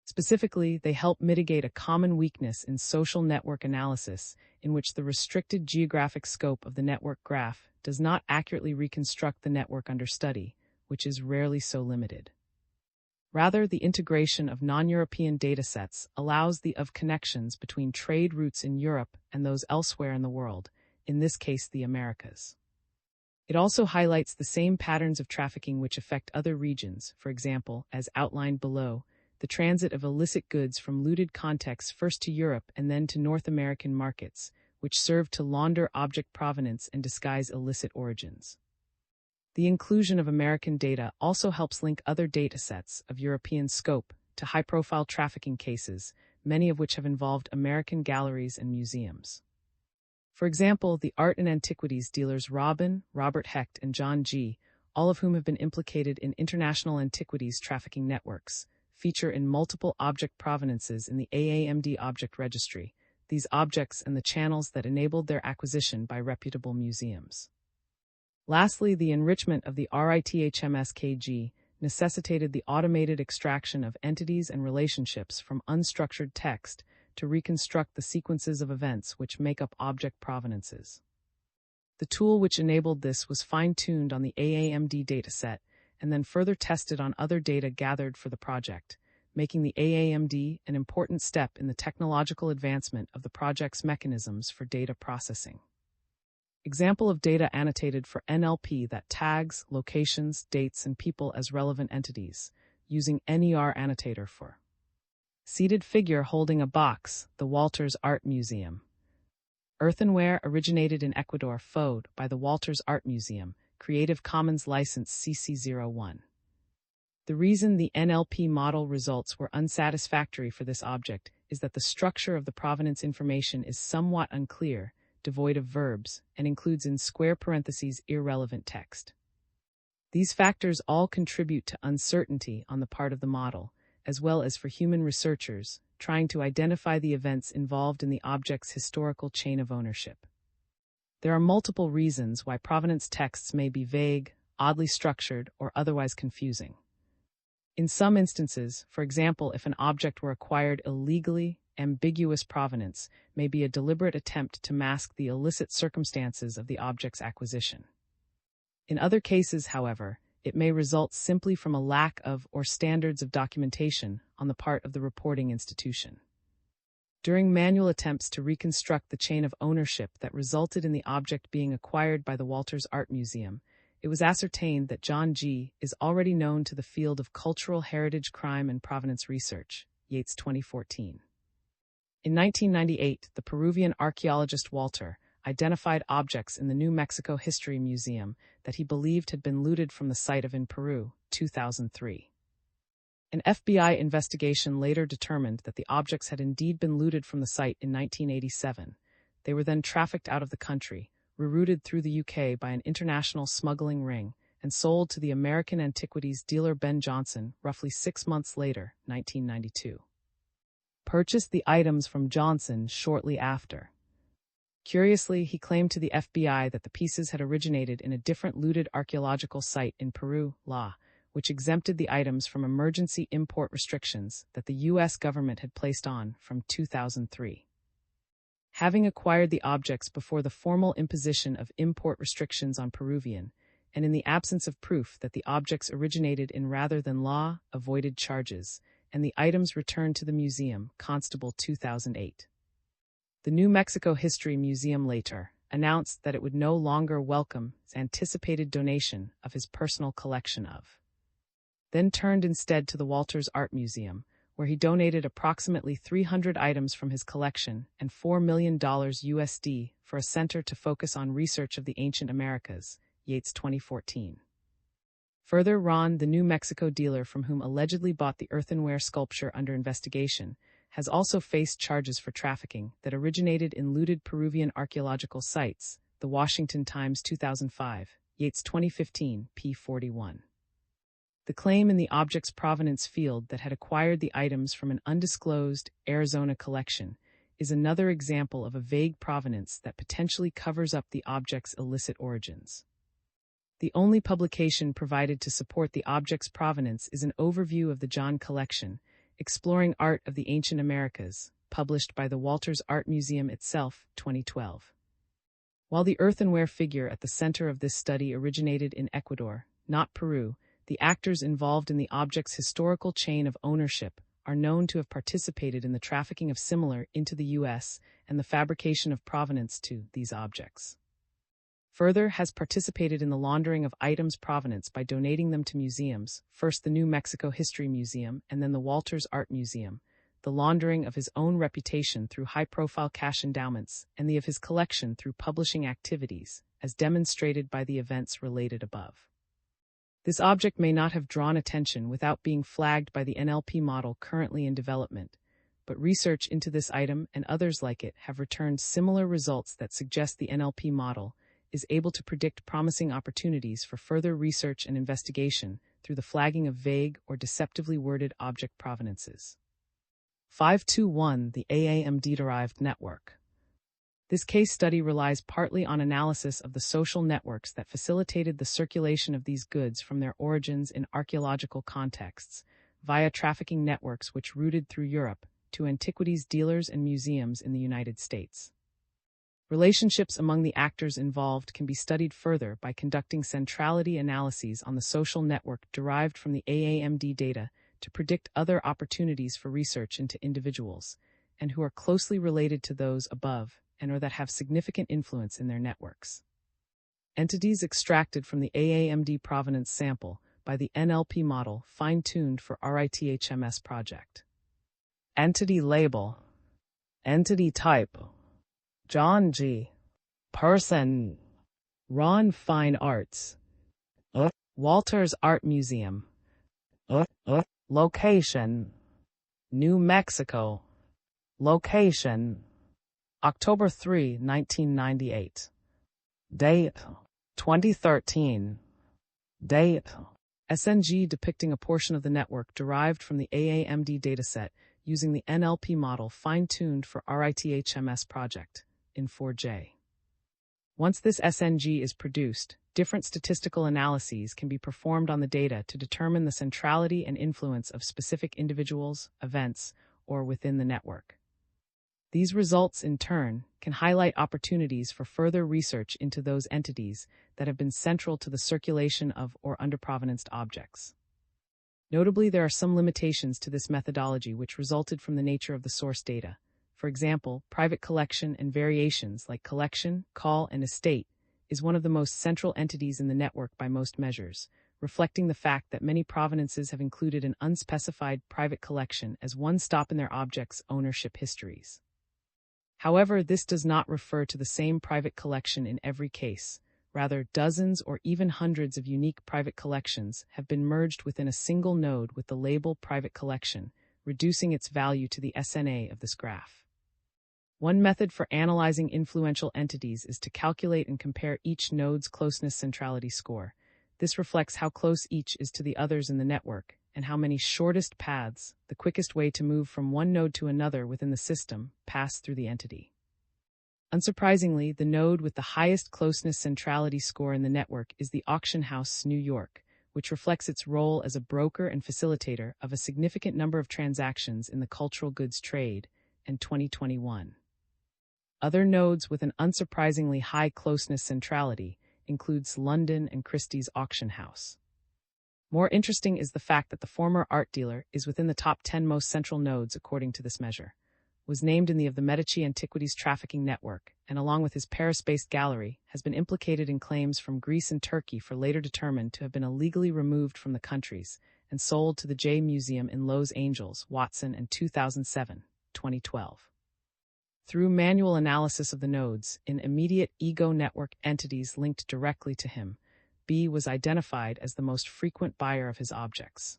Specifically, they help mitigate a common weakness in social network analysis in which the restricted geographic scope of the network graph does not accurately reconstruct the network under study, which is rarely so limited. Rather, the integration of non-European datasets allows the connections between trade routes in Europe and those elsewhere in the world, in this case the Americas. It also highlights the same patterns of trafficking which affect other regions, for example, as outlined below, the transit of illicit goods from looted contexts first to Europe and then to North American markets, which serve to launder object provenance and disguise illicit origins. The inclusion of American data also helps link other datasets of European scope to high-profile trafficking cases, many of which have involved American galleries and museums. For example, the art and antiquities dealers Robert Hecht, and John G., all of whom have been implicated in international antiquities trafficking networks, feature in multiple object provenances in the AAMD object registry, these objects and the channels that enabled their acquisition by reputable museums. Lastly, the enrichment of the RITHMS-KG necessitated the automated extraction of entities and relationships from unstructured text to reconstruct the sequences of events which make up object provenances. The tool which enabled this was fine-tuned on the AAMD dataset and then further tested on other data gathered for the project, making the AAMD an important step in the technological advancement of the project's mechanisms for data processing. Example of data annotated for NLP that tags, locations, dates, and people as relevant entities, using NER annotator for. Seated figure holding a box, the Walters Art Museum. Earthenware originated in Ecuador, FOD, by the Walters Art Museum, Creative Commons License CC01. The reason the NLP model results were unsatisfactory for this object is that the structure of the provenance information is somewhat unclear, devoid of verbs, and includes in square parentheses irrelevant text. These factors all contribute to uncertainty on the part of the model, as well as for human researchers trying to identify the events involved in the object's historical chain of ownership. There are multiple reasons why provenance texts may be vague, oddly structured, or otherwise confusing. In some instances, for example, if an object were acquired illegally, ambiguous provenance may be a deliberate attempt to mask the illicit circumstances of the object's acquisition. In other cases, however, it may result simply from a lack of or standards of documentation on the part of the reporting institution. During manual attempts to reconstruct the chain of ownership that resulted in the object being acquired by the Walters Art Museum, it was ascertained that John G. is already known to the field of cultural heritage crime and provenance research, Yates 2014. In 1998, the Peruvian archaeologist Walter identified objects in the New Mexico History Museum that he believed had been looted from the site of in Peru, 2003. An FBI investigation later determined that the objects had indeed been looted from the site in 1987. They were then trafficked out of the country, rerouted through the UK by an international smuggling ring, and sold to the American antiquities dealer Ben Johnson roughly 6 months later, 1992. Purchased the items from Johnson shortly after. Curiously, he claimed to the FBI that the pieces had originated in a different looted archaeological site in Peru, which exempted the items from emergency import restrictions that the U.S. government had placed on from 2003. Having acquired the objects before the formal imposition of import restrictions on Peruvian, and in the absence of proof that the objects originated in rather than avoided charges, and the items returned to the museum, Constable 2008. The New Mexico History Museum later announced that it would no longer welcome his anticipated donation of his personal collection of. Then turned instead to the Walters Art Museum, where he donated approximately 300 items from his collection and $4 million USD for a center to focus on research of the ancient Americas, Yates 2014. Further, Ron, the New Mexico dealer from whom allegedly bought the earthenware sculpture under investigation, has also faced charges for trafficking that originated in looted Peruvian archaeological sites, the Washington Times 2005, Yates 2015, p. 41. The claim in the object's provenance field that had acquired the items from an undisclosed Arizona collection is another example of a vague provenance that potentially covers up the object's illicit origins. The only publication provided to support the object's provenance is an overview of the John Collection, Exploring Art of the Ancient Americas, published by the Walters Art Museum itself, 2012. While the earthenware figure at the center of this study originated in Ecuador, not Peru, the actors involved in the object's historical chain of ownership are known to have participated in the trafficking of similar into the U.S. and the fabrication of provenance to these objects. Further, has participated in the laundering of items' provenance by donating them to museums, first the New Mexico History Museum and then the Walters Art Museum, the laundering of his own reputation through high-profile cash endowments, and the of his collection through publishing activities, as demonstrated by the events related above. This object may not have drawn attention without being flagged by the NLP model currently in development, but research into this item and others like it have returned similar results that suggest the NLP model is able to predict promising opportunities for further research and investigation through the flagging of vague or deceptively worded object provenances. 521. The AAMD-derived network. This case study relies partly on analysis of the social networks that facilitated the circulation of these goods from their origins in archaeological contexts, via trafficking networks which routed through Europe to antiquities dealers and museums in the United States. Relationships among the actors involved can be studied further by conducting centrality analyses on the social network derived from the AAMD data to predict other opportunities for research into individuals, and who are closely related to those above and or that have significant influence in their networks. Entities extracted from the AAMD provenance sample by the NLP model fine-tuned for RITHMS project. Entity label. Entity type. John G. Person. Ron Fine Arts. Walters Art Museum. Location. New Mexico. Location. October 3, 1998. Date. 2013. Date. SNG depicting a portion of the network derived from the AAMD dataset using the NLP model fine-tuned for RITHMS project in 4J. Once this SNG is produced, different statistical analyses can be performed on the data to determine the centrality and influence of specific individuals, events, or within the network. These results, in turn, can highlight opportunities for further research into those entities that have been central to the circulation of or underprovenanced objects. Notably, there are some limitations to this methodology which resulted from the nature of the source data. For example, private collection and variations like collection, call, and estate is one of the most central entities in the network by most measures, reflecting the fact that many provenances have included an unspecified private collection as one stop in their objects' ownership histories. However, this does not refer to the same private collection in every case. Rather, dozens or even hundreds of unique private collections have been merged within a single node with the label private collection, reducing its value to the SNA of this graph. One method for analyzing influential entities is to calculate and compare each node's closeness centrality score. This reflects how close each is to the others in the network, and how many shortest paths, the quickest way to move from one node to another within the system, pass through the entity. Unsurprisingly, the node with the highest closeness centrality score in the network is the Auction House New York, which reflects its role as a broker and facilitator of a significant number of transactions in the cultural goods trade in 2021. Other nodes with an unsurprisingly high closeness centrality includes London and Christie's Auction House. More interesting is the fact that the former art dealer is within the top 10 most central nodes according to this measure, was named in the of the Medici Antiquities Trafficking Network, and along with his Paris-based gallery, has been implicated in claims from Greece and Turkey for later determined to have been illegally removed from the countries and sold to the J Museum in Los Angeles, Watson, in 2007-2012. Through manual analysis of the nodes in immediate ego network entities linked directly to him, B was identified as the most frequent buyer of his objects.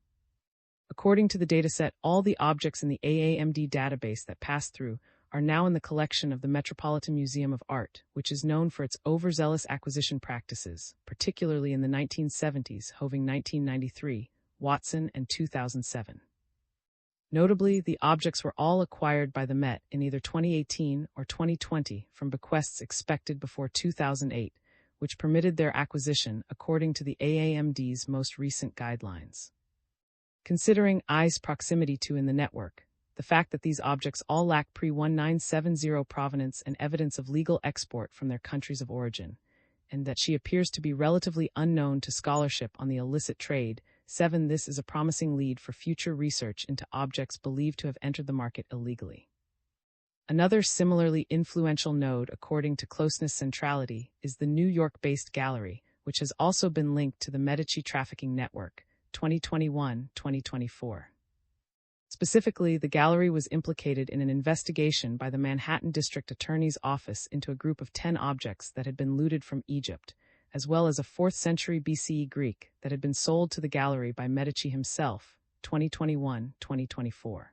According to the dataset, all the objects in the AAMD database that pass through are now in the collection of the Metropolitan Museum of Art, which is known for its overzealous acquisition practices, particularly in the 1970s, Hoving 1993, Watson, and 2007. Notably, the objects were all acquired by the Met in either 2018 or 2020 from bequests expected before 2008, which permitted their acquisition according to the AAMD's most recent guidelines. Considering I's proximity to in the network, the fact that these objects all lack pre-1970 provenance and evidence of legal export from their countries of origin, and that she appears to be relatively unknown to scholarship on the illicit trade. 7. This is a promising lead for future research into objects believed to have entered the market illegally. Another similarly influential node according to closeness centrality is the New York-based gallery, which has also been linked to the Medici Trafficking Network, 2021-2024. Specifically, the gallery was implicated in an investigation by the Manhattan District Attorney's Office into a group of 10 objects that had been looted from Egypt, as well as a 4th century BCE Greek that had been sold to the gallery by Medici himself, 2021-2024.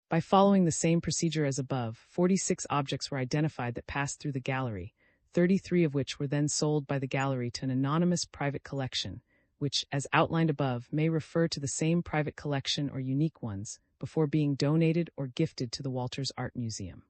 By following the same procedure as above, 46 objects were identified that passed through the gallery, 33 of which were then sold by the gallery to an anonymous private collection, which, as outlined above, may refer to the same private collection or unique ones, before being donated or gifted to the Walters Art Museum.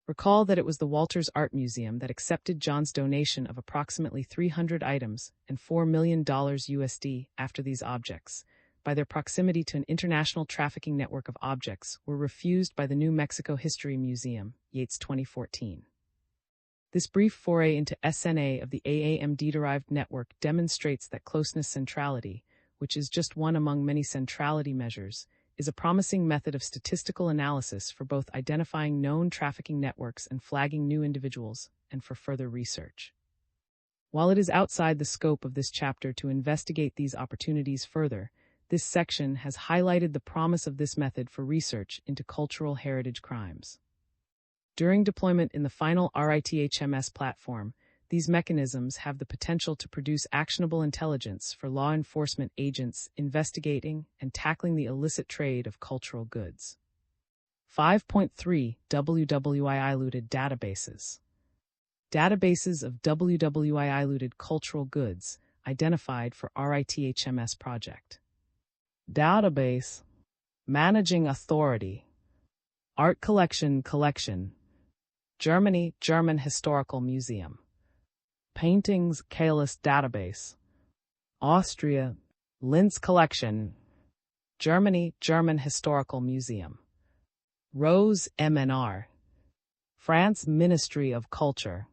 Recall that it was the Walters Art Museum that accepted John's donation of approximately 300 items and $4 million USD after these objects, by their proximity to an international trafficking network of objects, were refused by the New Mexico History Museum, Yates 2014. This brief foray into SNA of the AAMD-derived network demonstrates that closeness centrality, which is just one among many centrality measures, is a promising method of statistical analysis for both identifying known trafficking networks and flagging new individuals, and for further research. While it is outside the scope of this chapter to investigate these opportunities further, this section has highlighted the promise of this method for research into cultural heritage crimes. During deployment in the final RITHMS platform, these mechanisms have the potential to produce actionable intelligence for law enforcement agents investigating and tackling the illicit trade of cultural goods. 5.3 WWII-looted databases. Databases of WWII-looted cultural goods identified for RITHMS project. Database. Managing Authority. Art Collection. Germany, German Historical Museum. Paintings Kalis Database. Austria, Linz Collection. Germany, German Historical Museum. Rose MNR. France, Ministry of Culture.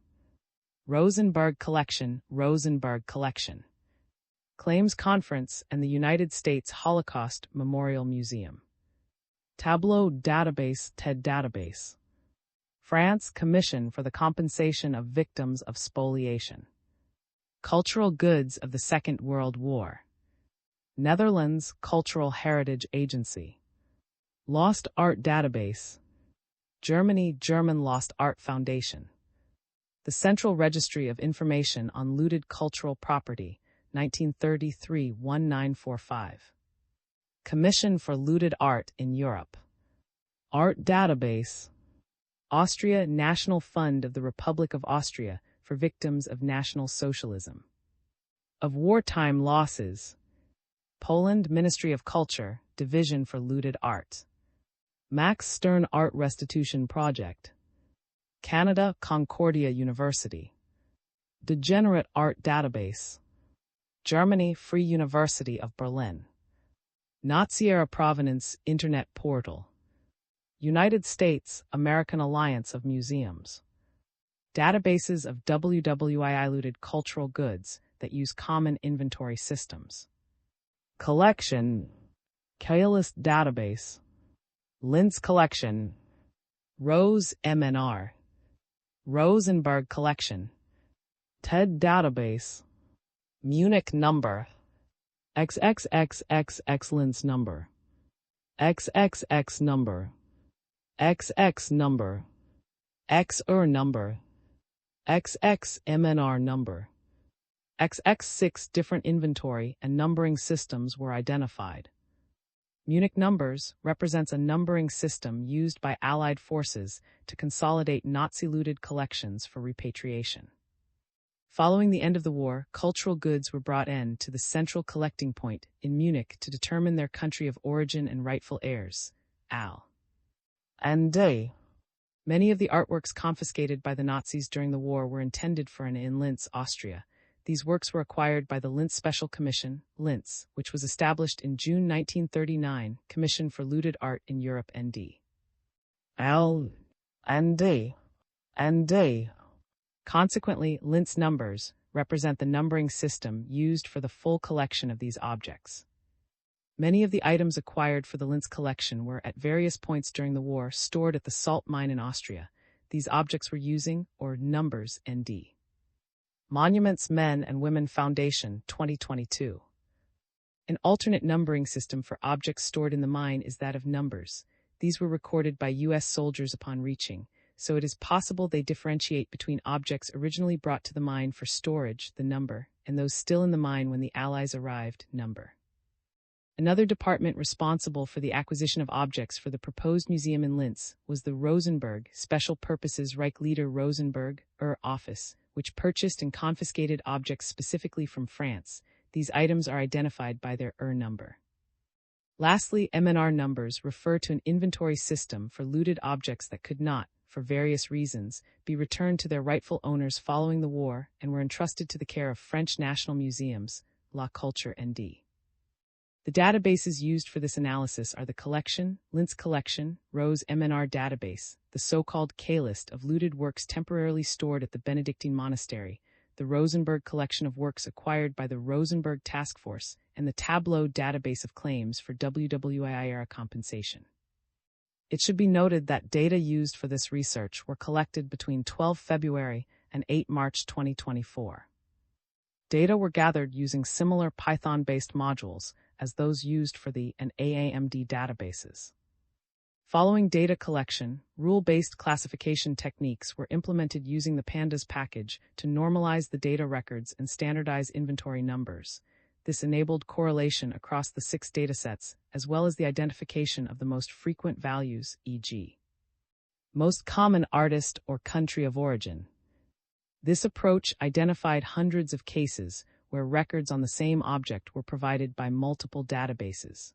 Rosenberg Collection. Claims Conference and the United States Holocaust Memorial Museum. Tableau Database, TED Database. France, Commission for the Compensation of Victims of Spoliation. Cultural Goods of the Second World War. Netherlands Cultural Heritage Agency. Lost Art Database. Germany, German Lost Art Foundation. The Central Registry of Information on Looted Cultural Property, 1933-1945. Commission for Looted Art in Europe. Art Database. Austria National Fund of the Republic of Austria for Victims of National Socialism. Of Wartime Losses. Poland Ministry of Culture, Division for Looted Art. Max Stern Art Restitution Project. Canada Concordia University. Degenerate Art Database. Germany Free University of Berlin. Nazi-era Provenance Internet Portal. United States American Alliance of Museums. Databases of WWII-looted cultural goods that use common inventory systems. Collection. Kalis Database. Linz Collection. Rose MNR. Rosenberg Collection. TED Database. Munich Number. XXXXX Linz Number. XXX Number. XX Number. XR Number. XX MNR Number. XX6 different inventory and numbering systems were identified. Munich Numbers represents a numbering system used by Allied forces to consolidate Nazi-looted collections for repatriation. Following the end of the war, cultural goods were brought in to the central collecting point in Munich to determine their country of origin and rightful heirs, AL. And D. Many of the artworks confiscated by the Nazis during the war were intended for an in Linz, Austria. These works were acquired by the Linz Special Commission, Linz, which was established in June 1939, Commission for Looted Art in Europe ND. L. and D. and D. Consequently, Linz numbers represent the numbering system used for the full collection of these objects. Many of the items acquired for the Linz collection were, at various points during the war, stored at the salt mine in Austria. These objects were using, or numbers, ND. Monuments Men and Women Foundation, 2022. An alternate numbering system for objects stored in the mine is that of numbers. These were recorded by U.S. soldiers upon reaching, so it is possible they differentiate between objects originally brought to the mine for storage, the number, and those still in the mine when the Allies arrived, number. Another department responsible for the acquisition of objects for the proposed museum in Linz was the Rosenberg Special Purposes Reichsleiter Rosenberg Office, which purchased and confiscated objects specifically from France. These items are identified by their number. Lastly, MNR numbers refer to an inventory system for looted objects that could not, for various reasons, be returned to their rightful owners following the war and were entrusted to the care of French national museums, La Culture ND. The databases used for this analysis are the Collection, Linz Collection, Rose MNR database, the so-called K-list of looted works temporarily stored at the Benedictine Monastery, the Rosenberg collection of works acquired by the Rosenberg Task Force, and the Tableau database of claims for WWII-era compensation. It should be noted that data used for this research were collected between 12 February and 8 March 2024. Data were gathered using similar Python-based modules as those used for the and AAMD databases. Following data collection, rule-based classification techniques were implemented using the Pandas package to normalize the data records and standardize inventory numbers. This enabled correlation across the 6 datasets, as well as the identification of the most frequent values, e.g., most common artist or country of origin. This approach identified hundreds of cases where records on the same object were provided by multiple databases.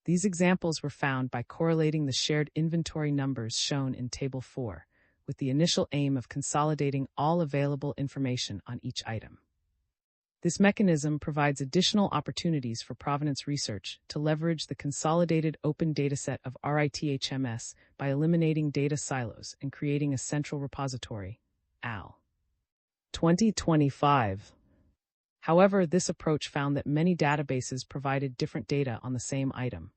These examples were found by correlating the shared inventory numbers shown in Table 4, with the initial aim of consolidating all available information on each item. This mechanism provides additional opportunities for provenance research to leverage the consolidated open dataset of RITHMS by eliminating data silos and creating a central repository, AL. 2025. However, this approach found that many databases provided different data on the same item.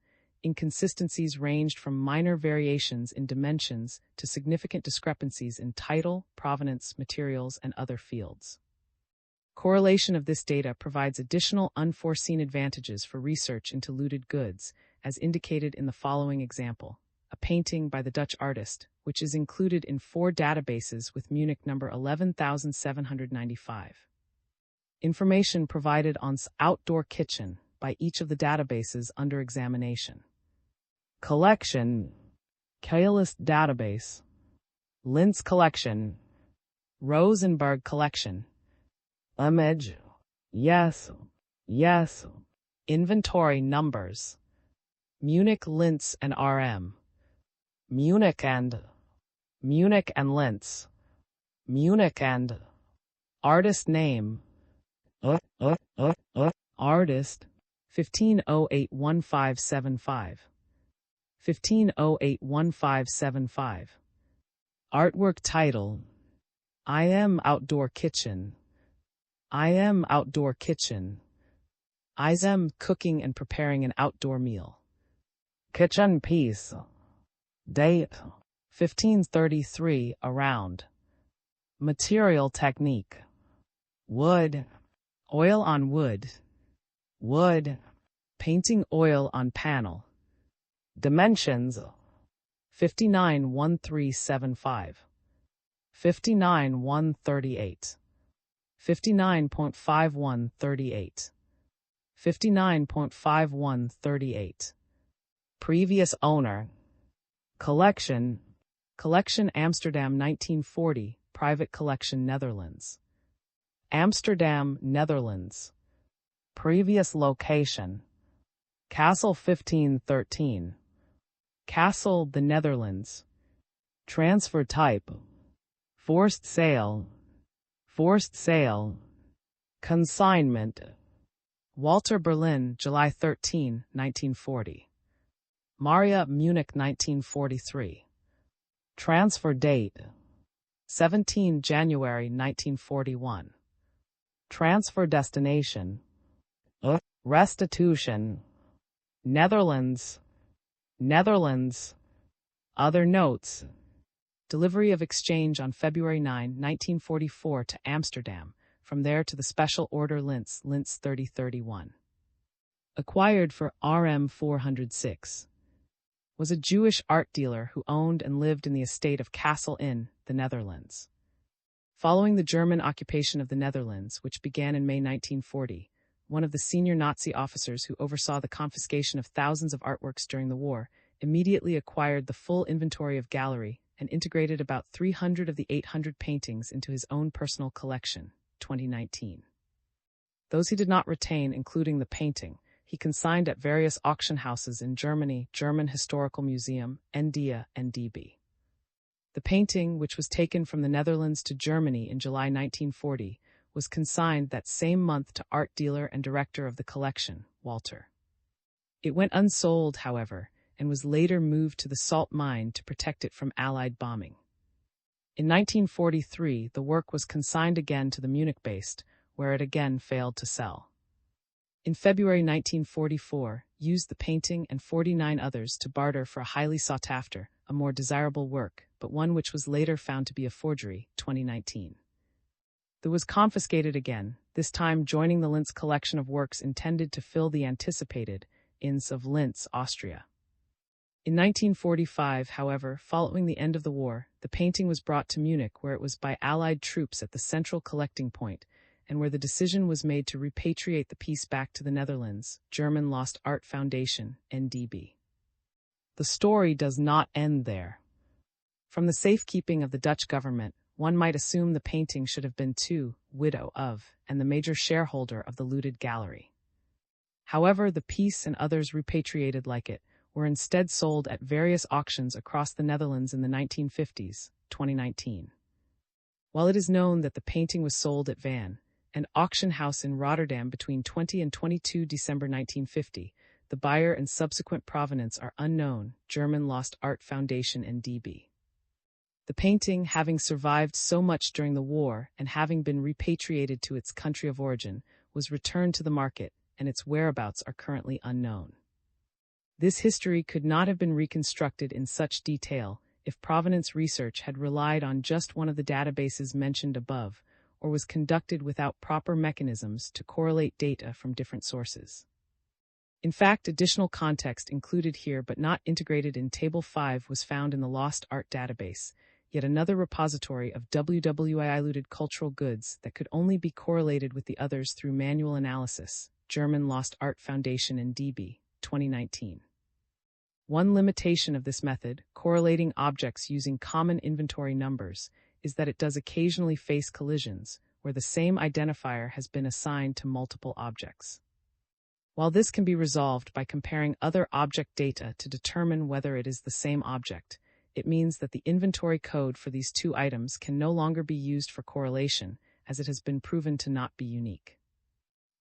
Inconsistencies ranged from minor variations in dimensions to significant discrepancies in title, provenance, materials, and other fields. Correlation of this data provides additional unforeseen advantages for research into looted goods, as indicated in the following example: a painting by the Dutch artist, which is included in 4 databases with Munich number 11795. Information provided on outdoor kitchen by each of the databases under examination. Collection, K-list database, Linz collection, Rosenberg collection, image, yes, inventory numbers, Munich, Linz, and RM, Munich and Linz, Munich and, artist name, artist, 15081575, 15081575, artwork title, I am outdoor kitchen, I am outdoor kitchen, I am cooking and preparing an outdoor meal, kitchen piece, date, 1533 around, material technique, wood, oil on wood, wood, painting oil on panel, dimensions, 591375, 59138, 59.5138, 59.5138, previous owner, collection, collection Amsterdam 1940, private collection Netherlands, Amsterdam, Netherlands, previous location, Castle 1513, Castle, the Netherlands, transfer type, forced sale, consignment, Walter Berlin, July 13, 1940, Maria, Munich 1943, transfer date, 17 January 1941, transfer destination, restitution, Netherlands, other notes, delivery of exchange on February 9, 1944 to Amsterdam, from there to the Special Order Linz 3031. Acquired for RM 406. Was a Jewish art dealer who owned and lived in the estate of Castle Inn, the Netherlands. Following the German occupation of the Netherlands, which began in May 1940, one of the senior Nazi officers who oversaw the confiscation of thousands of artworks during the war, immediately acquired the full inventory of gallery and integrated about 300 of the 800 paintings into his own personal collection, 2019. Those he did not retain, including the painting, he consigned at various auction houses in Germany, German Historical Museum, NDA, and DB. The painting, which was taken from the Netherlands to Germany in July 1940, was consigned that same month to art dealer and director of the collection, Walter. It went unsold, however, and was later moved to the salt mine to protect it from Allied bombing. In 1943, the work was consigned again to the Munich-based, where it again failed to sell. In February 1944, used the painting and 49 others to barter for a highly sought-after, a more desirable work, but one which was later found to be a forgery, 2019. It was confiscated again, this time joining the Linz collection of works intended to fill the anticipated Inns of Linz, Austria. In 1945, however, following the end of the war, the painting was brought to Munich, where it was by Allied troops at the central collecting point, and where the decision was made to repatriate the piece back to the Netherlands, German Lost Art Foundation, NDB. The story does not end there. From the safekeeping of the Dutch government, one might assume the painting should have been to, widow of, and the major shareholder of the looted gallery. However, the piece and others repatriated like it were instead sold at various auctions across the Netherlands in the 1950s, 2019. While it is known that the painting was sold at Van, an auction house in Rotterdam between 20 and 22 December 1950, the buyer and subsequent provenance are unknown, German Lost Art Foundation and DB. The painting, having survived so much during the war and having been repatriated to its country of origin, was returned to the market, and its whereabouts are currently unknown. This history could not have been reconstructed in such detail if provenance research had relied on just one of the databases mentioned above, or was conducted without proper mechanisms to correlate data from different sources. In fact, additional context included here but not integrated in Table 5 was found in the Lost Art database, yet another repository of WWI-looted cultural goods that could only be correlated with the others through manual analysis, German Lost Art Foundation and DB, 2019. One limitation of this method, correlating objects using common inventory numbers, is that it does occasionally face collisions, where the same identifier has been assigned to multiple objects. While this can be resolved by comparing other object data to determine whether it is the same object, it means that the inventory code for these two items can no longer be used for correlation, as it has been proven to not be unique.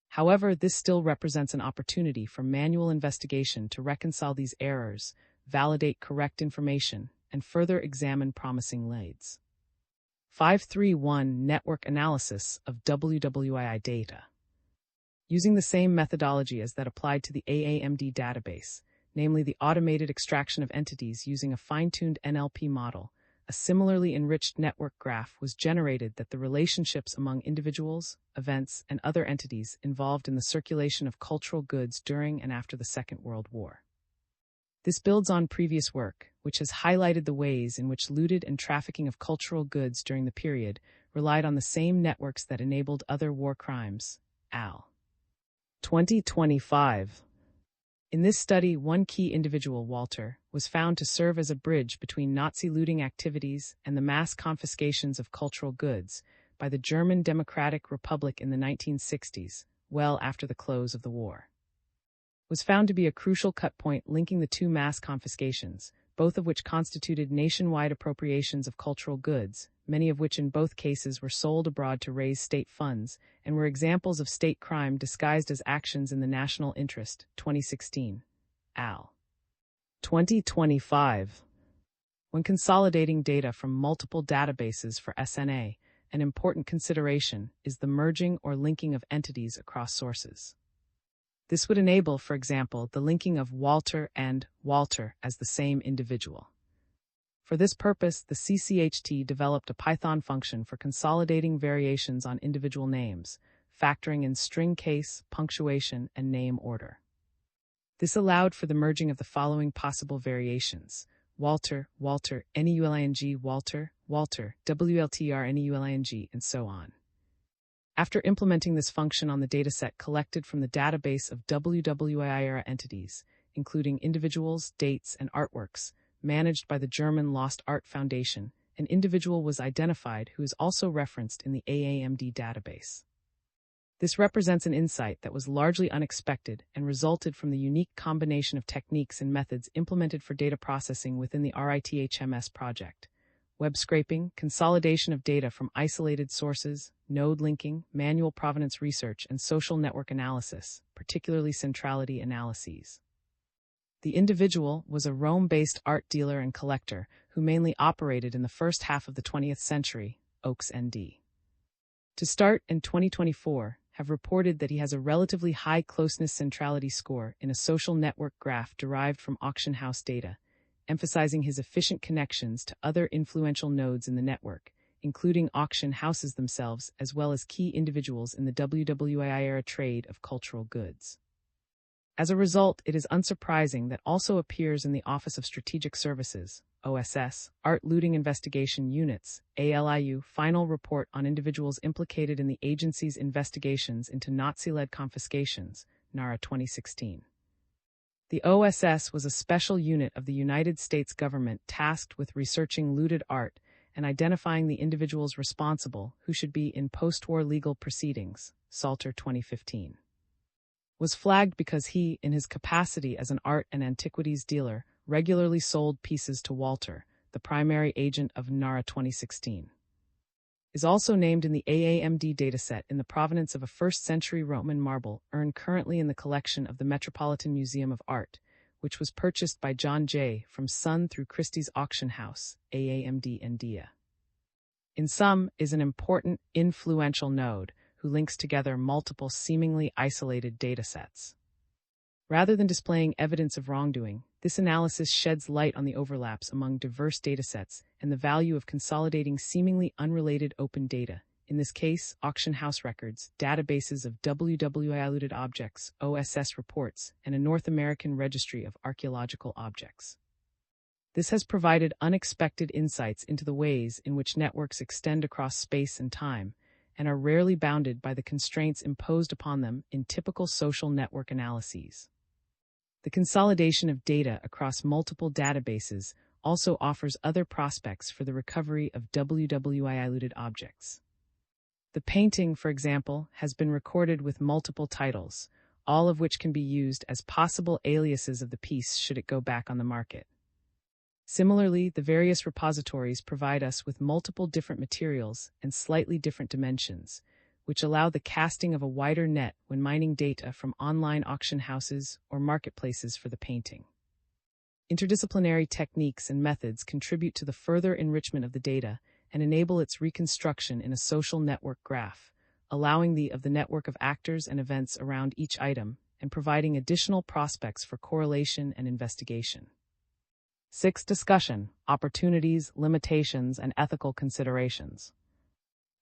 However, this still represents an opportunity for manual investigation to reconcile these errors, validate correct information, and further examine promising leads. 531 Network Analysis of WWII Data. Using the same methodology as that applied to the AAMD database, namely the automated extraction of entities using a fine-tuned NLP model, a similarly enriched network graph was generated that the relationships among individuals, events, and other entities involved in the circulation of cultural goods during and after the Second World War. This builds on previous work, which has highlighted the ways in which looted and trafficking of cultural goods during the period relied on the same networks that enabled other war crimes. Al. 2025. In this study, one key individual, Walter, was found to serve as a bridge between Nazi looting activities and the mass confiscations of cultural goods by the German Democratic Republic in the 1960s, well after the close of the war. Was found to be a crucial cut point linking the two mass confiscations, both of which constituted nationwide appropriations of cultural goods, many of which in both cases were sold abroad to raise state funds, and were examples of state crime disguised as actions in the national interest. 2016. Al. 2025. When consolidating data from multiple databases for SNA, an important consideration is the merging or linking of entities across sources. This would enable, for example, the linking of Walter and Walter as the same individual. For this purpose, the CCHT developed a Python function for consolidating variations on individual names, factoring in string case, punctuation, and name order. This allowed for the merging of the following possible variations: Walter, Walter, Neuling, Walter, Walter, WLTR, Neuling, and so on. After implementing this function on the dataset collected from the database of WWII-era entities, including individuals, dates, and artworks, managed by the German Lost Art Foundation, an individual was identified who is also referenced in the AAMD database. This represents an insight that was largely unexpected and resulted from the unique combination of techniques and methods implemented for data processing within the RITHMS project: web scraping, consolidation of data from isolated sources, node linking, manual provenance research, and social network analysis, particularly centrality analyses. The individual was a Rome-based art dealer and collector who mainly operated in the first half of the 20th century, Oaks ND. To start, in 2024, have reported that he has a relatively high closeness centrality score in a social network graph derived from auction house data, emphasizing his efficient connections to other influential nodes in the network, including auction houses themselves as well as key individuals in the WWII-era trade of cultural goods. As a result, it is unsurprising that also appears in the Office of Strategic Services, OSS, Art Looting Investigation Units, ALIU, final report on individuals implicated in the agency's investigations into Nazi-led confiscations, NARA 2016. The OSS was a special unit of the United States government tasked with researching looted art and identifying the individuals responsible who should be in post-war legal proceedings, Salter 2015. Was flagged because he, in his capacity as an art and antiquities dealer, regularly sold pieces to Walter, the primary agent of NARA 2016. Is also named in the AAMD dataset in the provenance of a 1st-century Roman marble urn currently in the collection of the Metropolitan Museum of Art, which was purchased by John J. from Sun through Christie's Auction House, AAMD India. In sum, is an important, influential node who links together multiple seemingly isolated datasets. Rather than displaying evidence of wrongdoing, this analysis sheds light on the overlaps among diverse datasets and the value of consolidating seemingly unrelated open data, in this case, auction house records, databases of WWI looted objects, OSS reports, and a North American registry of archaeological objects. This has provided unexpected insights into the ways in which networks extend across space and time, and are rarely bounded by the constraints imposed upon them in typical social network analyses. The consolidation of data across multiple databases also offers other prospects for the recovery of WWI looted objects. The painting, for example, has been recorded with multiple titles, all of which can be used as possible aliases of the piece should it go back on the market. Similarly, the various repositories provide us with multiple different materials and slightly different dimensions, which allow the casting of a wider net when mining data from online auction houses or marketplaces for the painting. Interdisciplinary techniques and methods contribute to the further enrichment of the data and enable its reconstruction in a social network graph, allowing the network of actors and events around each item and providing additional prospects for correlation and investigation. 6. Discussion: opportunities, limitations, and ethical considerations.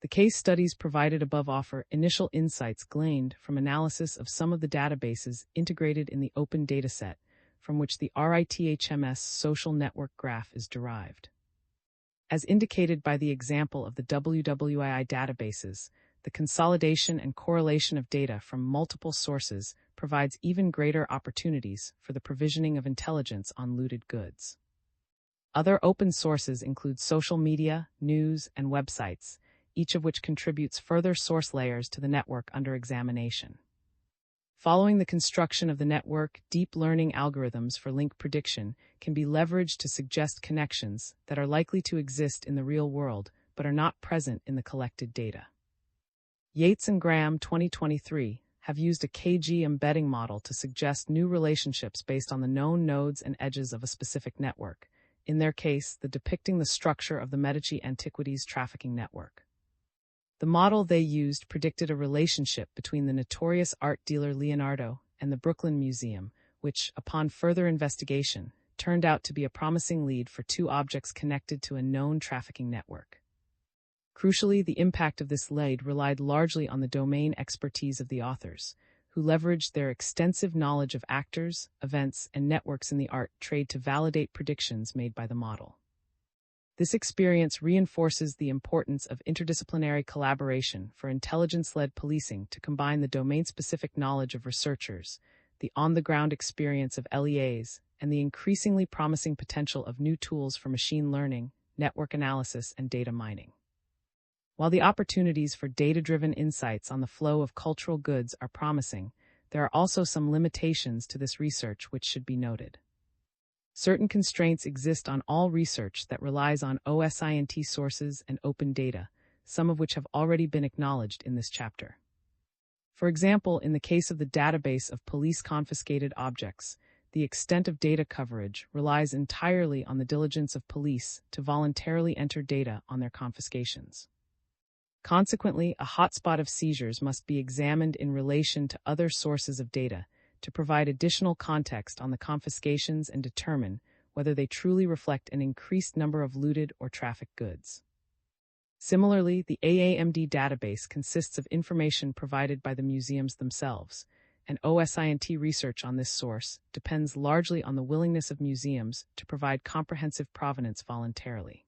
The case studies provided above offer initial insights gleaned from analysis of some of the databases integrated in the open dataset from which the RITHMS social network graph is derived. As indicated by the example of the WWII databases, the consolidation and correlation of data from multiple sources provides even greater opportunities for the provisioning of intelligence on looted goods. Other open sources include social media, news, and websites, each of which contributes further source layers to the network under examination. Following the construction of the network, deep learning algorithms for link prediction can be leveraged to suggest connections that are likely to exist in the real world but are not present in the collected data. Yates and Graham 2023 have used a KG embedding model to suggest new relationships based on the known nodes and edges of a specific network, in their case, depicting the structure of the Medici Antiquities trafficking network. The model they used predicted a relationship between the notorious art dealer Leonardo and the Brooklyn Museum, which, upon further investigation, turned out to be a promising lead for two objects connected to a known trafficking network. Crucially, the impact of this lead relied largely on the domain expertise of the authors, who leveraged their extensive knowledge of actors, events, and networks in the art trade to validate predictions made by the model. This experience reinforces the importance of interdisciplinary collaboration for intelligence-led policing to combine the domain-specific knowledge of researchers, the on-the-ground experience of LEAs, and the increasingly promising potential of new tools for machine learning, network analysis, and data mining. While the opportunities for data-driven insights on the flow of cultural goods are promising, there are also some limitations to this research which should be noted. Certain constraints exist on all research that relies on OSINT sources and open data, some of which have already been acknowledged in this chapter. For example, in the case of the database of police-confiscated objects, the extent of data coverage relies entirely on the diligence of police to voluntarily enter data on their confiscations. Consequently, a hotspot of seizures must be examined in relation to other sources of data to provide additional context on the confiscations and determine whether they truly reflect an increased number of looted or trafficked goods. Similarly, the AAMD database consists of information provided by the museums themselves, and OSINT research on this source depends largely on the willingness of museums to provide comprehensive provenance voluntarily.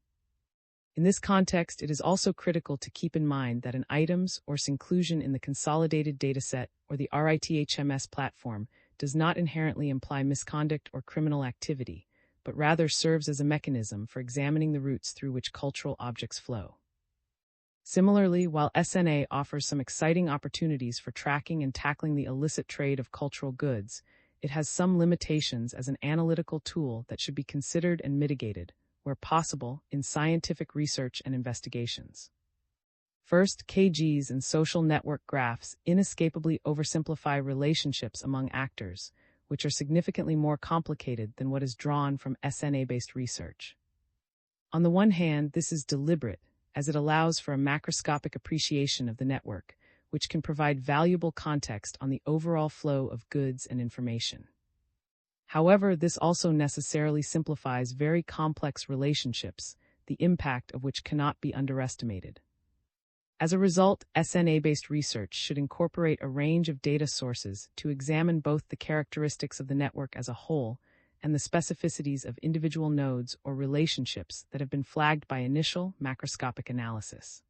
In this context, it is also critical to keep in mind that an item's or inclusion in the consolidated dataset or the RITHMS platform does not inherently imply misconduct or criminal activity, but rather serves as a mechanism for examining the routes through which cultural objects flow. Similarly, while SNA offers some exciting opportunities for tracking and tackling the illicit trade of cultural goods, it has some limitations as an analytical tool that should be considered and mitigated, where possible, in scientific research and investigations. First, KGs and social network graphs inescapably oversimplify relationships among actors, which are significantly more complicated than what is drawn from SNA-based research. On the one hand, this is deliberate, as it allows for a macroscopic appreciation of the network, which can provide valuable context on the overall flow of goods and information. However, this also necessarily simplifies very complex relationships, the impact of which cannot be underestimated. As a result, SNA-based research should incorporate a range of data sources to examine both the characteristics of the network as a whole and the specificities of individual nodes or relationships that have been flagged by initial macroscopic analysis.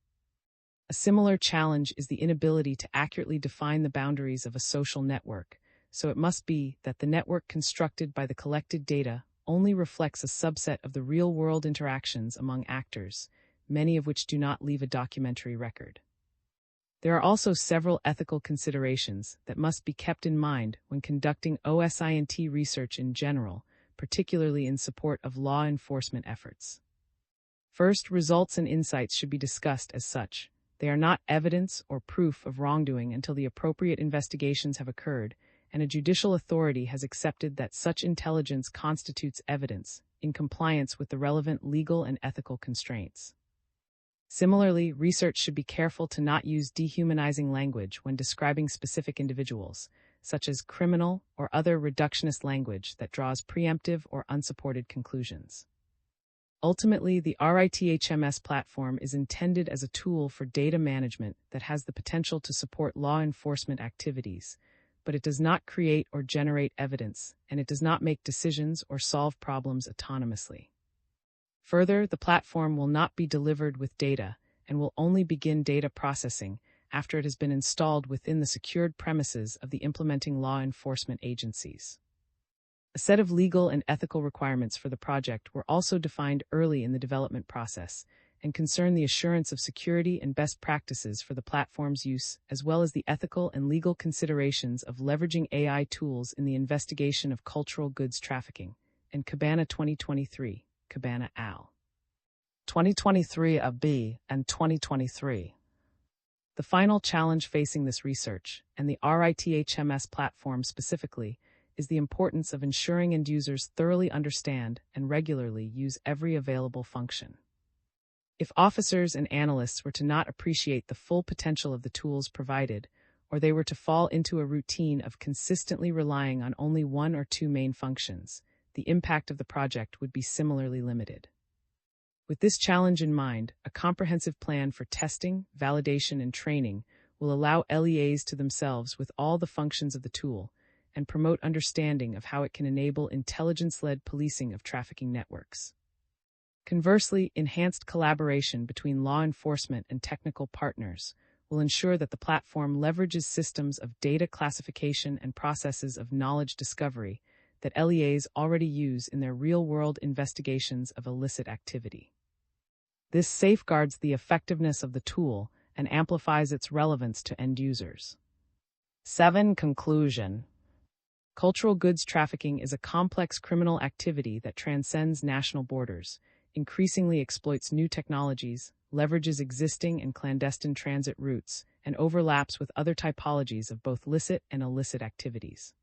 A similar challenge is the inability to accurately define the boundaries of a social network, so it must be that the network constructed by the collected data only reflects a subset of the real-world interactions among actors, many of which do not leave a documentary record. There are also several ethical considerations that must be kept in mind when conducting OSINT research in general, particularly in support of law enforcement efforts. First, results and insights should be discussed as such. They are not evidence or proof of wrongdoing until the appropriate investigations have occurred, and a judicial authority has accepted that such intelligence constitutes evidence, in compliance with the relevant legal and ethical constraints. Similarly, research should be careful to not use dehumanizing language when describing specific individuals, such as criminal or other reductionist language that draws preemptive or unsupported conclusions. Ultimately, the RITHMS platform is intended as a tool for data management that has the potential to support law enforcement activities, but it does not create or generate evidence, and it does not make decisions or solve problems autonomously. Further, the platform will not be delivered with data and will only begin data processing after it has been installed within the secured premises of the implementing law enforcement agencies. A set of legal and ethical requirements for the project were also defined early in the development process and concern the assurance of security and best practices for the platform's use, as well as the ethical and legal considerations of leveraging AI tools in the investigation of cultural goods trafficking, and Cabana 2023. Cabana Al. 2023 AB and 2023. The final challenge facing this research, and the RITHMS platform specifically, is the importance of ensuring end users thoroughly understand and regularly use every available function. If officers and analysts were to not appreciate the full potential of the tools provided, or they were to fall into a routine of consistently relying on only one or two main functions, the impact of the project would be similarly limited. With this challenge in mind, a comprehensive plan for testing, validation, and training will allow LEAs to themselves with all the functions of the tool and promote understanding of how it can enable intelligence-led policing of trafficking networks. Conversely, enhanced collaboration between law enforcement and technical partners will ensure that the platform leverages systems of data classification and processes of knowledge discovery that LEAs already use in their real-world investigations of illicit activity. This safeguards the effectiveness of the tool and amplifies its relevance to end users. 7. Conclusion. Cultural goods trafficking is a complex criminal activity that transcends national borders, increasingly exploits new technologies, leverages existing and clandestine transit routes, and overlaps with other typologies of both licit and illicit activities.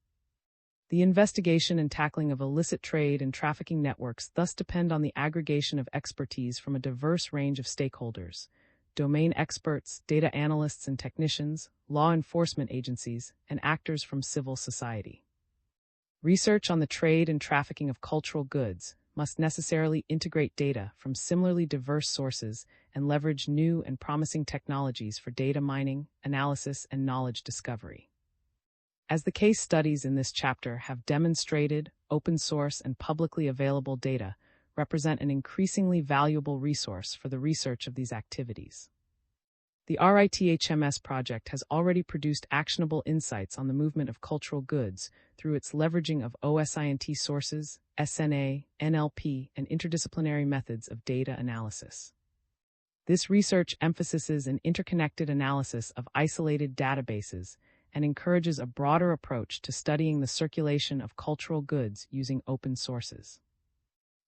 The investigation and tackling of illicit trade and trafficking networks thus depend on the aggregation of expertise from a diverse range of stakeholders: domain experts, data analysts and technicians, law enforcement agencies, and actors from civil society. Research on the trade and trafficking of cultural goods must necessarily integrate data from similarly diverse sources and leverage new and promising technologies for data mining, analysis, and knowledge discovery. As the case studies in this chapter have demonstrated, open source and publicly available data represent an increasingly valuable resource for the research of these activities. The RITHMS project has already produced actionable insights on the movement of cultural goods through its leveraging of OSINT sources, SNA, NLP, and interdisciplinary methods of data analysis. This research emphasizes an interconnected analysis of isolated databases and encourages a broader approach to studying the circulation of cultural goods using open sources.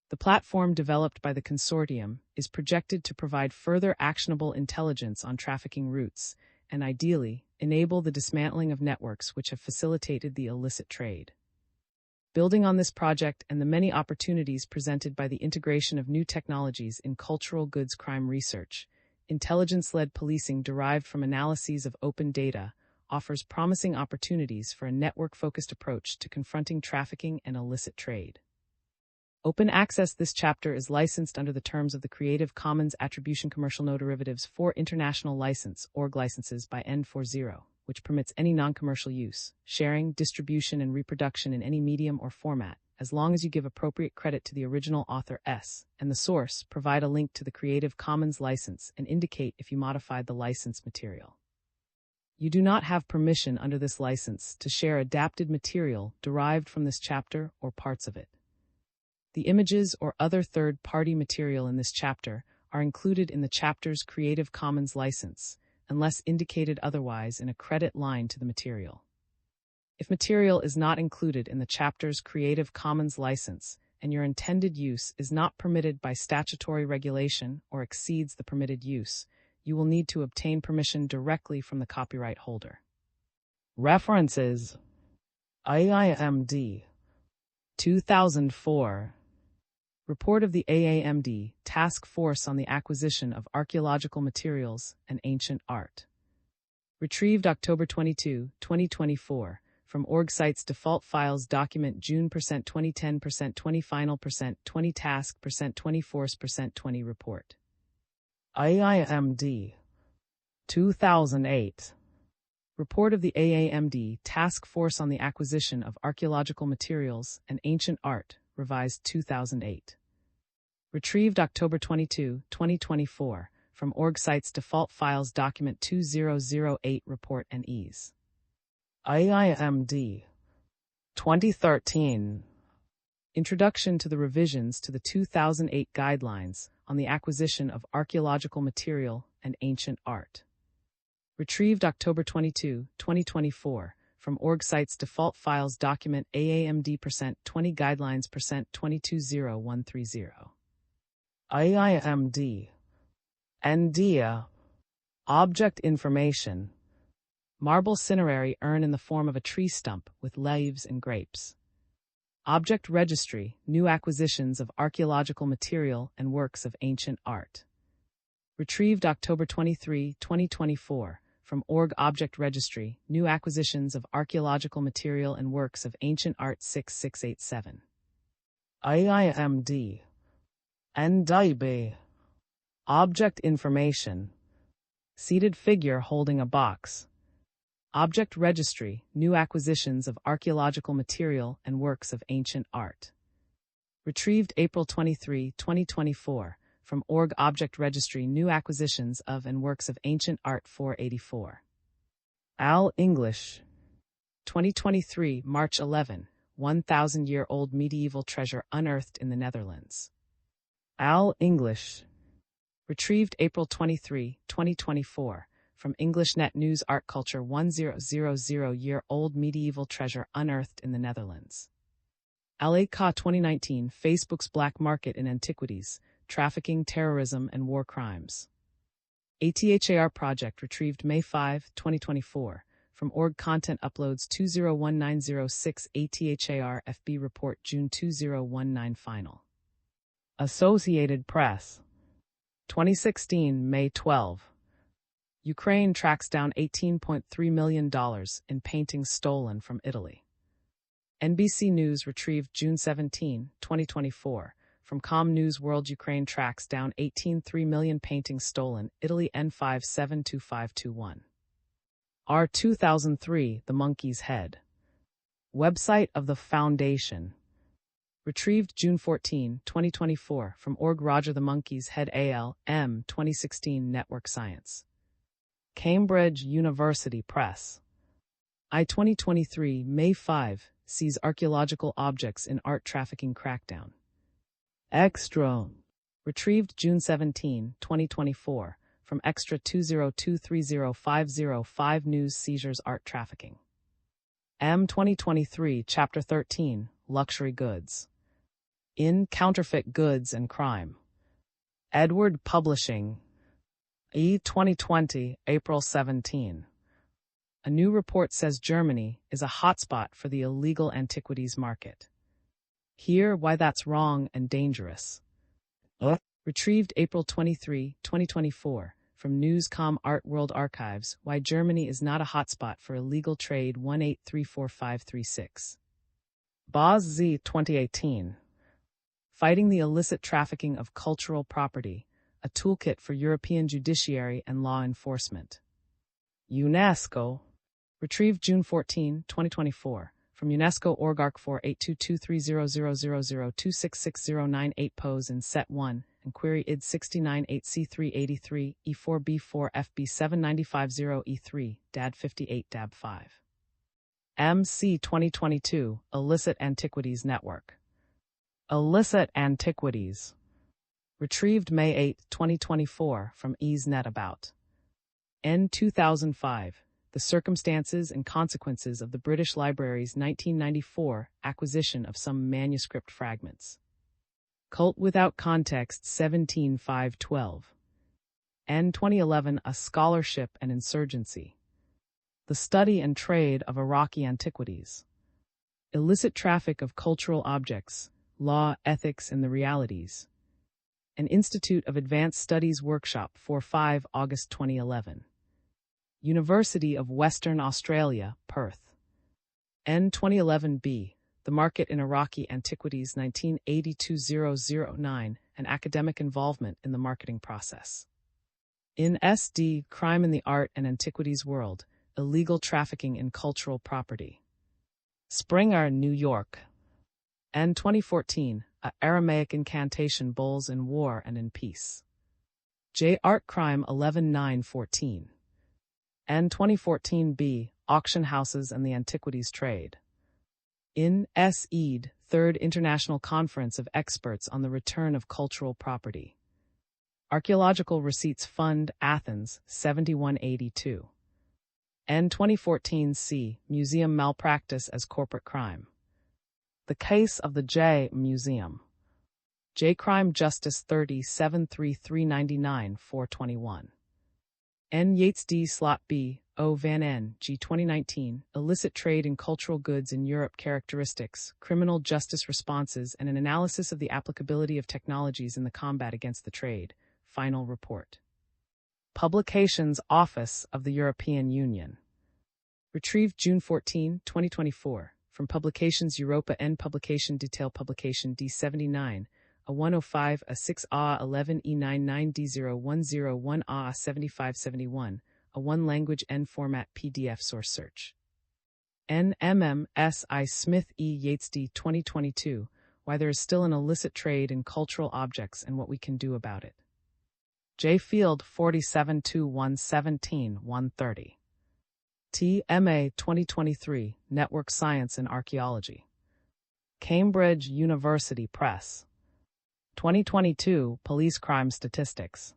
The platform developed by the consortium is projected to provide further actionable intelligence on trafficking routes and, ideally, enable the dismantling of networks which have facilitated the illicit trade. Building on this project and the many opportunities presented by the integration of new technologies in cultural goods crime research, intelligence-led policing derived from analyses of open data offers promising opportunities for a network-focused approach to confronting trafficking and illicit trade. Open access. This chapter is licensed under the terms of the Creative Commons Attribution Commercial No Derivatives 4 International License, org licenses by N40, which permits any non-commercial use, sharing, distribution, and reproduction in any medium or format, as long as you give appropriate credit to the original author S and the source, provide a link to the Creative Commons license, and indicate if you modified the license material. You do not have permission under this license to share adapted material derived from this chapter or parts of it. The images or other third-party material in this chapter are included in the chapter's Creative Commons license, unless indicated otherwise in a credit line to the material. If material is not included in the chapter's Creative Commons license and your intended use is not permitted by statutory regulation or exceeds the permitted use, you will need to obtain permission directly from the copyright holder. References: AIMD 2004 Report of the AAMD Task Force on the Acquisition of Archaeological Materials and Ancient Art. Retrieved October 22, 2024, from org sites default files document June 2010 20 final 20 task 24 20 report. AIMD 2008 Report of the AAMD Task Force on the Acquisition of Archaeological Materials and Ancient Art, revised 2008. Retrieved October 22, 2024, from org sites default files document 2008 report and ease. AIMD 2013 Introduction to the revisions to the 2008 Guidelines on the Acquisition of Archaeological Material and Ancient Art. Retrieved October 22, 2024, from org sites default files document AAMD %20 Guidelines %220130. AIMD NDIA Object Information Marble cinerary urn in the form of a tree stump with leaves and grapes. Object Registry, New Acquisitions of Archaeological Material and Works of Ancient Art. Retrieved October 23, 2024, from org Object Registry, New Acquisitions of Archaeological Material and Works of Ancient Art 6687. AIMD NDIB Object Information Seated figure holding a box. Object Registry, New Acquisitions of Archaeological Material and Works of Ancient Art. Retrieved April 23, 2024, from Org Object Registry New Acquisitions of and Works of Ancient Art 484. Al English. 2023, March 11, 1,000-year-old medieval treasure unearthed in the Netherlands. Al English. Retrieved April 23, 2024, from EnglishNet News Art Culture 1,000-year-old medieval treasure unearthed in the Netherlands. Al-Ka 2019, Facebook's Black Market in Antiquities, Trafficking, Terrorism, and War Crimes. ATHAR Project retrieved May 5, 2024, from Org Content Uploads 201906 ATHAR FB Report June 2019 Final. Associated Press. 2016, May 12. Ukraine tracks down $18.3 million in paintings stolen from Italy. NBC News retrieved June 17, 2024, from Com News World. Ukraine tracks down 18.3 million paintings stolen, Italy N572521. R 2003, The Monkey's Head. Website of the Foundation. Retrieved June 14, 2024, from Org Roger the Monkey's Head AL, M 2016 Network Science. Cambridge University Press. I 2023, May 5, sees archaeological objects in art trafficking crackdown. Extra. Retrieved June 17, 2024, from Extra 2023050 News Seizures Art Trafficking. M 2023, Chapter 13, Luxury Goods. In Counterfeit Goods and Crime. Edward Publishing. E 2020, April 17. A new report says Germany is a hotspot for the illegal antiquities market. Hear why that's wrong and dangerous. Retrieved April 23, 2024, from Newscom Art World Archives, Why Germany is Not a Hotspot for Illegal Trade 1834536. Boz Z 2018. Fighting the Illicit Trafficking of Cultural Property, a Toolkit for European Judiciary and Law Enforcement. UNESCO. Retrieved June 14, 2024, from UNESCO Org Arc 482230000266098 Pose in Set 1, and Query ID 698C383, E4B4 FB7950E3, DAD 58 DAB 5. MC 2022, Illicit Antiquities Network. Illicit Antiquities. Retrieved May 8, 2024, from EaseNet About. N 2005. The Circumstances and Consequences of the British Library's 1994 acquisition of some manuscript fragments. Cult Without Context 17512. N 2011 A Scholarship and Insurgency. The Study and Trade of Iraqi Antiquities. Illicit Traffic of Cultural Objects, Law, Ethics, and the Realities. An Institute of Advanced Studies Workshop 4-5 August 2011. University of Western Australia, Perth. N 2011b, The Market in Iraqi Antiquities 1982-009, and Academic Involvement in the Marketing Process. In SD, Crime in the Art and Antiquities World, Illegal Trafficking in Cultural Property. Springer, New York. N 2014, A Aramaic Incantation Bowls in War and in Peace. J. Art Crime 11914. N 2014b, Auction Houses and the Antiquities Trade. In S. Eid, Third International Conference of Experts on the Return of Cultural Property. Archaeological Receipts Fund, Athens, 7182. N 2014c, Museum Malpractice as Corporate Crime. The Case of the J. Museum. J. Crime Justice 30 73399 421. N. Yates D. Slot B. O. Van N. G. 2019, Illicit Trade in Cultural Goods in Europe Characteristics, Criminal Justice Responses, and an Analysis of the Applicability of Technologies in the Combat Against the Trade. Final Report. Publications Office of the European Union. Retrieved June 14, 2024, from Publications Europa N. Publication Detail Publication D79, a 105, a 6A 11 E99 D0101 A 7571, a one-language N format PDF source search. NMM S. I. Smith E. Yates D. 2022, why there is still an illicit trade in cultural objects and what we can do about it. J. Field 47-117-130. T.M.A. 2023, Network Science and Archaeology. Cambridge University Press. 2022, Police Crime Statistics.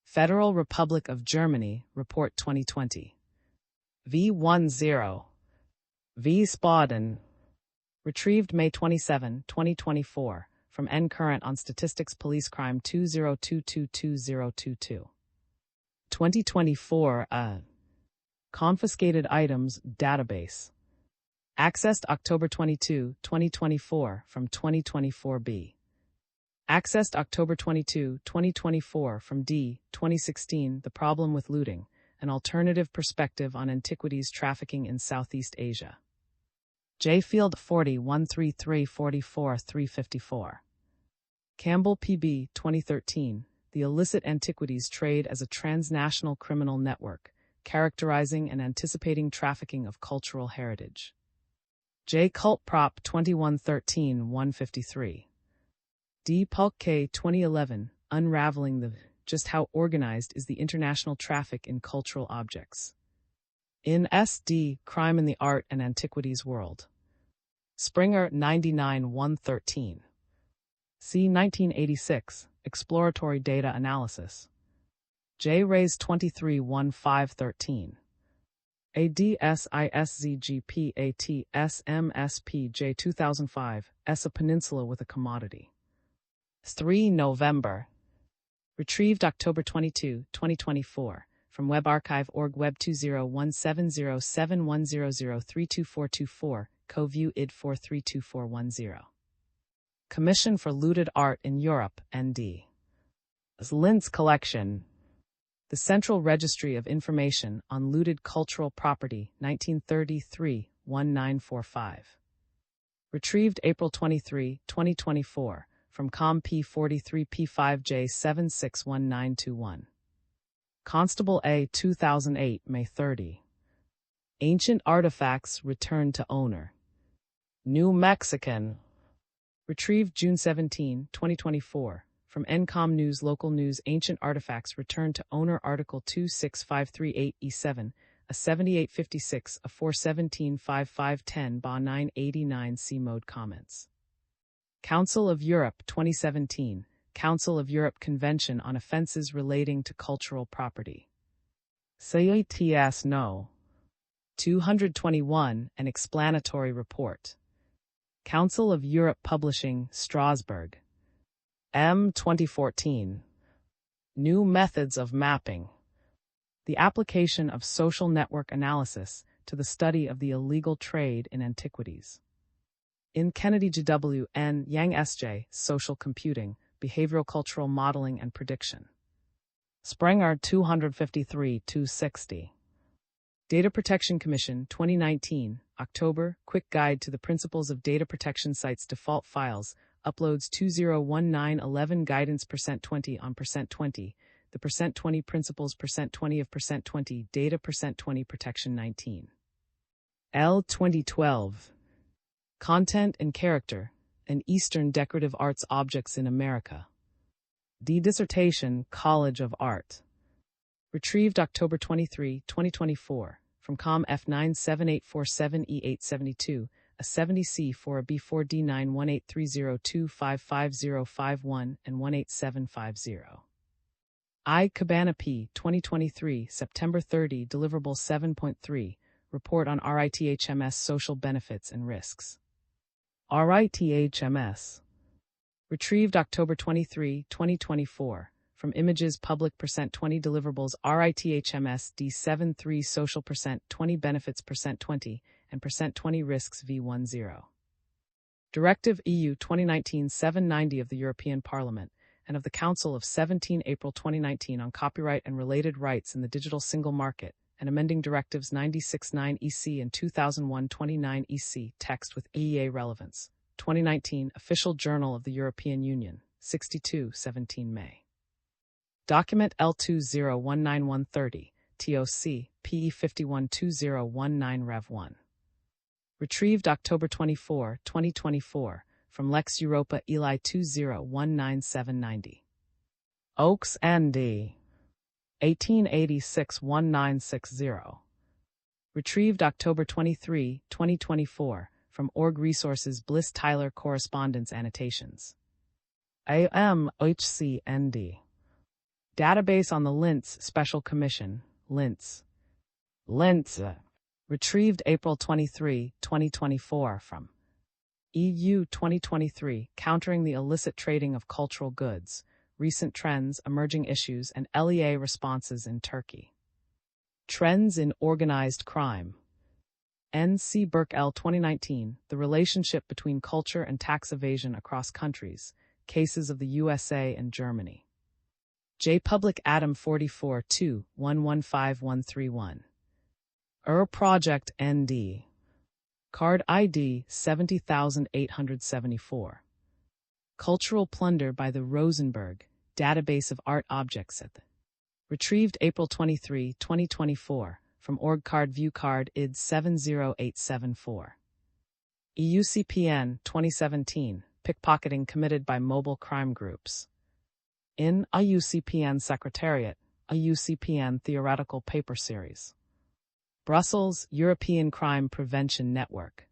Federal Republic of Germany, Report 2020. V10. V. Spaden. Retrieved May 27, 2024, from N-Current on Statistics Police Crime 20222022. 2024, Confiscated Items Database. Accessed October 22, 2024, from 2024b. Accessed October 22, 2024, from D. 2016, The Problem with Looting, an Alternative Perspective on Antiquities Trafficking in Southeast Asia. J. Field 40-133-44-354. Campbell P.B. 2013, The Illicit Antiquities Trade as a Transnational Criminal Network, Characterizing and Anticipating Trafficking of Cultural Heritage. J. Cult Prop 2113-153. D. Pulk K. 2011, Unraveling Just How Organized is the International Traffic in Cultural Objects. In S.D., Crime in the Art and Antiquities World. Springer 99-113. C. 1986, Exploratory Data Analysis. J. Rays 23-1513. ADSISZGPAT SMSP J 2005, S. A Peninsula with a Commodity. 3 November. Retrieved October 22, 2024, from WebArchive.org Web 20170710032424, CoView ID 432410. Commission for Looted Art in Europe, ND. Linz Collection. The Central Registry of Information on Looted Cultural Property, 1933, 1945. Retrieved April 23, 2024, from COM P43P5J 761921. Constable A 2008, May 30. Ancient Artifacts Returned to Owner. New Mexican. Retrieved June 17, 2024, from NCOM News Local News Ancient Artifacts Returned to Owner Article 26538E7, a 7856, a 4175510 BA 989 C Mode Comments. Council of Europe 2017, Council of Europe Convention on Offences Relating to Cultural Property. CATS No. 221, an explanatory report. Council of Europe Publishing, Strasbourg. M. 2014. New Methods of Mapping. The Application of Social Network Analysis to the Study of the Illegal Trade in Antiquities. In Kennedy G.W. N. Yang S.J., Social Computing, Behavioral Cultural Modeling and Prediction. Springer 253-260. Data Protection Commission 2019, October, Quick Guide to the Principles of Data Protection Sites Default Files, Uploads 201911 Guidance %20 on %20, the %20 Principles %20 of %20 Data %20 Protection 19. L. 2012. Content and Character, and Eastern Decorative Arts Objects in America. D. Dissertation, College of Art. Retrieved October 23, 2024, from COM F97847E872, a 70C for a B4D91830255051 and 18750. I. Cabana P. 2023, September 30, Deliverable 7.3, Report on RITHMS Social Benefits and Risks. RITHMS. Retrieved October 23, 2024, from Images Public %20 Deliverables RITHMS D73 Social %20 Benefits %20 and %20 Risks V10. Directive EU 2019-790 of the European Parliament and of the Council of 17 April 2019 on copyright and related rights in the digital single market, and amending Directives 96/9 EC and 2001/29 EC, text with EEA relevance. 2019, Official Journal of the European Union, 62, 17 May. Document L2019130, TOC, PE 512019 Rev 1. Retrieved October 24, 2024, from Lex Europa Eli 2019790. Oaks N.D. 1886-1960. Retrieved October 23, 2024, from Org Resources Bliss Tyler Correspondence Annotations. AMHCND. Database on the Lintz Special Commission, Lintz. Retrieved April 23, 2024, from EU 2023, Countering the Illicit Trading of Cultural Goods, Recent Trends, Emerging Issues, and LEA Responses in Turkey. Trends in Organized Crime. N.C. Burke L. 2019, The Relationship Between Culture and Tax Evasion Across Countries, Cases of the USA and Germany. J. Public Adam 44 2 115131. Project ND. Card ID 70874. Cultural Plunder by the Rosenberg, Database of Art Objects at the. Retrieved April 23, 2024, from Org Card View Card ID 70874. EUCPN 2017, Pickpocketing Committed by Mobile Crime Groups. In IUCPN Secretariat, IUCPN Theoretical Paper Series. Brussels, European Crime Prevention Network.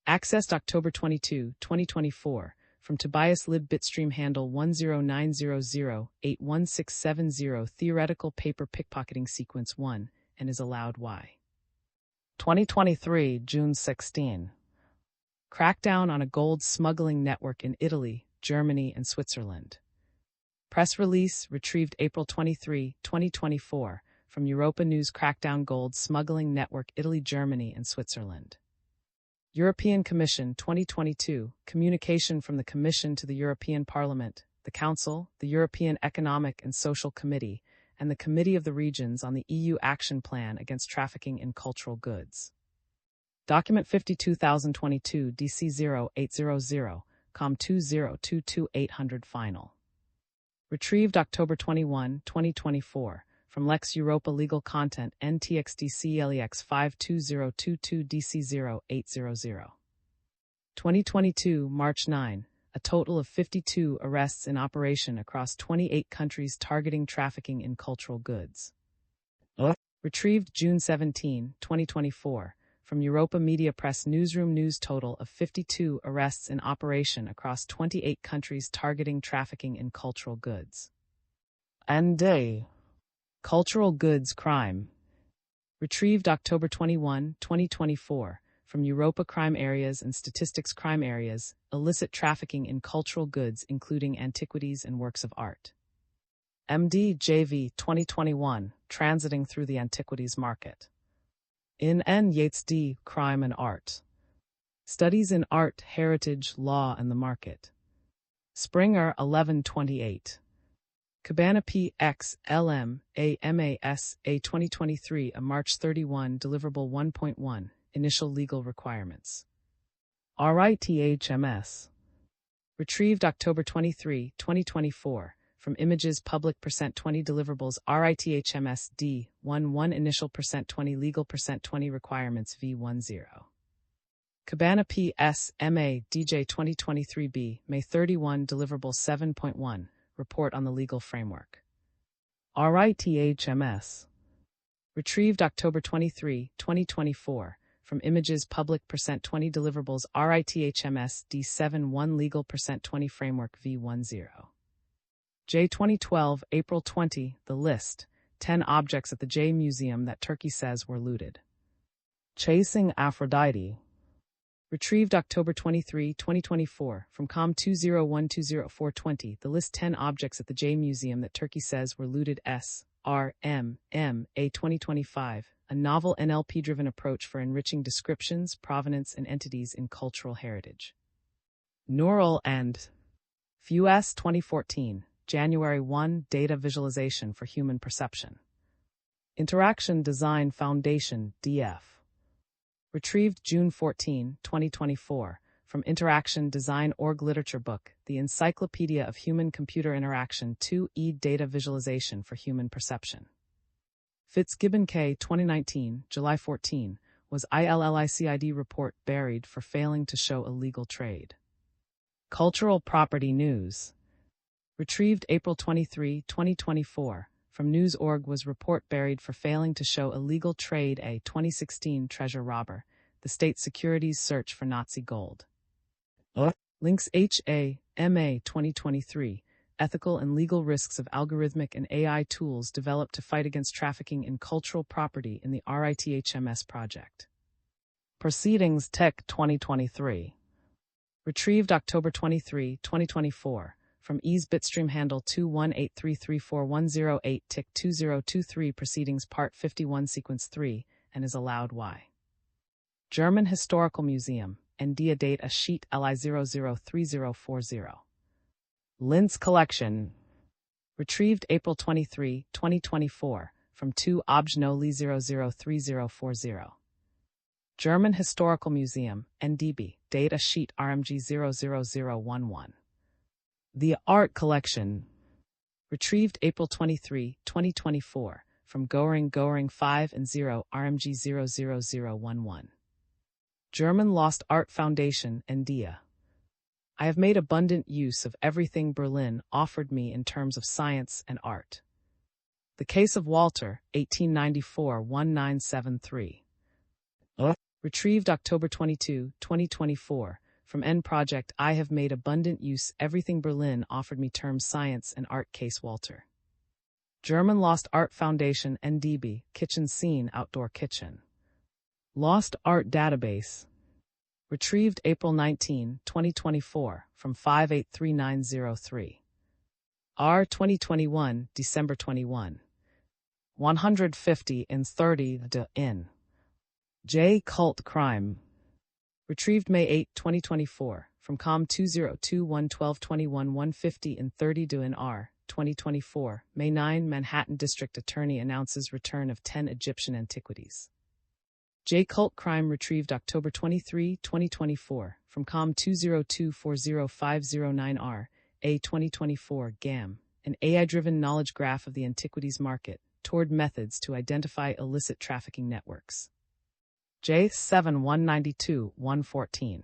Accessed October 22, 2024, from Tobias Lib Bitstream handle 10900816670 Theoretical Paper Pickpocketing Sequence 1, and is allowed Y. 2023, June 16. Crackdown on a gold smuggling network in Italy, Germany, and Switzerland. Press release retrieved April 23, 2024, from Europa News. Crackdown gold smuggling network Italy, Germany, and Switzerland. European Commission 2022, communication from the Commission to the European Parliament, the Council, the European Economic and Social Committee, and the Committee of the Regions on the EU Action Plan Against Trafficking in Cultural Goods. Document 52022 DC 0800, COM 2022800 final. Retrieved October 21, 2024, from Lex Europa Legal Content NTXDCLEX 52022 DC 0800. 2022, March 9, a total of 52 arrests in operation across 28 countries targeting trafficking in cultural goods. Retrieved June 17, 2024, from Europa Media Press Newsroom. News total of 52 arrests in operation across 28 countries targeting trafficking in cultural goods. ND. Cultural Goods Crime. Retrieved October 21, 2024, from Europa Crime Areas and Statistics Crime Areas, illicit trafficking in cultural goods including antiquities and works of art. MD JV 2021, Transiting Through the Antiquities Market. In N. Yates D. Crime and Art. Studies in Art, Heritage, Law, and the Market. Springer 1128. Cabana P. X. LM. A. MAS. A. 2023. A March 31. Deliverable 1.1. Initial Legal Requirements. RITHMS. Retrieved October 23, 2024. From Images Public %20 Deliverables RITHMS D11 Initial %20 Legal %20 Requirements V10. Cabana P. S. MA DJ 2023B May 31 Deliverable 7.1 Report on the Legal Framework. RITHMS. Retrieved October 23, 2024. From Images Public %20 Deliverables RITHMS D71 Legal %20 Framework V10. J 2012 April 20 The List 10 Objects at the J Museum that Turkey says were looted. Chasing Aphrodite. Retrieved October 23, 2024, from COM 201200420 The List 10 Objects at the J Museum that Turkey says were looted. S.R.M.M. A 2025, a novel NLP-driven approach for enriching descriptions, provenance, and entities in cultural heritage. Neural and FUS 2014, January 1 Data Visualization for Human Perception. Interaction Design Foundation, DF. Retrieved June 14, 2024, from Interaction Design Org Literature Book, The Encyclopedia of Human-Computer Interaction 2E Data Visualization for Human Perception. Fitzgibbon K. 2019, July 14, was ILLICID report buried for failing to show illegal trade. Cultural Property News. Retrieved April 23, 2024. From News.org was report buried for failing to show illegal trade. A 2016 treasure robber. The state securities search for Nazi gold. Links HAMA 2023. Ethical and legal risks of algorithmic and AI tools developed to fight against trafficking in cultural property in the RITHMS project. Proceedings Tech 2023. Retrieved October 23, 2024. From Ease Bitstream handle 218334108 tick 2023 Proceedings Part 51 Sequence 3 and is allowed Y. German Historical Museum, NDA date a sheet LI003040. Linz Collection. Retrieved April 23, 2024. From 2 Obj-Noli 003040. German Historical Museum, NDB, date a sheet RMG 00011. The Art Collection. Retrieved April 23, 2024. From Goering 5 and 0 RMG 00011. German Lost Art Foundation, NDA. I have made abundant use of everything Berlin offered me in terms of science and art. The Case of Walter, 1894-1973. Retrieved October 22, 2024. From N Project I have made abundant use everything Berlin offered me terms science and art Case Walter. German Lost Art Foundation NDB, Kitchen Scene Outdoor Kitchen. Lost Art Database. Retrieved April 19, 2024, from 583903. R 2021, December 21. 150 and 30 in. J. Cult Crime. Retrieved May 8, 2024, from COM 202-112-21-150 and 30 in R 2024, May 9 Manhattan District Attorney announces return of 10 Egyptian antiquities. J. Cult Crime retrieved October 23, 2024, from COM 202-40509R, A 2024 GAM, an AI-driven knowledge graph of the antiquities market, toward methods to identify illicit trafficking networks. J. 7-192-114.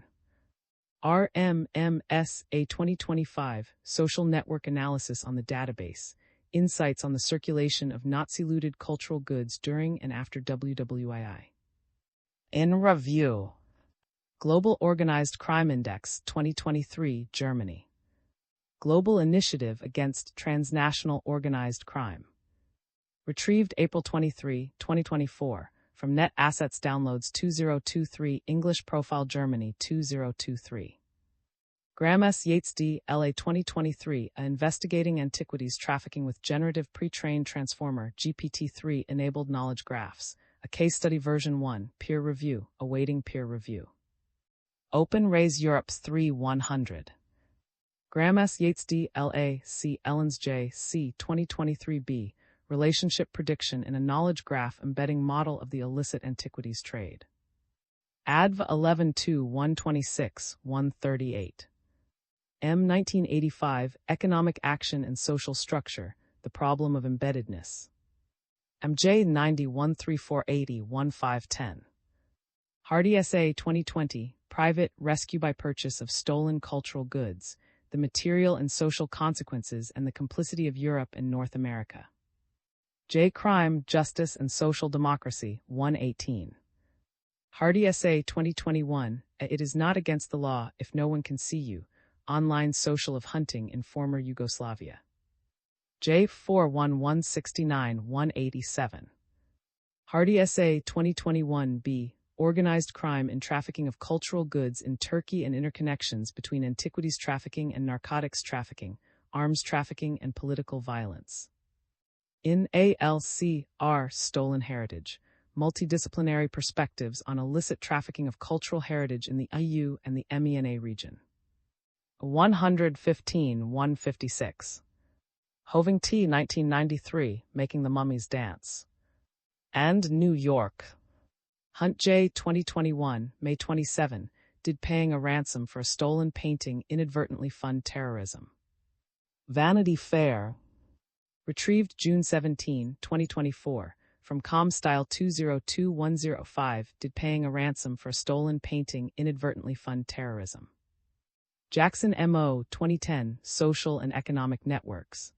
RMMS A 2025, Social Network Analysis on the Database, Insights on the Circulation of Nazi-Looted Cultural Goods During and After WWII. In Review. Global Organized Crime Index 2023 Germany. Global Initiative Against Transnational Organized Crime. Retrieved April 23, 2024, from Net Assets Downloads 2023 English Profile Germany 2023. Graham S. Yates D. LA 2023 A Investigating Antiquities Trafficking with Generative Pre-Trained Transformer GPT-3 Enabled Knowledge Graphs, a Case Study Version 1, Peer Review, awaiting peer review. Open Raise Europe's 3-100. Graham S. Yates D. L.A. C. Ellens J. C. 2023 B. Relationship Prediction in a Knowledge Graph Embedding Model of the Illicit Antiquities Trade. ADV 11-2-126-138. M. 1985 Economic Action and Social Structure, The Problem of Embeddedness. MJ 90-13480-1510. Hardy S.A. 2020 Private Rescue by Purchase of Stolen Cultural Goods, The Material and Social Consequences and the Complicity of Europe and North America. J. Crime, Justice and Social Democracy, 118. Hardy S.A. 2021, It is not against the law if no one can see you, Online Social of Hunting in Former Yugoslavia. J. 41169-187. Hardy S.A. 2021 B. Organized Crime and Trafficking of Cultural Goods in Turkey and Interconnections between Antiquities Trafficking and Narcotics Trafficking, Arms Trafficking and Political Violence. In ALCR Stolen Heritage, Multidisciplinary Perspectives on Illicit Trafficking of Cultural Heritage in the EU and the MENA region. 115-156. Hoving T. 1993, Making the Mummies Dance. And New York. Hunt J. 2021, May 27, Did Paying a Ransom for a Stolen Painting Inadvertently Fund Terrorism? Vanity Fair. Retrieved June 17, 2024, from ComStyle 202105, Did Paying a Ransom for a Stolen Painting Inadvertently Fund Terrorism? Jackson M.O. 2010, Social and Economic Networks.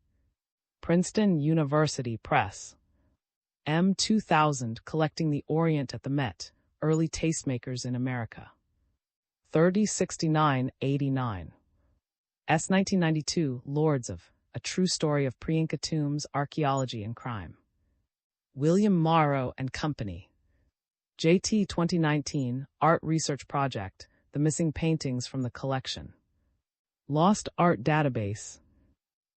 Princeton University Press. M. 2000, Collecting the Orient at the Met, Early Tastemakers in America. 3069-89. S. 1992, Lords of, A True Story of Pre-Inca Tombs, Archaeology and Crime. William Morrow and Company. J.T. 2019, Art Research Project, The Missing Paintings from the Collection. Lost Art Database.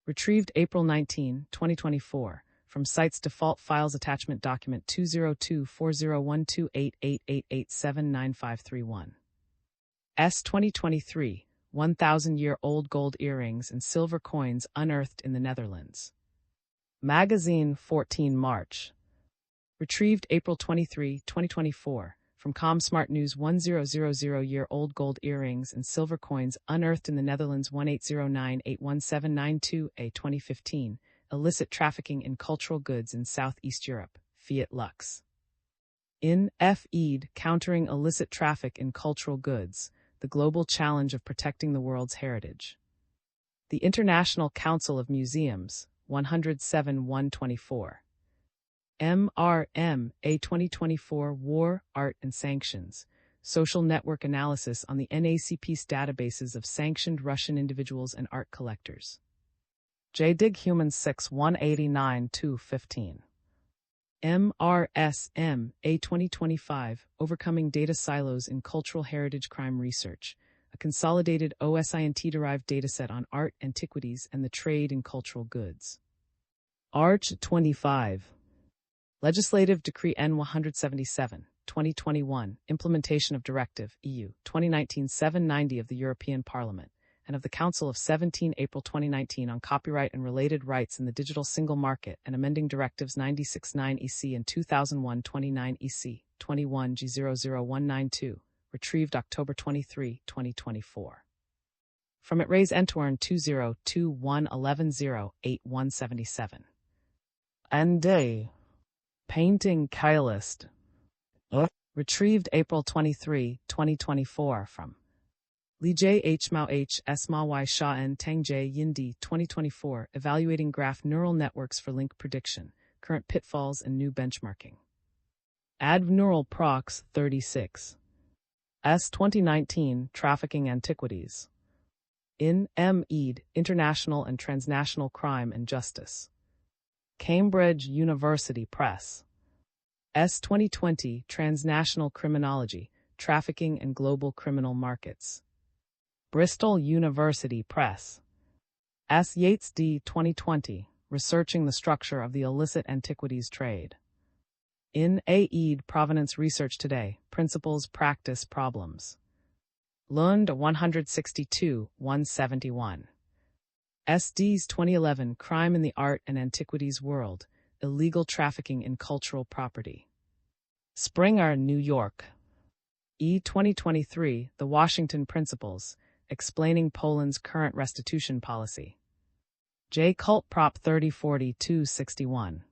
Retrieved April 19, 2024, from Site's Default Files Attachment Document 202-40128888879531. S. 2023, 1,000-year-old gold earrings and silver coins unearthed in the Netherlands. Magazine 14 March. Retrieved April 23, 2024, from ComSmart News 1,000-year-old gold earrings and silver coins unearthed in the Netherlands 1809-81792 A 2015, Illicit Trafficking in Cultural Goods in Southeast Europe, Fiat Lux. In F. Ede, Countering Illicit Traffic in Cultural Goods, The Global Challenge of Protecting the World's Heritage. The International Council of Museums, 107-124. MRM, A 2024 War, Art and Sanctions, Social Network Analysis on the NACP's databases of sanctioned Russian individuals and art collectors. J. Dig Humans 6 189-215. MRSM, A 2025, Overcoming Data Silos in Cultural Heritage Crime Research, a consolidated OSINT-derived dataset on art, antiquities, and the trade in cultural goods. Arch 25. Legislative Decree N-177, 2021, Implementation of Directive, EU, 2019-790 of the European Parliament, and of the Council of 17 April 2019 on copyright and related rights in the digital single market and amending Directives 96/9/EC and 2001/29/EC, 21G00192, retrieved October 23, 2024. From it Rays Entwarn 2021-11-0-8177. N-Day. Painting Kylist. Retrieved April 23, 2024 from Li J. H. Mao H. S. Ma Y. Sha N. Tang J. Yindi 2024 Evaluating Graph Neural Networks for Link Prediction, Current Pitfalls and New Benchmarking. Ad Neural Prox 36. S. 2019 Trafficking Antiquities. In M. Ede, International and Transnational Crime and Justice. Cambridge University Press. S. 2020 Transnational Criminology, Trafficking and Global Criminal Markets. Bristol University Press. S. Yates D. 2020, Researching the Structure of the Illicit Antiquities Trade. In A. Ede Provenance Research Today, Principles, Practice, Problems. Lund 162-171. SD's 2011 Crime in the Art and Antiquities World, Illegal Trafficking in Cultural Property. Springer, New York. E. 2023, The Washington Principles, Explaining Poland's Current Restitution Policy. J. Cult Prop 3040-261.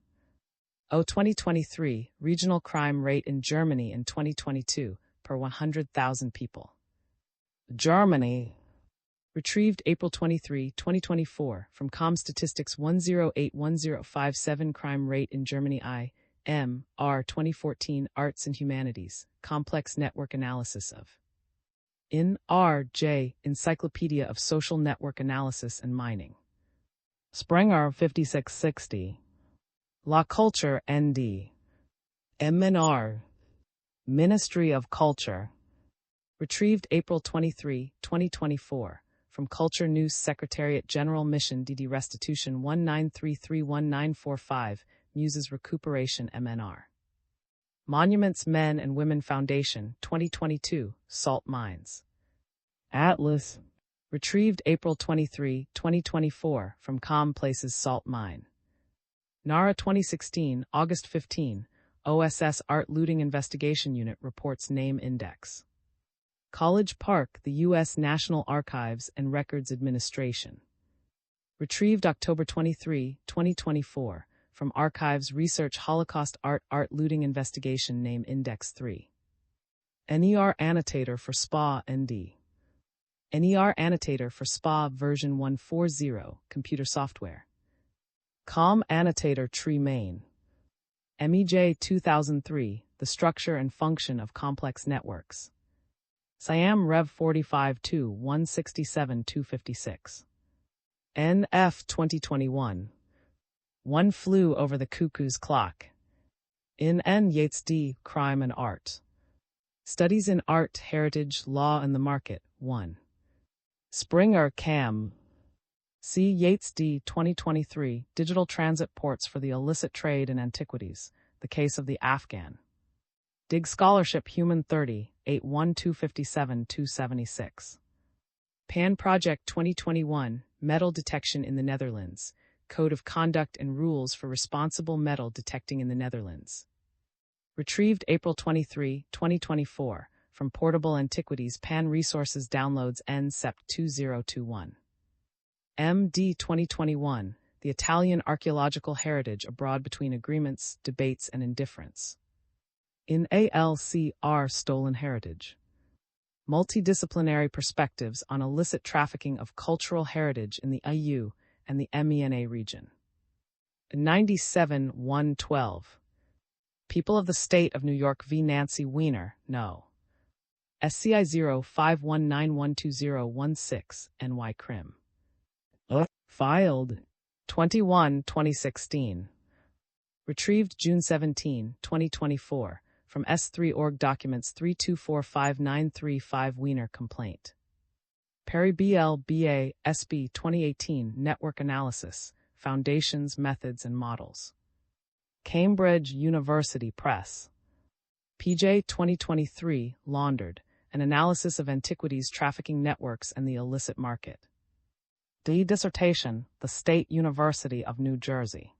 O. 2023, Regional Crime Rate in Germany in 2022, per 100,000 people. Germany. Retrieved April 23, 2024, from ComStatistics 1081057 Crime Rate in Germany I, M, R 2014 Arts and Humanities, Complex Network Analysis of. In R. J. Encyclopedia of Social Network Analysis and Mining. Springer 5660. La Culture, N.D. MNR. Ministry of Culture. Retrieved April 23, 2024. From Culture News Secretariat General Mission DD Restitution 19331945, Muses Recuperation MNR. Monuments Men and Women Foundation, 2022, Salt Mines. Atlas. Retrieved April 23, 2024, from Com Places Salt Mine. NARA 2016, August 15, OSS Art Looting Investigation Unit reports Name Index. College Park, the U.S. National Archives and Records Administration. Retrieved October 23, 2024, from Archives Research Holocaust Art Looting Investigation Name Index 3. NER Annotator for SPA ND. NER Annotator for SPA version 140, computer software. COM Annotator Tree Main. MEJ 2003, The Structure and Function of Complex Networks. SIAM Rev 45-2-167-256. NF 2021. One Flew Over the Cuckoo's Clock. In N. Yates D. Crime and Art. Studies in Art, Heritage, Law and the Market, 1. Springer, Cam. C. Yates D. 2023, Digital Transit Ports for the Illicit Trade in Antiquities, The Case of the Afghan. Dig Scholarship Human 30, 81257-276. Pan Project 2021, Metal Detection in the Netherlands, Code of Conduct and Rules for Responsible Metal Detecting in the Netherlands. Retrieved April 23, 2024, from Portable Antiquities Pan Resources Downloads N-CEP 2021. MD 2021, The Italian Archaeological Heritage Abroad Between Agreements, Debates and Indifference. In ALCR Stolen Heritage. Multidisciplinary Perspectives on Illicit Trafficking of Cultural Heritage in the EU and the MENA region. 97-112. People of the State of New York v. Nancy Weiner, No. SCI 051912016, NY Crim. Filed 21-2016. Retrieved June 17, 2024, from S3 Org Documents 3245935 Weiner Complaint. Perry BL BA SB 2018 Network Analysis, Foundations, Methods and Models. Cambridge University Press. PJ 2023 Laundered, An Analysis of Antiquities Trafficking Networks and the Illicit Market. D. Dissertation, The State University of New Jersey.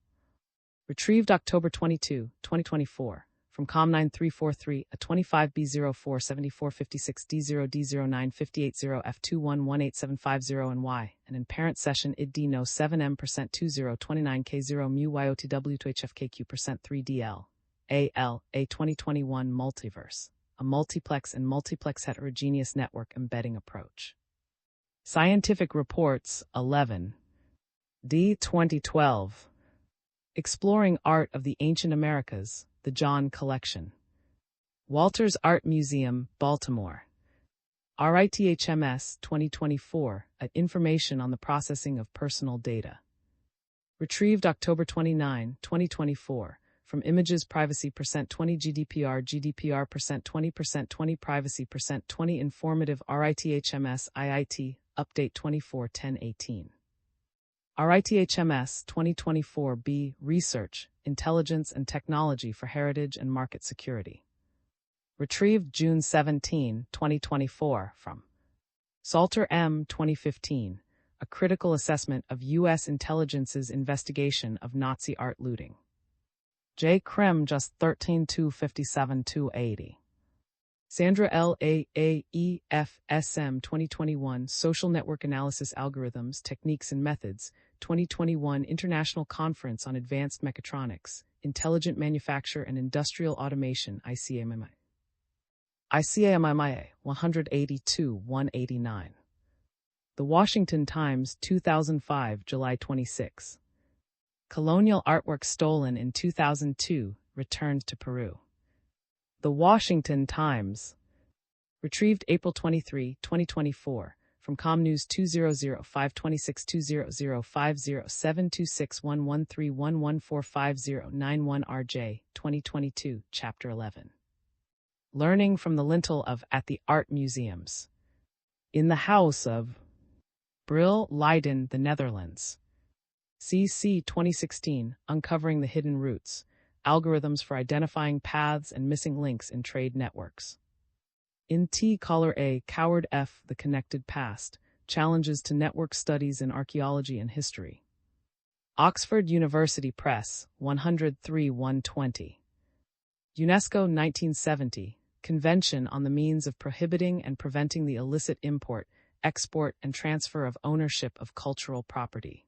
Retrieved October 22, 2024, from COM 9343 at 25B047456D0D09580F2118750 and Y, and in parent session id no 7M%2029K0 mu YOTW2HFKQ%3DL. AL, A 2021 Multiverse, a multiplex and multiplex heterogeneous network embedding approach. Scientific Reports, 11. D. 2012. Exploring Art of the Ancient Americas, The John Collection. Walters Art Museum, Baltimore. RITHMS 2024, at Information on the Processing of Personal Data. Retrieved October 29, 2024, from Images Privacy %20 GDPR %20 20 Privacy %20 Informative RITHMS IIT, Update 24-10-18. RITHMS 2024-B Research, Intelligence and Technology for Heritage and Market Security. Retrieved June 17, 2024, from Salter M. 2015, A Critical Assessment of U.S. Intelligence's Investigation of Nazi Art Looting. J. Krem Just 13-257-280. Sandra L. A. E. F. S. M. 2021 Social Network Analysis Algorithms, Techniques and Methods, 2021 International Conference on Advanced Mechatronics, Intelligent Manufacture and Industrial Automation, ICAMMI. ICAMMIA 182-189. The Washington Times, 2005, July 26. Colonial artwork stolen in 2002, returned to Peru. The Washington Times. Retrieved April 23, 2024, from ComNews 200-526-200-507261131145091 RJ, 2022, Chapter 11. Learning from the Lintel of At the Art Museums. In the House of Brill, Leiden, the Netherlands. CC 2016, Uncovering the Hidden Roots, Algorithms for Identifying Paths and Missing Links in Trade Networks. In T. Collar A. Coward F. The Connected Past, Challenges to Network Studies in Archaeology and History. Oxford University Press, 103-120. UNESCO 1970, Convention on the Means of Prohibiting and Preventing the Illicit Import, Export and Transfer of Ownership of Cultural Property.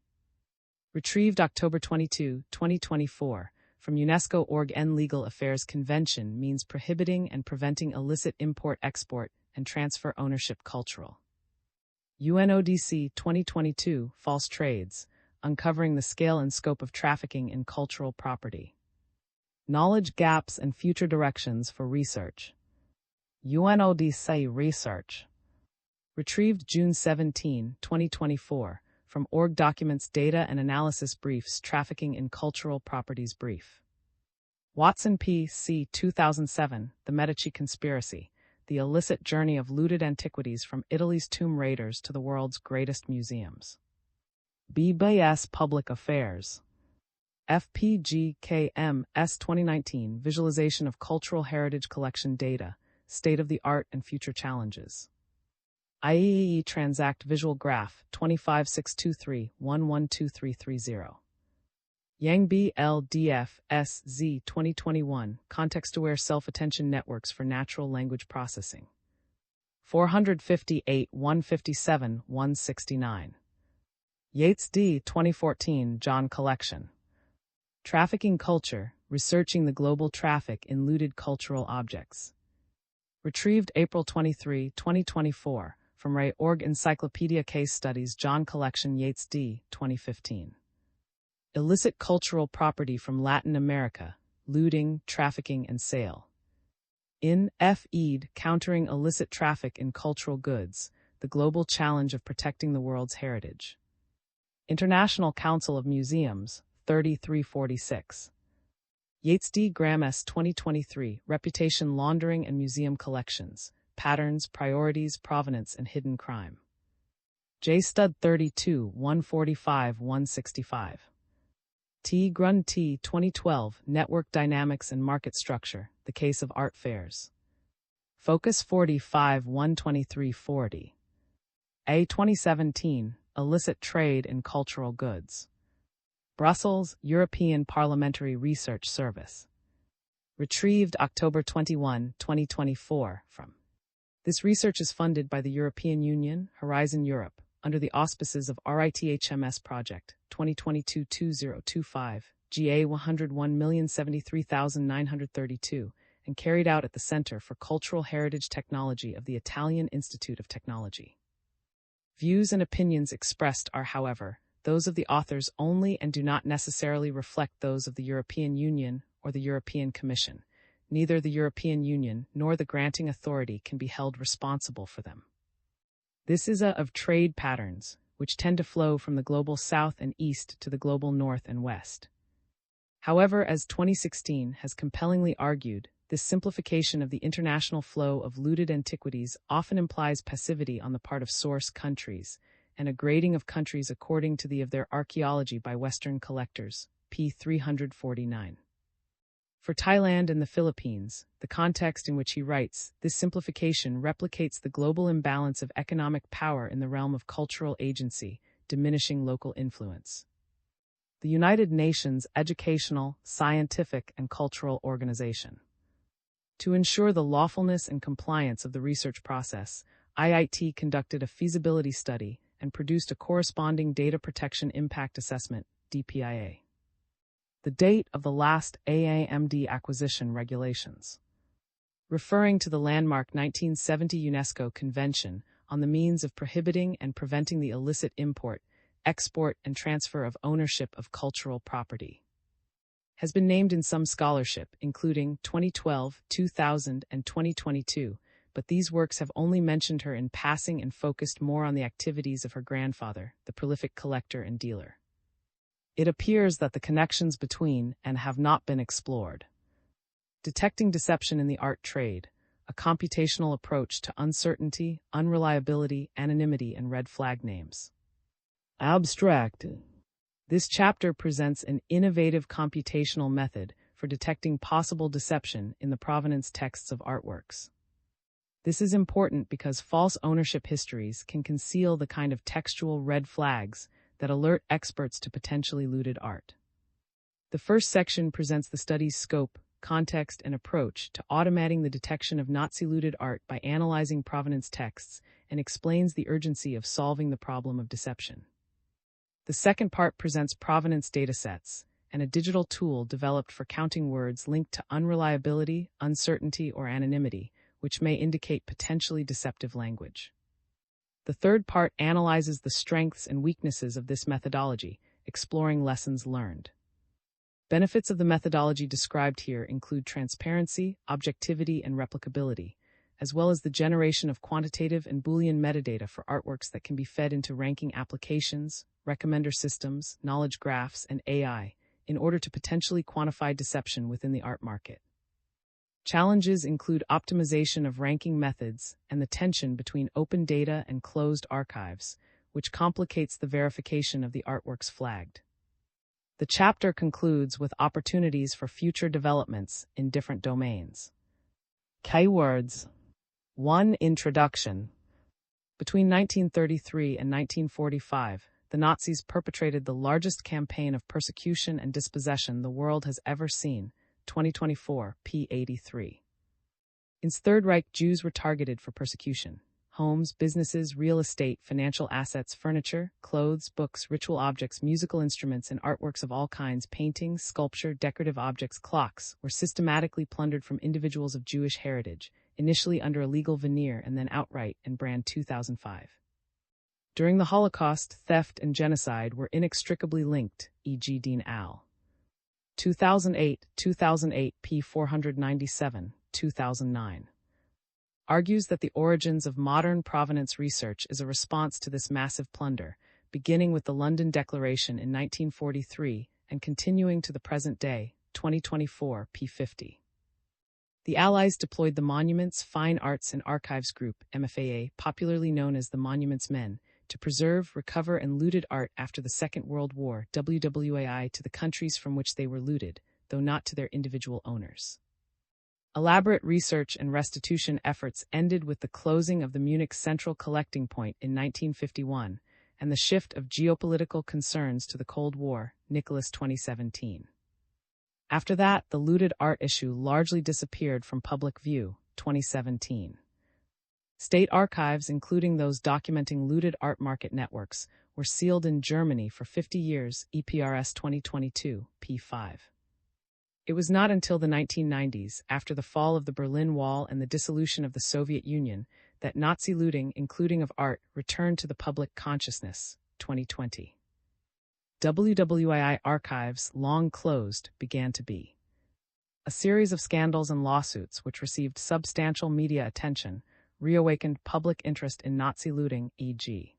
Retrieved October 22, 2024, from UNESCO.org. Legal Affairs Convention means prohibiting and preventing illicit import, export, and transfer ownership cultural. UNODC 2022 False Trades, Uncovering the Scale and Scope of Trafficking in Cultural Property. Knowledge Gaps and Future Directions for Research. UNODC Research. Retrieved June 17, 2024, from Org Documents Data and Analysis Briefs Trafficking in Cultural Properties Brief. Watson P. C. 2007, The Medici Conspiracy, The Illicit Journey of Looted Antiquities from Italy's Tomb Raiders to the World's Greatest Museums. BBS Public Affairs. FPGKMS 2019 Visualization of Cultural Heritage Collection Data, State-of-the-Art and Future Challenges. IEEE Transact Visual Graph 25623-112330. Yang B. L. D. F. S. Z. 2021 Context-Aware Self-Attention Networks for Natural Language Processing. 458 157 169. Yates D. 2014 John Collection. Trafficking Culture, Researching the Global Traffic in Looted Cultural Objects. Retrieved April 23, 2024, from Ray Org Encyclopedia Case Studies John Collection Yates D. 2015. Illicit Cultural Property from Latin America, Looting, Trafficking, and Sale. In F. Ed, Countering Illicit Traffic in Cultural Goods, The Global Challenge of Protecting the World's Heritage. International Council of Museums, 3346. Yates D. Graham S. 2023, Reputation Laundering and Museum Collections, Patterns, Priorities, Provenance, and Hidden Crime. J. Stud 32, 145, 165. T. Grun T. 2012, Network Dynamics and Market Structure, The Case of Art Fairs. Focus 45, 123, 40. A. 2017, Illicit Trade in Cultural Goods. Brussels, European Parliamentary Research Service. Retrieved October 21, 2024, from. This research is funded by the European Union, Horizon Europe, under the auspices of RITHMS Project, 2022-2025, GA 101,073,932, and carried out at the Center for Cultural Heritage Technology of the Italian Institute of Technology. Views and opinions expressed are, however, those of the authors only and do not necessarily reflect those of the European Union or the European Commission. Neither the European Union nor the granting authority can be held responsible for them. This is of trade patterns, which tend to flow from the global south and east to the global north and west. However, as 2016 has compellingly argued, this simplification of the international flow of looted antiquities often implies passivity on the part of source countries, and a grading of countries according to the of their archaeology by Western collectors, p. 349. For Thailand and the Philippines, the context in which he writes, this simplification replicates the global imbalance of economic power in the realm of cultural agency, diminishing local influence. The United Nations Educational, Scientific, and Cultural Organization. To ensure the lawfulness and compliance of the research process, IIT conducted a feasibility study and produced a corresponding Data Protection Impact Assessment, DPIA. The date of the last AAMD acquisition regulations. Referring to the landmark 1970 UNESCO Convention on the means of prohibiting and preventing the illicit import, export, and transfer of ownership of cultural property. Has been named in some scholarship, including 2012, 2000, and 2022, but these works have only mentioned her in passing and focused more on the activities of her grandfather, the prolific collector and dealer. It appears that the connections between and have not been explored. Detecting Deception in the Art Trade, a computational approach to uncertainty, unreliability, anonymity, and red flag names. Abstract. This chapter presents an innovative computational method for detecting possible deception in the provenance texts of artworks. This is important because false ownership histories can conceal the kind of textual red flags that alert experts to potentially looted art. The first section presents the study's scope, context, and approach to automating the detection of Nazi-looted art by analyzing provenance texts and explains the urgency of solving the problem of deception. The second part presents provenance datasets and a digital tool developed for counting words linked to unreliability, uncertainty, or anonymity, which may indicate potentially deceptive language. The third part analyzes the strengths and weaknesses of this methodology, exploring lessons learned. Benefits of the methodology described here include transparency, objectivity, and replicability, as well as the generation of quantitative and Boolean metadata for artworks that can be fed into ranking applications, recommender systems, knowledge graphs, and AI, in order to potentially quantify deception within the art market. Challenges include optimization of ranking methods and the tension between open data and closed archives, which complicates the verification of the artworks flagged. The chapter concludes with opportunities for future developments in different domains. Keywords. 1. Introduction. Between 1933 and 1945, the Nazis perpetrated the largest campaign of persecution and dispossession the world has ever seen. 2024, p. 83. In the Third Reich, Jews were targeted for persecution. Homes, businesses, real estate, financial assets, furniture, clothes, books, ritual objects, musical instruments, and artworks of all kinds, paintings, sculpture, decorative objects, clocks, were systematically plundered from individuals of Jewish heritage, initially under a legal veneer and then outright in Brand 2005. During the Holocaust, theft and genocide were inextricably linked, e.g. Dean Al. 2008, p. 497, 2009. Argues that the origins of modern provenance research is a response to this massive plunder, beginning with the London Declaration in 1943 and continuing to the present day, 2024, p. 50. The Allies deployed the Monuments, Fine Arts and Archives Group, MFAA, popularly known as the Monuments Men, to preserve, recover, and looted art after the Second World War, WWAI, to the countries from which they were looted, though not to their individual owners. Elaborate research and restitution efforts ended with the closing of the Munich Central Collecting Point in 1951 and the shift of geopolitical concerns to the Cold War, Nicholas 2017. After that, the looted art issue largely disappeared from public view, 2017. State archives, including those documenting looted art market networks, were sealed in Germany for 50 years, EPRS 2022, p5. It was not until the 1990s, after the fall of the Berlin Wall and the dissolution of the Soviet Union, that Nazi looting, including of art, returned to the public consciousness, 2020. WWAI archives, long closed, began to be. A series of scandals and lawsuits which received substantial media attention reawakened public interest in Nazi looting, e.g.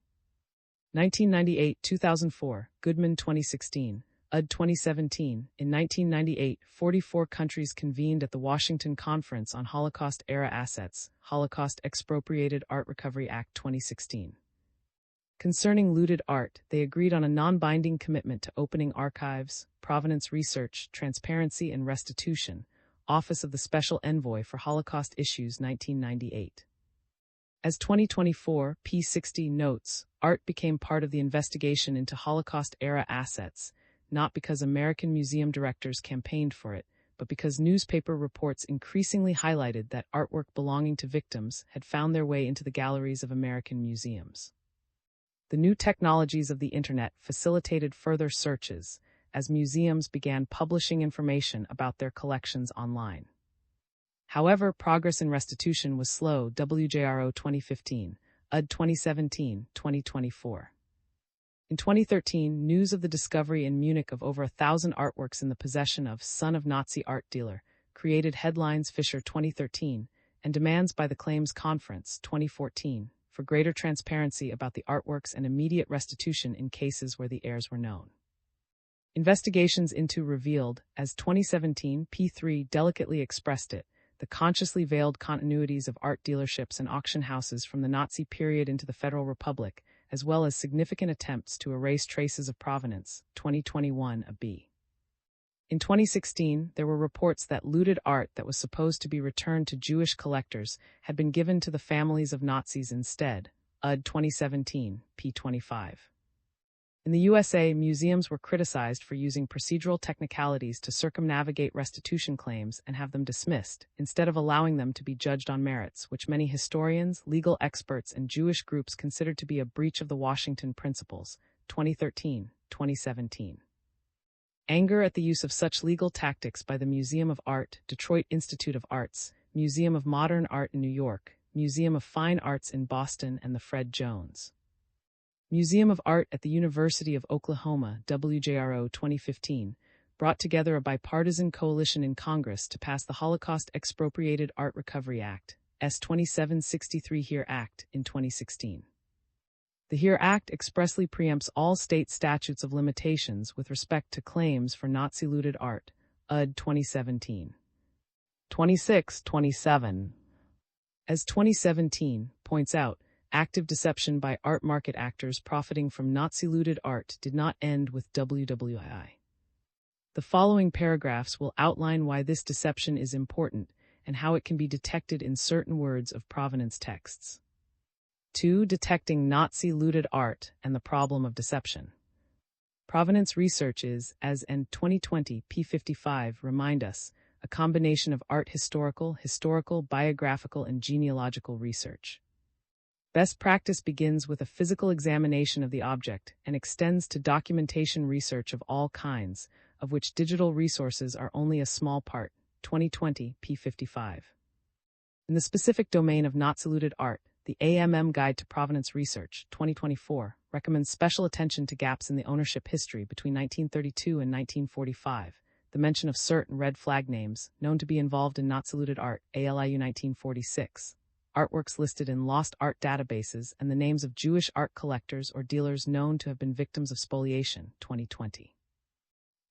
1998-2004, Goodman 2016, UD 2017. In 1998, 44 countries convened at the Washington Conference on Holocaust-era Assets, Holocaust Expropriated Art Recovery Act 2016. Concerning looted art, they agreed on a non-binding commitment to opening archives, provenance research, transparency and restitution, Office of the Special Envoy for Holocaust Issues 1998. As 2024, p60 notes, art became part of the investigation into Holocaust-era assets, not because American museum directors campaigned for it, but because newspaper reports increasingly highlighted that artwork belonging to victims had found their way into the galleries of American museums. The new technologies of the Internet facilitated further searches, as museums began publishing information about their collections online. However, progress in restitution was slow. WJRO 2015, UD 2017, 2024. In 2013, news of the discovery in Munich of over 1,000 artworks in the possession of son of Nazi art dealer created headlines. Fisher 2013, and demands by the Claims Conference 2014 for greater transparency about the artworks and immediate restitution in cases where the heirs were known. Investigations into revealed, as 2017 P3 delicately expressed it, the consciously veiled continuities of art dealerships and auction houses from the Nazi period into the Federal Republic, as well as significant attempts to erase traces of provenance, 2021 a.b. In 2016, there were reports that looted art that was supposed to be returned to Jewish collectors had been given to the families of Nazis instead, UD 2017, p25. In the USA, museums were criticized for using procedural technicalities to circumnavigate restitution claims and have them dismissed, instead of allowing them to be judged on merits, which many historians, legal experts, and Jewish groups considered to be a breach of the Washington Principles, 2013, 2017. Anger at the use of such legal tactics by the Museum of Art, Detroit Institute of Arts, Museum of Modern Art in New York, Museum of Fine Arts in Boston and the Fred Jones Museum of Art at the University of Oklahoma, WJRO 2015, brought together a bipartisan coalition in Congress to pass the Holocaust Expropriated Art Recovery Act, S-2763 HERE Act, in 2016. The HERE Act expressly preempts all state statutes of limitations with respect to claims for Nazi-looted art, UD 2017. 2627. As 2017 points out, active deception by art market actors profiting from Nazi-looted art did not end with WWII. The following paragraphs will outline why this deception is important and how it can be detected in certain words of provenance texts. 2. Detecting Nazi-looted art and the problem of deception. Provenance research is, as in 2020 P55 remind us, a combination of art historical, biographical, and genealogical research. Best practice begins with a physical examination of the object and extends to documentation research of all kinds, of which digital resources are only a small part. 2020 P55. In the specific domain of Nazi-looted art, the AMM Guide to Provenance Research, 2024, recommends special attention to gaps in the ownership history between 1932 and 1945, the mention of certain red flag names known to be involved in Nazi-looted art, ALIU 1946, artworks listed in lost art databases, and the names of Jewish art collectors or dealers known to have been victims of spoliation, 2020.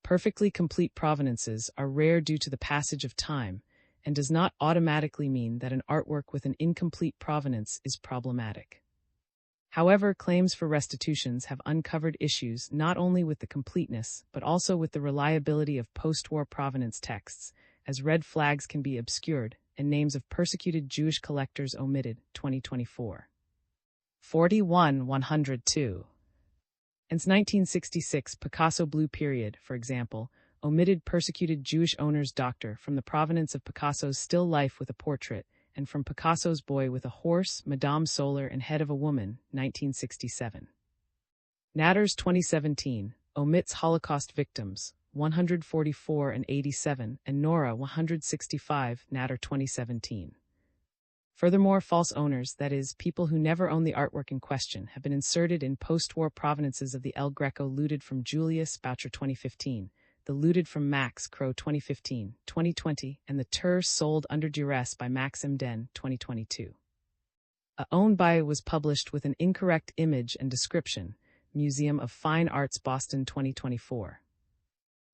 Perfectly complete provenances are rare due to the passage of time, and does not automatically mean that an artwork with an incomplete provenance is problematic. However, claims for restitutions have uncovered issues not only with the completeness, but also with the reliability of post-war provenance texts, as red flags can be obscured and names of persecuted Jewish collectors omitted. 2024. 41-102. Since 1966 Picasso Blue Period, for example, omitted persecuted Jewish owner's doctor from the provenance of Picasso's still life with a portrait, and from Picasso's boy with a horse, Madame Solar, and head of a woman, 1967. Natters 2017, omits Holocaust victims, 144 and 87, and Nora 165, Natter 2017. Furthermore, false owners, that is, people who never own the artwork in question, have been inserted in post-war provenances of the El Greco looted from Julius Boucher 2015, the looted from Max Crow 2015, 2020, and the Tur sold under duress by Max Imden 2022. A owned by was published with an incorrect image and description, Museum of Fine Arts Boston 2024.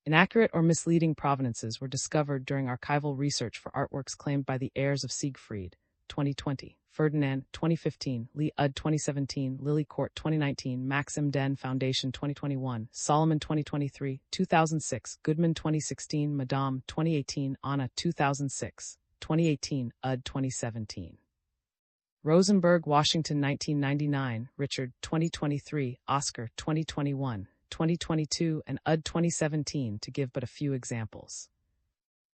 Inaccurate or misleading provenances were discovered during archival research for artworks claimed by the heirs of Siegfried, 2020, Ferdinand, 2015, Lee Ud 2017, Lily Court 2019, Max Imden Foundation 2021, Solomon 2023, 2006, Goodman 2016, Madame 2018, Anna 2006, 2018, Ud 2017. Rosenberg, Washington 1999, Richard 2023, Oscar 2021, 2022, and Ud 2017 to give but a few examples.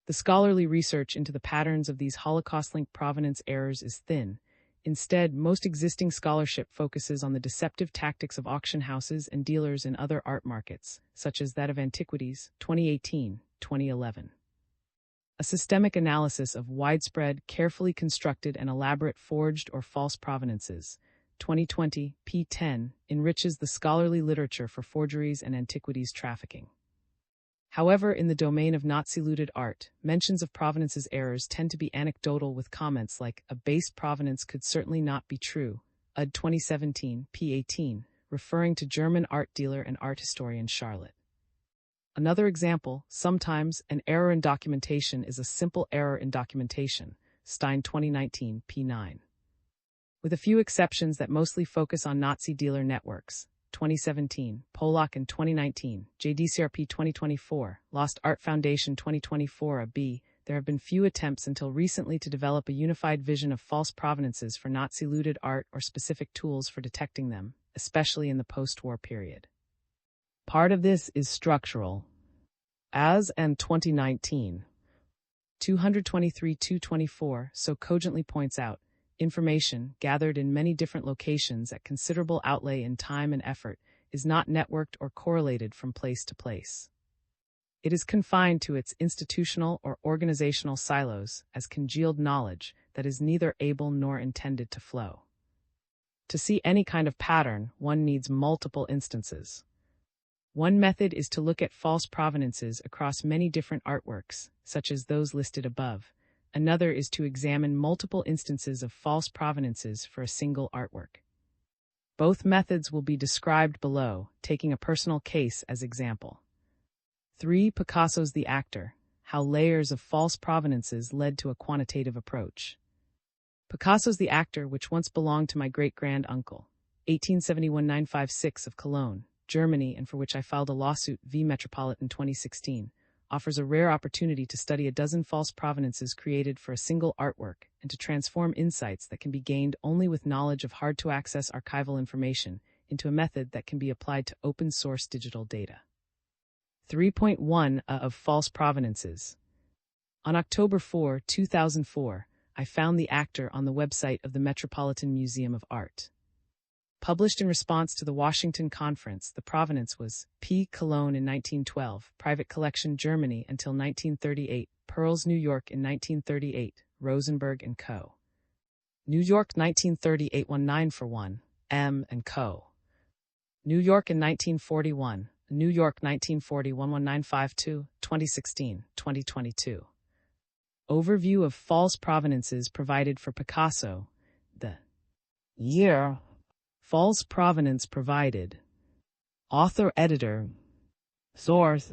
The scholarly research into the patterns of these Holocaust-linked provenance errors is thin. Instead, most existing scholarship focuses on the deceptive tactics of auction houses and dealers in other art markets, such as that of antiquities, 2018, 2011. A systemic analysis of widespread, carefully constructed and elaborate forged or false provenances, 2020, P10, enriches the scholarly literature for forgeries and antiquities trafficking. However, in the domain of Nazi-looted art, mentions of provenances errors tend to be anecdotal with comments like, a base provenance could certainly not be true, UD 2017, P18, referring to German art dealer and art historian Charlotte. Another example, sometimes, an error in documentation is a simple error in documentation, Stein 2019, P9. With a few exceptions that mostly focus on Nazi dealer networks, 2017, Polak in 2019, JDCRP 2024, Lost Art Foundation 2024 A.B., there have been few attempts until recently to develop a unified vision of false provenances for Nazi-looted art or specific tools for detecting them, especially in the post-war period. Part of this is structural. As and 2019, 223-224 so cogently points out, information, gathered in many different locations at considerable outlay in time and effort, is not networked or correlated from place to place. It is confined to its institutional or organizational silos as congealed knowledge that is neither able nor intended to flow. To see any kind of pattern, one needs multiple instances. One method is to look at false provenances across many different artworks, such as those listed above. Another is to examine multiple instances of false provenances for a single artwork. Both methods will be described below, taking a personal case as example. 3. Picasso's The Actor: How Layers of False Provenances Led to a Quantitative Approach. Picasso's The Actor, which once belonged to my great-grand-uncle, 1871-956 of Cologne, Germany, and for which I filed a lawsuit v. Metropolitan 2016, offers a rare opportunity to study a dozen false provenances created for a single artwork and to transform insights that can be gained only with knowledge of hard-to-access archival information into a method that can be applied to open-source digital data. 3.1 of False Provenances. On October 4, 2004, I found The Actor on the website of the Metropolitan Museum of Art. Published in response to the Washington Conference, the provenance was P. Cologne in 1912, Private Collection Germany until 1938, Pearls, New York in 1938, Rosenberg & Co. New York 1938 19 for 1, M. & Co. New York in 1941, New York 1940 11952, 2016, 2022. Overview of false provenances provided for Picasso. The year. False provenance provided. Author-editor. Source.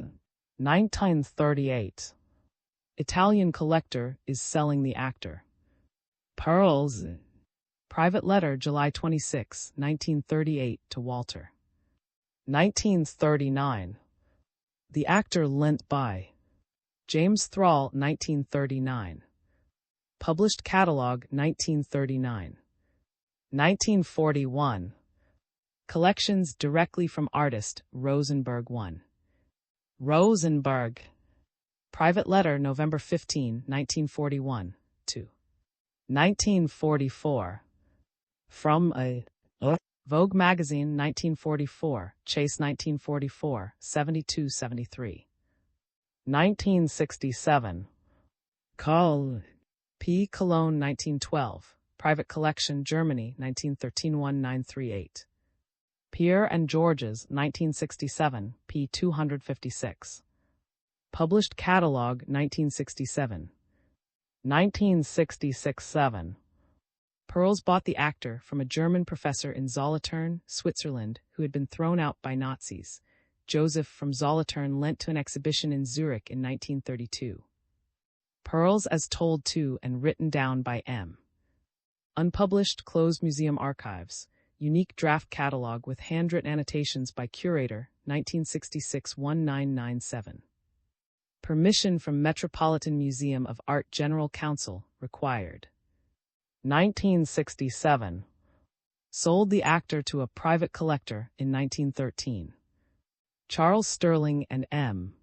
1938. Italian collector is selling The Actor. Pearls. Private letter July 26, 1938 to Walter. 1939. The Actor lent by James Thrall, 1939. Published catalog 1939. 1941. Collections directly from artist, Rosenberg 1. Rosenberg. Private letter November 15, 1941, to 1944. From a Vogue magazine 1944, Chase 1944, 72-73. 1967. Call P. Cologne 1912. Private Collection, Germany, 1913-1938. Pierre and Georges, 1967, p. 256. Published Catalog, 1967. 1966-7. Pearls bought The Actor from a German professor in Solothurn, Switzerland, who had been thrown out by Nazis. Joseph from Solothurn lent to an exhibition in Zurich in 1932. Pearls as told to and written down by M. Unpublished Closed Museum Archives. Unique draft catalog with handwritten annotations by curator, 1966-1997. Permission from Metropolitan Museum of Art General Counsel required. 1967. Sold The Actor to a private collector in 1913. Charles Sterling and M.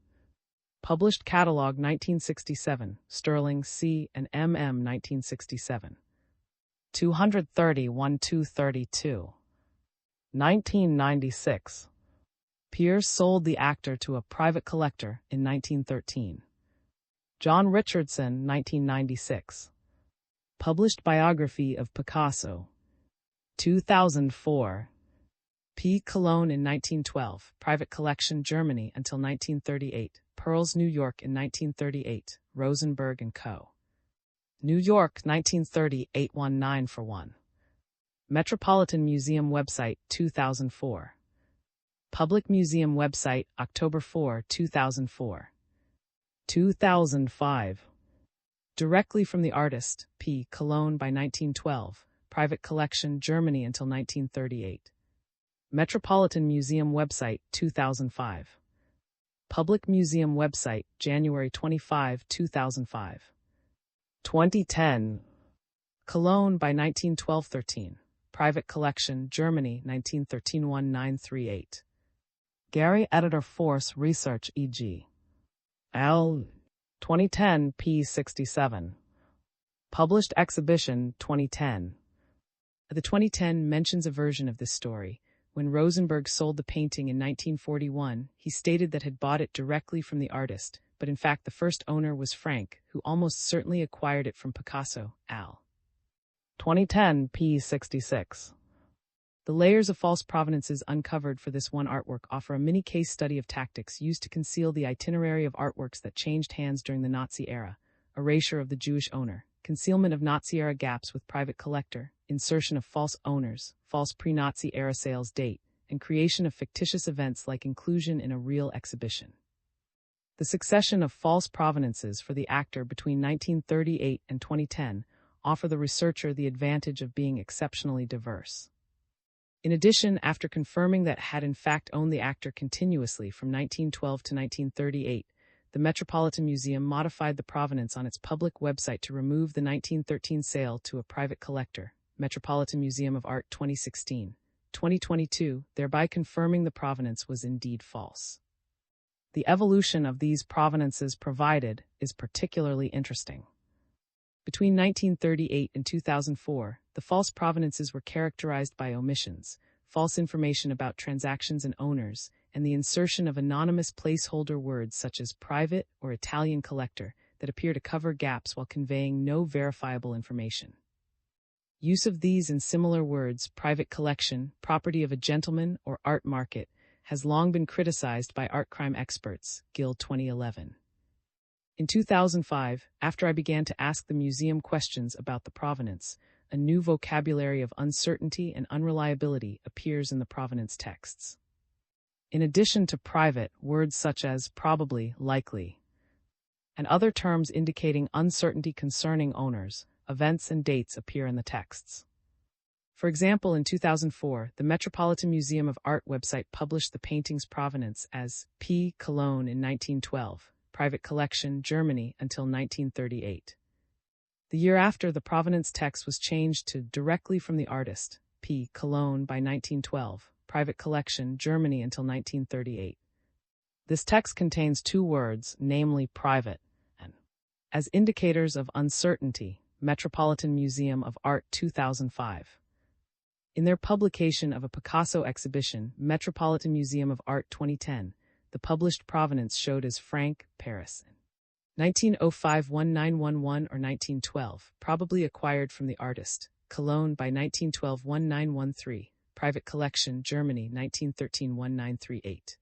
Published catalog 1967, Sterling C. and M. 1967. 230-1232. 1996. Pierce sold The Actor to a private collector in 1913. John Richardson, 1996. Published biography of Picasso. 2004. P. Cologne in 1912, Private Collection Germany until 1938, Pearls, New York in 1938, Rosenberg & Co. New York, 1938 19 for 1. Metropolitan Museum website, 2004. Public Museum website, October 4, 2004. 2005. Directly from the artist, P. Cologne by 1912, Private Collection Germany until 1938. Metropolitan Museum website, 2005. Public Museum website, January 25, 2005. 2010. Cologne by 1912-13. Private Collection, Germany, 1913-1938. Gary Editor Force Research e.g. L. 2010 p. 67. Published Exhibition, 2010. The 2010 mentions a version of this story. When Rosenberg sold the painting in 1941, he stated that had bought it directly from the artist, but in fact the first owner was Frank, who almost certainly acquired it from Picasso, Al. 2010 p66. The layers of false provenances uncovered for this one artwork offer a mini case study of tactics used to conceal the itinerary of artworks that changed hands during the Nazi era: erasure of the Jewish owner, concealment of Nazi-era gaps with private collector, insertion of false owners, false pre-Nazi era sales date, and creation of fictitious events like inclusion in a real exhibition. The succession of false provenances for the actor between 1938 and 2010 offer the researcher the advantage of being exceptionally diverse. In addition, after confirming that had in fact owned the actor continuously from 1912 to 1938, the Metropolitan Museum modified the provenance on its public website to remove the 1913 sale to a private collector, Metropolitan Museum of Art 2016-2022, thereby confirming the provenance was indeed false. The evolution of these provenances provided is particularly interesting. Between 1938 and 2004, the false provenances were characterized by omissions, false information about transactions and owners, and the insertion of anonymous placeholder words such as private or Italian collector that appear to cover gaps while conveying no verifiable information. Use of these and similar words, private collection, property of a gentleman, or art market, has long been criticized by art crime experts, Gill 2011. In 2005, after I began to ask the museum questions about the provenance, a new vocabulary of uncertainty and unreliability appears in the provenance texts. In addition to private, words such as probably, likely, and other terms indicating uncertainty concerning owners, events, and dates appear in the texts. For example, in 2004, the Metropolitan Museum of Art website published the painting's provenance as P. Cologne in 1912, private collection, Germany, until 1938. The year after, the provenance text was changed to directly from the artist, P. Cologne, by 1912, private collection, Germany, until 1938. This text contains two words, namely private and, as indicators of uncertainty, Metropolitan Museum of Art 2005. In their publication of a Picasso exhibition, Metropolitan Museum of Art 2010, the published provenance showed as Frank, Paris, 1905-1911 or 1912, probably acquired from the artist, Cologne by 1912-1913, private collection, Germany, 1913-1938.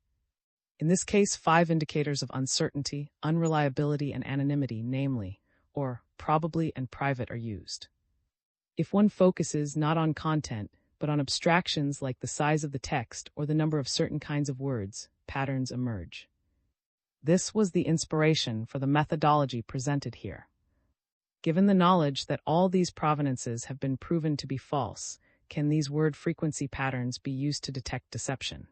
In this case, 5 indicators of uncertainty, unreliability, and anonymity, namely, or probably and private, are used. If one focuses not on content, but on abstractions like the size of the text or the number of certain kinds of words, patterns emerge. This was the inspiration for the methodology presented here. Given the knowledge that all these provenances have been proven to be false, can these word frequency patterns be used to detect deception?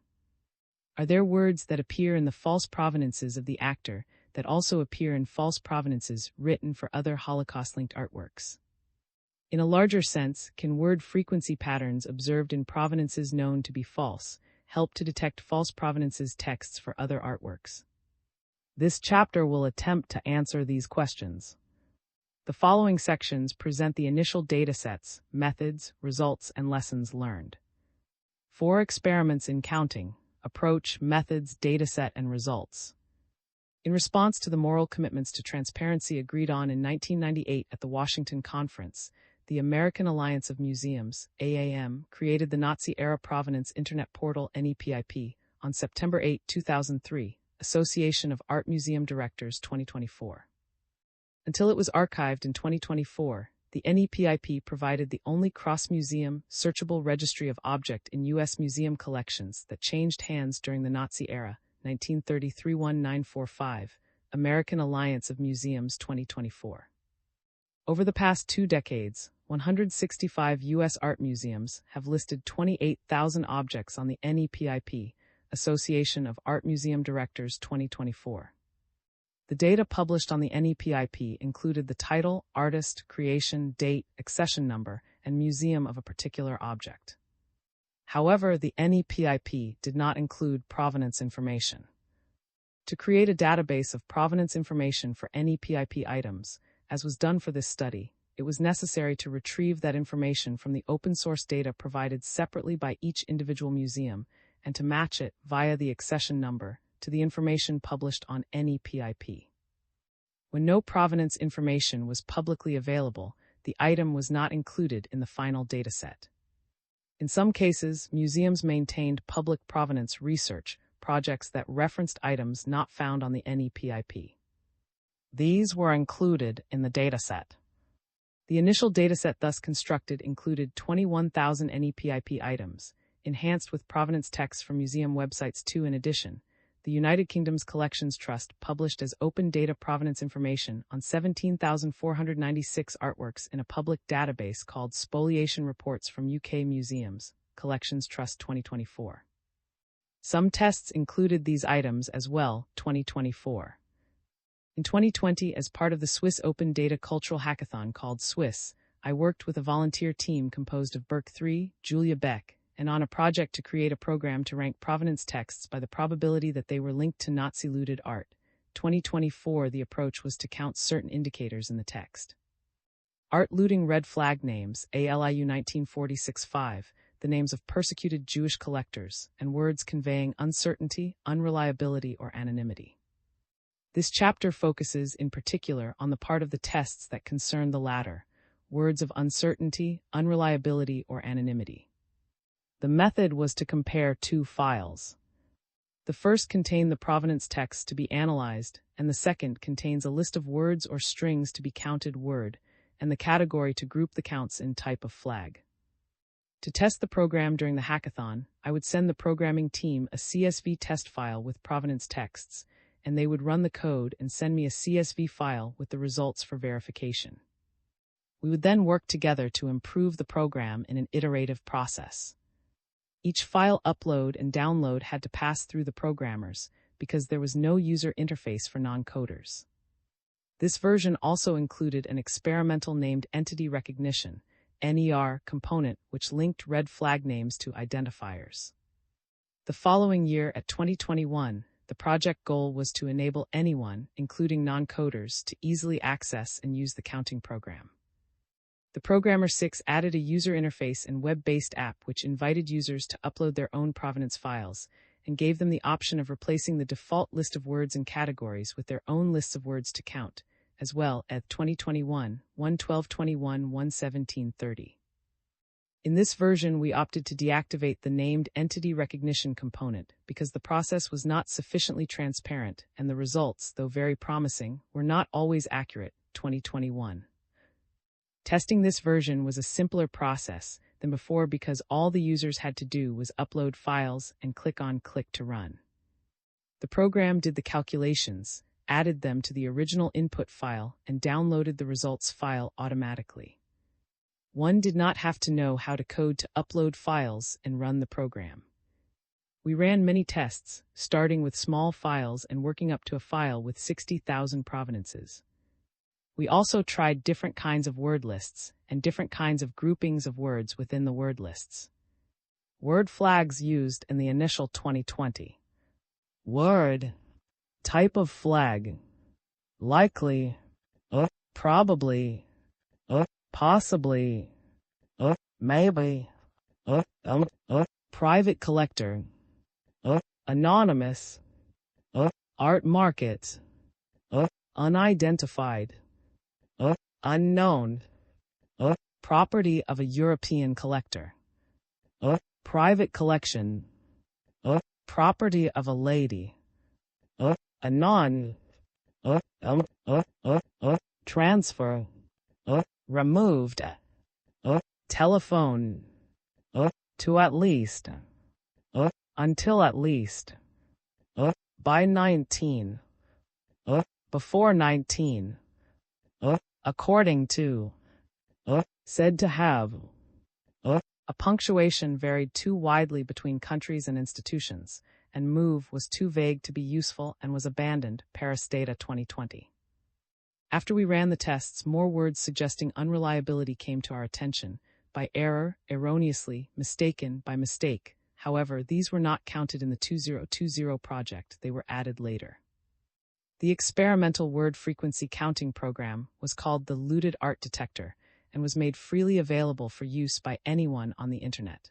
Are there words that appear in the false provenances of the actor that also appear in false provenances written for other Holocaust-linked artworks? In a larger sense, can word frequency patterns observed in provenances known to be false help to detect false provenances texts for other artworks? This chapter will attempt to answer these questions. The following sections present the initial datasets, methods, results, and lessons learned. 4 experiments in counting: approach, methods, dataset, and results. In response to the moral commitments to transparency agreed on in 1998 at the Washington Conference, the American Alliance of Museums, AAM, created the Nazi-era provenance internet portal NEPIP on September 8, 2003, Association of Art Museum Directors 2024. Until it was archived in 2024, the NEPIP provided the only cross-museum, searchable registry of object in U.S. museum collections that changed hands during the Nazi era, 1933-1945, American Alliance of Museums 2024. Over the past 2 decades, 165 U.S. art museums have listed 28,000 objects on the NEPIP, Association of Art Museum Directors 2024. The data published on the NEPIP included the title, artist, creation, date, accession number, and museum of a particular object. However, the NEPIP did not include provenance information. To create a database of provenance information for NEPIP items, as was done for this study, it was necessary to retrieve that information from the open-source data provided separately by each individual museum and to match it via the accession number to the information published on NEPIP. When no provenance information was publicly available, the item was not included in the final dataset. In some cases, museums maintained public provenance research projects that referenced items not found on the NEPIP. These were included in the dataset. The initial dataset thus constructed included 21,000 NEPIP items, enhanced with provenance texts from museum websites too. In addition, the United Kingdom's Collections Trust published as open data provenance information on 17,496 artworks in a public database called Spoliation Reports from UK Museums, Collections Trust 2024. Some tests included these items as well, 2024. In 2020, as part of the Swiss Open Data Cultural Hackathon called Swiss, I worked with a volunteer team composed of Berk 3, Julia Beck, and on a project to create a program to rank provenance texts by the probability that they were linked to Nazi-looted art. 2024, the approach was to count certain indicators in the text. Art looting red flag names, ALIU 1946-5, the names of persecuted Jewish collectors, and words conveying uncertainty, unreliability, or anonymity. This chapter focuses in particular on the part of the tests that concern the latter, words of uncertainty, unreliability, or anonymity. The method was to compare two files. The first contained the provenance text to be analyzed, and the second contains a list of words or strings to be counted word, and the category to group the counts in type of flag. To test the program during the hackathon, I would send the programming team a CSV test file with provenance texts, and they would run the code and send me a CSV file with the results for verification. We would then work together to improve the program in an iterative process. Each file upload and download had to pass through the programmers because there was no user interface for non-coders. This version also included an experimental named entity recognition, NER, component which linked red flag names to identifiers. The following year, at 2021, the project goal was to enable anyone, including non-coders, to easily access and use the counting program. The Programmer 6 added a user interface and web-based app which invited users to upload their own provenance files and gave them the option of replacing the default list of words and categories with their own lists of words to count, as well as 2021, 1/12/21, 1/17/30. In this version, we opted to deactivate the named entity recognition component because the process was not sufficiently transparent and the results, though very promising, were not always accurate. 2021. Testing this version was a simpler process than before because all the users had to do was upload files and click to run. The program did the calculations, added them to the original input file, and downloaded the results file automatically. One did not have to know how to code to upload files and run the program. We ran many tests, starting with small files and working up to a file with 60,000 provenances. We also tried different kinds of word lists and different kinds of groupings of words within the word lists. Word flags used in the initial 2020. Word. Type of flag. Likely. Probably. Possibly. Maybe. Private collector. Anonymous. Art market. Unidentified. Unknown. Property of a European collector. Private collection. Property of a lady. Anon. Transfer. Removed. Telephone. To at least. Until at least. By 19. Before 19. According to. Said to have. A punctuation varied too widely between countries and institutions, and move was too vague to be useful and was abandoned. Paris Data 2020. After we ran the tests, more words suggesting unreliability came to our attention, by error, erroneously, mistaken, by mistake. However, these were not counted in the 2020 project, they were added later. The experimental word frequency counting program was called the Looted Art Detector and was made freely available for use by anyone on the internet.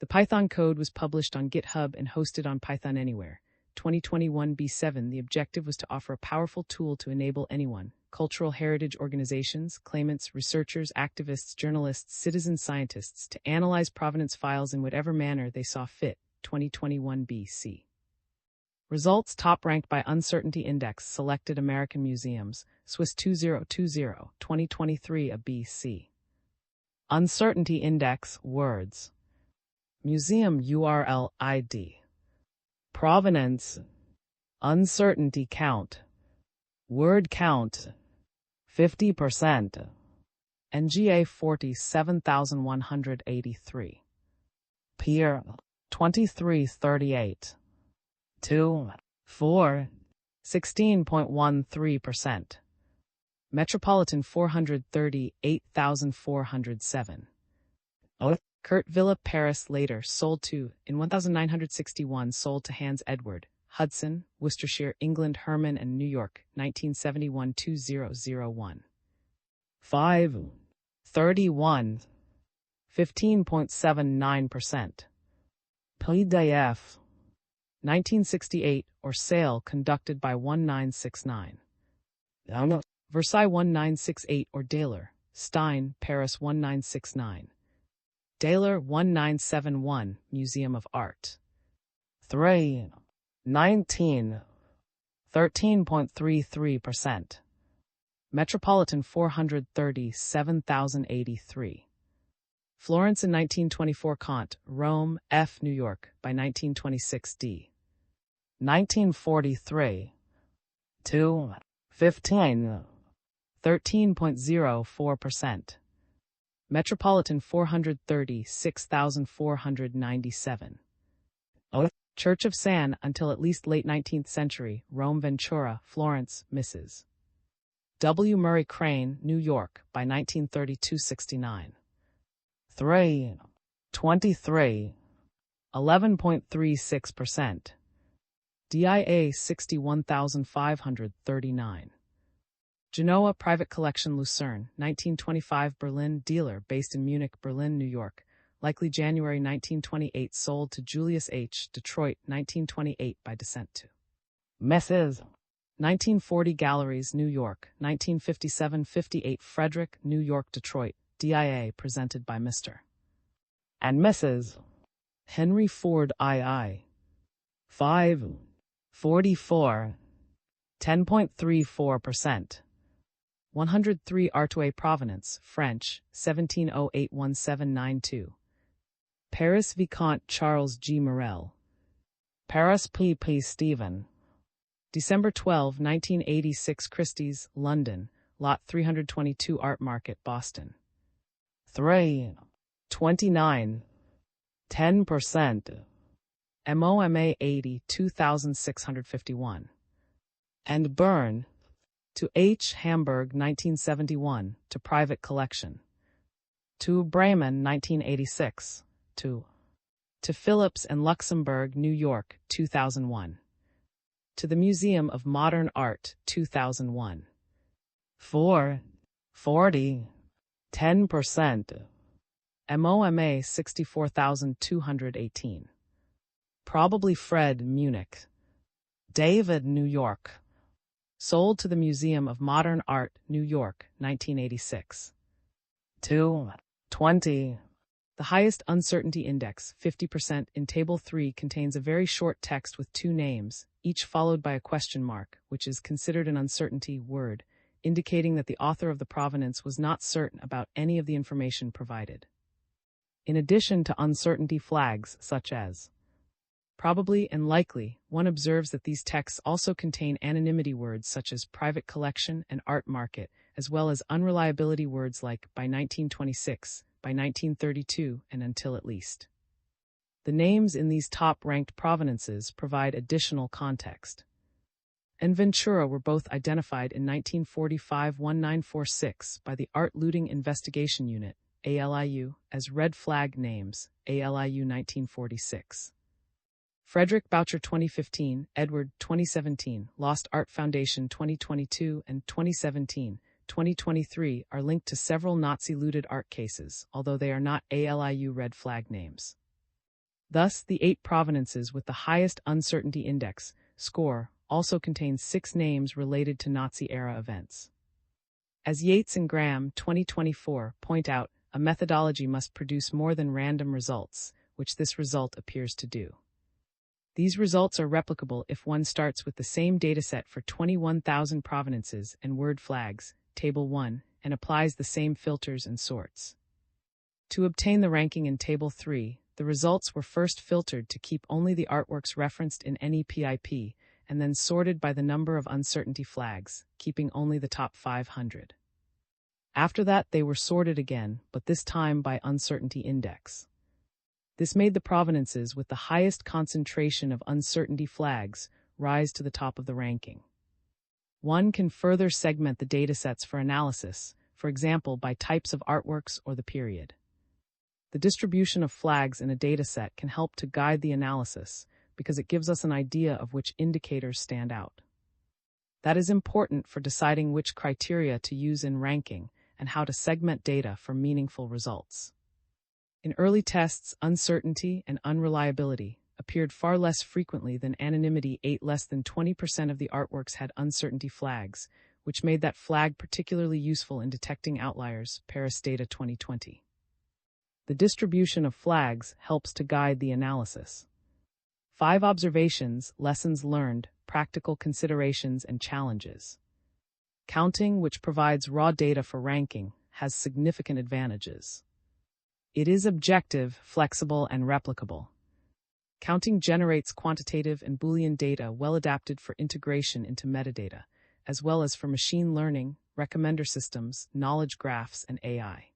The Python code was published on GitHub and hosted on Python Anywhere. 2021 B7, the objective was to offer a powerful tool to enable anyone, cultural heritage organizations, claimants, researchers, activists, journalists, citizen scientists to analyze provenance files in whatever manner they saw fit, 2021 BC. Results top ranked by Uncertainty Index selected American museums, Swiss 2020, 2023 a BC. Uncertainty Index, words. Museum URL ID. Provenance. Uncertainty count. Word count. 50%. NGA 47,183. Peer 2338. 2, 4, 16.13%. Metropolitan 438,407. Kurt Villa Paris later sold to, in 1961 sold to Hans Edward, Hudson, Worcestershire, England Herman and New York, 1971 2001. 5, 31, 15.79%. PDF 1968, or sale conducted by 1969. Versailles 1968 or Daler, Stein, Paris 1969. Daler 1971, Museum of Art. 3, 19, 13.33%. Metropolitan 437,083. Florence in 1924 Kant, Rome, F. New York, by 1926 D. 1943. 2, 15, 13.04%. Metropolitan 436,497. Church of San until at least late 19th century, Rome Ventura, Florence, Mrs. W. Murray Crane, New York, by 1932-69. 3, 23, 11.36%. DIA 61,539. Genoa Private Collection Lucerne, 1925 Berlin dealer based in Munich, Berlin, New York. Likely January 1928 sold to Julius H. Detroit, 1928 by descent to Mrs. 1940 Galleries, New York, 1957-58 Frederick, New York, Detroit. DIA presented by Mr. and Mrs. Henry Ford II. 5, 44, 10.34%. 103 Artois Provenance, French, 1708-1792. Paris Vicomte Charles G. Morel. Paris P. P. Stephen. December 12, 1986 Christie's, London, Lot 322 Art Market, Boston. 3, 29, 10%. MOMA 80, 2651. And Byrne, to H. Hamburg, 1971, to private collection. To Bremen, 1986, to Phillips and Luxembourg, New York, 2001. To the Museum of Modern Art, 2001. 4, 40, 10%. MOMA 64,218. Probably Fred, Munich. David, New York. Sold to the Museum of Modern Art, New York, 1986. 2, 20. The highest uncertainty index, 50%, in Table 3 contains a very short text with two names, each followed by a question mark, which is considered an uncertainty word, indicating that the author of the provenance was not certain about any of the information provided. In addition to uncertainty flags such as probably and likely, one observes that these texts also contain anonymity words such as private collection and art market, as well as unreliability words like by 1926, by 1932, and until at least. The names in these top-ranked provenances provide additional context. And Ventura were both identified in 1945-1946 by the Art Looting Investigation Unit, ALIU, as red flag names, ALIU 1946. Frederick Boucher 2015, Edward 2017, Lost Art Foundation 2022 and 2017-2023 are linked to several Nazi-looted art cases, although they are not ALIU red flag names. Thus, the 8 provenances with the highest uncertainty index, score, also contain 6 names related to Nazi-era events. As Yates and Graham, 2024, point out, a methodology must produce more than random results, which this result appears to do. These results are replicable if one starts with the same dataset for 21,000 provenances and word flags, Table 1, and applies the same filters and sorts. To obtain the ranking in Table 3, the results were first filtered to keep only the artworks referenced in any PIP, and then sorted by the number of uncertainty flags, keeping only the top 500. After that, they were sorted again, but this time by uncertainty index. This made the provenances with the highest concentration of uncertainty flags rise to the top of the ranking. One can further segment the datasets for analysis, for example by types of artworks or the period. The distribution of flags in a dataset can help to guide the analysis because it gives us an idea of which indicators stand out. That is important for deciding which criteria to use in ranking and how to segment data for meaningful results. In early tests, uncertainty and unreliability appeared far less frequently than anonymity. Less than 20% of the artworks had uncertainty flags, which made that flag particularly useful in detecting outliers, Paris Data 2020. The distribution of flags helps to guide the analysis. 5 observations, lessons learned, practical considerations, and challenges. Counting, which provides raw data for ranking, has significant advantages. It is objective, flexible, and replicable. Counting generates quantitative and Boolean data well adapted for integration into metadata, as well as for machine learning, recommender systems, knowledge graphs, and AI.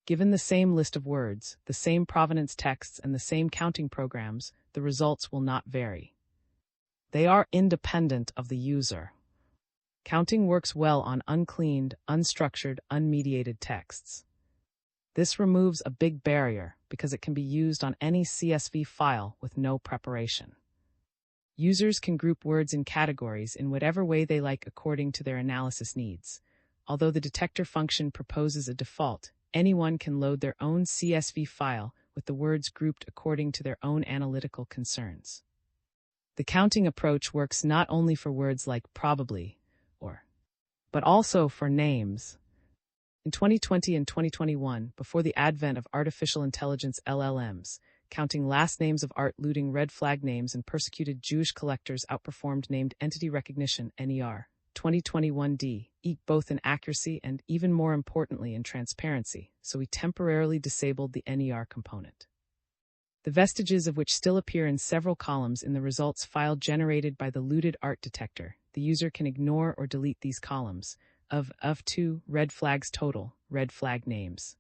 Given the same list of words, the same provenance texts, and the same counting programs, the results will not vary. They are independent of the user. Counting works well on uncleaned, unstructured, unmediated texts. This removes a big barrier because it can be used on any CSV file with no preparation. Users can group words in categories in whatever way they like according to their analysis needs. Although the detector function proposes a default, anyone can load their own CSV file with the words grouped according to their own analytical concerns. The counting approach works not only for words like probably or, but also for names. In 2020 and 2021, before the advent of artificial intelligence LLMs, counting last names of art looting red flag names and persecuted Jewish collectors outperformed named entity recognition NER 2021D, both in accuracy and, even more importantly, in transparency, so we temporarily disabled the NER component. The vestiges of which still appear in several columns in the results file generated by the looted art detector. The user can ignore or delete these columns. Of 2 red flags total, red flag names.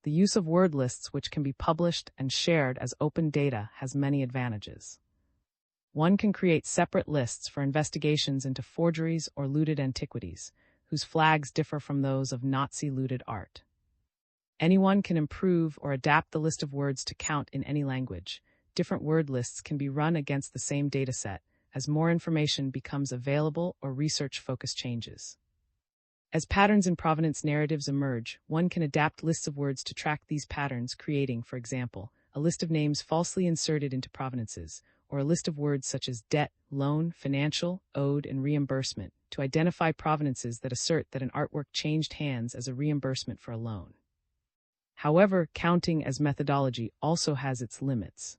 The use of word lists which can be published and shared as open data has many advantages. One can create separate lists for investigations into forgeries or looted antiquities, whose flags differ from those of Nazi-looted art. Anyone can improve or adapt the list of words to count in any language. Different word lists can be run against the same dataset as more information becomes available or research focus changes. As patterns in provenance narratives emerge, one can adapt lists of words to track these patterns, creating, for example, a list of names falsely inserted into provenances, or a list of words such as debt, loan, financial, owed, and reimbursement, to identify provenances that assert that an artwork changed hands as a reimbursement for a loan. However, counting as methodology also has its limits.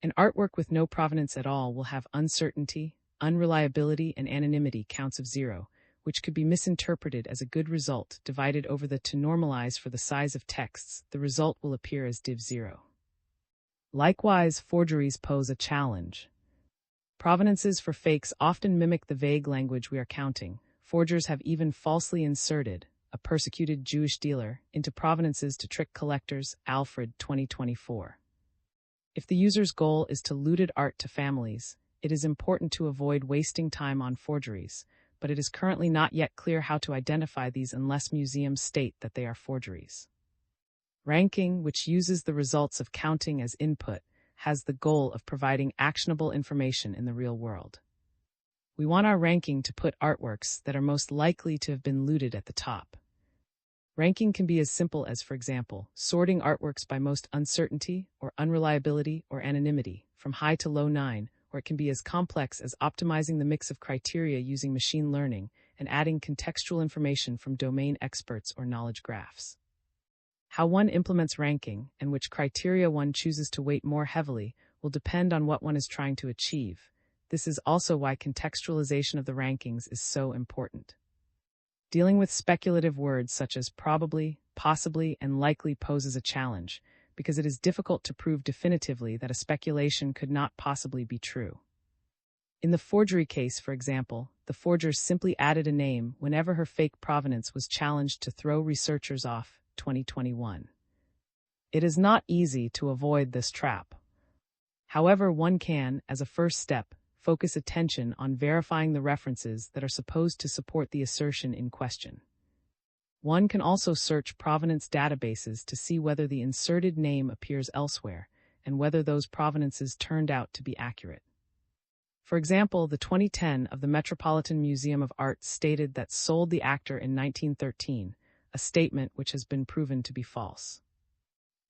An artwork with no provenance at all will have uncertainty, unreliability, and anonymity counts of 0, which could be misinterpreted as a good result divided over the to normalize for the size of texts, the result will appear as div 0. Likewise, forgeries pose a challenge. Provenances for fakes often mimic the vague language we are counting. Forgers have even falsely inserted a persecuted Jewish dealer into provenances to trick collectors, Alfred 2024. If the user's goal is to looted art to families, it is important to avoid wasting time on forgeries, but it is currently not yet clear how to identify these unless museums state that they are forgeries. Ranking, which uses the results of counting as input, has the goal of providing actionable information in the real world. We want our ranking to put artworks that are most likely to have been looted at the top. Ranking can be as simple as, for example, sorting artworks by most uncertainty or unreliability or anonymity, from high to low 9, or it can be as complex as optimizing the mix of criteria using machine learning and adding contextual information from domain experts or knowledge graphs. How one implements ranking and which criteria one chooses to weight more heavily will depend on what one is trying to achieve. This is also why contextualization of the rankings is so important. Dealing with speculative words such as probably, possibly, and likely poses a challenge, because it is difficult to prove definitively that a speculation could not possibly be true. In the forgery case, for example, the forger simply added a name whenever her fake provenance was challenged to throw researchers off 2021. It is not easy to avoid this trap. However, one can, as a first step, focus attention on verifying the references that are supposed to support the assertion in question. One can also search provenance databases to see whether the inserted name appears elsewhere and whether those provenances turned out to be accurate. For example, the 2010 of the Metropolitan Museum of Art stated that sold the actor in 1913, a statement which has been proven to be false.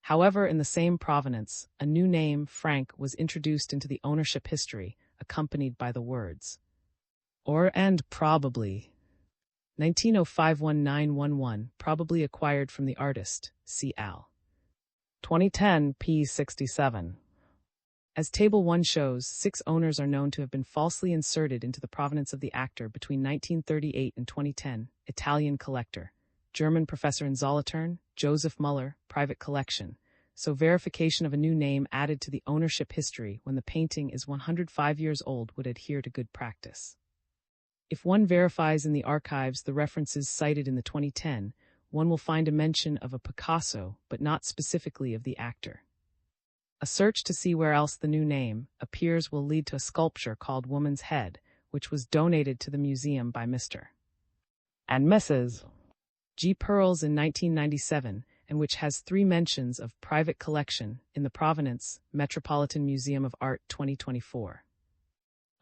However, in the same provenance, a new name, Frank, was introduced into the ownership history, accompanied by the words, or and probably. 19051911, probably acquired from the artist, C. Al. 2010, p. 67. As Table 1 shows, 6 owners are known to have been falsely inserted into the provenance of the actor between 1938 and 2010, Italian collector, German professor in Solothurn, Joseph Muller, private collection. So verification of a new name added to the ownership history when the painting is 105 years old would adhere to good practice. If one verifies in the archives the references cited in the 2010, one will find a mention of a Picasso, but not specifically of the actor. A search to see where else the new name appears will lead to a sculpture called Woman's Head, which was donated to the museum by Mr. and Mrs. G. Pearls in 1997, and which has 3 mentions of private collection in the provenance, Metropolitan Museum of Art 2024.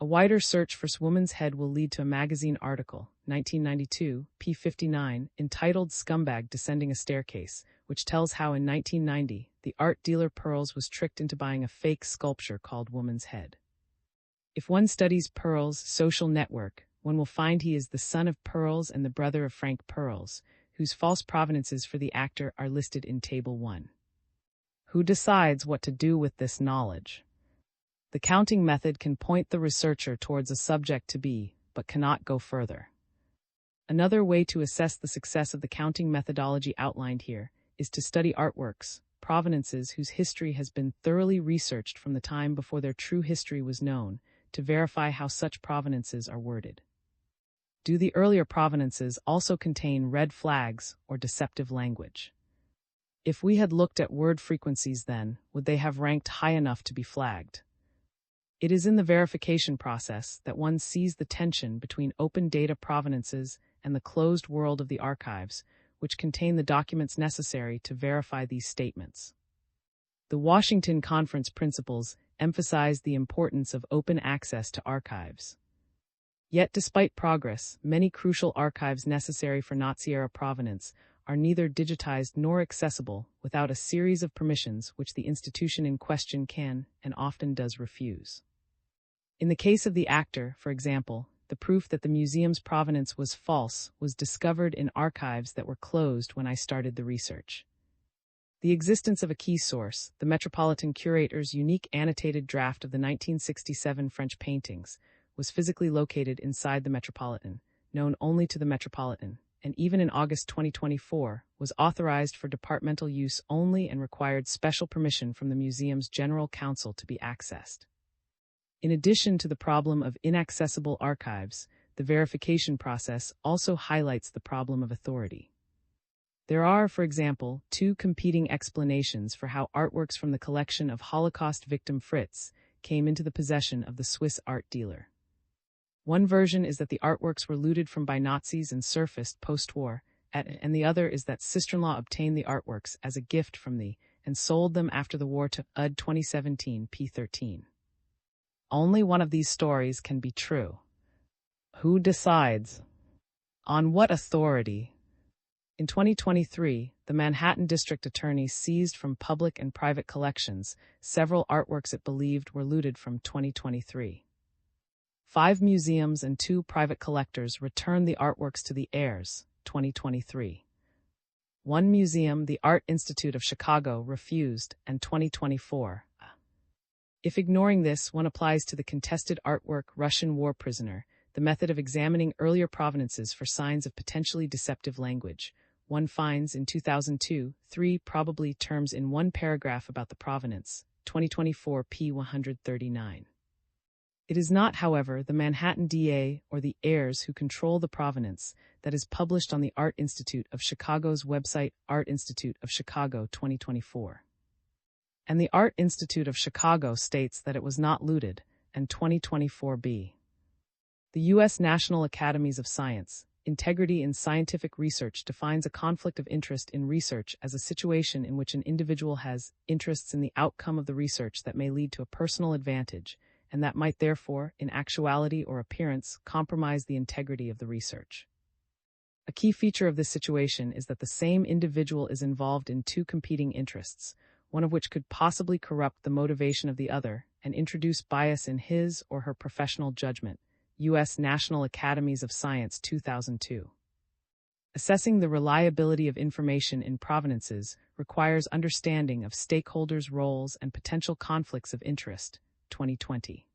A wider search for Woman's Head will lead to a magazine article, 1992, p. 59, entitled Scumbag Descending a Staircase, which tells how in 1990, the art dealer Pearls was tricked into buying a fake sculpture called Woman's Head. If one studies Pearls' social network, one will find he is the son of Pearls and the brother of Frank Pearls, whose false provenances for the actor are listed in Table 1. Who decides what to do with this knowledge? The counting method can point the researcher towards a subject to be, but cannot go further. Another way to assess the success of the counting methodology outlined here is to study artworks, provenances whose history has been thoroughly researched from the time before their true history was known, to verify how such provenances are worded. Do the earlier provenances also contain red flags or deceptive language? If we had looked at word frequencies then, would they have ranked high enough to be flagged? It is in the verification process that one sees the tension between open data provenances and the closed world of the archives, which contain the documents necessary to verify these statements. The Washington Conference principles emphasize the importance of open access to archives. Yet, despite progress, many crucial archives necessary for Nazi-era provenance are neither digitized nor accessible without a series of permissions which the institution in question can and often does refuse. In the case of the actor, for example, the proof that the museum's provenance was false was discovered in archives that were closed when I started the research. The existence of a key source, the Metropolitan Curator's unique annotated draft of the 1967 French paintings, was physically located inside the Metropolitan, known only to the Metropolitan, and even in August 2024, was authorized for departmental use only and required special permission from the museum's General Counsel to be accessed. In addition to the problem of inaccessible archives, the verification process also highlights the problem of authority. There are, for example, 2 competing explanations for how artworks from the collection of Holocaust victim Fritz came into the possession of the Swiss art dealer. One version is that the artworks were looted from by Nazis and surfaced post-war, and the other is that sister-in-law obtained the artworks as a gift from and sold them after the war to UD 2017 p13. Only one of these stories can be true. Who decides? On what authority? In 2023, the Manhattan District Attorney seized from public and private collections several artworks it believed were looted from 2023. 5 museums and 2 private collectors returned the artworks to the heirs, 2023. One museum, the Art Institute of Chicago, refused, and 2024. If ignoring this, one applies to the contested artwork Russian War Prisoner, the method of examining earlier provenances for signs of potentially deceptive language. One finds in 2002, 3 probably terms in one paragraph about the provenance, 2024 p. 139. It is not, however, the Manhattan DA or the heirs who control the provenance that is published on the Art Institute of Chicago's website, Art Institute of Chicago 2024. And the Art Institute of Chicago states that it was not looted, and 2024b. The U.S. National Academies of Science, Integrity in Scientific Research defines a conflict of interest in research as a situation in which an individual has interests in the outcome of the research that may lead to a personal advantage, and that might therefore, in actuality or appearance, compromise the integrity of the research. A key feature of this situation is that the same individual is involved in 2 competing interests, one of which could possibly corrupt the motivation of the other and introduce bias in his or her professional judgment. U.S. National Academies of Science 2002. Assessing the reliability of information in provenances requires understanding of stakeholders' roles and potential conflicts of interest. 2020.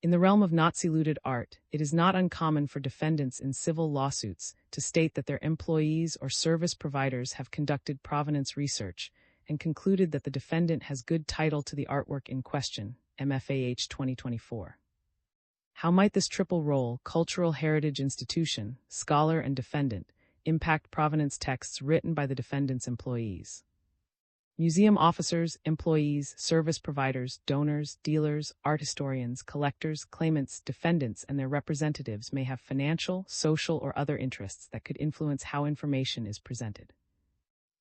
In the realm of Nazi-looted art, it is not uncommon for defendants in civil lawsuits to state that their employees or service providers have conducted provenance research and concluded that the defendant has good title to the artwork in question, MFAH 2024. How might this triple role, cultural heritage institution, scholar and defendant, impact provenance texts written by the defendant's employees? Museum officers, employees, service providers, donors, dealers, art historians, collectors, claimants, defendants, and their representatives may have financial, social, or other interests that could influence how information is presented.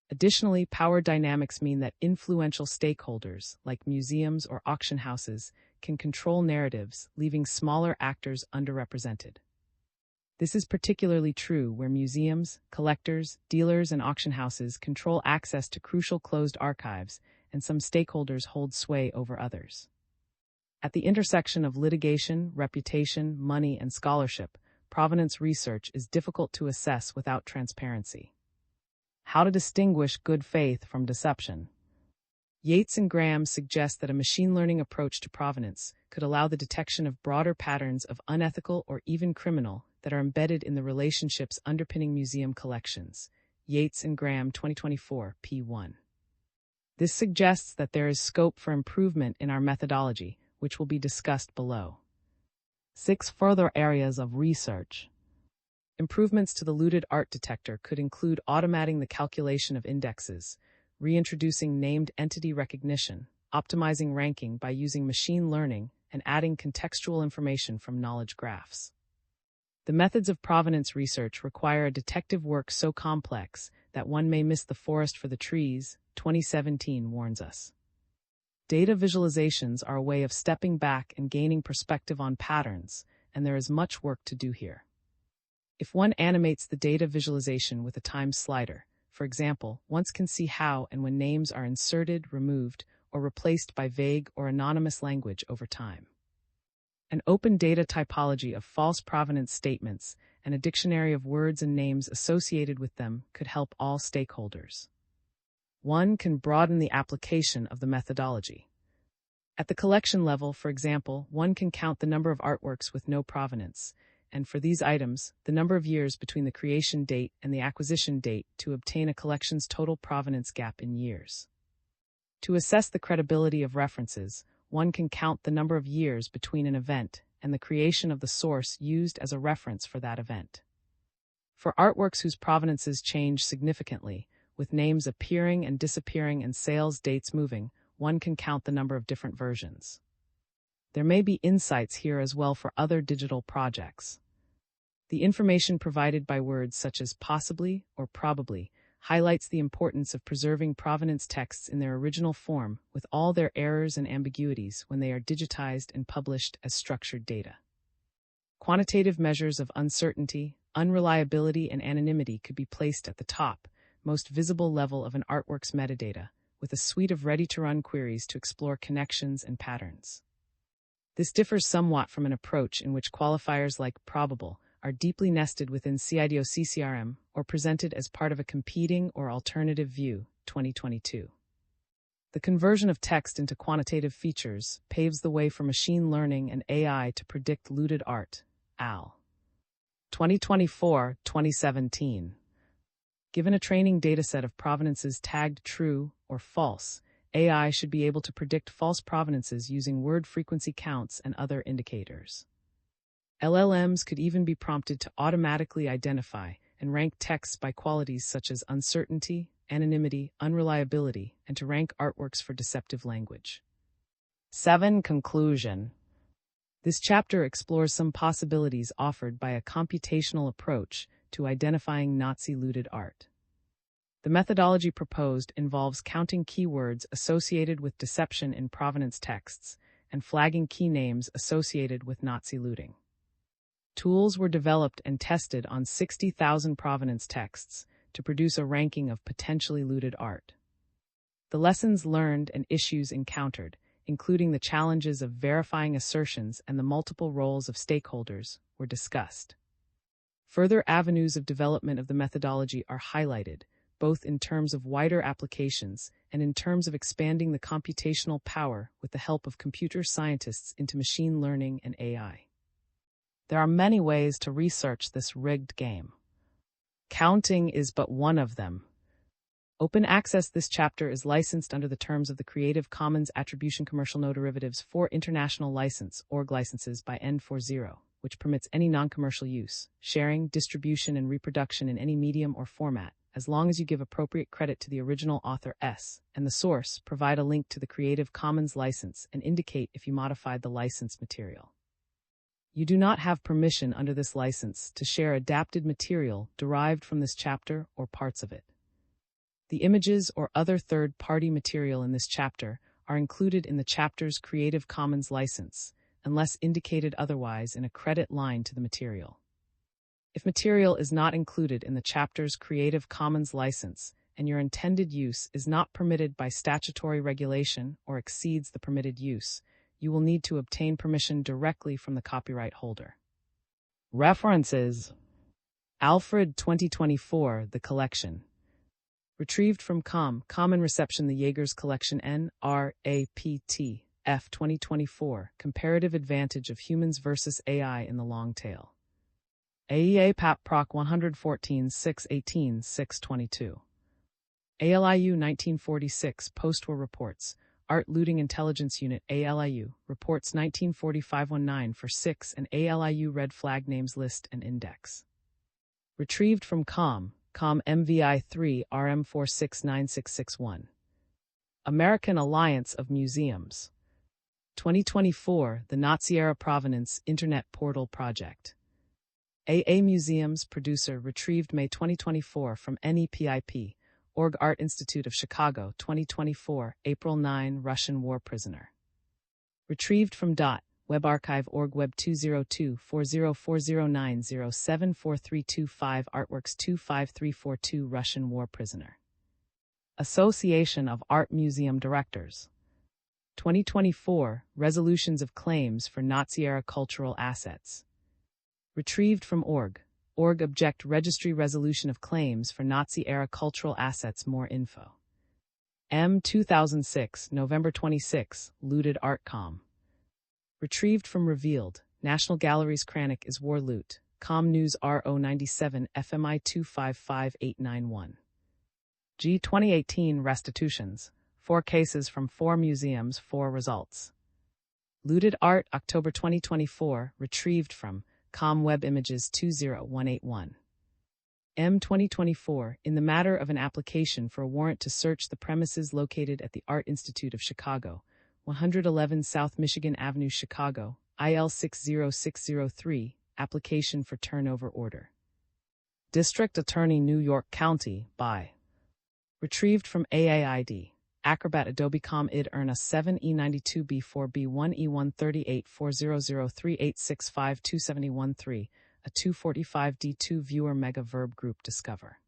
Additionally, power dynamics mean that influential stakeholders, like museums or auction houses, can control narratives, leaving smaller actors underrepresented. This is particularly true where museums, collectors, dealers, and auction houses control access to crucial closed archives, and some stakeholders hold sway over others. At the intersection of litigation, reputation, money, and scholarship, provenance research is difficult to assess without transparency. How to distinguish good faith from deception? Yates and Graham suggest that a machine learning approach to provenance could allow the detection of broader patterns of unethical or even criminal that are embedded in the relationships underpinning museum collections. Yates and Graham 2024 p1. This suggests that there is scope for improvement in our methodology, which will be discussed below. 6 further areas of research. Improvements to the looted art detector could include automating the calculation of indexes, reintroducing named entity recognition, optimizing ranking by using machine learning, and adding contextual information from knowledge graphs. The methods of provenance research require a detective work so complex that one may miss the forest for the trees, 2017 warns us. Data visualizations are a way of stepping back and gaining perspective on patterns, and there is much work to do here. If one animates the data visualization with a time slider, for example, one can see how and when names are inserted, removed, or replaced by vague or anonymous language over time. An open data typology of false provenance statements and a dictionary of words and names associated with them could help all stakeholders. One can broaden the application of the methodology. At the collection level, for example, one can count the number of artworks with no provenance, and for these items, the number of years between the creation date and the acquisition date to obtain a collection's total provenance gap in years. To assess the credibility of references, one can count the number of years between an event and the creation of the source used as a reference for that event. For artworks whose provenances change significantly, with names appearing and disappearing and sales dates moving, one can count the number of different versions. There may be insights here as well for other digital projects. The information provided by words such as possibly or probably highlights the importance of preserving provenance texts in their original form with all their errors and ambiguities when they are digitized and published as structured data. Quantitative measures of uncertainty, unreliability, and anonymity could be placed at the top, most visible level of an artwork's metadata, with a suite of ready-to-run queries to explore connections and patterns. This differs somewhat from an approach in which qualifiers like probable are deeply nested within CIDO-CCRM or presented as part of a competing or alternative view, 2022. The conversion of text into quantitative features paves the way for machine learning and AI to predict looted art, al. 2024-2017. Given a training dataset of provenances tagged true or false, AI should be able to predict false provenances using word frequency counts and other indicators. LLMs could even be prompted to automatically identify and rank texts by qualities such as uncertainty, anonymity, unreliability, and to rank artworks for deceptive language. 7. Conclusion. This chapter explores some possibilities offered by a computational approach to identifying Nazi-looted art. The methodology proposed involves counting keywords associated with deception in provenance texts and flagging key names associated with Nazi looting. Tools were developed and tested on 60,000 provenance texts to produce a ranking of potentially looted art. The lessons learned and issues encountered, including the challenges of verifying assertions and the multiple roles of stakeholders, were discussed. Further avenues of development of the methodology are highlighted, both in terms of wider applications and in terms of expanding the computational power with the help of computer scientists into machine learning and AI. There are many ways to research this rigged game. Counting is but one of them. Open access. This chapter is licensed under the terms of the Creative Commons Attribution Commercial No Derivatives 4 International License, org licenses by N40, which permits any non-commercial use, sharing, distribution, and reproduction in any medium or format, as long as you give appropriate credit to the original author S and the source, provide a link to the Creative Commons license, and indicate if you modified the licensed material. You do not have permission under this license to share adapted material derived from this chapter or parts of it. The images or other third-party material in this chapter are included in the chapter's Creative Commons license, unless indicated otherwise in a credit line to the material. If material is not included in the chapter's Creative Commons license and your intended use is not permitted by statutory regulation or exceeds the permitted use, you will need to obtain permission directly from the copyright holder. References: Alfred 2024, The Collection. Retrieved from Common Reception, The Jaegers Collection, N.R.A.P.T. F. 2024, Comparative Advantage of Humans versus AI in the Long Tail. AEA PAP Proc 114 618 622. ALIU 1946 Post-War Reports. Art Looting Intelligence Unit ALIU, Reports 1945-19 for 6 and ALIU Red Flag Names List and Index. Retrieved from COM MVI 3 RM 469661. American Alliance of Museums. 2024, The Nazi-Era Provenance Internet Portal Project. AA Museums Producer, retrieved May 2024 from NEPIP. Org Art Institute of Chicago, 2024, April 9, Russian War Prisoner. Retrieved from Web Archive Org Web 202-40409074325 Artworks 25342 Russian War Prisoner. Association of Art Museum Directors. 2024, Resolutions of Claims for Nazi-Era Cultural Assets. Retrieved from Org Object Registry Resolution of Claims for Nazi-Era Cultural Assets. More info. M. 2006, November 26, Looted Art.com. Retrieved from Revealed, National Galleries Kranich is War Loot, Com News RO97 FMI 255891. G. 2018 Restitutions, 4 cases from 4 museums, 4 results. Looted Art, October 2024, retrieved from Com Web Images 20181. M. 2024, in the matter of an application for a warrant to search the premises located at the Art Institute of Chicago, 111 South Michigan Avenue, Chicago, IL 60603, application for turnover order. District Attorney, New York County, by. Retrieved from AAID. Acrobat Adobe Com id Erna 7E92B4B1E1384003865271 a 245D2 viewer mega verb group discover.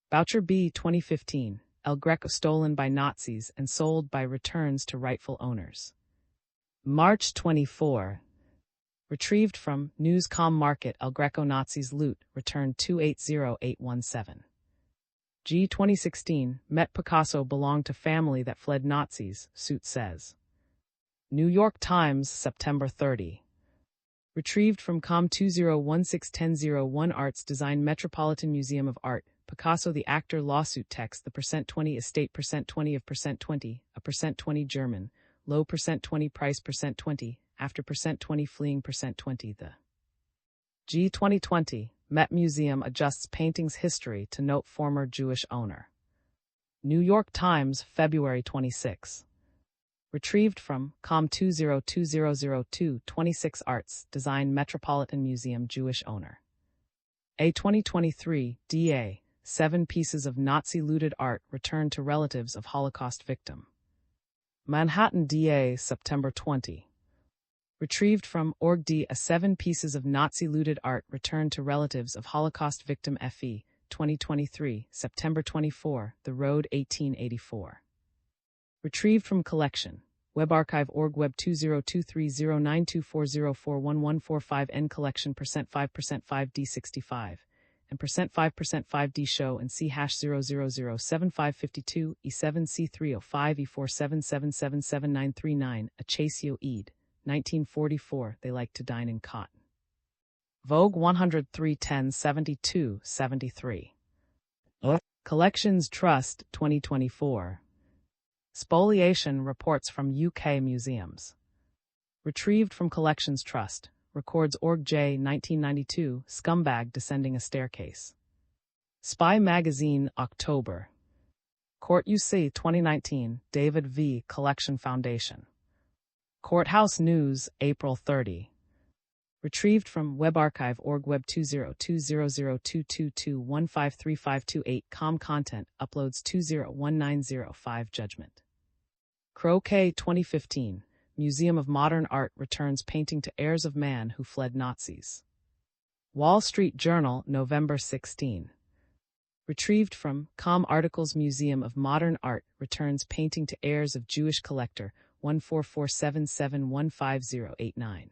Boucher B 2015, El Greco stolen by Nazis and sold by returns to rightful owners. March 24. Retrieved from Newscom Market El Greco Nazis loot, returned 280817. G 2016, met Picasso belonged to family that fled Nazis, suit says. New York Times, September 30. Retrieved from Com 20161001 Arts Design Metropolitan Museum of Art, Picasso the actor lawsuit text the %20 estate %20 of %20, a %20 German, low %20 price %20, after %20 fleeing %20 the. G 2020, Met Museum adjusts painting's history to note former Jewish owner. New York Times, February 26. Retrieved from Com 202002 26 Arts Design Metropolitan Museum Jewish owner. A 2023, DA, 7 pieces of Nazi-looted art returned to relatives of Holocaust victim. Manhattan DA, September 20. Retrieved from Org-D, 7 pieces of Nazi-looted art returned to relatives of Holocaust victim FE, 2023, September 24, The Road 1884. Retrieved from collection. Web archive org web 20230924041145 collection %5% 5D65 and %5% 5D show and C #0007552 E7C305 E47777939 Achasio Eid, 1944. They like to dine in cotton. Vogue 103107273. Collections Trust 2024. Spoliation reports from UK museums. Retrieved from Collections Trust. Records Org-J 1992, Scumbag descending a staircase. Spy Magazine, October. Court UC 2019, David V. Collection Foundation. Courthouse News, April 30. Retrieved from Web archive org web 20200222153528 com content uploads 201905 judgment. Croquet 2015, Museum of Modern Art returns painting to heirs of man who fled Nazis. Wall Street Journal, November 16. Retrieved from Com articles Museum of Modern Art returns painting to heirs of Jewish collector 14477150089.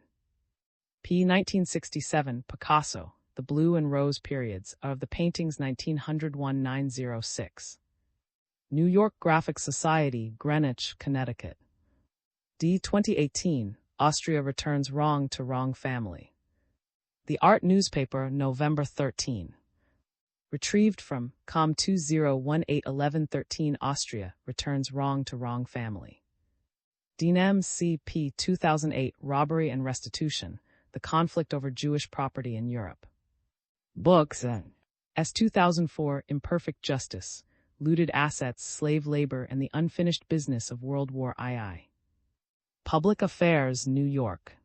P. 1967, Picasso, The Blue and Rose Periods, of the paintings 1901-906. New York Graphic Society, Greenwich, Connecticut. D. 2018, Austria returns wrong to wrong family. The Art Newspaper, November 13. Retrieved from Com 20181113 Austria returns wrong to wrong family. DNM CP 2008 Robbery and Restitution, the conflict over Jewish property in Europe. Books S 2004 Imperfect Justice, Looted Assets, Slave Labor and the Unfinished Business of World War II. Public Affairs, New York.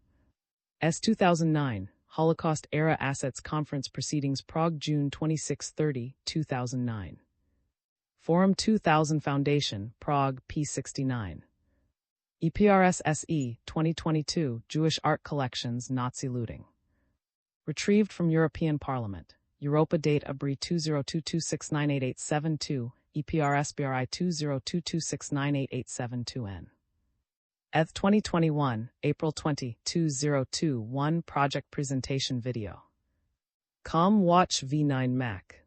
S 2009 Holocaust-Era Assets Conference Proceedings Prague June 26-30, 2009. Forum 2000 Foundation, Prague, P69. EPRS SE, 2022, Jewish Art Collections, Nazi Looting. Retrieved from European Parliament. Europa Date Abri 2022698872, EPRS BRI 2022698872N. ETH 2021, April 20, 2021 Project Presentation Video. Com Watch V9 Mac.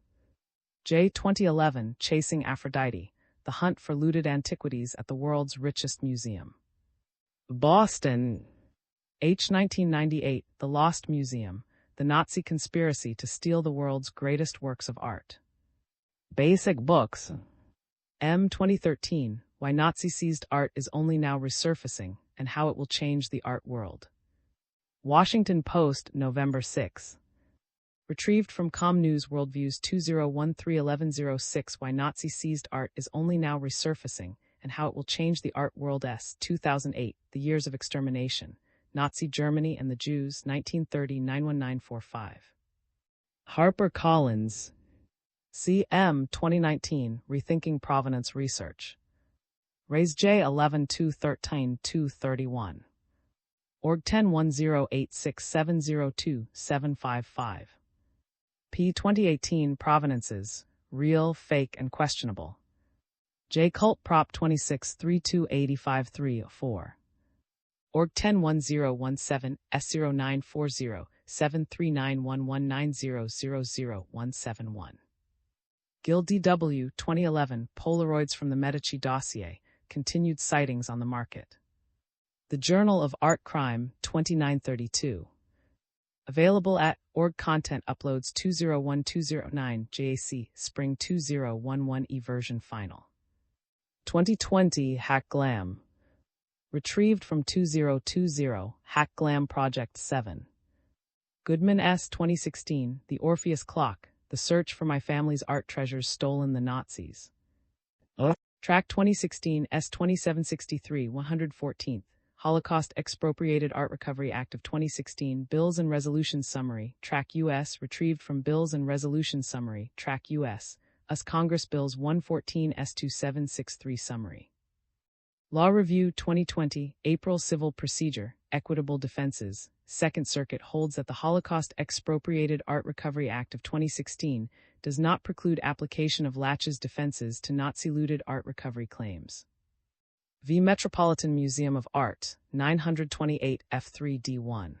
J 2011 Chasing Aphrodite, The Hunt for Looted Antiquities at the World's Richest Museum. Boston. H 1998 The Lost Museum, The Nazi Conspiracy to Steal the World's Greatest Works of Art. Basic Books. M 2013 Why Nazi-Seized Art is Only Now Resurfacing and How It Will Change the Art World. Washington Post, November 6. Retrieved from Com News Worldviews 20131106 Why Nazi-Seized Art is Only Now Resurfacing and How It Will Change the Art World. S. 2008, The Years of Extermination, Nazi Germany and the Jews, 1930-91945. HarperCollins. CM 2019, Rethinking Provenance Research. Raise J 11-213-231. Org 101086702755. P 2018 Provenances, Real, Fake, and Questionable. J Cult Prop 26 3285304. org 101017 S0940 7391190000171. Gil DW 2011 Polaroids from the Medici dossier, continued sightings on the market. The Journal of Art Crime 2932. Available at org content uploads 201209 JAC Spring 2011 version final. 2020 Hack Glam. Retrieved from 2020 Hack Glam Project 7. Goodman S. 2016 The Orpheus Clock, The Search for My Family's Art Treasures Stolen the Nazis. Track 2016 S. 2763 114th. Holocaust Expropriated Art Recovery Act of 2016 Bills and Resolutions Summary, Track U.S. Retrieved from Bills and Resolutions Summary, Track U.S. US Congress Bills 114 S2763 Summary. Law Review 2020 April Civil Procedure, Equitable Defenses, Second Circuit holds that the Holocaust Expropriated Art Recovery Act of 2016 does not preclude application of laches defenses to Nazi-looted art recovery claims. V. Metropolitan Museum of Art, 928 F3D1.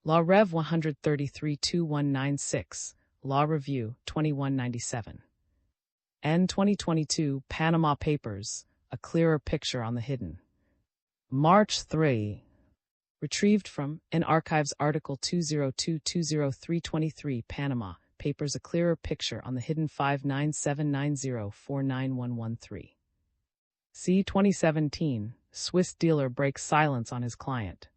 Law Rev 133-2196, Law Review 2197. N. 2022 Panama Papers, A Clearer Picture on the Hidden. March 3. Retrieved from N. Archives Article 202-20323 Panama Papers, A Clearer Picture on the Hidden 59790491113. C. 2017, Swiss dealer breaks silence on his client.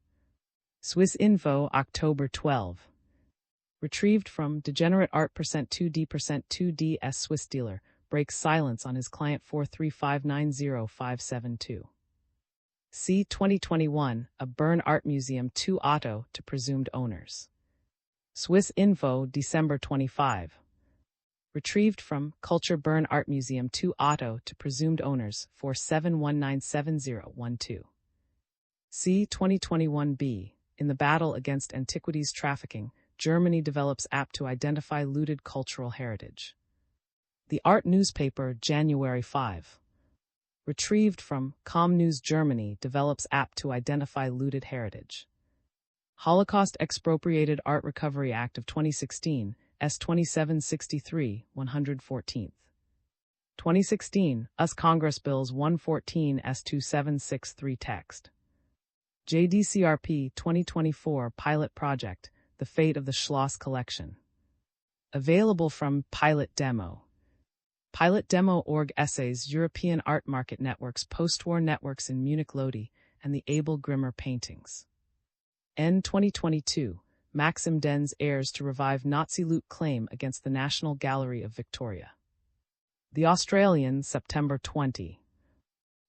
Swiss Info, October 12. Retrieved from Degenerate Art %2D S. Swiss dealer breaks silence on his client 43590-572. C. 2021, A Bern Art Museum 2 Auto to presumed owners. Swiss Info, December 25. Retrieved from Culture Bern Art Museum 2 Auto to presumed owners 47197012. C. 2021b. In the battle against antiquities trafficking, Germany develops app to identify looted cultural heritage. The Art Newspaper, January 5. Retrieved from Com News Germany develops app to identify looted heritage. Holocaust Expropriated Art Recovery Act of 2016, S2763, 114th. 2016, US Congress Bills 114 S2763 text. JDCRP 2024 Pilot Project, The Fate of the Schloss Collection. Available from Pilot Demo. Pilot Demo org Essays European Art Market Networks Postwar Networks in Munich Lodi and the Abel Grimmer Paintings. N. 2022, Maxim Den's heirs to revive Nazi loot claim against the National Gallery of Victoria. The Australian, September 20.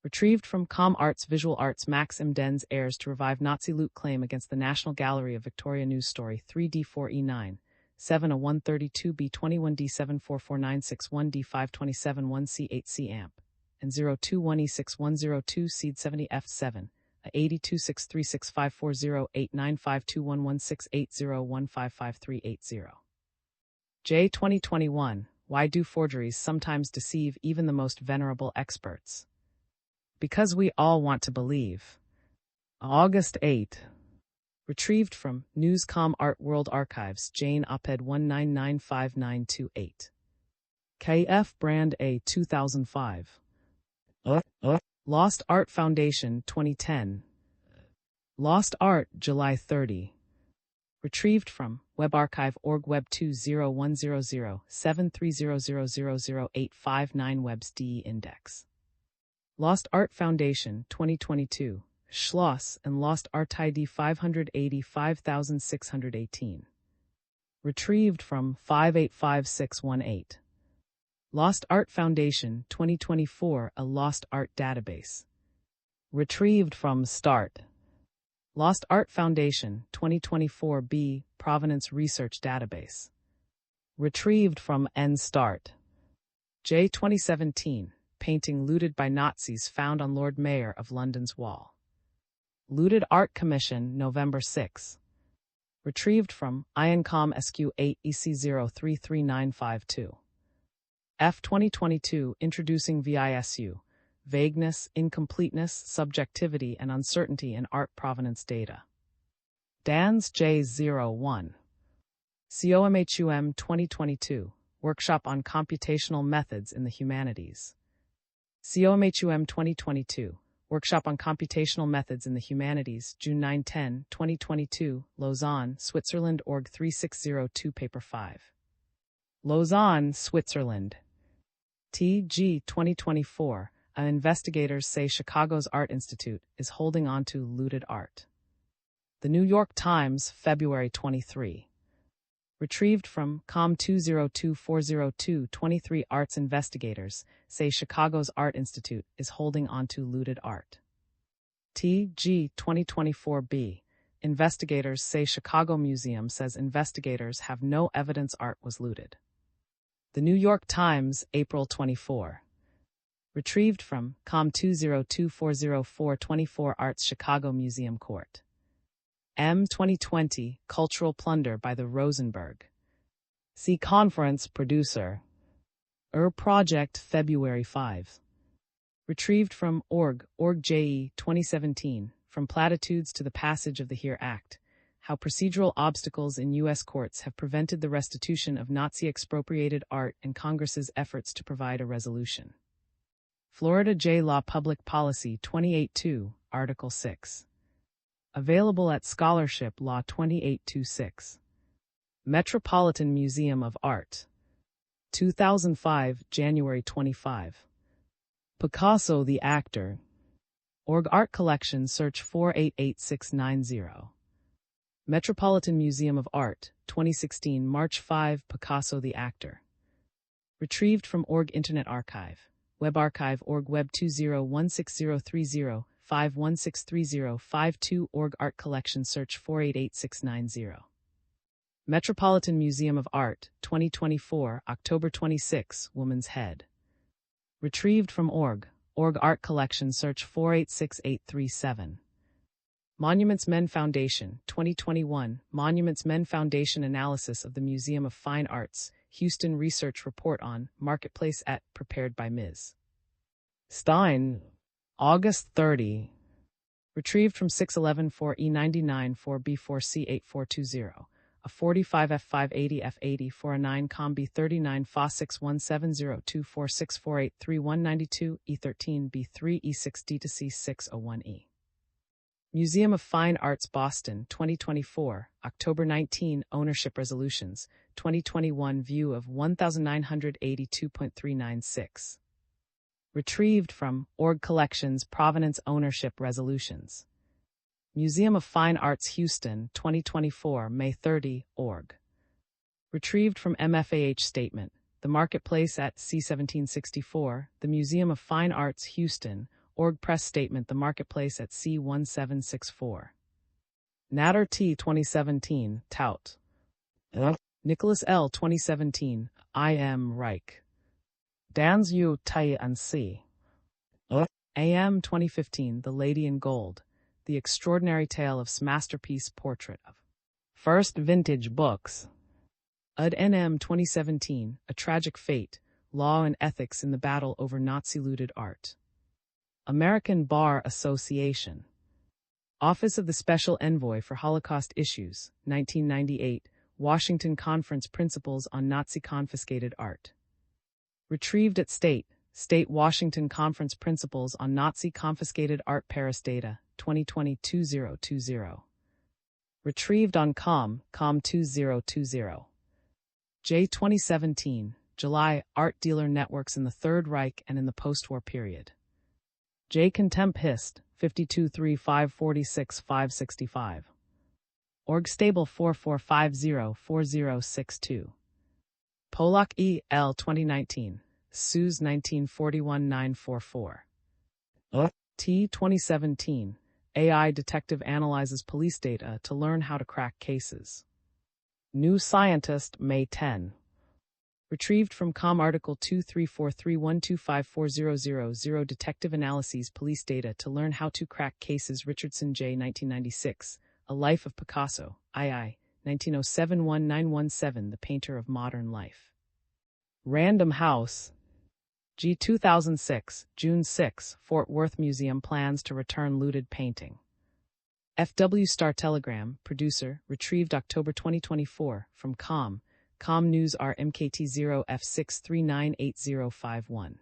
Retrieved from Com Arts Visual Arts Maxim Den's heirs to revive Nazi loot claim against the National Gallery of Victoria News Story 3D4E9, 7A132B2174496 amp, and 021E6102 Seed 70F7. 8263654089521168015530. J. 2021, Why do forgeries sometimes deceive even the most venerable experts? Because we all want to believe. August 8. Retrieved from Newscom Art World Archives, Jane Op-Ed 1995928. KF Brand A 2005. Lost Art Foundation 2010. Lost Art, July 30. Retrieved from WebArchive.org Web 201007300000859 Webs DE Index. Lost Art Foundation 2022. Schloss and Lost Art ID 585618. Retrieved from 585618. Lost Art Foundation 2024 A Lost Art Database. Retrieved from Start. Lost Art Foundation 2024 B Provenance Research Database. Retrieved from NStart. J. 2017 Painting looted by Nazis found on Lord Mayor of London's wall. Looted Art Commission, November 6. Retrieved from IONCOM SQ8 EC033952. F 2022 Introducing VISU, vagueness, incompleteness, subjectivity, and uncertainty in art provenance data. DANS J01. COMHUM 2022, Workshop on Computational Methods in the Humanities. COMHUM 2022, Workshop on Computational Methods in the Humanities, June 9-10, 2022, Lausanne, Switzerland. Org 3602, Paper 5. Lausanne, Switzerland. TG 2024, investigators say Chicago's Art Institute is holding on to looted art. The New York Times, February 23. Retrieved from COM 202402, 23 arts investigators say Chicago's Art Institute is holding on to looted art. TG 2024b, investigators say Chicago Museum says investigators have no evidence art was looted. The New York Times, April 24. Retrieved from COM 202404, 24 Arts Chicago Museum Court. M 2020, Cultural Plunder by the Rosenberg. See Conference Producer. Project, February 5. Retrieved from org.je 2017, From Platitudes to the Passage of the HERE Act, How Procedural Obstacles in U.S. Courts Have Prevented the Restitution of Nazi-Expropriated Art and Congress's Efforts to Provide a Resolution. Florida J. Law Public Policy 28-2, Article 6. Available at Scholarship Law 2826. Metropolitan Museum of Art. 2005, January 25. Picasso the Actor. Org Art Collection Search 488690. Metropolitan Museum of Art, 2016, March 5, Picasso the Actor. Retrieved from Org Internet Archive. Web Archive Org Web 20163030 5163052 Org Art Collection Search 488690. Metropolitan Museum of Art, 2024, October 26, Woman's Head. Retrieved from Org Art Collection Search 486837. Monuments Men Foundation, 2021, Monuments Men Foundation Analysis of the Museum of Fine Arts, Houston Research Report on Marketplace at, prepared by Ms. Stein. August 30. Retrieved from 611-4E99 4B4C8420. A 45F580F80 4A9 Combi 39 Fa6170246483192 E13B3 E6D to C601E. Museum of Fine Arts Boston, 2024, October 19, Ownership Resolutions, 2021 View of 1982.396. Retrieved from Org Collections Provenance Ownership Resolutions. Museum of Fine Arts Houston, 2024, May 30, Org. Retrieved from MFAH Statement, The Marketplace at C1764, The Museum of Fine Arts Houston, Org Press Statement, The Marketplace at C1764. Natter T. 2017, Tout. Nicholas L. 2017, I. M. Reich. Dans U. Tai and C. AM 2015, The Lady in Gold, The Extraordinary Tale of Masterpiece Portrait of First Vintage Books. UD NM 2017, A Tragic Fate, Law and Ethics in the Battle Over Nazi-Looted Art. American Bar Association. Office of the Special Envoy for Holocaust Issues, 1998, Washington Conference Principles on Nazi-Confiscated Art. Retrieved at State Washington Conference Principles on Nazi-Confiscated Art Paris Data, 2020-2020. Retrieved on COM 2020. J 2017, July, Art Dealer Networks in the Third Reich and in the Postwar Period. J. Contemp Hist, 52-3-546-565. Org Stable 4450-4062. Polak E. L. 2019, Suze 1941-944. T. 2017, AI Detective Analyzes Police Data to Learn How to Crack Cases. New Scientist, May 10. Retrieved from COM Article 23431254000 Detective Analyses Police Data to Learn How to Crack Cases Richardson J. 1996, A Life of Picasso, II, 1907-1917 The Painter of Modern Life. Random House. G 2006, June 6, Fort Worth Museum plans to return looted painting. FW Star Telegram, producer, retrieved October 2024, from Com News R MKT0 F6398051.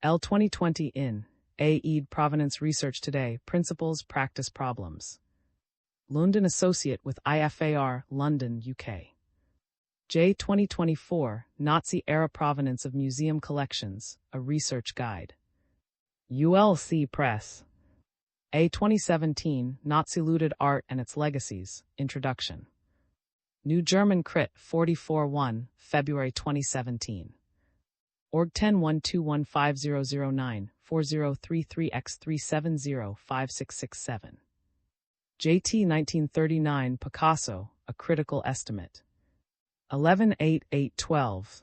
L 2020 in Aid Provenance Research Today, Principles, Practice, Problems. Lund & Associate with IFAR, London, UK. J 2024, Nazi-Era Provenance of Museum Collections, a Research Guide. ULC Press. A 2017, Nazi-Looted Art and Its Legacies, Introduction. New German Crit 44-1, February 2017. Org 1012150009, 4033x3705667. JT 1939 Picasso, A Critical Estimate. 118812.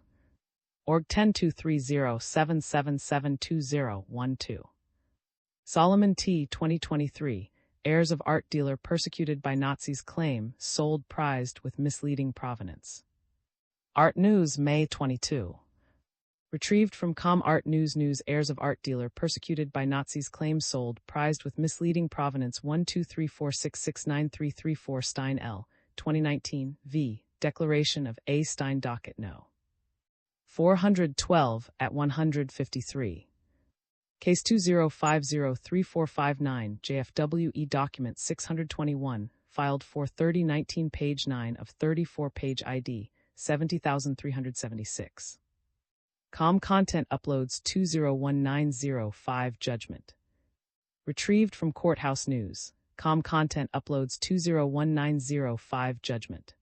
Org 1023077720012. Solomon T. 2023, Heirs of Art Dealer Persecuted by Nazis Claim, Sold Prized with Misleading Provenance. Art News, May 22. Retrieved from Com Art News. Heirs of Art Dealer Persecuted by Nazis Claim Sold Prized with Misleading Provenance 12346693334 Stein L. 2019, v. Declaration of A. Stein Docket No. 412 at 153. Case 20503459, JFWE Document 621, filed 4/30/19, page 9 of 34, page ID 70376. Com Content Uploads 201905 Judgment. Retrieved from Courthouse News. Com Content Uploads 201905 Judgment.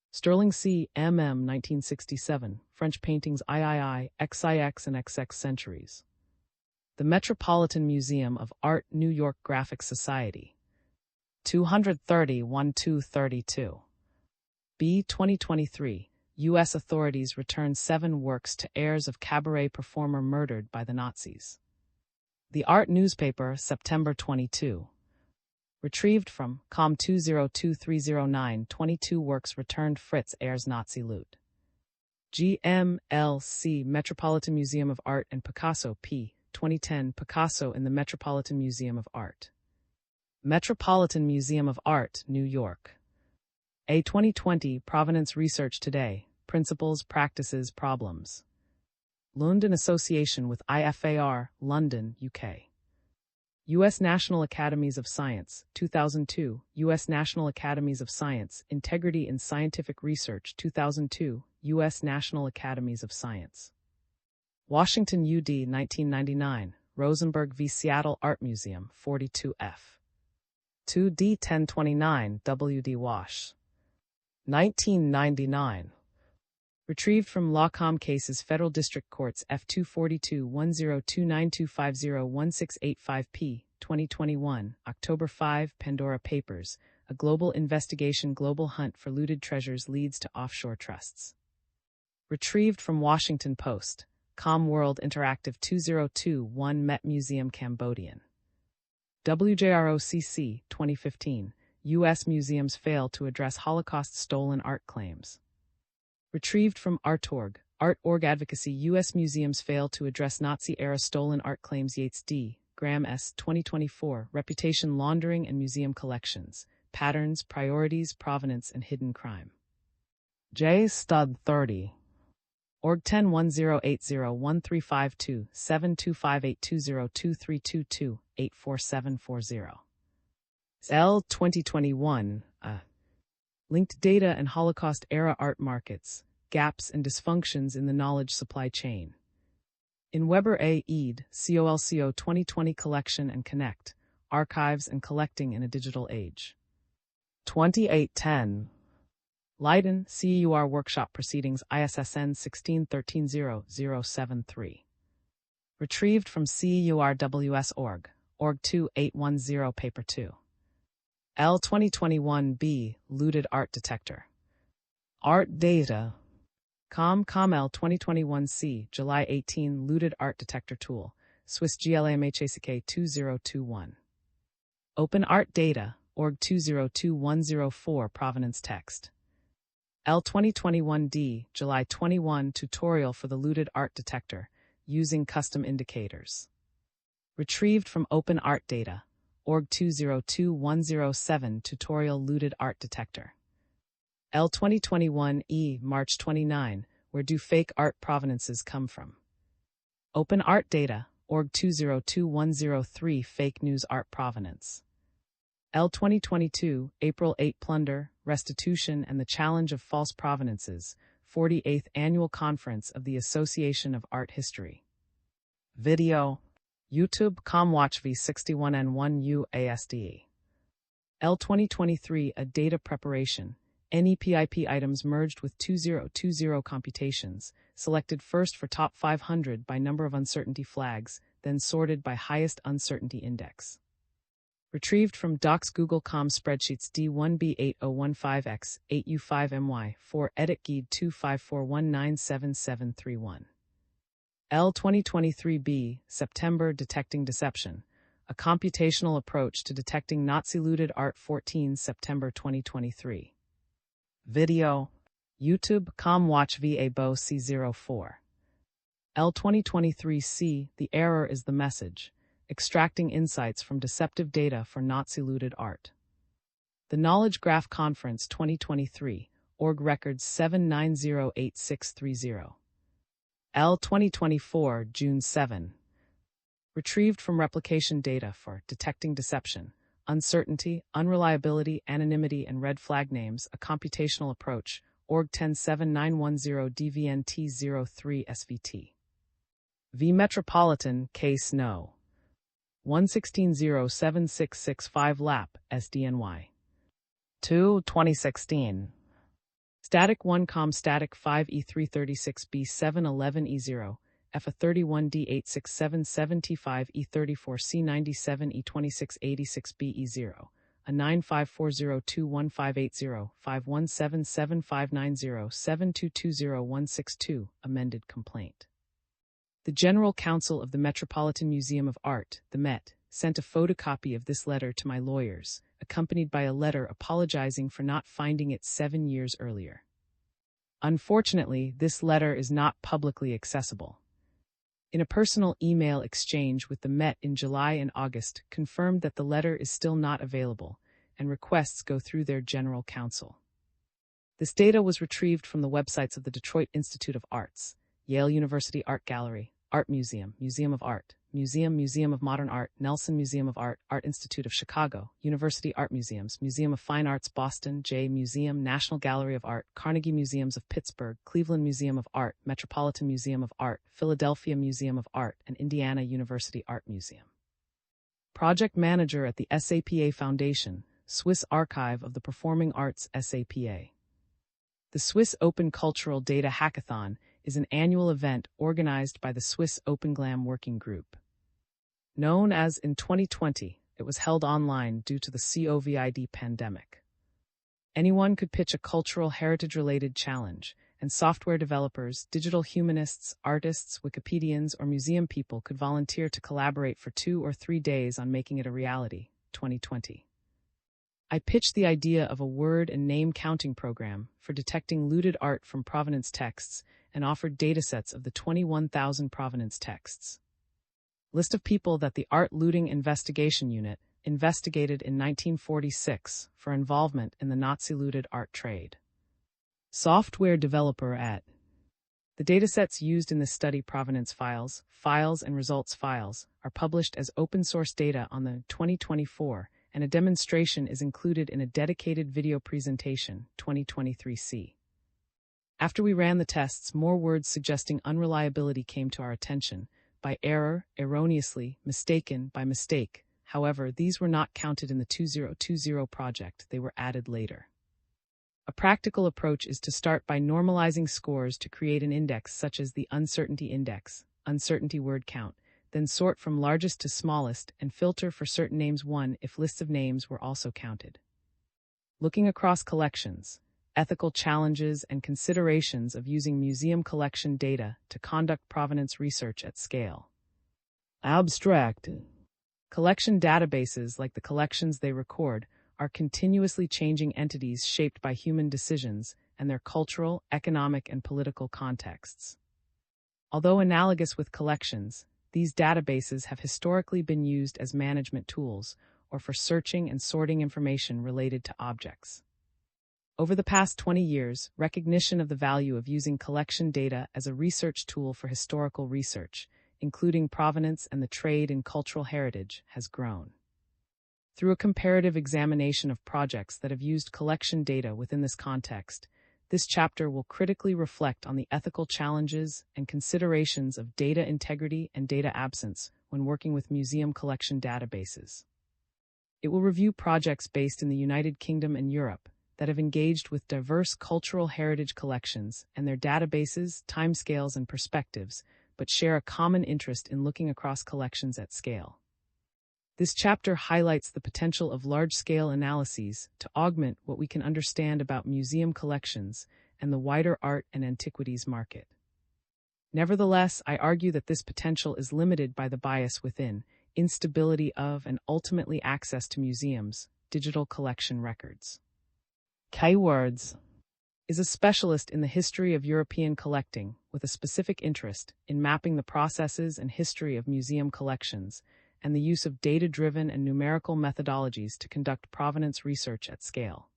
Sterling C. MM 1967, French Paintings III, XIX and XX Centuries. The Metropolitan Museum of Art, New York Graphic Society. 230-1232. B. 2023, U.S. authorities return 7 works to heirs of cabaret performer murdered by the Nazis. The Art Newspaper, September 22. Retrieved from Com 202309, 22 works returned Fritz heirs Nazi loot. GMLC Metropolitan Museum of Art and Picasso P. 2010 Picasso in the Metropolitan Museum of Art. Metropolitan Museum of Art, New York. A 2020 Provenance Research Today, Principles, Practices, Problems. Lund in association with IFAR, London, UK. U.S. National Academies of Science, 2002, U.S. National Academies of Science, Integrity in Scientific Research, 2002, U.S. National Academies of Science. Washington, UD, 1999, Rosenberg v. Seattle Art Museum, 42F. 2D 1029, W.D. Wash. 1999. Retrieved from Lawcom Cases Federal District Courts F242-102925016885P, 2021, October 5, Pandora Papers, A Global Investigation Global Hunt for Looted Treasures Leads to Offshore Trusts. Retrieved from Washington Post, Com World Interactive 2021 Met Museum Cambodian. WJROCC, 2015, U.S. Museums Fail to Address Holocaust Stolen Art Claims. Retrieved from Art.org, Art.org Advocacy U.S. Museums Fail to Address Nazi-Era Stolen Art Claims Yates D. Graham S. 2024, Reputation Laundering and Museum Collections, Patterns, Priorities, Provenance, and Hidden Crime. J. Stud 30. Org 10108013527258202322-84740. L 2021, Linked Data and Holocaust-Era Art Markets, Gaps and Dysfunctions in the Knowledge Supply Chain. In Weber A. Ede, COLCO 2020 Collection and Connect, Archives and Collecting in a Digital Age. 2810. Leiden, CEUR Workshop Proceedings ISSN 16130073. Retrieved from CEURWS.org, Org 2810 Paper 2. L 2021b, Looted Art Detector. Art Data. L 2021c, July 18 Looted Art Detector Tool, Swiss GLAMHACK 2021. Open Art Data, Org 202104 Provenance Text. L 2021d, July 21 Tutorial for the Looted Art Detector, using custom indicators. Retrieved from Open Art Data, org 202107 Tutorial Looted Art Detector. L 2021 E March 29, where do fake art provenances come from? Open Art Data, org 202103 Fake News Art Provenance. L 2022, April 8 Plunder, Restitution and the Challenge of False Provenances, 48th Annual Conference of the Association of Art History. Video. YouTube ComWatch V61N1 UASDE. L 2023 A Data Preparation, NEPIP items merged with 2020 computations, selected first for top 500 by number of uncertainty flags, then sorted by highest uncertainty index. Retrieved from Docs Google Com Spreadsheets D1B8015X 8U5MY 4 Edit Guide 254197731. L 2023b, September Detecting Deception, a computational approach to detecting Nazi-looted art 14 September 2023. Video. YouTube ComWatch VA-BO C04. L 2023c, The Error is the Message, Extracting Insights from Deceptive Data for Nazi-looted Art. The Knowledge Graph Conference 2023, org records 7908630. L 2024, June 7. Retrieved from replication data for detecting deception, uncertainty, unreliability, anonymity, and red flag names, a computational approach, org 107910 DVNT03 SVT. V Metropolitan, Case No. 116.07665 LAP, SDNY. 2, 2016. Static 1 Com Static 5 E336B 711 E0, FA 31 D86775 E34 C97 E2686B E0, a 954021580 51775907220162, amended complaint. The General Counsel of the Metropolitan Museum of Art, the Met, sent a photocopy of this letter to my lawyers, accompanied by a letter apologizing for not finding it 7 years earlier. Unfortunately, this letter is not publicly accessible. In a personal email exchange with the Met in July and August, confirmed that the letter is still not available, and requests go through their general counsel. This data was retrieved from the websites of the Detroit Institute of Arts, Yale University Art Gallery, Art Museum, Museum of Art, Museum of Modern Art, Nelson Museum of Art, Art Institute of Chicago, University Art Museums, Museum of Fine Arts Boston, J Museum, National Gallery of Art, Carnegie Museums of Pittsburgh, Cleveland Museum of Art, Metropolitan Museum of Art, Philadelphia Museum of Art, and Indiana University Art Museum. Project Manager at the SAPA Foundation, Swiss Archive of the Performing Arts SAPA. The Swiss Open Cultural Data Hackathon is an annual event organized by the Swiss OpenGlam Working Group. Known as in 2020, it was held online due to the COVID pandemic. Anyone could pitch a cultural heritage-related challenge, and software developers, digital humanists, artists, Wikipedians, or museum people could volunteer to collaborate for 2 or 3 days on making it a reality. 2020. I pitched the idea of a word and name counting program for detecting looted art from provenance texts and offered datasets of the 21,000 provenance texts. List of people that the Art Looting Investigation Unit investigated in 1946 for involvement in the Nazi-looted art trade. Software developer at. The datasets used in this study, provenance files, and results files, are published as open-source data on the 2024, and a demonstration is included in a dedicated video presentation, 2023C. After we ran the tests, more words suggesting unreliability came to our attention, by error, erroneously, mistaken, by mistake. However, these were not counted in the 2020 project, they were added later. A practical approach is to start by normalizing scores to create an index such as the uncertainty index, uncertainty word count, then sort from largest to smallest and filter for certain names 1 if lists of names were also counted. Looking across collections, ethical challenges and considerations of using museum collection data to conduct provenance research at scale. Abstract. Collection databases, like the collections they record, are continuously changing entities shaped by human decisions and their cultural, economic, and political contexts. Although analogous with collections, these databases have historically been used as management tools or for searching and sorting information related to objects. Over the past 20 years, recognition of the value of using collection data as a research tool for historical research, including provenance and the trade in cultural heritage, has grown. Through a comparative examination of projects that have used collection data within this context, this chapter will critically reflect on the ethical challenges and considerations of data integrity and data absence when working with museum collection databases. It will review projects based in the United Kingdom and Europe that have engaged with diverse cultural heritage collections and their databases, timescales, and perspectives, but share a common interest in looking across collections at scale. This chapter highlights the potential of large-scale analyses to augment what we can understand about museum collections and the wider art and antiquities market. Nevertheless, I argue that this potential is limited by the bias within, instability of, and ultimately access to museums' digital collection records. Keywords is a specialist in the history of European collecting with a specific interest in mapping the processes and history of museum collections and the use of data-driven and numerical methodologies to conduct provenance research at scale.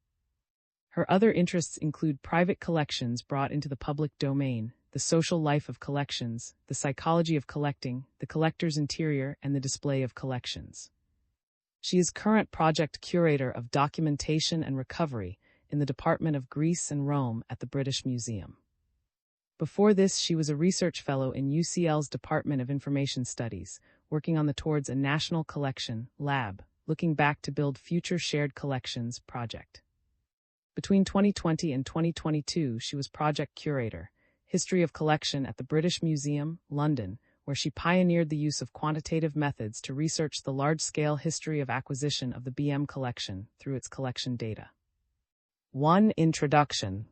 Her other interests include private collections brought into the public domain, the social life of collections, the psychology of collecting, the collector's interior, and the display of collections. She is current project curator of documentation and recovery in the Department of Greece and Rome at the British Museum. Before this, she was a research fellow in UCL's Department of Information Studies, working on the Towards a National Collection Lab, looking back to build future shared collections project. Between 2020 and 2022, she was project curator, History of Collection at the British Museum, London, where she pioneered the use of quantitative methods to research the large-scale history of acquisition of the BM collection through its collection data. 1. Introduction.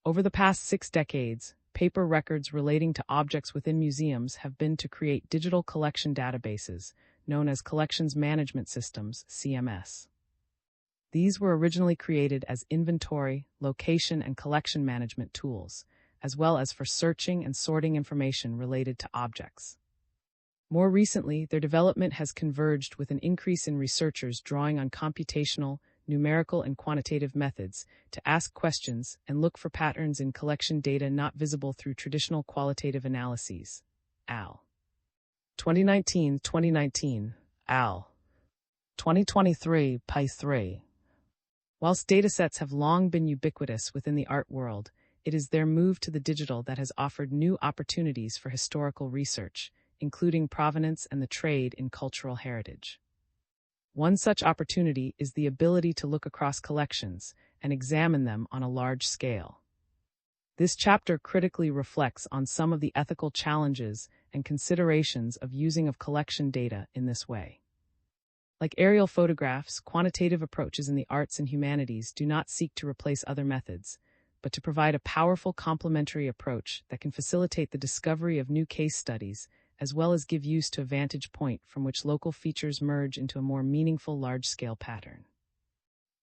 Over the past 6 decades, paper records relating to objects within museums have been to create digital collection databases, known as Collections Management Systems, CMS. These were originally created as inventory, location, and collection management tools, as well as for searching and sorting information related to objects. More recently, their development has converged with an increase in researchers drawing on computational, numerical, and quantitative methods to ask questions and look for patterns in collection data not visible through traditional qualitative analyses. Al. 2019, Al. 2023, Pi 3. Whilst datasets have long been ubiquitous within the art world, it is their move to the digital that has offered new opportunities for historical research, including provenance and the trade in cultural heritage. One such opportunity is the ability to look across collections and examine them on a large scale. This chapter critically reflects on some of the ethical challenges and considerations of using collection data in this way. Like aerial photographs, quantitative approaches in the arts and humanities do not seek to replace other methods, but to provide a powerful complementary approach that can facilitate the discovery of new case studies as well as give use to a vantage point from which local features merge into a more meaningful large-scale pattern.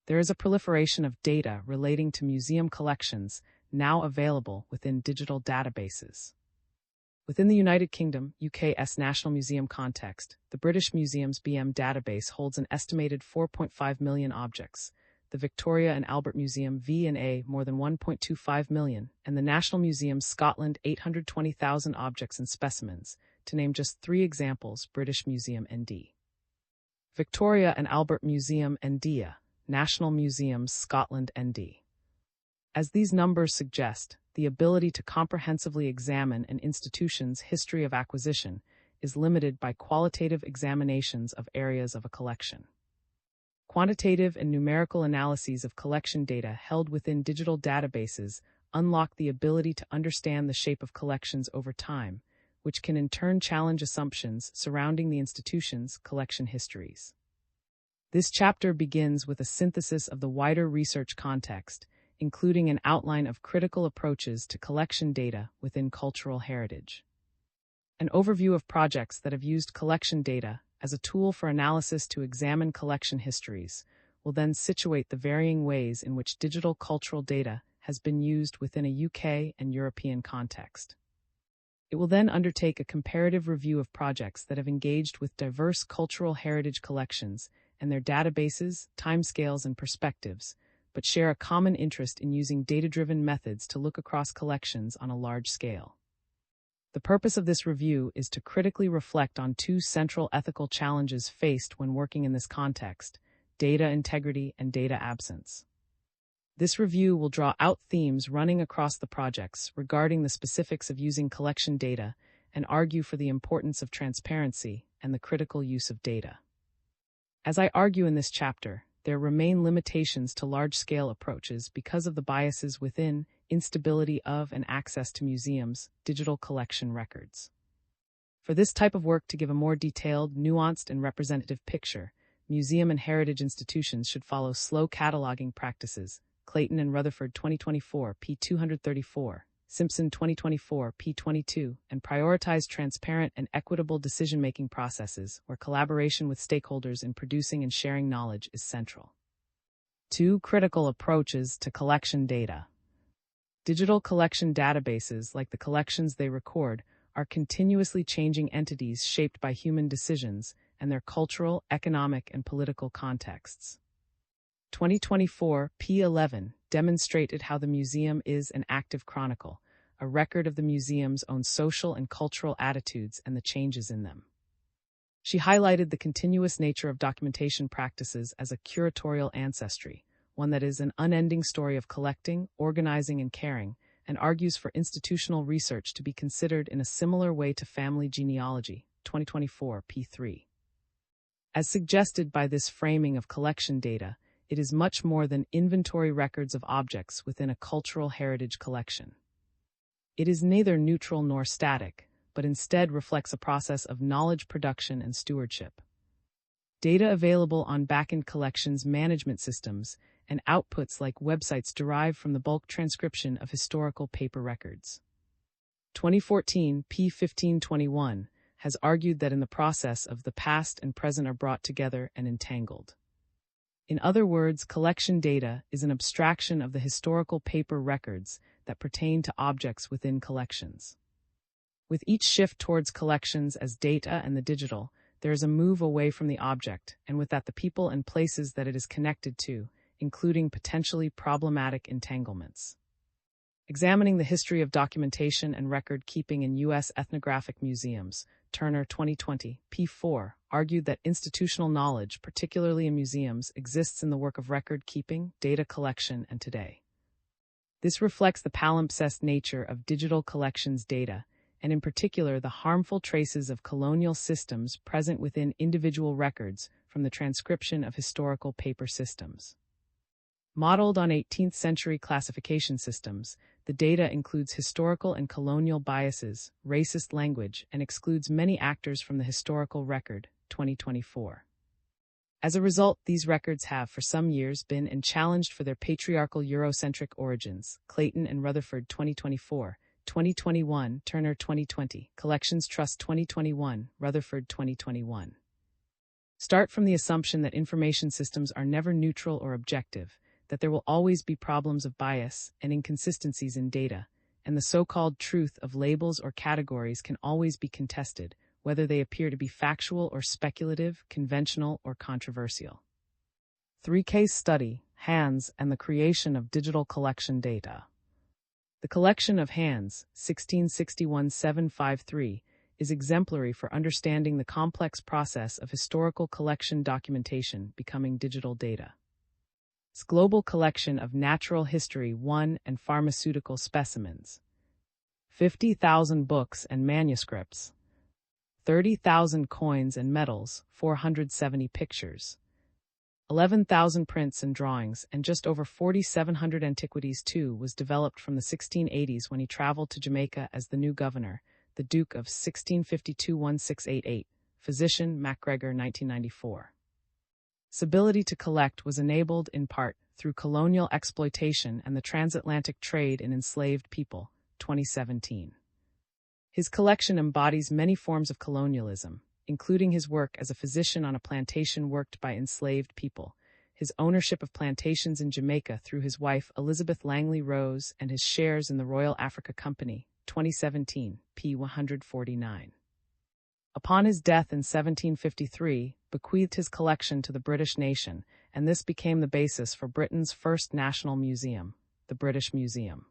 There is a proliferation of data relating to museum collections now available within digital databases. Within the United Kingdom, UK's National Museum context, the British Museum's BM database holds an estimated 4.5 million objects, the Victoria and Albert Museum V&A more than 1.25 million, and the National Museum Scotland 820,000 objects and specimens, to name just 3 examples. British Museum ND. Victoria and Albert Museum ND, National Museums Scotland ND. As these numbers suggest, the ability to comprehensively examine an institution's history of acquisition is limited by qualitative examinations of areas of a collection. Quantitative and numerical analyses of collection data held within digital databases unlock the ability to understand the shape of collections over time, which can in turn challenge assumptions surrounding the institution's collection histories. This chapter begins with a synthesis of the wider research context, including an outline of critical approaches to collection data within cultural heritage. An overview of projects that have used collection data as a tool for analysis to examine collection histories will then situate the varying ways in which digital cultural data has been used within a UK and European context. It will then undertake a comparative review of projects that have engaged with diverse cultural heritage collections and their databases, timescales, and perspectives, but share a common interest in using data-driven methods to look across collections on a large scale. The purpose of this review is to critically reflect on two central ethical challenges faced when working in this context: data integrity and data absence. This review will draw out themes running across the projects regarding the specifics of using collection data and argue for the importance of transparency and the critical use of data. As I argue in this chapter, there remain limitations to large-scale approaches because of the biases within, instability of, and access to museums' digital collection records. For this type of work to give a more detailed, nuanced, and representative picture, museum and heritage institutions should follow slow cataloging practices, Clayton and Rutherford 2024, p. 234, Simpson 2024, p. 22, and prioritize transparent and equitable decision-making processes where collaboration with stakeholders in producing and sharing knowledge is central. Two critical approaches to collection data. Digital collection databases, like the collections they record, are continuously changing entities shaped by human decisions and their cultural, economic, and political contexts. 2024, p. 11, demonstrated how the museum is an active chronicle, a record of the museum's own social and cultural attitudes and the changes in them. She highlighted the continuous nature of documentation practices as a curatorial ancestry, one that is an unending story of collecting, organizing, and caring, and argues for institutional research to be considered in a similar way to family genealogy, 2024, p. 3. As suggested by this framing of collection data, it is much more than inventory records of objects within a cultural heritage collection. It is neither neutral nor static, but instead reflects a process of knowledge production and stewardship. Data available on back-end collections management systems and outputs like websites derive from the bulk transcription of historical paper records. 2014, p. 1521, has argued that in the process of the past and present are brought together and entangled. In other words, collection data is an abstraction of the historical paper records that pertain to objects within collections. With each shift towards collections as data and the digital, there is a move away from the object, and with that the people and places that it is connected to, including potentially problematic entanglements. Examining the history of documentation and record keeping in U.S. ethnographic museums, Turner 2020, p. 4, argued that institutional knowledge, particularly in museums, exists in the work of record keeping, data collection, and today. This reflects the palimpsest nature of digital collections data, and in particular the harmful traces of colonial systems present within individual records from the transcription of historical paper systems. Modeled on 18th-century classification systems, the data includes historical and colonial biases, racist language, and excludes many actors from the historical record, 2024. As a result, these records have for some years been and challenged for their patriarchal Eurocentric origins, Clayton and Rutherford 2024, 2021, Turner 2020, Collections Trust 2021, Rutherford 2021. Start from the assumption that information systems are never neutral or objective, that there will always be problems of bias and inconsistencies in data, and the so-called truth of labels or categories can always be contested, whether they appear to be factual or speculative, conventional or controversial. 3 Case study, Hands and the creation of digital collection data. The collection of Hands, 1661-753, is exemplary for understanding the complex process of historical collection documentation becoming digital data. Its global collection of natural history and pharmaceutical specimens, 50,000 books and manuscripts, 30,000 coins and medals, 470 pictures, 11,000 prints and drawings, and just over 4,700 antiquities too, was developed from the 1680s when he traveled to Jamaica as the new governor, the Duke of 1652-1688, physician MacGregor 1994. This ability to collect was enabled in part through colonial exploitation and the transatlantic trade in enslaved people, 2017. His collection embodies many forms of colonialism, including his work as a physician on a plantation worked by enslaved people, his ownership of plantations in Jamaica through his wife Elizabeth Langley Rose, and his shares in the Royal Africa Company, 2017, p. 149. Upon his death in 1753, bequeathed his collection to the British nation, and this became the basis for Britain's first national museum, the British Museum.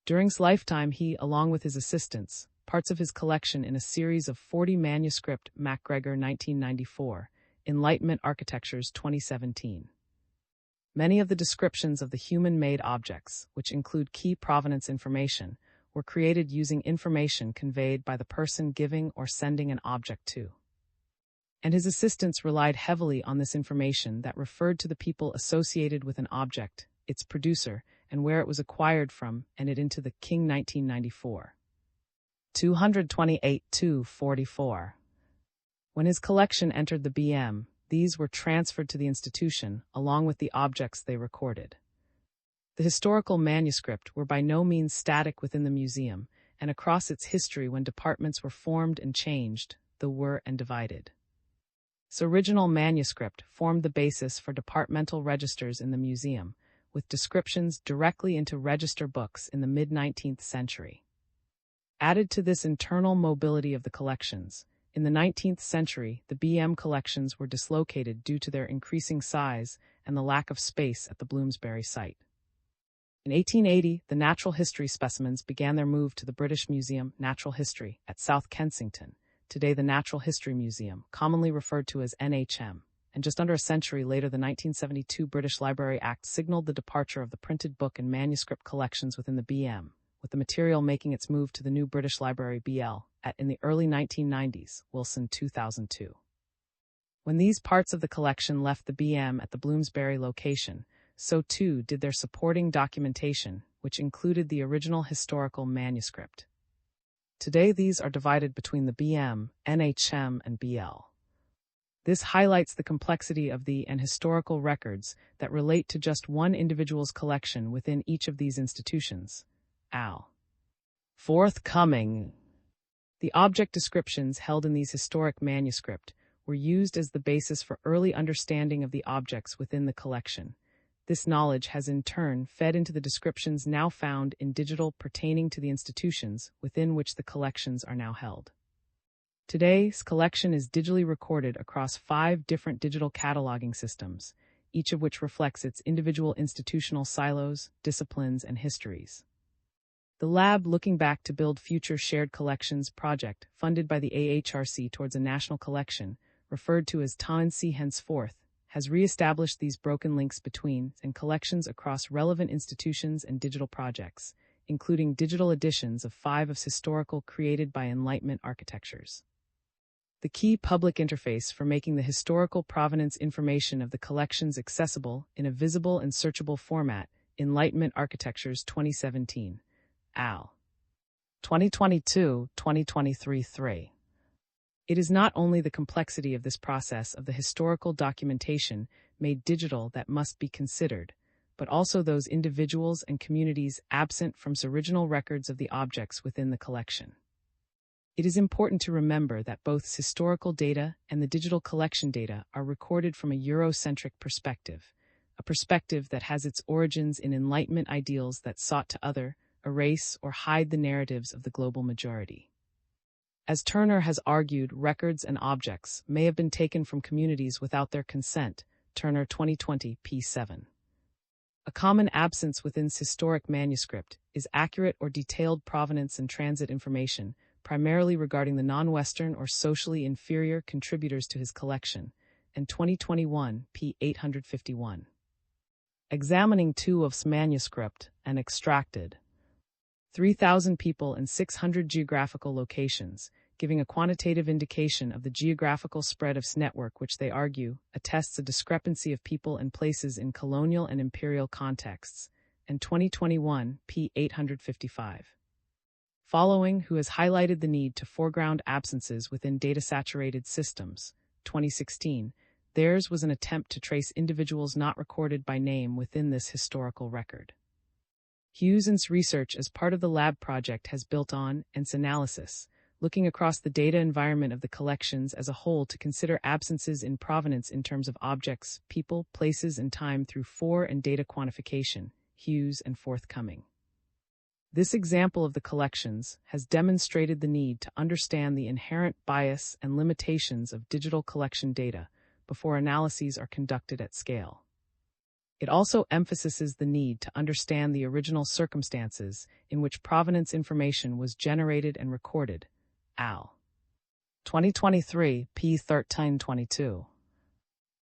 During his lifetime, he, along with his assistants, parts of his collection in a series of 40 manuscript MacGregor 1994, Enlightenment Architectures 2017. Many of the descriptions of the human-made objects, which include key provenance information, were created using information conveyed by the person giving or sending an object to. And his assistants relied heavily on this information that referred to the people associated with an object, its producer, and where it was acquired from, and it into the King 1994. 228-244. When his collection entered the BM, these were transferred to the institution, along with the objects they recorded. The historical manuscript were by no means static within the museum, and across its history when departments were formed and changed, the were and divided. This original manuscript formed the basis for departmental registers in the museum, with descriptions directly into register books in the mid-19th century. Added to this internal mobility of the collections, in the 19th century, the BM collections were dislocated due to their increasing size and the lack of space at the Bloomsbury site. In 1880, the natural history specimens began their move to the British Museum, Natural History, at South Kensington, today the Natural History Museum, commonly referred to as NHM, and just under a century later the 1972 British Library Act signaled the departure of the printed book and manuscript collections within the BM, with the material making its move to the new British Library BL, in the early 1990s, Wilson 2002. When these parts of the collection left the BM at the Bloomsbury location, so too did their supporting documentation, which included the original historical manuscript. Today these are divided between the BM, NHM, and BL. This highlights the complexity of the historical records that relate to just one individual's collection within each of these institutions. Al. Forthcoming. The object descriptions held in these historic manuscripts were used as the basis for early understanding of the objects within the collection. This knowledge has in turn fed into the descriptions now found in digital pertaining to the institutions within which the collections are now held. Today's collection is digitally recorded across 5 different digital cataloging systems, each of which reflects its individual institutional silos, disciplines, and histories. The lab Looking Back to Build Future Shared Collections project, funded by the AHRC towards a national collection, referred to as TANC henceforth, has re-established these broken links between and collections across relevant institutions and digital projects, including digital editions of 5 of historical created by Enlightenment Architectures. The key public interface for making the historical provenance information of the collections accessible in a visible and searchable format, Enlightenment Architectures 2017, Al. 2022-2023-3. It is not only the complexity of this process of the historical documentation made digital that must be considered, but also those individuals and communities absent from original records of the objects within the collection. It is important to remember that both historical data and the digital collection data are recorded from a Eurocentric perspective, a perspective that has its origins in Enlightenment ideals that sought to other, erase, or hide the narratives of the global majority. As Turner has argued, records and objects may have been taken from communities without their consent, Turner 2020, p. 7. A common absence within historic manuscript is accurate or detailed provenance and transit information, primarily regarding the non-Western or socially inferior contributors to his collection, and 2021, p. 851. Examining 2 of manuscript and extracted 3,000 people in 600 geographical locations, giving a quantitative indication of the geographical spread of network which they argue attests a discrepancy of people and places in colonial and imperial contexts, and 2021, p. 855. Following, who has highlighted the need to foreground absences within data-saturated systems, 2016, theirs was an attempt to trace individuals not recorded by name within this historical record. Hughes' research as part of the lab project has built on its analysis, looking across the data environment of the collections as a whole to consider absences in provenance in terms of objects, people, places, and time through 4 and data quantification, Hughes and forthcoming. This example of the collections has demonstrated the need to understand the inherent bias and limitations of digital collection data before analyses are conducted at scale. It also emphasizes the need to understand the original circumstances in which provenance information was generated and recorded. Al. 2023, p. 1322.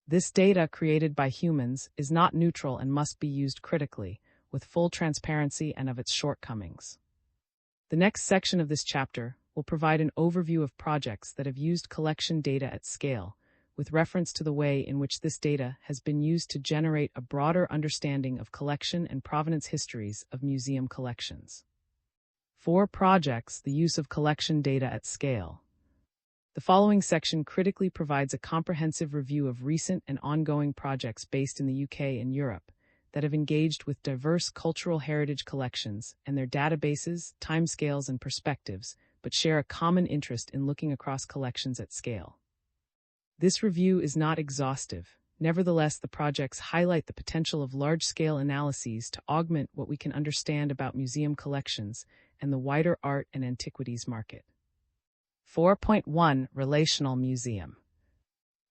This data created by humans is not neutral and must be used critically, with full transparency and of its shortcomings. The next section of this chapter will provide an overview of projects that have used collection data at scale, with reference to the way in which this data has been used to generate a broader understanding of collection and provenance histories of museum collections. For projects, the use of collection data at scale. The following section critically provides a comprehensive review of recent and ongoing projects based in the UK and Europe that have engaged with diverse cultural heritage collections and their databases, timescales, and perspectives, but share a common interest in looking across collections at scale. This review is not exhaustive. Nevertheless, the projects highlight the potential of large-scale analyses to augment what we can understand about museum collections and the wider art and antiquities market. 4.1 Relational Museum.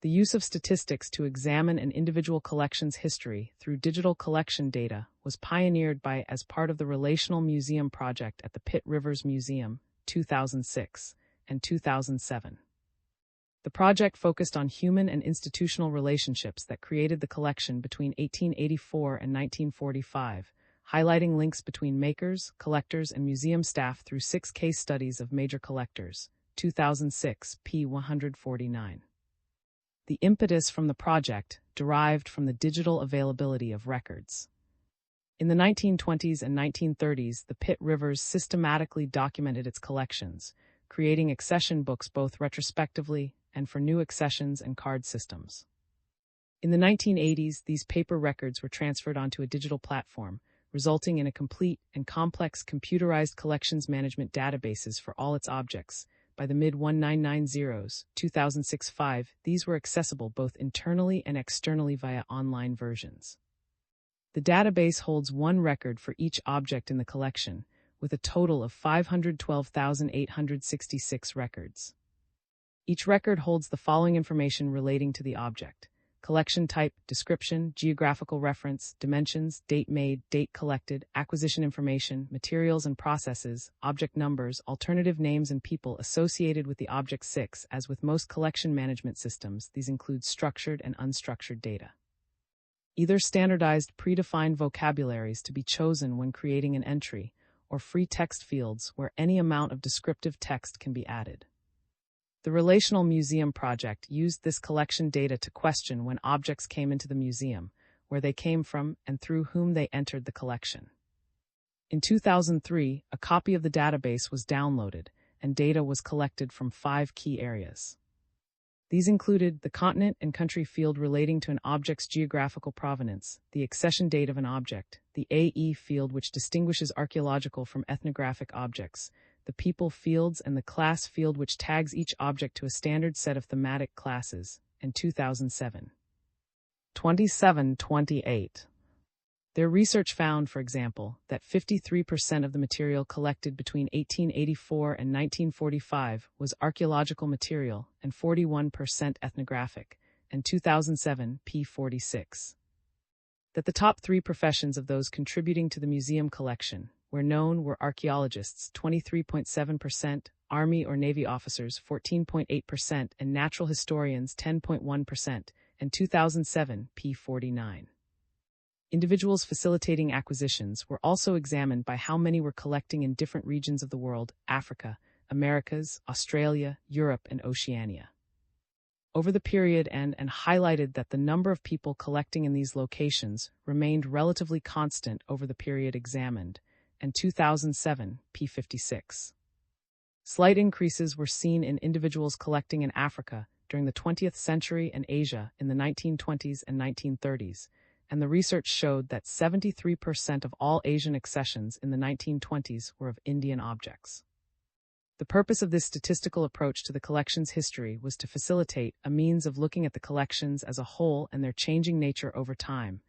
The use of statistics to examine an individual collection's history through digital collection data was pioneered as part of the Relational Museum project at the Pitt Rivers Museum, 2006, and 2007. The project focused on human and institutional relationships that created the collection between 1884 and 1945, highlighting links between makers, collectors, and museum staff through 6 case studies of major collectors, 2006, p. 149. The impetus from the project derived from the digital availability of records. In the 1920s and 1930s, the Pitt Rivers systematically documented its collections, creating accession books both retrospectively and for new accessions and card systems. In the 1980s, these paper records were transferred onto a digital platform, resulting in a complete and complex computerized collections management databases for all its objects. By the mid-1990s, 2006-5, these were accessible both internally and externally via online versions. The database holds one record for each object in the collection, with a total of 512,866 records. Each record holds the following information relating to the object: collection type, description, geographical reference, dimensions, date made, date collected, acquisition information, materials and processes, object numbers, alternative names and people associated with the object. 6. As with most collection management systems, these include structured and unstructured data. Either standardized predefined vocabularies to be chosen when creating an entry, or free text fields where any amount of descriptive text can be added. The Relational Museum project used this collection data to question when objects came into the museum, where they came from, and through whom they entered the collection. In 2003, a copy of the database was downloaded, and data was collected from 5 key areas. These included the continent and country field relating to an object's geographical provenance, the accession date of an object, the AE field which distinguishes archaeological from ethnographic objects, the people fields, and the class field which tags each object to a standard set of thematic classes, and 2007. 2728. Their research found, for example, that 53% of the material collected between 1884 and 1945 was archaeological material and 41% ethnographic, and 2007, p. 46. That the top 3 professions of those contributing to the museum collection where known were archaeologists 23.7%, Army or Navy officers 14.8%, and natural historians 10.1%, and 2007, p. 49. Individuals facilitating acquisitions were also examined by how many were collecting in different regions of the world: Africa, Americas, Australia, Europe, and Oceania. Over the period and highlighted that the number of people collecting in these locations remained relatively constant over the period examined, and 2007, p. 56. Slight increases were seen in individuals collecting in Africa during the 20th century and Asia in the 1920s and 1930s, and the research showed that 73% of all Asian accessions in the 1920s were of Indian objects. The purpose of this statistical approach to the collection's history was to facilitate a means of looking at the collections as a whole and their changing nature over time,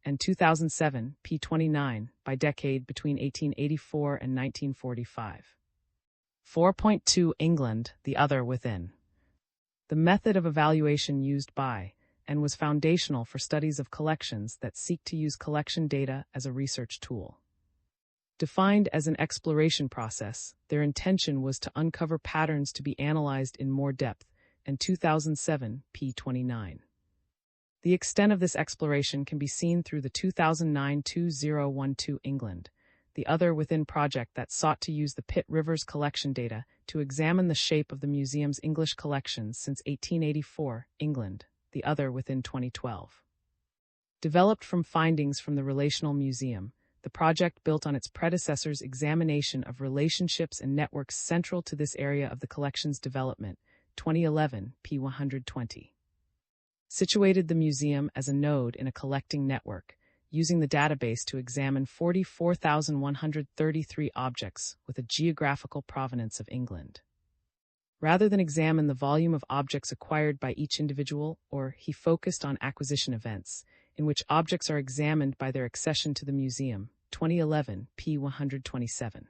and 2007, p29, by decade between 1884 and 1945. 4.2 England, the other within. The method of evaluation used by and was foundational for studies of collections that seek to use collection data as a research tool. Defined as an exploration process, their intention was to uncover patterns to be analyzed in more depth, and 2007, p29. The extent of this exploration can be seen through the 2009-2012 England, the other within project that sought to use the Pitt Rivers collection data to examine the shape of the museum's English collections since 1884, England, the other within 2012. Developed from findings from the Relational Museum, the project built on its predecessor's examination of relationships and networks central to this area of the collection's development, 2011, p120. Situated the museum as a node in a collecting network, using the database to examine 44,133 objects with a geographical provenance of England. Rather than examine the volume of objects acquired by each individual, he focused on acquisition events, in which objects are examined by their accession to the museum, 2011, p127.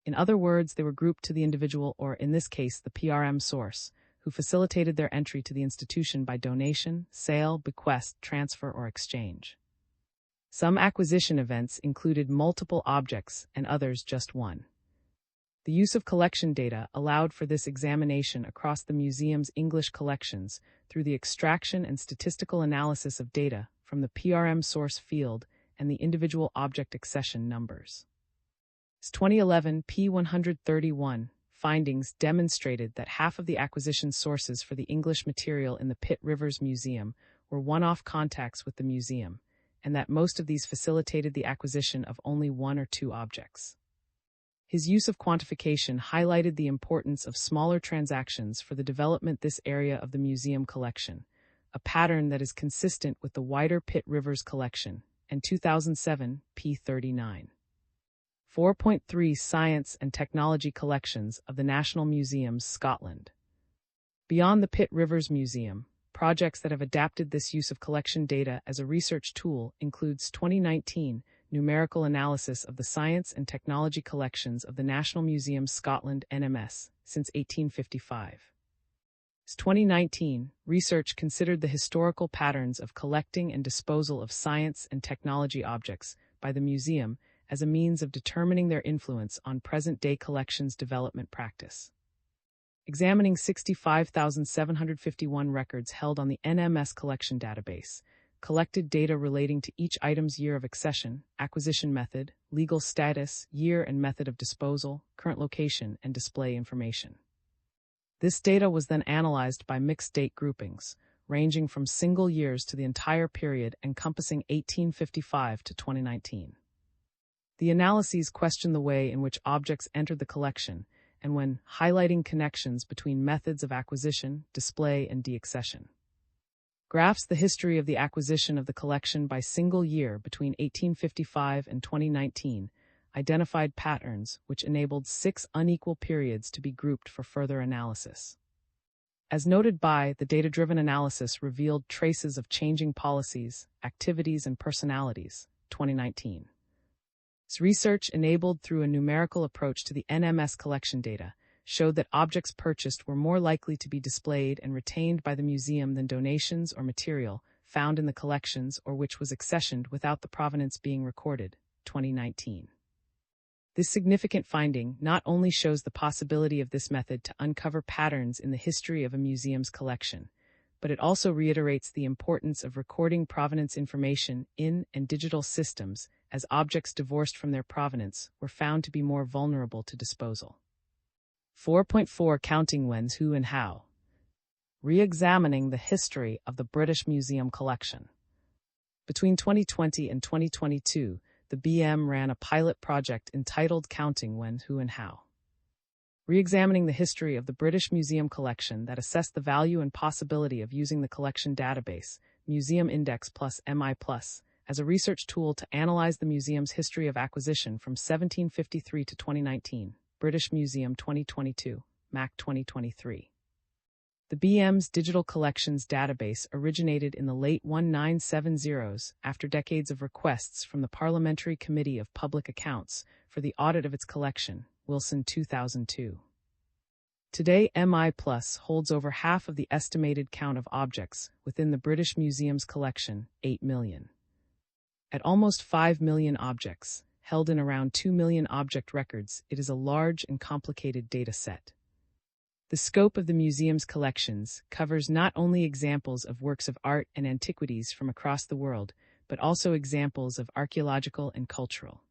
In other words, they were grouped to the individual, or in this case, the PRM source, who facilitated their entry to the institution by donation, sale, bequest, transfer, or exchange. Some acquisition events included multiple objects and others just one. The use of collection data allowed for this examination across the museum's English collections through the extraction and statistical analysis of data from the PRM source field and the individual object accession numbers. 2011 P131 findings demonstrated that half of the acquisition sources for the English material in the Pitt Rivers Museum were one-off contacts with the museum, and that most of these facilitated the acquisition of only one or two objects. His use of quantification highlighted the importance of smaller transactions for the development this area of the museum collection, a pattern that is consistent with the wider Pitt Rivers collection, and 2007 P39. 4.3 Science and Technology Collections of the National Museums, Scotland. Beyond the Pitt Rivers Museum, projects that have adapted this use of collection data as a research tool includes 2019 Numerical Analysis of the Science and Technology Collections of the National Museums, Scotland, NMS, since 1855. 2019, research considered the historical patterns of collecting and disposal of science and technology objects by the museum as a means of determining their influence on present-day collections development practice. Examining 65,751 records held on the NMS collection database, collected data relating to each item's year of accession, acquisition method, legal status, year and method of disposal, current location, and display information. This data was then analyzed by mixed date groupings, ranging from single years to the entire period encompassing 1855 to 2019. The analyses question the way in which objects entered the collection and when highlighting connections between methods of acquisition, display, and deaccession. Graphs the history of the acquisition of the collection by single year between 1855 and 2019 identified patterns which enabled 6 unequal periods to be grouped for further analysis. As noted by, the data-driven analysis revealed traces of changing policies, activities, and personalities, 2019. This research, enabled through a numerical approach to the NMS collection data, showed that objects purchased were more likely to be displayed and retained by the museum than donations or material found in the collections or which was accessioned without the provenance being recorded, 2019. This significant finding not only shows the possibility of this method to uncover patterns in the history of a museum's collection, but it also reiterates the importance of recording provenance information in and digital systems, as objects divorced from their provenance were found to be more vulnerable to disposal. 4.4 Counting When's Who and How. Re-examining the history of the British Museum collection. Between 2020 and 2022, the BM ran a pilot project entitled Counting When, Who and How. Re-examining the history of the British Museum collection that assessed the value and possibility of using the collection database, Museum Index plus MI+, as a research tool to analyze the museum's history of acquisition from 1753 to 2019, British Museum 2022, MAC 2023. The BM's digital collections database originated in the late 1970s after decades of requests from the Parliamentary Committee of Public Accounts for the audit of its collection, Wilson 2002. Today, MI Plus holds over half of the estimated count of objects within the British Museum's collection, 8 million. At almost 5 million objects, held in around 2 million object records, it is a large and complicated data set. The scope of the museum's collections covers not only examples of works of art and antiquities from across the world, but also examples of archaeological and cultural.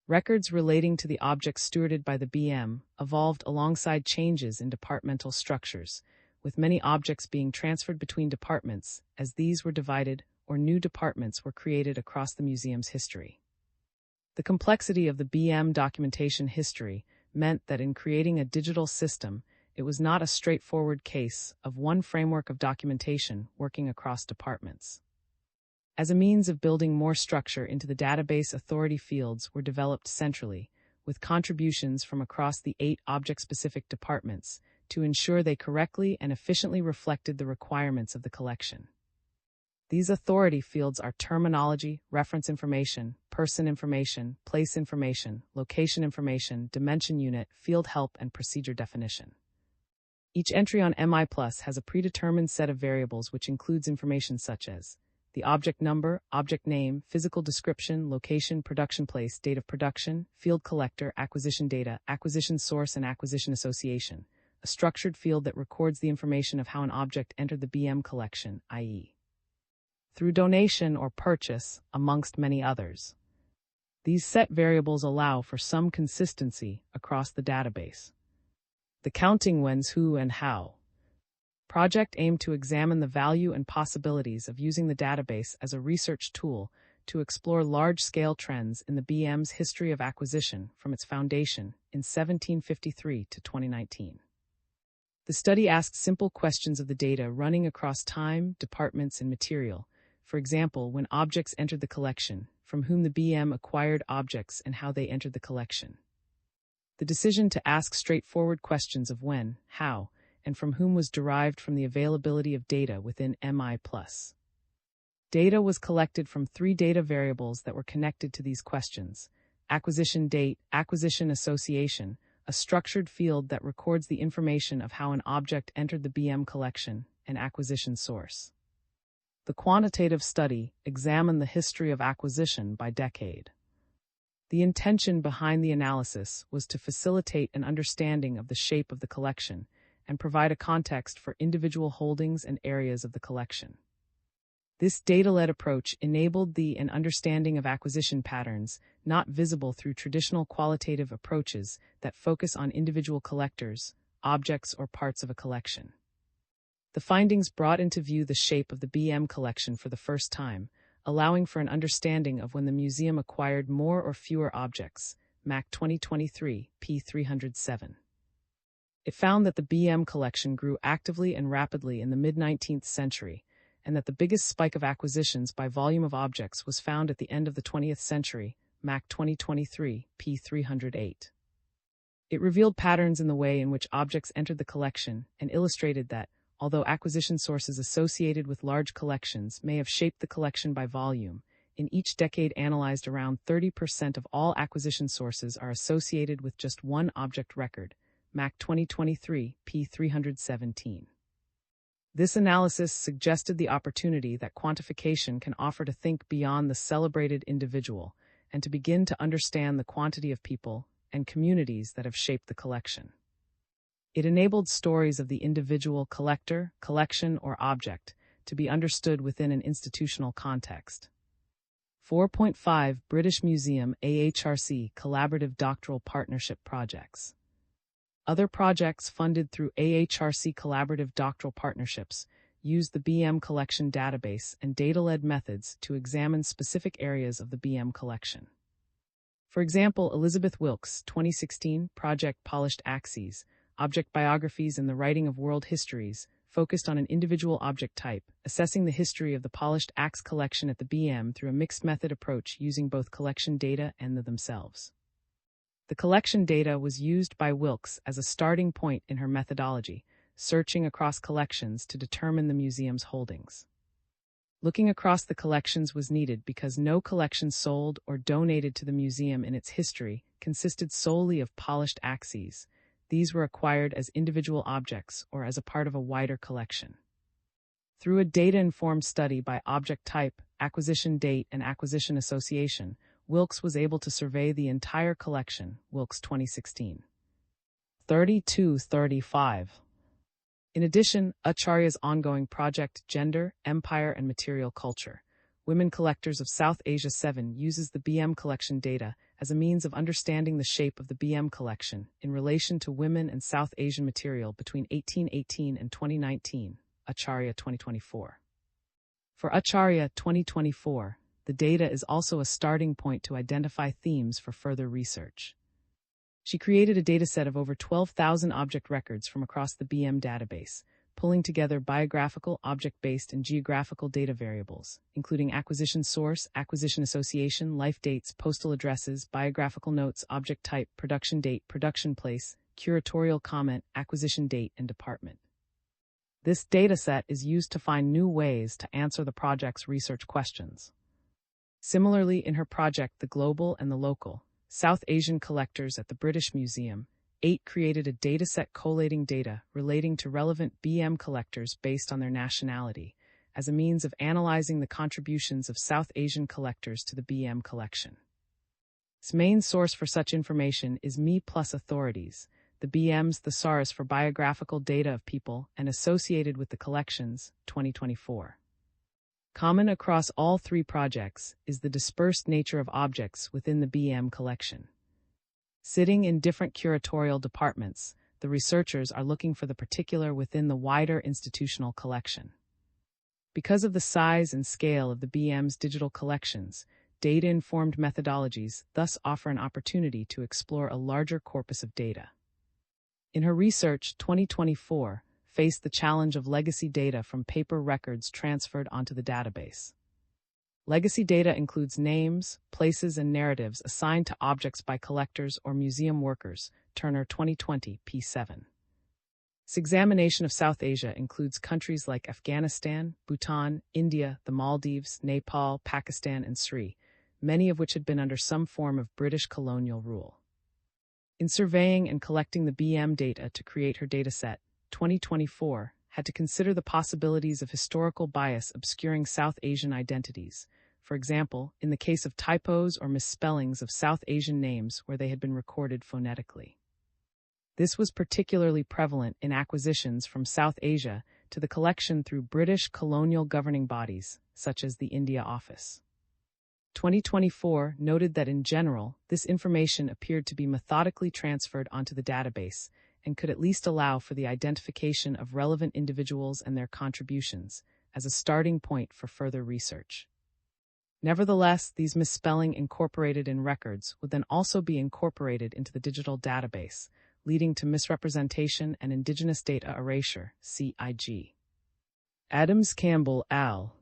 Records relating to the objects stewarded by the BM evolved alongside changes in departmental structures, with many objects being transferred between departments as these were divided or new departments were created across the museum's history. The complexity of the BM documentation history meant that in creating a digital system, it was not a straightforward case of one framework of documentation working across departments. As a means of building more structure into the database, authority fields were developed centrally, with contributions from across the 8 object-specific departments to ensure they correctly and efficiently reflected the requirements of the collection. These authority fields are terminology, reference information, person information, place information, location information, dimension unit, field help, and procedure definition. Each entry on MI Plus has a predetermined set of variables which includes information such as the object number, object name, physical description, location, production place, date of production, field collector, acquisition data, acquisition source, and acquisition association, a structured field that records the information of how an object entered the BM collection, i.e., through donation or purchase, amongst many others. These set variables allow for some consistency across the database. The counting when's, who, and how project aimed to examine the value and possibilities of using the database as a research tool to explore large-scale trends in the BM's history of acquisition from its foundation in 1753 to 2019. The study asked simple questions of the data running across time, departments, and material. For example, when objects entered the collection, from whom the BM acquired objects and how they entered the collection. The decision to ask straightforward questions of when, how, and from whom was derived from the availability of data within MI+. Data was collected from 3 data variables that were connected to these questions: acquisition date, acquisition association, a structured field that records the information of how an object entered the BM collection, and acquisition source. The quantitative study examined the history of acquisition by decade. The intention behind the analysis was to facilitate an understanding of the shape of the collection and provide a context for individual holdings and areas of the collection. This data-led approach enabled an understanding of acquisition patterns not visible through traditional qualitative approaches that focus on individual collectors, objects, or parts of a collection. The findings brought into view the shape of the BM collection for the first time, allowing for an understanding of when the museum acquired more or fewer objects, MAC 2023, p. 307. It found that the BM collection grew actively and rapidly in the mid-19th century, and that the biggest spike of acquisitions by volume of objects was found at the end of the 20th century, MAC 2023, p. 308. It revealed patterns in the way in which objects entered the collection and illustrated that, although acquisition sources associated with large collections may have shaped the collection by volume, in each decade analyzed around 30% of all acquisition sources are associated with just one object record, MAC 2023, p. 317. This analysis suggested the opportunity that quantification can offer to think beyond the celebrated individual and to begin to understand the quantity of people and communities that have shaped the collection. It enabled stories of the individual collector, collection, or object to be understood within an institutional context. 4.5 British Museum AHRC Collaborative Doctoral Partnership Projects. Other projects funded through AHRC Collaborative Doctoral Partnerships use the BM collection database and data-led methods to examine specific areas of the BM collection. For example, Elizabeth Wilkes' 2016 project Polished Axes, Object Biographies and the Writing of World Histories, focused on an individual object type, assessing the history of the polished axe collection at the BM through a mixed method approach using both collection data and themselves. The collection data was used by Wilkes as a starting point in her methodology, searching across collections to determine the museum's holdings. Looking across the collections was needed because no collection sold or donated to the museum in its history consisted solely of polished axes. These were acquired as individual objects or as a part of a wider collection. Through a data-informed study by object type, acquisition date, and acquisition association, Wilkes was able to survey the entire collection, Wilkes 2016. 32-35. In addition, Acharya's ongoing project Gender, Empire, and Material Culture, Women Collectors of South Asia 7 uses the BM collection data as a means of understanding the shape of the BM collection in relation to women and South Asian material between 1818 and 2019, Acharya 2024. For Acharya 2024, the data is also a starting point to identify themes for further research. She created a dataset of over 12,000 object records from across the BM database, pulling together biographical, object-based, and geographical data variables, including acquisition source, acquisition association, life dates, postal addresses, biographical notes, object type, production date, production place, curatorial comment, acquisition date, and department. This dataset is used to find new ways to answer the project's research questions. Similarly, in her project The Global and the Local, South Asian Collectors at the British Museum, 8 created a dataset collating data relating to relevant BM collectors based on their nationality, as a means of analyzing the contributions of South Asian collectors to the BM collection. Its main source for such information is Me Plus Authorities, the BM's thesaurus for biographical data of people and associated with the collections, 2024. Common across all 3 projects is the dispersed nature of objects within the BM collection. Sitting in different curatorial departments, the researchers are looking for the particular within the wider institutional collection. Because of the size and scale of the BM's digital collections, data-informed methodologies thus offer an opportunity to explore a larger corpus of data. In her research, 2024 faced the challenge of legacy data from paper records transferred onto the database. Legacy data includes names, places, and narratives assigned to objects by collectors or museum workers, Turner 2020, p7. This examination of South Asia includes countries like Afghanistan, Bhutan, India, the Maldives, Nepal, Pakistan, and Sri, many of which had been under some form of British colonial rule. In surveying and collecting the BM data to create her dataset, 2024 had to consider the possibilities of historical bias obscuring South Asian identities, for example, in the case of typos or misspellings of South Asian names where they had been recorded phonetically. This was particularly prevalent in acquisitions from South Asia to the collection through British colonial governing bodies, such as the India Office. 2024 noted that in general, this information appeared to be methodically transferred onto the database, and could at least allow for the identification of relevant individuals and their contributions as a starting point for further research. Nevertheless, these misspelling incorporated in records would then also be incorporated into the digital database, leading to misrepresentation and indigenous data erasure, CIG. Adams Campbell al.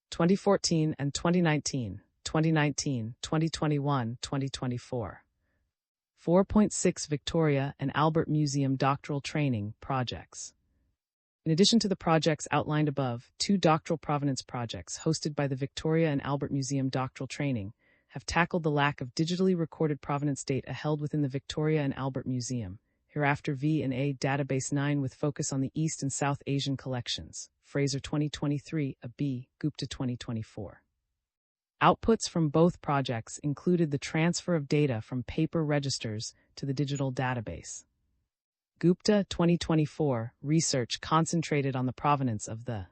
2014 and 2019, 2021, 2024. 4.6 Victoria and Albert Museum Doctoral Training Projects. In addition to the projects outlined above, 2 doctoral provenance projects hosted by the Victoria and Albert Museum Doctoral Training have tackled the lack of digitally recorded provenance data held within the Victoria and Albert Museum, hereafter V&A Database 9 with focus on the East and South Asian collections, Fraser 2023, a B, Gupta 2024. Outputs from both projects included the transfer of data from paper registers to the digital database. Gupta 2024 research concentrated on the provenance of the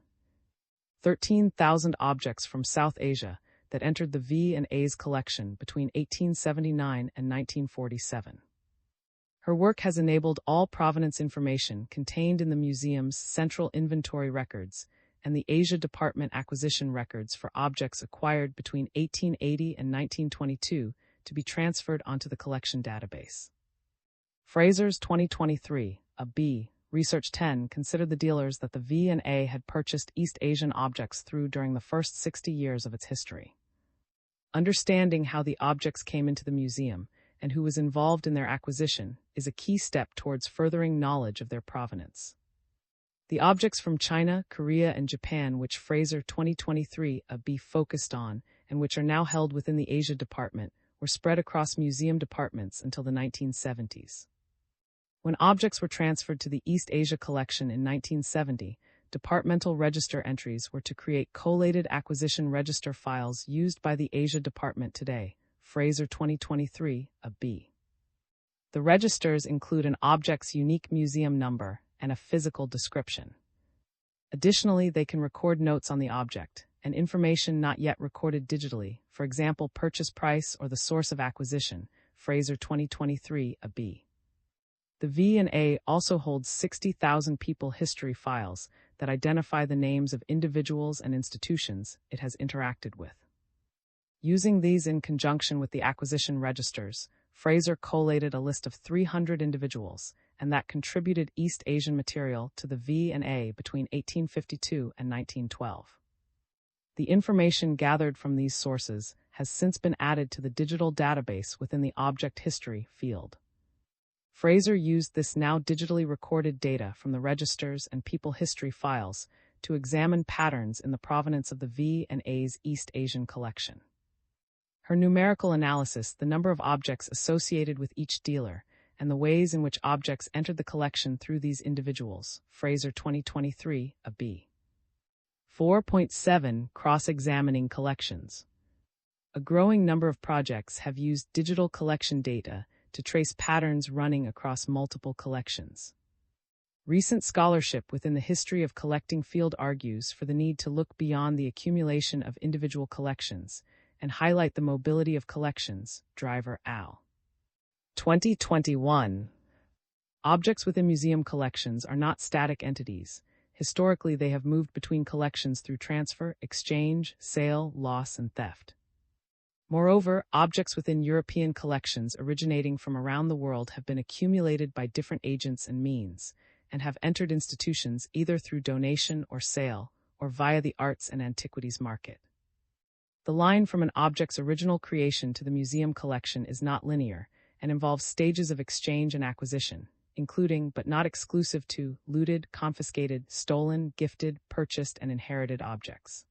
13,000 objects from South Asia that entered the V&A's collection between 1879 and 1947. Her work has enabled all provenance information contained in the museum's central inventory records and the Asia Department acquisition records for objects acquired between 1880 and 1922 to be transferred onto the collection database. Fraser's 2023, a B, Research 10 considered the dealers that the V&A had purchased East Asian objects through during the first 60 years of its history. Understanding how the objects came into the museum and who was involved in their acquisition is a key step towards furthering knowledge of their provenance. The objects from China, Korea, and Japan which Fraser 2023b focused on, and which are now held within the Asia Department, were spread across museum departments until the 1970s. When objects were transferred to the East Asia Collection in 1970, departmental register entries were to create collated acquisition register files used by the Asia Department today, Fraser 2023b. The registers include an object's unique museum number and a physical description. Additionally, they can record notes on the object and information not yet recorded digitally, for example, purchase price or the source of acquisition, Fraser 2023b. The V&A also holds 60,000 people history files that identify the names of individuals and institutions it has interacted with. Using these in conjunction with the acquisition registers, Fraser collated a list of 300 individuals, and that contributed East Asian material to the V&A between 1852 and 1912. The information gathered from these sources has since been added to the digital database within the object history field. Fraser used this now digitally recorded data from the registers and people history files to examine patterns in the provenance of the V&A's East Asian collection. Her numerical analysis, the number of objects associated with each dealer, and the ways in which objects entered the collection through these individuals, Fraser 2023b. 4.7 Cross-examining collections. A growing number of projects have used digital collection data to trace patterns running across multiple collections. Recent scholarship within the history of collecting field argues for the need to look beyond the accumulation of individual collections and highlight the mobility of collections, Driver al. 2021. Objects within museum collections are not static entities. Historically, they have moved between collections through transfer, exchange, sale, loss, and theft. Moreover, objects within European collections originating from around the world have been accumulated by different agents and means, and have entered institutions either through donation or sale, or via the arts and antiquities market. The line from an object's original creation to the museum collection is not linear, and involves stages of exchange and acquisition, including but not exclusive to looted, confiscated, stolen, gifted, purchased, and inherited objects.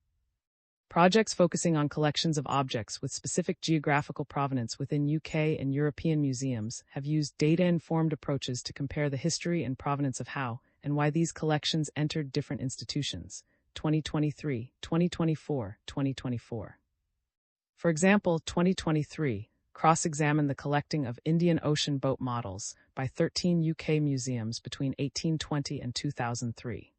Projects focusing on collections of objects with specific geographical provenance within UK and European museums have used data-informed approaches to compare the history and provenance of how and why these collections entered different institutions. 2023, 2024, 2024. For example, 2023 cross-examined the collecting of Indian Ocean boat models by 13 UK museums between 1820 and 2003.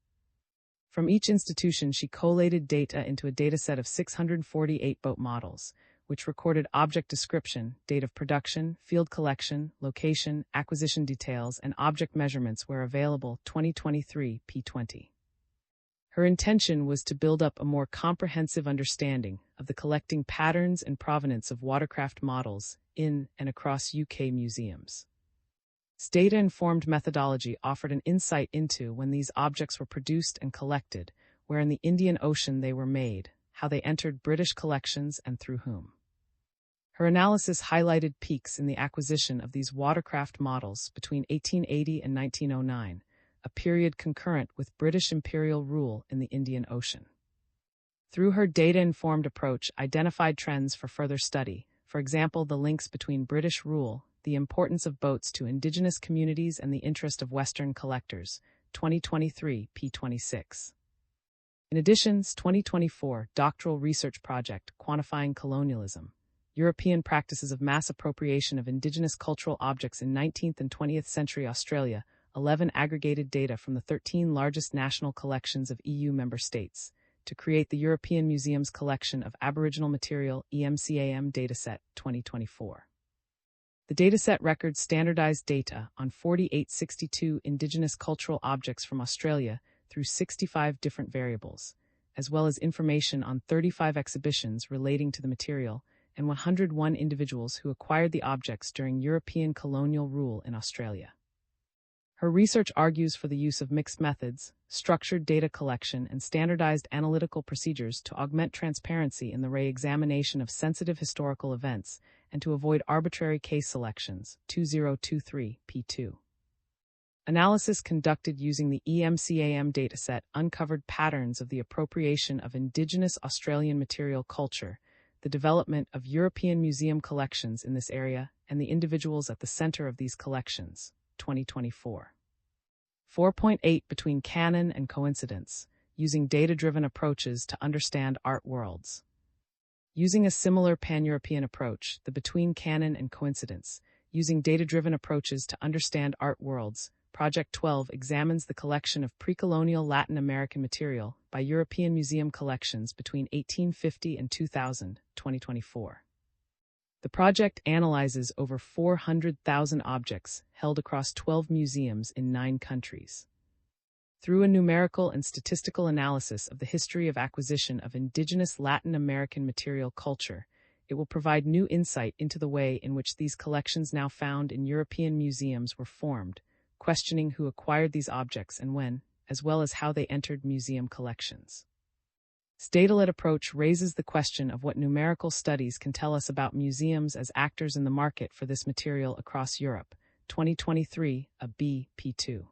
From each institution, she collated data into a dataset of 648 boat models, which recorded object description, date of production, field collection, location, acquisition details, and object measurements where available. 2023 P20. Her intention was to build up a more comprehensive understanding of the collecting patterns and provenance of watercraft models in and across UK museums. Data-informed methodology offered an insight into when these objects were produced and collected, where in the Indian Ocean they were made, how they entered British collections and through whom. Her analysis highlighted peaks in the acquisition of these watercraft models between 1880 and 1909, a period concurrent with British imperial rule in the Indian Ocean. Through her data-informed approach, identified trends for further study, for example, the links between British rule, the importance of boats to indigenous communities, and the interest of Western collectors. 2023 P26. In addition, 2024 doctoral research project, Quantifying Colonialism, European Practices of Mass Appropriation of Indigenous Cultural Objects in 19th and 20th Century Australia, 11 aggregated data from the 13 largest national collections of EU member states, to create the European Museum's Collection of Aboriginal Material EMCAM Dataset 2024. The dataset records standardized data on 4862 Indigenous cultural objects from Australia through 65 different variables, as well as information on 35 exhibitions relating to the material and 101 individuals who acquired the objects during European colonial rule in Australia. Her research argues for the use of mixed methods, structured data collection, and standardized analytical procedures to augment transparency in the re-examination of sensitive historical events and to avoid arbitrary case selections. 2023 P2. Analysis conducted using the EMCAM dataset uncovered patterns of the appropriation of indigenous Australian material culture, the development of European museum collections in this area, and the individuals at the center of these collections. 2024. 4.8 Between Canon and Coincidence, using data-driven approaches to understand art worlds. Using a similar pan-European approach, the Between Canon and Coincidence, using data-driven approaches to understand art worlds, Project 12 examines the collection of pre-colonial Latin American material by European museum collections between 1850 and 2000, 2024. The project analyzes over 400,000 objects held across 12 museums in 9 countries. Through a numerical and statistical analysis of the history of acquisition of indigenous Latin American material culture, it will provide new insight into the way in which these collections now found in European museums were formed, questioning who acquired these objects and when, as well as how they entered museum collections. This data-led approach raises the question of what numerical studies can tell us about museums as actors in the market for this material across Europe. 2023, a BP2.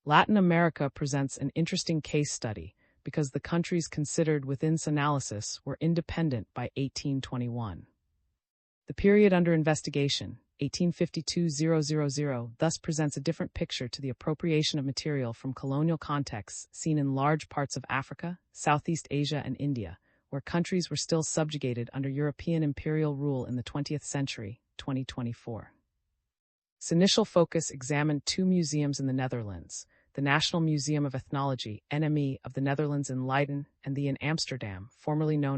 Latin America presents an interesting case study because the countries considered within this analysis were independent by 1821. The period under investigation, 1852-000, thus presents a different picture to the appropriation of material from colonial contexts seen in large parts of Africa, Southeast Asia, and India, where countries were still subjugated under European imperial rule in the 20th century, 2024. This initial focus examined 2 museums in the Netherlands, the National Museum of Ethnology, NME, of the Netherlands in Leiden, and the in Amsterdam, formerly known